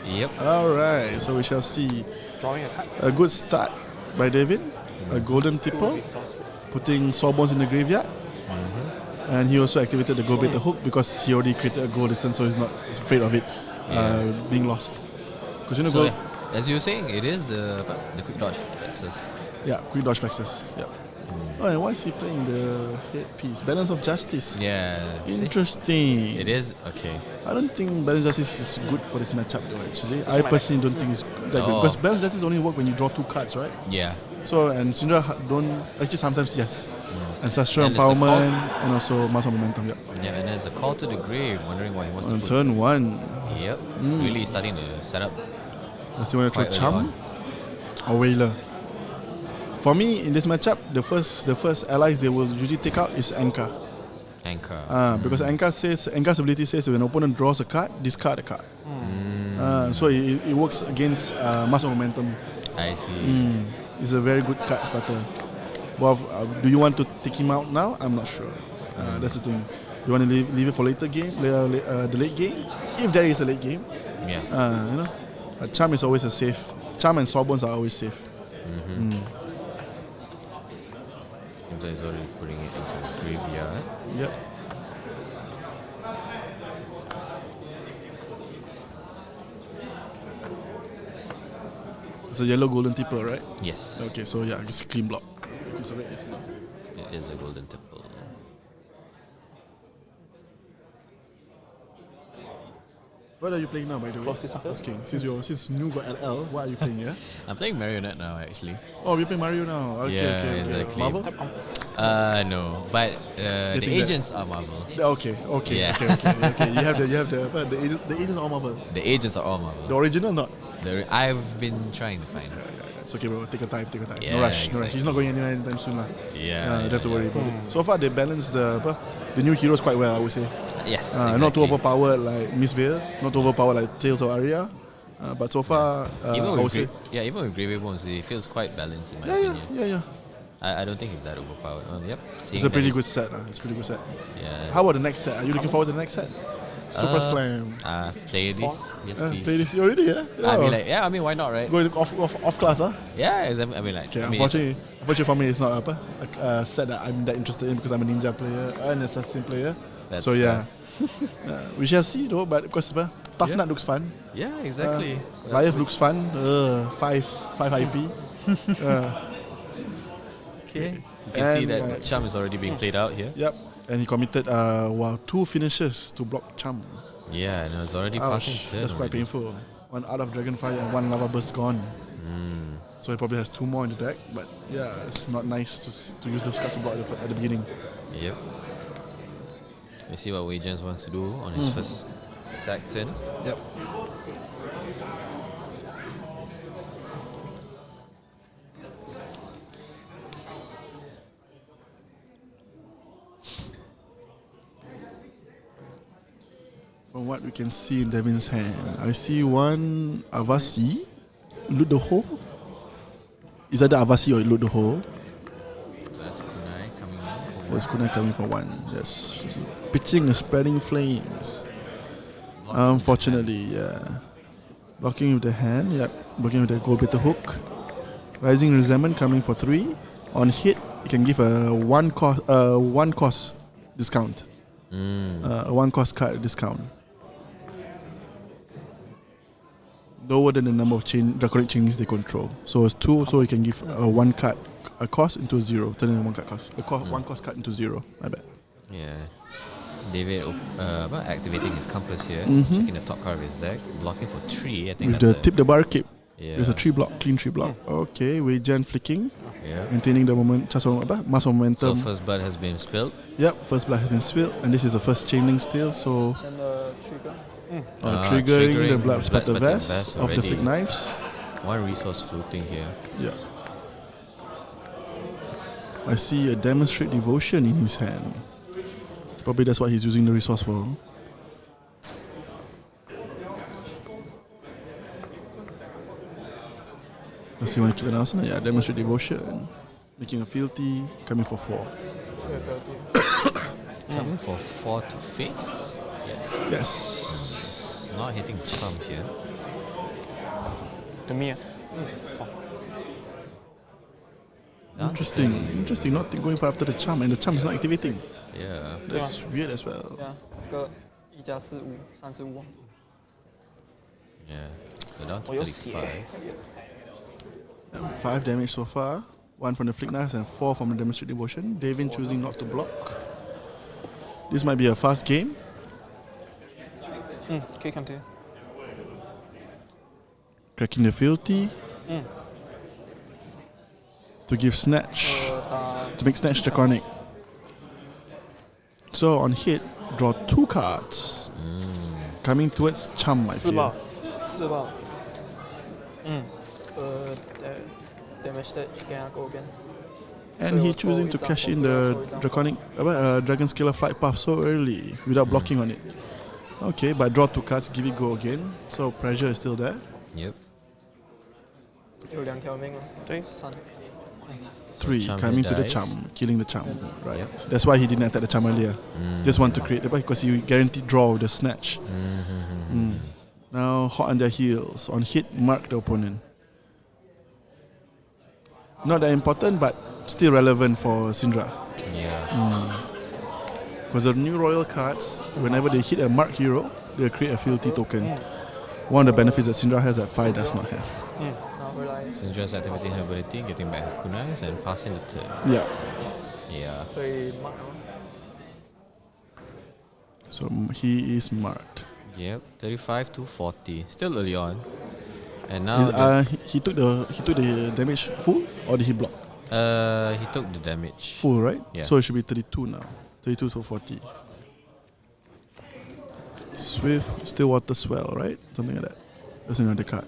Yep. Alright, so we shall see Drawing a card. a good start by Devin. A golden tipple, putting Sawbones in the graveyard. And he also activated the gold beta hook because he already created a goal distance, so he's not afraid of it being lost. Because you know, So, as you were saying, it is the quick dodge flexes. yeah, quick dodge flexes. Yeah. Oh, and why is he playing the headpiece? Balance of Justice. Yeah. Interesting. It is? Okay. I don't think Balance of Justice is good for this matchup though, actually. I personally don't think it's that good. Because Balance of Justice only work when you draw 2 cards, right? Yeah. So, and Syndra don't... Actually, sometimes, yes. Ancestral And it's a call. Empowerment and also Mass of Momentum, yeah. Yeah, and there's a call to the grave, wondering what he wants to On put. turn 1. Yep. Really starting to set up. Does he want to throw quite early Charm or Whaler? For me, in this matchup, the first allies they will usually take out is Anchor. Because Anchor's ability says when an opponent draws a card, discard a card. So it works against Mass of Momentum. I see. It's a very good card starter. Well, do you want to take him out now? I'm not sure. That's the thing. You want to leave it for later game, the late game, if there is a late game. Yeah. Charm is always a safe. Charm and Sawbones are always safe. Simple is already putting it into the graveyard. Yep. It's a yellow golden tipple, right? Yes. Okay, so yeah, it's a clean block. If it's a red, it's not. It is a golden tipple. What are you playing now, by the way? Asking. Since new got LL, what are you playing? Yeah. I'm playing Marionette now, actually. Oh, you're playing Mario now. Okay, Yeah, okay. exactly. Marvel? No, but the think agents are Marvel. Okay. Yeah. Okay. You have the agents are all Marvel. The agents are all Marvel. The original not. I've been trying to find it. It's okay, bro. Take your time. Yeah, No rush. exactly. He's not going anywhere anytime soon, lah. Yeah. You don't have to worry about it. So far, they balanced the new heroes quite well, I would say. Yes. Not too overpowered like Miss Vale, not too overpowered like Tales of Aria. But so far, I would say. Even with Gravy Bones, it feels quite balanced in my opinion. Yeah. I don't think he's that overpowered. Yep. It's a pretty good set. It's a pretty good set. Yeah. How about the next set? Are you looking forward to the next set? Super Slam. Play this. Yes, please. Play this already, yeah? I mean, why not, right? Going off class, huh? Yeah, exactly. Okay, unfortunately for me, it's not a set that I'm that interested in because I'm a ninja player, an assassin player. That's so yeah, we shall see though. But because Tough Nut looks fun. Yeah, exactly. Life looks fun. 5 IP. Okay. You can see that Charm is already being played out here. Yep. And he committed 2 finishes to block Charm. Yeah, no, it's already passing turn. That's quite painful. 1 Art of Dragonfire and 1 Lava Burst gone. So he probably has 2 more in the deck. But yeah, it's not nice to use those cards to block at the beginning. Yep. Let's see what Wei Jens wants to do on his first attack turn. Yep. From what we can see in Devin's hand, I see 1 Avasi, loot the hole. Is that the Avasi or loot the hole? There's kunai coming for 1. Yes. Pitching a spreading flames. Unfortunately, yeah. Blocking with the hand, yep. Blocking with the gold bitter hook. Rising resentment coming for 3. On hit, you can give a one cost discount. A 1 cost card discount. Lower than the number of draconic chains they control. So it's 2, so you can give a 1 card a cost into 0. Turn in 1 card cost. 1 cost card into 0. I bet. Yeah. David activating his compass here, checking the top card of his deck, blocking for 3. I think with that's the tip the bar cape. Yeah. There's a 3 block, clean 3 block. Okay, Wei Jian flicking. Yeah. Maintaining the mass momentum. So first blood has been spilled. Yep, first blood has been spilled, and this is the first chaining still, so And trigger. triggering the blood spatter vest of the already. flick knives. 1 resource floating here. Yeah. I see a demonstrate devotion in his hand. Probably that's what he's using the resource for. Does he want to keep an asana? Yeah, demonstrate devotion. Making a fealty, coming for 4. Coming for 4 to face. Yes. Yes. Not hitting charm here. To me, Interesting. Not going for after the charm, and the charm is not activating. Yeah. That's weird as well. Yeah, 1加4 5 Yeah. So down to 35. 5 damage so far. 1 from the flick knives and 4 from the demonstrate devotion. Davin choosing not to block. This might be a fast game. Okay, continue. Cracking the fealty. To give snatch. To make snatch draconic. So on hit, draw 2 cards. Coming towards Chum, I feel. 4 爆。damage stage can go again. And he choosing to cash in the draconic dragon scalar flight path so early without blocking on it. Okay, but draw 2 cards, give it go again. So pressure is still there. Yep. 有2条命了。对。 3。 3 Charm coming to the dies. charm, killing the charm. Right. Yep. That's why he didn't attack the charm earlier. Just want to create the because he guaranteed draw with the snatch. Now hot on their heels. On hit, mark the opponent. Not that important, but still relevant for Syndra. Yeah. Because the new royal cards, whenever they hit a mark hero, they'll create a fealty token. One of the benefits that Syndra has that 5 does not have. Syndra's activating her ability, getting back her kunais and passing the turn. Yeah. Yeah. 所以 mark So he is marked. Yep. 35 to 40. Still early on. And now He took the damage full, or did he block? he took the damage. Full, right? Yeah. So it should be 32 now. 32 to 40. Swift, Stillwater Swell, right? Something like that. That's another card.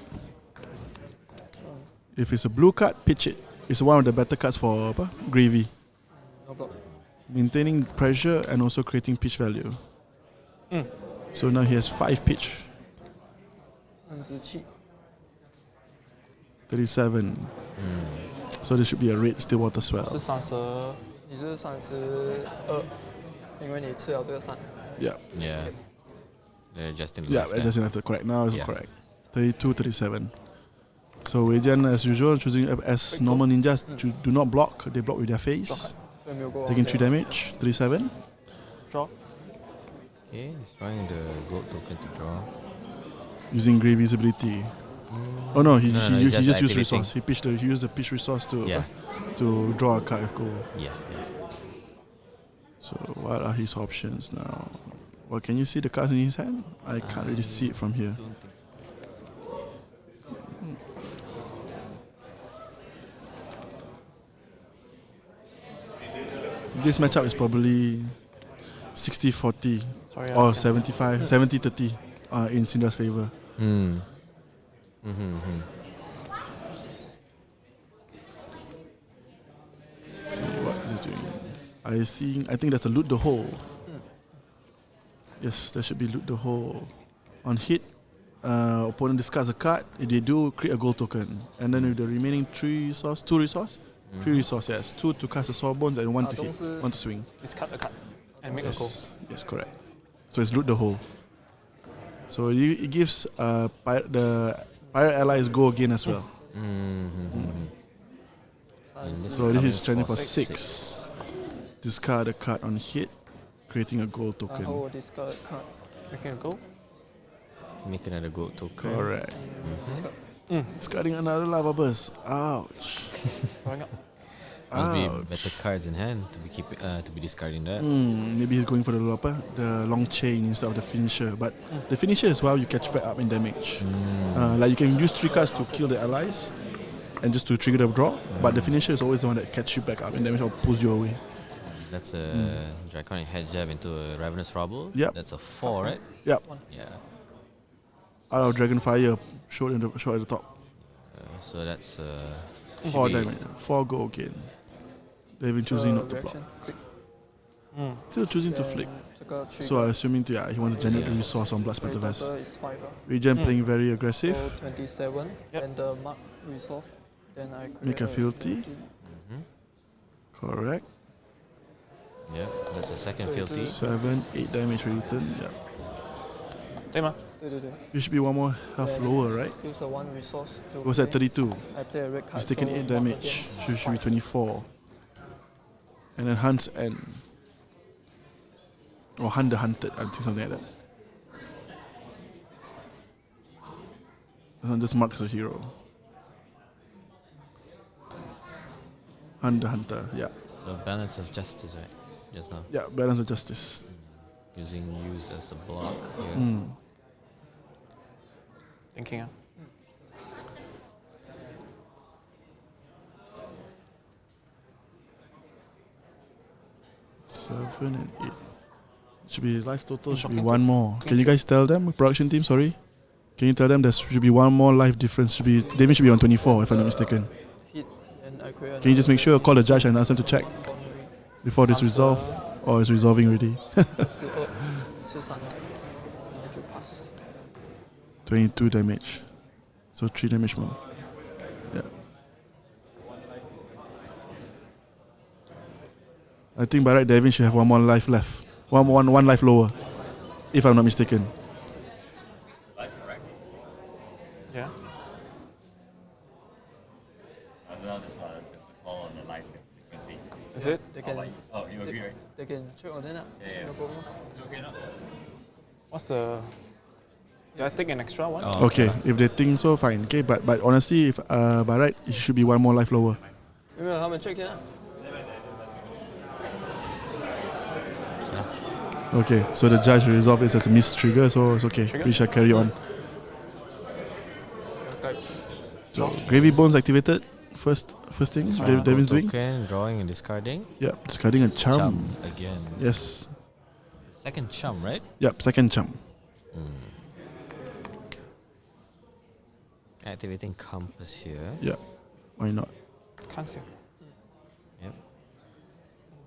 If it's a blue card, pitch it. It's one of the better cards for gravy. No block. Maintaining pressure and also creating pitch value. So now he has 5 pitch. 37。 37. So this should be a red Stillwater Swell. 是30，你是32，因为你吃了这个3。 Yeah. Yeah. They're adjusting. Yeah, left there. adjusting after correct. Now it's Yeah. correct. 32, 37. So Wei Jian, as usual, choosing as normal ninjas, do not block. They block with their face. 所以没有过。 Taking 3 damage. 37. Draw. Okay, he's trying the gold token to draw. Using Gravy's ability. Oh no, he he's just used activating. resource. He used the pitch resource to Yeah. to draw a card of gold. Yeah. So what are his options now? Well, can you see the cards in his hand? I can't really see it from here. Don't think so. This matchup is probably 60-40 Sorry, I or can't see. 70-30 in Syndra's favor. See what is he doing? I think that's a loot the hole. Yes, that should be loot the hole. On hit, opponent discards a card. If they do, create a gold token. And then with the remaining 2 resource, 3 resource, yes. 2 to cast the Sawbones and 1 to hit, 1 to swing. Discard a card and make a goal. Yes, correct. So it's loot the hole. So it gives the pirate allies go again as well. So this is training for 6. Discard a card on hit, creating a gold token. Discard card. Making a goal. Make another gold token. Correct. Discard. Discarding another lava burst. Ouch. Throwing up. Must be better cards in hand to be discarding that. Maybe he's going for the long chain instead of the finisher. But the finisher is how you catch back up in damage. Like you can use 3 cards to kill the allies and just to trigger the draw. But the finisher is always the one that catches you back up in damage or pulls you away. That's a Draconic Head Jab into a Ravenous Rubble. Yep. That's a 4, right? Yep. Yeah. Out of Dragonfire, show at the top. So that's 4 damage. 4 go again. They've been choosing not to block. Still choosing to flick. So I'm assuming he wants to generate the resource on Blood Spatter Vest. Regen playing very aggressive. 27 and the mark resolve. Then I Make a fealty. Correct. Yeah, that's a second fealty. 7, 8 damage return. Yeah. You should be 1 more health lower, right? Use a 1 resource to It was at 32. I play a red card. He's taken 8 damage. So should be 24. And then Hunt's End. Or Hunt the Hunted, I think something like that. This one just marks a hero. Hunt the Hunter, yeah. So Balance of Justice, right? Just now. Yeah, Balance of Justice. Using use as a block. Yeah. Thinking. 7 and 8. Should be life total, should be 1 more. Can you guys tell them, production team, sorry? Can you tell them there should be 1 more life difference? Damage should be on 24 if I'm not mistaken. Can you just make sure, call the judge and ask them to check before this resolve? Or it's resolving already? 22 damage. So 3 damage more. Yeah. I think by right, Devin should have 1 more life left. One life lower, if I'm not mistaken. Life correct? Yeah. As well as the call on the life frequency. Is it? They can, Oh, you agree, right? they can check on that. Yeah. No problem. It's okay now. What's the... Did I take an extra one? Okay, if they think so, fine. Okay, but honestly, if by right, it should be 1 more life lower. 有没有他们 check 先啊？ Okay, so the judge resolved it as a miss trigger, so it's okay. We shall carry on. So Gravy Bones activated. First thing, Devin's doing. Token, drawing and discarding. Yeah, discarding a chum. Again. Yes. Second chum, right? Yep, second chum. Activating Compass here. Yeah, why not? Can't see. Yep.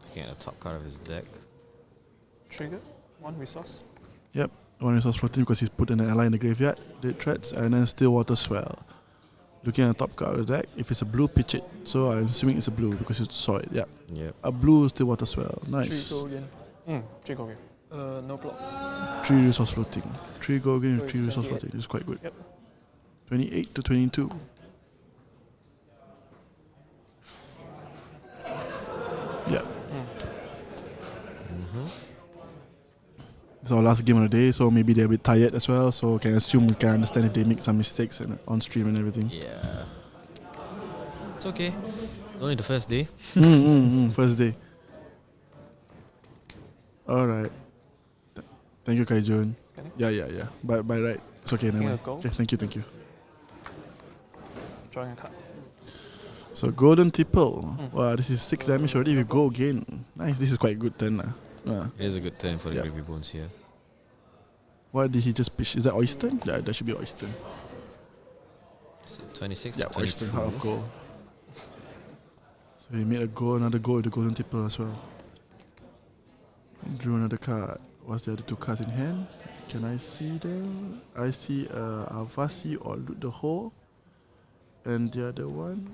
Looking at the top card of his deck. Trigger. 1 resource. Yep, 1 resource floating because he's put an ally in the graveyard. Dead threats, and then Still Water Swell. Looking at the top card of the deck, if it's a blue, pitch it. So I'm assuming it's a blue because you saw it. Yeah. Yep. A blue Still Water Swell. Nice. 3 go again. 3 go again. No block. 3 resource floating. 3 go again with 3 resource floating. This is quite good. Yep. 28 to 22. Yeah. It's our last game of the day, so maybe they're a bit tired as well. So can assume we can understand if they make some mistakes on stream and everything. Yeah. It's okay. It's only the first day. First day. Alright. Thank you, Kaijun. Yeah. By right. It's okay, never mind. Okay, thank you. Drawing a card. So Golden Tipple. Wow, this is 6 damage already. We go again. Nice, this is quite a good turn. It is a good turn for the Gravy Bones here. What did he just pitch? Is that Oyster? Yeah, that should be Oyster. 26 yeah, to 22. Oyster, Heart of Gold. So he made another goal with the Golden Tipple as well. Drew another card. What's the other 2 cards in hand? Can I see them? I see Avasi or Loot the Hole. And the other one.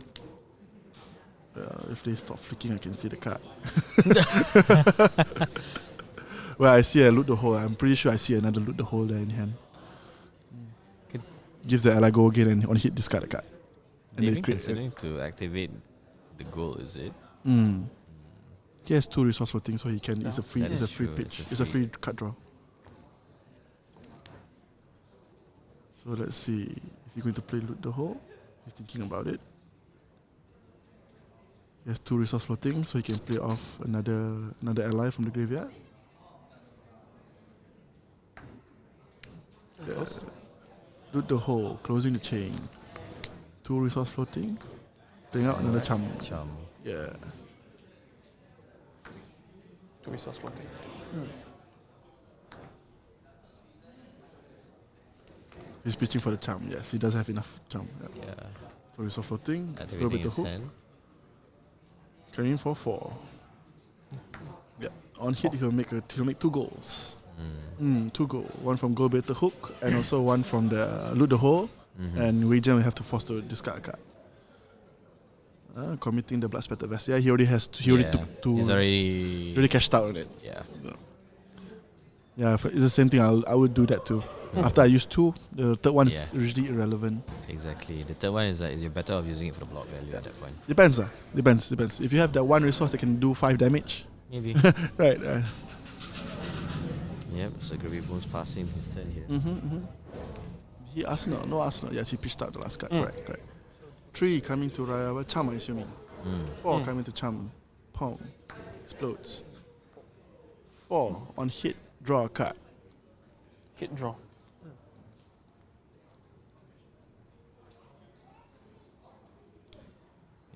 If they stop flicking, I can see the card. Well, I see a loot the hole. I'm pretty sure I see another loot the hole there in hand. Gives the ally go again and on hit discard a card. And They've they been create. considering to activate the goal, is it? He has 2 resource floating, so he can. It's a free. That It's a is free true, pitch. it's It's a a free card draw. So let's see. Is he going to play loot the hole? He's thinking about it. He has 2 resource floating, so he can play off another ally from the graveyard. Loot the hole, closing the chain. 2 resource floating. Bring out another chum. Yeah. 2 resource floating. He's pitching for the chum. Yes, he does have enough chum. Yeah. So resource floating. Go Activating with the his hook. hand. Carrying for 4. Yeah. On hit, he'll make 2 goals. 2 goals. One from go better hook, and also one from the loot the hole. And Wager will have to force to discard a card. Committing the blood spattered vest. Yeah, he already has. He already took 2. He's already cashed out on it. Yeah. Yeah, it's the same thing. I would do that too. After I use 2, the third one is usually irrelevant. Exactly. The third one is like you're better off using it for the block value at that point. Depends. Depends. If you have that 1 resource that can do 5 damage. Maybe. Right. Yep. So Gravy Bones passing his turn here. He Arsenal. No Arsenal. Yes, he pitched out the last card. Correct. 3 coming to Raya. Cham, I'm assuming. 4 coming to Cham. Pong. Explodes. 4 on hit. Draw a card. Hit draw.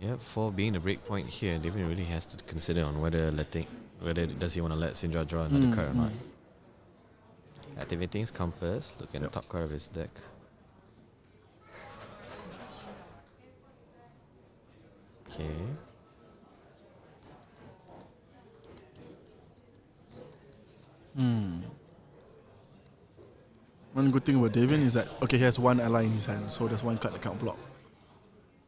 Yep, 4 being the break point here, David really has to consider on whether does he want to let Syndra draw another card or not. Activating his compass, look at the top card of his deck. Okay. One good thing about Davian is that he has 1 ally in his hand, so there's 1 card that can't block.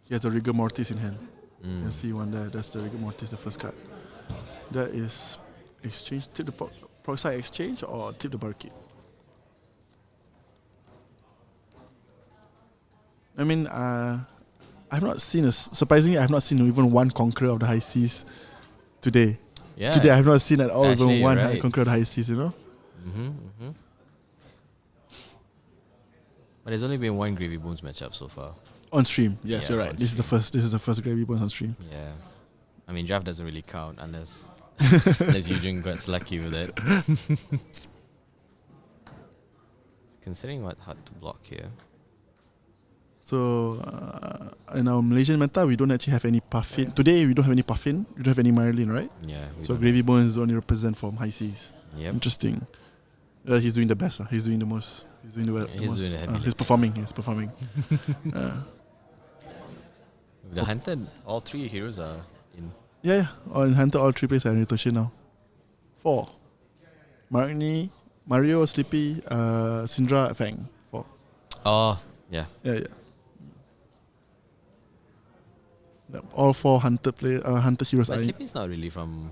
He has a rigor mortis in hand. You can see one there. That's the rigor mortis, the first card. That is exchange. Tip the proxy exchange or tip the barricade. I mean, I've not seen surprisingly, I have not seen even 1 conqueror of the high seas today. Yeah. Today I have not seen at all even Actually, 1 right. conqueror of the high seas. But there's only been 1 Gravy Bones matchup so far. On stream, yes, Yeah, you're right. on This is the first Gravy Bones on stream. Yeah. I mean, draft doesn't really count unless Eugene gets lucky with it. Considering what hard to block here. So in our Malaysian meta, we don't actually have any puffin. Today we don't have any puffin. We don't have any Marlin, right? Yeah. So Gravy Bones only represent from high seas. Yep. Interesting. He's doing the best. He's doing the most. He's doing the most. doing the heavy He's performing. He's performing. The Hunter, all 3 heroes are in. Yeah. On Hunter, all 3 players are in rotation now. 4. Marnie, Mario, Sleepy, Syndra, Fang. 4. Oh, yeah. Yeah. All 4 Hunter Hunter heroes But are in. Sleepy is not really from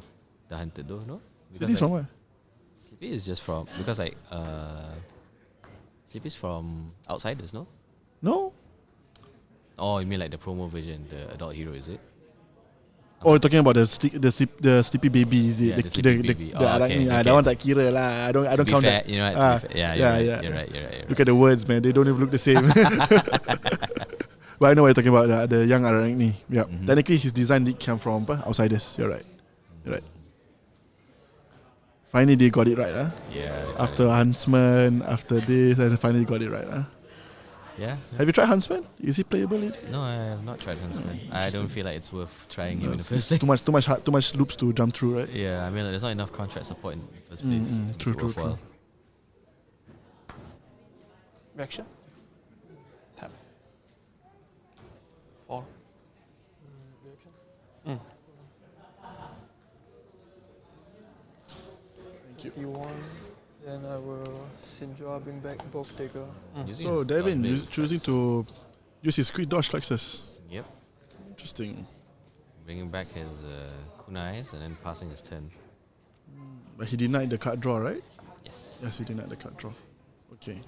the Hunter though, no? Sleepy's from where? Sleepy is just from because Sleepy's from Outsiders, no? No. Oh, you mean like the promo version, the adult hero, is it? Oh, you're talking about the sleepy baby, is it? Yeah, the sleepy baby. The anak ni. That one tak kira lah. I don't count fair, that. you know, to be fair, yeah, you're right. Look at the words, man. They don't even look the same. But I know what you're talking about. The young anak ni. Yeah. Technically, his design did come from Outsiders. You're right. Finally, they got it right, huh? Yeah. After Huntsman, after this, and finally got it right, huh? Yeah. Have you tried Huntsman? Is he playable? No, I have not tried Huntsman. I don't feel like it's worth trying him in the It's first place. too much loops to jump through, right? Yeah, I mean, there's not enough contract support in the first place. True. Reaction? Tap. 4. Reaction? Thank you. 1. Then I will Syndra bring back both Dagger. So Devin choosing to use his quick dodge flexes. Yep. Interesting. Bringing back his kunais and then passing his turn. But he denied the card draw, right? Yes. Yes, he denied the card draw. Okay.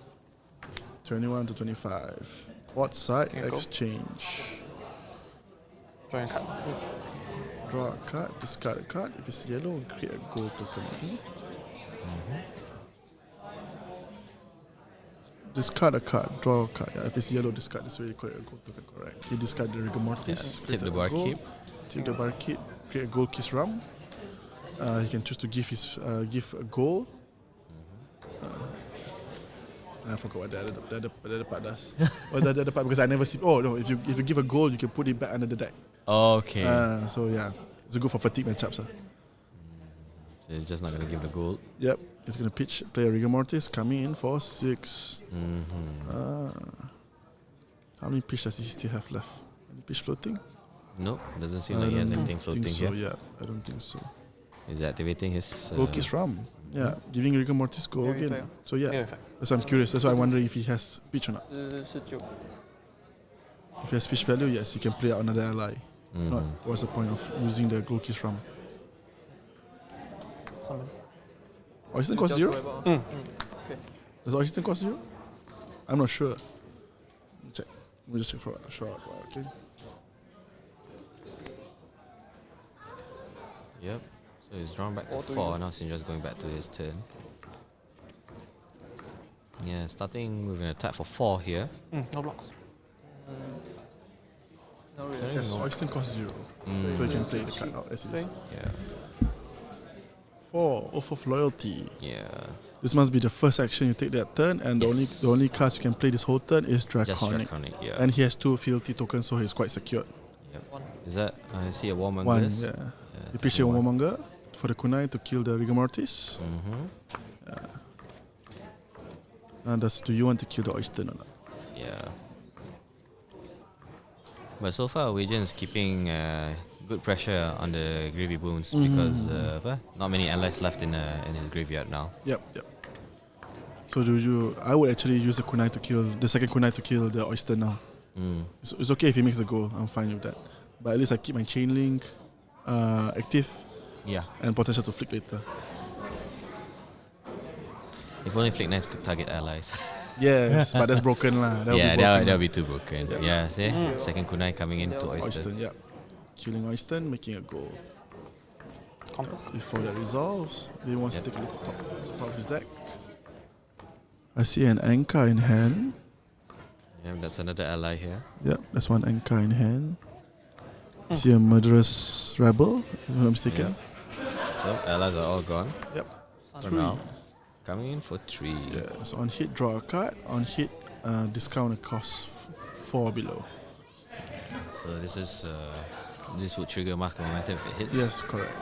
21 to 25. What side? Can you go? Exchange. Draw your card. Draw a card, discard a card. If it's yellow, create a gold token, I think. Discard a card, draw a card. Yeah, if it's yellow, discard. This way, create a gold token, correct. He discard the rigor mortis. Tip the barkeep. Tip the barkeep. Create a gold kiss rum. He can choose to give his give a goal. I forgot what the other part does. What's the other part? Because I never see. Oh no! If you give a goal, you can put it back under the deck. Okay. So yeah, it's good for fatigue matchups. So you're just not gonna give the gold. Yep, it's gonna pitch. Play a rigor mortis coming in for 6. How many pitch does he still have left? Any pitch floating? Nope, doesn't seem like he has anything floating think so, here. Yeah, I don't think so. He's activating his. Gold kiss rum. Yeah, giving rigor mortis go Yeah, again. fair. So yeah, Yeah, fair. that's why I'm curious. That's why I'm wondering if he has pitch or not. 19. If he has pitch value, yes, you can play out another ally. Not, what's the point of using the gold kiss rum? Summon. Oyster cost 0? Okay. Does Oyster cost 0? I'm not sure. Check. Let me just check for a short while, okay? Yep. So he's drawn back to 4 to 4. Now Sinja's going back to his turn. Yeah, starting with an attack for 4 here. No blocks. Not really. Yes, Oyster cost 0. So you can play the card out as it is. Yeah. 4, Oath of Loyalty. Yeah. This must be the first action you take that turn, and Yes. the only card you can play this whole turn is Just Draconic. draconic, yeah. And he has 2 fealty tokens, so he's quite secured. Yep. Is that, I see a warmonger. 1, yeah. You pitch a Warmonger for the kunai to kill the rigor mortis. Do you want to kill the oyster or not? Yeah. But so far, we're just keeping good pressure on the gravy bones because not many allies left in his graveyard now. Yep. So I would actually use the kunai to kill the second kunai to kill the oyster now. It's okay if he makes the goal. I'm fine with that. But at least I keep my chain link active. Yeah. And potential to flick later. If only Flick Nice could target allies. Yes, but that's broken lah. That'll be too broken. Yeah, see? Second kunai coming in to oyster. Yeah. Killing oyster, making a goal. Before that resolves, he wants to take a look at top of his deck. I see an anchor in hand. Yeah, that's another ally here. Yep, that's one anchor in hand. I see a murderous rebel, if I'm not mistaken. So allies are all gone. Yep. For now. Coming in for 3. Yeah, so on hit, draw a card. On hit, discount a cost 4 below. So this would trigger mask momentum if it hits. Yes, correct.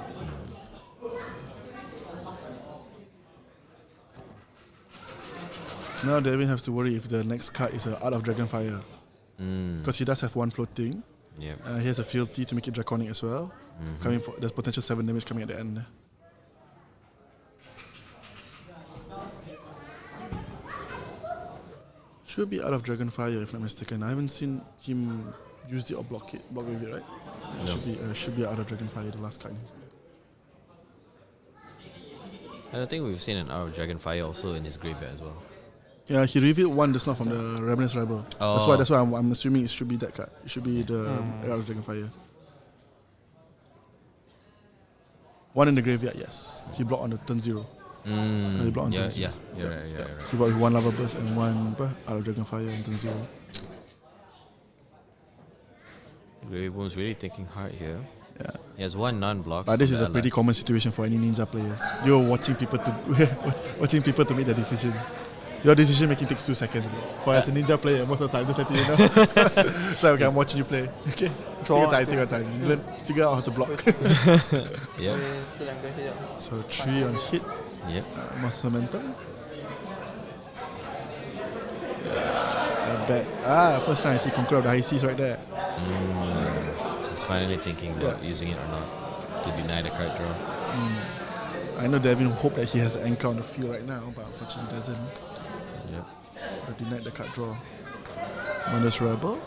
Now Devin has to worry if the next card is Art of Dragonfire. Because he does have 1 floating. Yep. He has a fealty to make it draconic as well. There's potential 7 damage coming at the end. Should be Art of Dragonfire if not mistaken. I haven't seen him use it or block with it, right? No. Should be Art of Dragonfire, the last card. I don't think we've seen an Hour of Dragonfire also in his graveyard as well. Yeah, he revealed 1 just now from the Ravenous Rebel. Oh. That's why I'm assuming it should be that card. It should be the Art of Dragonfire. 1 in the graveyard, yes. He blocked on the turn 0. He blocked on turn 0. You're right. He blocked with 1 Lava Burst and 1 Art of Dragonfire on turn 0. Gravy Bone's really thinking hard here. Yeah. He has 1 non-block. But this is a pretty common situation for any ninja players. You're watching people to make the decision. Your decision making takes 2 seconds, bro. For as a ninja player, most of the time, just like you know. It's like, okay, I'm watching you play. Okay, take your time. You figure out how to block. Yep. So 3 on hit. Yep. Master momentum. Bad. First time I see Conqueror of the High Seas right there. He's finally thinking about using it or not to deny the card draw. I know Devin hope that he has an anchor on the field right now, but unfortunately he doesn't. Yep. But denied the card draw. Murderous Rebel.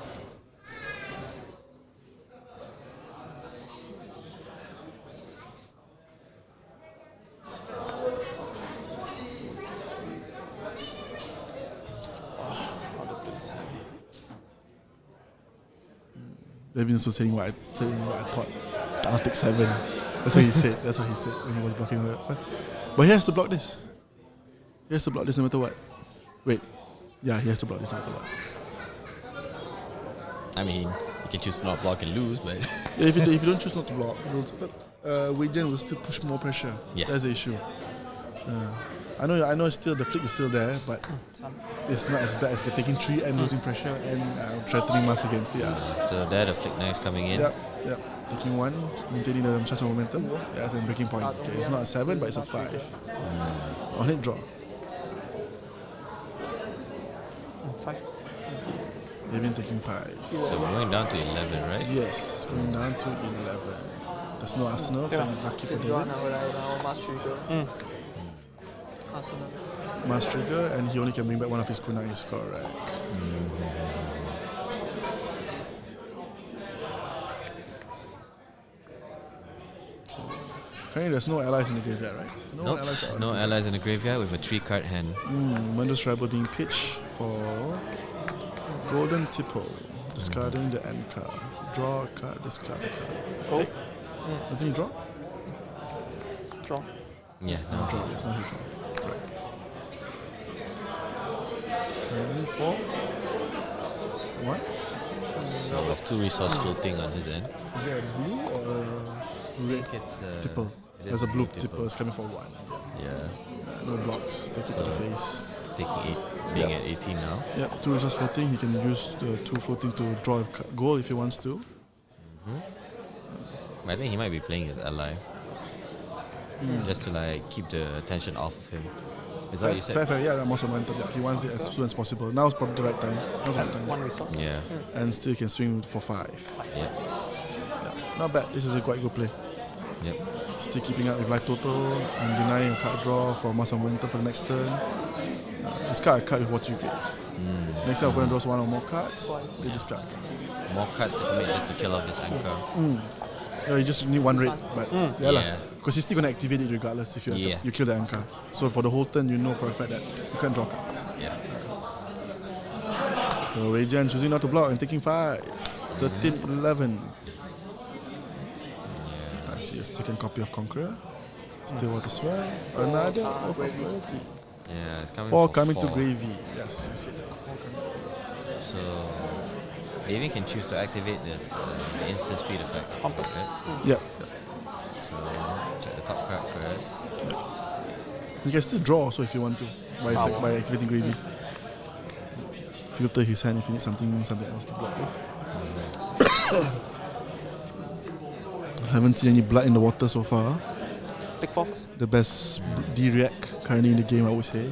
Devin's also saying what I thought. I'll take 7. That's what he said. That's what he said when he was blocking her. But he has to block this. He has to block this no matter what. Wait. Yeah, he has to block this no matter what. I mean, you can choose to not block and lose, but Yeah, if you don't choose not to block, Wei Jian will still push more pressure. Yeah. That's the issue. I know. Still, the flick is still there, but it's not as bad as taking 3 and losing pressure and threatening mass against it. so there the flick knives coming in. Yep. Taking 1, maintaining the chance of momentum. That's a breaking point. Okay, it's not a 7, but it's a 5. On it, draw. 5. Devin taking 5. So we're going down to 11, right? Yes, going down to 11. There's no Arsenal. Thank lucky for Sinjo Devin. now Mass Trigger. Arsenal. Mass trigger, and he only can bring back one of his kunais, correct. Currently, there's no allies in the graveyard, right? Nope, no allies in the graveyard with a 3-card hand. Murderous Rebel being pitched for Golden Tipple, discarding the end card. Draw a card, discard a card. Oh. Doesn't he draw? Draw. Yeah, No, draw. Yes, now he draw. Correct. Currently 4. 1. So with 2 resource floating on his end. Is there a blue or a red tipple? There's a blue tipple. It's coming for 1. Yeah. No blocks. Take it to the face. Taking 8, being at 18 now. Yep, 2 resource floating. He can use the 2 floating to draw a goal if he wants to. I think he might be playing his ally. Just to like keep the attention off of him. Is that what you said? Fair, yeah, most momentum. Yeah, he wants it as soon as possible. Now's probably the right time. Now's the right time. 1 resource. Yeah. And still can swing for 5. Yeah. Not bad. This is a quite good play. Yep. Still keeping up with life total and denying a card draw for mass momentum for the next turn. Discard a card with watery grave. Next time, opponent draws 1 or more cards. They discard a card. More cards to commit just to kill off this anchor. Yeah, you just need 1 red, but because he's still going to activate it regardless if you kill the anchor. So for the whole turn, you know for a fact that you can't draw cards. Yeah. So Wei Jian choosing not to block and taking 5. 13-11. I see a second copy of Conqueror. Still water swell. Another opportunity. Yeah, it's coming 4 for coming 4. to gravy. Yes, you see it. 4 coming to gravy. So Raven can choose to activate this instant speed effect. Compass. Right? Yep. So check the top card first. You can still draw also if you want to by activating gravy. Filter his hand if you need something else to block with. I haven't seen any blood in the water so far. Take 4 first. The best D-React currently in the game, I would say.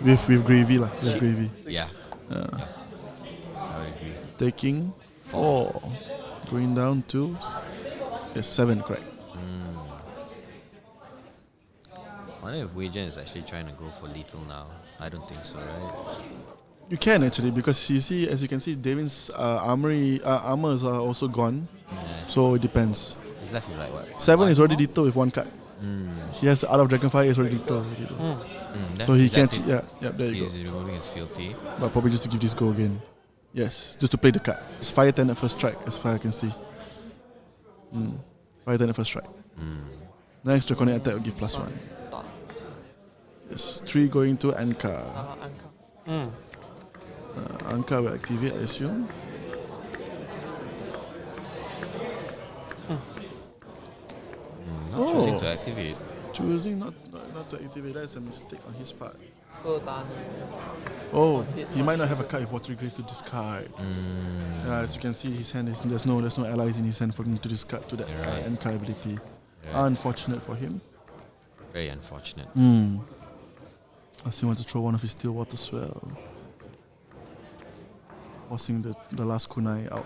With gravy lah. With gravy. Yeah. I agree. Taking 4. Going down to 7, correct. I wonder if Wei Jian is actually trying to go for lethal now. I don't think so, right? You can actually, because you see, as you can see, Davin's armors are also gone. So it depends. He's left with like what? 7 is already lethal with 1 card. He has Art of Dragonfire is already lethal. So he can't. There you go. He's removing his fealty. But probably just to give this go again. Yes, just to play the card. It's Fire 10 at first strike, as far as I can see. Fire 10 at first strike. Next Draconic attack will give +1. Yes, 3 going to Anka. Anka will activate, I assume. Choosing to activate. Choosing not to activate, that's a mistake on his part. Done. Oh, he might not have a card with Watery Grave to discard. As you can see, his hand is there's no allies in his hand for him to discard to that Anka ability. Unfortunate for him. Very unfortunate. As he wants to throw one of his Still Water Swell. Forcing the last kunai out.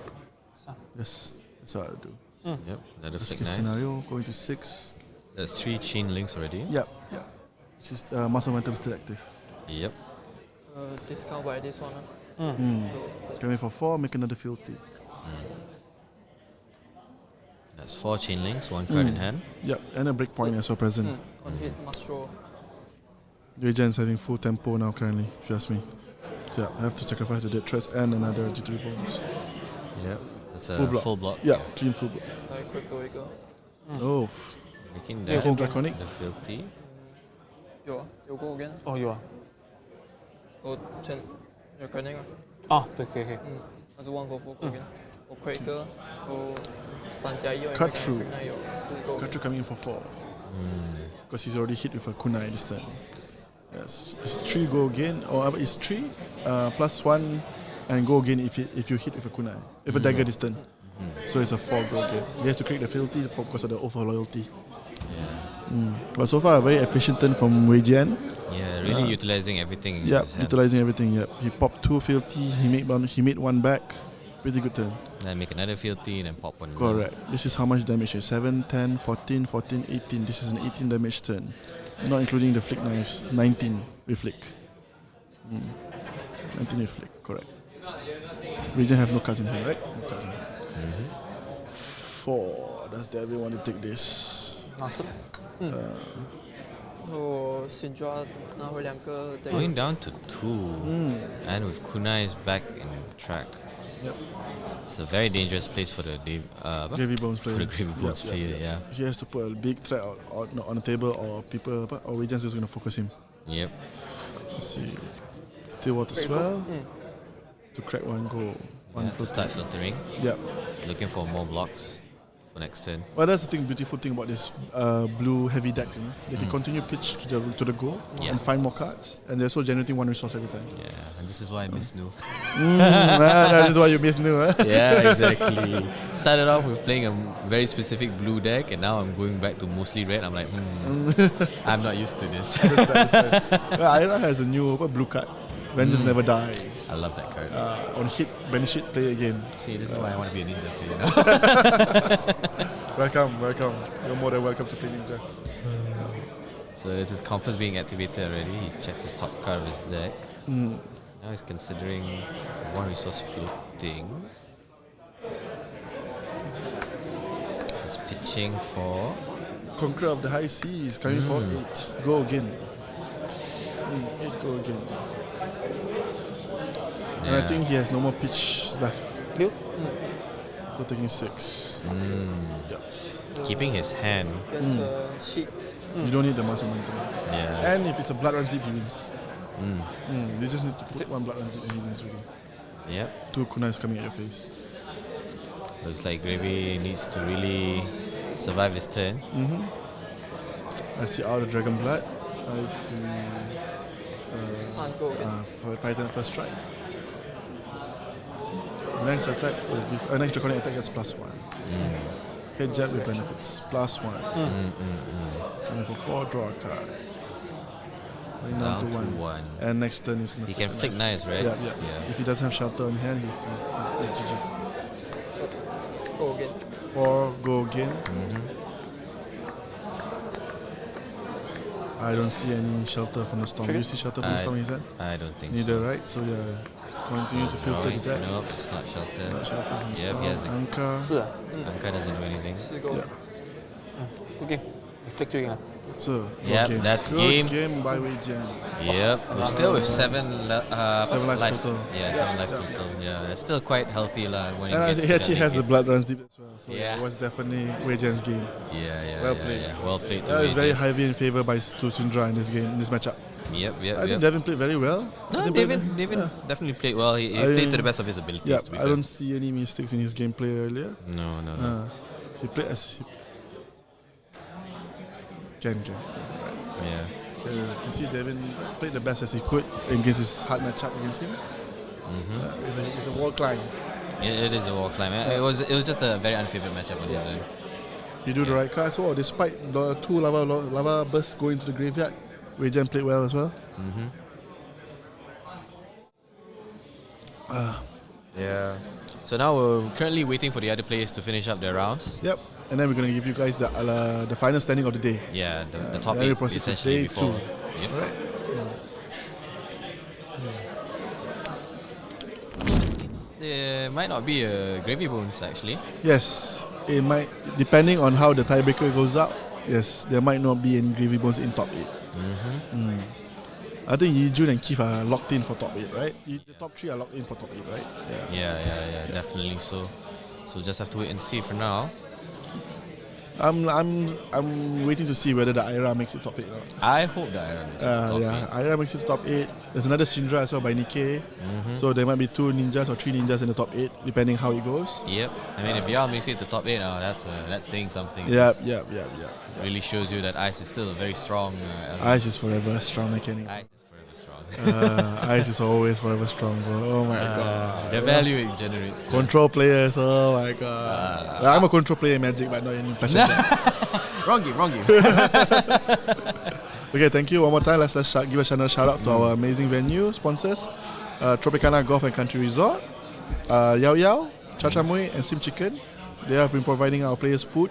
Yes, that's what I'll do. Yep, another Worst flick case knife. scenario, going to 6. That's 3 chain links already. Yep. Just muscle momentum still active. Yep. Discount by this one. Coming for 4, make another fealty. That's 4 chain links, 1 card in hand. Yep, and a breakpoint as well present. On hit, must roll. Wei Jian's having full tempo now currently, if you ask me. So yeah, I have to sacrifice the dead threats and another G3 bonus. Yep. It's a Full block. full block. Yeah, 3 full block. 来 quick 多一个。 Oh, Making Making that draconic. the filthy. 有啊，有 go again。哦，有啊。我前有 draconic 啊。哦，对，可以。那是 1 for 4 go again。我 quick 我3加1 Cut through. 那有4 go。 Cut through coming in for 4. Because he's already hit with a kunai this turn. Yes, it's 3 go again, or it's 3 plus 1 and go again if you hit with a kunai, with a dagger this turn. So it's a 4 go again. He has to create the fealty because of the over loyalty. But so far a very efficient turn from Wei Jian. Yeah, really utilizing everything. in Yeah, his hand. utilizing everything. Yeah, he popped 2 fealty. He made 1 back. Pretty good turn. Then make another filthy and then pop one. Correct. This is how much damage is 7, 10, 14, 14, 18. This is an 18 damage turn. Not including the flick knives. 19 with flick. 19 with flick, correct. Region have no cards in here, right? No cards in here. 4. Does Devin want to take this? 拿是。我新抓拿回2个。 Going down to 2. And with kunais back in track. Yep. It's a very dangerous place for the Gravy Bones player. For the Gravy Bones player, yeah. He has to put a big threat on the table, or people, or Region's just going to focus him. Yep. Let's see. Stillwater Swell. To crack 1 goal. Yeah, to start filtering. Yep. Looking for more blocks for next turn. Well, that's the beautiful thing about this blue heavy decks. They can continue pitch to the goal and find more cards, and they're also generating 1 resource every time. Yeah, and this is why I miss Nu. That is why you miss Nu, huh? Yeah, exactly. Started off with playing a very specific blue deck, and now I'm going back to mostly red. I'm like, I'm not used to this. Ira has a new blue card. Vengeance never dies. I love that card. On hit, banish it, play again. See, this is why I want to be a ninja player now. Welcome. You're more than welcome to play ninja. So this is compass being activated already. He checked his top card of his deck. Now he's considering 1 resource floating. He's pitching for Conqueror of the High Seas coming for 8. Go again. 8 go again. And I think he has no more pitch left. So taking 6. Yep. keeping his hand. You don't need the master momentum. Yeah. And if it's a blood run zip, he wins. You just need to put 1 blood run zip and he wins really. Yep. 2 kunais coming at your face. Looks like Gravy needs to really survive his turn. I see out of Dragon Blood. I see for Titan first strike. Next attack will give next draconic attack gets +1. Head jab with benefits. +1. Coming for 4, draw a card. Going down to 1. And next turn he's gonna He can flick knives, right? Yeah. If he doesn't have shelter on hand, he's GG. Go again. 4, go again. I don't see any shelter from the storm. Do you see shelter from the storm in his hand? I don't think Neither, so. right? So yeah, continue to filter the deck. No, it's not shelter. Not shelter from the Yep, storm. he has a Anka. Anka doesn't do anything. Okay. Victory. So, Yep, game. that's Good game. game by Wei Jian. Yep, we're still with 7 life total. Yeah, 7 life total. Yeah, it's still quite healthy when you And get he to actually that has the game. blood runs deep as well. So Yeah. it was definitely Wei Jian's game. Yeah, Well played. Well played. That is Wei very Jian. highly in favor by to Sundra in this game, in this matchup. Yep. I think Devin played very well. No, Devin definitely played well. He played to the best of his abilities. Yeah, To be I fair. don't see any mistakes in his gameplay earlier. No. He played as he can. Yeah. You can see Devin played the best as he could against his hard matchup against him. It's a wall climb. It is a wall climb. It was just a very unfavorable matchup on his end. He do the right card as well. Despite the 2 lava bursts going to the graveyard, Wei Jian played well as well. Yeah. So now we're currently waiting for the other players to finish up their rounds. Yep. And then we're going to give you guys the final standing of the day. Yeah, the top then we 8 proceed to essentially day before. 2. Yep. Alright. There might not be a Gravy Bones actually. Yes. It might, depending on how the tiebreaker goes out, yes, there might not be any Gravy Bones in top 8. I think Yijun and Keith are locked in for top 8, right? The top 3 are locked in for top 8, right? Yeah, definitely so. So So just have to wait and see for now. I'm waiting to see whether the Ira makes it top 8 or not. I hope the Ira makes it to top 8. Ira makes it to top 8. There's another Syndra as well by Nikkei. So there might be 2 ninjas or 3 ninjas in the top 8, depending how it goes. Yep. I mean, if Yao makes it to top 8, that's saying something. Yep. Really shows you that Ice is still a very strong element. Ice is forever strong, mechanic. Ice is forever strong. Ice is always forever strong, bro. Oh my god. The value it generates. Control players, oh my god. Well, I'm a control player in Magic, but not in Fashion. Wrong game. Okay, thank you one more time. Let's give a shout out to our amazing venue sponsors, Tropicana Golf Country Resort, Yao Yao, Cha Cha Mui, and Sim Chicken. They have been providing our players food.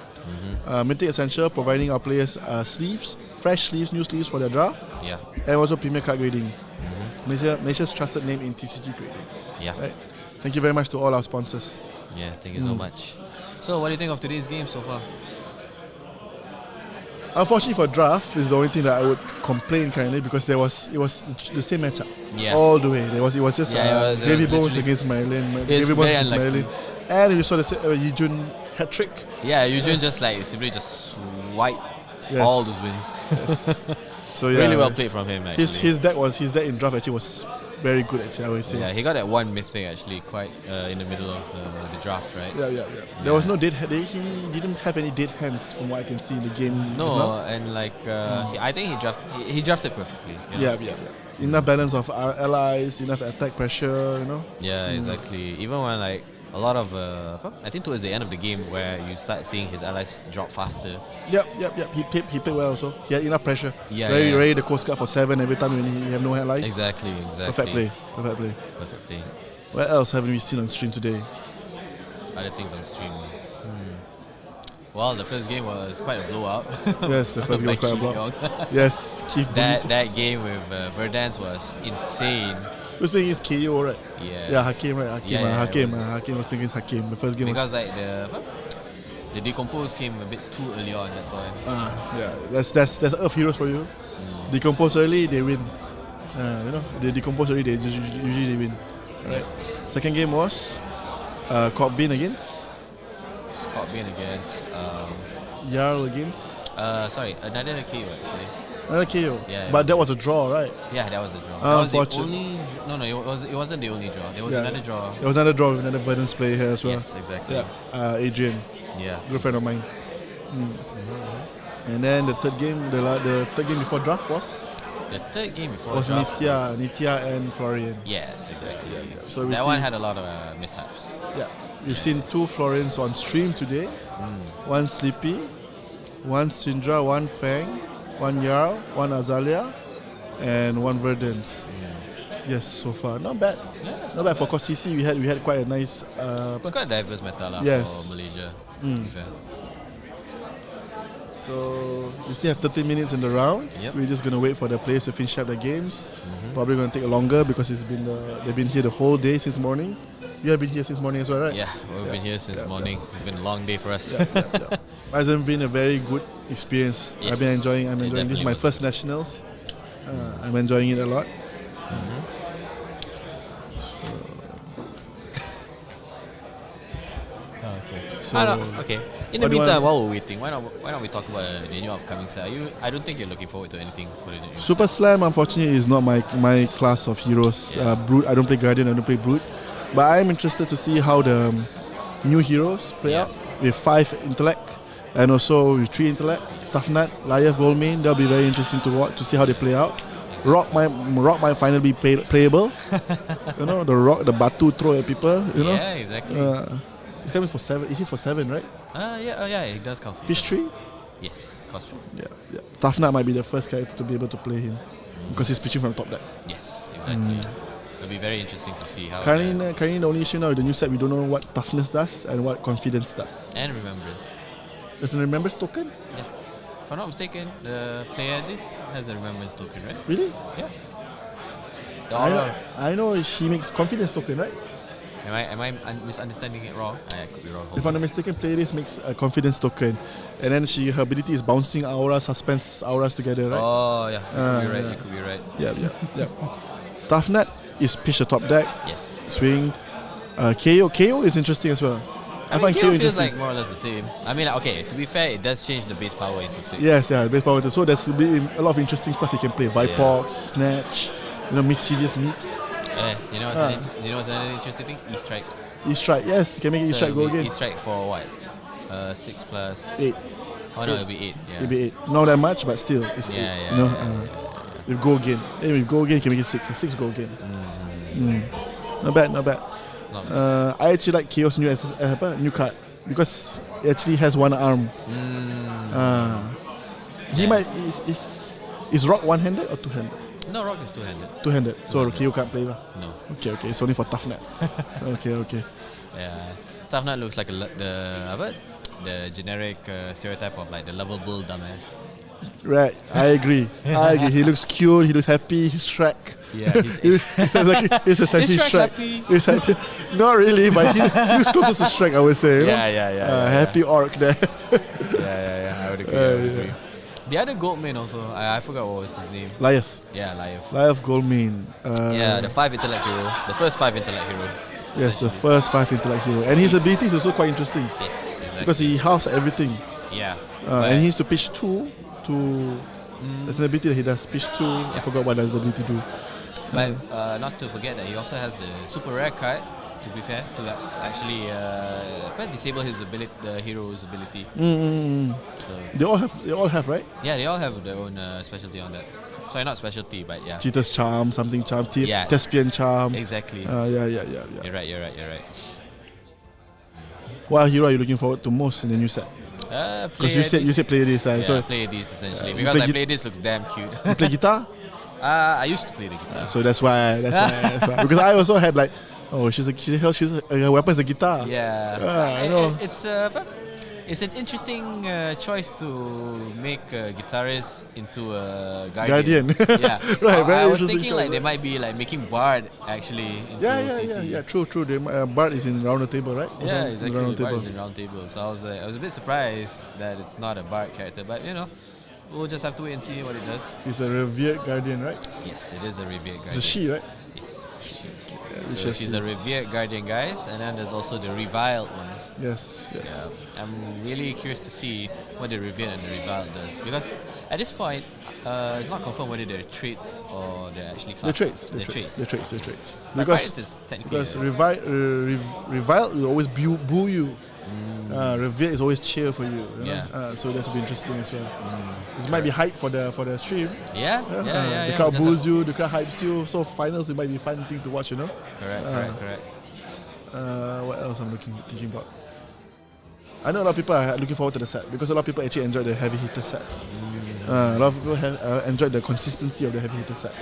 Mythic Essential providing our players sleeves, fresh sleeves, new sleeves for their draft. Yeah. And also Premier Card Grading. Malaysia's trusted name in TCG grading. Yeah. Right? Thank you very much to all our sponsors. Yeah, thank you so much. So, what do you think of today's game so far? Unfortunately for draft is the only thing that I would complain currently because it was the same matchup all the way. It was just Gravy Bones against Marilyn. Gravy Bones against Marilyn. And you saw the Yijun hat trick. Yeah, Yijun just simply just swiped all those wins. Yes. So really well played from him actually. His deck in draft actually was very good actually, I would say. Yeah, he got that one mythic actually quite in the middle of the draft, right? Yeah. There was no dead hand. He didn't have any dead hands from what I can see in the game. No, and I think he drafted perfectly. You know? Yeah. Enough balance of our allies, enough attack pressure, you know. Yeah, exactly. Even when a lot of I think towards the end of the game where you start seeing his allies drop faster. Yep. He played well also. He had enough pressure. Yeah. Ready the Coast Guard for 7 every time when he have no allies. Exactly. Perfect play. What else haven't we seen on stream today? Other things on stream. Well, the first game was quite a blowout. Yes, the first game was quite a blowout. Yes, Keith. That game with Verdance was insane. He was playing against KO, right? Yeah, Hakim, right? Hakim was playing against Hakim. The first game because the Decompose came a bit too early on, that's why. That's Earth Heroes for you. Decompose early, they win. They decompose early, usually they win. Right. Second game was Corbin against Jarl against another KO actually. Another KO. Yeah, but that was a draw, right? Yeah, that was a draw. That was the only. It wasn't the only draw. There was another draw. There was another draw with another Verdance player here as well. Yes, exactly. Yeah, Adrian. Yeah, good friend of mine. And then the third game, the third game before draft was. The third game before was draft Nithya and Florian. Yes, exactly. Yeah. So that one had a lot of mishaps. Yeah, we've seen 2 Florians on stream today. One Sleepy, one Syndra, one Fang, one Jarl, one Azalea, and one Verdance. Yes, so far not bad. Yeah, not bad for CC. We had quite a nice. It's quite a diverse meta for Malaysia. So we still have 30 minutes in the round. We're just gonna wait for the players to finish up the games. Probably gonna take longer because they've been here the whole day since morning. You have been here since morning as well, right? Yeah, we've been here since morning. It's been a long day for us. It's been a very good experience. Yes, I'm enjoying this is my first nationals. I'm enjoying it a lot. Okay. In the meantime, while we're waiting, why not we talk about the new upcoming set? I don't think you're looking forward to anything for the new Super set. Slam, unfortunately, is not my class of heroes. Brute, I don't play Guardian, I don't play Brute. But I'm interested to see how the new heroes play out with 5 intellect and also with 3 intellect. Tough Nut, Liar, Goldmain. That'll be very interesting to watch to see how they play out. Rock might finally be playable. The Batu throw at people. Yeah, exactly. It's coming for 7. It hits for 7, right? It does come for History? Yes, cost 3. Yeah. Tough Nut might be the first character to be able to play him because he's pitching from top deck. Yes, exactly. It'll be very interesting to see how. Currently, the only issue now with the new set, we don't know what toughness does and what confidence does. And remembrance. There's a remembrance token? Yeah. If I'm not mistaken, the player this has a remembrance token, right? Really? Yeah. I know she makes confidence token, right? Am I misunderstanding it wrong? I could be wrong. If I'm not mistaken, playlist makes a confidence token, and then her ability is bouncing auras, suspense auras together, right? Oh yeah, you could be right. Yeah. Tough Nut is pitch the top deck. Yes. Swing. KO is interesting as well. I find mean, KO KO feels interesting. like more or less the same. I mean, like, okay, to be fair, it does change the base power into 6. Yes, yeah, base power. So there's a lot of interesting stuff you can play. Vipox, Snatch, mischievous meeps. You know what's another interesting thing? E-strike. E-strike, yes, you can make E-strike go again. E-strike for what? 6 plus 8. Oh no, it'll be 8. Yeah. It'll be 8. Not that much, but still, it's 8. With go again. Then with go again, you can make it 6. So 6 go again. Not bad, not bad. I actually like Chaos new card because it actually has one arm. He might is Rock one-handed or two-handed? No, Rock is two-handed. Two-handed. So KO can't play lah. No. Okay. It's only for Tough Nut. Okay. Yeah. Tough Nut looks like the generic stereotype of like the lovable dumbass. Right, I agree. He looks cute. He looks happy. He's Shrek. Yeah, he's essentially Shrek. He's happy. Not really, but he looks closer to Shrek, I would say. You know? Happy orc there. I would agree. The other Goldman also, I forgot what was his name. Liath. Yeah, Liath. Liath Goldman. The 5 intellect hero. The first 5 intellect hero. Yes, the first 5 intellect hero. And his ability is also quite interesting. Yes, exactly. Because he halves everything. Yeah. And he needs to pitch 2 to... That's an ability that he does. Pitch 2, I forgot what does the ability do. But not to forget that he also has the super rare card, to be fair, to actually disable his ability, the hero's ability. So They all have, right? yeah, they all have their own specialty on that. Sorry, not specialty, but yeah. Cheater's Charm, something charm, Yeah. Thespian Charm. Exactly. Yeah. You're right. What hero are you looking forward to most in the new set? Because you said play this. So play this essentially because I play this looks damn cute. You play guitar? I used to play the guitar. So that's why. Because I also had like, her weapon's a guitar. Yeah. I know. It's an interesting choice to make a guitarist into a guardian. Yeah. Right. Very I was interesting thinking like choice. they might be like making Bard actually into CC. Yeah. True. Bard is in round the table, right? Yeah, exactly. Round the Bard table. is in round table. So I was a bit surprised that it's not a Bard character, but we'll just have to wait and see what it does. It's a revered guardian, right? Yes, it is a revered guardian. It's a she, right? Yes, it's a she. So she's a revered guardian, guys, and then there's also the reviled ones. Yes. Yeah. I'm really curious to see what the revered and the reviled does, because at this point, it's not confirmed whether they're traits or they're actually classes. They're traits. But pirates is technically because reviled will always boo you. Revered is always cheer for you. Yeah. So that's be interesting as well. This might be hype for the stream. Yeah. The crowd boos you, the crowd hypes you. So finals, it might be a fun thing to watch. Correct. What else I'm thinking about? I know a lot of people are looking forward to the set because a lot of people actually enjoyed the heavy hitter set. A lot of people have enjoyed the consistency of the heavy hitter set.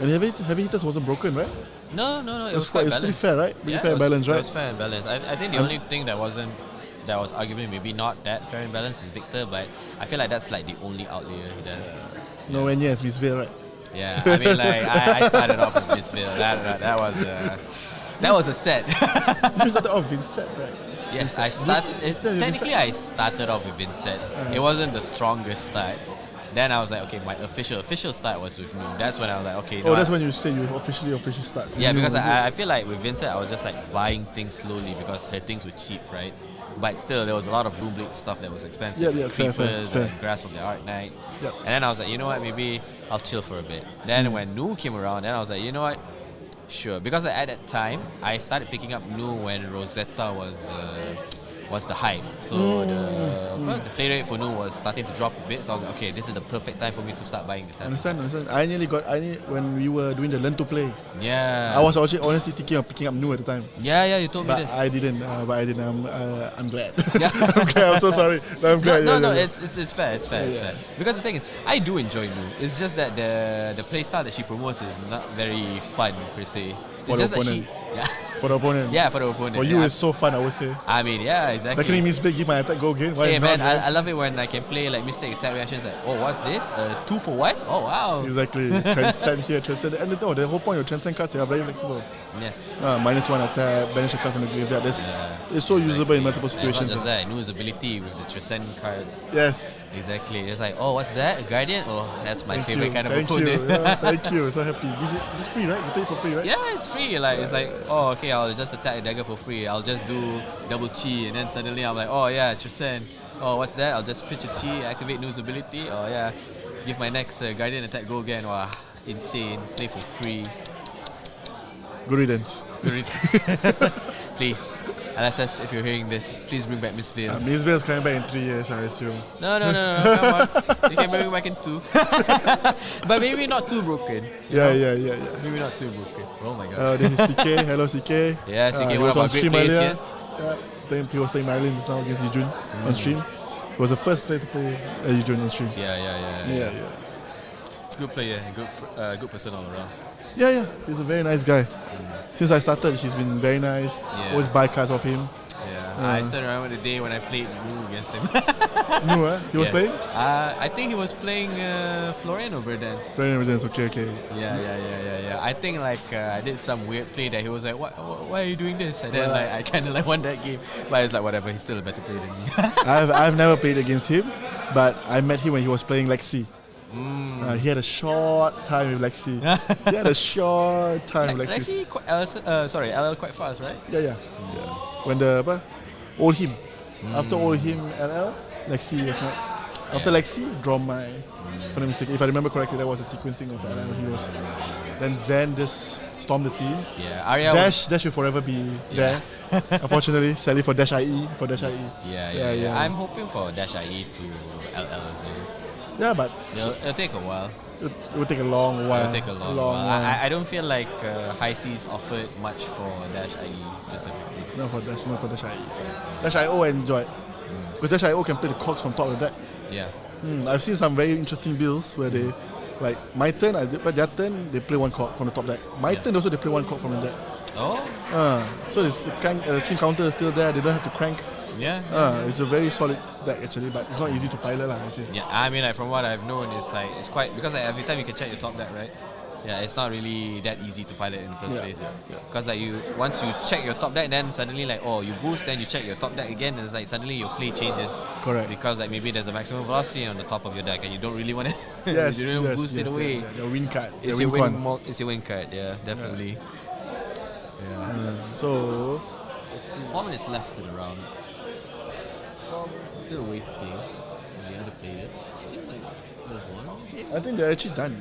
And heavy hitters wasn't broken, right? No. It was quite balanced. Pretty fair, right? Pretty fair and balanced, right? It was fair and balanced. I think the only thing that was arguably maybe not that fair and balanced is Victor, but I feel like that's like the only outlier he does. Nowhere near as Miss Veil, right? Yeah, I mean like I started off with Miss Veil. That was a set. You started off with set, right? Yes, I started off with Vincent. It wasn't the strongest start. Then I was like, okay, my official start was with Nu. That's when I was like, okay. That's when you say you officially start. Yeah, because I feel like with Vincent, I was just like buying things slowly because her things were cheap, right? But still, there was a lot of Bloom Blade stuff that was expensive. Creepers and Grasp of the Arc Knight. Yep. And then I was like, you know what, maybe I'll chill for a bit. Then when Nu came around, then I was like, you know what, sure. Because at that time, I started picking up Nu when Rosetta was the hype. So the play rate for Nu was starting to drop a bit. So I was like, okay, this is the perfect time for me to start buying this. Understand. When we were doing the learn to play. Yeah. I was actually honestly thinking of picking up Nu at the time. Yeah, you told me this. I didn't. I'm glad. I'm glad. I'm so sorry. But I'm glad. No. It's fair. It's fair. Because the thing is, I do enjoy Nu. It's just that the play style that she promotes is not very fun per se. For the opponent. For the opponent. Yeah, for the opponent. For you, it's so fun, I would say. I mean, yeah, exactly. Like, Miss Blade, give my attack, go again. Hey man, I love it when I can play like mistake attack reactions like, oh, what's this? 2 for 1? Oh, wow. Exactly. Transcend here, transcend. And the whole point of transcend cards, they are very flexible. Yes. -1 attack, banish a card from the graveyard. It's so usable in multiple situations. Not just that, Nu's ability with the transcend cards. Yes. Exactly. It's like, oh, what's that? A guardian? Oh, that's my favorite kind of opponent. Thank you. So happy. It's free, right? You pay for free, right? Yeah, it's free. Like it's like, oh, okay, I'll just attack a dagger for free. I'll just do double chi, and then suddenly I'm like, oh yeah, Chusen. Oh, what's that? I'll just pitch a chi, activate news ability. Oh yeah, give my next guardian attack go again. Wow, insane. Play for free. Good riddance. Good riddance. Please, LSS, if you're hearing this, please bring back Miss Vale. Miss Vale is coming back in 3 years, I assume. No, come on. You can bring it back in 2. But maybe not too broken. Yeah. Maybe not too broken. Oh my god. This is CK. Hello, CK. Yeah, CK, he one was of on our great stream players earlier. here. He was playing Maryland just now against Yijun on stream. He was the first player to play Yijun on stream. Yeah. Good player, good person all around. Yeah. He's a very nice guy. Since I started, he's been very nice. Yeah. Always buy cards off him. Yeah. I still remember the day when I played Moo against him. Moo, He was playing? I think he was playing Florian or Verdance. Florian or Verdance, okay. Yeah. I think I did some weird play that he was like, why are you doing this? And then I kind of won that game. But it's like, whatever, he's still a better player than me. I've never played against him, but I met him when he was playing Lexi. He had a short time with Lexi. Lexi, LL quite fast, right? Yeah. When the old him, after old him LL, Lexi was next. After Lexi, Dromai. If I'm not mistaken, if I remember correctly, that was a sequencing of LL heroes. Then Zen just stormed the scene. Yeah, Arya Dash will forever be there. Unfortunately, sadly for Dash IE. Yeah. I'm hoping for Dash IE to LL as well. Yeah, but it'll take a while. It will take a long while. It'll take a long while. I don't feel like High Seas offered much for Dash IE specifically. Not for Dash IE. Dash IO I enjoyed. Because Dash IO can play the cogs from top of the deck. Yeah. I've seen some very interesting builds where they, like my turn, but their turn they play one cog from the top deck. My turn also they play one cog from the deck. Oh. So this steam counter is still there. They don't have to crank. Yeah. It's a very solid deck actually, but it's not easy to pilot I feel. Yeah, I mean from what I've known, it's quite because every time you can check your top deck, right? Yeah, it's not really that easy to pilot in the first place. Because once you check your top deck, then suddenly you boost, then you check your top deck again, and it's like suddenly your play changes. Correct. Because maybe there's a maximum velocity on the top of your deck, and you don't really want to. Yes. You don't boost it away. Yeah. The win card. It's your win card. Yeah, definitely. Yeah. So 4 minutes left to the round. Still waiting for the other players. Seems like there's one. I think they're actually done.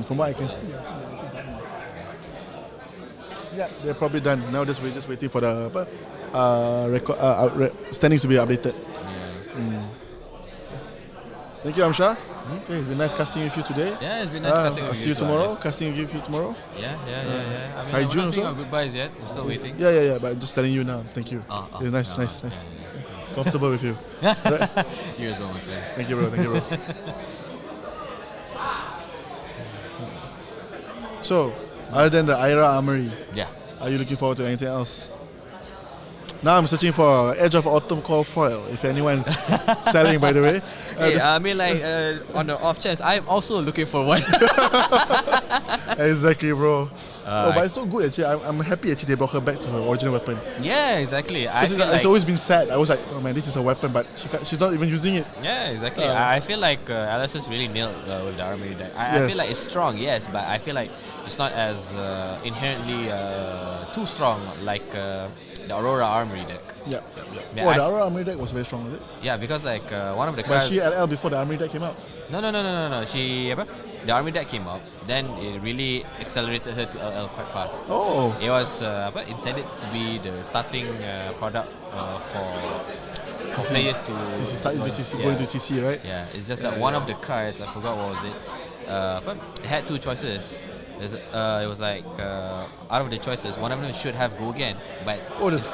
From what I can see, Yeah, they're probably done. Now we're just waiting for the standings to be updated. Yeah. Thank you, Amsha. Okay, it's been nice casting with you today. Yeah, it's been nice casting with you. I'll see you tomorrow. Casting with you tomorrow. Yeah. I mean, Kaijun we're not saying also? our goodbyes yet. We're still waiting. Yeah. But I'm just telling you now. Thank you. It's nice. Comfortable with you. Right? You as well, my friend. Thank you, bro. So, other than the Ira Armory, are you looking forward to anything else? Now I'm searching for Edge of Autumn Coil Foil, if anyone's selling, by the way. Hey, I mean, on the off chance, I'm also looking for one. Exactly, bro. But it's so good, actually. I'm happy, actually, they brought her back to her original weapon. Yeah, exactly. It's always been sad. I was like, oh man, this is a weapon, but she's not even using it. Yeah, exactly. I feel like LSS really nailed with the armory deck. I feel like it's strong, yes, but I feel like it's not as inherently too strong like the Aurora armory deck. Yeah. The Aurora armory deck was very strong, was it? Yeah, because one of the cards. Was she LL before the armory deck came out? No. The army deck came up, then it really accelerated her to LL quite fast. Oh. It was intended to be the starting product for players to go into CC, right? Yeah, it's just that one of the cards, I forgot what was it. It had two choices. It was like out of the choices, one of them should have go again, but it's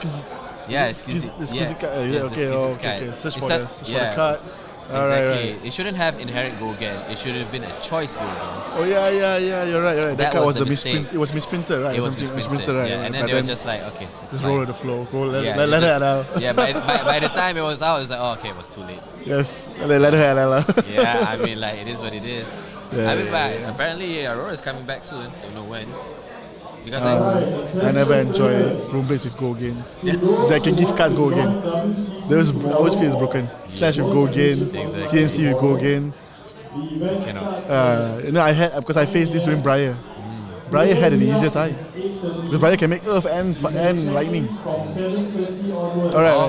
Skizzy card. Search for the card. Exactly. Right. It shouldn't have inherent go again. It should have been a choice go again. Oh yeah. You're right. That card was the misprint. It was misprinted, right? It was misprinted, right? Yeah, and then they were just like, okay, just roll with the flow. Let her LL. Yeah, by the time it was out, it was like, oh, okay, it was too late. Yes, let her LL. Yeah, I mean, it is what it is. Yeah, apparently Aurora is coming back soon. Don't know when. Because I never enjoy room plays with go agains. That can give cards go again. I always feel it's broken. Slash with go again. Exactly. CNC with go again. You cannot. I had because I faced this during Briar. Briar had an easier time. Because Briar can make Earth and Lightning. Alright,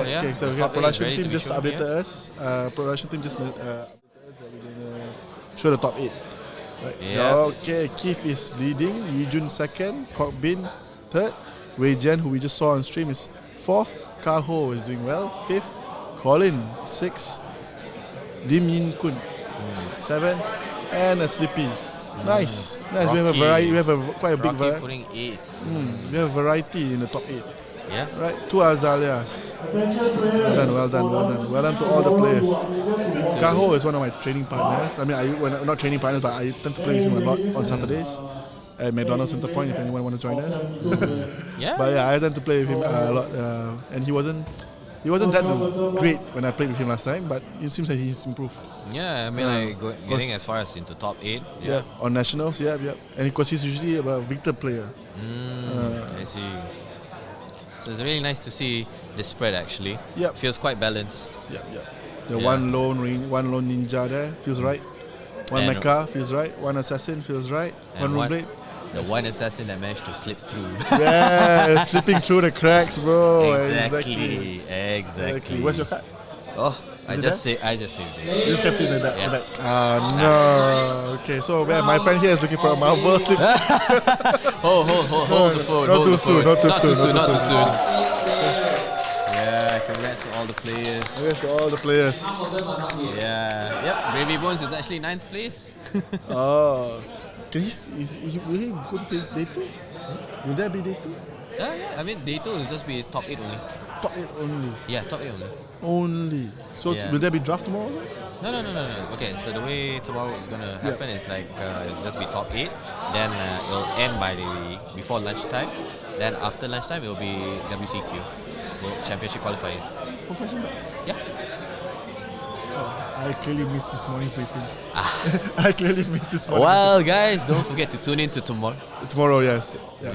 yeah. okay, so The we have top eight production ready team to be just shown updated here. us. Production team just updated us that we're gonna show the top 8. Right. Yeah. Okay, Keith is leading, Yijun second, Corbin third, Wei Jian, who we just saw on stream, is fourth, Kaho is doing well, fifth, Colin sixth, Lim Yin Kun 7, and a Sleepy. Nice. We have a Rocky. variety. We have quite a big Rocky variety. putting 8th. We have variety in the top 8. Yeah. Right, 2 Azaleas. Well done to all the players. Kaho is one of my training partners. I mean, not training partners, but I tend to play with him a lot on Saturdays at McDonald's Center Point if anyone want to join us. Yeah. But yeah, I tend to play with him a lot, and he wasn't that great when I played with him last time, but it seems like he's improved. Yeah, I mean, getting as far as into top 8. Yeah, on nationals, yeah. And of course, he's usually a Victor player. I see. So it's really nice to see the spread actually. Yep. Feels quite balanced. The one lone ninja there feels right. One And- mecha feels right. One assassin feels right. One And rune blade. the one assassin that managed to slip through. Yeah, slipping through the cracks, bro. Exactly. Where's your card? Oh, I Is it just saved it. You just kept it in that. Yeah. No. Okay, so my friend here is looking for a Marvel slip. Hold the phone. Not hold too the soon, phone. not too soon. Not too soon. Yeah, congrats to all the players. Yes, all the players. Yeah. Yep. Gravy Bones is actually 9th place. Oh. Can will he go to day 2? Will there be day 2? Yeah. I mean, day 2 will just be top 8 only. Top 8 only. Yeah, top 8 only. Only. So Yeah. will there be draft tomorrow? No. Okay, so the way tomorrow is gonna happen is like it'll just be top 8. Then it'll end by before lunchtime. Then after lunchtime it'll be WCQ, World Championship qualifiers. Professional? Yeah. I clearly missed this morning briefing. I clearly missed this morning. Well, guys, don't forget to tune in to tomorrow. Tomorrow, yes. Yeah.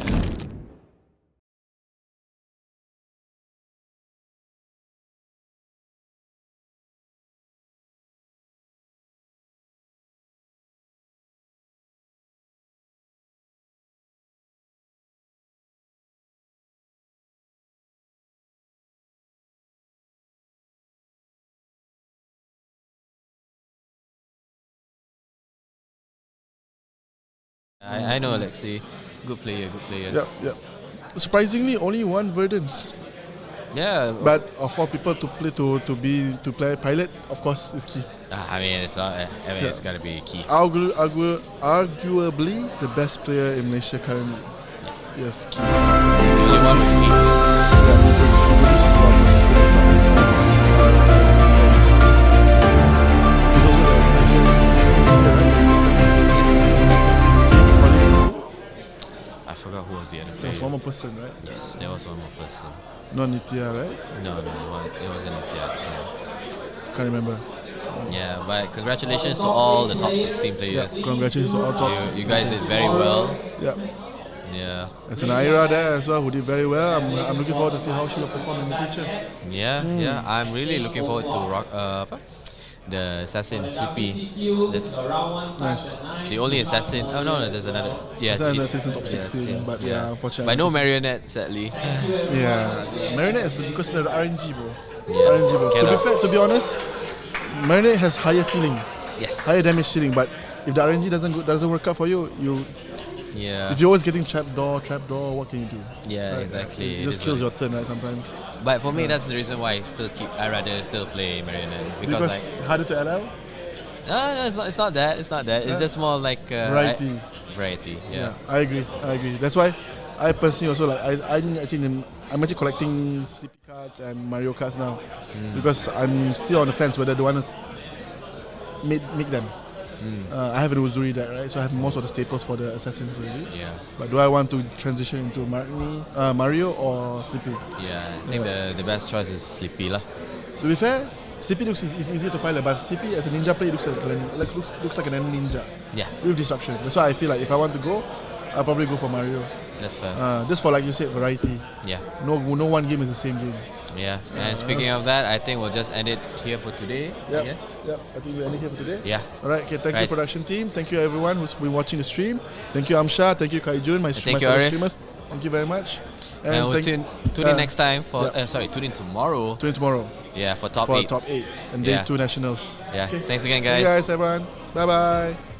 I know Alexei, good player. Yep. Surprisingly, only one Verdance. Yeah, But of all people to play pilot, of course, is Keith. I mean it's it's gotta be key. Arguably the best player in Malaysia currently. Yes, Keith. It's only one with key. I forgot who was the other player. There's one more person, right? Yes, there was one more person. Not Nitya, right? No, it wasn't Nitya. Can't remember. Yeah, but congratulations to all the top 16 players. Yeah, congratulations to all top 16 You guys did very well. Yeah. Yeah. There's an Ira there as well who did very well. I'm looking forward to see how she will perform in the future. Yeah. I'm really looking forward to the assassin Sleepy. Nice. It's the only assassin. Oh no, there's another. Yeah, There's another assassin top 16, but yeah, unfortunately. But no marionette, sadly. Yeah. Marionette is because of the RNG, bro. Yeah. RNG, bro. To be fair, to be honest, Marionette has higher ceiling. Yes. Higher damage ceiling, but if the RNG doesn't work out for you, Yeah. if you're always getting trapdoor, what can you do? Yeah, Right? exactly. It just kills your turn, right? Sometimes. But for me, that's the reason why I rather still play marionette. It's because like harder to LL. no, it's not that. It's Yeah. just more like Variety. Variety. Yeah. I agree. That's why I personally also I'm actually collecting Sleepy cards and Mario cards now because I'm still on the fence whether I want to make them. I have an Uzuri deck, right? So I have most of the staples for the assassins already. Yeah. But do I want to transition into Mario or Sleepy? Yeah, I think the best choice is Sleepy lah. To be fair, Sleepy is easier to pilot, but Sleepy as a ninja player looks like an ninja. Yeah. With disruption. That's why I feel like if I want to go, I'll probably go for Mario. That's fair. Just for, like you said, variety. Yeah. No one game is the same game. Yeah. And speaking of that, I think we'll just end it here for today. Yep. I guess. Yep. I think we'll end it here for today. Yeah. All right. Okay. Thank you, production team. Thank you, everyone who's been watching the stream. Thank you, Amsha. Thank you, Kaijun, my Thank you, fellow Arif. streamers. Thank you very much. And we'll tune in next time for. Tune in tomorrow. Tune in tomorrow. Yeah, for top for 8. top 8 and day 2 nationals. Yeah. Okay. Thanks again, Thank guys. you guys, everyone. Bye bye.